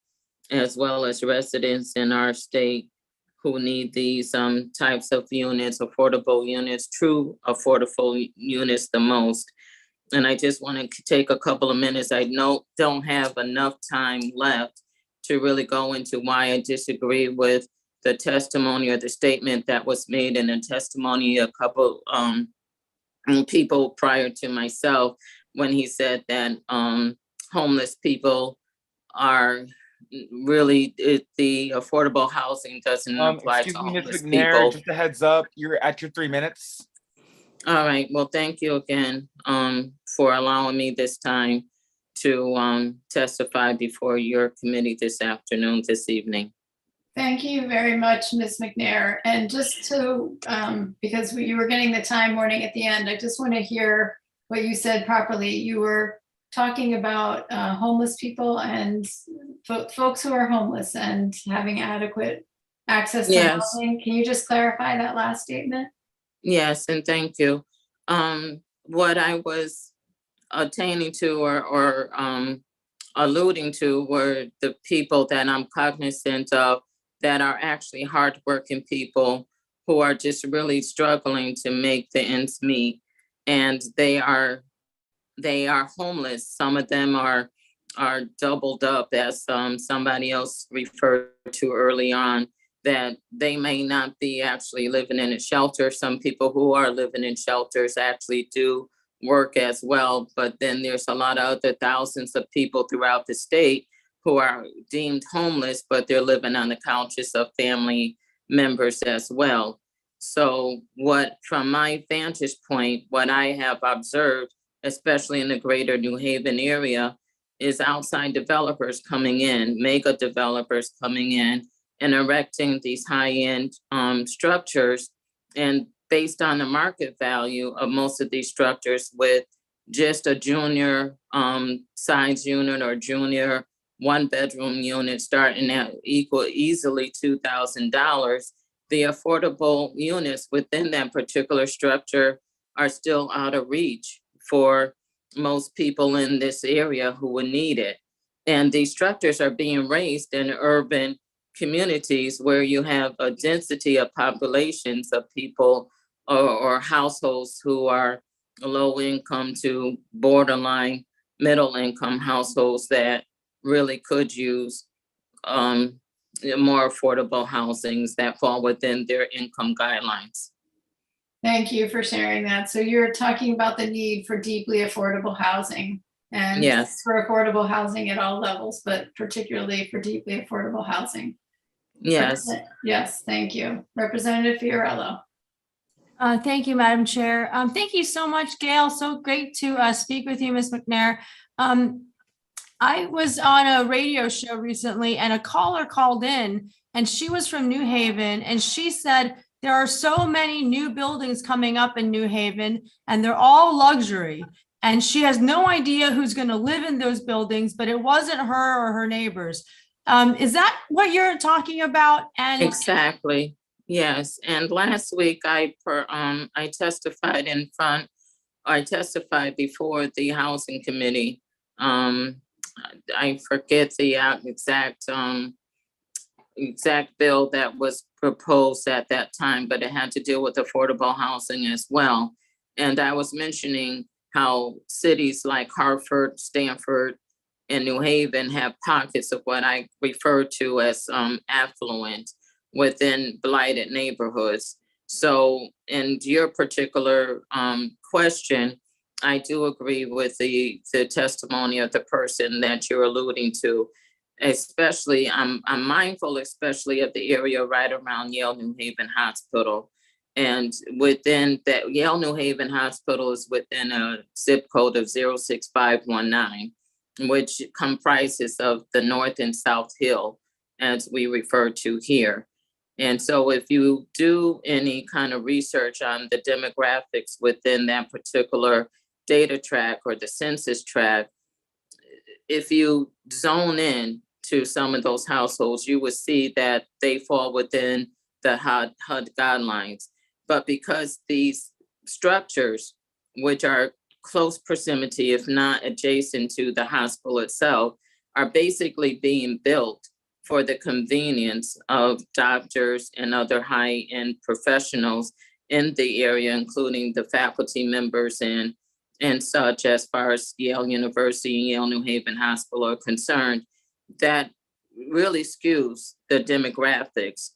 as well as residents in our state who need these types of units, affordable units, true affordable units the most. And I just want to take a couple of minutes. I don't have enough time left to really go into why I disagree with the testimony or the statement that was made in the testimony a couple people prior to myself when he said that homeless people are really, the affordable housing doesn't apply to homeless people. Just a heads up, you're at your 3 minutes. All right, well, thank you again for allowing me this time to testify before your committee this evening. Thank you very much, Ms. McNair. And just to, because you were getting the time warning at the end, I just want to hear what you said properly. You were talking about homeless people and folks who are homeless and having adequate access to housing. Can you just clarify that last statement? Yes, and thank you. What I was attaining to or alluding to were the people that I'm cognizant of that are actually hardworking people who are just really struggling to make the ends meet. And they are homeless. Some of them are doubled up, as somebody else referred to early on, that they may not be actually living in a shelter. Some people who are living in shelters actually do work as well, but then there's a lot of other thousands of people throughout the state who are deemed homeless, but they're living on the couches of family members as well. So from my vantage point, what I have observed, especially in the greater New Haven area, is outside developers coming in, mega developers coming in and erecting these high-end structures. And based on the market value of most of these structures, with just a junior size unit or junior one-bedroom unit starting at easily $2,000, the affordable units within that particular structure are still out of reach for most people in this area who would need it. And these structures are being raised in urban communities where you have a density of populations of people or households who are low income to borderline middle income households that really could use more affordable housings that fall within their income guidelines. Thank you for sharing that. So you're talking about the need for deeply affordable housing, and Yes. for affordable housing at all levels, but particularly for deeply affordable housing. Yes. Yes, thank you. Representative Fiorello. Thank you, Madam Chair. Thank you so much, Gail. So great to speak with you, Ms. McNair. I was on a radio show recently and a caller called in and she was from New Haven and she said, there are so many new buildings coming up in New Haven and they're all luxury. And she has no idea who's going to live in those buildings, but it wasn't her or her neighbors. Is that what you're talking about? And exactly. Yes. And last week I testified before the Housing Committee. I forget the exact bill that was proposed at that time, but it had to deal with affordable housing as well. And I was mentioning how cities like Hartford, Stanford, and New Haven have pockets of what I refer to as affluent within blighted neighborhoods. So in your particular question, I do agree with the testimony of the person that you're alluding to. Especially, I'm mindful, especially of the area right around Yale New Haven Hospital. And within that, Yale New Haven Hospital is within a zip code of 06519, which comprises of the North and South Hill, as we refer to here. And so if you do any kind of research on the demographics within that particular data track or the census tract, if you zone in to some of those households, you would see that they fall within the HUD guidelines. But because these structures, which are close proximity, if not adjacent to the hospital itself, are basically being built for the convenience of doctors and other high-end professionals in the area, including the faculty members and such, as far as Yale University and Yale New Haven Hospital are concerned, that really skews the demographics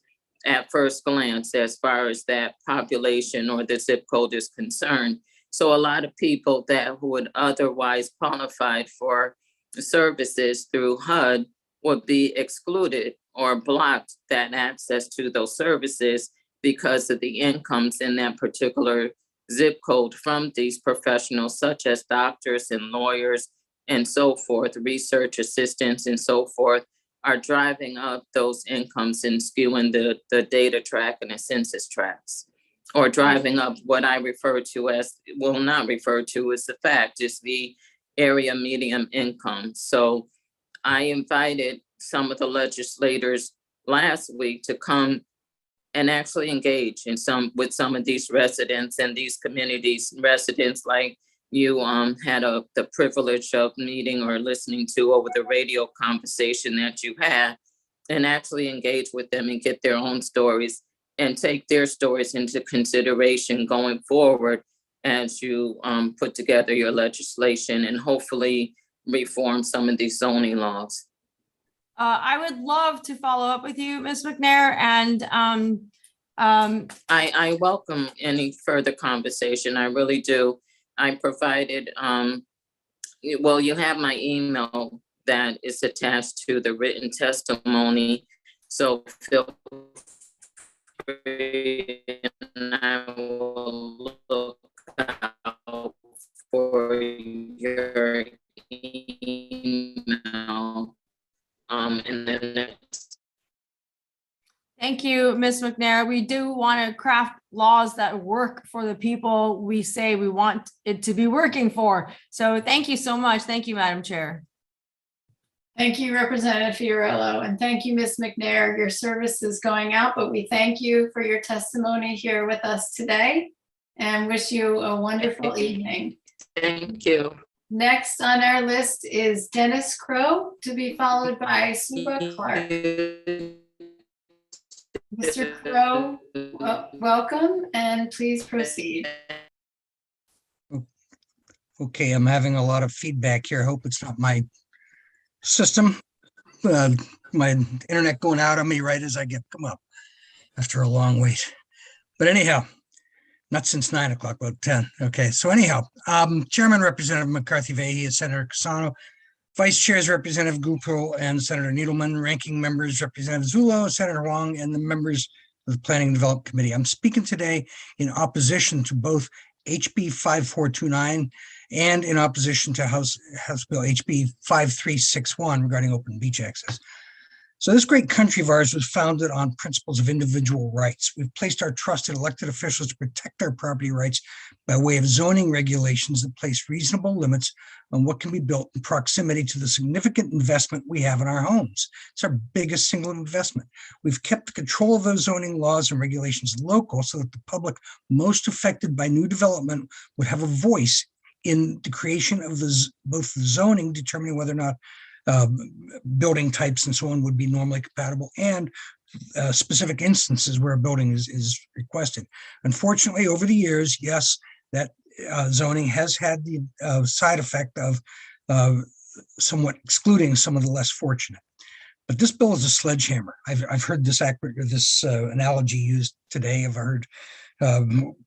at first glance as far as that population or the zip code is concerned. So a lot of people that would otherwise qualify for services through HUD would be excluded or blocked that access to those services because of the incomes in that particular zip code from these professionals, such as doctors and lawyers and so forth, research assistants and so forth, are driving up those incomes and skewing the data track and the census tracks, or driving up what I refer to as, well, not refer to as the fact, is the area median income. So I invited some of the legislators last week to come and actually engage with some of these residents and these communities, residents like you had the privilege of meeting or listening to over the radio conversation that you had. and actually engage with them and get their own stories and take their stories into consideration going forward as you put together your legislation and hopefully reform some of these zoning laws. I would love to follow up with you, Ms. McNair, and I welcome any further conversation. I really do. I provided, well, you have my email that is attached to the written testimony. So feel free, and I will look out for your email in the next. Thank you, Ms. McNair. We do want to craft laws that work for the people we say we want it to be working for. So thank you so much. Thank you, Madam Chair. Thank you, Representative Fiorillo, and thank you, Ms. McNair. Your service is going out, but we thank you for your testimony here with us today and wish you a wonderful evening. Thank you. Next on our list is Dennis Crow, to be followed by Suba Clark. Mr. Crow, welcome, and please proceed. Okay, I'm having a lot of feedback here. I hope it's not my system. My internet going out on me right as I come up after a long wait. But anyhow, not since 9 o'clock, about 10. Okay, so anyhow, Chairman Representative McCarthy Vahey, Senator Casano, Vice Chairs Representative Gupil and Senator Needleman, Ranking Members Representative Zullo, Senator Wong, and the members of the Planning and Development Committee. I'm speaking today in opposition to both HB 5429 and in opposition to House Bill HB 5361 regarding open beach access. So this great country of ours was founded on principles of individual rights. We've placed our trust in elected officials to protect our property rights by way of zoning regulations that place reasonable limits on what can be built in proximity to the significant investment we have in our homes. It's our biggest single investment. We've kept the control of those zoning laws and regulations local so that the public most affected by new development would have a voice in the creation of both the zoning, determining whether or not building types and so on would be normally compatible, and specific instances where a building is requested. Unfortunately, over the years, yes, that zoning has had the side effect of somewhat excluding some of the less fortunate. But this bill is a sledgehammer. I've heard this analogy used today. I've heard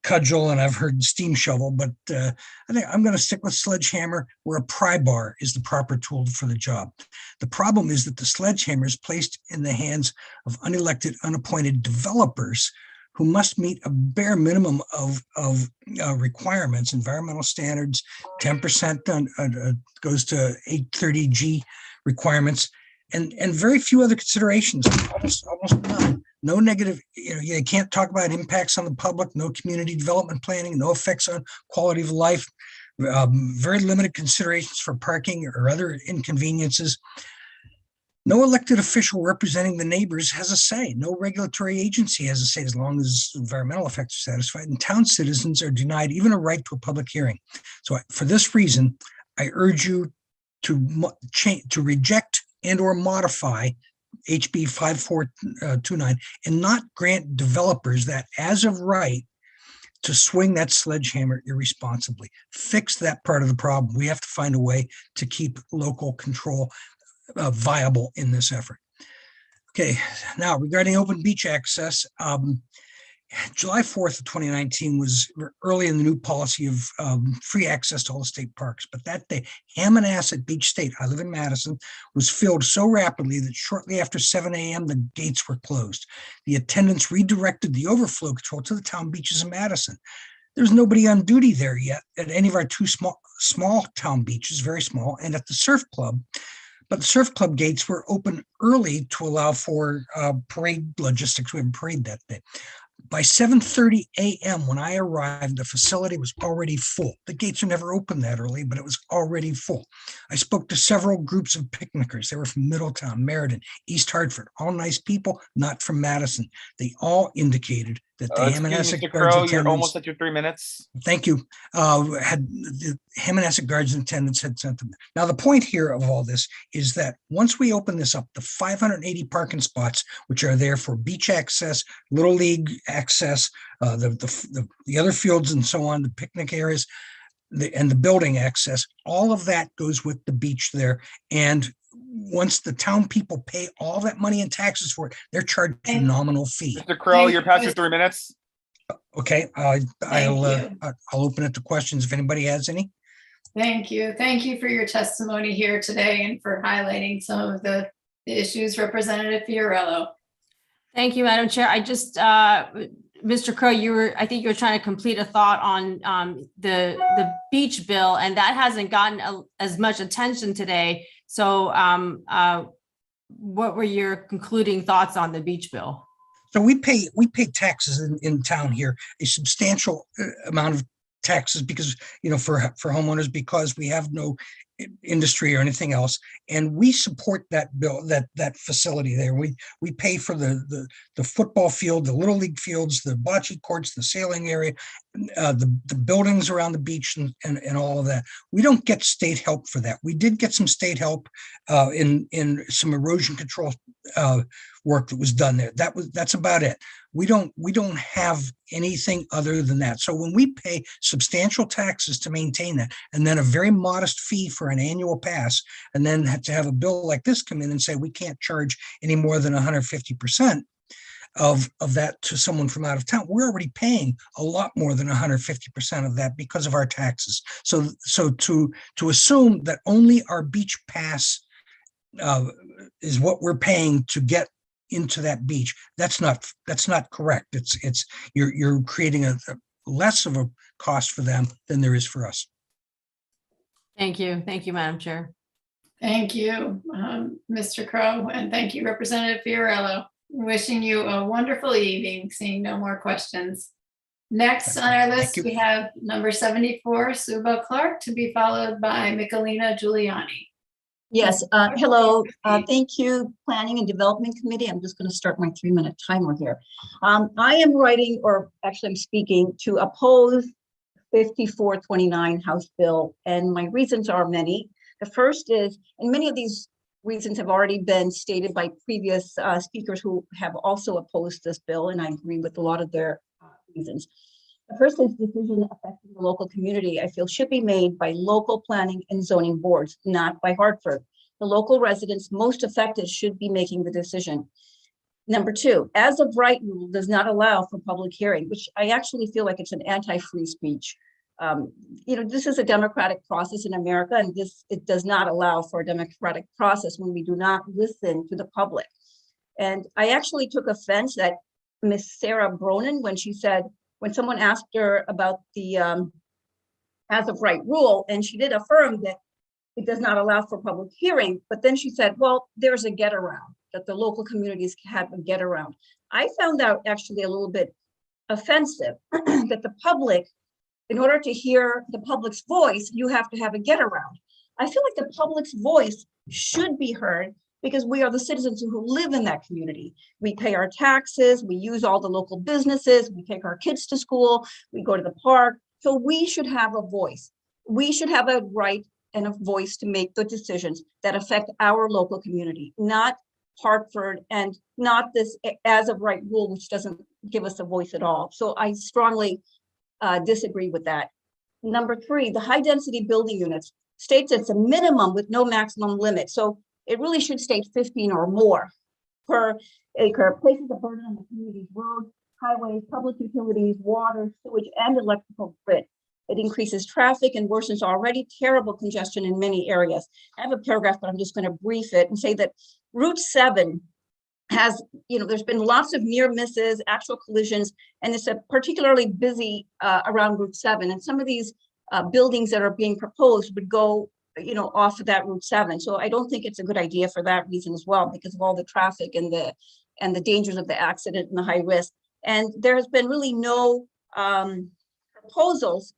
cudgel and I've heard steam shovel, but I think I'm going to stick with sledgehammer, where a pry bar is the proper tool for the job. The problem is that the sledgehammer is placed in the hands of unelected, unappointed developers who must meet a bare minimum of requirements, environmental standards, 10% goes to 830G requirements, and very few other considerations, almost none. No negative, you can't talk about impacts on the public, no community development planning, no effects on quality of life, very limited considerations for parking or other inconveniences. No elected official representing the neighbors has a say. No regulatory agency has a say as long as environmental effects are satisfied, and town citizens are denied even a right to a public hearing. So for this reason, I urge you to reject and or modify HB 5429 and not grant developers that as of right to swing that sledgehammer irresponsibly. Fix that part of the problem. We have to find a way to keep local control viable in this effort. Okay, now regarding open beach access, July 4th of 2019 was early in the new policy of free access to all the state parks. But that day, Hammonasset Beach State, I live in Madison, was filled so rapidly that shortly after 7 a.m., the gates were closed. The attendants redirected the overflow control to the town beaches in Madison. There's nobody on duty there yet at any of our two small town beaches, very small, and at the surf club. But the surf club gates were open early to allow for parade logistics. We had a parade that day. By 7:30 a.m. when I arrived, the facility was already full. The gates are never open that early, but it was already full. I spoke to several groups of picnickers. They were from Middletown, Meriden, East Hartford, all nice people, not from Madison. They all indicated that the Excuse me, Hammonasset Mr. Guards Crow, you're attendants. almost at your 3 minutes. Thank you. Had the Hammonasset Guards attendants had sent them. Now, the point here of all this is that once we open this up, the 580 parking spots, which are there for beach access, Little League access, the other fields and so on, the picnic areas, and the building access, all of that goes with the beach there. And once the town people pay all that money in taxes for it, they're charged a nominal fee. Mr. Crow, you're past your 3 minutes. Okay, I'll open it to questions if anybody has any. Thank you. Thank you for your testimony here today and for highlighting some of the issues. Representative Fiorello. Thank you, Madam Chair. I just, Mr. Crow, I think you were trying to complete a thought on the beach bill, and that hasn't gotten as much attention today. So what were your concluding thoughts on the beach bill? So we pay taxes in town here, a substantial amount of taxes because, for homeowners, because we have no industry or anything else. And we support that bill, that facility there. We pay for the football field, the Little League fields, the bocce courts, the sailing area, the buildings around the beach and all of that. We don't get state help for that. We did get some state help in some erosion control work that was done there. That's about it. We don't have anything other than that. So when we pay substantial taxes to maintain that, and then a very modest fee for an annual pass, and then have to have a bill like this come in and say we can't charge any more than 150% of that to someone from out of town, we're already paying a lot more than 150% of that because of our taxes. So to assume that only our beach pass is what we're paying to get into that beach, that's not correct. You're creating a less of a cost for them than there is for us. Thank you, Madam Chair. Thank you, Mr. Crow, and thank you, Representative Fiorello. Wishing you a wonderful evening. Seeing no more questions. Next on our list, we have number 74, Suba Clark, to be followed by Michelina Giuliani. Yes, hello. Thank you, Planning and Development Committee. I'm just going to start my 3-minute timer here. I am writing, or actually I'm speaking, to oppose 5429 House Bill, and my reasons are many. The first is, and many of these reasons have already been stated by previous speakers who have also opposed this bill, and I agree with a lot of their reasons. The first is decision affecting the local community, I feel should be made by local planning and zoning boards, not by Hartford. The local residents most affected should be making the decision. Number two, as of right rule does not allow for public hearing, which I actually feel like it's an anti-free speech. This is a democratic process in America, and it does not allow for a democratic process when we do not listen to the public. And I actually took offense at Miss Sarah Bronin when someone asked her about the as of right rule, and she did affirm that it does not allow for public hearing, but then she said, well, there's a get around, that the local communities have a get around. I found out actually a little bit offensive that the public, in order to hear the public's voice, you have to have a get around. I feel like the public's voice should be heard because we are the citizens who live in that community. We pay our taxes, we use all the local businesses, we take our kids to school, we go to the park. So we should have a voice. We should have a right and a voice to make the decisions that affect our local community, not Hartford, and not this as of right rule, which doesn't give us a voice at all. So I strongly disagree with that. Number three, the high density building units states it's a minimum with no maximum limit. So it really should state 15 or more per acre, places a burden on the community's roads, highways, public utilities, water, sewage, and electrical grid. It increases traffic and worsens already terrible congestion in many areas. I have a paragraph, but I'm just going to brief it and say that Route 7 has, there's been lots of near misses, actual collisions, and it's a particularly busy around Route 7. And some of these buildings that are being proposed would go, off of that Route 7. So I don't think it's a good idea for that reason as well, because of all the traffic and the dangers of the accident and the high risk. And there has been really no proposals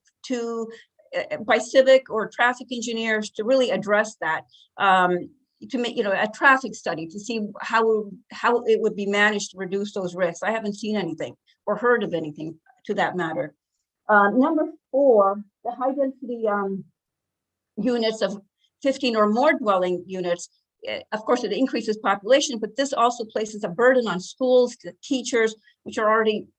by civic or traffic engineers to really address that. to make, a traffic study to see how it would be managed to reduce those risks. I haven't seen anything or heard of anything to that matter. Number 4, the high density units of 15 or more dwelling units. Of course, it increases population, but this also places a burden on schools, the teachers, who are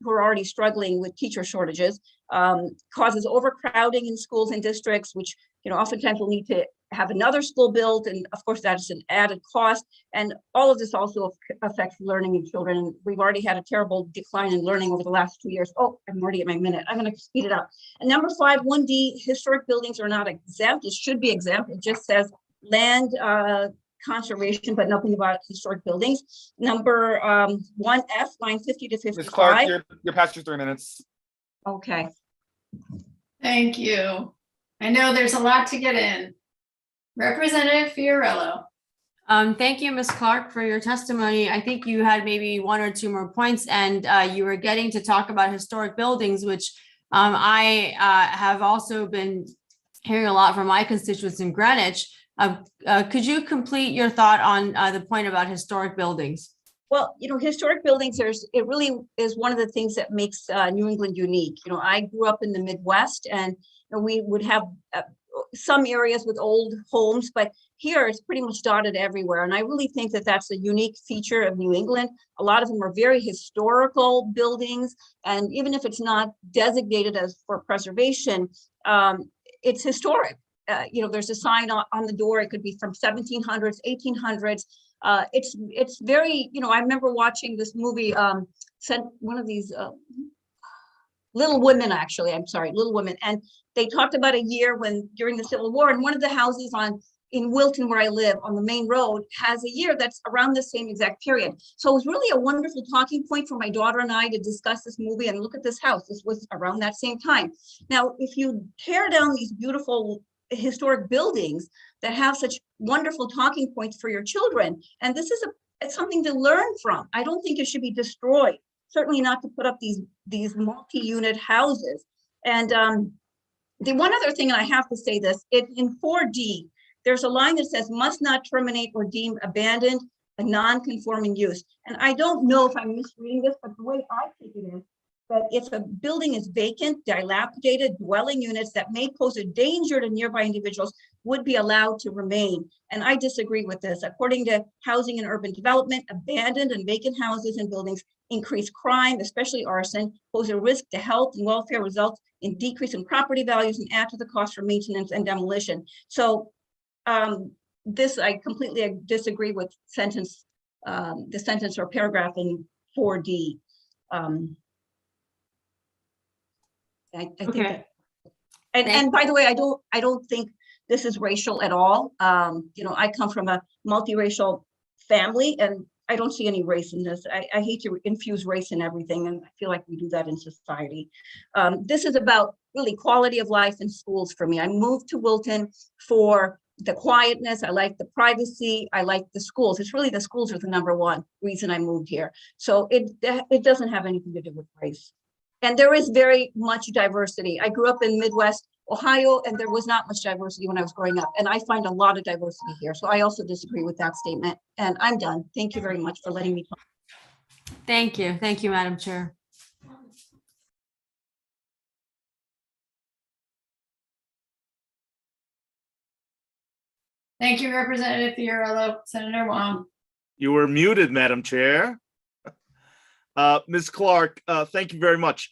already struggling with teacher shortages, causes overcrowding in schools and districts, which oftentimes will need to have another school built, and of course that's an added cost. And all of this also affects learning in children. We've already had a terrible decline in learning over the last 2 years. Oh, I'm already at my minute. I'm going to speed it up. And number 5, 1D, historic buildings are not exempt. It should be exempt. It just says land conservation, but nothing about historic buildings. Number 1F, line 50 to 55. Ms. Clark, you're past your 3 minutes. Okay. Thank you. I know there's a lot to get in. Representative Fiorello. Thank you, Ms. Clark, for your testimony. I think you had maybe 1 or 2 more points, and you were getting to talk about historic buildings, which I have also been hearing a lot from my constituents in Greenwich. Could you complete your thought on the point about historic buildings? Well, historic buildings, it really is one of the things that makes New England unique. I grew up in the Midwest, and we would have some areas with old homes, but here it's pretty much dotted everywhere. And I really think that that's a unique feature of New England. A lot of them are very historical buildings, and even if it's not designated as for preservation, it's historic. There's a sign on the door. It could be from 1700s, 1800s. It's very, I remember watching this movie, one of these Little Women, actually, I'm sorry, Little Women. And they talked about a year during the Civil War, and one of the houses in Wilton, where I live on the main road, has a year that's around the same exact period. So it was really a wonderful talking point for my daughter and I to discuss this movie and look at this house. This was around that same time. Now, if you tear down these beautiful historic buildings that have such wonderful talking points for your children, and this is it's something to learn from. I don't think it should be destroyed. Certainly not to put up these multi-unit houses. And the one other thing, and I have to say this, in 4D, there's a line that says must not terminate or deem abandoned a non-conforming use. And I don't know if I'm misreading this, but the way I take it is that if a building is vacant, dilapidated, dwelling units that may pose a danger to nearby individuals would be allowed to remain. And I disagree with this. According to Housing and Urban Development, abandoned and vacant houses and buildings increase crime, especially arson, pose a risk to health and welfare, result in decrease in property values, and add to the cost for maintenance and demolition. So this, I completely disagree with the sentence or paragraph in 4D. I think that, and by the way, I don't think this is racial at all. I come from a multiracial family, and I don't see any race in this. I hate to infuse race in everything, and I feel like we do that in society. This is about really quality of life in schools for me. I moved to Wilton for the quietness. I like the privacy. I like the schools. It's really the schools are the #1 reason I moved here. So it doesn't have anything to do with race. And there is very much diversity. I grew up in Midwest Ohio, and there was not much diversity when I was growing up. And I find a lot of diversity here. So I also disagree with that statement. And I'm done. Thank you very much for letting me talk. Thank you. Thank you, Madam Chair. Thank you, Representative Fiorello. Senator Wong. You were muted, Madam Chair. Ms. Clark, thank you very much.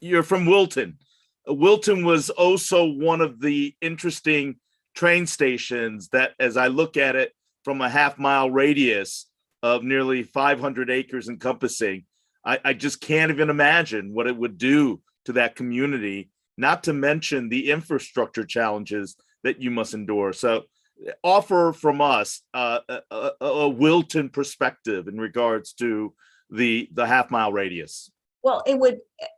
You're from Wilton. Wilton was also one of the interesting train stations that, as I look at it from a half-mile radius of nearly 500 acres encompassing, I just can't even imagine what it would do to that community, not to mention the infrastructure challenges that you must endure. So offer from us a Wilton perspective in regards to the half-mile radius. Well,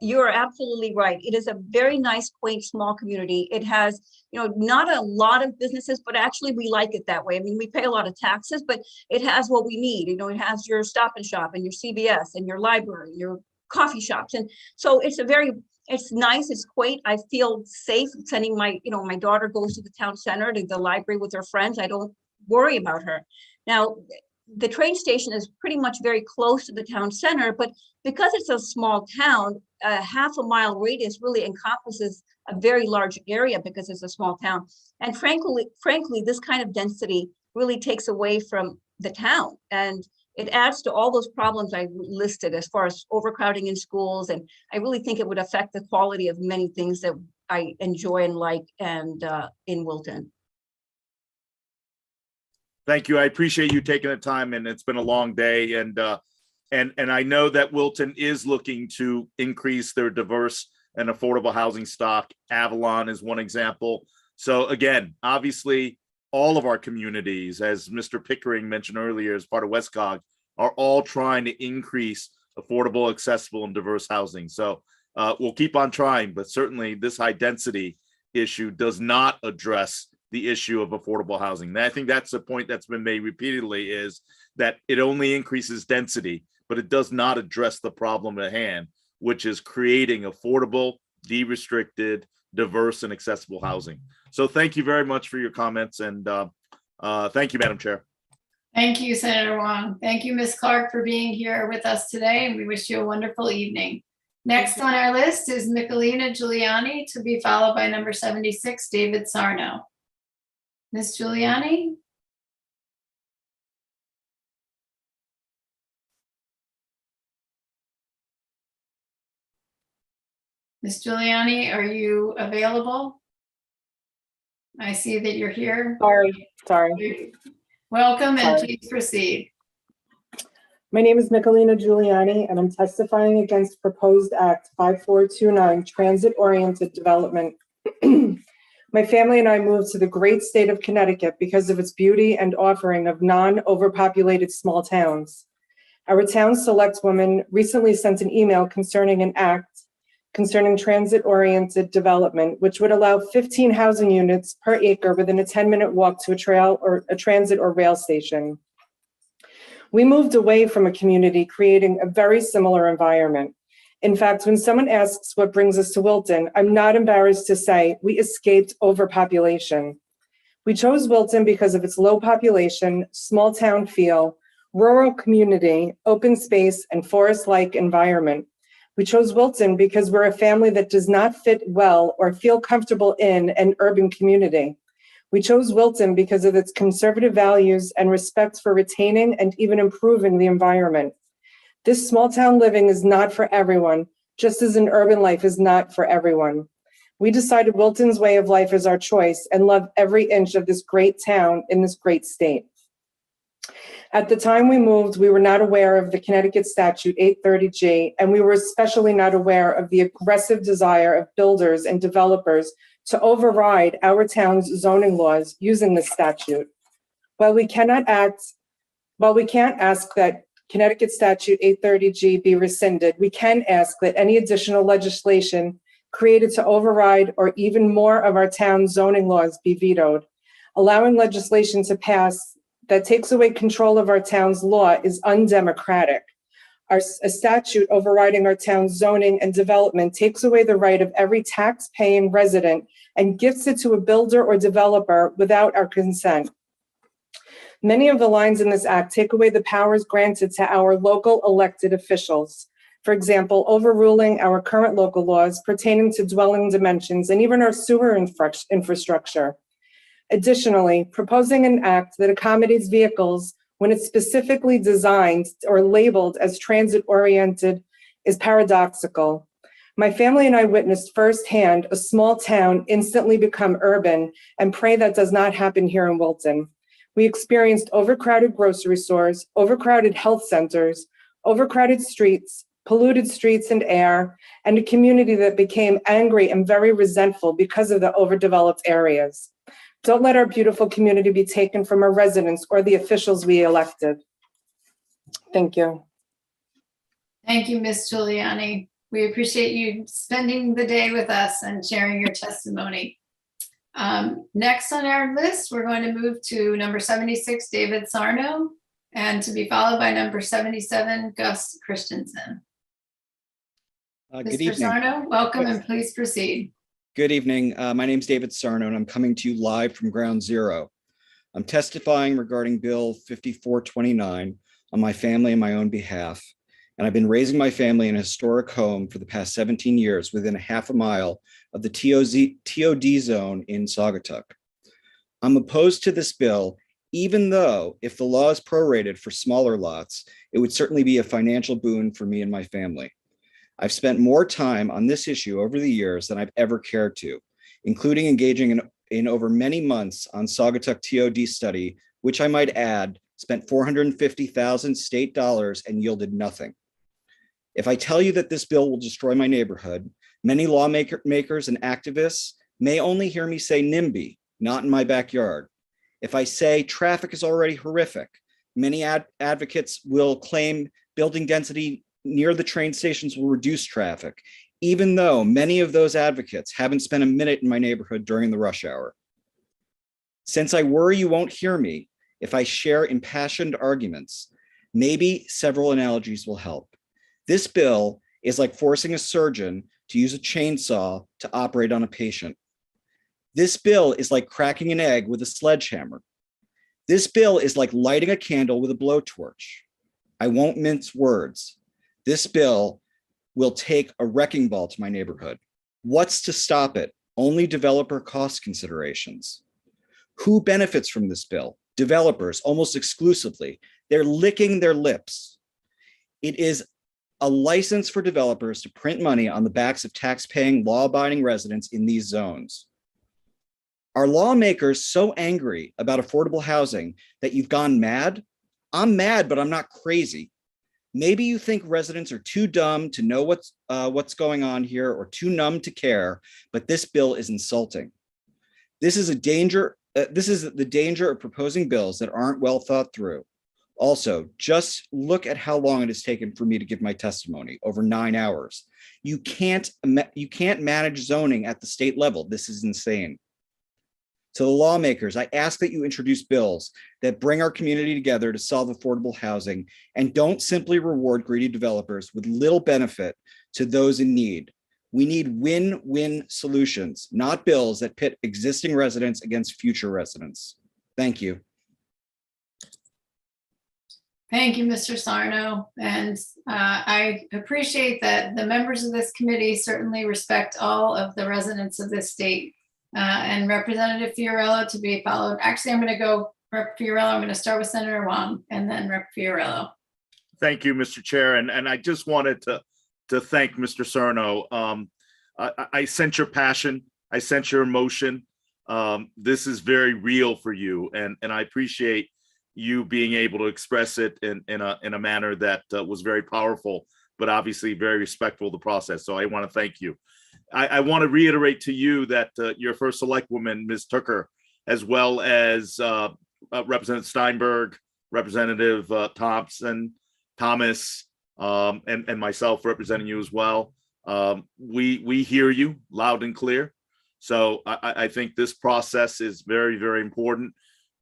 you're absolutely right. It is a very nice, quaint, small community. It has, not a lot of businesses, but actually we like it that way. I mean, we pay a lot of taxes, but it has what we need. It has your Stop and Shop and your CVS and your library, your coffee shops. And so it's nice, it's quaint. I feel safe sending my daughter goes to the town center, to the library with her friends. I don't worry about her. Now, the train station is pretty much very close to the town center, but because it's a small town, a half a mile radius really encompasses a very large area because it's a small town. And frankly, this kind of density really takes away from the town, and it adds to all those problems I listed as far as overcrowding in schools. And I really think it would affect the quality of many things that I enjoy and like and in Wilton. Thank you. I appreciate you taking the time, and it's been a long day. And I know that Wilton is looking to increase their diverse and affordable housing stock. Avalon is one example. So again, obviously, all of our communities, as Mr. Pickering mentioned earlier, as part of Westcog, are all trying to increase affordable, accessible, and diverse housing. So we'll keep on trying, but certainly this high density issue does not address the issue of affordable housing. And I think that's the point that's been made repeatedly, is that it only increases density, but it does not address the problem at hand, which is creating affordable, de-restricted, diverse, and accessible housing. So thank you very much for your comments, and thank you, Madam Chair. Thank you, Senator Wong. Thank you, Ms. Clark, for being here with us today, and we wish you a wonderful evening. Next on our list is Michelina Giuliani, to be followed by number 76, David Sarno. Ms. Giuliani? Ms. Giuliani, are you available? I see that you're here. Sorry. Welcome, and Sorry. please proceed. My name is Michelina Giuliani, and I'm testifying against proposed Act 5429, Transit-Oriented Development. My family and I moved to the great state of Connecticut because of its beauty and offering of non-overpopulated small towns. Our town select woman recently sent an email concerning an act concerning transit-oriented development, which would allow 15 housing units per acre within a 10-minute walk to a trail or a transit or rail station. We moved away from a community creating a very similar environment. In fact, when someone asks what brings us to Wilton, I'm not embarrassed to say we escaped overpopulation. We chose Wilton because of its low population, small town feel, rural community, open space, and forest-like environment. We chose Wilton because we're a family that does not fit well or feel comfortable in an urban community. We chose Wilton because of its conservative values and respect for retaining and even improving the environment. This small town living is not for everyone, just as an urban life is not for everyone. We decided Wilton's way of life is our choice and love every inch of this great town in this great state. At the time we moved, we were not aware of the Connecticut statute 830G, and we were especially not aware of the aggressive desire of builders and developers to override our town's zoning laws using this statute. While we can't ask that Connecticut statute 830G be rescinded, we can ask that any additional legislation created to override or even more of our town's zoning laws be vetoed. Allowing legislation to pass that takes away control of our town's law is undemocratic. A statute overriding our town's zoning and development takes away the right of every tax-paying resident and gifts it to a builder or developer without our consent. Many of the lines in this act take away the powers granted to our local elected officials. For example, overruling our current local laws pertaining to dwelling dimensions and even our sewer infrastructure. Additionally, proposing an act that accommodates vehicles when it's specifically designed or labeled as transit-oriented is paradoxical. My family and I witnessed firsthand a small town instantly become urban, and pray that does not happen here in Wilton. We experienced overcrowded grocery stores, overcrowded health centers, overcrowded streets, polluted streets and air, and a community that became angry and very resentful because of the overdeveloped areas. Don't let our beautiful community be taken from our residents or the officials we elected. Thank you. Thank you, Ms. Giuliani. We appreciate you spending the day with us and sharing your testimony. Next on our list, we're going to move to number 76, David Sarno, and to be followed by number 77, Gus Christensen. Good Mr. evening. Sarno, welcome and please proceed. Good evening. My name is David Sarno, and I'm coming to you live from Ground Zero. I'm testifying regarding Bill 5429 on my family and my own behalf. And I've been raising my family in a historic home for the past 17 years within a half a mile of the TOD zone in Saugatuck. I'm opposed to this bill, even though if the law is prorated for smaller lots, it would certainly be a financial boon for me and my family. I've spent more time on this issue over the years than I've ever cared to, including engaging in over many months on Saugatuck TOD study, which I might add, spent 450,000 state dollars and yielded nothing. If I tell you that this bill will destroy my neighborhood, many lawmakers and activists may only hear me say NIMBY, not in my backyard. If I say traffic is already horrific, many advocates will claim building density near the train stations will reduce traffic, even though many of those advocates haven't spent a minute in my neighborhood during the rush hour. Since I worry you won't hear me if I share impassioned arguments, maybe several analogies will help. This bill is like forcing a surgeon to use a chainsaw to operate on a patient. This bill is like cracking an egg with a sledgehammer. This bill is like lighting a candle with a blowtorch. I won't mince words. This bill will take a wrecking ball to my neighborhood. What's to stop it? Only developer cost considerations. Who benefits from this bill? Developers, almost exclusively. They're licking their lips. It is a license for developers to print money on the backs of tax-paying, law-abiding residents in these zones. Are lawmakers so angry about affordable housing that you've gone mad? I'm mad, but I'm not crazy. Maybe you think residents are too dumb to know what's going on here or too numb to care, but this bill is insulting. This is a danger. This is the danger of proposing bills that aren't well thought through. Also, just look at how long it has taken for me to give my testimony, over 9 hours. You can't manage zoning at the state level. This is insane. To the lawmakers, I ask that you introduce bills that bring our community together to solve affordable housing and don't simply reward greedy developers with little benefit to those in need. We need win-win solutions, not bills that pit existing residents against future residents. Thank you. Thank you, Mr. Sarno. And I appreciate that the members of this committee certainly respect all of the residents of this state. And Representative Fiorello to be followed. Actually, I'm going to go Rep. Fiorello. I'm going to start with Senator Wong and then Rep. Fiorello. Thank you, Mr. Chair. And I just wanted to thank Mr. Sarno. I sense your passion. I sense your emotion. This is very real for you. And I appreciate you being able to express it in a manner that was very powerful, but obviously very respectful of the process. So I want to thank you. I want to reiterate to you that your first select woman, Ms. Tucker, as well as Representative Steinberg, Representative Thomas, and myself representing you as well. We hear you loud and clear. So I think this process is very, very important.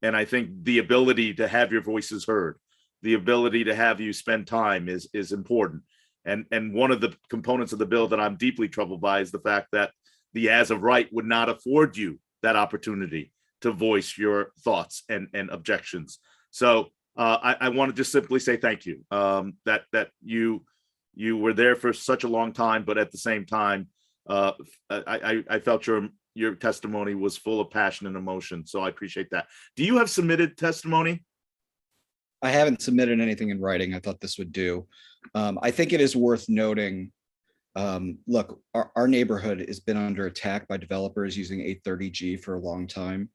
And I think the ability to have your voices heard, the ability to have you spend time is important. And one of the components of the bill that I'm deeply troubled by is the fact that the as of right would not afford you that opportunity to voice your thoughts and objections. So I want to just simply say thank you, that you were there for such a long time, but at the same time, I felt your testimony was full of passion and emotion. So I appreciate that. Do you have submitted testimony? I haven't submitted anything in writing. I thought this would do. I think it is worth noting, look, our neighborhood has been under attack by developers using 830G for a long time.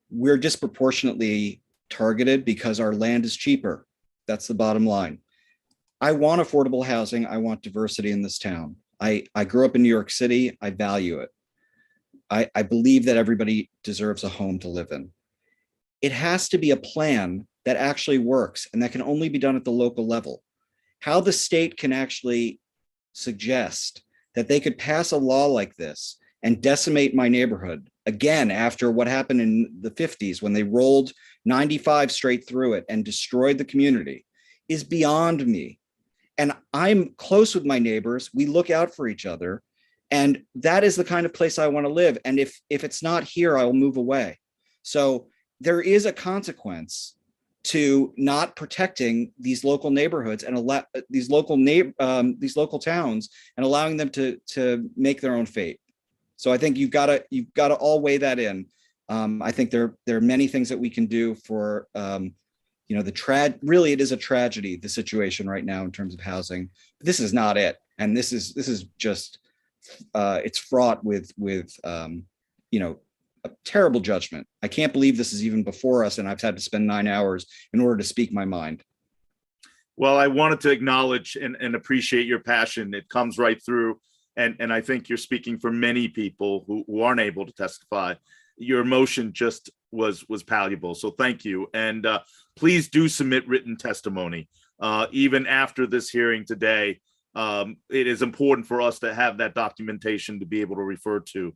We're disproportionately targeted because our land is cheaper. That's the bottom line. I want affordable housing. I want diversity in this town. I grew up in New York City. I value it. I believe that everybody deserves a home to live in. It has to be a plan that actually works, and that can only be done at the local level. How the state can actually suggest that they could pass a law like this and decimate my neighborhood again after what happened in the 50s when they rolled 95 straight through it and destroyed the community is beyond me. And I'm close with my neighbors. We look out for each other. And that is the kind of place I want to live. And if it's not here, I will move away. So there is a consequence to not protecting these local neighborhoods and these local towns and allowing them to make their own fate. So I think you've got to all weigh that in. I think there are many things that we can do for really it is a tragedy, the situation right now in terms of housing. But this is not it, and this is just it's fraught with a terrible judgment. I can't believe this is even before us, and I've had to spend 9 hours in order to speak my mind. Well, I wanted to acknowledge and appreciate your passion. It comes right through. And I think you're speaking for many people who aren't able to testify. Your emotion just was palpable. So thank you. And please do submit written testimony. Even after this hearing today, it is important for us to have that documentation to be able to refer to.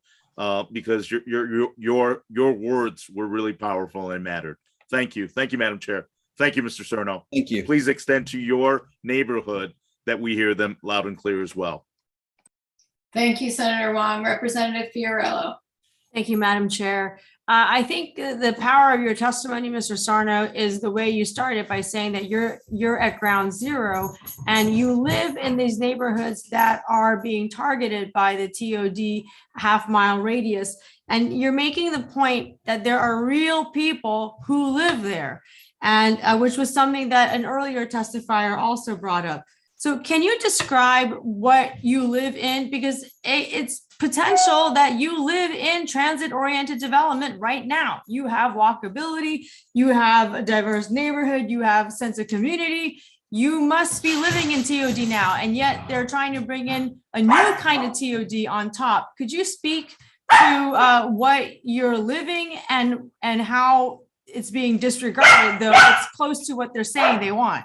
Because your words were really powerful and mattered. Thank you. Thank you, Madam Chair. Thank you, Mr. Cerno. Thank you. Please extend to your neighborhood that we hear them loud and clear as well. Thank you, Senator Wong. Representative Fiorello. Thank you, Madam Chair. I think the power of your testimony, Mr. Sarno, is the way you started by saying that you're at ground zero and you live in these neighborhoods that are being targeted by the TOD half-mile radius. And you're making the point that there are real people who live there, and which was something that an earlier testifier also brought up. So can you describe what you live in? Because it's potential that you live in transit-oriented development right now. You have walkability, you have a diverse neighborhood, you have a sense of community. You must be living in TOD now, and yet they're trying to bring in a new kind of TOD on top. Could you speak to what you're living and how it's being disregarded, though it's close to what they're saying they want?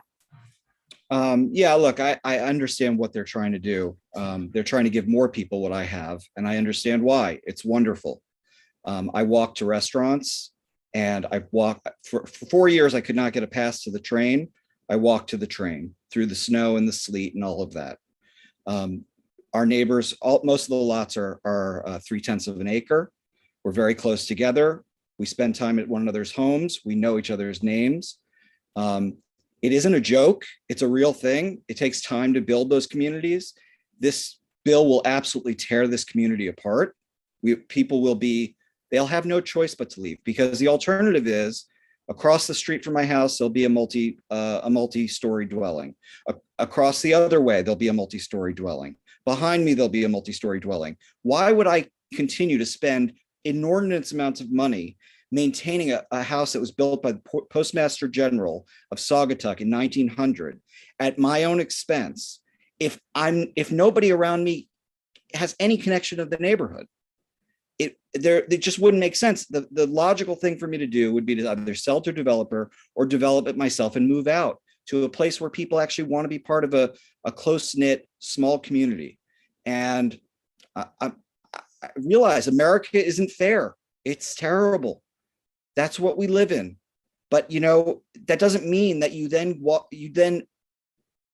Yeah, look, I understand what they're trying to do. They're trying to give more people what I have, and I understand why. It's wonderful. I walk to restaurants, and I walk for 4 years. I could not get a pass to the train. I walked to the train through the snow and the sleet and all of that. Our neighbors, most of the lots are 3/10 of an acre. We're very close together. We spend time at one another's homes. We know each other's names. It isn't a joke. It's a real thing. It takes time to build those communities. This bill will absolutely tear this community apart. They'll have no choice but to leave, because the alternative is across the street from my house, there'll be a multi-story dwelling. Across the other way, there'll be a multi-story dwelling. Behind me, there'll be a multi-story dwelling. Why would I continue to spend inordinate amounts of money maintaining a house that was built by the Postmaster General of Saugatuck in 1900 at my own expense if nobody around me has any connection of the neighborhood? It just wouldn't make sense. The logical thing for me to do would be to either sell to a developer or develop it myself and move out to a place where people actually want to be part of a close-knit small community. And I realize America isn't fair. It's terrible. That's what we live in. But that doesn't mean that you then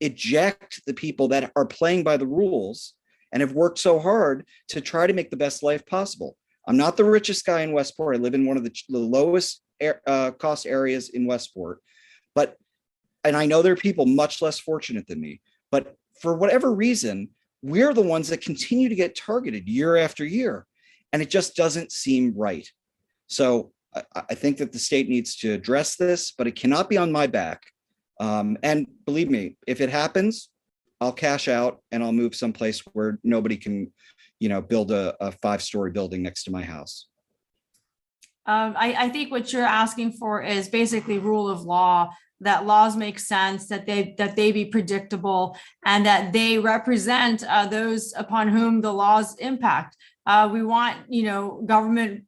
eject the people that are playing by the rules and have worked so hard to try to make the best life possible. I'm not the richest guy in Westport. I live in one of the lowest cost areas in Westport, and I know there are people much less fortunate than me, but for whatever reason, we're the ones that continue to get targeted year after year, and it just doesn't seem right. So I think that the state needs to address this, but it cannot be on my back. And believe me, if it happens, I'll cash out and I'll move someplace where nobody can, build a 5-story building next to my house. I think what you're asking for is basically rule of law, that laws make sense, that they be predictable, and that they represent those upon whom the laws impact. We want, government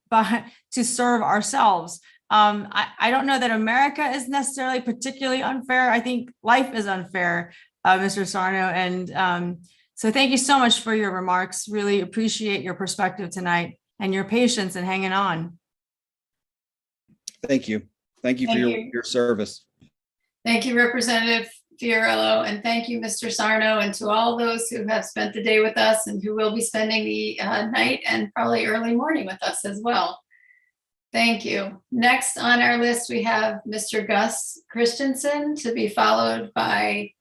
to serve ourselves. I don't know that America is necessarily particularly unfair. I think life is unfair, Mr. Sarno. And so thank you so much for your remarks. Really appreciate your perspective tonight and your patience and hanging on. Thank you. Thank you for your service. Thank you, Representative Fiorello, and thank you, Mr. Sarno, and to all those who have spent the day with us and who will be spending the night and probably early morning with us as well. Thank you. Next on our list, we have Mr. Gus Christensen to be followed by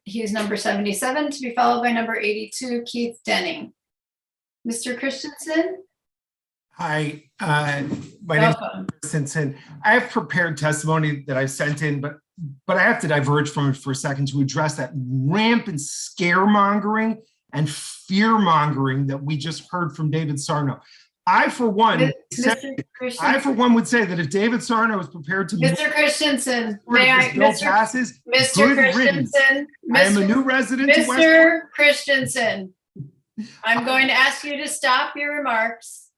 he's number 77, to be followed by number 82, Keith Denning. Mr. Christensen? Hi, my name is Christensen. I have prepared testimony that I sent in, but I have to diverge from it for a second to address that rampant scaremongering and fear-mongering that we just heard from David Sarno. I, for one, would say that if David Sarno is prepared to Mr. Christensen, may I, passes, Mr. Christensen, I am a new resident. Mr. Christensen, I'm going to ask you to stop your remarks.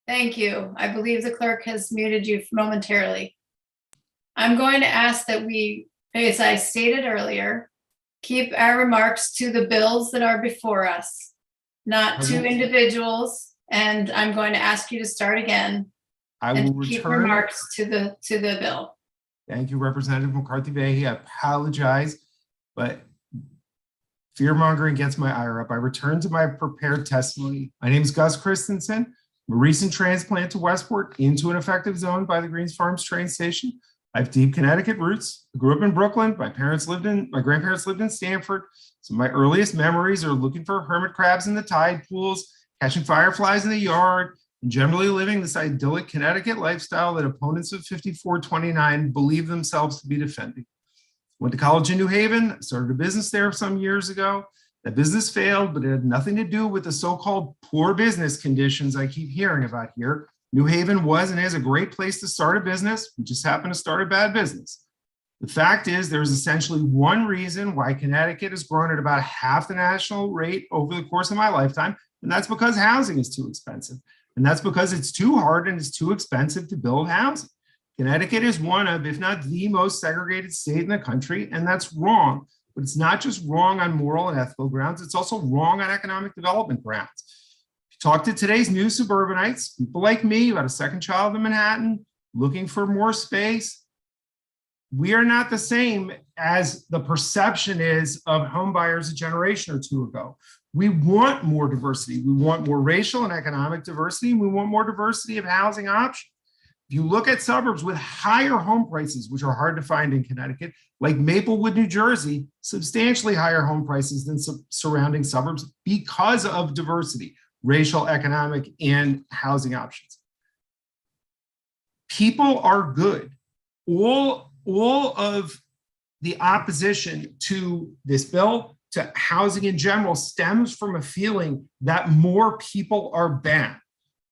Thank you. I believe the clerk has muted you momentarily. I'm going to ask that we, as I stated earlier, keep our remarks to the bills that are before us, not to individuals. And I'm going to ask you to start again. I will keep return remarks to the bill. Thank you, Representative McCarthy-Vahey. I apologize, but fear-mongering gets my ire up. I return to my prepared testimony. My name is Gus Christensen. I'm a recent transplant to Westport into an effective zone by the Greens Farms train station. I have deep Connecticut roots. I grew up in Brooklyn. My grandparents lived in Stamford. So my earliest memories are looking for hermit crabs in the tide pools, catching fireflies in the yard, and generally living this idyllic Connecticut lifestyle that opponents of 5429 believe themselves to be defending. Went to college in New Haven, started a business there some years ago. That business failed, but it had nothing to do with the so-called poor business conditions I keep hearing about here. New Haven was and is a great place to start a business. We just happened to start a bad business. The fact is, there's essentially one reason why Connecticut has grown at about half the national rate over the course of my lifetime, and that's because housing is too expensive. And that's because it's too hard and it's too expensive to build housing. Connecticut is one of, if not the most segregated state in the country, and that's wrong. But it's not just wrong on moral and ethical grounds, it's also wrong on economic development grounds. If you talk to today's new suburbanites, people like me, who had a second child in Manhattan, looking for more space, we are not the same as the perception is of home buyers a generation or two ago. We want more diversity. We want more racial and economic diversity. We want more diversity of housing options. If you look at suburbs with higher home prices, which are hard to find in Connecticut, like Maplewood, New Jersey, substantially higher home prices than surrounding suburbs because of diversity, racial, economic, and housing options. People are good. All of the opposition to this bill, to housing in general, stems from a feeling that more people are bad.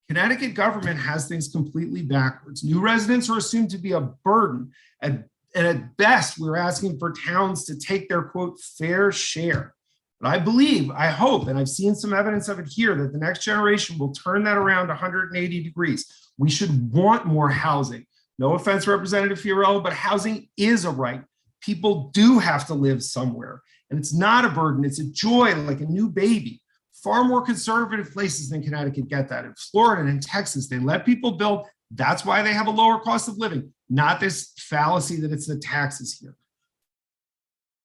Connecticut government has things completely backwards. New residents are assumed to be a burden, and at best, we're asking for towns to take their, quote, fair share. But I believe, I hope, and I've seen some evidence of it here, that the next generation will turn that around 180 degrees. We should want more housing. No offense, Representative Fiorello, but housing is a right. People do have to live somewhere, and it's not a burden. It's a joy, like a new baby. Far more conservative places than Connecticut get that. In Florida and in Texas, they let people build. That's why they have a lower cost of living, not this fallacy that it's the taxes here.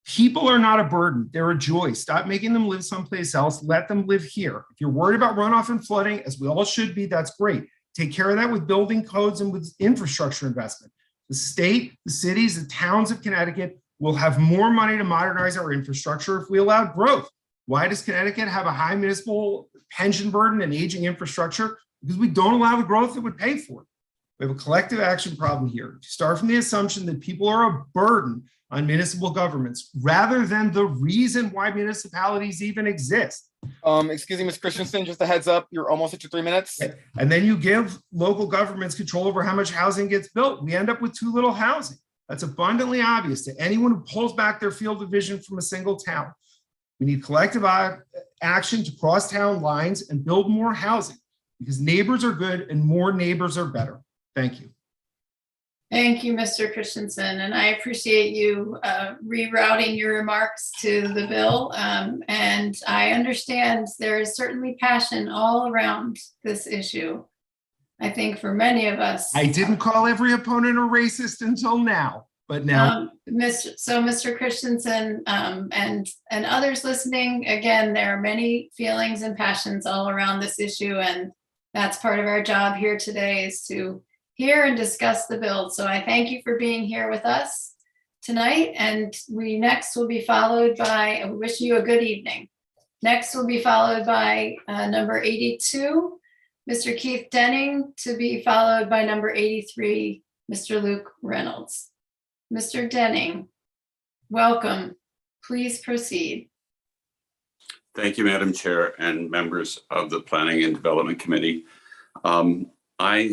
People are not a burden. They're a joy. Stop making them live someplace else. Let them live here. If you're worried about runoff and flooding, as we all should be, that's great. Take care of that with building codes and with infrastructure investment. The state, the cities, the towns of Connecticut will have more money to modernize our infrastructure if we allow growth. Why does Connecticut have a high municipal pension burden and aging infrastructure? Because we don't allow the growth that would pay for it. We have a collective action problem here. Start from the assumption that people are a burden on municipal governments rather than the reason why municipalities even exist. Excuse me, Ms. Christensen, just a heads up, you're almost at your 3 minutes. And then you give local governments control over how much housing gets built. We end up with too little housing. That's abundantly obvious to anyone who pulls back their field of vision from a single town. We need collective action to cross town lines and build more housing because neighbors are good and more neighbors are better. Thank you. Thank you, Mr. Christensen, and I appreciate you rerouting your remarks to the bill. And I understand there is certainly passion all around this issue. I think for many of us. I didn't call every opponent a racist until now, but now. Mr. Christensen and others listening, again, there are many feelings and passions all around this issue, and that's part of our job here today, is to hear and discuss the bill. So I thank you for being here with us tonight. And we next will be followed by, I wish you a good evening. Next will be followed by number 82, Mr. Keith Denning, to be followed by number 83, Mr. Luke Reynolds. Mr. Denning, welcome. Please proceed. Thank you, Madam Chair and members of the Planning and Development Committee. I'm a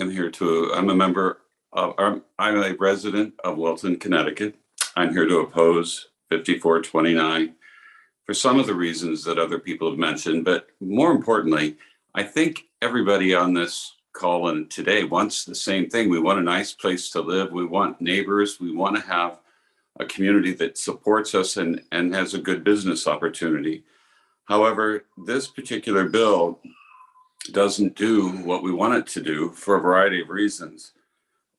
resident of Wilton, Connecticut. I'm here to oppose 5429 for some of the reasons that other people have mentioned, but more importantly, I think everybody on this call and today wants the same thing. We want a nice place to live. We want neighbors. We want to have a community that supports us and has a good business opportunity. However, this particular bill doesn't do what we want it to do for a variety of reasons.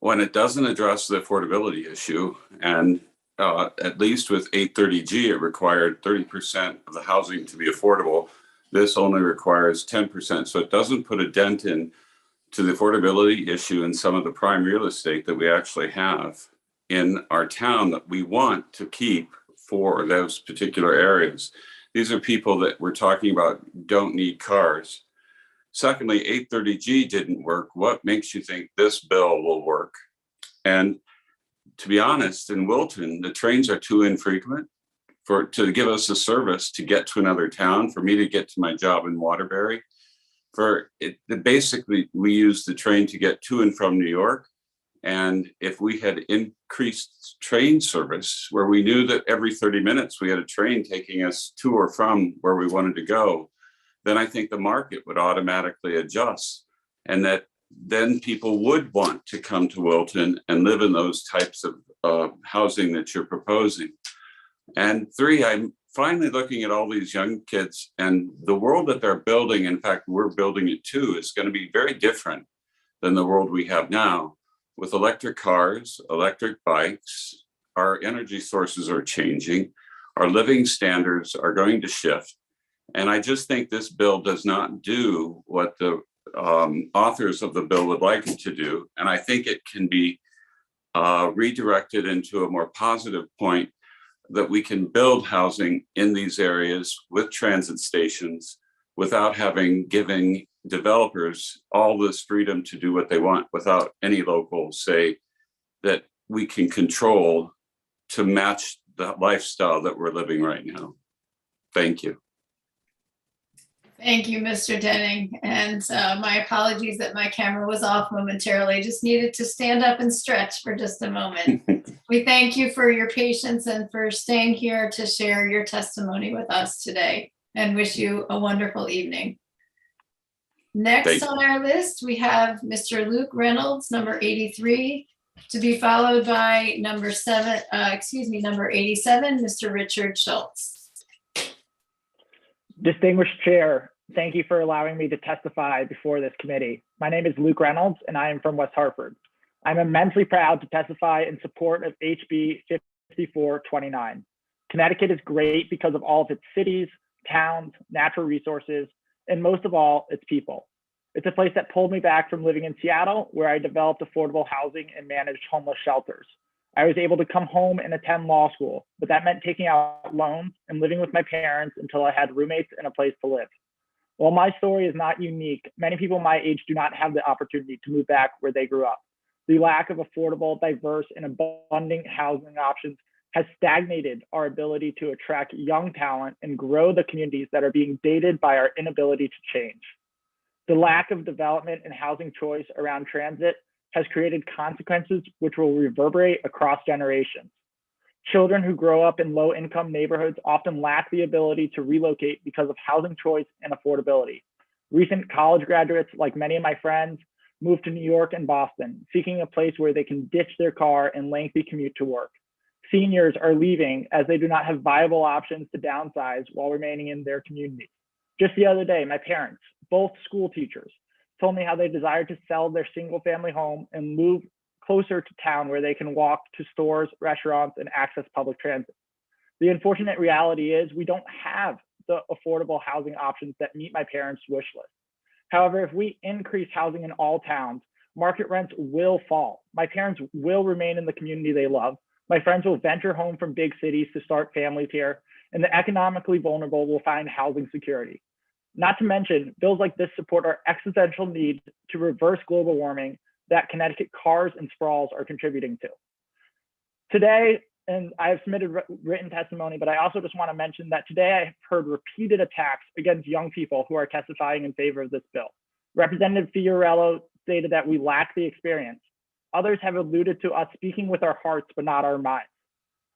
When it doesn't address the affordability issue, and at least with 830G, it required 30% of the housing to be affordable. This only requires 10%. So it doesn't put a dent in to the affordability issue in some of the prime real estate that we actually have in our town that we want to keep for those particular areas. These are people that we're talking about don't need cars. Secondly, 830G didn't work. What makes you think this bill will work? And to be honest, in Wilton, the trains are too infrequent to give us a service to get to another town, for me to get to my job in Waterbury. Basically, we use the train to get to and from New York. And if we had increased train service where we knew that every 30 minutes we had a train taking us to or from where we wanted to go, then I think the market would automatically adjust, and that then people would want to come to Wilton and live in those types of housing that you're proposing. And three, I'm finally looking at all these young kids, and the world that they're building, in fact, we're building it too, is going to be very different than the world we have now. With electric cars, electric bikes, our energy sources are changing, our living standards are going to shift. And I just think this bill does not do what the authors of the bill would like it to do. And I think it can be redirected into a more positive point, that we can build housing in these areas with transit stations without giving developers all this freedom to do what they want without any local say that we can control to match the lifestyle that we're living right now. Thank you. Thank you, Mr. Denning. And my apologies that my camera was off momentarily. I just needed to stand up and stretch for just a moment. We thank you for your patience and for staying here to share your testimony with us today, and wish you a wonderful evening. Next on our list, we have Mr. Luke Reynolds, number 83, to be followed by number 87, Mr. Richard Schultz. Distinguished Chair, thank you for allowing me to testify before this committee. My name is Luke Reynolds, and I am from West Hartford. I'm immensely proud to testify in support of HB 5429. Connecticut is great because of all of its cities, towns, natural resources, and most of all, its people. It's a place that pulled me back from living in Seattle, where I developed affordable housing and managed homeless shelters. I was able to come home and attend law school, but that meant taking out loans and living with my parents until I had roommates and a place to live. While my story is not unique, many people my age do not have the opportunity to move back where they grew up. The lack of affordable, diverse, and abundant housing options has stagnated our ability to attract young talent and grow the communities that are being dated by our inability to change. The lack of development and housing choice around transit has created consequences which will reverberate across generations. Children who grow up in low-income neighborhoods often lack the ability to relocate because of housing choice and affordability. Recent college graduates, like many of my friends, moved to New York and Boston, seeking a place where they can ditch their car and lengthy commute to work. Seniors are leaving as they do not have viable options to downsize while remaining in their community. Just the other day, my parents, both school teachers, told me how they desired to sell their single-family home and move closer to town where they can walk to stores, restaurants, and access public transit. The unfortunate reality is we don't have the affordable housing options that meet my parents' wish list. However, if we increase housing in all towns, market rents will fall. My parents will remain in the community they love. My friends will venture home from big cities to start families here, and the economically vulnerable will find housing security. Not to mention, bills like this support our existential need to reverse global warming that Connecticut cars and sprawls are contributing to. Today, and I have submitted written testimony, but I also just want to mention that today I have heard repeated attacks against young people who are testifying in favor of this bill. Representative Fiorello stated that we lack the experience. Others have alluded to us speaking with our hearts, but not our minds.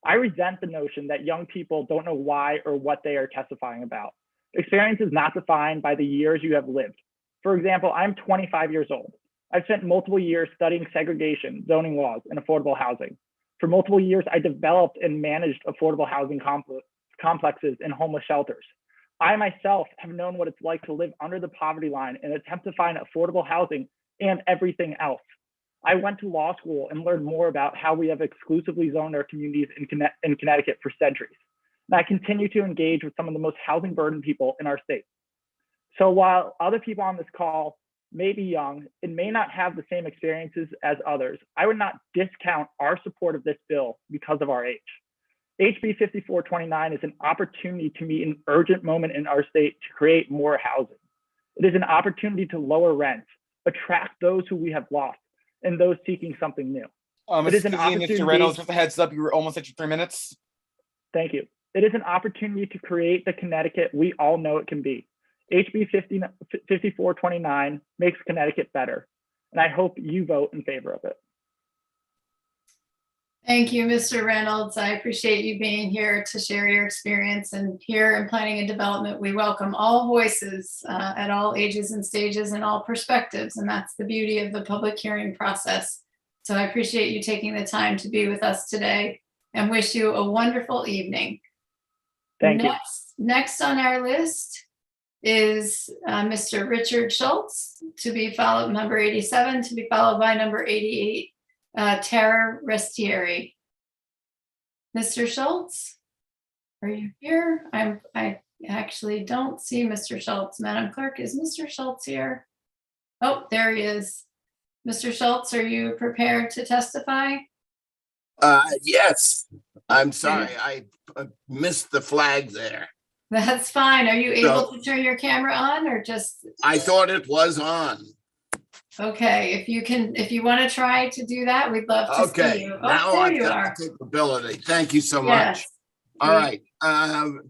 I resent the notion that young people don't know why or what they are testifying about. Experience is not defined by the years you have lived. For example, I'm 25 years old. I've spent multiple years studying segregation, zoning laws, and affordable housing. For multiple years, I developed and managed affordable housing complexes and homeless shelters. I myself have known what it's like to live under the poverty line and attempt to find affordable housing and everything else. I went to law school and learned more about how we have exclusively zoned our communities in Connecticut for centuries. And I continue to engage with some of the most housing burdened people in our state. So while other people on this call may be young and may not have the same experiences as others, I would not discount our support of this bill because of our age. HB 5429 is an opportunity to meet an urgent moment in our state to create more housing. It is an opportunity to lower rents, attract those who we have lost, and those seeking something new. It is an opportunity. Mr. Reynolds, just a heads up, you were almost at your 3 minutes. Thank you. It is an opportunity to create the Connecticut we all know it can be. HB 5429 makes Connecticut better, and I hope you vote in favor of it. Thank you, Mr. Reynolds. I appreciate you being here to share your experience. And here in Planning and Development, we welcome all voices at all ages and stages and all perspectives. And that's the beauty of the public hearing process. So I appreciate you taking the time to be with us today and wish you a wonderful evening. Thank you. Next on our list is Mr. Richard Schultz, to be followed, number 87, to be followed by number 88. Tara Restieri. Mr. Schultz, are you here? I actually don't see Mr. Schultz. Madam Clerk, is Mr. Schultz here? Oh, there he is. Mr. Schultz, are you prepared to testify? Yes, I'm sorry, I missed the flag there. That's fine. Are you able to turn your camera on or just? I thought it was on. Okay, if you want to try to do that, we'd love to see you. Oh, now there I've you got are. the capability. Thank you so Yes. much. All right.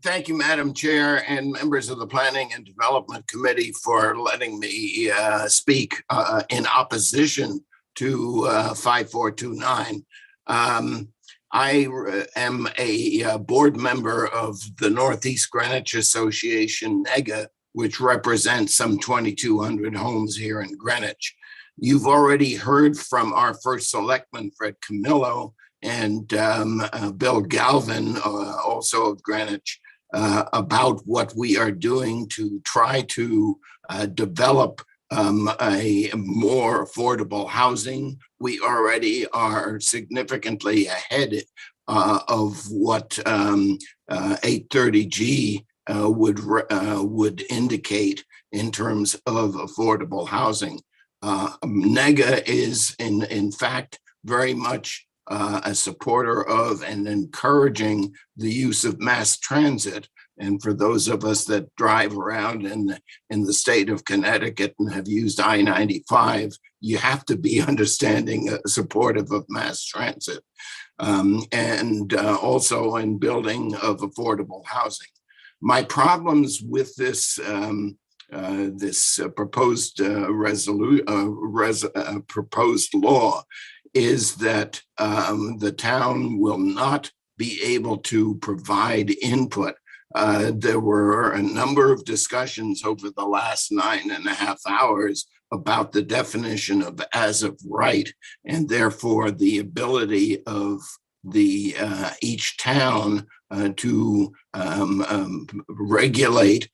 Thank you, Madam Chair and members of the Planning and Development Committee for letting me speak in opposition to 5429. I am a board member of the Northeast Greenwich Association, NEGA, which represents some 2,200 homes here in Greenwich. You've already heard from our first selectman, Fred Camillo, and Bill Galvin, also of Greenwich, about what we are doing to try to develop a more affordable housing. We already are significantly ahead of what 830G would indicate in terms of affordable housing. NEGA is in fact very much a supporter of and encouraging the use of mass transit. And for those of us that drive around in the state of Connecticut and have used I-95, you have to be understanding supportive of mass transit and also in building of affordable housing. My problems with this proposed proposed law is that the town will not be able to provide input. There were a number of discussions over the last 9.5 hours about the definition of as of right, and therefore the ability of the each town to regulate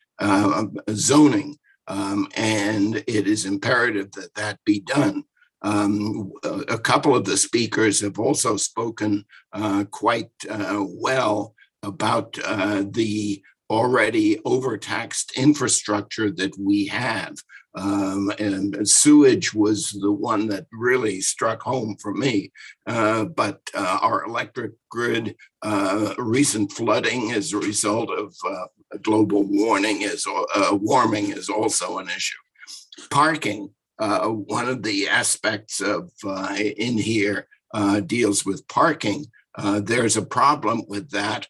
zoning, and it is imperative that that be done. A couple of the speakers have also spoken quite well about the already overtaxed infrastructure that we have. And sewage was the one that really struck home for me. But our electric grid, recent flooding as a result of global warming is also an issue. Parking, one of the aspects of in here deals with parking. There's a problem with that.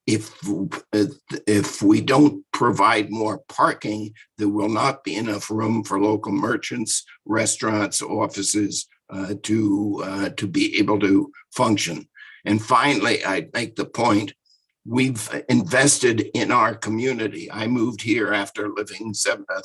If we don't provide more parking, there will not be enough room for local merchants, restaurants, offices to be able to function. And finally, I'd make the point, we've invested in our community. I moved here after living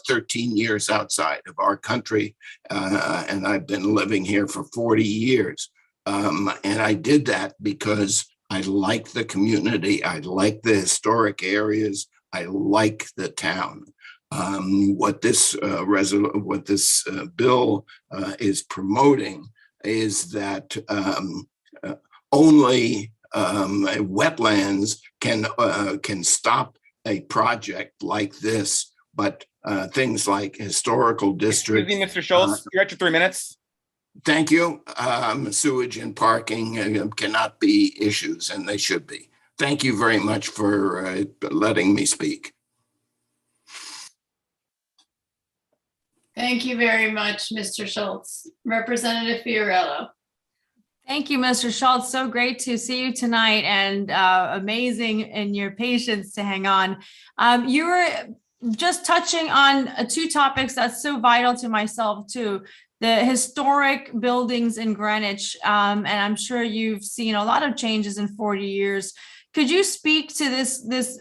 13 years outside of our country, and I've been living here for 40 years. And I did that because I like the community. I like the historic areas. I like the town. What this bill is promoting is that only wetlands can stop a project like this, but things like historical districts. Excuse me, Mr. Schultz, you're at your 3 minutes. Thank you. Sewage and parking cannot be issues, and they should be. Thank you very much for letting me speak. Thank you very much, Mr. Schultz. Representative Fiorello. Thank you, Mr. Schultz. So great to see you tonight, and amazing in your patience to hang on. You were just touching on two topics that's so vital to myself too. The historic buildings in Greenwich, and I'm sure you've seen a lot of changes in 40 years. Could you speak to these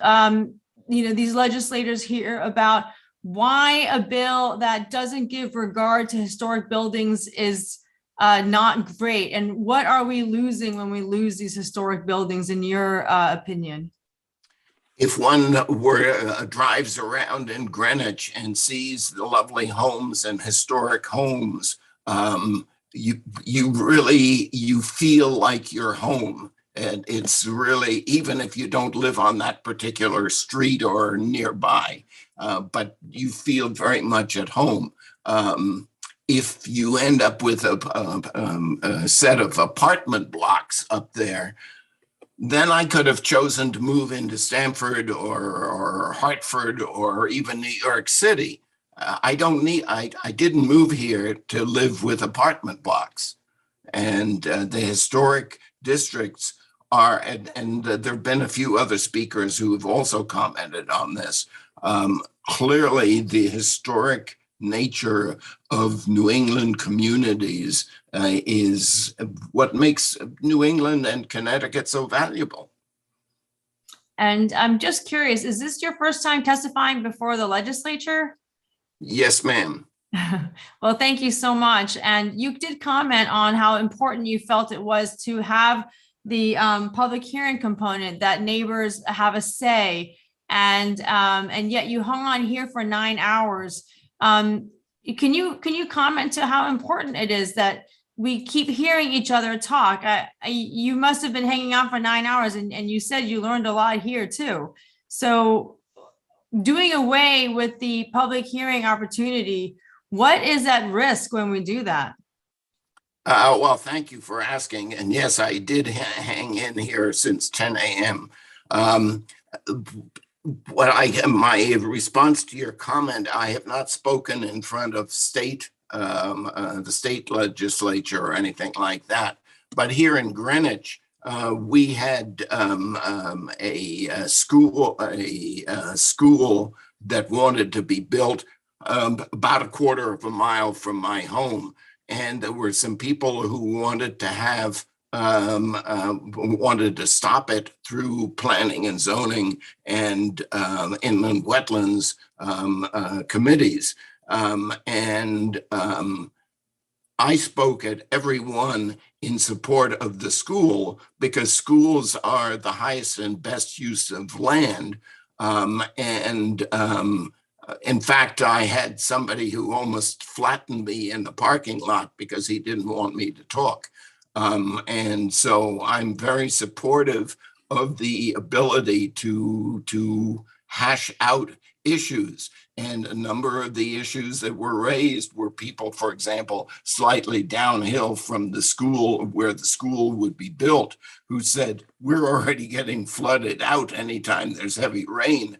legislators here about why a bill that doesn't give regard to historic buildings is not great, and what are we losing when we lose these historic buildings, in your opinion? If one drives around in Greenwich and sees the lovely homes and historic homes, you feel like you're home. And it's really, even if you don't live on that particular street or nearby, but you feel very much at home. If you end up with a set of apartment blocks up there, then I could have chosen to move into Stamford or Hartford or even New York City. I didn't move here to live with apartment blocks. And the historic districts are, and there have been a few other speakers who have also commented on this. Clearly, the historic nature of New England communities is what makes New England and Connecticut so valuable. And I'm just curious, is this your first time testifying before the legislature? Yes, ma'am. Well, thank you so much. And you did comment on how important you felt it was to have the public hearing component, that neighbors have a say, and yet you hung on here for 9 hours. Can you comment to how important it is that we keep hearing each other talk? You must have been hanging out for 9 hours, and you said you learned a lot here too. So doing away with the public hearing opportunity, what is at risk when we do that? Well, thank you for asking. And yes, I did hang in here since 10 a.m. My response to your comment, I have not spoken in front of the state legislature or anything like that. But here in Greenwich, we had a school that wanted to be built about a quarter of a mile from my home. And there were some people who wanted to have wanted to stop it through planning and zoning and inland wetlands committees. I spoke at every one in support of the school, because schools are the highest and best use of land. In fact, I had somebody who almost flattened me in the parking lot because he didn't want me to talk. And so I'm very supportive of the ability to hash out issues. And a number of the issues that were raised were people, for example, slightly downhill from the school where the school would be built, who said, we're already getting flooded out anytime there's heavy rain.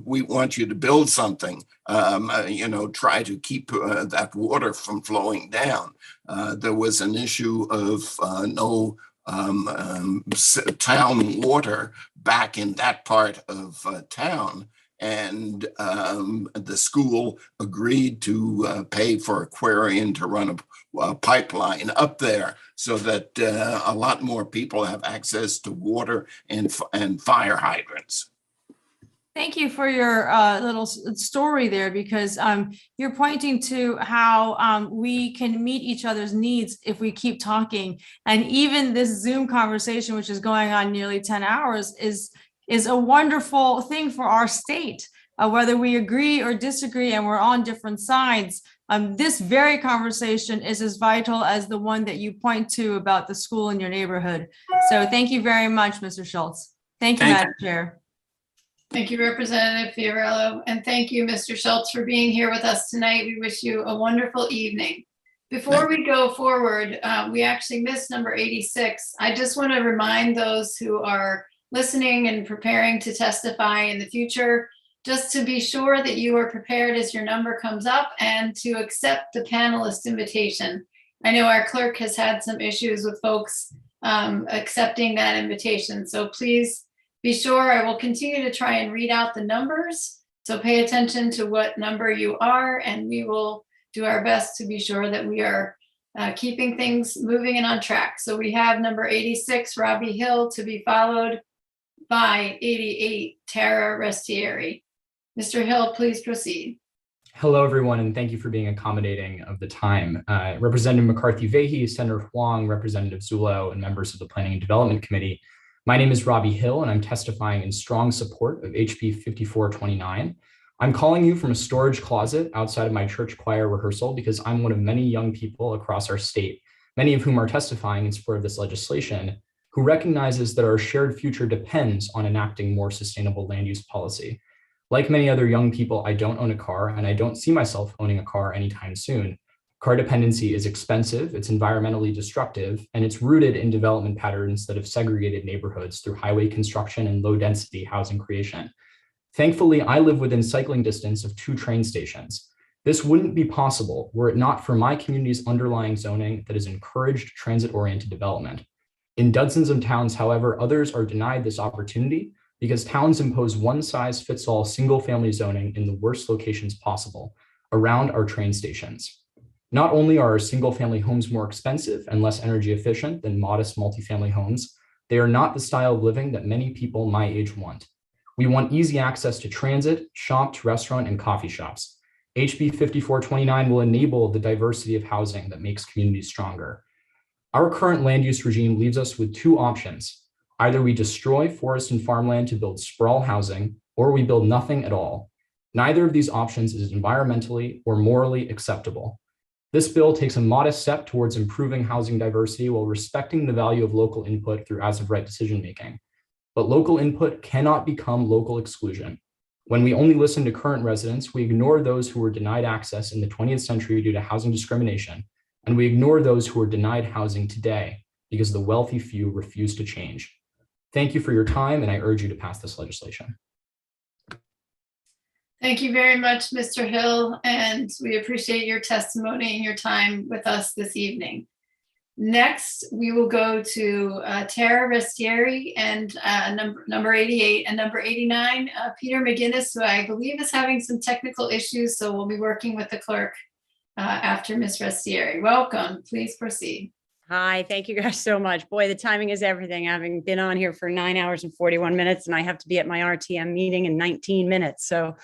We want you to build something, try to keep that water from flowing down. There was an issue of no town water back in that part of town. And the school agreed to pay for Aquarian to run a pipeline up there so that a lot more people have access to water and fire hydrants. Thank you for your little story there, because you're pointing to how we can meet each other's needs if we keep talking. And even this Zoom conversation, which is going on nearly 10 hours, is a wonderful thing for our state, whether we agree or disagree and we're on different sides. This very conversation is as vital as the one that you point to about the school in your neighborhood. So thank you very much, Mr. Schultz. Thank you, Madam Chair. Thank you, Representative Fiorello, and thank you, Mr. Schultz, for being here with us tonight. We wish you a wonderful evening. Before we go forward, we actually missed number 86. I just want to remind those who are listening and preparing to testify in the future, just to be sure that you are prepared as your number comes up and to accept the panelist invitation. I know our clerk has had some issues with folks accepting that invitation, so please be sure. I will continue to try and read out the numbers, so pay attention to what number you are, and we will do our best to be sure that we are keeping things moving and on track. So we have number 86, Robbie Hill, to be followed by 88, Tara Restieri. Mr. Hill, please proceed. Hello, everyone, and thank you for being accommodating of the time. Representative McCarthy-Vahey, Senator Huang, Representative Zullo, and members of the Planning and Development Committee. My name is Robbie Hill, and I'm testifying in strong support of HB 5429. I'm calling you from a storage closet outside of my church choir rehearsal because I'm one of many young people across our state, many of whom are testifying in support of this legislation, who recognizes that our shared future depends on enacting more sustainable land use policy. Like many other young people, I don't own a car, and I don't see myself owning a car anytime soon. Car dependency is expensive, it's environmentally destructive, and it's rooted in development patterns that have segregated neighborhoods through highway construction and low-density housing creation. Thankfully, I live within cycling distance of 2 train stations. This wouldn't be possible were it not for my community's underlying zoning that has encouraged transit-oriented development. In dozens of towns, however, others are denied this opportunity because towns impose one-size-fits-all single-family zoning in the worst locations possible, around our train stations. Not only are our single-family homes more expensive and less energy efficient than modest multifamily homes, they are not the style of living that many people my age want. We want easy access to transit, shops, restaurant, and coffee shops. HB 5429 will enable the diversity of housing that makes communities stronger. Our current land use regime leaves us with 2 options. Either we destroy forest and farmland to build sprawl housing, or we build nothing at all. Neither of these options is environmentally or morally acceptable. This bill takes a modest step towards improving housing diversity while respecting the value of local input through as-of-right decision-making. But local input cannot become local exclusion. When we only listen to current residents, we ignore those who were denied access in the 20th century due to housing discrimination, and we ignore those who are denied housing today because the wealthy few refuse to change. Thank you for your time, and I urge you to pass this legislation. Thank you very much, Mr. Hill, and we appreciate your testimony and your time with us this evening. Next, we will go to Tara Restieri and number 88 and number 89, Peter McGinnis, who I believe is having some technical issues, so we'll be working with the clerk after Ms. Restieri. Welcome, please proceed. Hi, thank you guys so much. Boy, the timing is everything. Having been on here for 9 hours and 41 minutes, and I have to be at my RTM meeting in 19 minutes. So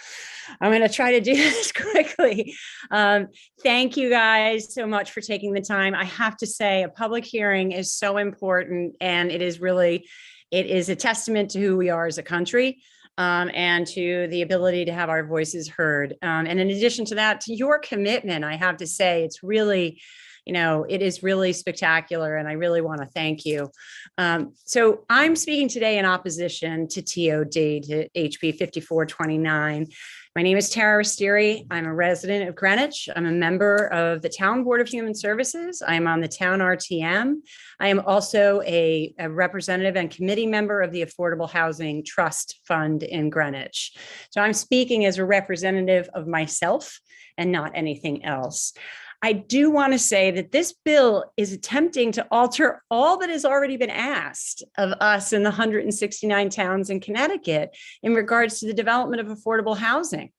I'm going to try to do this quickly. Thank you guys so much for taking the time. I have to say, a public hearing is so important, and it is a testament to who we are as a country. And to the ability to have our voices heard. And in addition to that, to your commitment, I have to say, it's really it is really spectacular, and I really want to thank you. So I'm speaking today in opposition to TOD, to HB 5429. My name is Tara Restieri. I'm a resident of Greenwich. I'm a member of the Town Board of Human Services. I'm on the town RTM. I am also a representative and committee member of the Affordable Housing Trust Fund in Greenwich. So I'm speaking as a representative of myself and not anything else. I do want to say that this bill is attempting to alter all that has already been asked of us in the 169 towns in Connecticut in regards to the development of affordable housing.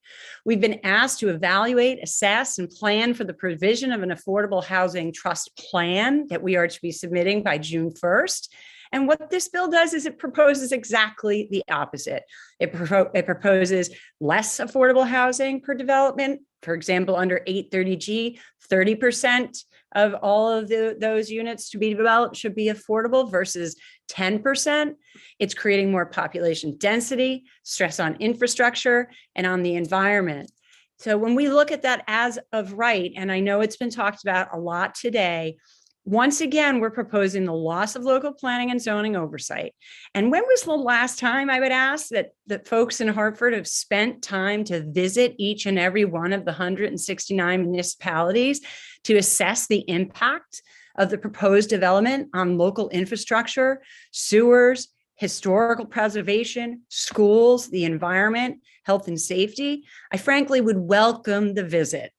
We've been asked to evaluate, assess, and plan for the provision of an affordable housing trust plan that we are to be submitting by June 1st. And what this bill does is it proposes exactly the opposite. It proposes less affordable housing per development. For example, under 830G, 30% of all of those units to be developed should be affordable versus 10%. It's creating more population density, stress on infrastructure, and on the environment. So when we look at that as of right, and I know it's been talked about a lot today, once again, we're proposing the loss of local planning and zoning oversight. And when was the last time, I would ask, that folks in Hartford have spent time to visit each and every one of the 169 municipalities to assess the impact of the proposed development on local infrastructure, sewers, historical preservation, schools, the environment, health and safety? I frankly would welcome the visit.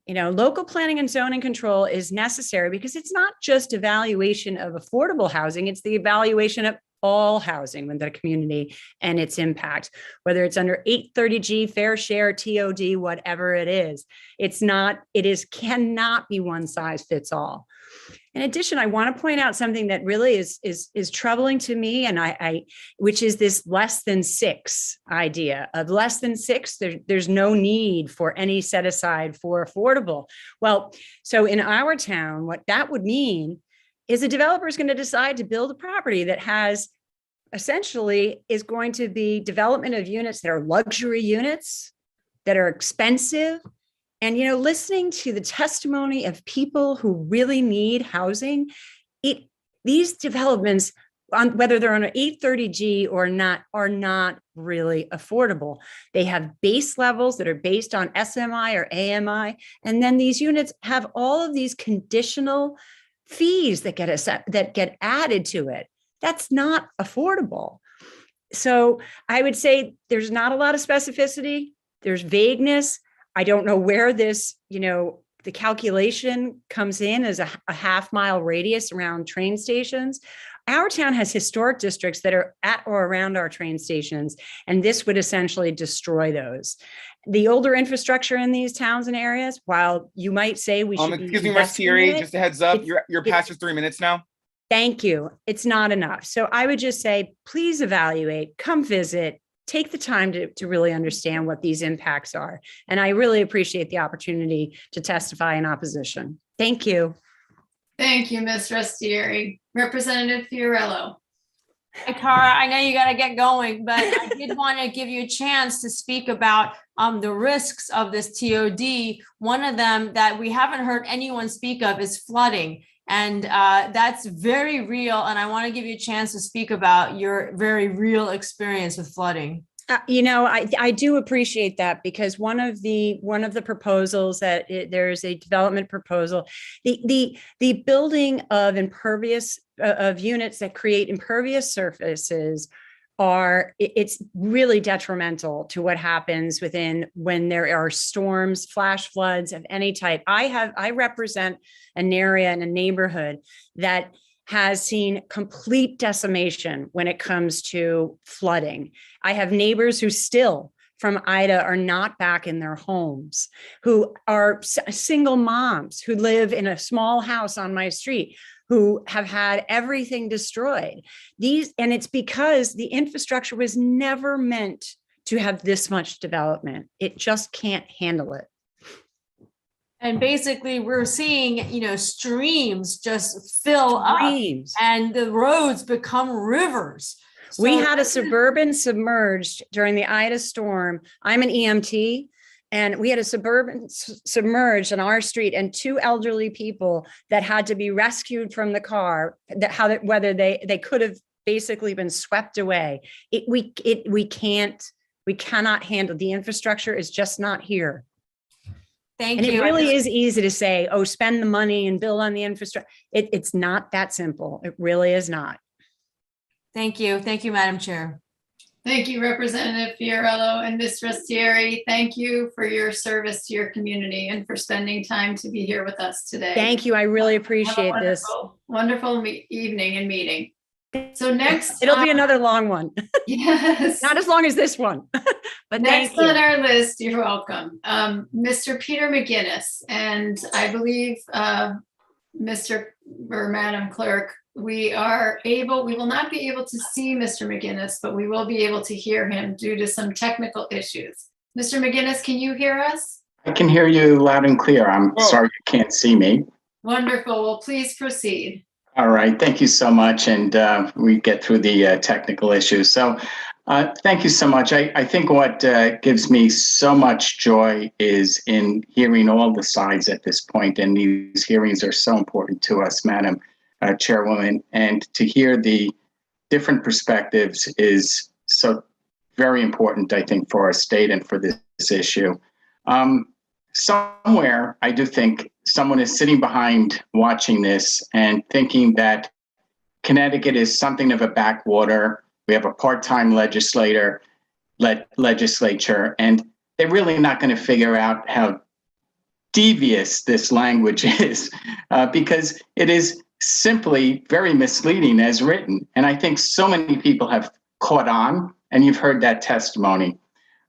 Local planning and zoning control is necessary because it's not just evaluation of affordable housing, it's the evaluation of all housing within the community and its impact, whether it's under 830G, fair share, TOD, whatever it is. Cannot be one size fits all. In addition, I want to point out something that really is troubling to me, and which is this less than 6 idea of less than 6. There's no need for any set aside for affordable. Well, so in our town, what that would mean is a developer is going to decide to build a property that has essentially is going to be development of units that are luxury units that are expensive. And, listening to the testimony of people who really need housing, these developments, whether they're on an 830G or not, are not really affordable. They have base levels that are based on SMI or AMI. And then these units have all of these conditional fees that get added to it. That's not affordable. So I would say there's not a lot of specificity. There's vagueness. I don't know where this, the calculation comes in as a half-mile radius around train stations. Our town has historic districts that are at or around our train stations, and this would essentially destroy those. The older infrastructure in these towns and areas, while you might say we should excuse me, Restieri, just a heads up, you're past your 3 minutes now. Thank you. It's not enough. So I would just say, please evaluate, come visit, take the time to really understand what these impacts are. And I really appreciate the opportunity to testify in opposition. Thank you. Thank you, Ms. Restieri. Representative Fiorello. Hi, Tara, I know you got to get going, but I did want to give you a chance to speak about the risks of this TOD. One of them that we haven't heard anyone speak of is flooding. And that's very real. And I want to give you a chance to speak about your very real experience with flooding. I do appreciate that, because one of the proposals that there's a development proposal, the building of impervious of units that create impervious surfaces it's really detrimental to what happens when there are storms, flash floods of any type. I represent an area and a neighborhood that has seen complete decimation when it comes to flooding. I have neighbors who still from Ida are not back in their homes, who are single moms who live in a small house on my street, who have had everything destroyed. And it's because the infrastructure was never meant to have this much development. It just can't handle it. And basically we're seeing, streams just fill up and the roads become rivers. We had a suburban submerged during the Ida storm. I'm an EMT. And we had a suburban submerged on our street, and 2 elderly people that had to be rescued from the car, whether they could have basically been swept away. We cannot handle, the infrastructure is just not here. Thank And you. it really is easy to say, oh, spend the money and build on the infrastructure. It's not that simple. It really is not. Thank you. Thank you, Madam Chair. Thank you, Representative Fiorello, and Ms. Restieri. Thank you for your service to your community and for spending time to be here with us today. Thank you. I really appreciate Have a this. wonderful evening and meeting. So next, It'll be another long one. Yes. Not as long as this one, but Next thank you. on our list, you're welcome, Mr. Peter McGinnis, and I believe Mr. or Madam Clerk, we will not be able to see Mr. McGinnis, but we will be able to hear him due to some technical issues. Mr. McGinnis, can you hear us? I can hear you loud and clear. I'm sorry you can't see me. Wonderful. Well, please proceed. All right. Thank you so much. And we get through the technical issues. So thank you so much. I think what gives me so much joy is in hearing all the sides at this point. And these hearings are so important to us, Madam Chairwoman. And to hear the different perspectives is so very important, I think, for our state and for this issue. Somewhere, I do think someone is sitting behind watching this and thinking that Connecticut is something of a backwater. We have a part-time legislature, and they're really not going to figure out how devious this language is because it is simply very misleading as written. And I think so many people have caught on, and you've heard that testimony.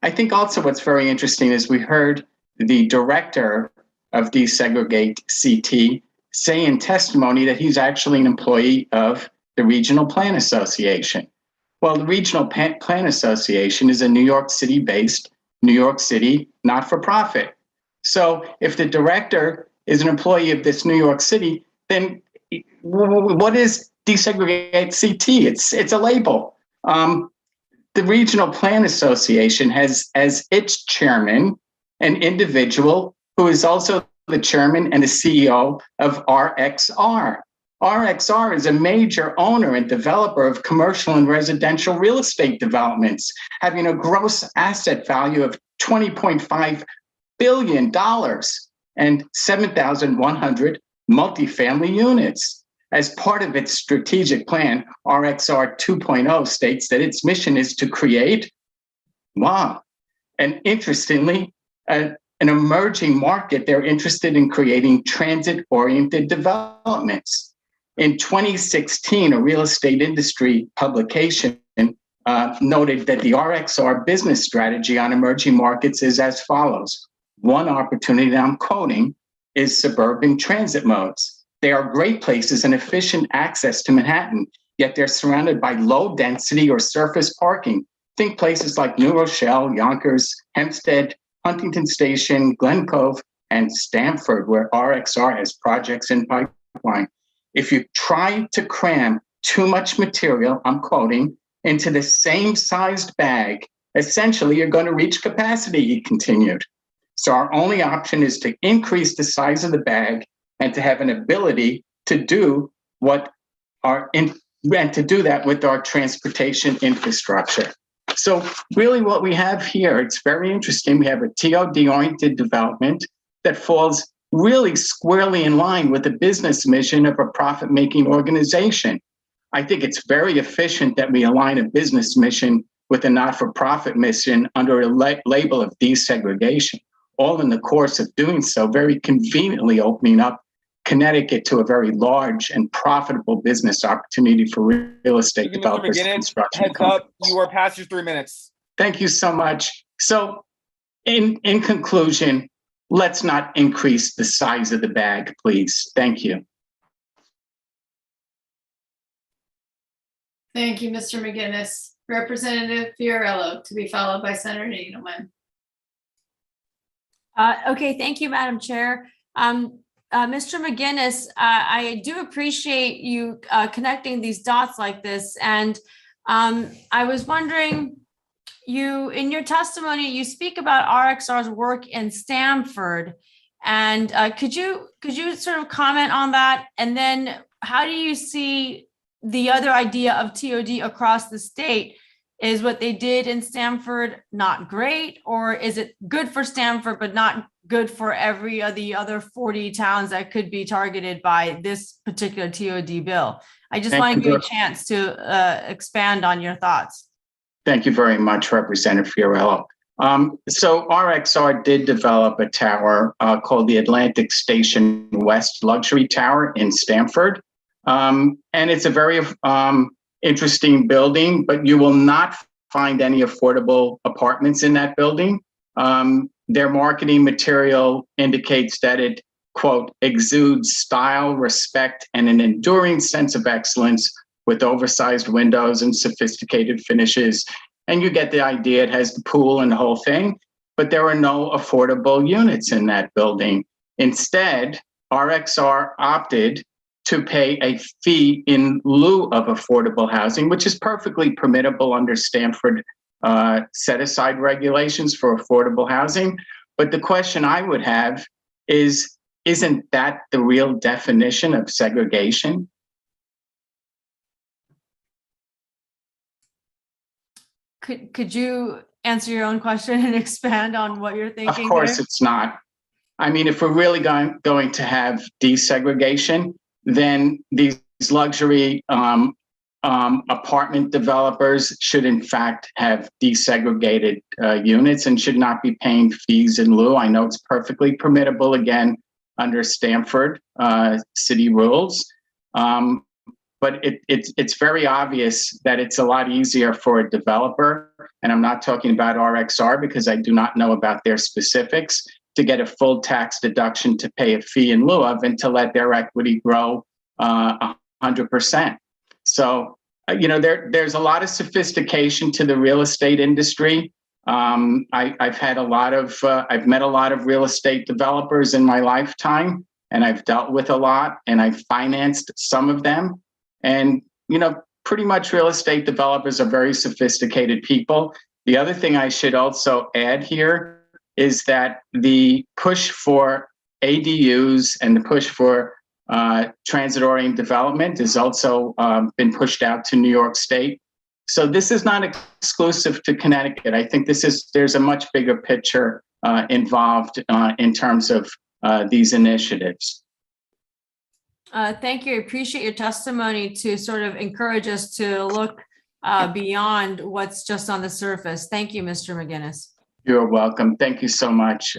I think also what's very interesting is we heard the director of Desegregate CT say in testimony that he's actually an employee of the Regional Plan Association. Well, the Regional Plan Association is a New York City-based, New York City not-for-profit. So if the director is an employee of this New York City, then what is Desegregate CT? It's a label. The Regional Plan Association has as its chairman an individual who is also the chairman and the CEO of RXR. RXR is a major owner and developer of commercial and residential real estate developments, having a gross asset value of $20.5 billion and 7,100 multifamily units. As part of its strategic plan, RXR 2.0 states that its mission is to create, and interestingly, an emerging market. They're interested in creating transit-oriented developments. In 2016, a real estate industry publication noted that the RXR business strategy on emerging markets is as follows. One opportunity, that I'm quoting, is suburban transit modes. They are great places and efficient access to Manhattan, yet they're surrounded by low density or surface parking. Think places like New Rochelle, Yonkers, Hempstead, Huntington Station, Glen Cove, and Stamford, where RXR has projects in pipeline. If you try to cram too much material, I'm quoting, into the same sized bag, essentially you're going to reach capacity, he continued. So our only option is to increase the size of the bag and to have an ability to do and to do that with our transportation infrastructure. So really what we have here, it's very interesting. We have a TOD-oriented development that falls really squarely in line with the business mission of a profit-making organization. I think it's very efficient that we align a business mission with a not-for-profit mission under a label of desegregation, all in the course of doing so, very conveniently opening up Connecticut to a very large and profitable business opportunity for real estate developers. Heads up, you are past your 3 minutes. Thank you so much. So in conclusion, let's not increase the size of the bag, please. Thank you. Thank you, Mr. McGinnis. Representative Fiorello, to be followed by Senator Needleman. Okay, thank you, Madam Chair. Mr. McGinnis, I do appreciate you connecting these dots like this. And I was wondering, in your testimony, you speak about RXR's work in Stamford. And could you sort of comment on that? And then how do you see the other idea of TOD across the state? Is what they did in Stamford not great, or is it good for Stamford but not good for every of the other 40 towns that could be targeted by this particular TOD bill? I just want to give you a chance to expand on your thoughts. Thank you very much, Representative Fiorello. So RXR did develop a tower called the Atlantic Station West Luxury Tower in Stamford. And it's a very interesting building, but you will not find any affordable apartments in that building. Their marketing material indicates that it, quote, exudes style, respect, and an enduring sense of excellence with oversized windows and sophisticated finishes. And you get the idea, it has the pool and the whole thing, but there are no affordable units in that building. Instead, RXR opted to pay a fee in lieu of affordable housing, which is perfectly permissible under Stamford set-aside regulations for affordable housing. But the question I would have is, isn't that the real definition of segregation? Could you answer your own question and expand on what you're thinking? Of course, it's not. I mean, if we're really going to have desegregation, then these luxury apartment developers should in fact have desegregated units and should not be paying fees in lieu. I know it's perfectly permissible, again, under Stamford city rules. But it's very obvious that it's a lot easier for a developer, and I'm not talking about RXR because I do not know about their specifics, to get a full tax deduction to pay a fee in lieu of and to let their equity grow 100%. So, there's a lot of sophistication to the real estate industry. I've met a lot of real estate developers in my lifetime, and I've dealt with a lot, and I've financed some of them. And, pretty much real estate developers are very sophisticated people. The other thing I should also add here is that the push for ADUs and the push for transit-oriented development has also been pushed out to New York State. So this is not exclusive to Connecticut. I think there's a much bigger picture involved in terms of these initiatives. Thank you. I appreciate your testimony to sort of encourage us to look beyond what's just on the surface. Thank you, Mr. McGinnis. You're welcome. Thank you so much.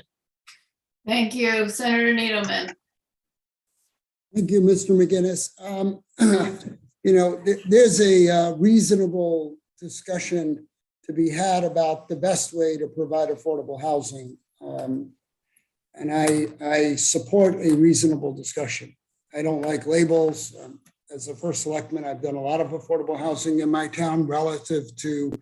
Thank you, Senator Needleman. Thank you, Mr. McGinnis. There's a reasonable discussion to be had about the best way to provide affordable housing. And I support a reasonable discussion. I don't like labels. As the first selectman, I've done a lot of affordable housing in my town relative to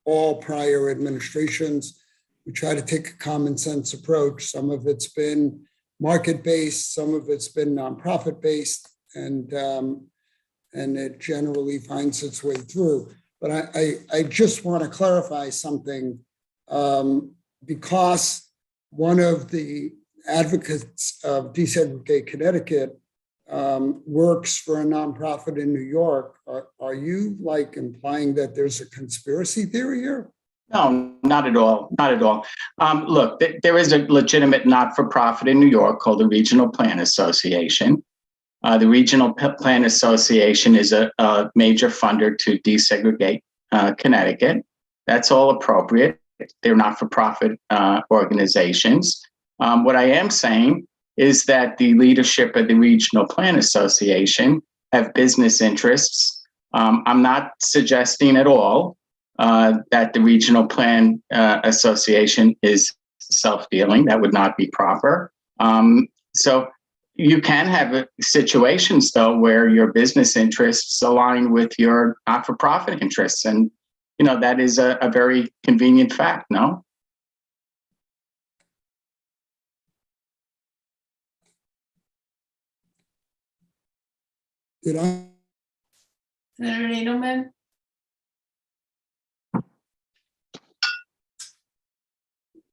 all prior administrations. We try to take a common sense approach. Some of it's been market-based, some of it's been nonprofit-based, and it generally finds its way through. But I just want to clarify something, because one of the advocates of Desegregate Connecticut works for a nonprofit in New York. Are you implying that there's a conspiracy theory here? No, not at all. Not at all. Look, there is a legitimate not-for-profit in New York called the Regional Plan Association. The Regional Plan Association is a major funder to desegregate Connecticut. That's all appropriate. They're not-for-profit organizations. What I am saying is that the leadership of the Regional Plan Association have business interests. I'm not suggesting at all that the Regional Plan Association is self-dealing. That would not be proper. So you can have situations, though, where your business interests align with your not-for-profit interests. And, that is a very convenient fact, no? Did I? Senator Needleman?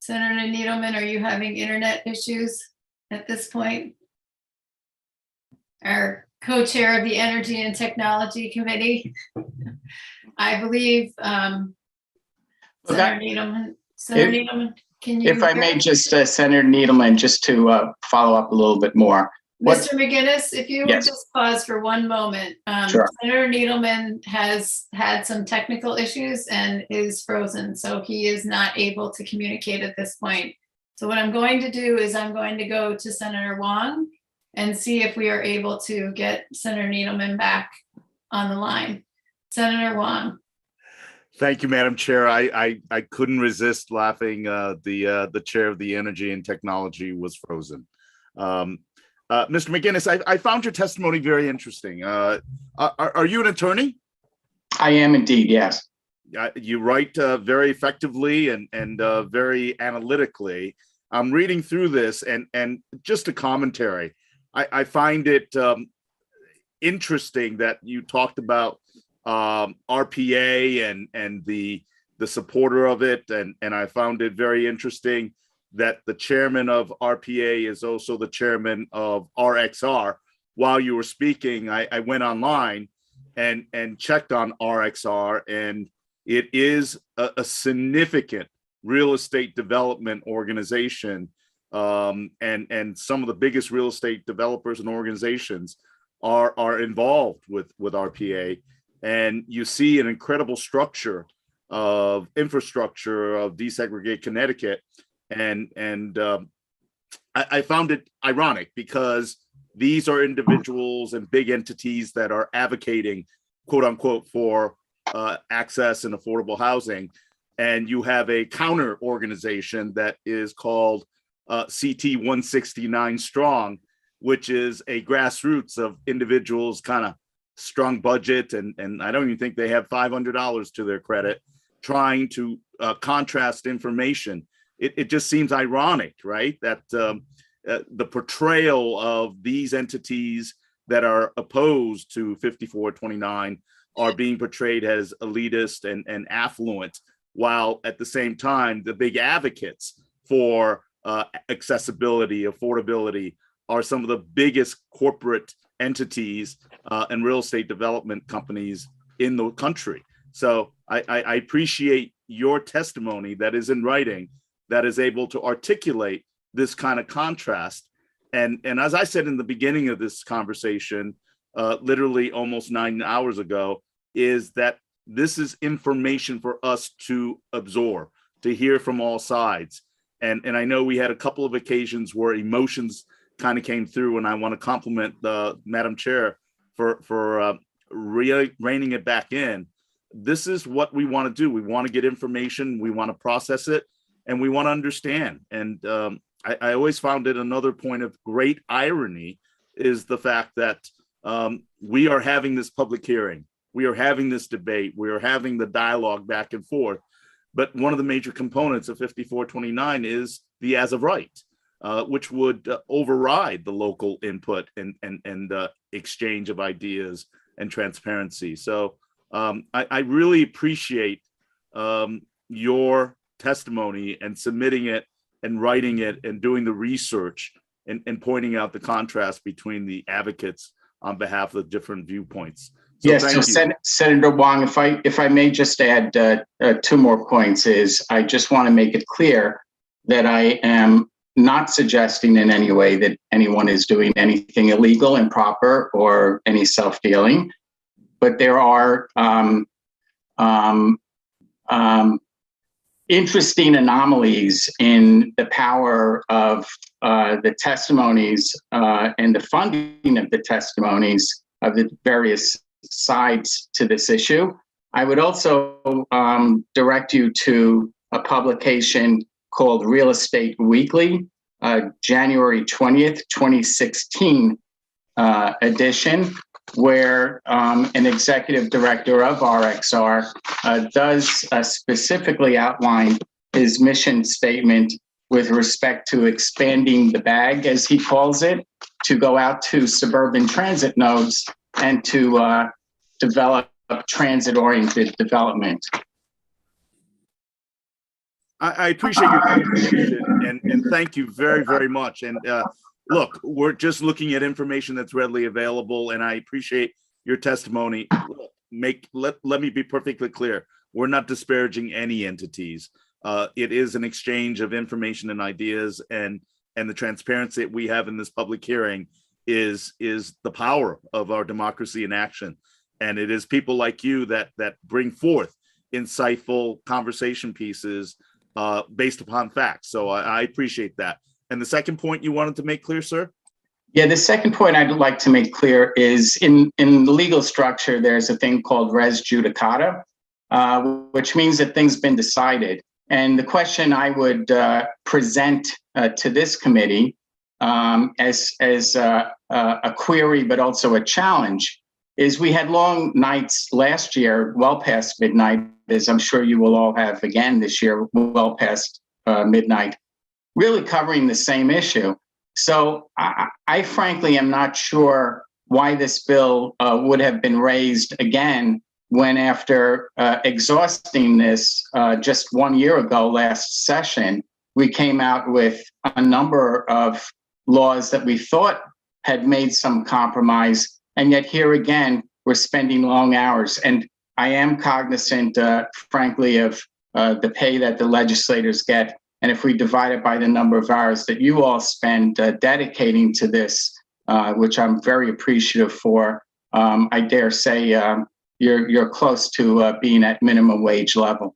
Senator Needleman, are you having internet issues at this point? Our co-chair of the Energy and Technology Committee. I believe Senator Needleman. Senator Needleman, can you? If I may just, Senator Needleman, just to follow up a little bit more. Mr. McGinnis, if you would Yes. just pause for one moment. Sure. Senator Needleman has had some technical issues and is frozen, so he is not able to communicate at this point. So what I'm going to do is I'm going to go to Senator Wong and see if we are able to get Senator Needleman back on the line. Senator Wong. Thank you, Madam Chair. I couldn't resist laughing. The chair of the Energy and Technology was frozen. Mr. McGinnis, I found your testimony very interesting. Are you an attorney? I am indeed, yes. You write very effectively and very analytically. I'm reading through this and just a commentary. I find it interesting that you talked about RPA and the supporter of it, and I found it very interesting that the chairman of RPA is also the chairman of RXR. While you were speaking, I went online and checked on RXR, and it is a significant real estate development organization, and some of the biggest real estate developers and organizations are involved with RPA. And you see an incredible structure of infrastructure of Desegregate Connecticut. And I found it ironic because these are individuals and big entities that are advocating, quote unquote, for access and affordable housing. And you have a counter organization that is called CT 169 Strong, which is a grassroots of individuals kind of strong budget. And I don't even think they have $500 to their credit, trying to contrast information. It just seems ironic, right? That the portrayal of these entities that are opposed to 5429 are being portrayed as elitist and affluent, while at the same time, the big advocates for accessibility, affordability are some of the biggest corporate entities and real estate development companies in the country. So I appreciate your testimony that is in writing, that is able to articulate this kind of contrast. And as I said in the beginning of this conversation, literally almost 9 hours ago, is that this is information for us to absorb, to hear from all sides. And I know we had a couple of occasions where emotions kind of came through, and I want to compliment the Madam Chair for reining it back in. This is what we want to do. We want to get information, we want to process it, and we want to understand. And I always found it another point of great irony is the fact that we are having this public hearing, we are having this debate, we are having the dialogue back and forth. But one of the major components of 5429 is the as of right, which would override the local input and exchange of ideas and transparency. So I really appreciate your testimony and submitting it and writing it and doing the research and pointing out the contrast between the advocates on behalf of the different viewpoints. So yes, so Senator Wong, if I may just add 2 more points, is I just want to make it clear that I am not suggesting in any way that anyone is doing anything illegal, improper, or any self-dealing, but there are interesting anomalies in the power of the testimonies and the funding of the testimonies of the various sides to this issue. I would also direct you to a publication called Real Estate Weekly, January 20th, 2016 edition, where an executive director of RXR does specifically outline his mission statement with respect to expanding the bag, as he calls it, to go out to suburban transit nodes and to develop transit-oriented development. I appreciate your contribution and thank you very, very much. And look, we're just looking at information that's readily available, and I appreciate your testimony. Let me be perfectly clear. We're not disparaging any entities. It is an exchange of information and ideas, and the transparency that we have in this public hearing is the power of our democracy in action. And it is people like you that bring forth insightful conversation pieces based upon facts. So I appreciate that. And the second point you wanted to make clear, sir? Yeah, the second point I'd like to make clear is in the legal structure, there's a thing called res judicata, which means that things been decided. And the question I would present to this committee as a query, but also a challenge, is we had long nights last year, well past midnight, as I'm sure you will all have again this year, well past midnight, really covering the same issue. So I frankly am not sure why this bill would have been raised again when, after exhausting this just 1 year ago, last session, we came out with a number of laws that we thought had made some compromise. And yet here again, we're spending long hours. And I am cognizant, frankly, of the pay that the legislators get. And if we divide it by the number of hours that you all spend dedicating to this, which I'm very appreciative for, I dare say you're close to being at minimum wage level.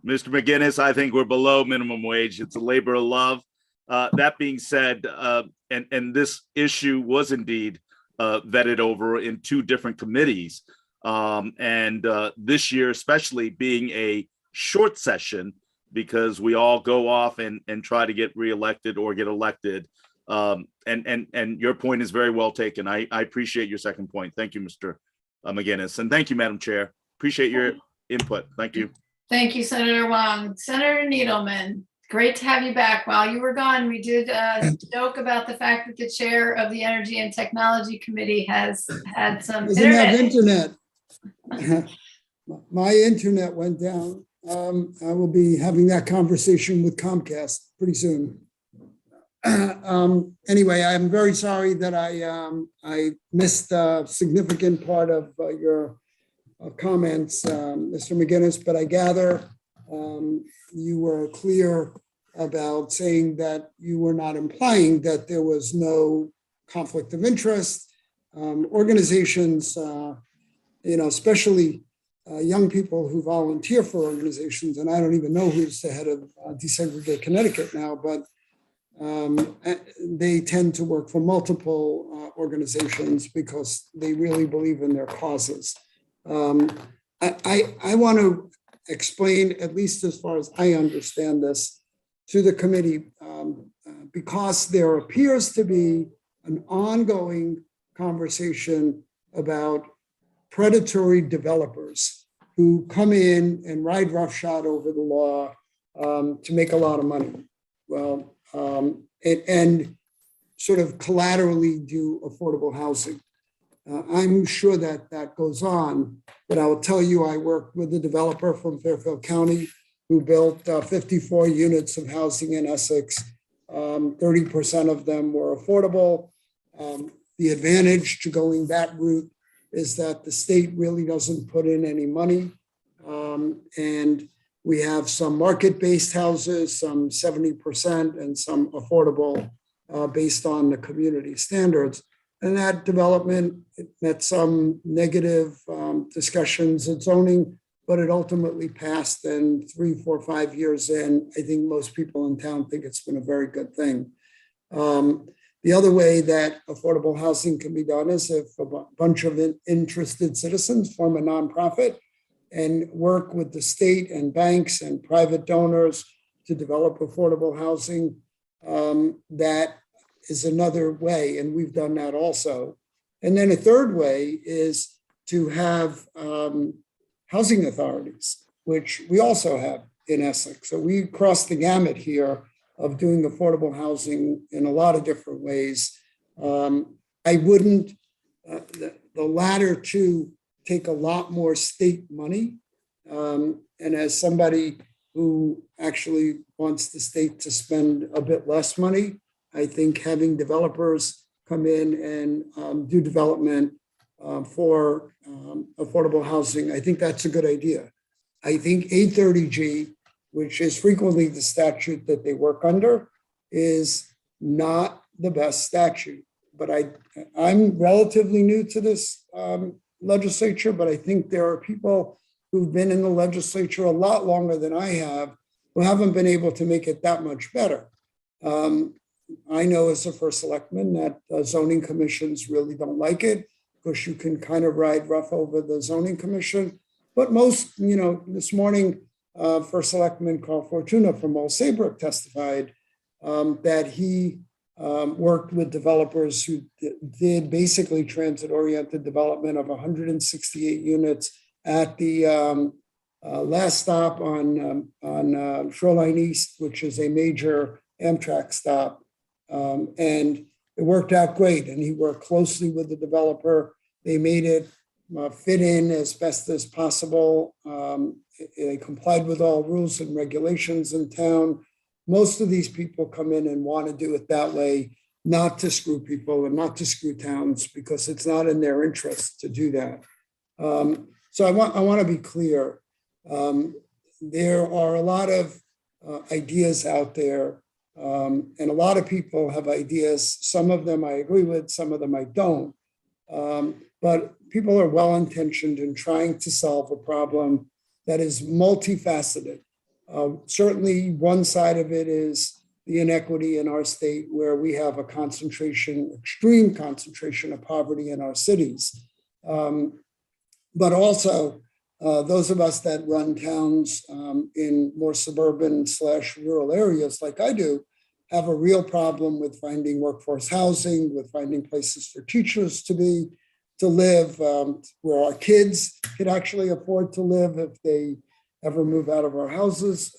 Mr. McGinnis, I think we're below minimum wage. It's a labor of love. That being said, and this issue was indeed vetted over in 2 different committees. And this year, especially being a short session, because we all go off and try to get reelected or get elected. And your point is very well taken. I appreciate your second point. Thank you, Mr. McGinnis. And thank you, Madam Chair. Appreciate your input. Thank you. Thank you, Senator Wong. Senator Needleman, great to have you back. While you were gone, we did joke about the fact that the chair of the Energy and Technology Committee has had some Doesn't have internet. My internet went down. I will be having that conversation with Comcast pretty soon. Anyway, I'm very sorry that I missed a significant part of your comments, Mr. McGinnis, but I gather you were clear about saying that you were not implying that there was no conflict of interest. Organizations, especially young people who volunteer for organizations, and I don't even know who's the head of Desegregate Connecticut now, but they tend to work for multiple organizations because they really believe in their causes. I want to explain, at least as far as I understand this, to the committee, because there appears to be an ongoing conversation about predatory developers who come in and ride roughshod over the law to make a lot of money. Well, and sort of collaterally do affordable housing. I'm sure that that goes on, but I will tell you, I worked with a developer from Fairfield County who built 54 units of housing in Essex. 30% of them were affordable. The advantage to going that route is that the state really doesn't put in any money. And we have some market-based houses, some 70% and some affordable based on the community standards. And that development met some negative discussions in zoning, but it ultimately passed. And 3, 4, 5 years in, I think most people in town think it's been a very good thing. The other way that affordable housing can be done is if a bunch of interested citizens form a nonprofit and work with the state and banks and private donors to develop affordable housing. That is another way, and we've done that also. And then a third way is to have housing authorities, which we also have in Essex. So we cross the gamut here of doing affordable housing in a lot of different ways. I wouldn't, the latter two take a lot more state money. and as somebody who actually wants the state to spend a bit less money, I think having developers come in and do development for affordable housing, I think that's a good idea. I think 830G, which is frequently the statute that they work under, is not the best statute. But I'm relatively new to this legislature, but I think there are people who've been in the legislature a lot longer than I have who haven't been able to make it that much better. I know as a first selectman that zoning commissions really don't like it because you can kind of ride rough over the zoning commission. But most, this morning, First Selectman Carl Fortuna from Old Saybrook testified that he worked with developers who did basically transit-oriented development of 168 units at the last stop on Shoreline East, which is a major Amtrak stop. And it worked out great. And he worked closely with the developer. They made it fit in as best as possible. They complied with all rules and regulations in town. Most of these people come in and want to do it that way, not to screw people and not to screw towns, because it's not in their interest to do that. So I want to be clear. There are a lot of ideas out there, and a lot of people have ideas. Some of them I agree with, some of them I don't. But people are well-intentioned in trying to solve a problem that is multifaceted. Certainly, one side of it is the inequity in our state, where we have a extreme concentration of poverty in our cities. But also, those of us that run towns in more suburban/rural areas like I do have a real problem with finding workforce housing, with finding places for teachers to live, where our kids could actually afford to live if they ever move out of our houses.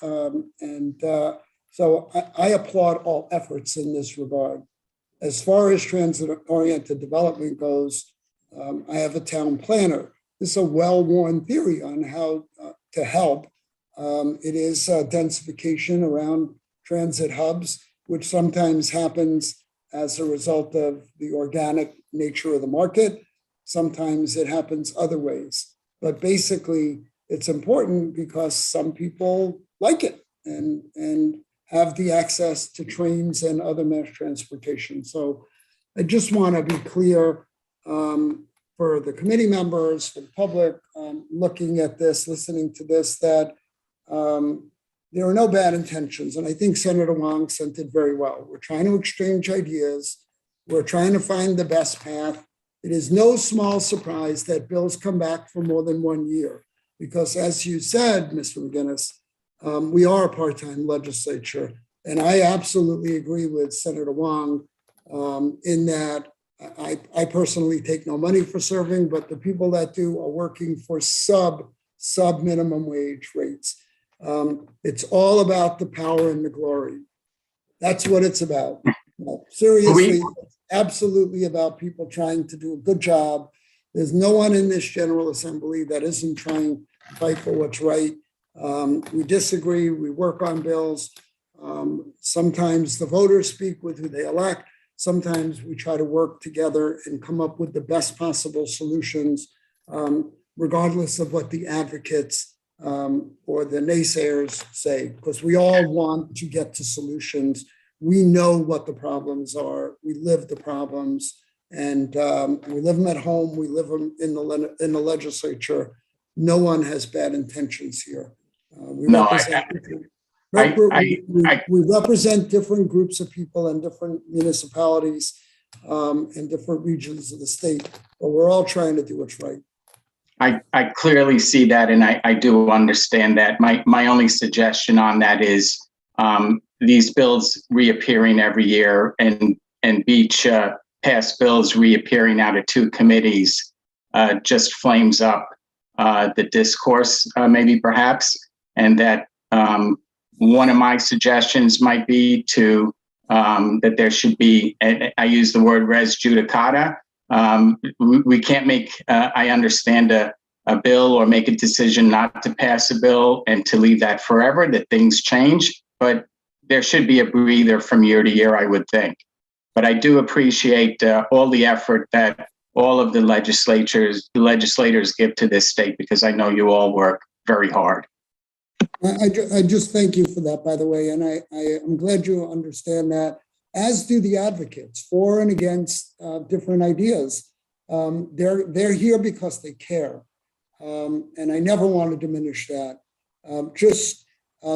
So I applaud all efforts in this regard. As far as transit-oriented development goes, I have a town planner. This is a well-worn theory on how to help. It is densification around transit hubs, which sometimes happens as a result of the organic nature of the market. Sometimes it happens other ways. But basically, it's important because some people like it and have the access to trains and other mass transportation. So I just want to be clear for the committee members, for the public, looking at this, listening to this, that there are no bad intentions. And I think Senator Wong sent it very well. We're trying to exchange ideas. We're trying to find the best path. It is no small surprise that bills come back for more than 1 year. Because as you said, Mr. McGinnis, we are a part-time legislature. And I absolutely agree with Senator Wong in that I personally take no money for serving, but the people that do are working for sub minimum wage rates. It's all about the power and the glory. That's what it's about. Seriously, it's absolutely about people trying to do a good job. There's no one in this General Assembly that isn't trying to fight for what's right. We disagree, we work on bills. Sometimes the voters speak with who they elect. Sometimes we try to work together and come up with the best possible solutions, regardless of what the advocates or the naysayers say, because we all want to get to solutions. We know what the problems are. We live the problems. And we live them at home. We live them in the legislature. No one has bad intentions here. We represent different groups of people and different municipalities and different regions of the state, but we're all trying to do what's right. I clearly see that, and I do understand that. My only suggestion on that is these bills reappearing every year and each past bills reappearing out of two committees just flames up the discourse, maybe perhaps, and that one of my suggestions might be to that there should be, I use the word res judicata. We can't make, I understand a bill or make a decision not to pass a bill and to leave that forever, that things change. But there should be a breather from year to year, I would think. But I do appreciate all the effort that all of the legislators give to this state, because I know you all work very hard. I just thank you for that, by the way, and I'm glad you understand that, as do the advocates for and against different ideas. They're here because they care, and I never want to diminish that. Just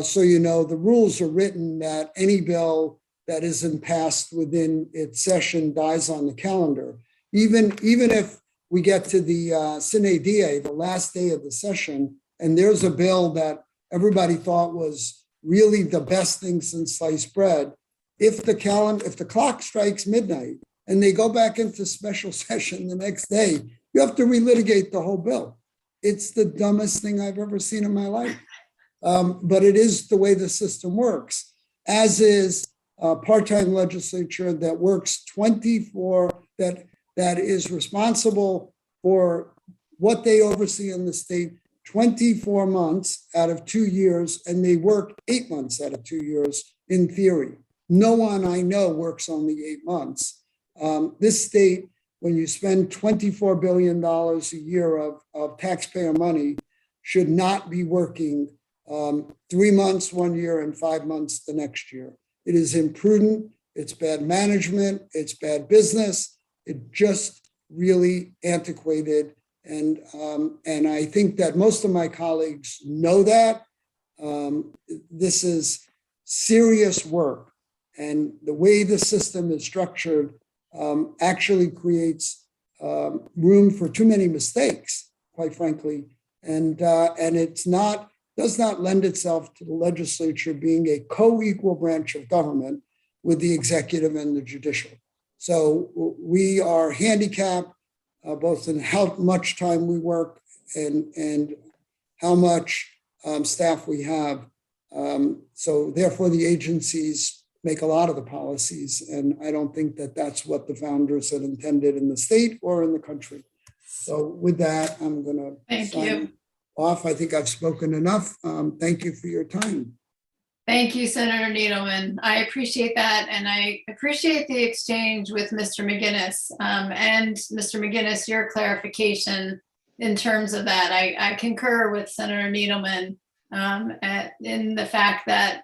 so you know, the rules are written that any bill that isn't passed within its session dies on the calendar. Even if we get to the sine die, the last day of the session, and there's a bill that everybody thought was really the best thing since sliced bread, if the clock strikes midnight and they go back into special session the next day, you have to relitigate the whole bill. It's the dumbest thing I've ever seen in my life. But it is the way the system works, as is a part-time legislature that works 24, that is responsible for what they oversee in the state 24 months out of 2 years, and they work 8 months out of 2 years in theory. No one I know works only 8 months. This state, when you spend $24 billion a year of taxpayer money, should not be working 3 months 1 year and 5 months the next year. It is imprudent, it's bad management, it's bad business, it just really antiquated. And I think that most of my colleagues know that. This is serious work, and the way the system is structured actually creates room for too many mistakes, quite frankly. And does not lend itself to the legislature being a co-equal branch of government with the executive and the judicial. So we are handicapped both in how much time we work and how much staff we have. So therefore, the agencies make a lot of the policies, and I don't think that that's what the founders had intended in the state or in the country. So with that, I'm going to sign off. I think I've spoken enough. Thank you for your time. Thank you, Senator Needleman. I appreciate that, and I appreciate the exchange with Mr. McGinnis. And Mr. McGinnis, your clarification in terms of that. I concur with Senator Needleman in the fact that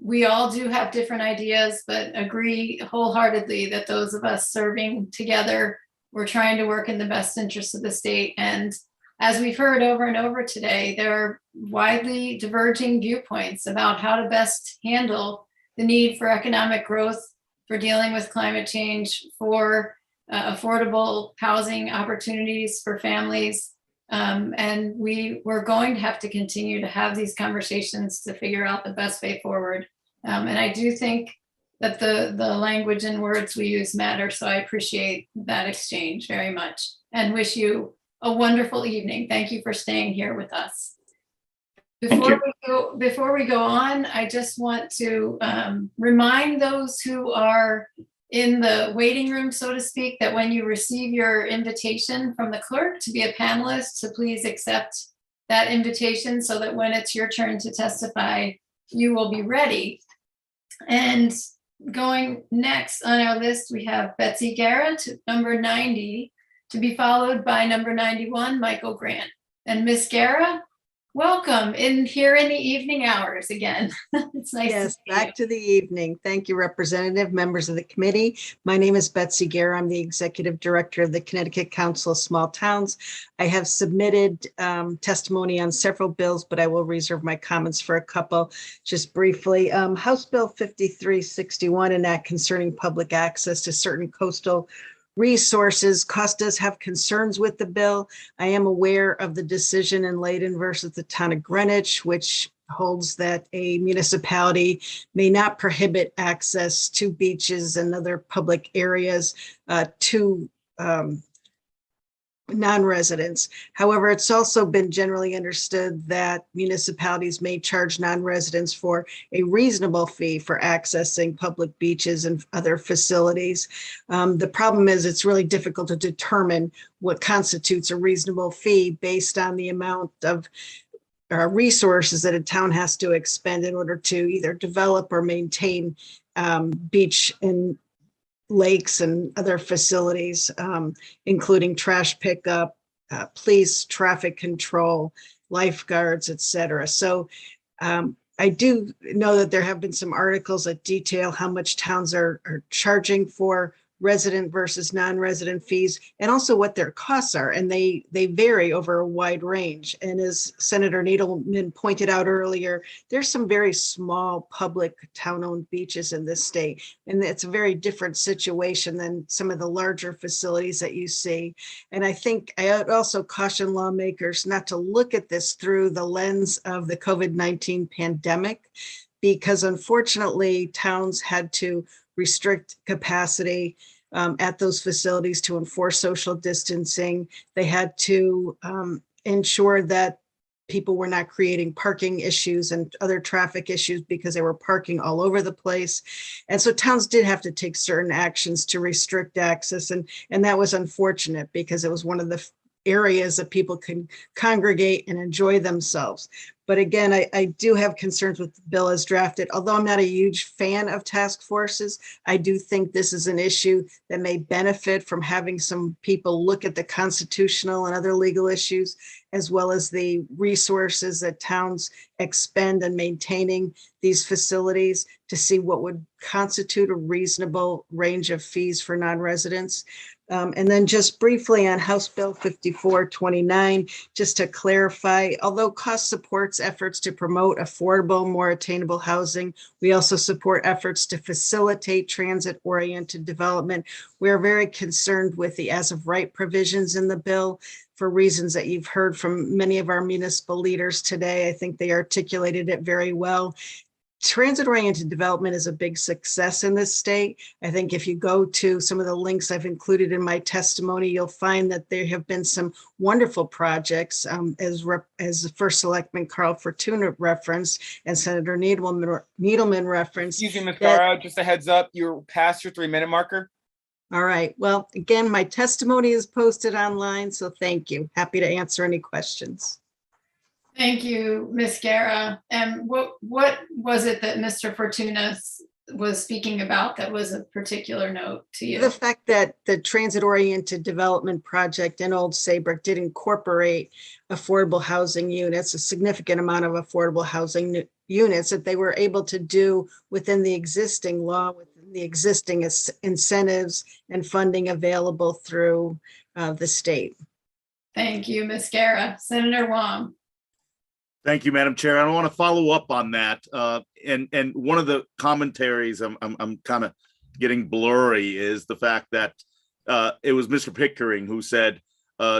we all do have different ideas, but agree wholeheartedly that those of us serving together, we're trying to work in the best interest of the state. And as we've heard over and over today, there are widely diverging viewpoints about how to best handle the need for economic growth, for dealing with climate change, for affordable housing opportunities for families. And we're going to have to continue to have these conversations to figure out the best way forward. And I do think that the language and words we use matter. So I appreciate that exchange very much and wish you a wonderful evening. Thank you for staying here with us. Before we go on, I just want to remind those who are in the waiting room, so to speak, that when you receive your invitation from the clerk to be a panelist, to please accept that invitation so that when it's your turn to testify, you will be ready. And going next on our list, we have Betsy Garrett, number 90, to be followed by number 91, Michael Grant. And Miss Guerra, welcome here in the evening hours again. It's nice to see you. Back to the evening. Thank you, Representative, members of the committee. My name is Betsy Guerra. I'm the Executive Director of the Connecticut Council of Small Towns. I have submitted testimony on several bills, but I will reserve my comments for a couple. Just briefly, House Bill 5361, an act concerning public access to certain coastal resources. Cost does have concerns with the bill. I am aware of the decision in Layden versus the town of Greenwich, which holds that a municipality may not prohibit access to beaches and other public areas to non-residents. However, it's also been generally understood that municipalities may charge non-residents for a reasonable fee for accessing public beaches and other facilities. The problem is it's really difficult to determine what constitutes a reasonable fee based on the amount of resources that a town has to expend in order to either develop or maintain beach and lakes and other facilities, including trash pickup, police, traffic control, lifeguards, et cetera. So I do know that there have been some articles that detail how much towns are charging for resident versus non-resident fees, and also what their costs are. And they vary over a wide range. And as Senator Needleman pointed out earlier, there's some very small public town-owned beaches in this state. And it's a very different situation than some of the larger facilities that you see. And I think I would also caution lawmakers not to look at this through the lens of the COVID-19 pandemic, because unfortunately towns had to restrict capacity at those facilities to enforce social distancing. They had to ensure that people were not creating parking issues and other traffic issues because they were parking all over the place. And so towns did have to take certain actions to restrict access. And that was unfortunate because it was one of the areas that people can congregate and enjoy themselves. But again, I do have concerns with the bill as drafted. Although I'm not a huge fan of task forces, I do think this is an issue that may benefit from having some people look at the constitutional and other legal issues, as well as the resources that towns expend in maintaining these facilities to see what would constitute a reasonable range of fees for non-residents. And then just briefly on House Bill 5429, just to clarify, although cost supports efforts to promote affordable, more attainable housing, we also support efforts to facilitate transit-oriented development. We are very concerned with the as-of-right provisions in the bill for reasons that you've heard from many of our municipal leaders today. I think they articulated it very well. Transit-oriented development is a big success in this state. I think if you go to some of the links I've included in my testimony, you'll find that there have been some wonderful projects, as the First Selectman Carl Fortuna referenced and Senator Needleman referenced. Excuse me, Ms. Garrow, just a heads up, you're past your 3-minute marker. All right. Well, again, my testimony is posted online, so thank you. Happy to answer any questions. Thank you, Ms. Guerra. And what was it that Mr. Fortuna was speaking about that was a particular note to you? The fact that the transit-oriented development project in Old Saybrook did incorporate affordable housing units, a significant amount of affordable housing units that they were able to do within the existing law, within the existing incentives and funding available through the state. Thank you, Ms. Guerra. Senator Wong. Thank you, Madam Chair. I want to follow up on that. And one of the commentaries I'm kind of getting blurry is the fact that it was Mr. Pickering who said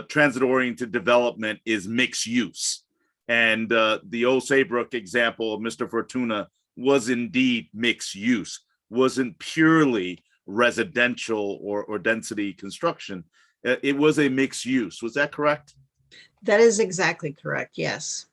transit-oriented development is mixed use. And the Old Saybrook example of Mr. Fortuna was indeed mixed use, wasn't purely residential or density construction. It was a mixed use. Was that correct? That is exactly correct. Yes.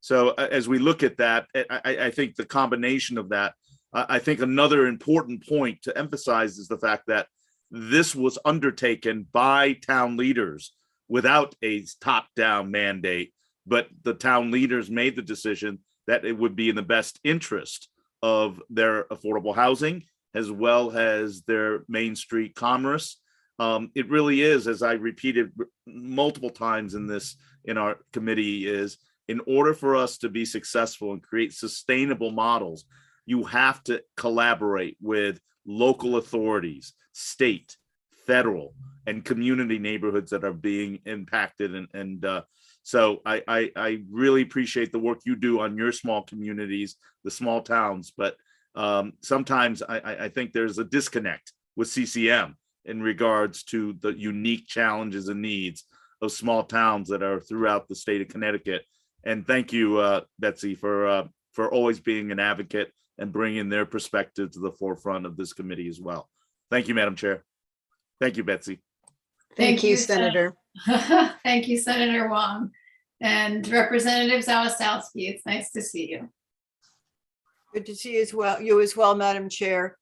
So as we look at that, I think the combination of that, I think another important point to emphasize is the fact that this was undertaken by town leaders without a top-down mandate, but the town leaders made the decision that it would be in the best interest of their affordable housing as well as their Main Street commerce. It really is, as I repeated multiple times in our committee, is in order for us to be successful and create sustainable models, you have to collaborate with local authorities, state, federal, and community neighborhoods that are being impacted. So I really appreciate the work you do on your small communities, the small towns, but sometimes I think there's a disconnect with CCM in regards to the unique challenges and needs of small towns that are throughout the state of Connecticut. And thank you, Betsy, for always being an advocate and bringing their perspective to the forefront of this committee as well. Thank you, Madam Chair. Thank you, Betsy. Thank you, Senator. Thank you, Senator Wong. And Representative Zawistowski, it's nice to see you. Good to see you as well, Madam Chair.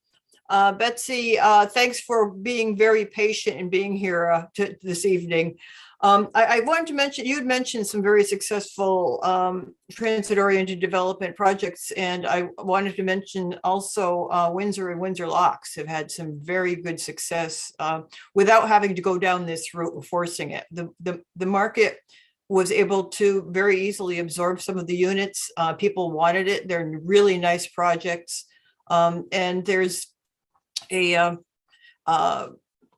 Betsy, thanks for being very patient and being here this evening. I wanted to mention, you had mentioned some very successful transit-oriented development projects, and I wanted to mention also Windsor and Windsor Locks have had some very good success without having to go down this route of forcing it. The market was able to very easily absorb some of the units. People wanted it. They're really nice projects. And there's a,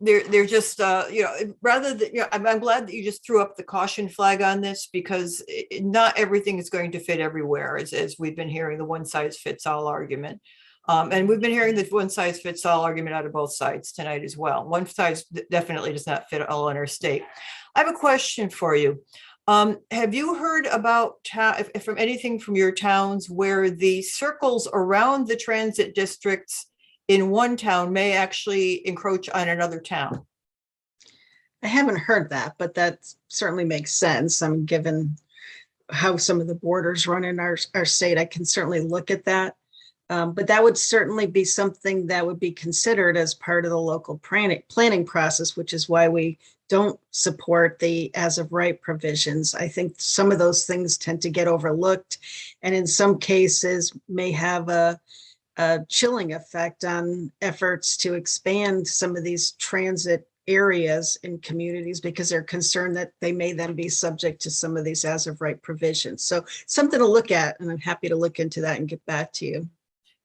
they're just, rather than, I'm glad that you just threw up the caution flag on this, because not everything is going to fit everywhere, as we've been hearing the one size fits all argument. And we've been hearing the one size fits all argument out of both sides tonight as well. One size definitely does not fit all in our state. I have a question for you. Have you heard about from anything from your towns where the circles around the transit districts in one town may actually encroach on another town? I haven't heard that, but that certainly makes sense. Given how some of the borders run in our state, I can certainly look at that. But that would certainly be something that would be considered as part of the local planning process, which is why we don't support the as of right provisions. I think some of those things tend to get overlooked, and in some cases may have a chilling effect on efforts to expand some of these transit areas in communities, because they're concerned that they may then be subject to some of these as of right provisions. So something to look at, and I'm happy to look into that and get back to you.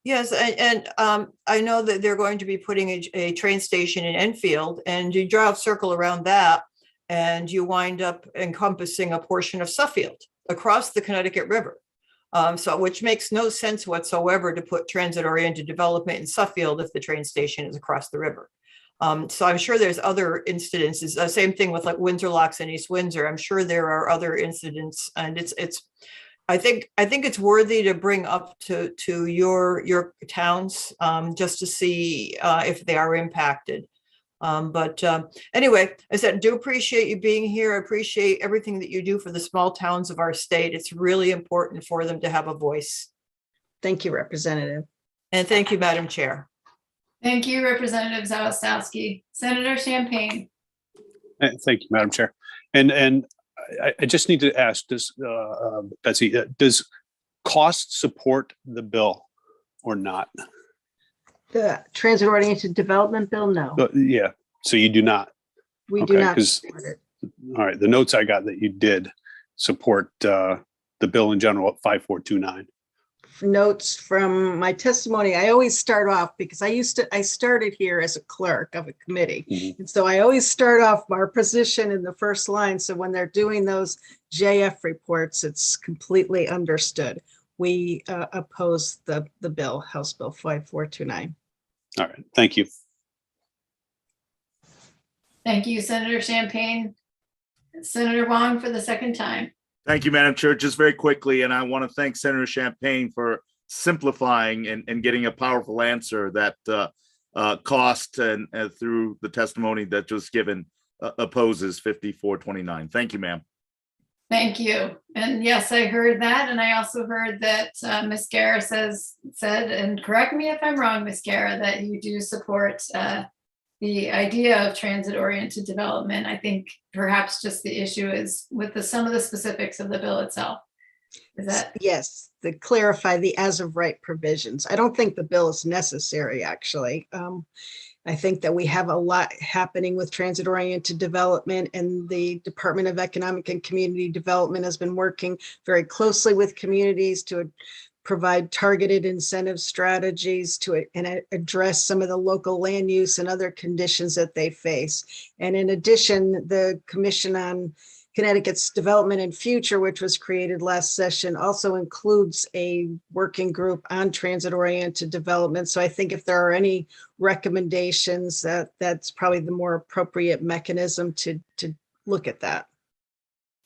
Yes, and I know that they're going to be putting a train station in Enfield, and you draw a circle around that, and you wind up encompassing a portion of Suffield across the Connecticut River. Which makes no sense whatsoever to put transit-oriented development in Suffield if the train station is across the river. So I'm sure there's other incidences. Same thing with like Windsor Locks and East Windsor. I'm sure there are other incidents, and I think it's worthy to bring up to your towns just to see if they are impacted. Anyway, I said, do appreciate you being here. I appreciate everything that you do for the small towns of our state. It's really important for them to have a voice. Thank you, Representative. And thank you, Madam Chair. Thank you, Representative Zawistowski. Senator Champagne. Thank you, Madam Chair. And I just need to ask this, Betsy, does cost support the bill or not? The transit-oriented development bill? No. Yeah, so you do not. We do not support it. All right, the notes I got that you did support the bill in general at 5429. Notes from my testimony, I always start off, because I started here as a clerk of a committee. Mm-hmm. And so I always start off our position in the first line. So when they're doing those JF reports, it's completely understood. We oppose the bill, House Bill 5429. All right, thank you. Thank you, Senator Champagne. Senator Wong for the second time. Thank you, Madam Chair. Just very quickly, and I want to thank Senator Champagne for simplifying and getting a powerful answer that cost and through the testimony that was given opposes 5429. Thank you, ma'am. Thank you. And yes, I heard that. And I also heard that Ms. Guerra said, and correct me if I'm wrong, Ms. Guerra, that you do support the idea of transit-oriented development. I think perhaps just the issue is with some of the specifics of the bill itself. Is that? Yes, to clarify the as of right provisions. I don't think the bill is necessary, actually. I think that we have a lot happening with transit-oriented development, and the Department of Economic and Community Development has been working very closely with communities to provide targeted incentive strategies to address some of the local land use and other conditions that they face. And in addition, the Commission on Connecticut's Development and Future, which was created last session, also includes a working group on transit-oriented development. So I think if there are any recommendations, that's probably the more appropriate mechanism to look at that.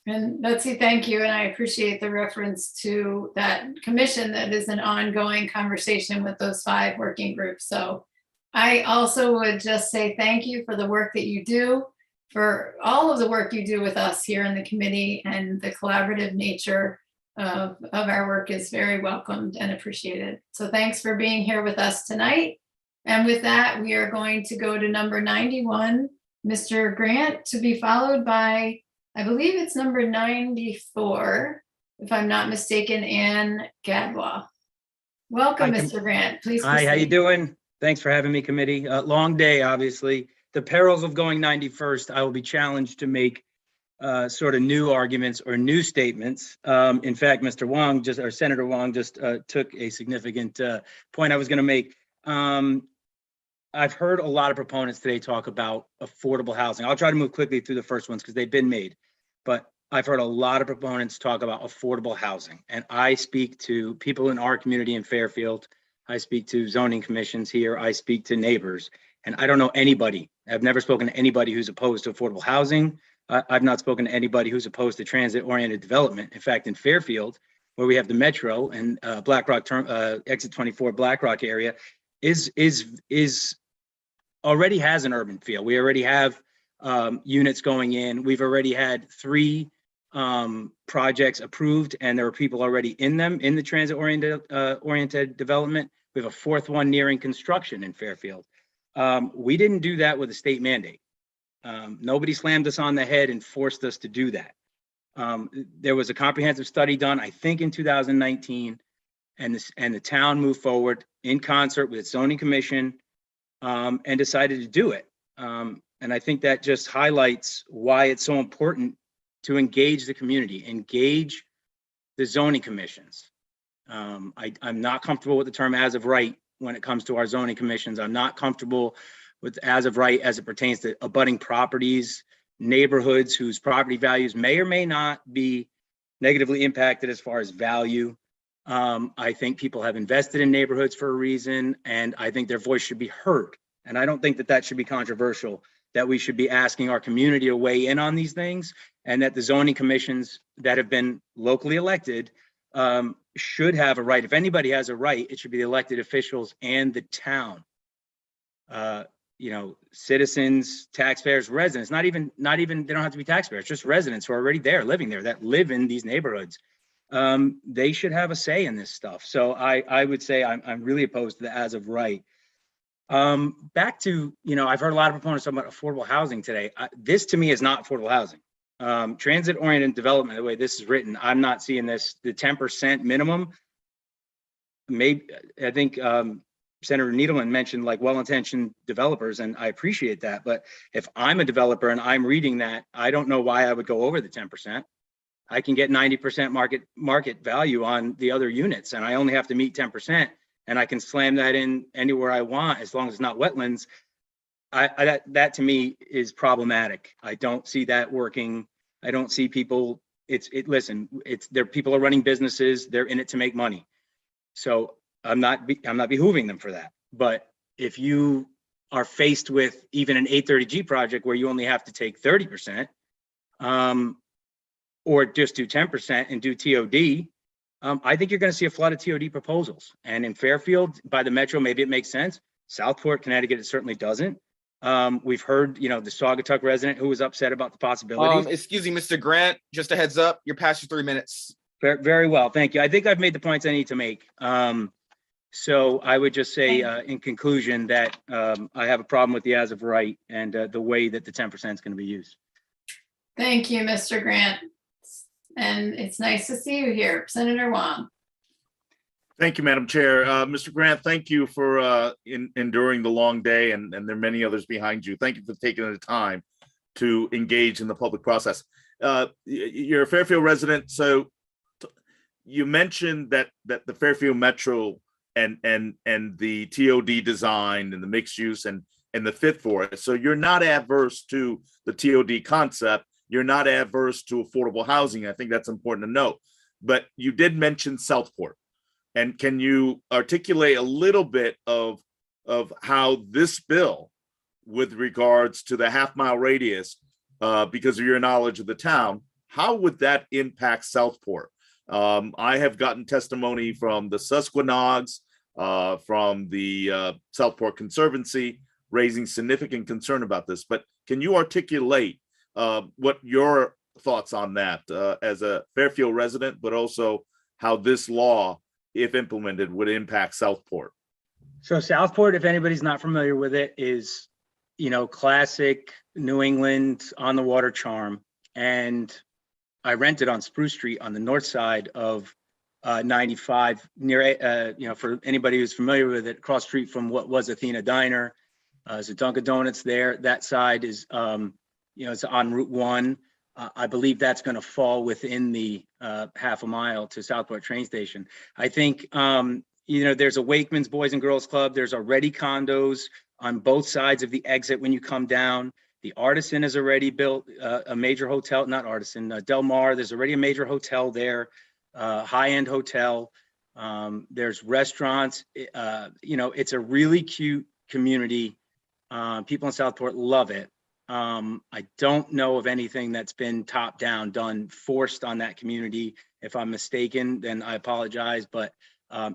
And Betsy, thank you. And I appreciate the reference to that commission that is an ongoing conversation with those 5 working groups. So I also would just say thank you for the work that you do for all of the work you do with us here in the committee, and the collaborative nature of our work is very welcomed and appreciated. So thanks for being here with us tonight. And with that, we are going to go to number 91, Mr. Grant, to be followed by, I believe it's number 94, if I'm not mistaken, Ann Gadwa. Welcome, Mr. Grant. Please Hi, how you proceed. doing? Thanks for having me, committee. Long day, obviously. The perils of going 91st, I will be challenged to make sort of new arguments or new statements. In fact, Mr. Wong or Senator Wong just took a significant point I was going to make. I've heard a lot of proponents today talk about affordable housing. I'll try to move quickly through the first ones because they've been made, but I've heard a lot of proponents talk about affordable housing, and I speak to people in our community in Fairfield. I speak to zoning commissions here. I speak to neighbors, and I don't know anybody. I've never spoken to anybody who's opposed to affordable housing. I've not spoken to anybody who's opposed to transit-oriented development. In fact, in Fairfield, where we have the metro and Blackrock exit 24 Blackrock area, is already has an urban feel. We already have units going in. We've already had 3 projects approved, and there are people already in them in the transit-oriented development. We have a 4th one nearing construction in Fairfield. We didn't do that with a state mandate. Nobody slammed us on the head and forced us to do that. There was a comprehensive study done, I think, in 2019, and the town moved forward in concert with its zoning commission and decided to do it. And I think that just highlights why it's so important to engage the community, engage the zoning commissions. I'm not comfortable with the term as of right when it comes to our zoning commissions. I'm not comfortable with as of right as it pertains to abutting properties, neighborhoods whose property values may or may not be negatively impacted as far as value. I think people have invested in neighborhoods for a reason, and I think their voice should be heard. And I don't think that that should be controversial, that we should be asking our community to weigh in on these things, and that the zoning commissions that have been locally elected should have a right. If anybody has a right, it should be the elected officials and the town. Citizens, taxpayers, residents, not even, they don't have to be taxpayers, just residents who are already there, living there, that live in these neighborhoods. They should have a say in this stuff. So I would say I'm really opposed to the as of right. Back to, I've heard a lot of proponents talk about affordable housing today. This to me is not affordable housing. Transit-oriented development, the way this is written, I'm not seeing this, the 10% minimum. Maybe, I think Senator Needleman mentioned like well-intentioned developers, and I appreciate that. But if I'm a developer and I'm reading that, I don't know why I would go over the 10%. I can get 90% market value on the other units, and I only have to meet 10%, and I can slam that in anywhere I want as long as it's not wetlands. That to me is problematic. I don't see that working. I don't see people. People are running businesses. They're in it to make money. So I'm not behooving them for that. But if you are faced with even an 830G project where you only have to take 30%, or just do 10% and do TOD, I think you're going to see a flood of TOD proposals. And in Fairfield, by the metro, maybe it makes sense. Southport, Connecticut, it certainly doesn't. We've heard, the Saugatuck resident who was upset about the possibilities. Excuse me, Mr. Grant, just a heads up, you're past your 3 minutes. Very well, thank you. I think I've made the points I need to make. So I would just say in conclusion that I have a problem with the as of right and the way that the 10% is going to be used. Thank you, Mr. Grant. And it's nice to see you here, Senator Wong. Thank you, Madam Chair. Mr. Grant, thank you for enduring the long day, and there are many others behind you. Thank you for taking the time to engage in the public process. You're a Fairfield resident, so you mentioned that the Fairfield Metro and the TOD design and the mixed use and the fit for it. So you're not adverse to the TOD concept. You're not adverse to affordable housing. I think that's important to note. But you did mention Southport. And can you articulate a little bit of how this bill, with regards to the half-mile radius, because of your knowledge of the town, how would that impact Southport? I have gotten testimony from the Susquehannocks, from the Southport Conservancy, raising significant concern about this. But can you articulate what your thoughts on that as a Fairfield resident, but also how this law, if implemented, would impact Southport. So Southport, if anybody's not familiar with it, is, classic New England on the water charm. And I rented on Spruce Street on the north side of 95 near, for anybody who's familiar with it, cross street from what was Athena Diner. There's a Dunkin' Donuts there. That side is, it's on Route 1. I believe that's going to fall within the half a mile to Southport train station. I think, there's a Wakeman's Boys and Girls Club. There's already condos on both sides of the exit when you come down. The Artisan has already built a major hotel, not Artisan, Del Mar. There's already a major hotel there, high-end hotel. There's restaurants. It's a really cute community. People in Southport love it. I don't know of anything that's been top down done, forced on that community. If I'm mistaken, then I apologize. But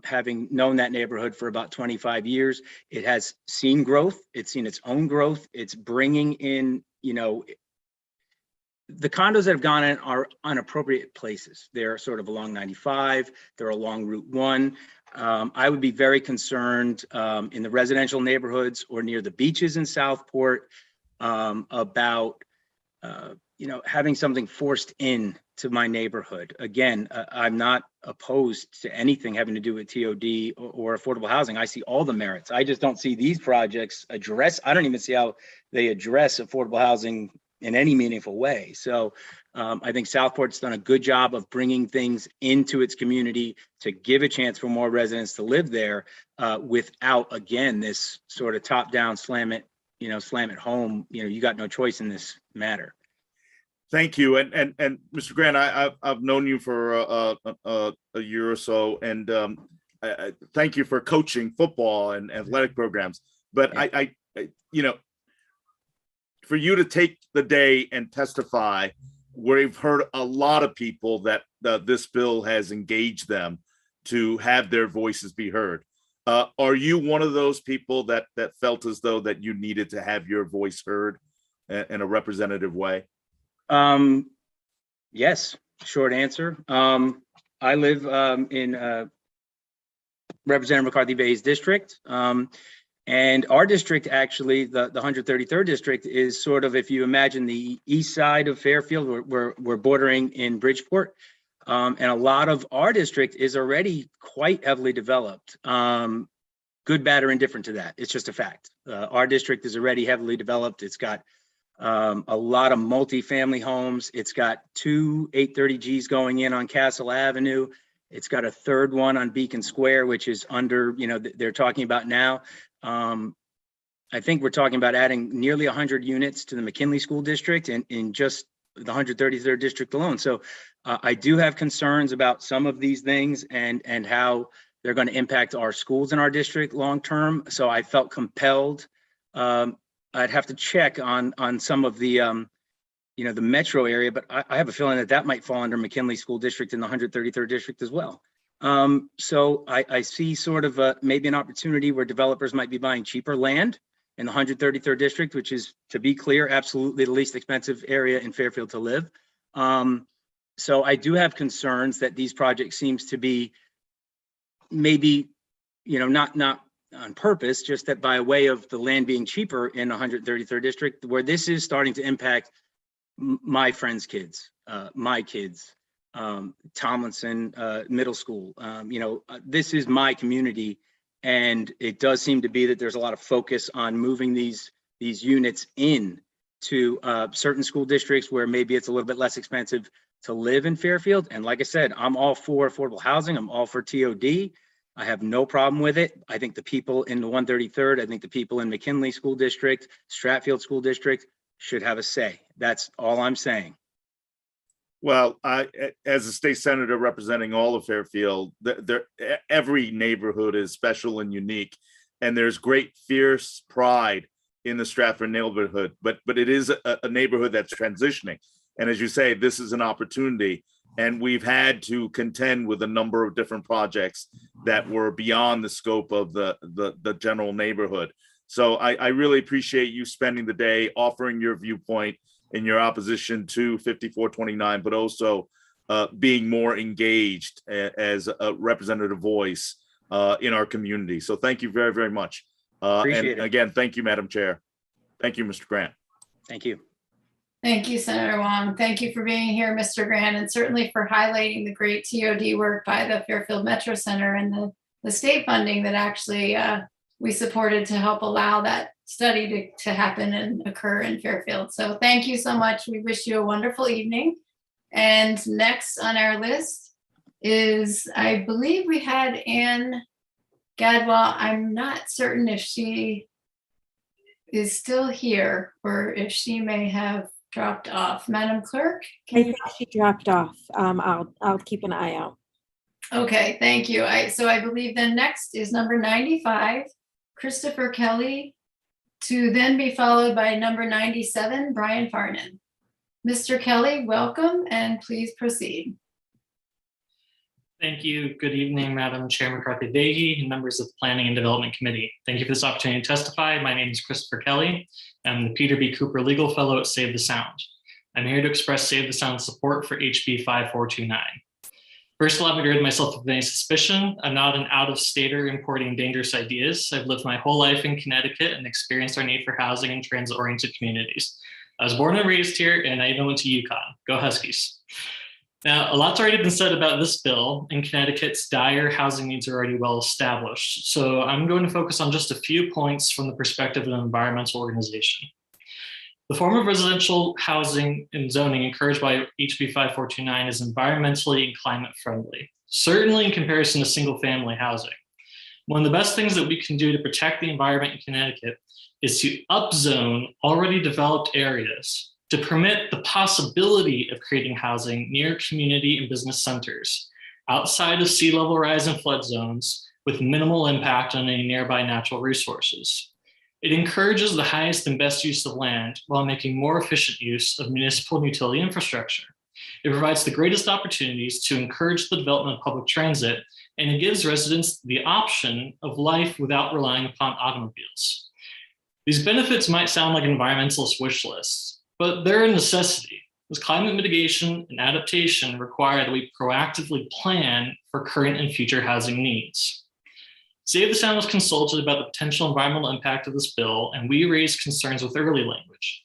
having known that neighborhood for about 25 years, it has seen growth. It's seen its own growth. It's bringing in, the condos that have gone in are unappropriate places. They're sort of along 95. They're along Route 1. I would be very concerned in the residential neighborhoods or near the beaches in Southport about, having something forced in to my neighborhood. Again, I'm not opposed to anything having to do with TOD or affordable housing. I see all the merits. I just don't see these projects address. I don't even see how they address affordable housing in any meaningful way. So I think Southport's done a good job of bringing things into its community to give a chance for more residents to live there without, again, this sort of top-down slam it home. You got no choice in this matter. Thank you. And Mr. Grant, I've known you for a year or so, and I thank you for coaching football and athletic programs. But I for you to take the day and testify, where we've heard a lot of people that this bill has engaged them to have their voices be heard. Are you one of those people that felt as though that you needed to have your voice heard in a representative way? Yes, short answer. I live in Representative McCarthy Bay's district. And our district, actually, the 133rd district, is sort of, if you imagine the east side of Fairfield, we're bordering in Bridgeport. And a lot of our district is already quite heavily developed. Good, bad, or indifferent to that. It's just a fact. Our district is already heavily developed. It's got a lot of multifamily homes. It's got 2 830Gs going in on Castle Avenue. It's got a third one on Beacon Square, which is under, they're talking about now. I think we're talking about adding nearly 100 units to the McKinley School District in just the 133rd district alone. So I do have concerns about some of these things and how they're going to impact our schools in our district long term. So I felt compelled. I'd have to check on some of the the metro area, but I have a feeling that might fall under McKinley School District in the 133rd district as well. So I see sort of maybe an opportunity where developers might be buying cheaper land in the 133rd district, which is, to be clear, absolutely the least expensive area in Fairfield to live. So I do have concerns that these projects seems to be maybe, not on purpose, just that by way of the land being cheaper in the 133rd district, where this is starting to impact my friends' kids, my kids, Tomlinson Middle School. This is my community, and it does seem to be that there's a lot of focus on moving these units in to certain school districts where maybe it's a little bit less expensive to live in Fairfield. And like I said, I'm all for affordable housing. I'm all for TOD. I have no problem with it. I think the people in the 133rd, I think the people in McKinley School District, Stratfield School District should have a say. That's all I'm saying. Well, as a state senator representing all of Fairfield, every neighborhood is special and unique, and there's great fierce pride in the Stratford neighborhood, but it is a neighborhood that's transitioning. And as you say, this is an opportunity, and we've had to contend with a number of different projects that were beyond the scope of the general neighborhood. So I really appreciate you spending the day offering your viewpoint in your opposition to 5429, but also being more engaged as a representative voice in our community. So thank you very, very much. Appreciate and it. again, thank you, Madam Chair. Thank you, Mr. Grant. Thank you. Thank you, Senator Wong. Thank you for being here, Mr. Grant, and certainly for highlighting the great TOD work by the Fairfield Metro Center and the state funding that actually we supported to help allow that study to happen and occur in Fairfield. So thank you so much. We wish you a wonderful evening. And next on our list is, I believe we had Ann Gadwell. I'm not certain if she is still here or if she may have dropped off. Madam Clerk? I think she dropped off. I'll keep an eye out. Okay, thank you. So I believe then next is number 95, Christopher Kelly, to then be followed by number 97, Brian Farnan. Mr. Kelly, welcome and please proceed. Thank you. Good evening, Madam Chair McCarthy-Vahey and members of the Planning and Development Committee. Thank you for this opportunity to testify. My name is Christopher Kelly. I'm the Peter B. Cooper Legal Fellow at Save the Sound. I'm here to express Save the Sound support for HB 5429. First, allow me to rid myself of any suspicion. I'm not an out-of-stater importing dangerous ideas. I've lived my whole life in Connecticut and experienced our need for housing and transit-oriented communities. I was born and raised here, and I even went to UConn. Go Huskies. Now, a lot's already been said about this bill, and Connecticut's dire housing needs are already well established. So I'm going to focus on just a few points from the perspective of an environmental organization. The form of residential housing and zoning encouraged by HB 5429 is environmentally and climate friendly, certainly in comparison to single family housing. One of the best things that we can do to protect the environment in Connecticut is to upzone already developed areas to permit the possibility of creating housing near community and business centers, outside of sea level rise and flood zones, with minimal impact on any nearby natural resources. It encourages the highest and best use of land while making more efficient use of municipal and utility infrastructure. It provides the greatest opportunities to encourage the development of public transit, and it gives residents the option of life without relying upon automobiles. These benefits might sound like environmentalist wish lists, but they're a necessity, as climate mitigation and adaptation require that we proactively plan for current and future housing needs. Save the Sound was consulted about the potential environmental impact of this bill, and we raised concerns with early language.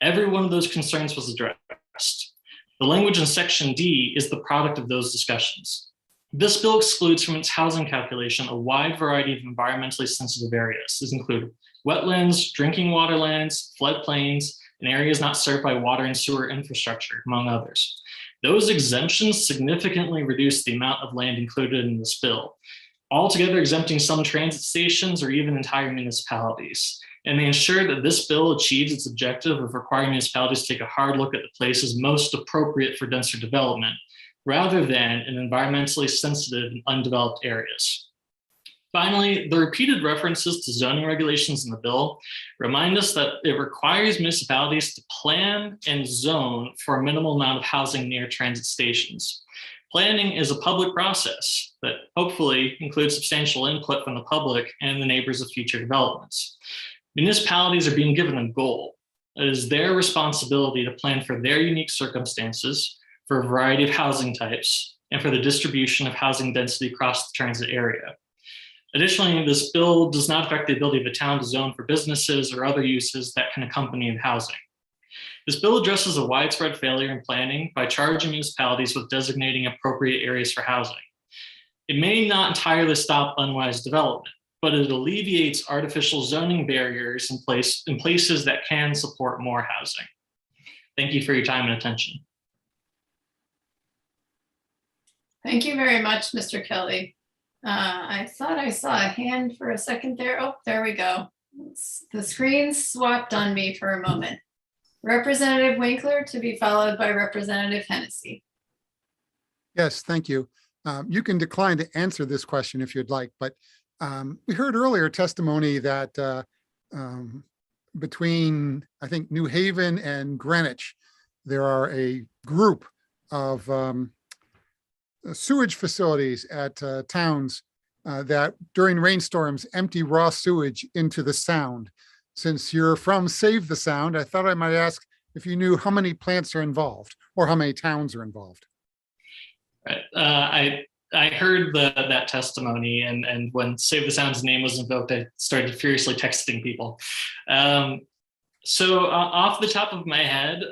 Every one of those concerns was addressed. The language in Section D is the product of those discussions. This bill excludes from its housing calculation a wide variety of environmentally sensitive areas. These include wetlands, drinking water lands, floodplains, and areas not served by water and sewer infrastructure, among others. Those exemptions significantly reduce the amount of land included in this bill, altogether exempting some transit stations or even entire municipalities. And they ensure that this bill achieves its objective of requiring municipalities to take a hard look at the places most appropriate for denser development, rather than in environmentally sensitive and undeveloped areas. Finally, the repeated references to zoning regulations in the bill remind us that it requires municipalities to plan and zone for a minimal amount of housing near transit stations. Planning is a public process that hopefully includes substantial input from the public and the neighbors of future developments. Municipalities are being given a goal. It is their responsibility to plan for their unique circumstances, for a variety of housing types, and for the distribution of housing density across the transit area. Additionally, this bill does not affect the ability of a town to zone for businesses or other uses that can accompany housing. This bill addresses a widespread failure in planning by charging municipalities with designating appropriate areas for housing. It may not entirely stop unwise development, but it alleviates artificial zoning barriers in places that can support more housing. Thank you for your time and attention. Thank you very much, Mr. Kelly. I thought I saw a hand for a second there. Oh, there we go. The screen swapped on me for a moment. Representative Winkler to be followed by Representative Hennessy. Yes, thank you. You can decline to answer this question if you'd like, but we heard earlier testimony that between, I think, New Haven and Greenwich, there are a group of sewage facilities at towns that during rainstorms empty raw sewage into the Sound. Since you're from Save the Sound, I thought I might ask if you knew how many plants are involved or how many towns are involved. Right. I heard that testimony, and when Save the Sound's name was invoked, I started furiously texting people. So off the top of my head,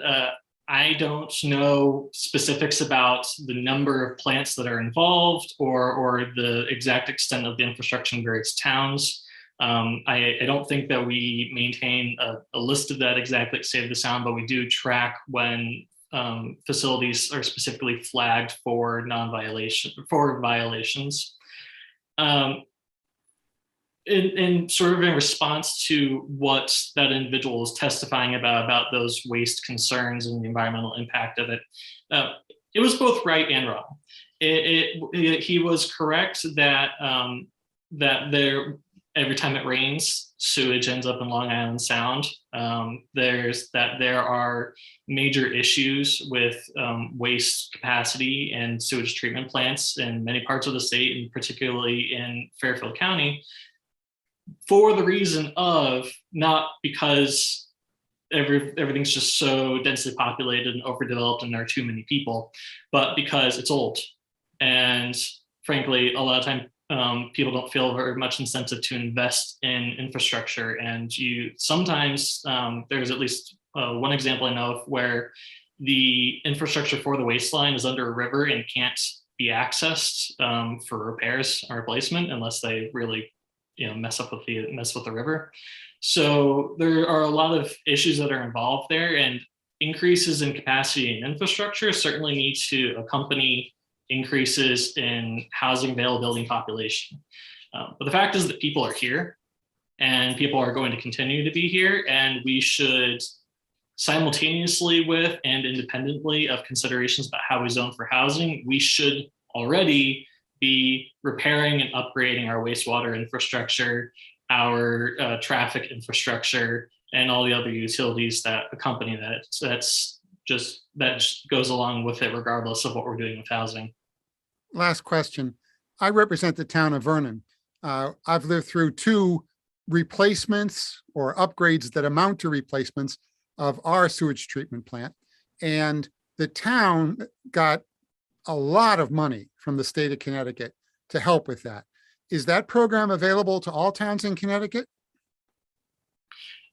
I don't know specifics about the number of plants that are involved or the exact extent of the infrastructure in various towns. I don't think that we maintain a list of that exactly at Save the Sound, but we do track when facilities are specifically flagged for violations. In sort of in response to what that individual is testifying about those waste concerns and the environmental impact of it, it was both right and wrong. He was correct that that every time it rains, sewage ends up in Long Island Sound. There are major issues with waste capacity and sewage treatment plants in many parts of the state, and particularly in Fairfield County, for the reason of not because everything's just so densely populated and overdeveloped and there are too many people, but because it's old. And frankly, a lot of time people don't feel very much incentive to invest in infrastructure. And sometimes there's at least one example I know of where the infrastructure for the waistline is under a river and can't be accessed for repairs or replacement unless they really mess with the river. So there are a lot of issues that are involved there, and increases in capacity and infrastructure certainly need to accompany increases in housing availability and population. But the fact is that people are here and people are going to continue to be here, and we should simultaneously with and independently of considerations about how we zone for housing, we should already be repairing and upgrading our wastewater infrastructure, our traffic infrastructure, and all the other utilities that accompany that. So that just goes along with it, regardless of what we're doing with housing. Last question. I represent the town of Vernon. I've lived through 2 replacements or upgrades that amount to replacements of our sewage treatment plant. And the town got a lot of money from the state of Connecticut to help with that. Is that program available to all towns in Connecticut?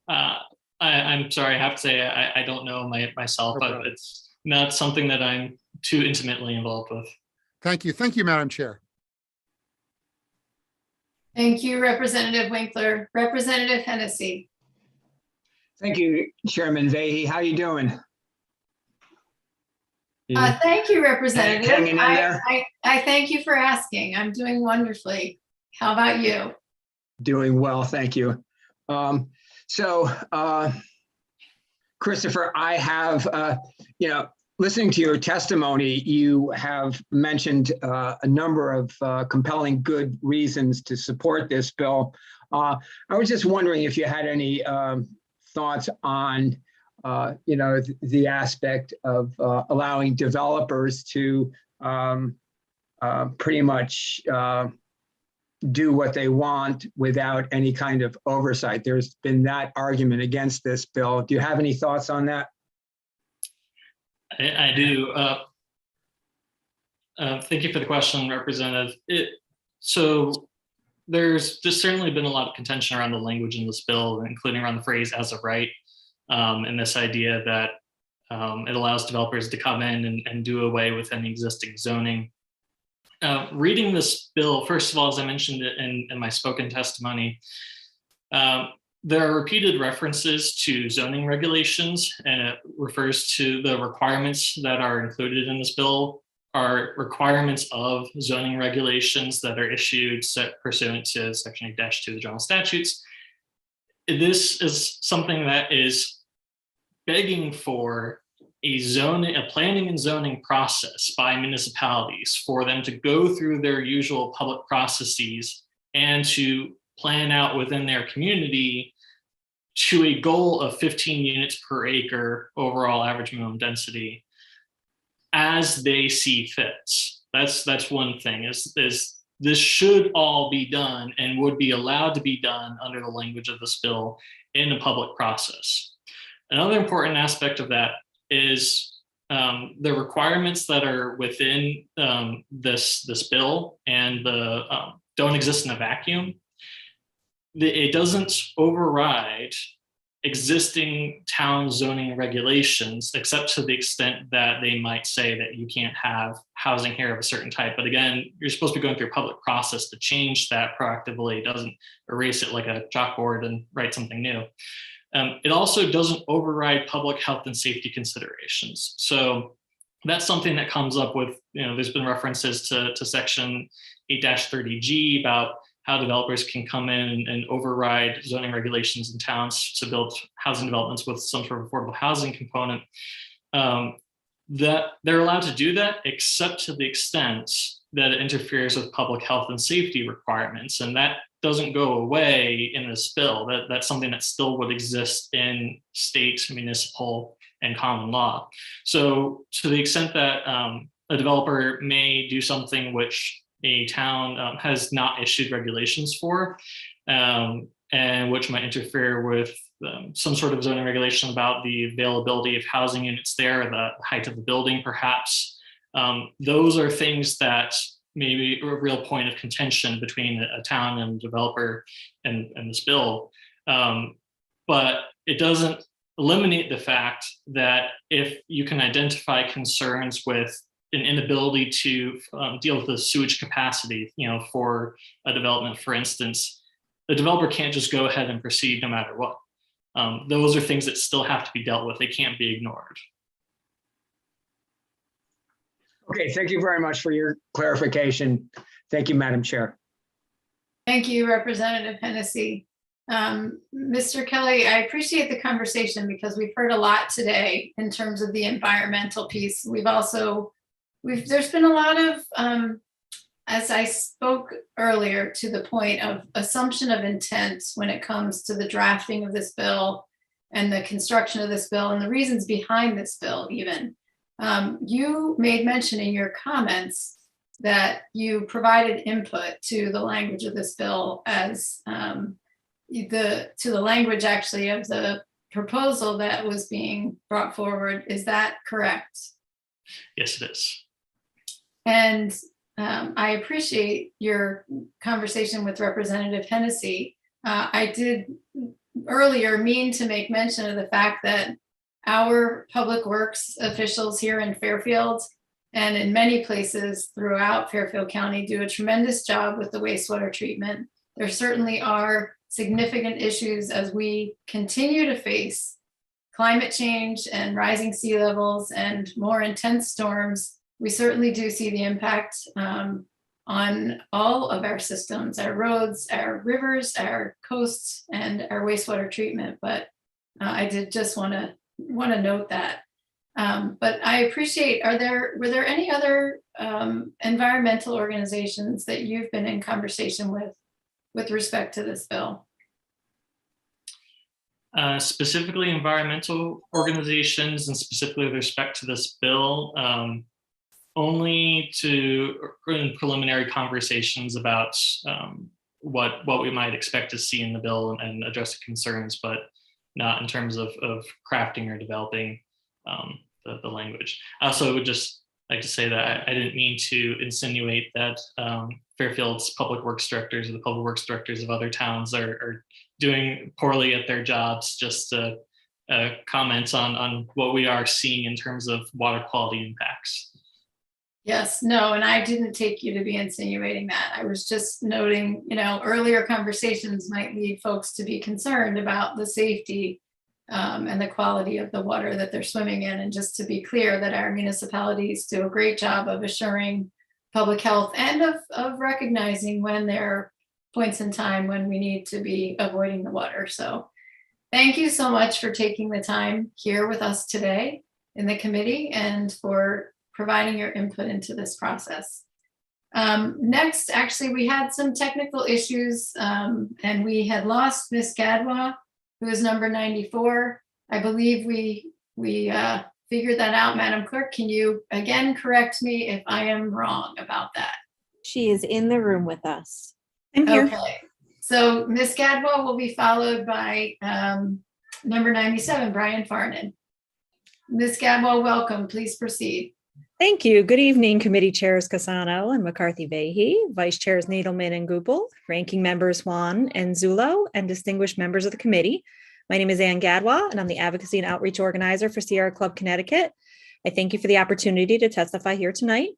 I'm sorry, I have to say I don't know myself, but it's not something that I'm too intimately involved with. Thank you. Thank you, Madam Chair. Thank you, Representative Winkler. Representative Hennessy. Thank you, Chairman Vahey. How you doing? Thank you, Representative. Hanging in there? I thank you for asking. I'm doing wonderfully. How about you? Doing well, thank you. Christopher, I have, listening to your testimony, you have mentioned a number of compelling good reasons to support this bill. I was just wondering if you had any thoughts on the aspect of allowing developers to pretty much do what they want without any kind of oversight. There's been that argument against this bill. Do you have any thoughts on that? I do. Thank you for the question, Representative. So there's certainly been a lot of contention around the language in this bill, including around the phrase "as of right," and this idea that it allows developers to come in and do away with any existing zoning. Reading this bill, first of all, as I mentioned in my spoken testimony, there are repeated references to zoning regulations, and it refers to the requirements that are included in this bill are requirements of zoning regulations that are issued pursuant to Section 8-2 of the General Statutes. This is something that is begging for a planning and zoning process by municipalities for them to go through their usual public processes and to plan out within their community to a goal of 15 units per acre overall average minimum density as they see fit. That's one thing, is this should all be done and would be allowed to be done under the language of this bill in a public process. Another important aspect of that is the requirements that are within this bill and the don't exist in a vacuum. It doesn't override existing town zoning regulations, except to the extent that they might say that you can't have housing here of a certain type. But again, you're supposed to be going through a public process to change that proactively. It doesn't erase it like a chalkboard and write something new. It also doesn't override public health and safety considerations. So that's something that comes up with, there's been references to section 8-30G about how developers can come in and override zoning regulations in towns to build housing developments with some sort of affordable housing component. That they're allowed to do that, except to the extent that it interferes with public health and safety requirements. And that doesn't go away in this bill. That's something that still would exist in state, municipal, and common law. So to the extent that a developer may do something which a town has not issued regulations for, and which might interfere with some sort of zoning regulation about the availability of housing units there, the height of the building perhaps. Those are things that may be a real point of contention between a town and developer and this bill. But it doesn't eliminate the fact that if you can identify concerns with an inability to deal with the sewage capacity, for a development, for instance, the developer can't just go ahead and proceed no matter what. Those are things that still have to be dealt with. They can't be ignored. Okay, thank you very much for your clarification. Thank you, Madam Chair. Thank you, Representative Hennessy. Mr. Kelly, I appreciate the conversation because we've heard a lot today in terms of the environmental piece. There's been a lot of, as I spoke earlier, to the point of assumption of intent when it comes to the drafting of this bill and the construction of this bill and the reasons behind this bill even. You made mention in your comments that you provided input to the language of this bill as to the language actually of the proposal that was being brought forward. Is that correct? Yes, it is. And I appreciate your conversation with Representative Hennessy. I did earlier mean to make mention of the fact that our public works officials here in Fairfield and in many places throughout Fairfield County do a tremendous job with the wastewater treatment. There certainly are significant issues as we continue to face climate change and rising sea levels and more intense storms. We certainly do see the impact on all of our systems, our roads, our rivers, our coasts, and our wastewater treatment. But I did just want to note that. But I appreciate, were there any other environmental organizations that you've been in conversation with respect to this bill? Specifically environmental organizations and specifically with respect to this bill, only in preliminary conversations about what we might expect to see in the bill and address the concerns, but not in terms of crafting or developing the language. I also would just like to say that I didn't mean to insinuate that Fairfield's public works directors or the public works directors of other towns are doing poorly at their jobs, just to comment on what we are seeing in terms of water quality impacts. Yes, no, and I didn't take you to be insinuating that. I was just noting, earlier conversations might lead folks to be concerned about the safety and the quality of the water that they're swimming in. And just to be clear that our municipalities do a great job of assuring public health and of recognizing when there are points in time when we need to be avoiding the water. So thank you so much for taking the time here with us today in the committee and for providing your input into this process. Next, actually, we had some technical issues and we had lost Ms. Gadwa, who is number 94. I believe we figured that out. Madam Clerk, can you again correct me if I am wrong about that? She is in the room with us. I'm here. Okay, so Ms. Gadwa will be followed by Number 97, Brian Farnan. Ms. Gadwell, welcome. Please proceed. Thank you. Good evening, Committee Chairs Casano and McCarthy-Vahey, Vice Chairs Needleman and Gupel, Ranking Members Juan and Zullo, and distinguished members of the committee. My name is Ann Gadwa, and I'm the Advocacy and Outreach Organizer for Sierra Club Connecticut. I thank you for the opportunity to testify here tonight.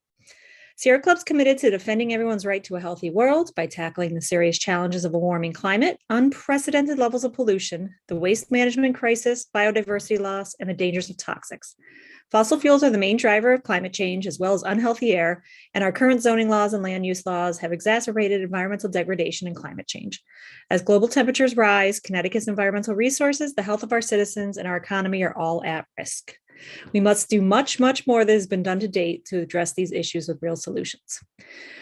Sierra Club's committed to defending everyone's right to a healthy world by tackling the serious challenges of a warming climate, unprecedented levels of pollution, the waste management crisis, biodiversity loss, and the dangers of toxics. Fossil fuels are the main driver of climate change, as well as unhealthy air, and our current zoning laws and land use laws have exacerbated environmental degradation and climate change. As global temperatures rise, Connecticut's environmental resources, the health of our citizens, and our economy are all at risk. We must do much, much more that has been done to date to address these issues with real solutions.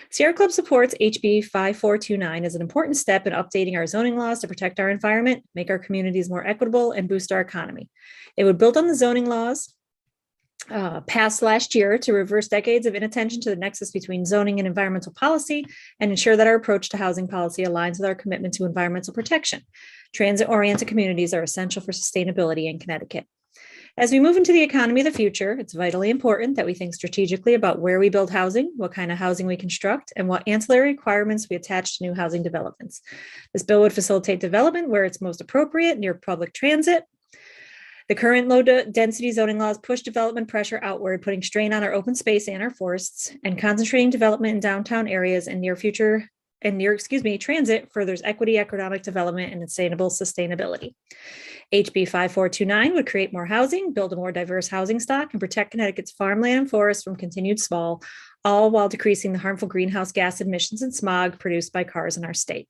Sierra Club supports HB 5429 as an important step in updating our zoning laws to protect our environment, make our communities more equitable, and boost our economy. It would build on the zoning laws passed last year to reverse decades of inattention to the nexus between zoning and environmental policy and ensure that our approach to housing policy aligns with our commitment to environmental protection. Transit-oriented communities are essential for sustainability in Connecticut. As we move into the economy of the future, it's vitally important that we think strategically about where we build housing, what kind of housing we construct, and what ancillary requirements we attach to new housing developments. This bill would facilitate development where it's most appropriate, near public transit. The current low-density zoning laws push development pressure outward, putting strain on our open space and our forests, and concentrating development in downtown areas and near transit furthers equity, economic development, and sustainability. HB 5429 would create more housing, build a more diverse housing stock, and protect Connecticut's farmland and forests from continued sprawl, all while decreasing the harmful greenhouse gas emissions and smog produced by cars in our state.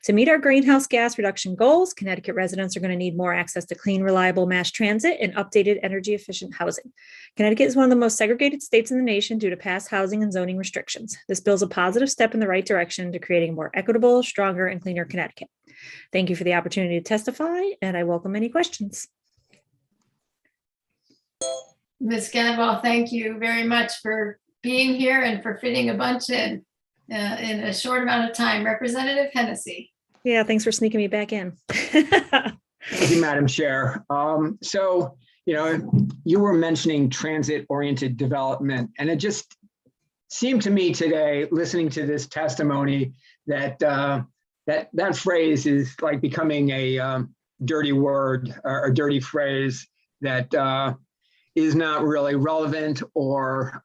To meet our greenhouse gas reduction goals, Connecticut residents are going to need more access to clean, reliable mass transit and updated energy efficient housing. Connecticut is one of the most segregated states in the nation due to past housing and zoning restrictions. This bill is a positive step in the right direction to creating a more equitable, stronger, and cleaner Connecticut. Thank you for the opportunity to testify, and I welcome any questions. Ms. Gadwell, thank you very much for being here and for fitting a bunch in a short amount of time. Representative Hennessy. Yeah, thanks for sneaking me back in. Thank you, Madam Chair. You were mentioning transit-oriented development, and it just seemed to me today, listening to this testimony, that that phrase is like becoming a dirty word or a dirty phrase that is not really relevant or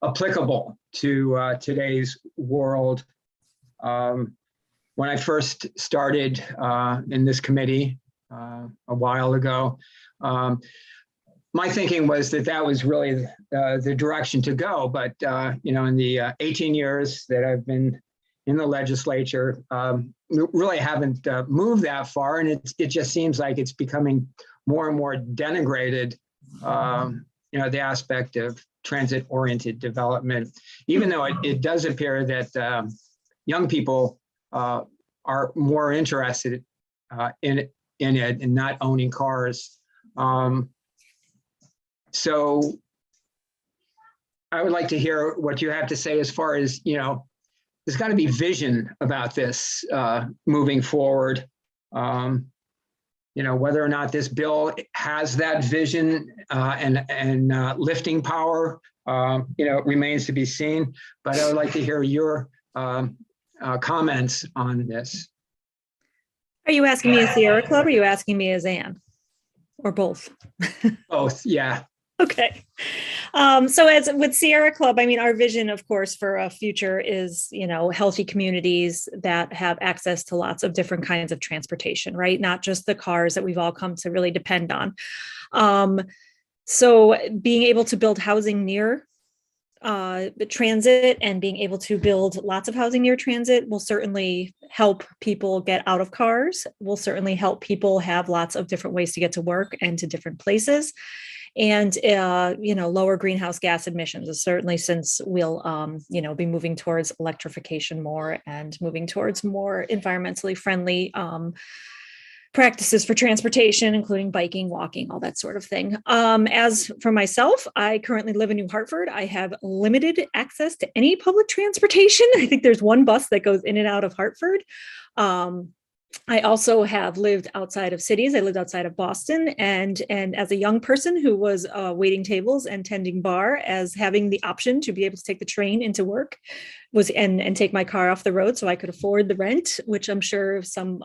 applicable to today's world. When I first started in this committee a while ago, my thinking was that was really the direction to go. But in the 18 years that I've been in the legislature, really haven't moved that far, and it just seems like it's becoming more and more denigrated. The aspect of transit-oriented development, even though it does appear that young people are more interested in it and not owning cars. So I would like to hear what you have to say as far as, there's got to be vision about this moving forward. Whether or not this bill has that vision and lifting power, remains to be seen. But I would like to hear your comments on this. Are you asking me as Sierra Club, or are you asking me as Ann? Or both? Both, yeah. Okay. So as with Sierra Club, our vision, of course, for a future is, healthy communities that have access to lots of different kinds of transportation, right? Not just the cars that we've all come to really depend on. So being able to build housing near the transit and being able to build lots of housing near transit will certainly help people get out of cars, will certainly help people have lots of different ways to get to work and to different places. And, lower greenhouse gas emissions, certainly, since we'll, be moving towards electrification more and moving towards more environmentally friendly practices for transportation, including biking, walking, all that sort of thing. As for myself, I currently live in New Hartford. I have limited access to any public transportation. I think there's one bus that goes in and out of Hartford. I also have lived outside of cities. I lived outside of Boston, and as a young person who was waiting tables and tending bar, as having the option to be able to take the train into work was and take my car off the road so I could afford the rent, which I'm sure some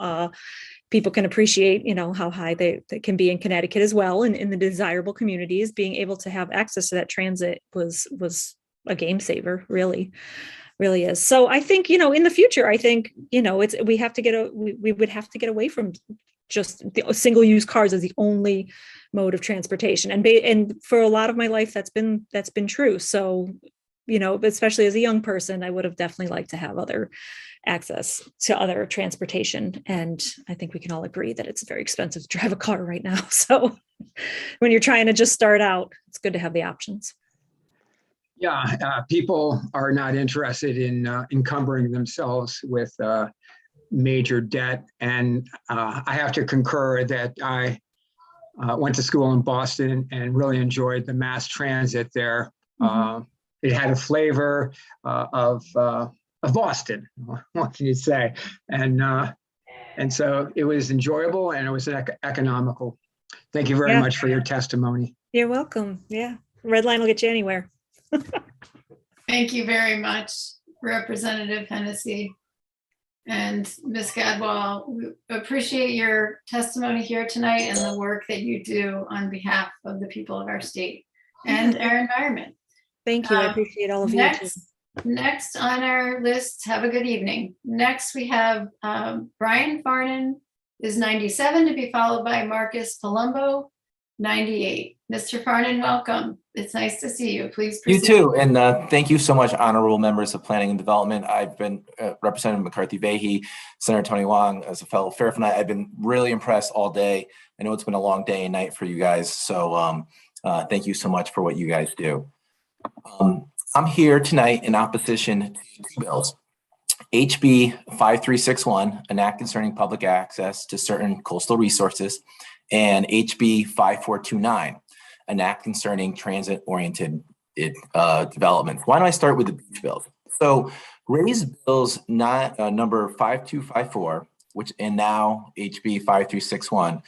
people can appreciate, how high they can be in Connecticut as well, and in the desirable communities. Being able to have access to that transit was a game saver, really is. So I think, in the future, I think, we have to we would have to get away from just the single use cars as the only mode of transportation. And for a lot of my life, that's been true. So, especially as a young person, I would have definitely liked to have other access to other transportation. And I think we can all agree that it's very expensive to drive a car right now. So when you're trying to just start out, it's good to have the options. Yeah, people are not interested in encumbering themselves with major debt. And I have to concur that I went to school in Boston and really enjoyed the mass transit there. It had a flavor of Boston, what can you say? And so it was enjoyable and it was economical. Thank you very much for your testimony. You're welcome. Yeah, red line will get you anywhere. Thank you very much, Representative Hennessy. And Ms. Gadwal, we appreciate your testimony here tonight and the work that you do on behalf of the people of our state and our environment. Thank you. I appreciate all of you. Next on our list, have a good evening. Next, we have Brian Farnan is 97, to be followed by Marcus Palumbo, 98. Mr. Farnan, welcome. It's nice to see you. Please proceed. You too, and thank you so much, honorable members of Planning and Development. I've been Representative McCarthy-Vahey, Senator Tony Wong, as a fellow Fairfield. I've been really impressed all day. I know it's been a long day and night for you guys, so thank you so much for what you guys do. I'm here tonight in opposition to two bills. HB 5361, an act concerning public access to certain coastal resources, and HB 5429, an act concerning transit-oriented development. Why don't I start with the beach bills? So raise bills number 5254, which and now HB 5361,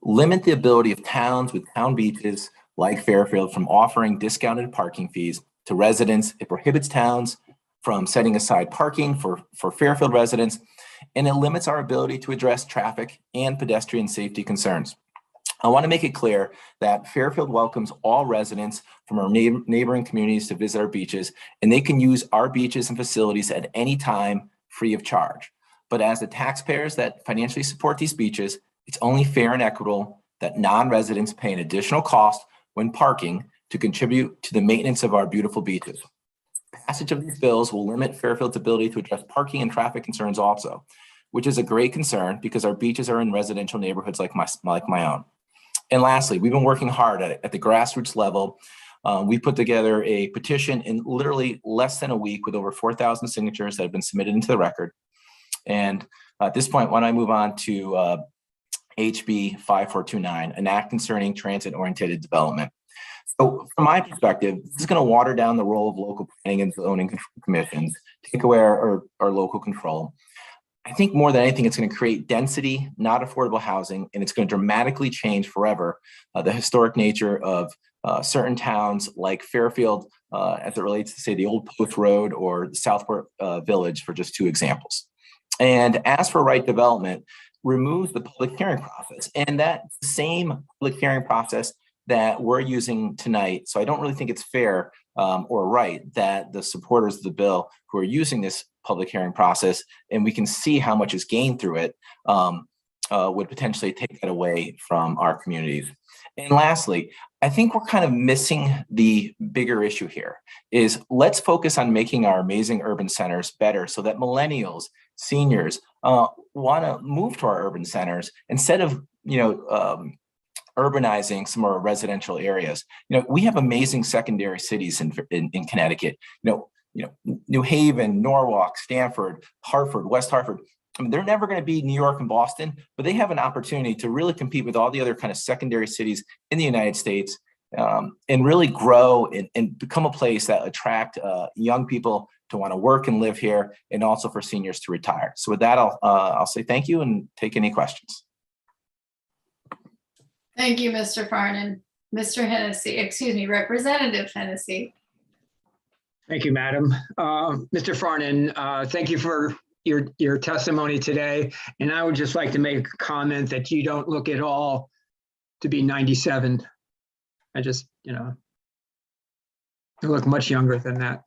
limit the ability of towns with town beaches like Fairfield from offering discounted parking fees to residents. It prohibits towns from setting aside parking for Fairfield residents, and it limits our ability to address traffic and pedestrian safety concerns. I want to make it clear that Fairfield welcomes all residents from our neighboring communities to visit our beaches, and they can use our beaches and facilities at any time free of charge. But as the taxpayers that financially support these beaches, it's only fair and equitable that non-residents pay an additional cost when parking to contribute to the maintenance of our beautiful beaches. Passage of these bills will limit Fairfield's ability to address parking and traffic concerns also, which is a great concern because our beaches are in residential neighborhoods like my own. And lastly, we've been working hard at the grassroots level. We put together a petition in literally less than a week with over 4,000 signatures that have been submitted into the record. And at this point, why don't I move on to HB 5429, an act concerning transit-oriented development. So from my perspective, this is going to water down the role of local planning and zoning commissions, take away our local control. I think more than anything, it's going to create density, not affordable housing, and it's going to dramatically change forever the historic nature of certain towns like Fairfield as it relates to, say, the Old Post Road or the Southport Village, for just two examples. And as for right development, removes the public hearing process, and that same public hearing process that we're using tonight. So I don't really think it's fair or right that the supporters of the bill who are using this public hearing process, and we can see how much is gained through it, would potentially take that away from our communities. And lastly, I think we're kind of missing the bigger issue here is let's focus on making our amazing urban centers better so that millennials, seniors want to move to our urban centers instead of, urbanizing some of our residential areas. We have amazing secondary cities in Connecticut. New Haven, Norwalk, Stamford, Hartford, West Hartford. I mean, they're never going to be New York and Boston, but they have an opportunity to really compete with all the other kind of secondary cities in the United States and really grow and become a place that attract young people to want to work and live here, and also for seniors to retire. So with that, I'll say thank you and take any questions. Thank you, Mr. Farnan. Mr. Hennessy, excuse me, Representative Hennessy. Thank you, Madam. Mr. Farnan, thank you for your testimony today. And I would just like to make a comment that you don't look at all to be 97. I just, you look much younger than that.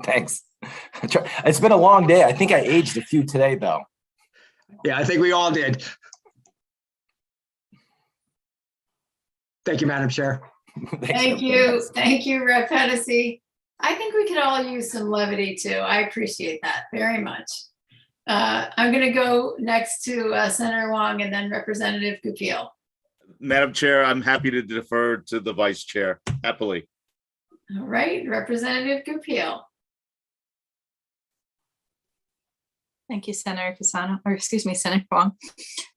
Thanks. It's been a long day. I think I aged a few today, though. Yeah, I think we all did. Thank you, Madam Chair. Thank you, Rep. Hennessy. I think we could all use some levity too. I appreciate that very much. I'm going to go next to Senator Wong and then Representative Goupil. Madam Chair, I'm happy to defer to the Vice Chair, happily. All right, Representative Goupil. Thank you, Senator Casano, or excuse me, Senator Wong.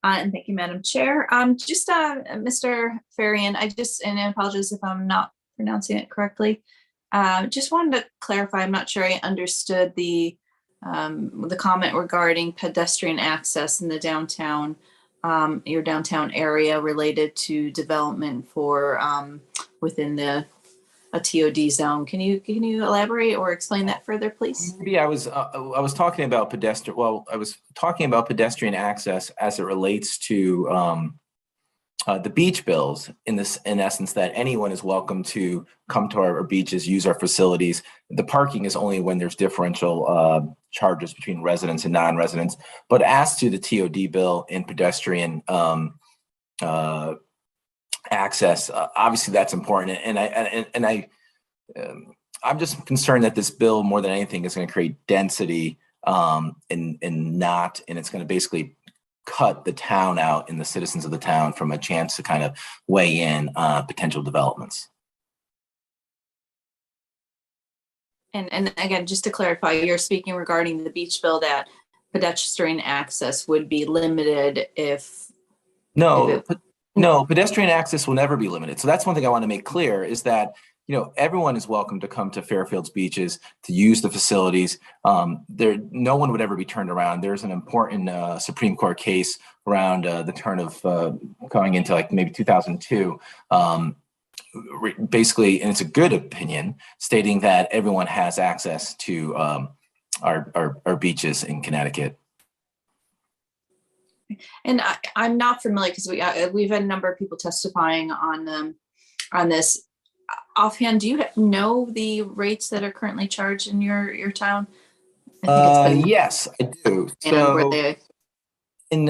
And thank you, Madam Chair. Mr. Farian, and I apologize if I'm not pronouncing it correctly. Just wanted to clarify, I'm not sure I understood the comment regarding pedestrian access in the downtown, your downtown area related to development for within a TOD zone. Can you elaborate or explain that further, please? Maybe I was talking about pedestrian. Well, I was talking about pedestrian access as it relates to the beach bills. In essence, that anyone is welcome to come to our beaches, use our facilities. The parking is only when there's differential charges between residents and non-residents. But as to the TOD bill and pedestrian access, obviously that's important, I'm just concerned that this bill more than anything is going to create density and it's going to basically cut the town out and the citizens of the town from a chance to kind of weigh in potential developments. And again, just to clarify, you're speaking regarding the beach bill that pedestrian access would be limited if No, pedestrian access will never be limited. So that's one thing I want to make clear is that, everyone is welcome to come to Fairfield's beaches, to use the facilities. No one would ever be turned around. There's an important Supreme Court case around the turn of going into like maybe 2002, basically, and it's a good opinion, stating that everyone has access to our beaches in Connecticut. And I'm not familiar because we've had a number of people testifying on this. Offhand, do you know the rates that are currently charged in your town? Yes, I do. So in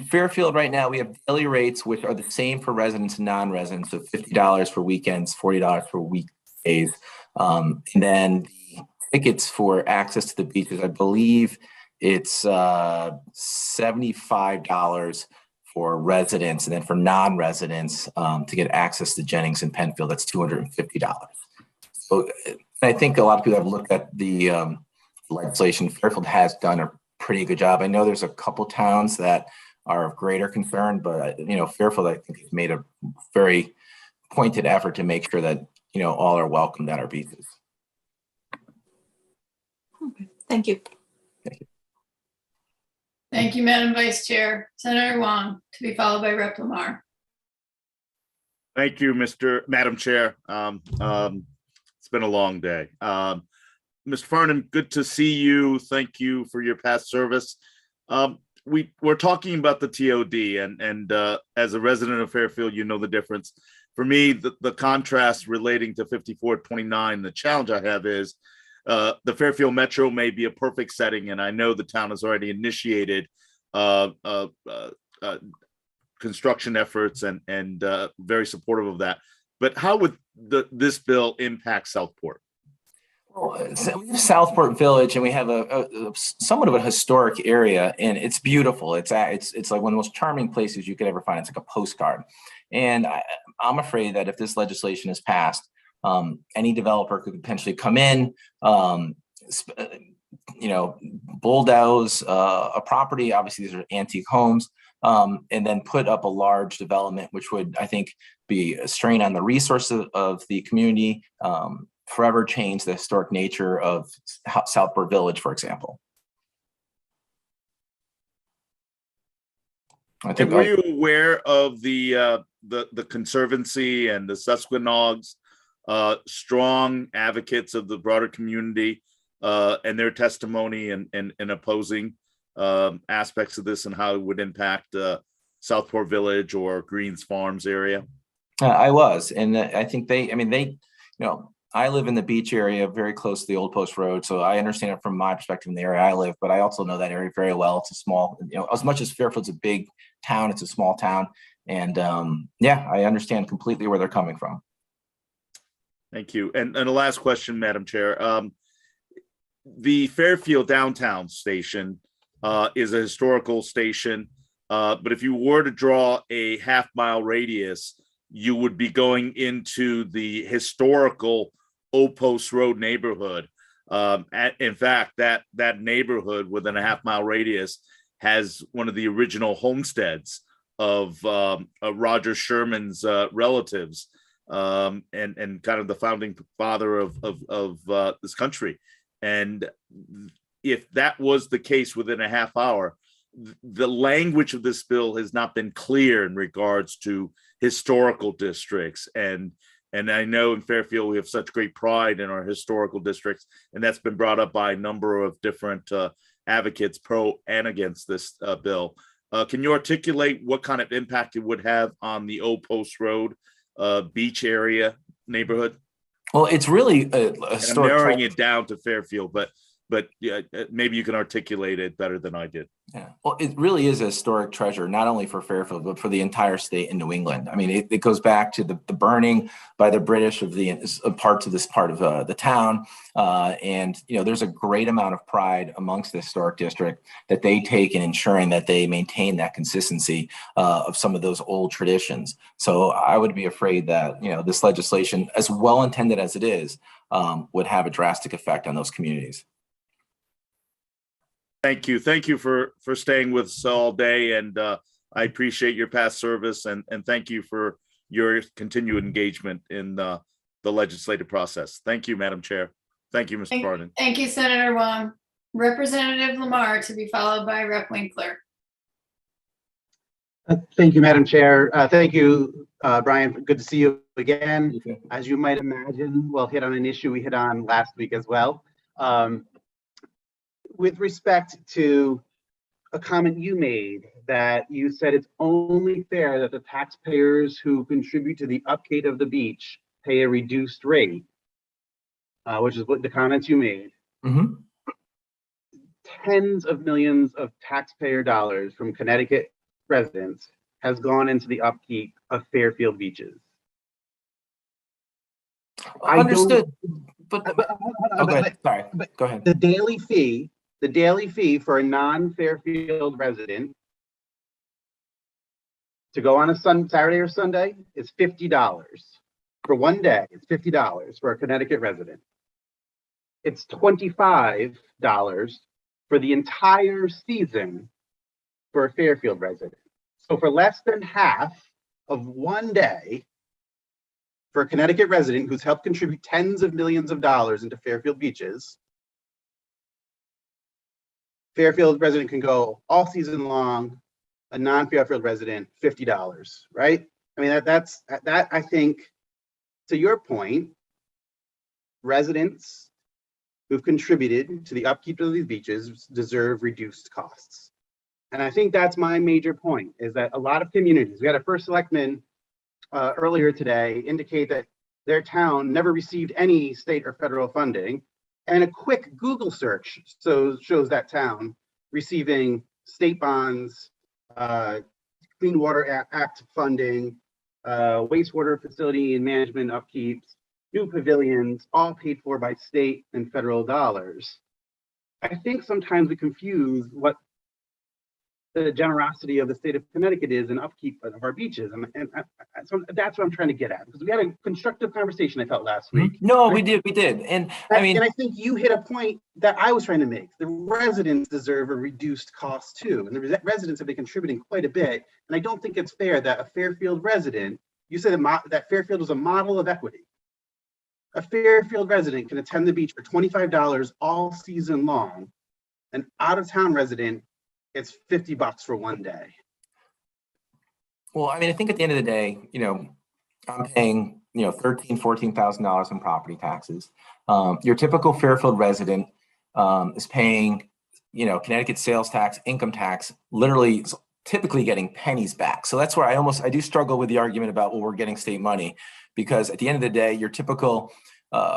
Fairfield right now, we have daily rates which are the same for residents and non-residents, so $50 for weekends, $40 for weekdays, and then the tickets for access to the beaches, I believe it's $75 for residents, and then for non-residents to get access to Jennings and Penfield, that's $250. So I think a lot of people have looked at the legislation. Fairfield has done a pretty good job. I know there's a couple towns that are of greater concern, but Fairfield, I think, has made a very pointed effort to make sure that all are welcomed at our beaches. Okay. Thank you. Thank you. Thank you, Madam Vice Chair. Senator Wong, to be followed by Rep. Lamar. Thank you, Madam Chair. It's been a long day. Mr. Farnan, good to see you. Thank you for your past service. We're talking about the TOD, and as a resident of Fairfield, you know the difference. For me, the contrast relating to 5429, the challenge I have is the Fairfield Metro may be a perfect setting, and I know the town has already initiated construction efforts and very supportive of that. But how would this bill impact Southport? Well, so we have Southport Village, and we have a somewhat of a historic area, and it's beautiful. It's like one of the most charming places you could ever find. It's like a postcard. And I'm afraid that if this legislation is passed, any developer could potentially come in, bulldoze a property. Obviously, these are antique homes, and then put up a large development, which would, I think, be a strain on the resources of the community, forever change the historic nature of Southport Village, for example. And were you aware of the Conservancy and the Susquehannogs, strong advocates of the broader community, and their testimony and opposing aspects of this and how it would impact Southport Village or Greens Farms area? I was, and I think I live in the beach area very close to the Old Post Road, so I understand it from my perspective in the area I live, but I also know that area very well. It's a small, as much as Fairfield's a big town, it's a small town. And I understand completely where they're coming from. Thank you. And the last question, Madam Chair. The Fairfield downtown station is a historical station, but if you were to draw a half-mile radius, you would be going into the historical Old Post Road neighborhood. In fact, that neighborhood within a half-mile radius has one of the original homesteads of Roger Sherman's relatives, and kind of the founding father of this country. And if that was the case within a half hour, the language of this bill has not been clear in regards to historical districts. And I know in Fairfield, we have such great pride in our historical districts, and that's been brought up by a number of different advocates pro and against this bill. Can you articulate what kind of impact it would have on the Old Post Road beach area neighborhood? Well, it's really a I'm narrowing it down to Fairfield, but yeah, maybe you can articulate it better than I did. Yeah, well, it really is a historic treasure, not only for Fairfield, but for the entire state in New England. I mean, it goes back to the burning by the British of the parts of this part of the town. And, there's a great amount of pride amongst the historic district that they take in ensuring that they maintain that consistency of some of those old traditions. So I would be afraid that, this legislation, as well intended as it is, would have a drastic effect on those communities. Thank you. Thank you for staying with us all day. And I appreciate your past service and thank you for your continued engagement in the legislative process. Thank you, Madam Chair. Thank you, Mr. Barden. Thank you, Senator Wong. Representative Lamar to be followed by Rep. Winkler. Thank you, Madam Chair. Thank you, Brian. Good to see you again. As you might imagine, we'll hit on an issue we hit on last week as well. With respect to a comment you made that you said it's only fair that the taxpayers who contribute to the upkeep of the beach pay a reduced rate, which is what the comments you made. Mm-hmm. Tens of millions of taxpayer dollars from Connecticut residents has gone into the upkeep of Fairfield beaches. Understood. But sorry, go ahead. The daily fee for a non-Fairfield resident to go on a Saturday or Sunday is $50. For one day, it's $50 for a Connecticut resident. It's $25 for the entire season for a Fairfield resident. So for less than half of one day, for a Connecticut resident who's helped contribute tens of millions of dollars into Fairfield beaches, Fairfield resident can go all season long, a non-Fairfield resident, $50, right? I mean, that's I think, to your point, residents who've contributed to the upkeep of these beaches deserve reduced costs. And I think that's my major point, is that a lot of communities, we had a first selectman earlier today indicate that their town never received any state or federal funding. And a quick Google search shows that town receiving state bonds, Clean Water Act funding, wastewater facility and management upkeeps, new pavilions, all paid for by state and federal dollars. I think sometimes we confuse what the generosity of the state of Connecticut is in upkeep of our beaches. So that's what I'm trying to get at, because we had a constructive conversation, I felt, last week. No, we did. And I mean, and I think you hit a point that I was trying to make. The residents deserve a reduced cost too. And the residents have been contributing quite a bit. And I don't think it's fair that a Fairfield resident, you said that Fairfield was a model of equity. A Fairfield resident can attend the beach for $25 all season long. An out-of-town resident, it's $50 for one day. well, I mean, I think at the end of the day, I'm paying, $13,000-$14,000 in property taxes. Your typical Fairfield resident is paying, Connecticut sales tax, income tax, literally typically getting pennies back. So that's where I do struggle with the argument about, well, we're getting state money, because at the end of the day, your typical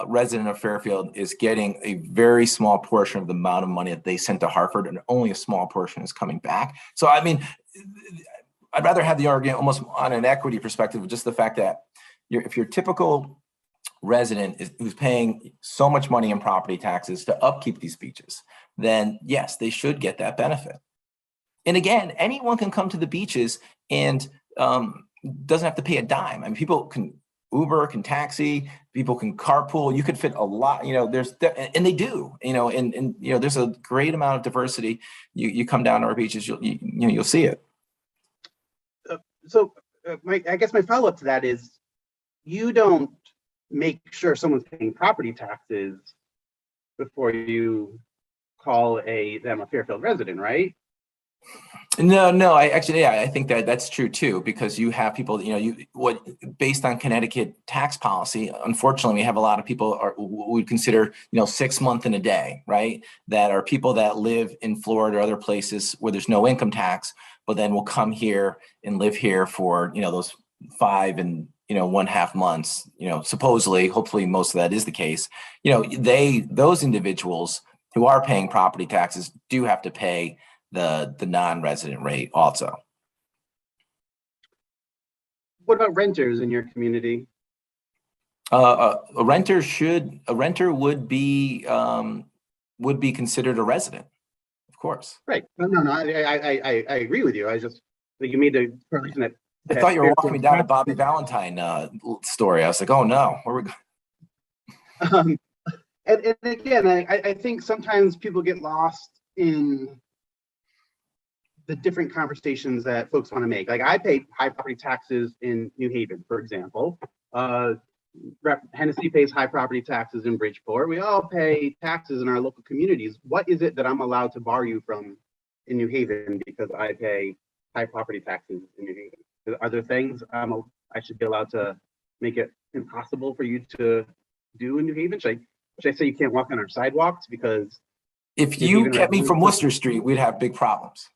resident of Fairfield is getting a very small portion of the amount of money that they sent to Hartford, and only a small portion is coming back. So, I mean, I'd rather have the argument almost on an equity perspective, just the fact that if your typical resident who's paying so much money in property taxes to upkeep these beaches, then yes, they should get that benefit. And again, anyone can come to the beaches and doesn't have to pay a dime. I mean, people can Uber, can taxi, people can carpool. You could fit a lot, and they do, and there's a great amount of diversity. You come down to our beaches, you'll see it. I guess my follow-up to that is, you don't make sure someone's paying property taxes before you call them a Fairfield resident, right? No, I think that's true too, because you have people, based on Connecticut tax policy, unfortunately, we have a lot of people we consider, 6 months in a day, right? That are people that live in Florida or other places where there's no income tax, but then will come here and live here for, those 5 and 1/2 months, supposedly, hopefully most of that is the case. Those individuals who are paying property taxes do have to pay the non-resident rate also. What about renters in your community? A renter would be considered a resident, of course. Right. No, I agree with you. I just think you made the correlation that. I thought you were walking me down a Bobby Valentine story. I was like, oh no, where are we going? And again, I think sometimes people get lost in the different conversations that folks want to make. Like, I pay high property taxes in New Haven, for example. Hennessy pays high property taxes in Bridgeport. We all pay taxes in our local communities. What is it that I'm allowed to bar you from in New Haven because I pay high property taxes in New Haven? Are there things I should be allowed to make it impossible for you to do in New Haven? Should I say you can't walk on our sidewalks because? If you kept me from Worcester Street, we'd have big problems.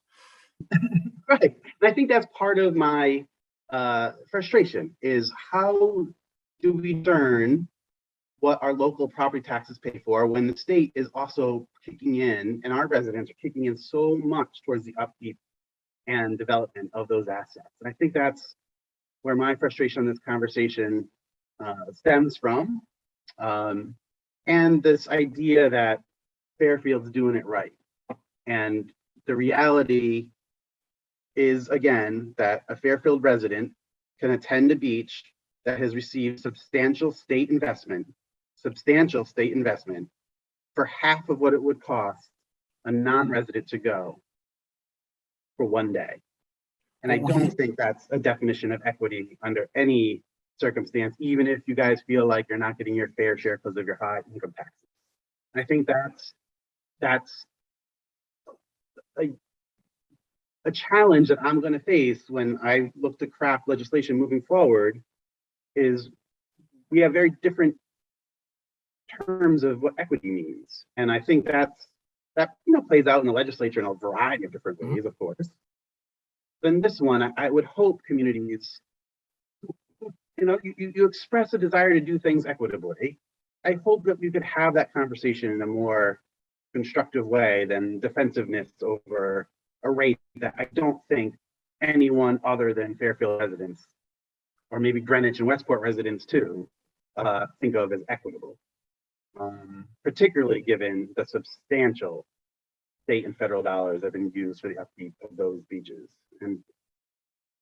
Right. And I think that's part of my frustration, is how do we turn what our local property taxes pay for when the state is also kicking in and our residents are kicking in so much towards the upkeep and development of those assets. And I think that's where my frustration on this conversation stems from. And this idea that Fairfield's doing it right. And the reality is, again, that a Fairfield resident can attend a beach that has received substantial state investment for half of what it would cost a non-resident to go for one day. And I don't think that's a definition of equity under any circumstance, even if you guys feel like you're not getting your fair share because of your high income taxes. And I think that's a challenge that I'm going to face when I look to craft legislation moving forward. Is we have very different terms of what equity means, and I think that plays out in the legislature in a variety of different ways, of course. Then this one, I would hope communities, you express a desire to do things equitably. I hope that we could have that conversation in a more constructive way than defensiveness over a rate that I don't think anyone other than Fairfield residents, or maybe Greenwich and Westport residents too, think of as equitable, particularly given the substantial state and federal dollars have been used for the upkeep of those beaches. And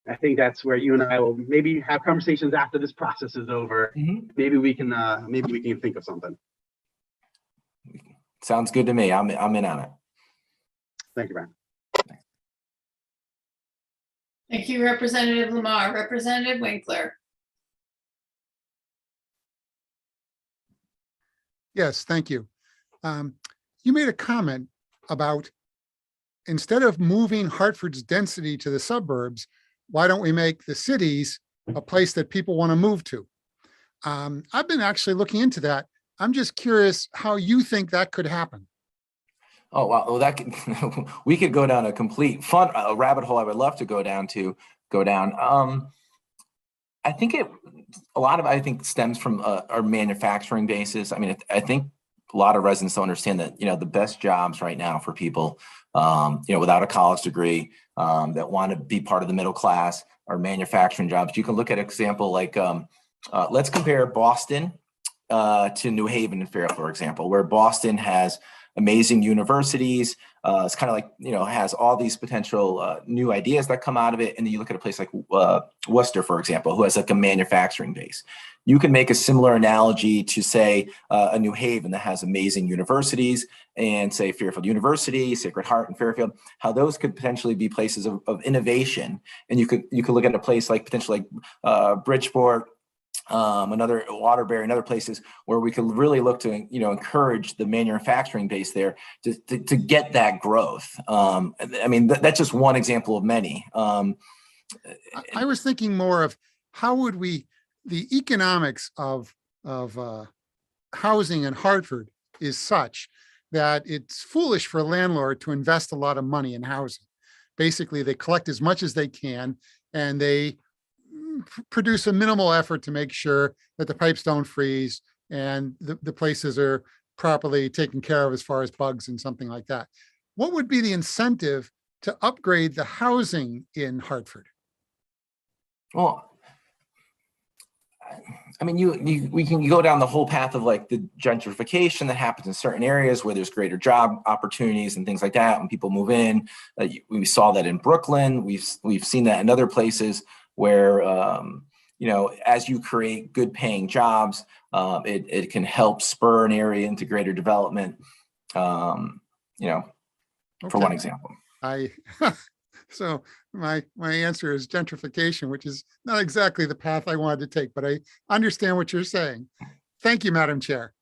I think that's where you and I will maybe have conversations after this process is over. Maybe we can think of something. Sounds good to me. I'm in on it. Thank you, Brian. Thank you, Representative Lamar. Representative Winkler. Yes, thank you. You made a comment about instead of moving Hartford's density to the suburbs, why don't we make the cities a place that people want to move to? I've been actually looking into that. I'm just curious how you think that could happen. Oh, wow. Well, that could, we could go down a complete a rabbit hole I would love to go down. I think a lot of it stems from our manufacturing basis. I mean, I think a lot of residents don't understand that, the best jobs right now for people, without a college degree, that want to be part of the middle class are manufacturing jobs. You can look at an example like, let's compare Boston to New Haven and Fairfield, for example, where Boston has amazing universities. It's kind of like, has all these potential new ideas that come out of it. And then you look at a place like Worcester, for example, who has like a manufacturing base. You can make a similar analogy to, say, a New Haven that has amazing universities, and say Fairfield University, Sacred Heart, and Fairfield, how those could potentially be places of innovation. And you could look at a place like potentially like Bridgeport, another Waterbury, and other places where we could really look to, encourage the manufacturing base there to get that growth. I mean, that's just one example of many. I was thinking more of how would the economics of housing in Hartford is such that it's foolish for a landlord to invest a lot of money in housing. Basically, they collect as much as they can, and they produce a minimal effort to make sure that the pipes don't freeze and the places are properly taken care of as far as bugs and something like that. What would be the incentive to upgrade the housing in Hartford? Well, I mean, we can go down the whole path of like the gentrification that happens in certain areas where there's greater job opportunities and things like that when people move in. We saw that in Brooklyn. We've seen that in other places where as you create good paying jobs, it can help spur an area into greater development. For one example. So my answer is gentrification, which is not exactly the path I wanted to take, but I understand what you're saying. Thank you, Madam Chair.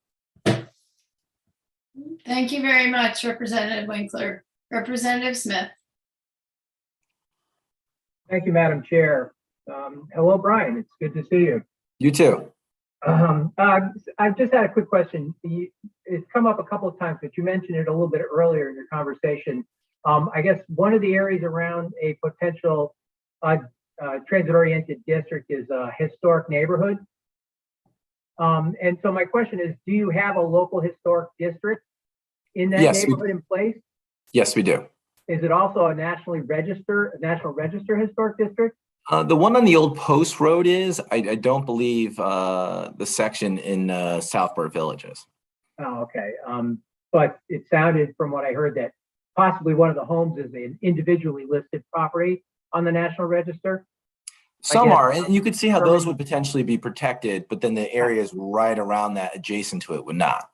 Thank you very much, Representative Winkler. Representative Smith. Thank you, Madam Chair. Hello, Brian. It's good to see you. You too. I've just had a quick question. It's come up a couple of times, but you mentioned it a little bit earlier in your conversation. I guess one of the areas around a potential transit-oriented district is a historic neighborhood. And so my question is, do you have a local historic district in that neighborhood in place? Yes, we do. Is it also a national register historic district? The one on the old Post Road is. I don't believe the section in Southport Village is. Oh, okay. But it sounded from what I heard that possibly one of the homes is an individually listed property on the National Register. Some are, and you could see how those would potentially be protected, but then the areas right around that adjacent to it would not.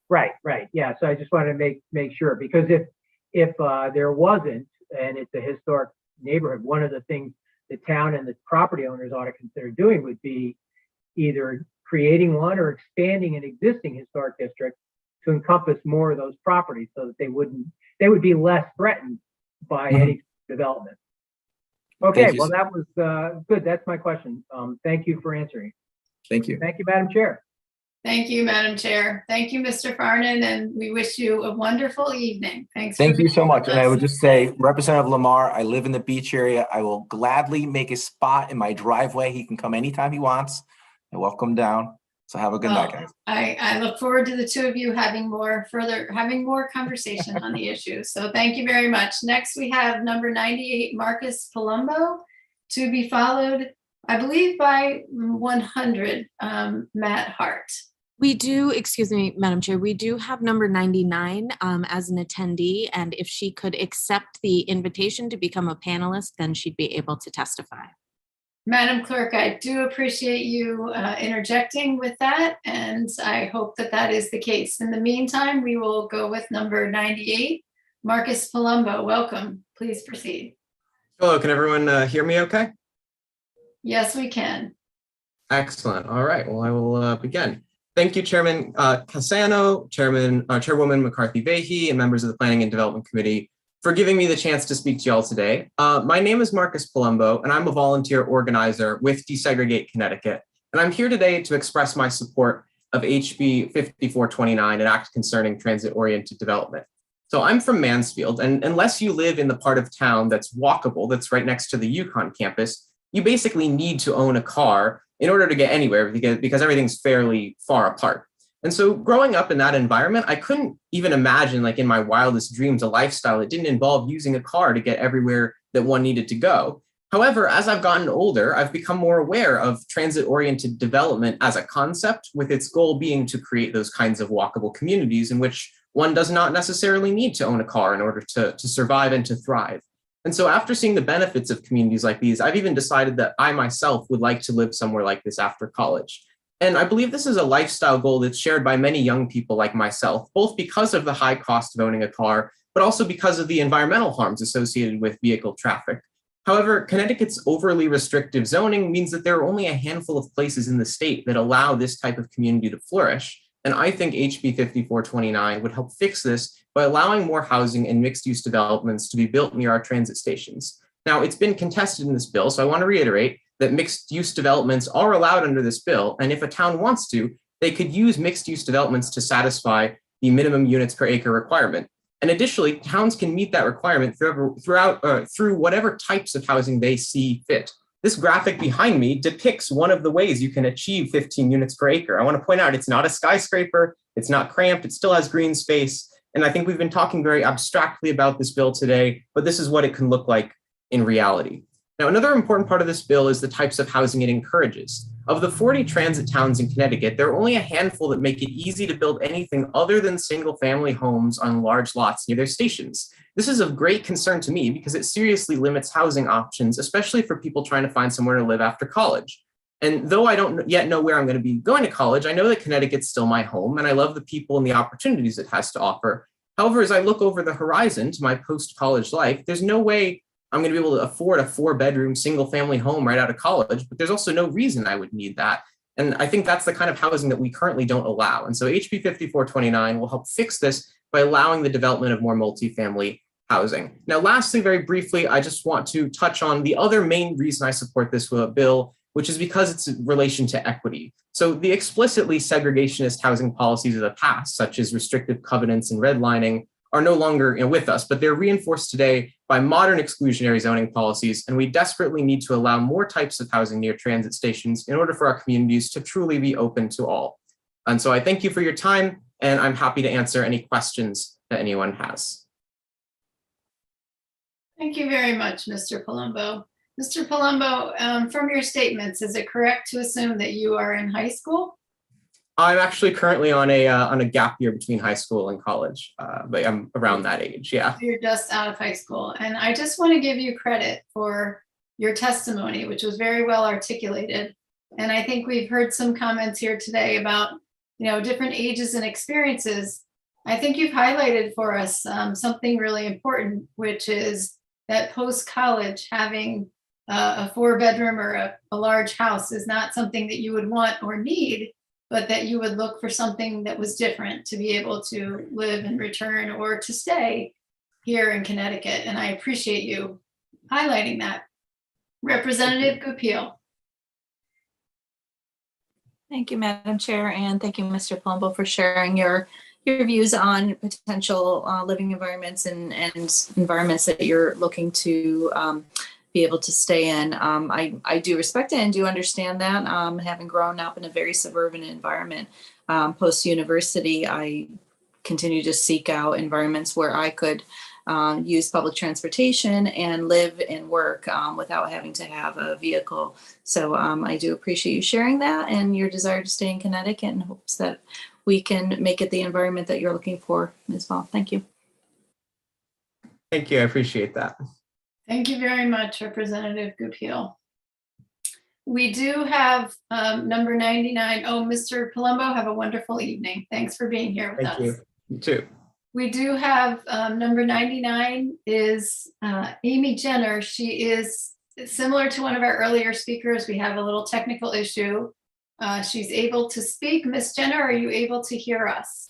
Right. Yeah. So I just wanted to make sure, because if there wasn't, and it's a historic neighborhood, one of the things the town and the property owners ought to consider doing would be either creating one or expanding an existing historic district to encompass more of those properties so that they would be less threatened by any development. Okay, well, that was good. That's my question. Thank you for answering. Thank you. Thank you, Madam Chair. Thank you, Madam Chair. Thank you, Mr. Farnan, and we wish you a wonderful evening. Thanks. Thank you so much. And I would just say, Representative Lamar, I live in the beach area. I will gladly make a spot in my driveway. He can come anytime he wants. And welcome down. So have a good night, guys. I look forward to the two of you having more conversation on the issue. So thank you very much. Next, we have number 98, Marcus Palumbo, to be followed, I believe, by 100, Matt Hart. We do, excuse me, Madam Chair, we do have number 99 as an attendee, and if she could accept the invitation to become a panelist, then she'd be able to testify. Madam Clerk, I do appreciate you interjecting with that, and I hope that that is the case. In the meantime, we will go with number 98, Marcus Palumbo. Welcome. Please proceed. Hello, can everyone hear me okay? Yes, we can. Excellent. All right, well, I will begin. Thank you, Chairman Cassano, Chairwoman McCarthy-Vahey, and members of the Planning and Development Committee for giving me the chance to speak to y'all today. My name is Marcus Palumbo, and I'm a volunteer organizer with Desegregate Connecticut. And I'm here today to express my support of HB 5429, an act concerning transit-oriented development. So I'm from Mansfield, and unless you live in the part of town that's walkable, that's right next to the UConn campus, you basically need to own a car in order to get anywhere because everything's fairly far apart. And so growing up in that environment, I couldn't even imagine, like in my wildest dreams, a lifestyle that didn't involve using a car to get everywhere that one needed to go. However, as I've gotten older, I've become more aware of transit-oriented development as a concept, with its goal being to create those kinds of walkable communities in which one does not necessarily need to own a car in order to survive and to thrive. And so after seeing the benefits of communities like these, I've even decided that I myself would like to live somewhere like this after college. And I believe this is a lifestyle goal that's shared by many young people like myself, both because of the high cost of owning a car, but also because of the environmental harms associated with vehicle traffic. However, Connecticut's overly restrictive zoning means that there are only a handful of places in the state that allow this type of community to flourish. And I think HB 5429 would help fix this by allowing more housing and mixed-use developments to be built near our transit stations. Now, it's been contested in this bill, so I want to reiterate that mixed-use developments are allowed under this bill, and if a town wants to, they could use mixed-use developments to satisfy the minimum units per acre requirement. And additionally, towns can meet that requirement through whatever types of housing they see fit. This graphic behind me depicts one of the ways you can achieve 15 units per acre. I want to point out it's not a skyscraper, it's not cramped, it still has green space. And I think we've been talking very abstractly about this bill today, but this is what it can look like in reality. Now, another important part of this bill is the types of housing it encourages. Of the 40 transit towns in Connecticut, there are only a handful that make it easy to build anything other than single-family homes on large lots near their stations. This is of great concern to me because it seriously limits housing options, especially for people trying to find somewhere to live after college. And though I don't yet know where I'm going to be going to college, I know that Connecticut's still my home, and I love the people and the opportunities it has to offer. However, as I look over the horizon to my post-college life, there's no way I'm going to be able to afford a 4-bedroom single-family home right out of college, but there's also no reason I would need that. And I think that's the kind of housing that we currently don't allow. And so HB 5429 will help fix this by allowing the development of more multifamily housing. Now, lastly, very briefly, I just want to touch on the other main reason I support this bill, which is because it's in relation to equity. So the explicitly segregationist housing policies of the past, such as restrictive covenants and redlining, are no longer with us, but they're reinforced today by modern exclusionary zoning policies, and we desperately need to allow more types of housing near transit stations in order for our communities to truly be open to all. And so I thank you for your time, and I'm happy to answer any questions that anyone has. Thank you very much, Mr. Palumbo. Mr. Palumbo, from your statements, is it correct to assume that you are in high school? I'm actually currently on a gap year between high school and college, but I'm around that age, yeah. You're just out of high school. And I just want to give you credit for your testimony, which was very well articulated. And I think we've heard some comments here today about, different ages and experiences. I think you've highlighted for us something really important, which is that post-college having a 4-bedroom or a large house is not something that you would want or need, but that you would look for something that was different to be able to live and return or to stay here in Connecticut. And I appreciate you highlighting that. Representative Goupil. Thank you, Madam Chair, and thank you, Mr. Palumbo, for sharing your views on potential living environments and environments that you're looking to be able to stay in. I do respect it and do understand that. Having grown up in a very suburban environment, post-university, I continue to seek out environments where I could use public transportation and live and work without having to have a vehicle. So I do appreciate you sharing that and your desire to stay in Connecticut, and hopes that we can make it the environment that you're looking for as well. Thank you. Thank you. I appreciate that. Thank you very much, Representative Goupil. We do have number 99. Oh, Mr. Palumbo, have a wonderful evening. Thanks for being here with us. Thank you. You too. We do have number 99 is Amy Jenner. She is similar to one of our earlier speakers. We have a little technical issue. She's able to speak. Miss Jenner, are you able to hear us?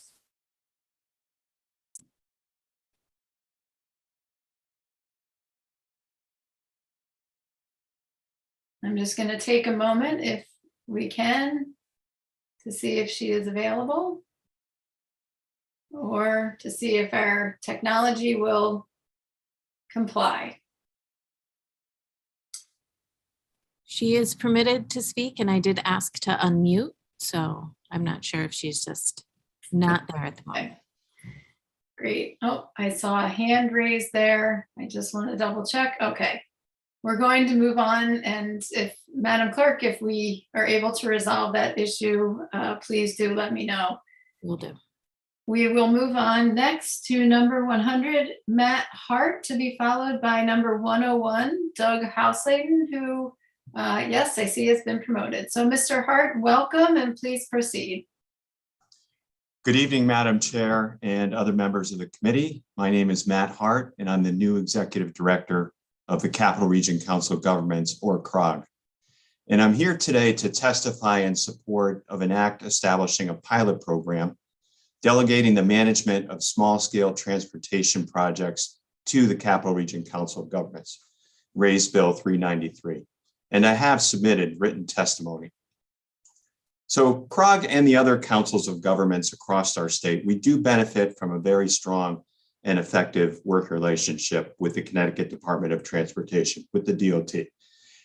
I'm just going to take a moment, if we can, to see if she is available, or to see if our technology will comply. She is permitted to speak, and I did ask to unmute, so I'm not sure if she's just not there at the moment. Okay. Great. Oh, I saw a hand raised there. I just want to double check. Okay. We're going to move on, and if Madam Clerk, if we are able to resolve that issue, please do let me know. Will do. We will move on next to number 100, Matt Hart, to be followed by number 101, Doug Househaven, who, yes, I see has been promoted. So Mr. Hart, welcome, and please proceed. Good evening, Madam Chair and other members of the committee. My name is Matt Hart, and I'm the new Executive Director of the Capital Region Council of Governments, or CROG. And I'm here today to testify in support of an act establishing a pilot program delegating the management of small-scale transportation projects to the Capital Region Council of Governments, raised Bill 393. And I have submitted written testimony. So CROG and the other councils of governments across our state, we do benefit from a very strong and effective work relationship with the Connecticut Department of Transportation, with the DOT.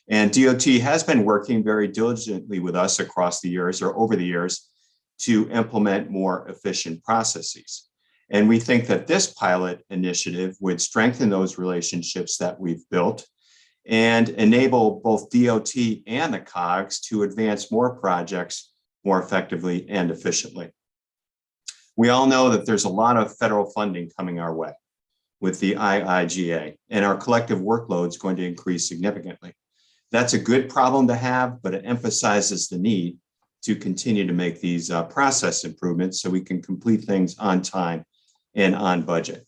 And DOT has been working very diligently with us across the years, or over the years, to implement more efficient processes. And we think that this pilot initiative would strengthen those relationships that we've built and enable both DOT and the COGS to advance more projects more effectively and efficiently. We all know that there's a lot of federal funding coming our way with the IIGA, and our collective workload is going to increase significantly. That's a good problem to have, but it emphasizes the need to continue to make these process improvements so we can complete things on time and on budget.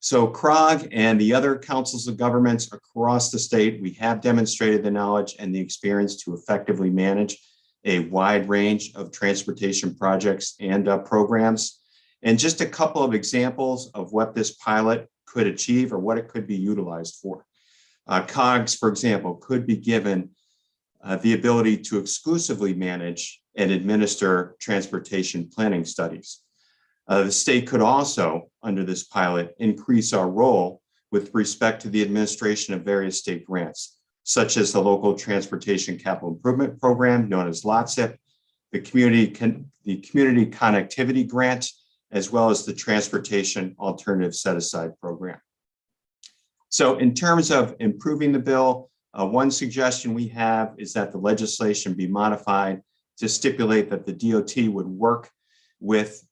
So CROG and the other councils of governments across the state, we have demonstrated the knowledge and the experience to effectively manage a wide range of transportation projects and programs. And just a couple of examples of what this pilot could achieve or what it could be utilized for. COGS, for example, could be given the ability to exclusively manage and administer transportation planning studies. The state could also, under this pilot, increase our role with respect to the administration of various state grants, such as the Local Transportation Capital Improvement Program, known as LOTSIP, the Community Connectivity Grant, as well as the Transportation Alternative Set-Aside Program. So in terms of improving the bill, one suggestion we have is that the legislation be modified to stipulate that the DOT would work with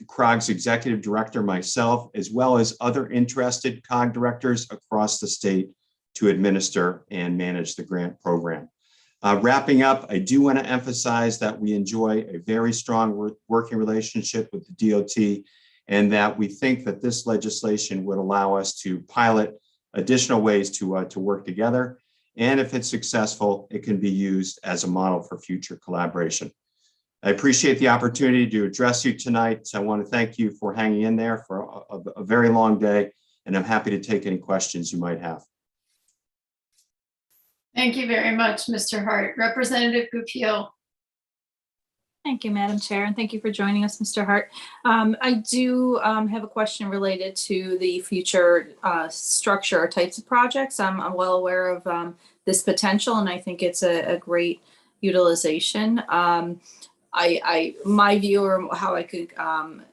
CROG's executive director, myself, as well as other interested COG directors across the state to administer and manage the grant program. Wrapping up, I do want to emphasize that we enjoy a very strong working relationship with the DOT, and that we think that this legislation would allow us to pilot additional ways to work together. And if it's successful, it can be used as a model for future collaboration. I appreciate the opportunity to address you tonight. I want to thank you for hanging in there for a very long day, and I'm happy to take any questions you might have. Thank you very much, Mr. Hart. Representative Goupil. Thank you, Madam Chair, and thank you for joining us, Mr. Hart. I do have a question related to the future structure or types of projects. I'm well aware of this potential, and I think it's a great utilization. My view, or how I could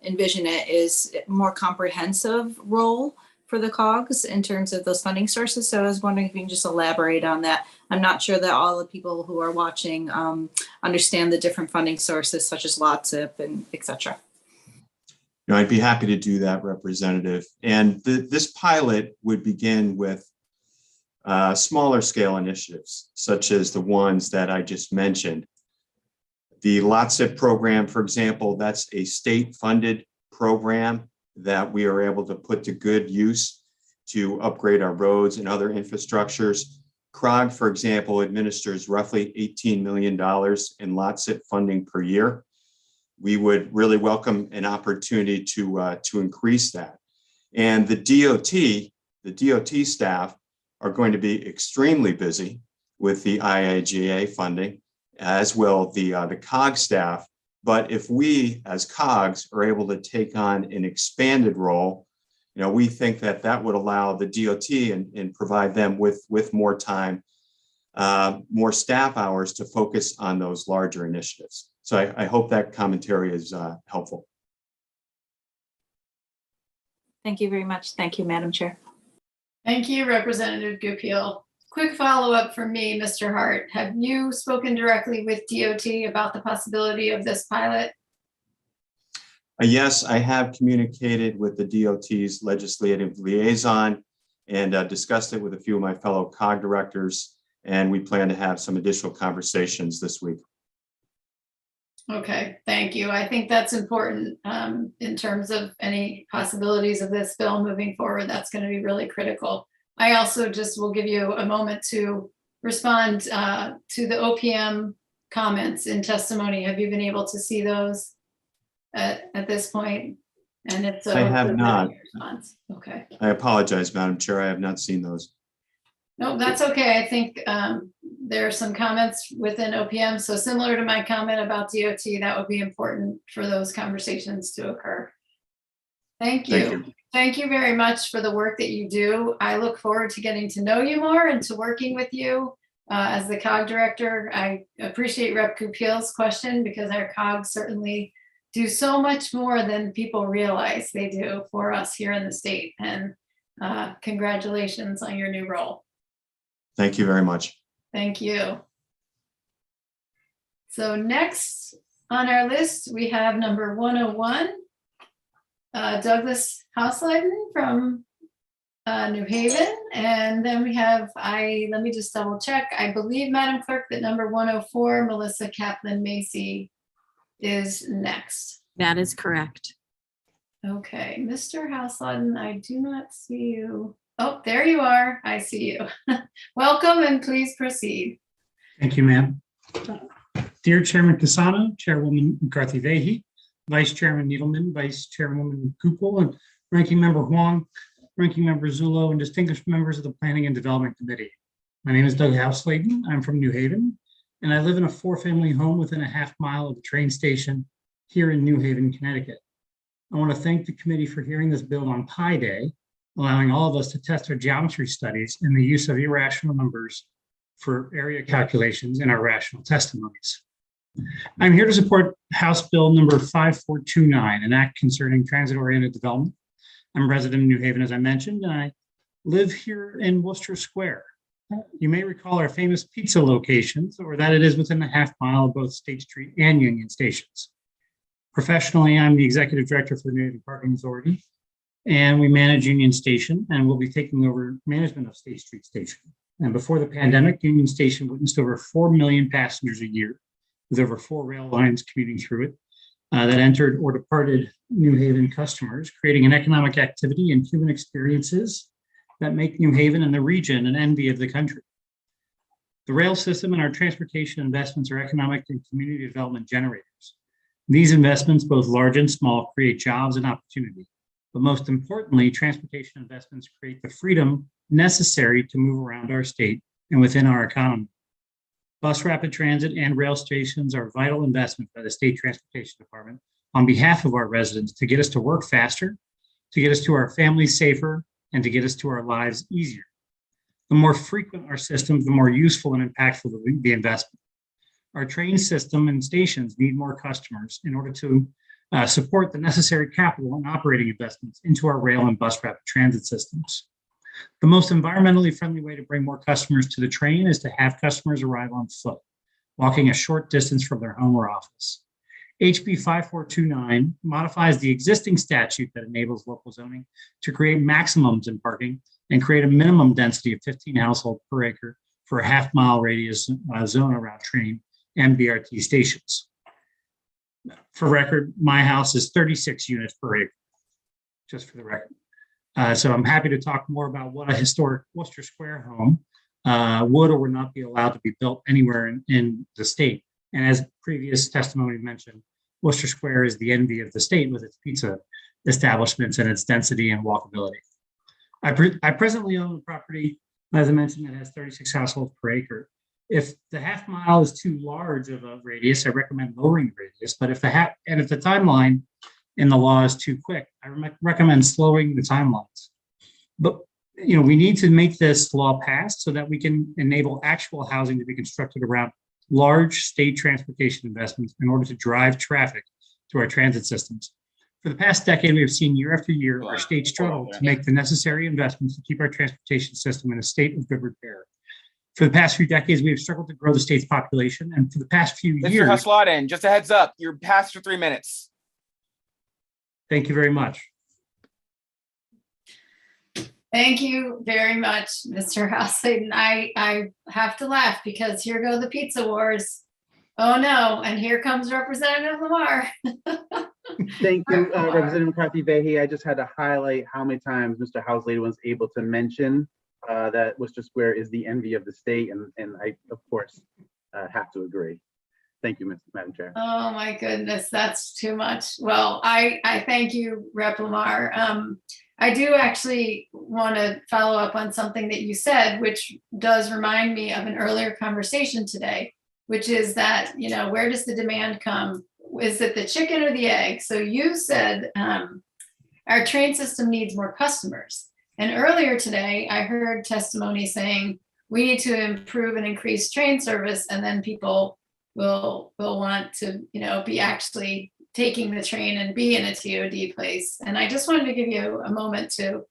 envision it, is more comprehensive role for the COGS in terms of those funding sources. So I was wondering if you can just elaborate on that. I'm not sure that all the people who are watching understand the different funding sources such as LOTSIP and et cetera. I'd be happy to do that, Representative. And this pilot would begin with smaller scale initiatives, such as the ones that I just mentioned. The LOTSIP program, for example, that's a state-funded program that we are able to put to good use to upgrade our roads and other infrastructures. CROG, for example, administers roughly $18 million in LOTSIP funding per year. We would really welcome an opportunity to increase that. And the DOT staff are going to be extremely busy with the IIJA funding, as will the COG staff. But if we, as COGs, are able to take on an expanded role, we think that that would allow the DOT and provide them with more time, more staff hours to focus on those larger initiatives. So I hope that commentary is helpful. Thank you very much. Thank you, Madam Chair. Thank you, Representative Goupil. Quick follow-up from me, Mr. Hart. Have you spoken directly with DOT about the possibility of this pilot? Yes, I have communicated with the DOT's legislative liaison and discussed it with a few of my fellow COG directors, and we plan to have some additional conversations this week. Okay, thank you. I think that's important in terms of any possibilities of this bill moving forward. That's going to be really critical. I also just will give you a moment to respond to the OPM comments in testimony. Have you been able to see those at this point? And if so, I have not. Okay. I apologize, Madam Chair. I have not seen those. No, that's okay. I think there are some comments within OPM. So similar to my comment about DOT, that would be important for those conversations to occur. Thank you. Thank you. Thank you very much for the work that you do. I look forward to getting to know you more and to working with you as the COG director. I appreciate Rep. Goupil's question because our COGs certainly do so much more than people realize they do for us here in the state. And congratulations on your new role. Thank you very much. Thank you. So next on our list, we have number 101, Douglas Hausleiten from New Haven. And then we have, let me just double check. I believe, Madam Clerk, that number 104, Melissa Kaplan Macy is next. That is correct. Okay, Mr. Hausleiten, I do not see you. Oh, there you are. I see you. Welcome and please proceed. Thank you, ma'am. Dear Chairman Casano, Chairwoman McCarthy Vahey, Vice Chairman Needleman, Vice Chairwoman Goupil, and Ranking Member Huang, Ranking Member Zullo, and distinguished members of the Planning and Development Committee. My name is Doug Hausleiten. I'm from New Haven, and I live in a 4-family home within a half-mile of a train station here in New Haven, Connecticut. I want to thank the committee for hearing this bill on Pi Day, allowing all of us to test our geometry studies in the use of irrational numbers for area calculations in our rational testimonies. I'm here to support House Bill number 5429, an act concerning transit-oriented development. I'm a resident of New Haven, as I mentioned, and I live here in Worcester Square. You may recall our famous pizza locations, or that it is within a half-mile of both State Street and Union stations. Professionally, I'm the executive director for the New Haven Parking Authority, and we manage Union Station, and we'll be taking over management of State Street Station. And before the pandemic, Union Station witnessed over 4 million passengers a year, with over 4 rail lines commuting through it that entered or departed New Haven customers, creating an economic activity and human experiences that make New Haven and the region an envy of the country. The rail system and our transportation investments are economic and community development generators. These investments, both large and small, create jobs and opportunity. But most importantly, transportation investments create the freedom necessary to move around our state and within our economy. Bus rapid transit and rail stations are vital investments by the State Transportation Department on behalf of our residents to get us to work faster, to get us to our families safer, and to get us to our lives easier. The more frequent our systems, the more useful and impactful the investment. Our train system and stations need more customers in order to support the necessary capital and operating investments into our rail and bus rapid transit systems. The most environmentally friendly way to bring more customers to the train is to have customers arrive on foot, walking a short distance from their home or office. HB 5429 modifies the existing statute that enables local zoning to create maximums in parking and create a minimum density of 15 households per acre for a half-mile radius zone around train and BRT stations. For record, my house is 36 units per acre, just for the record. So I'm happy to talk more about what a historic Worcester Square home would or would not be allowed to be built anywhere in the state. And as previous testimony mentioned, Worcester Square is the envy of the state with its pizza establishments and its density and walkability. I presently own a property, as I mentioned, that has 36 households per acre. If the half mile is too large of a radius, I recommend lowering the radius. But if the timeline in the law is too quick, I recommend slowing the timelines. But we need to make this law pass so that we can enable actual housing to be constructed around large state transportation investments in order to drive traffic to our transit systems. For the past decade, we have seen year after year our state struggle to make the necessary investments to keep our transportation system in a state of good repair. For the past few decades, we have struggled to grow the state's population, and for the past few years— Mr. Hasladen, just a heads up, you're past for 3 minutes. Thank you very much. Thank you very much, Mr. Hasladen. I have to laugh because here go the pizza wars. Oh no, and here comes Representative Lamar. Thank you, Representative McCarthy-Vahey. I just had to highlight how many times Mr. Hasladen was able to mention that Worcester Square is the envy of the state, and I, of course, have to agree. Thank you, Madam Chair. Oh my goodness, that's too much. Well, I thank you, Rep. Lamar. I do actually want to follow up on something that you said, which does remind me of an earlier conversation today, which is that, where does the demand come? Is it the chicken or the egg? So you said our train system needs more customers. And earlier today, I heard testimony saying we need to improve and increase train service, and then people will want to, be actually taking the train and be in a TOD place. And I just wanted to give you a moment to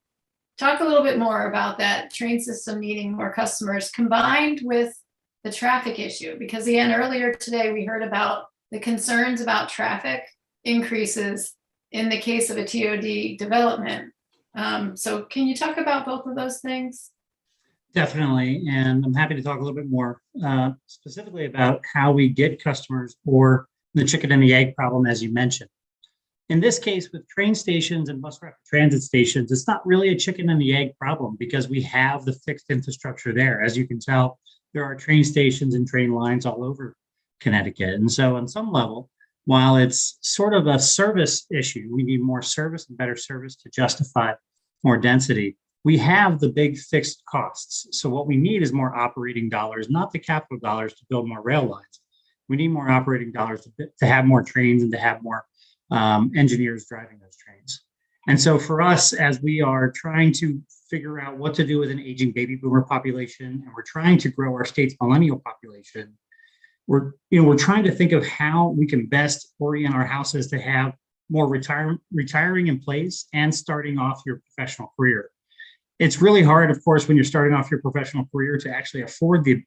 talk a little bit more about that train system needing more customers combined with the traffic issue. Because again, earlier today, we heard about the concerns about traffic increases in the case of a TOD development. So can you talk about both of those things? Definitely, and I'm happy to talk a little bit more specifically about how we get customers, or the chicken and the egg problem, as you mentioned. In this case, with train stations and bus rapid transit stations, it's not really a chicken and the egg problem because we have the fixed infrastructure there. As you can tell, there are train stations and train lines all over Connecticut. And so on some level, while it's sort of a service issue, we need more service and better service to justify more density. We have the big fixed costs. So what we need is more operating dollars, not the capital dollars to build more rail lines. We need more operating dollars to have more trains and to have more engineers driving those trains. And so for us, as we are trying to figure out what to do with an aging baby boomer population, and we're trying to grow our state's millennial population, we're trying to think of how we can best orient our houses to have more retiring in place and starting off your professional career. It's really hard, of course, when you're starting off your professional career to actually afford an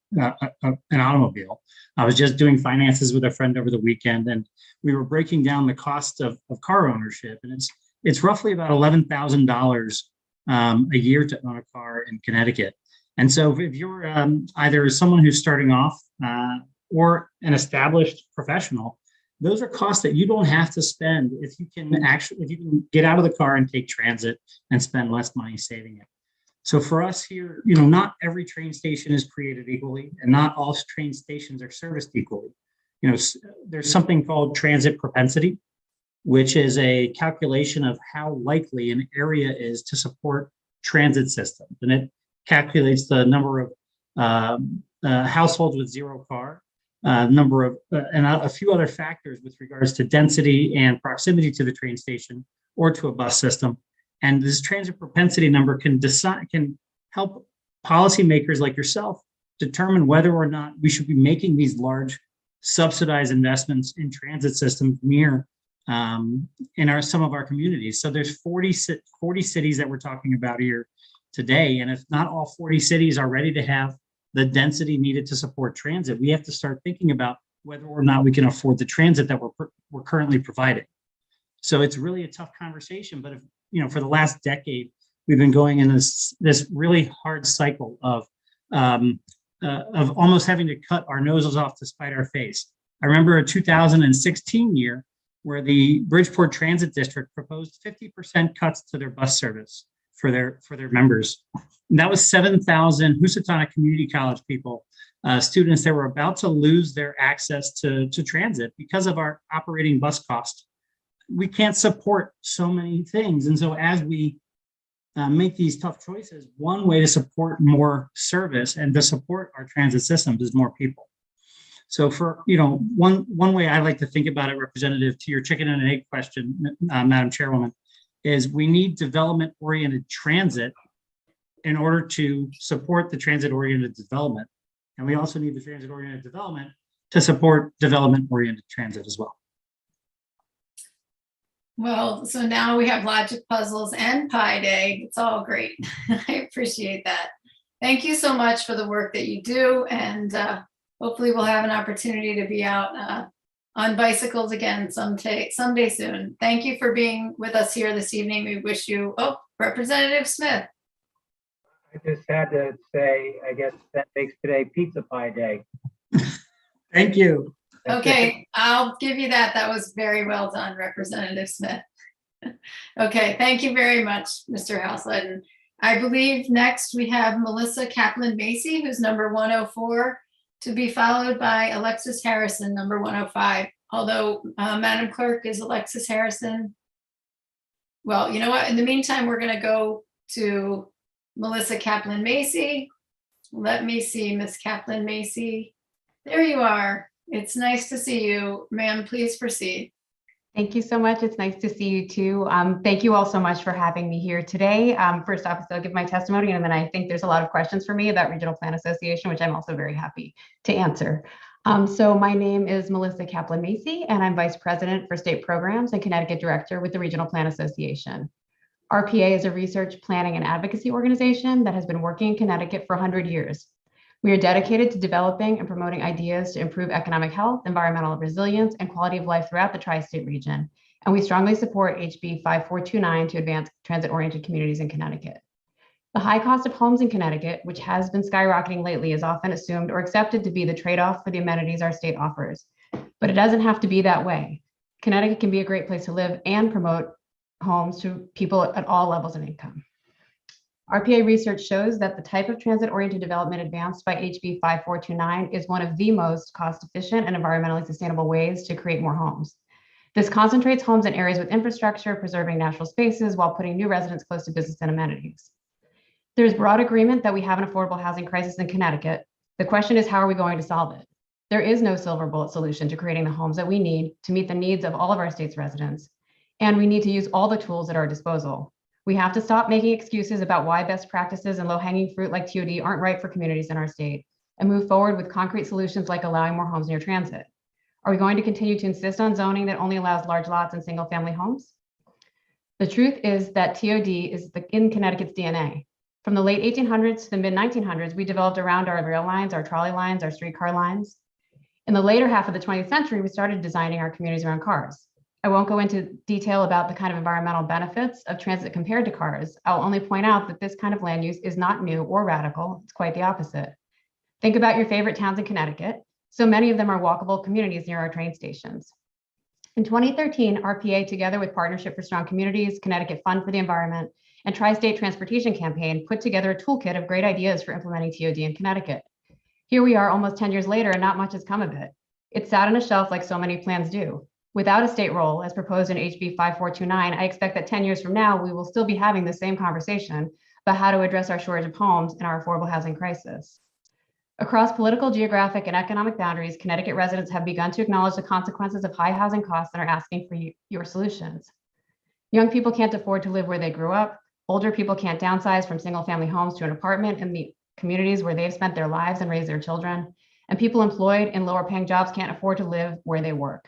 automobile. I was just doing finances with a friend over the weekend, and we were breaking down the cost of car ownership. And it's roughly about $11,000 a year to own a car in Connecticut. And so if you're either someone who's starting off or an established professional, those are costs that you don't have to spend if you can get out of the car and take transit and spend less money saving it. So for us here, not every train station is created equally, and not all train stations are serviced equally. There's something called transit propensity, which is a calculation of how likely an area is to support transit systems. And it calculates the number of households with zero car, number of, and a few other factors with regards to density and proximity to the train station or to a bus system. And this transit propensity number can help policymakers like yourself determine whether or not we should be making these large subsidized investments in transit systems near in some of our communities. So there's 40 cities that we're talking about here today. And if not all 40 cities are ready to have the density needed to support transit, we have to start thinking about whether or not we can afford the transit that we're currently providing. So it's really a tough conversation. But if, for the last decade, we've been going in this really hard cycle of almost having to cut our noses off to spite our face. I remember a 2016 year where the Bridgeport Transit District proposed 50% cuts to their bus service for their members. And that was 7,000 Housatonic Community College people, students that were about to lose their access to transit because of our operating bus cost. We can't support so many things. And so as we make these tough choices, one way to support more service and to support our transit systems is more people. So for, one way I like to think about it, Representative, to your chicken and egg question, Madam Chairwoman, is we need development-oriented transit in order to support the transit-oriented development. And we also need the transit-oriented development to support development-oriented transit as well. Well, so now we have logic puzzles and Pi Day. It's all great. I appreciate that. Thank you so much for the work that you do. And hopefully we'll have an opportunity to be out on bicycles again someday soon. Thank you for being with us here this evening. We wish you, Representative Smith. I just had to say, I guess that makes today Pizza Pie Day. Thank you. Okay, I'll give you that. That was very well done, Representative Smith. Okay, thank you very much, Mr. Houseland. I believe next we have Melissa Kaplan-Macy, who's number 104, to be followed by Alexis Harrison, number 105. Although, Madam Clerk, is Alexis Harrison? Well, you know what? In the meantime, we're going to go to Melissa Kaplan-Macy. Let me see, Miss Kaplan-Macy. There you are. It's nice to see you, ma'am. Please proceed. Thank you so much. It's nice to see you too. Thank you all so much for having me here today. First off, I'll give my testimony, and then I think there's a lot of questions for me about Regional Plan Association, which I'm also very happy to answer. So my name is Melissa Kaplan-Macy, and I'm Vice President for State Programs and Connecticut Director with the Regional Plan Association. RPA is a research, planning, and advocacy organization that has been working in Connecticut for 100 years. We are dedicated to developing and promoting ideas to improve economic health, environmental resilience, and quality of life throughout the tri-state region. And we strongly support HB 5429 to advance transit-oriented communities in Connecticut. The high cost of homes in Connecticut, which has been skyrocketing lately, is often assumed or accepted to be the trade-off for the amenities our state offers. But it doesn't have to be that way. Connecticut can be a great place to live and promote homes to people at all levels of income. RPA research shows that the type of transit-oriented development advanced by HB 5429 is one of the most cost-efficient and environmentally sustainable ways to create more homes. This concentrates homes in areas with infrastructure, preserving natural spaces while putting new residents close to business and amenities. There's broad agreement that we have an affordable housing crisis in Connecticut. The question is, how are we going to solve it? There is no silver bullet solution to creating the homes that we need to meet the needs of all of our state's residents. And we need to use all the tools at our disposal. We have to stop making excuses about why best practices and low-hanging fruit like TOD aren't right for communities in our state, and move forward with concrete solutions like allowing more homes near transit. Are we going to continue to insist on zoning that only allows large lots and single-family homes? The truth is that TOD is in Connecticut's DNA. From the late 1800s to the mid-1900s, we developed around our rail lines, our trolley lines, our streetcar lines. In the later half of the 20th century, we started designing our communities around cars. I won't go into detail about the kind of environmental benefits of transit compared to cars. I'll only point out that this kind of land use is not new or radical. It's quite the opposite. Think about your favorite towns in Connecticut. So many of them are walkable communities near our train stations. In 2013, RPA, together with Partnership for Strong Communities, Connecticut Fund for the Environment, and Tri-State Transportation Campaign, put together a toolkit of great ideas for implementing TOD in Connecticut. Here we are almost 10 years later, and not much has come of it. It's sat on a shelf like so many plans do. Without a state role, as proposed in HB 5429, I expect that 10 years from now, we will still be having the same conversation about how to address our shortage of homes and our affordable housing crisis. Across political, geographic, and economic boundaries, Connecticut residents have begun to acknowledge the consequences of high housing costs and are asking for your solutions. Young people can't afford to live where they grew up. Older people can't downsize from single-family homes to an apartment in the communities where they've spent their lives and raised their children. And people employed in lower-paying jobs can't afford to live where they work.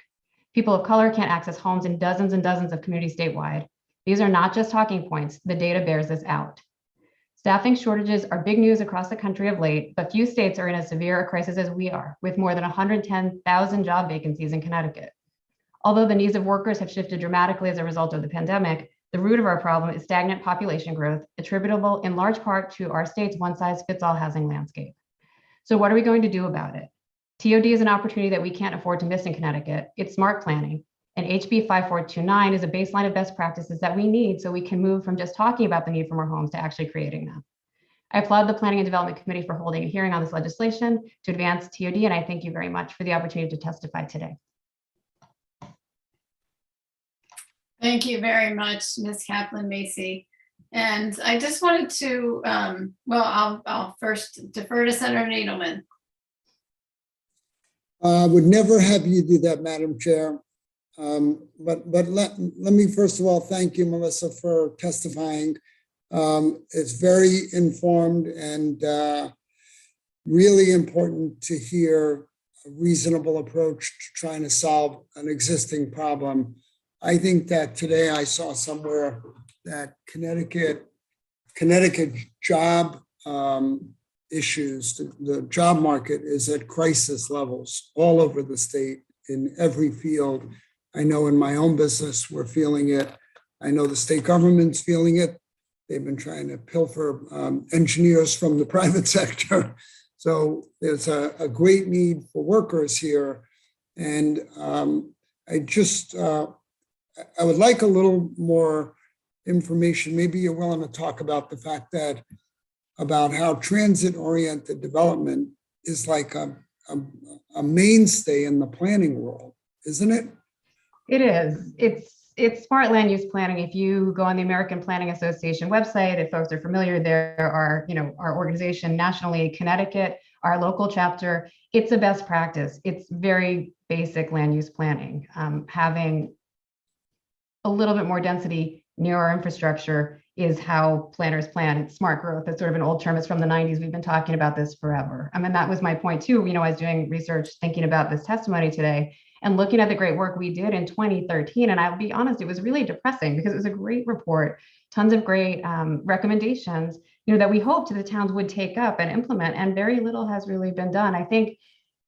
People of color can't access homes in dozens and dozens of communities statewide. These are not just talking points. The data bears this out. Staffing shortages are big news across the country of late, but few states are in as severe a crisis as we are, with more than 110,000 job vacancies in Connecticut. Although the needs of workers have shifted dramatically as a result of the pandemic, the root of our problem is stagnant population growth, attributable in large part to our state's one-size-fits-all housing landscape. So what are we going to do about it? TOD is an opportunity that we can't afford to miss in Connecticut. It's smart planning. And HB 5429 is a baseline of best practices that we need so we can move from just talking about the need for more homes to actually creating them. I applaud the Planning and Development Committee for holding a hearing on this legislation to advance TOD, and I thank you very much for the opportunity to testify today. Thank you very much, Ms. Kaplan-Macy. And I just wanted to, I'll first defer to Senator Needleman. I would never have you do that, Madam Chair. But let me first of all thank you, Melissa, for testifying. It's very informed and really important to hear a reasonable approach to trying to solve an existing problem. I think that today I saw somewhere that Connecticut job issues, the job market is at crisis levels all over the state in every field. I know in my own business, we're feeling it. I know the state government's feeling it. They've been trying to pilfer engineers from the private sector. So there's a great need for workers here. And I would like a little more information. Maybe you're willing to talk about the fact that, about how transit-oriented development is like a mainstay in the planning world, isn't it? It is. It's smart land use planning. If you go on the American Planning Association website, if folks are familiar, there are, our organization nationally, Connecticut, our local chapter, it's a best practice. It's very basic land use planning. Having a little bit more density near our infrastructure is how planners plan. It's smart growth. It's sort of an old term. It's from the 90s. We've been talking about this forever. I mean, that was my point too. I was doing research, thinking about this testimony today and looking at the great work we did in 2013. And I'll be honest, it was really depressing because it was a great report, tons of great recommendations, that we hoped the towns would take up and implement, and very little has really been done. I think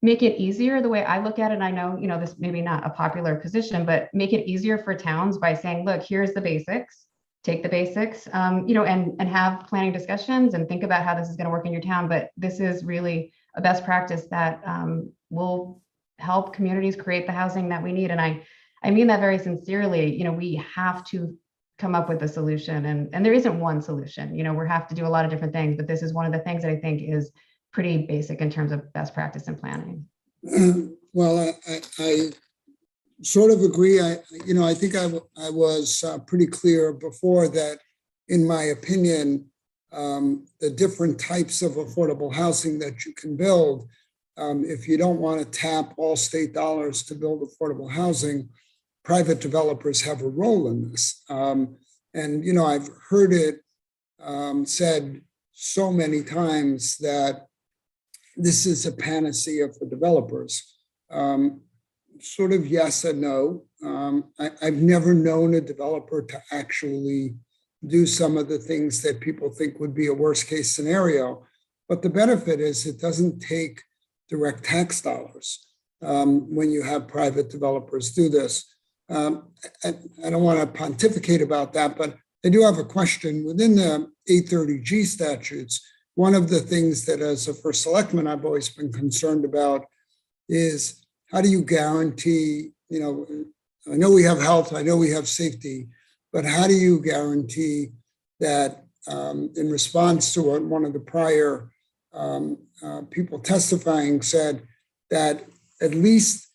make it easier, the way I look at it, and I know, this may be not a popular position, but make it easier for towns by saying, look, here's the basics, take the basics, and have planning discussions and think about how this is going to work in your town. But this is really a best practice that will help communities create the housing that we need. And I mean that very sincerely. We have to come up with a solution, and there isn't one solution. We have to do a lot of different things, but this is one of the things that I think is pretty basic in terms of best practice in planning. Well, I sort of agree. I think I was pretty clear before that, in my opinion, the different types of affordable housing that you can build, if you don't want to tap all state dollars to build affordable housing, private developers have a role in this. And, I've heard it said so many times that this is a panacea for developers. Sort of yes and no. I've never known a developer to actually do some of the things that people think would be a worst case scenario. But the benefit is it doesn't take direct tax dollars when you have private developers do this. I don't want to pontificate about that, but I do have a question. Within the 830G statutes, one of the things that as a first selectman I've always been concerned about is, how do you guarantee, I know we have health, I know we have safety, but how do you guarantee that in response to what one of the prior people testifying said, that at least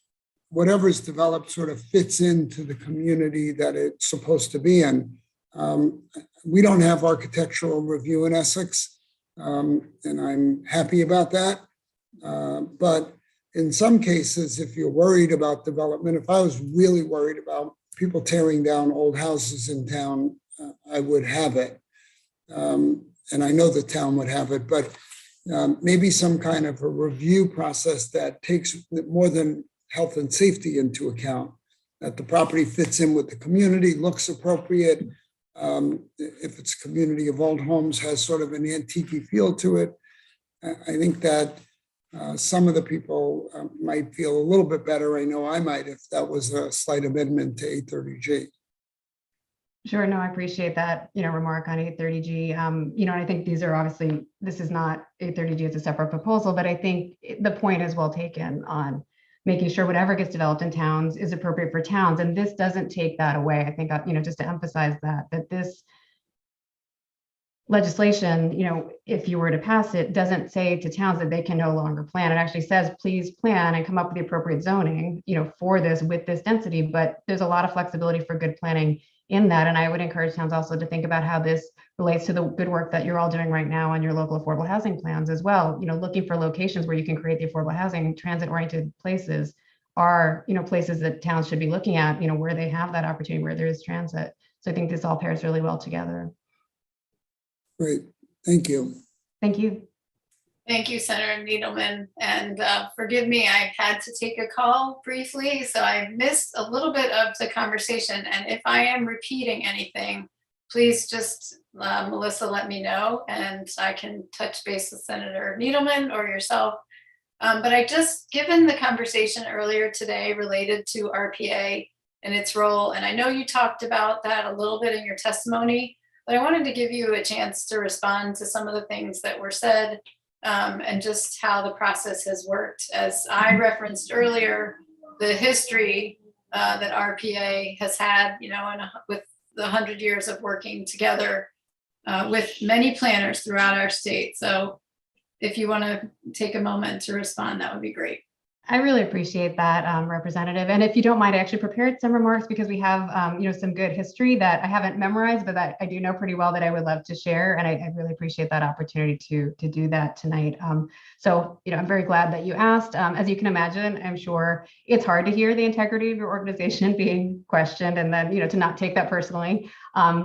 whatever is developed sort of fits into the community that it's supposed to be in? We don't have architectural review in Essex, and I'm happy about that. But in some cases, if you're worried about development, if I was really worried about people tearing down old houses in town, I would have it. And I know the town would have it, but maybe some kind of a review process that takes more than health and safety into account, that the property fits in with the community, looks appropriate. If it's a community of old homes, has sort of an antique feel to it. I think that some of the people might feel a little bit better. I know I might if that was a slight amendment to 830G. Sure, no, I appreciate that, remark on 830G. And I think these are obviously, this is not 830G as a separate proposal, but I think the point is well taken on making sure whatever gets developed in towns is appropriate for towns. And this doesn't take that away. I think, just to emphasize that this legislation, if you were to pass it, doesn't say to towns that they can no longer plan. It actually says, please plan and come up with the appropriate zoning, for this with this density. But there's a lot of flexibility for good planning in that. And I would encourage towns also to think about how this relates to the good work that you're all doing right now on your local affordable housing plans as well. Looking for locations where you can create the affordable housing. Transit-oriented places are, places that towns should be looking at, where they have that opportunity, where there is transit. So I think this all pairs really well together. Great, thank you. Thank you. Thank you, Senator Needleman. And forgive me, I had to take a call briefly, so I missed a little bit of the conversation. And if I am repeating anything, please just, Melissa, let me know and I can touch base with Senator Needleman or yourself. But I just, given the conversation earlier today related to RPA and its role, and I know you talked about that a little bit in your testimony, but I wanted to give you a chance to respond to some of the things that were said. And just how the process has worked. As I referenced earlier, the history that RPA has had, with the 100 years of working together with many planners throughout our state. So if you want to take a moment to respond, that would be great. I really appreciate that, Representative. And if you don't mind, I actually prepared some remarks because we have, some good history that I haven't memorized, but that I do know pretty well that I would love to share. And I really appreciate that opportunity to do that tonight. So, I'm very glad that you asked. As you can imagine, I'm sure it's hard to hear the integrity of your organization being questioned and then, to not take that personally,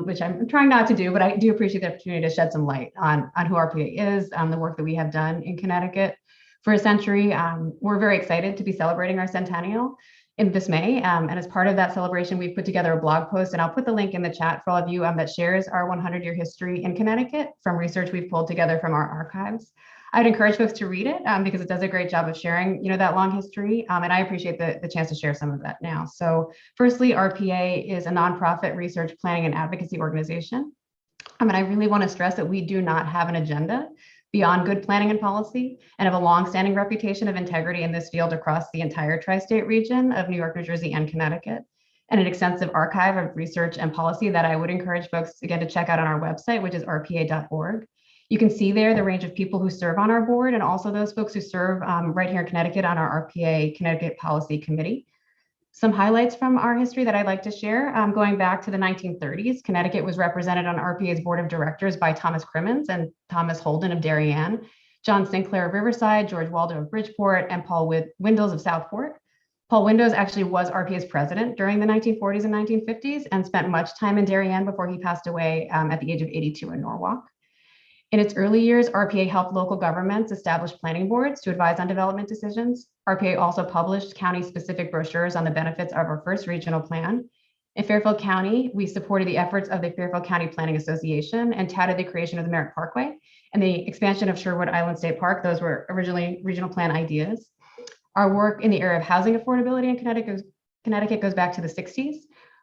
which I'm trying not to do, but I do appreciate the opportunity to shed some light on who RPA is, the work that we have done in Connecticut for a century. We're very excited to be celebrating our centennial in this May. And as part of that celebration, we've put together a blog post, and I'll put the link in the chat for all of you that shares our 100-year history in Connecticut from research we've pulled together from our archives. I'd encourage folks to read it because it does a great job of sharing, that long history. And I appreciate the chance to share some of that now. So firstly, RPA is a nonprofit research, planning, and advocacy organization. And I really want to stress that we do not have an agenda beyond good planning and policy, and have a long-standing reputation of integrity in this field across the entire tri-state region of New York, New Jersey, and Connecticut, and an extensive archive of research and policy that I would encourage folks, again, to check out on our website, which is rpa.org. You can see there the range of people who serve on our board and also those folks who serve right here in Connecticut on our RPA Connecticut Policy Committee. Some highlights from our history that I'd like to share. Going back to the 1930s, Connecticut was represented on RPA's board of directors by Thomas Crimmins and Thomas Holden of Darien, John Sinclair of Riverside, George Waldo of Bridgeport, and Paul Windows of Southport. Paul Windows actually was RPA's president during the 1940s and 1950s and spent much time in Darien before he passed away at the age of 82 in Norwalk. In its early years, RPA helped local governments establish planning boards to advise on development decisions. RPA also published county-specific brochures on the benefits of our first regional plan. In Fairfield County, we supported the efforts of the Fairfield County Planning Association and touted the creation of the Merritt Parkway and the expansion of Sherwood Island State Park. Those were originally regional plan ideas. Our work in the area of housing affordability in Connecticut goes back to the 60s,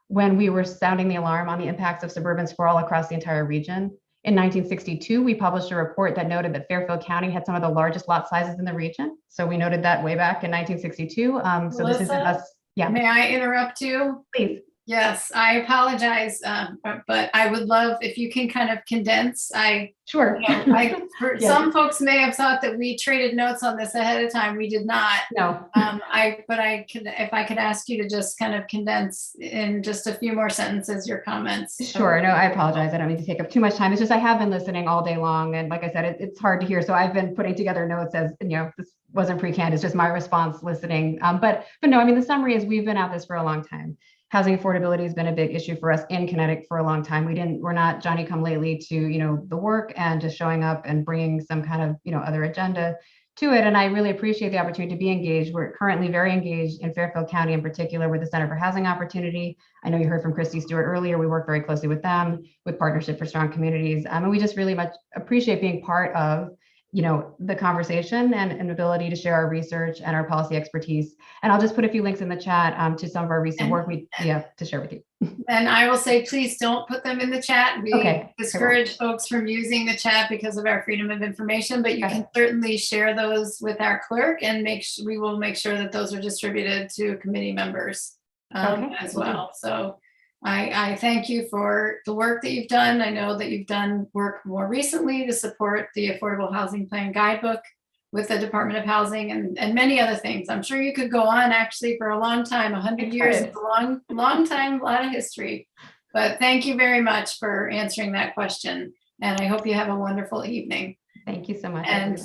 when we were sounding the alarm on the impacts of suburban sprawl across the entire region. In 1962, we published a report that noted that Fairfield County had some of the largest lot sizes in the region. So we noted that way back in 1962. So this isn't us. Yeah. May I interrupt you? Please. Yes, I apologize, but I would love if you can kind of condense. Sure. Some folks may have thought that we traded notes on this ahead of time. We did not. No. If I could ask you to just kind of condense in just a few more sentences your comments. Sure. No, I apologize. I don't mean to take up too much time. It's just I have been listening all day long, and like I said, it's hard to hear. So I've been putting together notes as this wasn't pre-canned. It's just my response listening. But no, I mean the summary is we've been at this for a long time. Housing affordability has been a big issue for us in Connecticut for a long time. We're not Johnny come lately to, the work and just showing up and bringing some kind of, other agenda to it. And I really appreciate the opportunity to be engaged. We're currently very engaged in Fairfield County in particular with the Center for Housing Opportunity. I know you heard from Christy Stewart earlier. We work very closely with them with Partnership for Strong Communities. And we just really much appreciate being part of the conversation and an ability to share our research and our policy expertise. And I'll just put a few links in the chat to some of our recent work we have to share with you. And I will say, please don't put them in the chat. We discourage folks from using the chat because of our freedom of information, but you can certainly share those with our clerk and we will make sure that those are distributed to committee members as well. So I thank you for the work that you've done. I know that you've done work more recently to support the Affordable Housing Plan Guidebook with the Department of Housing and many other things. I'm sure you could go on actually for a long time. 100 years is a long time, a lot of history. But thank you very much for answering that question. And I hope you have a wonderful evening. Thank you so much. And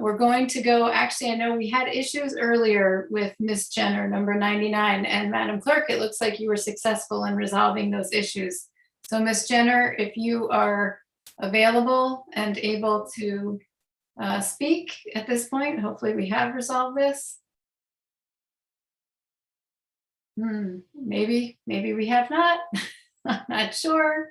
we're going to go, actually, I know we had issues earlier with Ms. Jenner, number 99, and Madam Clerk, it looks like you were successful in resolving those issues. So Ms. Jenner, if you are available and able to speak at this point, hopefully we have resolved this. Maybe we have not. I'm not sure.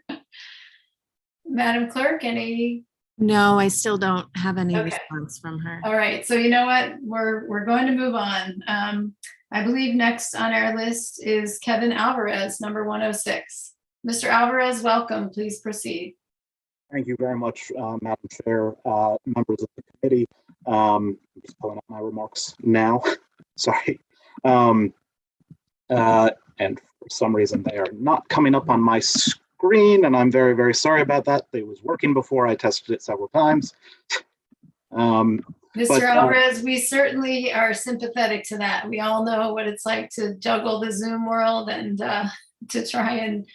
Madam Clerk, any? No, I still don't have any response from her. All right, so you know what, we're going to move on. I believe next on our list is Kevin Alvarez, number 106. Mr. Alvarez, welcome, please proceed. Thank you very much, Madam Chair, members of the committee. I'm just pulling up my remarks now, sorry. And for some reason they are not coming up on my screen, and I'm very, very sorry about that. It was working before. I tested it several times. Mr. Alvarez, we certainly are sympathetic to that. We all know what it's like to juggle the Zoom world and to try and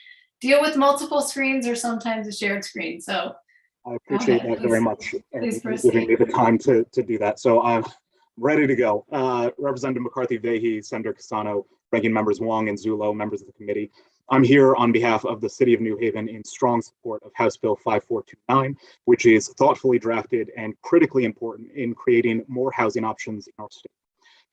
deal with multiple screens or sometimes a shared screen. So I appreciate that very much. Please giving me the time to do that. So I'm ready to go. Representative McCarthy-Vahey, Senator Cassano, Ranking Members Wong and Zullo, members of the committee. I'm here on behalf of the City of New Haven in strong support of House Bill 5429, which is thoughtfully drafted and critically important in creating more housing options in our state.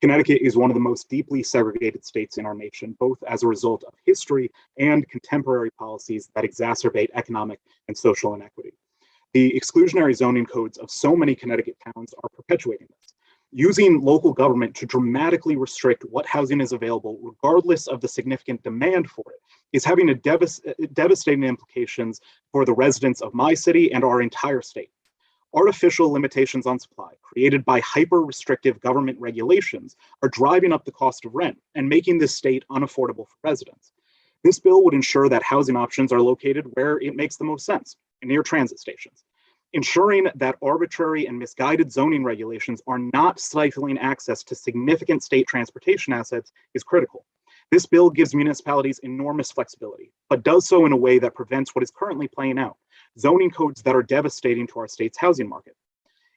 Connecticut is one of the most deeply segregated states in our nation, both as a result of history and contemporary policies that exacerbate economic and social inequity. The exclusionary zoning codes of so many Connecticut towns are perpetuating this. Using local government to dramatically restrict what housing is available, regardless of the significant demand for it, is having devastating implications for the residents of my city and our entire state. Artificial limitations on supply, created by hyper-restrictive government regulations, are driving up the cost of rent and making this state unaffordable for residents. This bill would ensure that housing options are located where it makes the most sense, near transit stations. Ensuring that arbitrary and misguided zoning regulations are not stifling access to significant state transportation assets is critical. This bill gives municipalities enormous flexibility, but does so in a way that prevents what is currently playing out, zoning codes that are devastating to our state's housing market.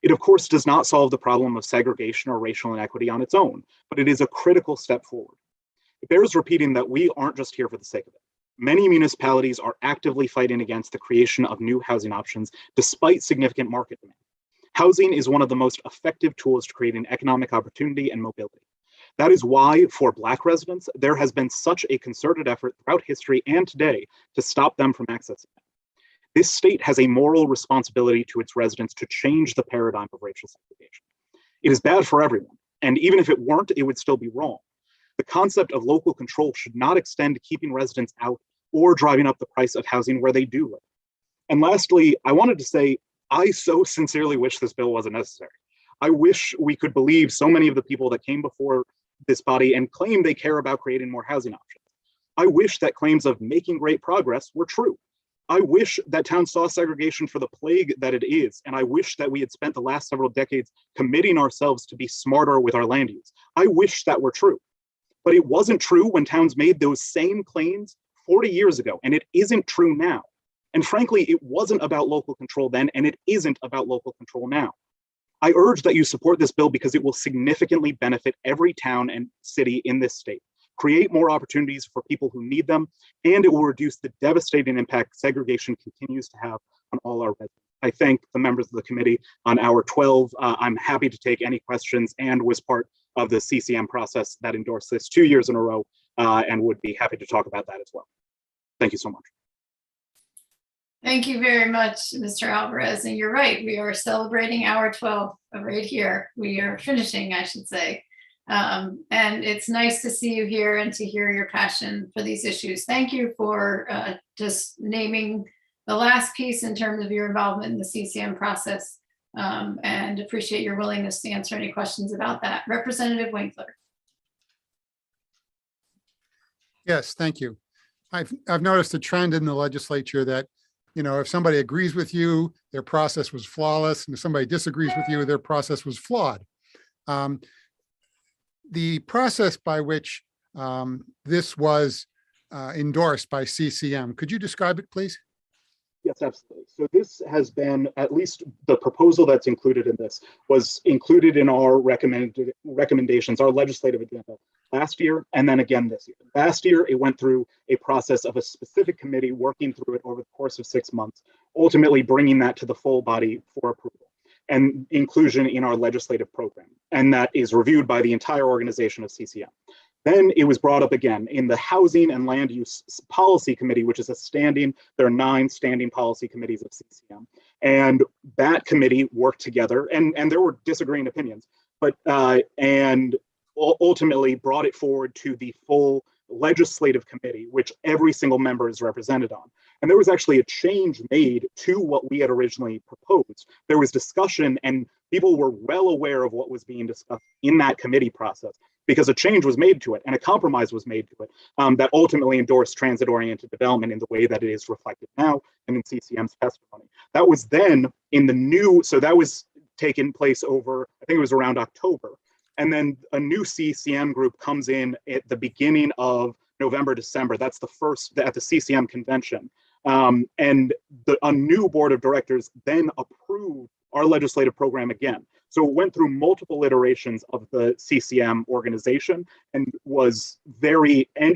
It, of course, does not solve the problem of segregation or racial inequity on its own, but it is a critical step forward. It bears repeating that we aren't just here for the sake of it. Many municipalities are actively fighting against the creation of new housing options despite significant market demand. Housing is one of the most effective tools to creating economic opportunity and mobility. That is why, for Black residents, there has been such a concerted effort throughout history and today to stop them from accessing it. This state has a moral responsibility to its residents to change the paradigm of racial segregation. It is bad for everyone, and even if it weren't, it would still be wrong. The concept of local control should not extend to keeping residents out or driving up the price of housing where they do live. And lastly, I wanted to say, I so sincerely wish this bill wasn't necessary. I wish we could believe so many of the people that came before this body and claim they care about creating more housing options. I wish that claims of making great progress were true. I wish that towns saw segregation for the plague that it is, and I wish that we had spent the last several decades committing ourselves to be smarter with our land use. I wish that were true. But it wasn't true when towns made those same claims 40 years ago, and it isn't true now. And frankly, it wasn't about local control then, and it isn't about local control now. I urge that you support this bill because it will significantly benefit every town and city in this state, create more opportunities for people who need them, and it will reduce the devastating impact segregation continues to have on all our residents. I thank the members of the committee on hour 12. I'm happy to take any questions and was part of the CCM process that endorsed this 2 years in a row and would be happy to talk about that as well. Thank you so much. Thank you very much, Mr. Alvarez. And you're right, we are celebrating hour 12 right here. We are finishing, I should say. And it's nice to see you here and to hear your passion for these issues. Thank you for just naming the last piece in terms of your involvement in the CCM process, and appreciate your willingness to answer any questions about that. Representative Winkler. Yes, thank you. I've noticed a trend in the legislature that, if somebody agrees with you, their process was flawless, and if somebody disagrees with you, their process was flawed. The process by which this was endorsed by CCM, could you describe it, please? Yes, absolutely. So this has been, at least the proposal that's included in this was included in our recommendations, our legislative agenda last year, and then again this year. Last year, it went through a process of a specific committee working through it over the course of 6 months, ultimately bringing that to the full body for approval and inclusion in our legislative program. And that is reviewed by the entire organization of CCM. Then it was brought up again in the Housing and Land Use Policy Committee, which is there are 9 standing policy committees of CCM. And that committee worked together, and there were disagreeing opinions, but and ultimately brought it forward to the full legislative committee, which every single member is represented on. And there was actually a change made to what we had originally proposed. There was discussion, and people were well aware of what was being discussed in that committee process, because a change was made to it and a compromise was made to it that ultimately endorsed transit-oriented development in the way that it is reflected now and in CCM's testimony. That was then in the new, so that was taking place over, I think it was around October. And then a new CCM group comes in at the beginning of November, December. That's the first at the CCM convention. And a new board of directors then approved our legislative program again. So it went through multiple iterations of the CCM organization and was very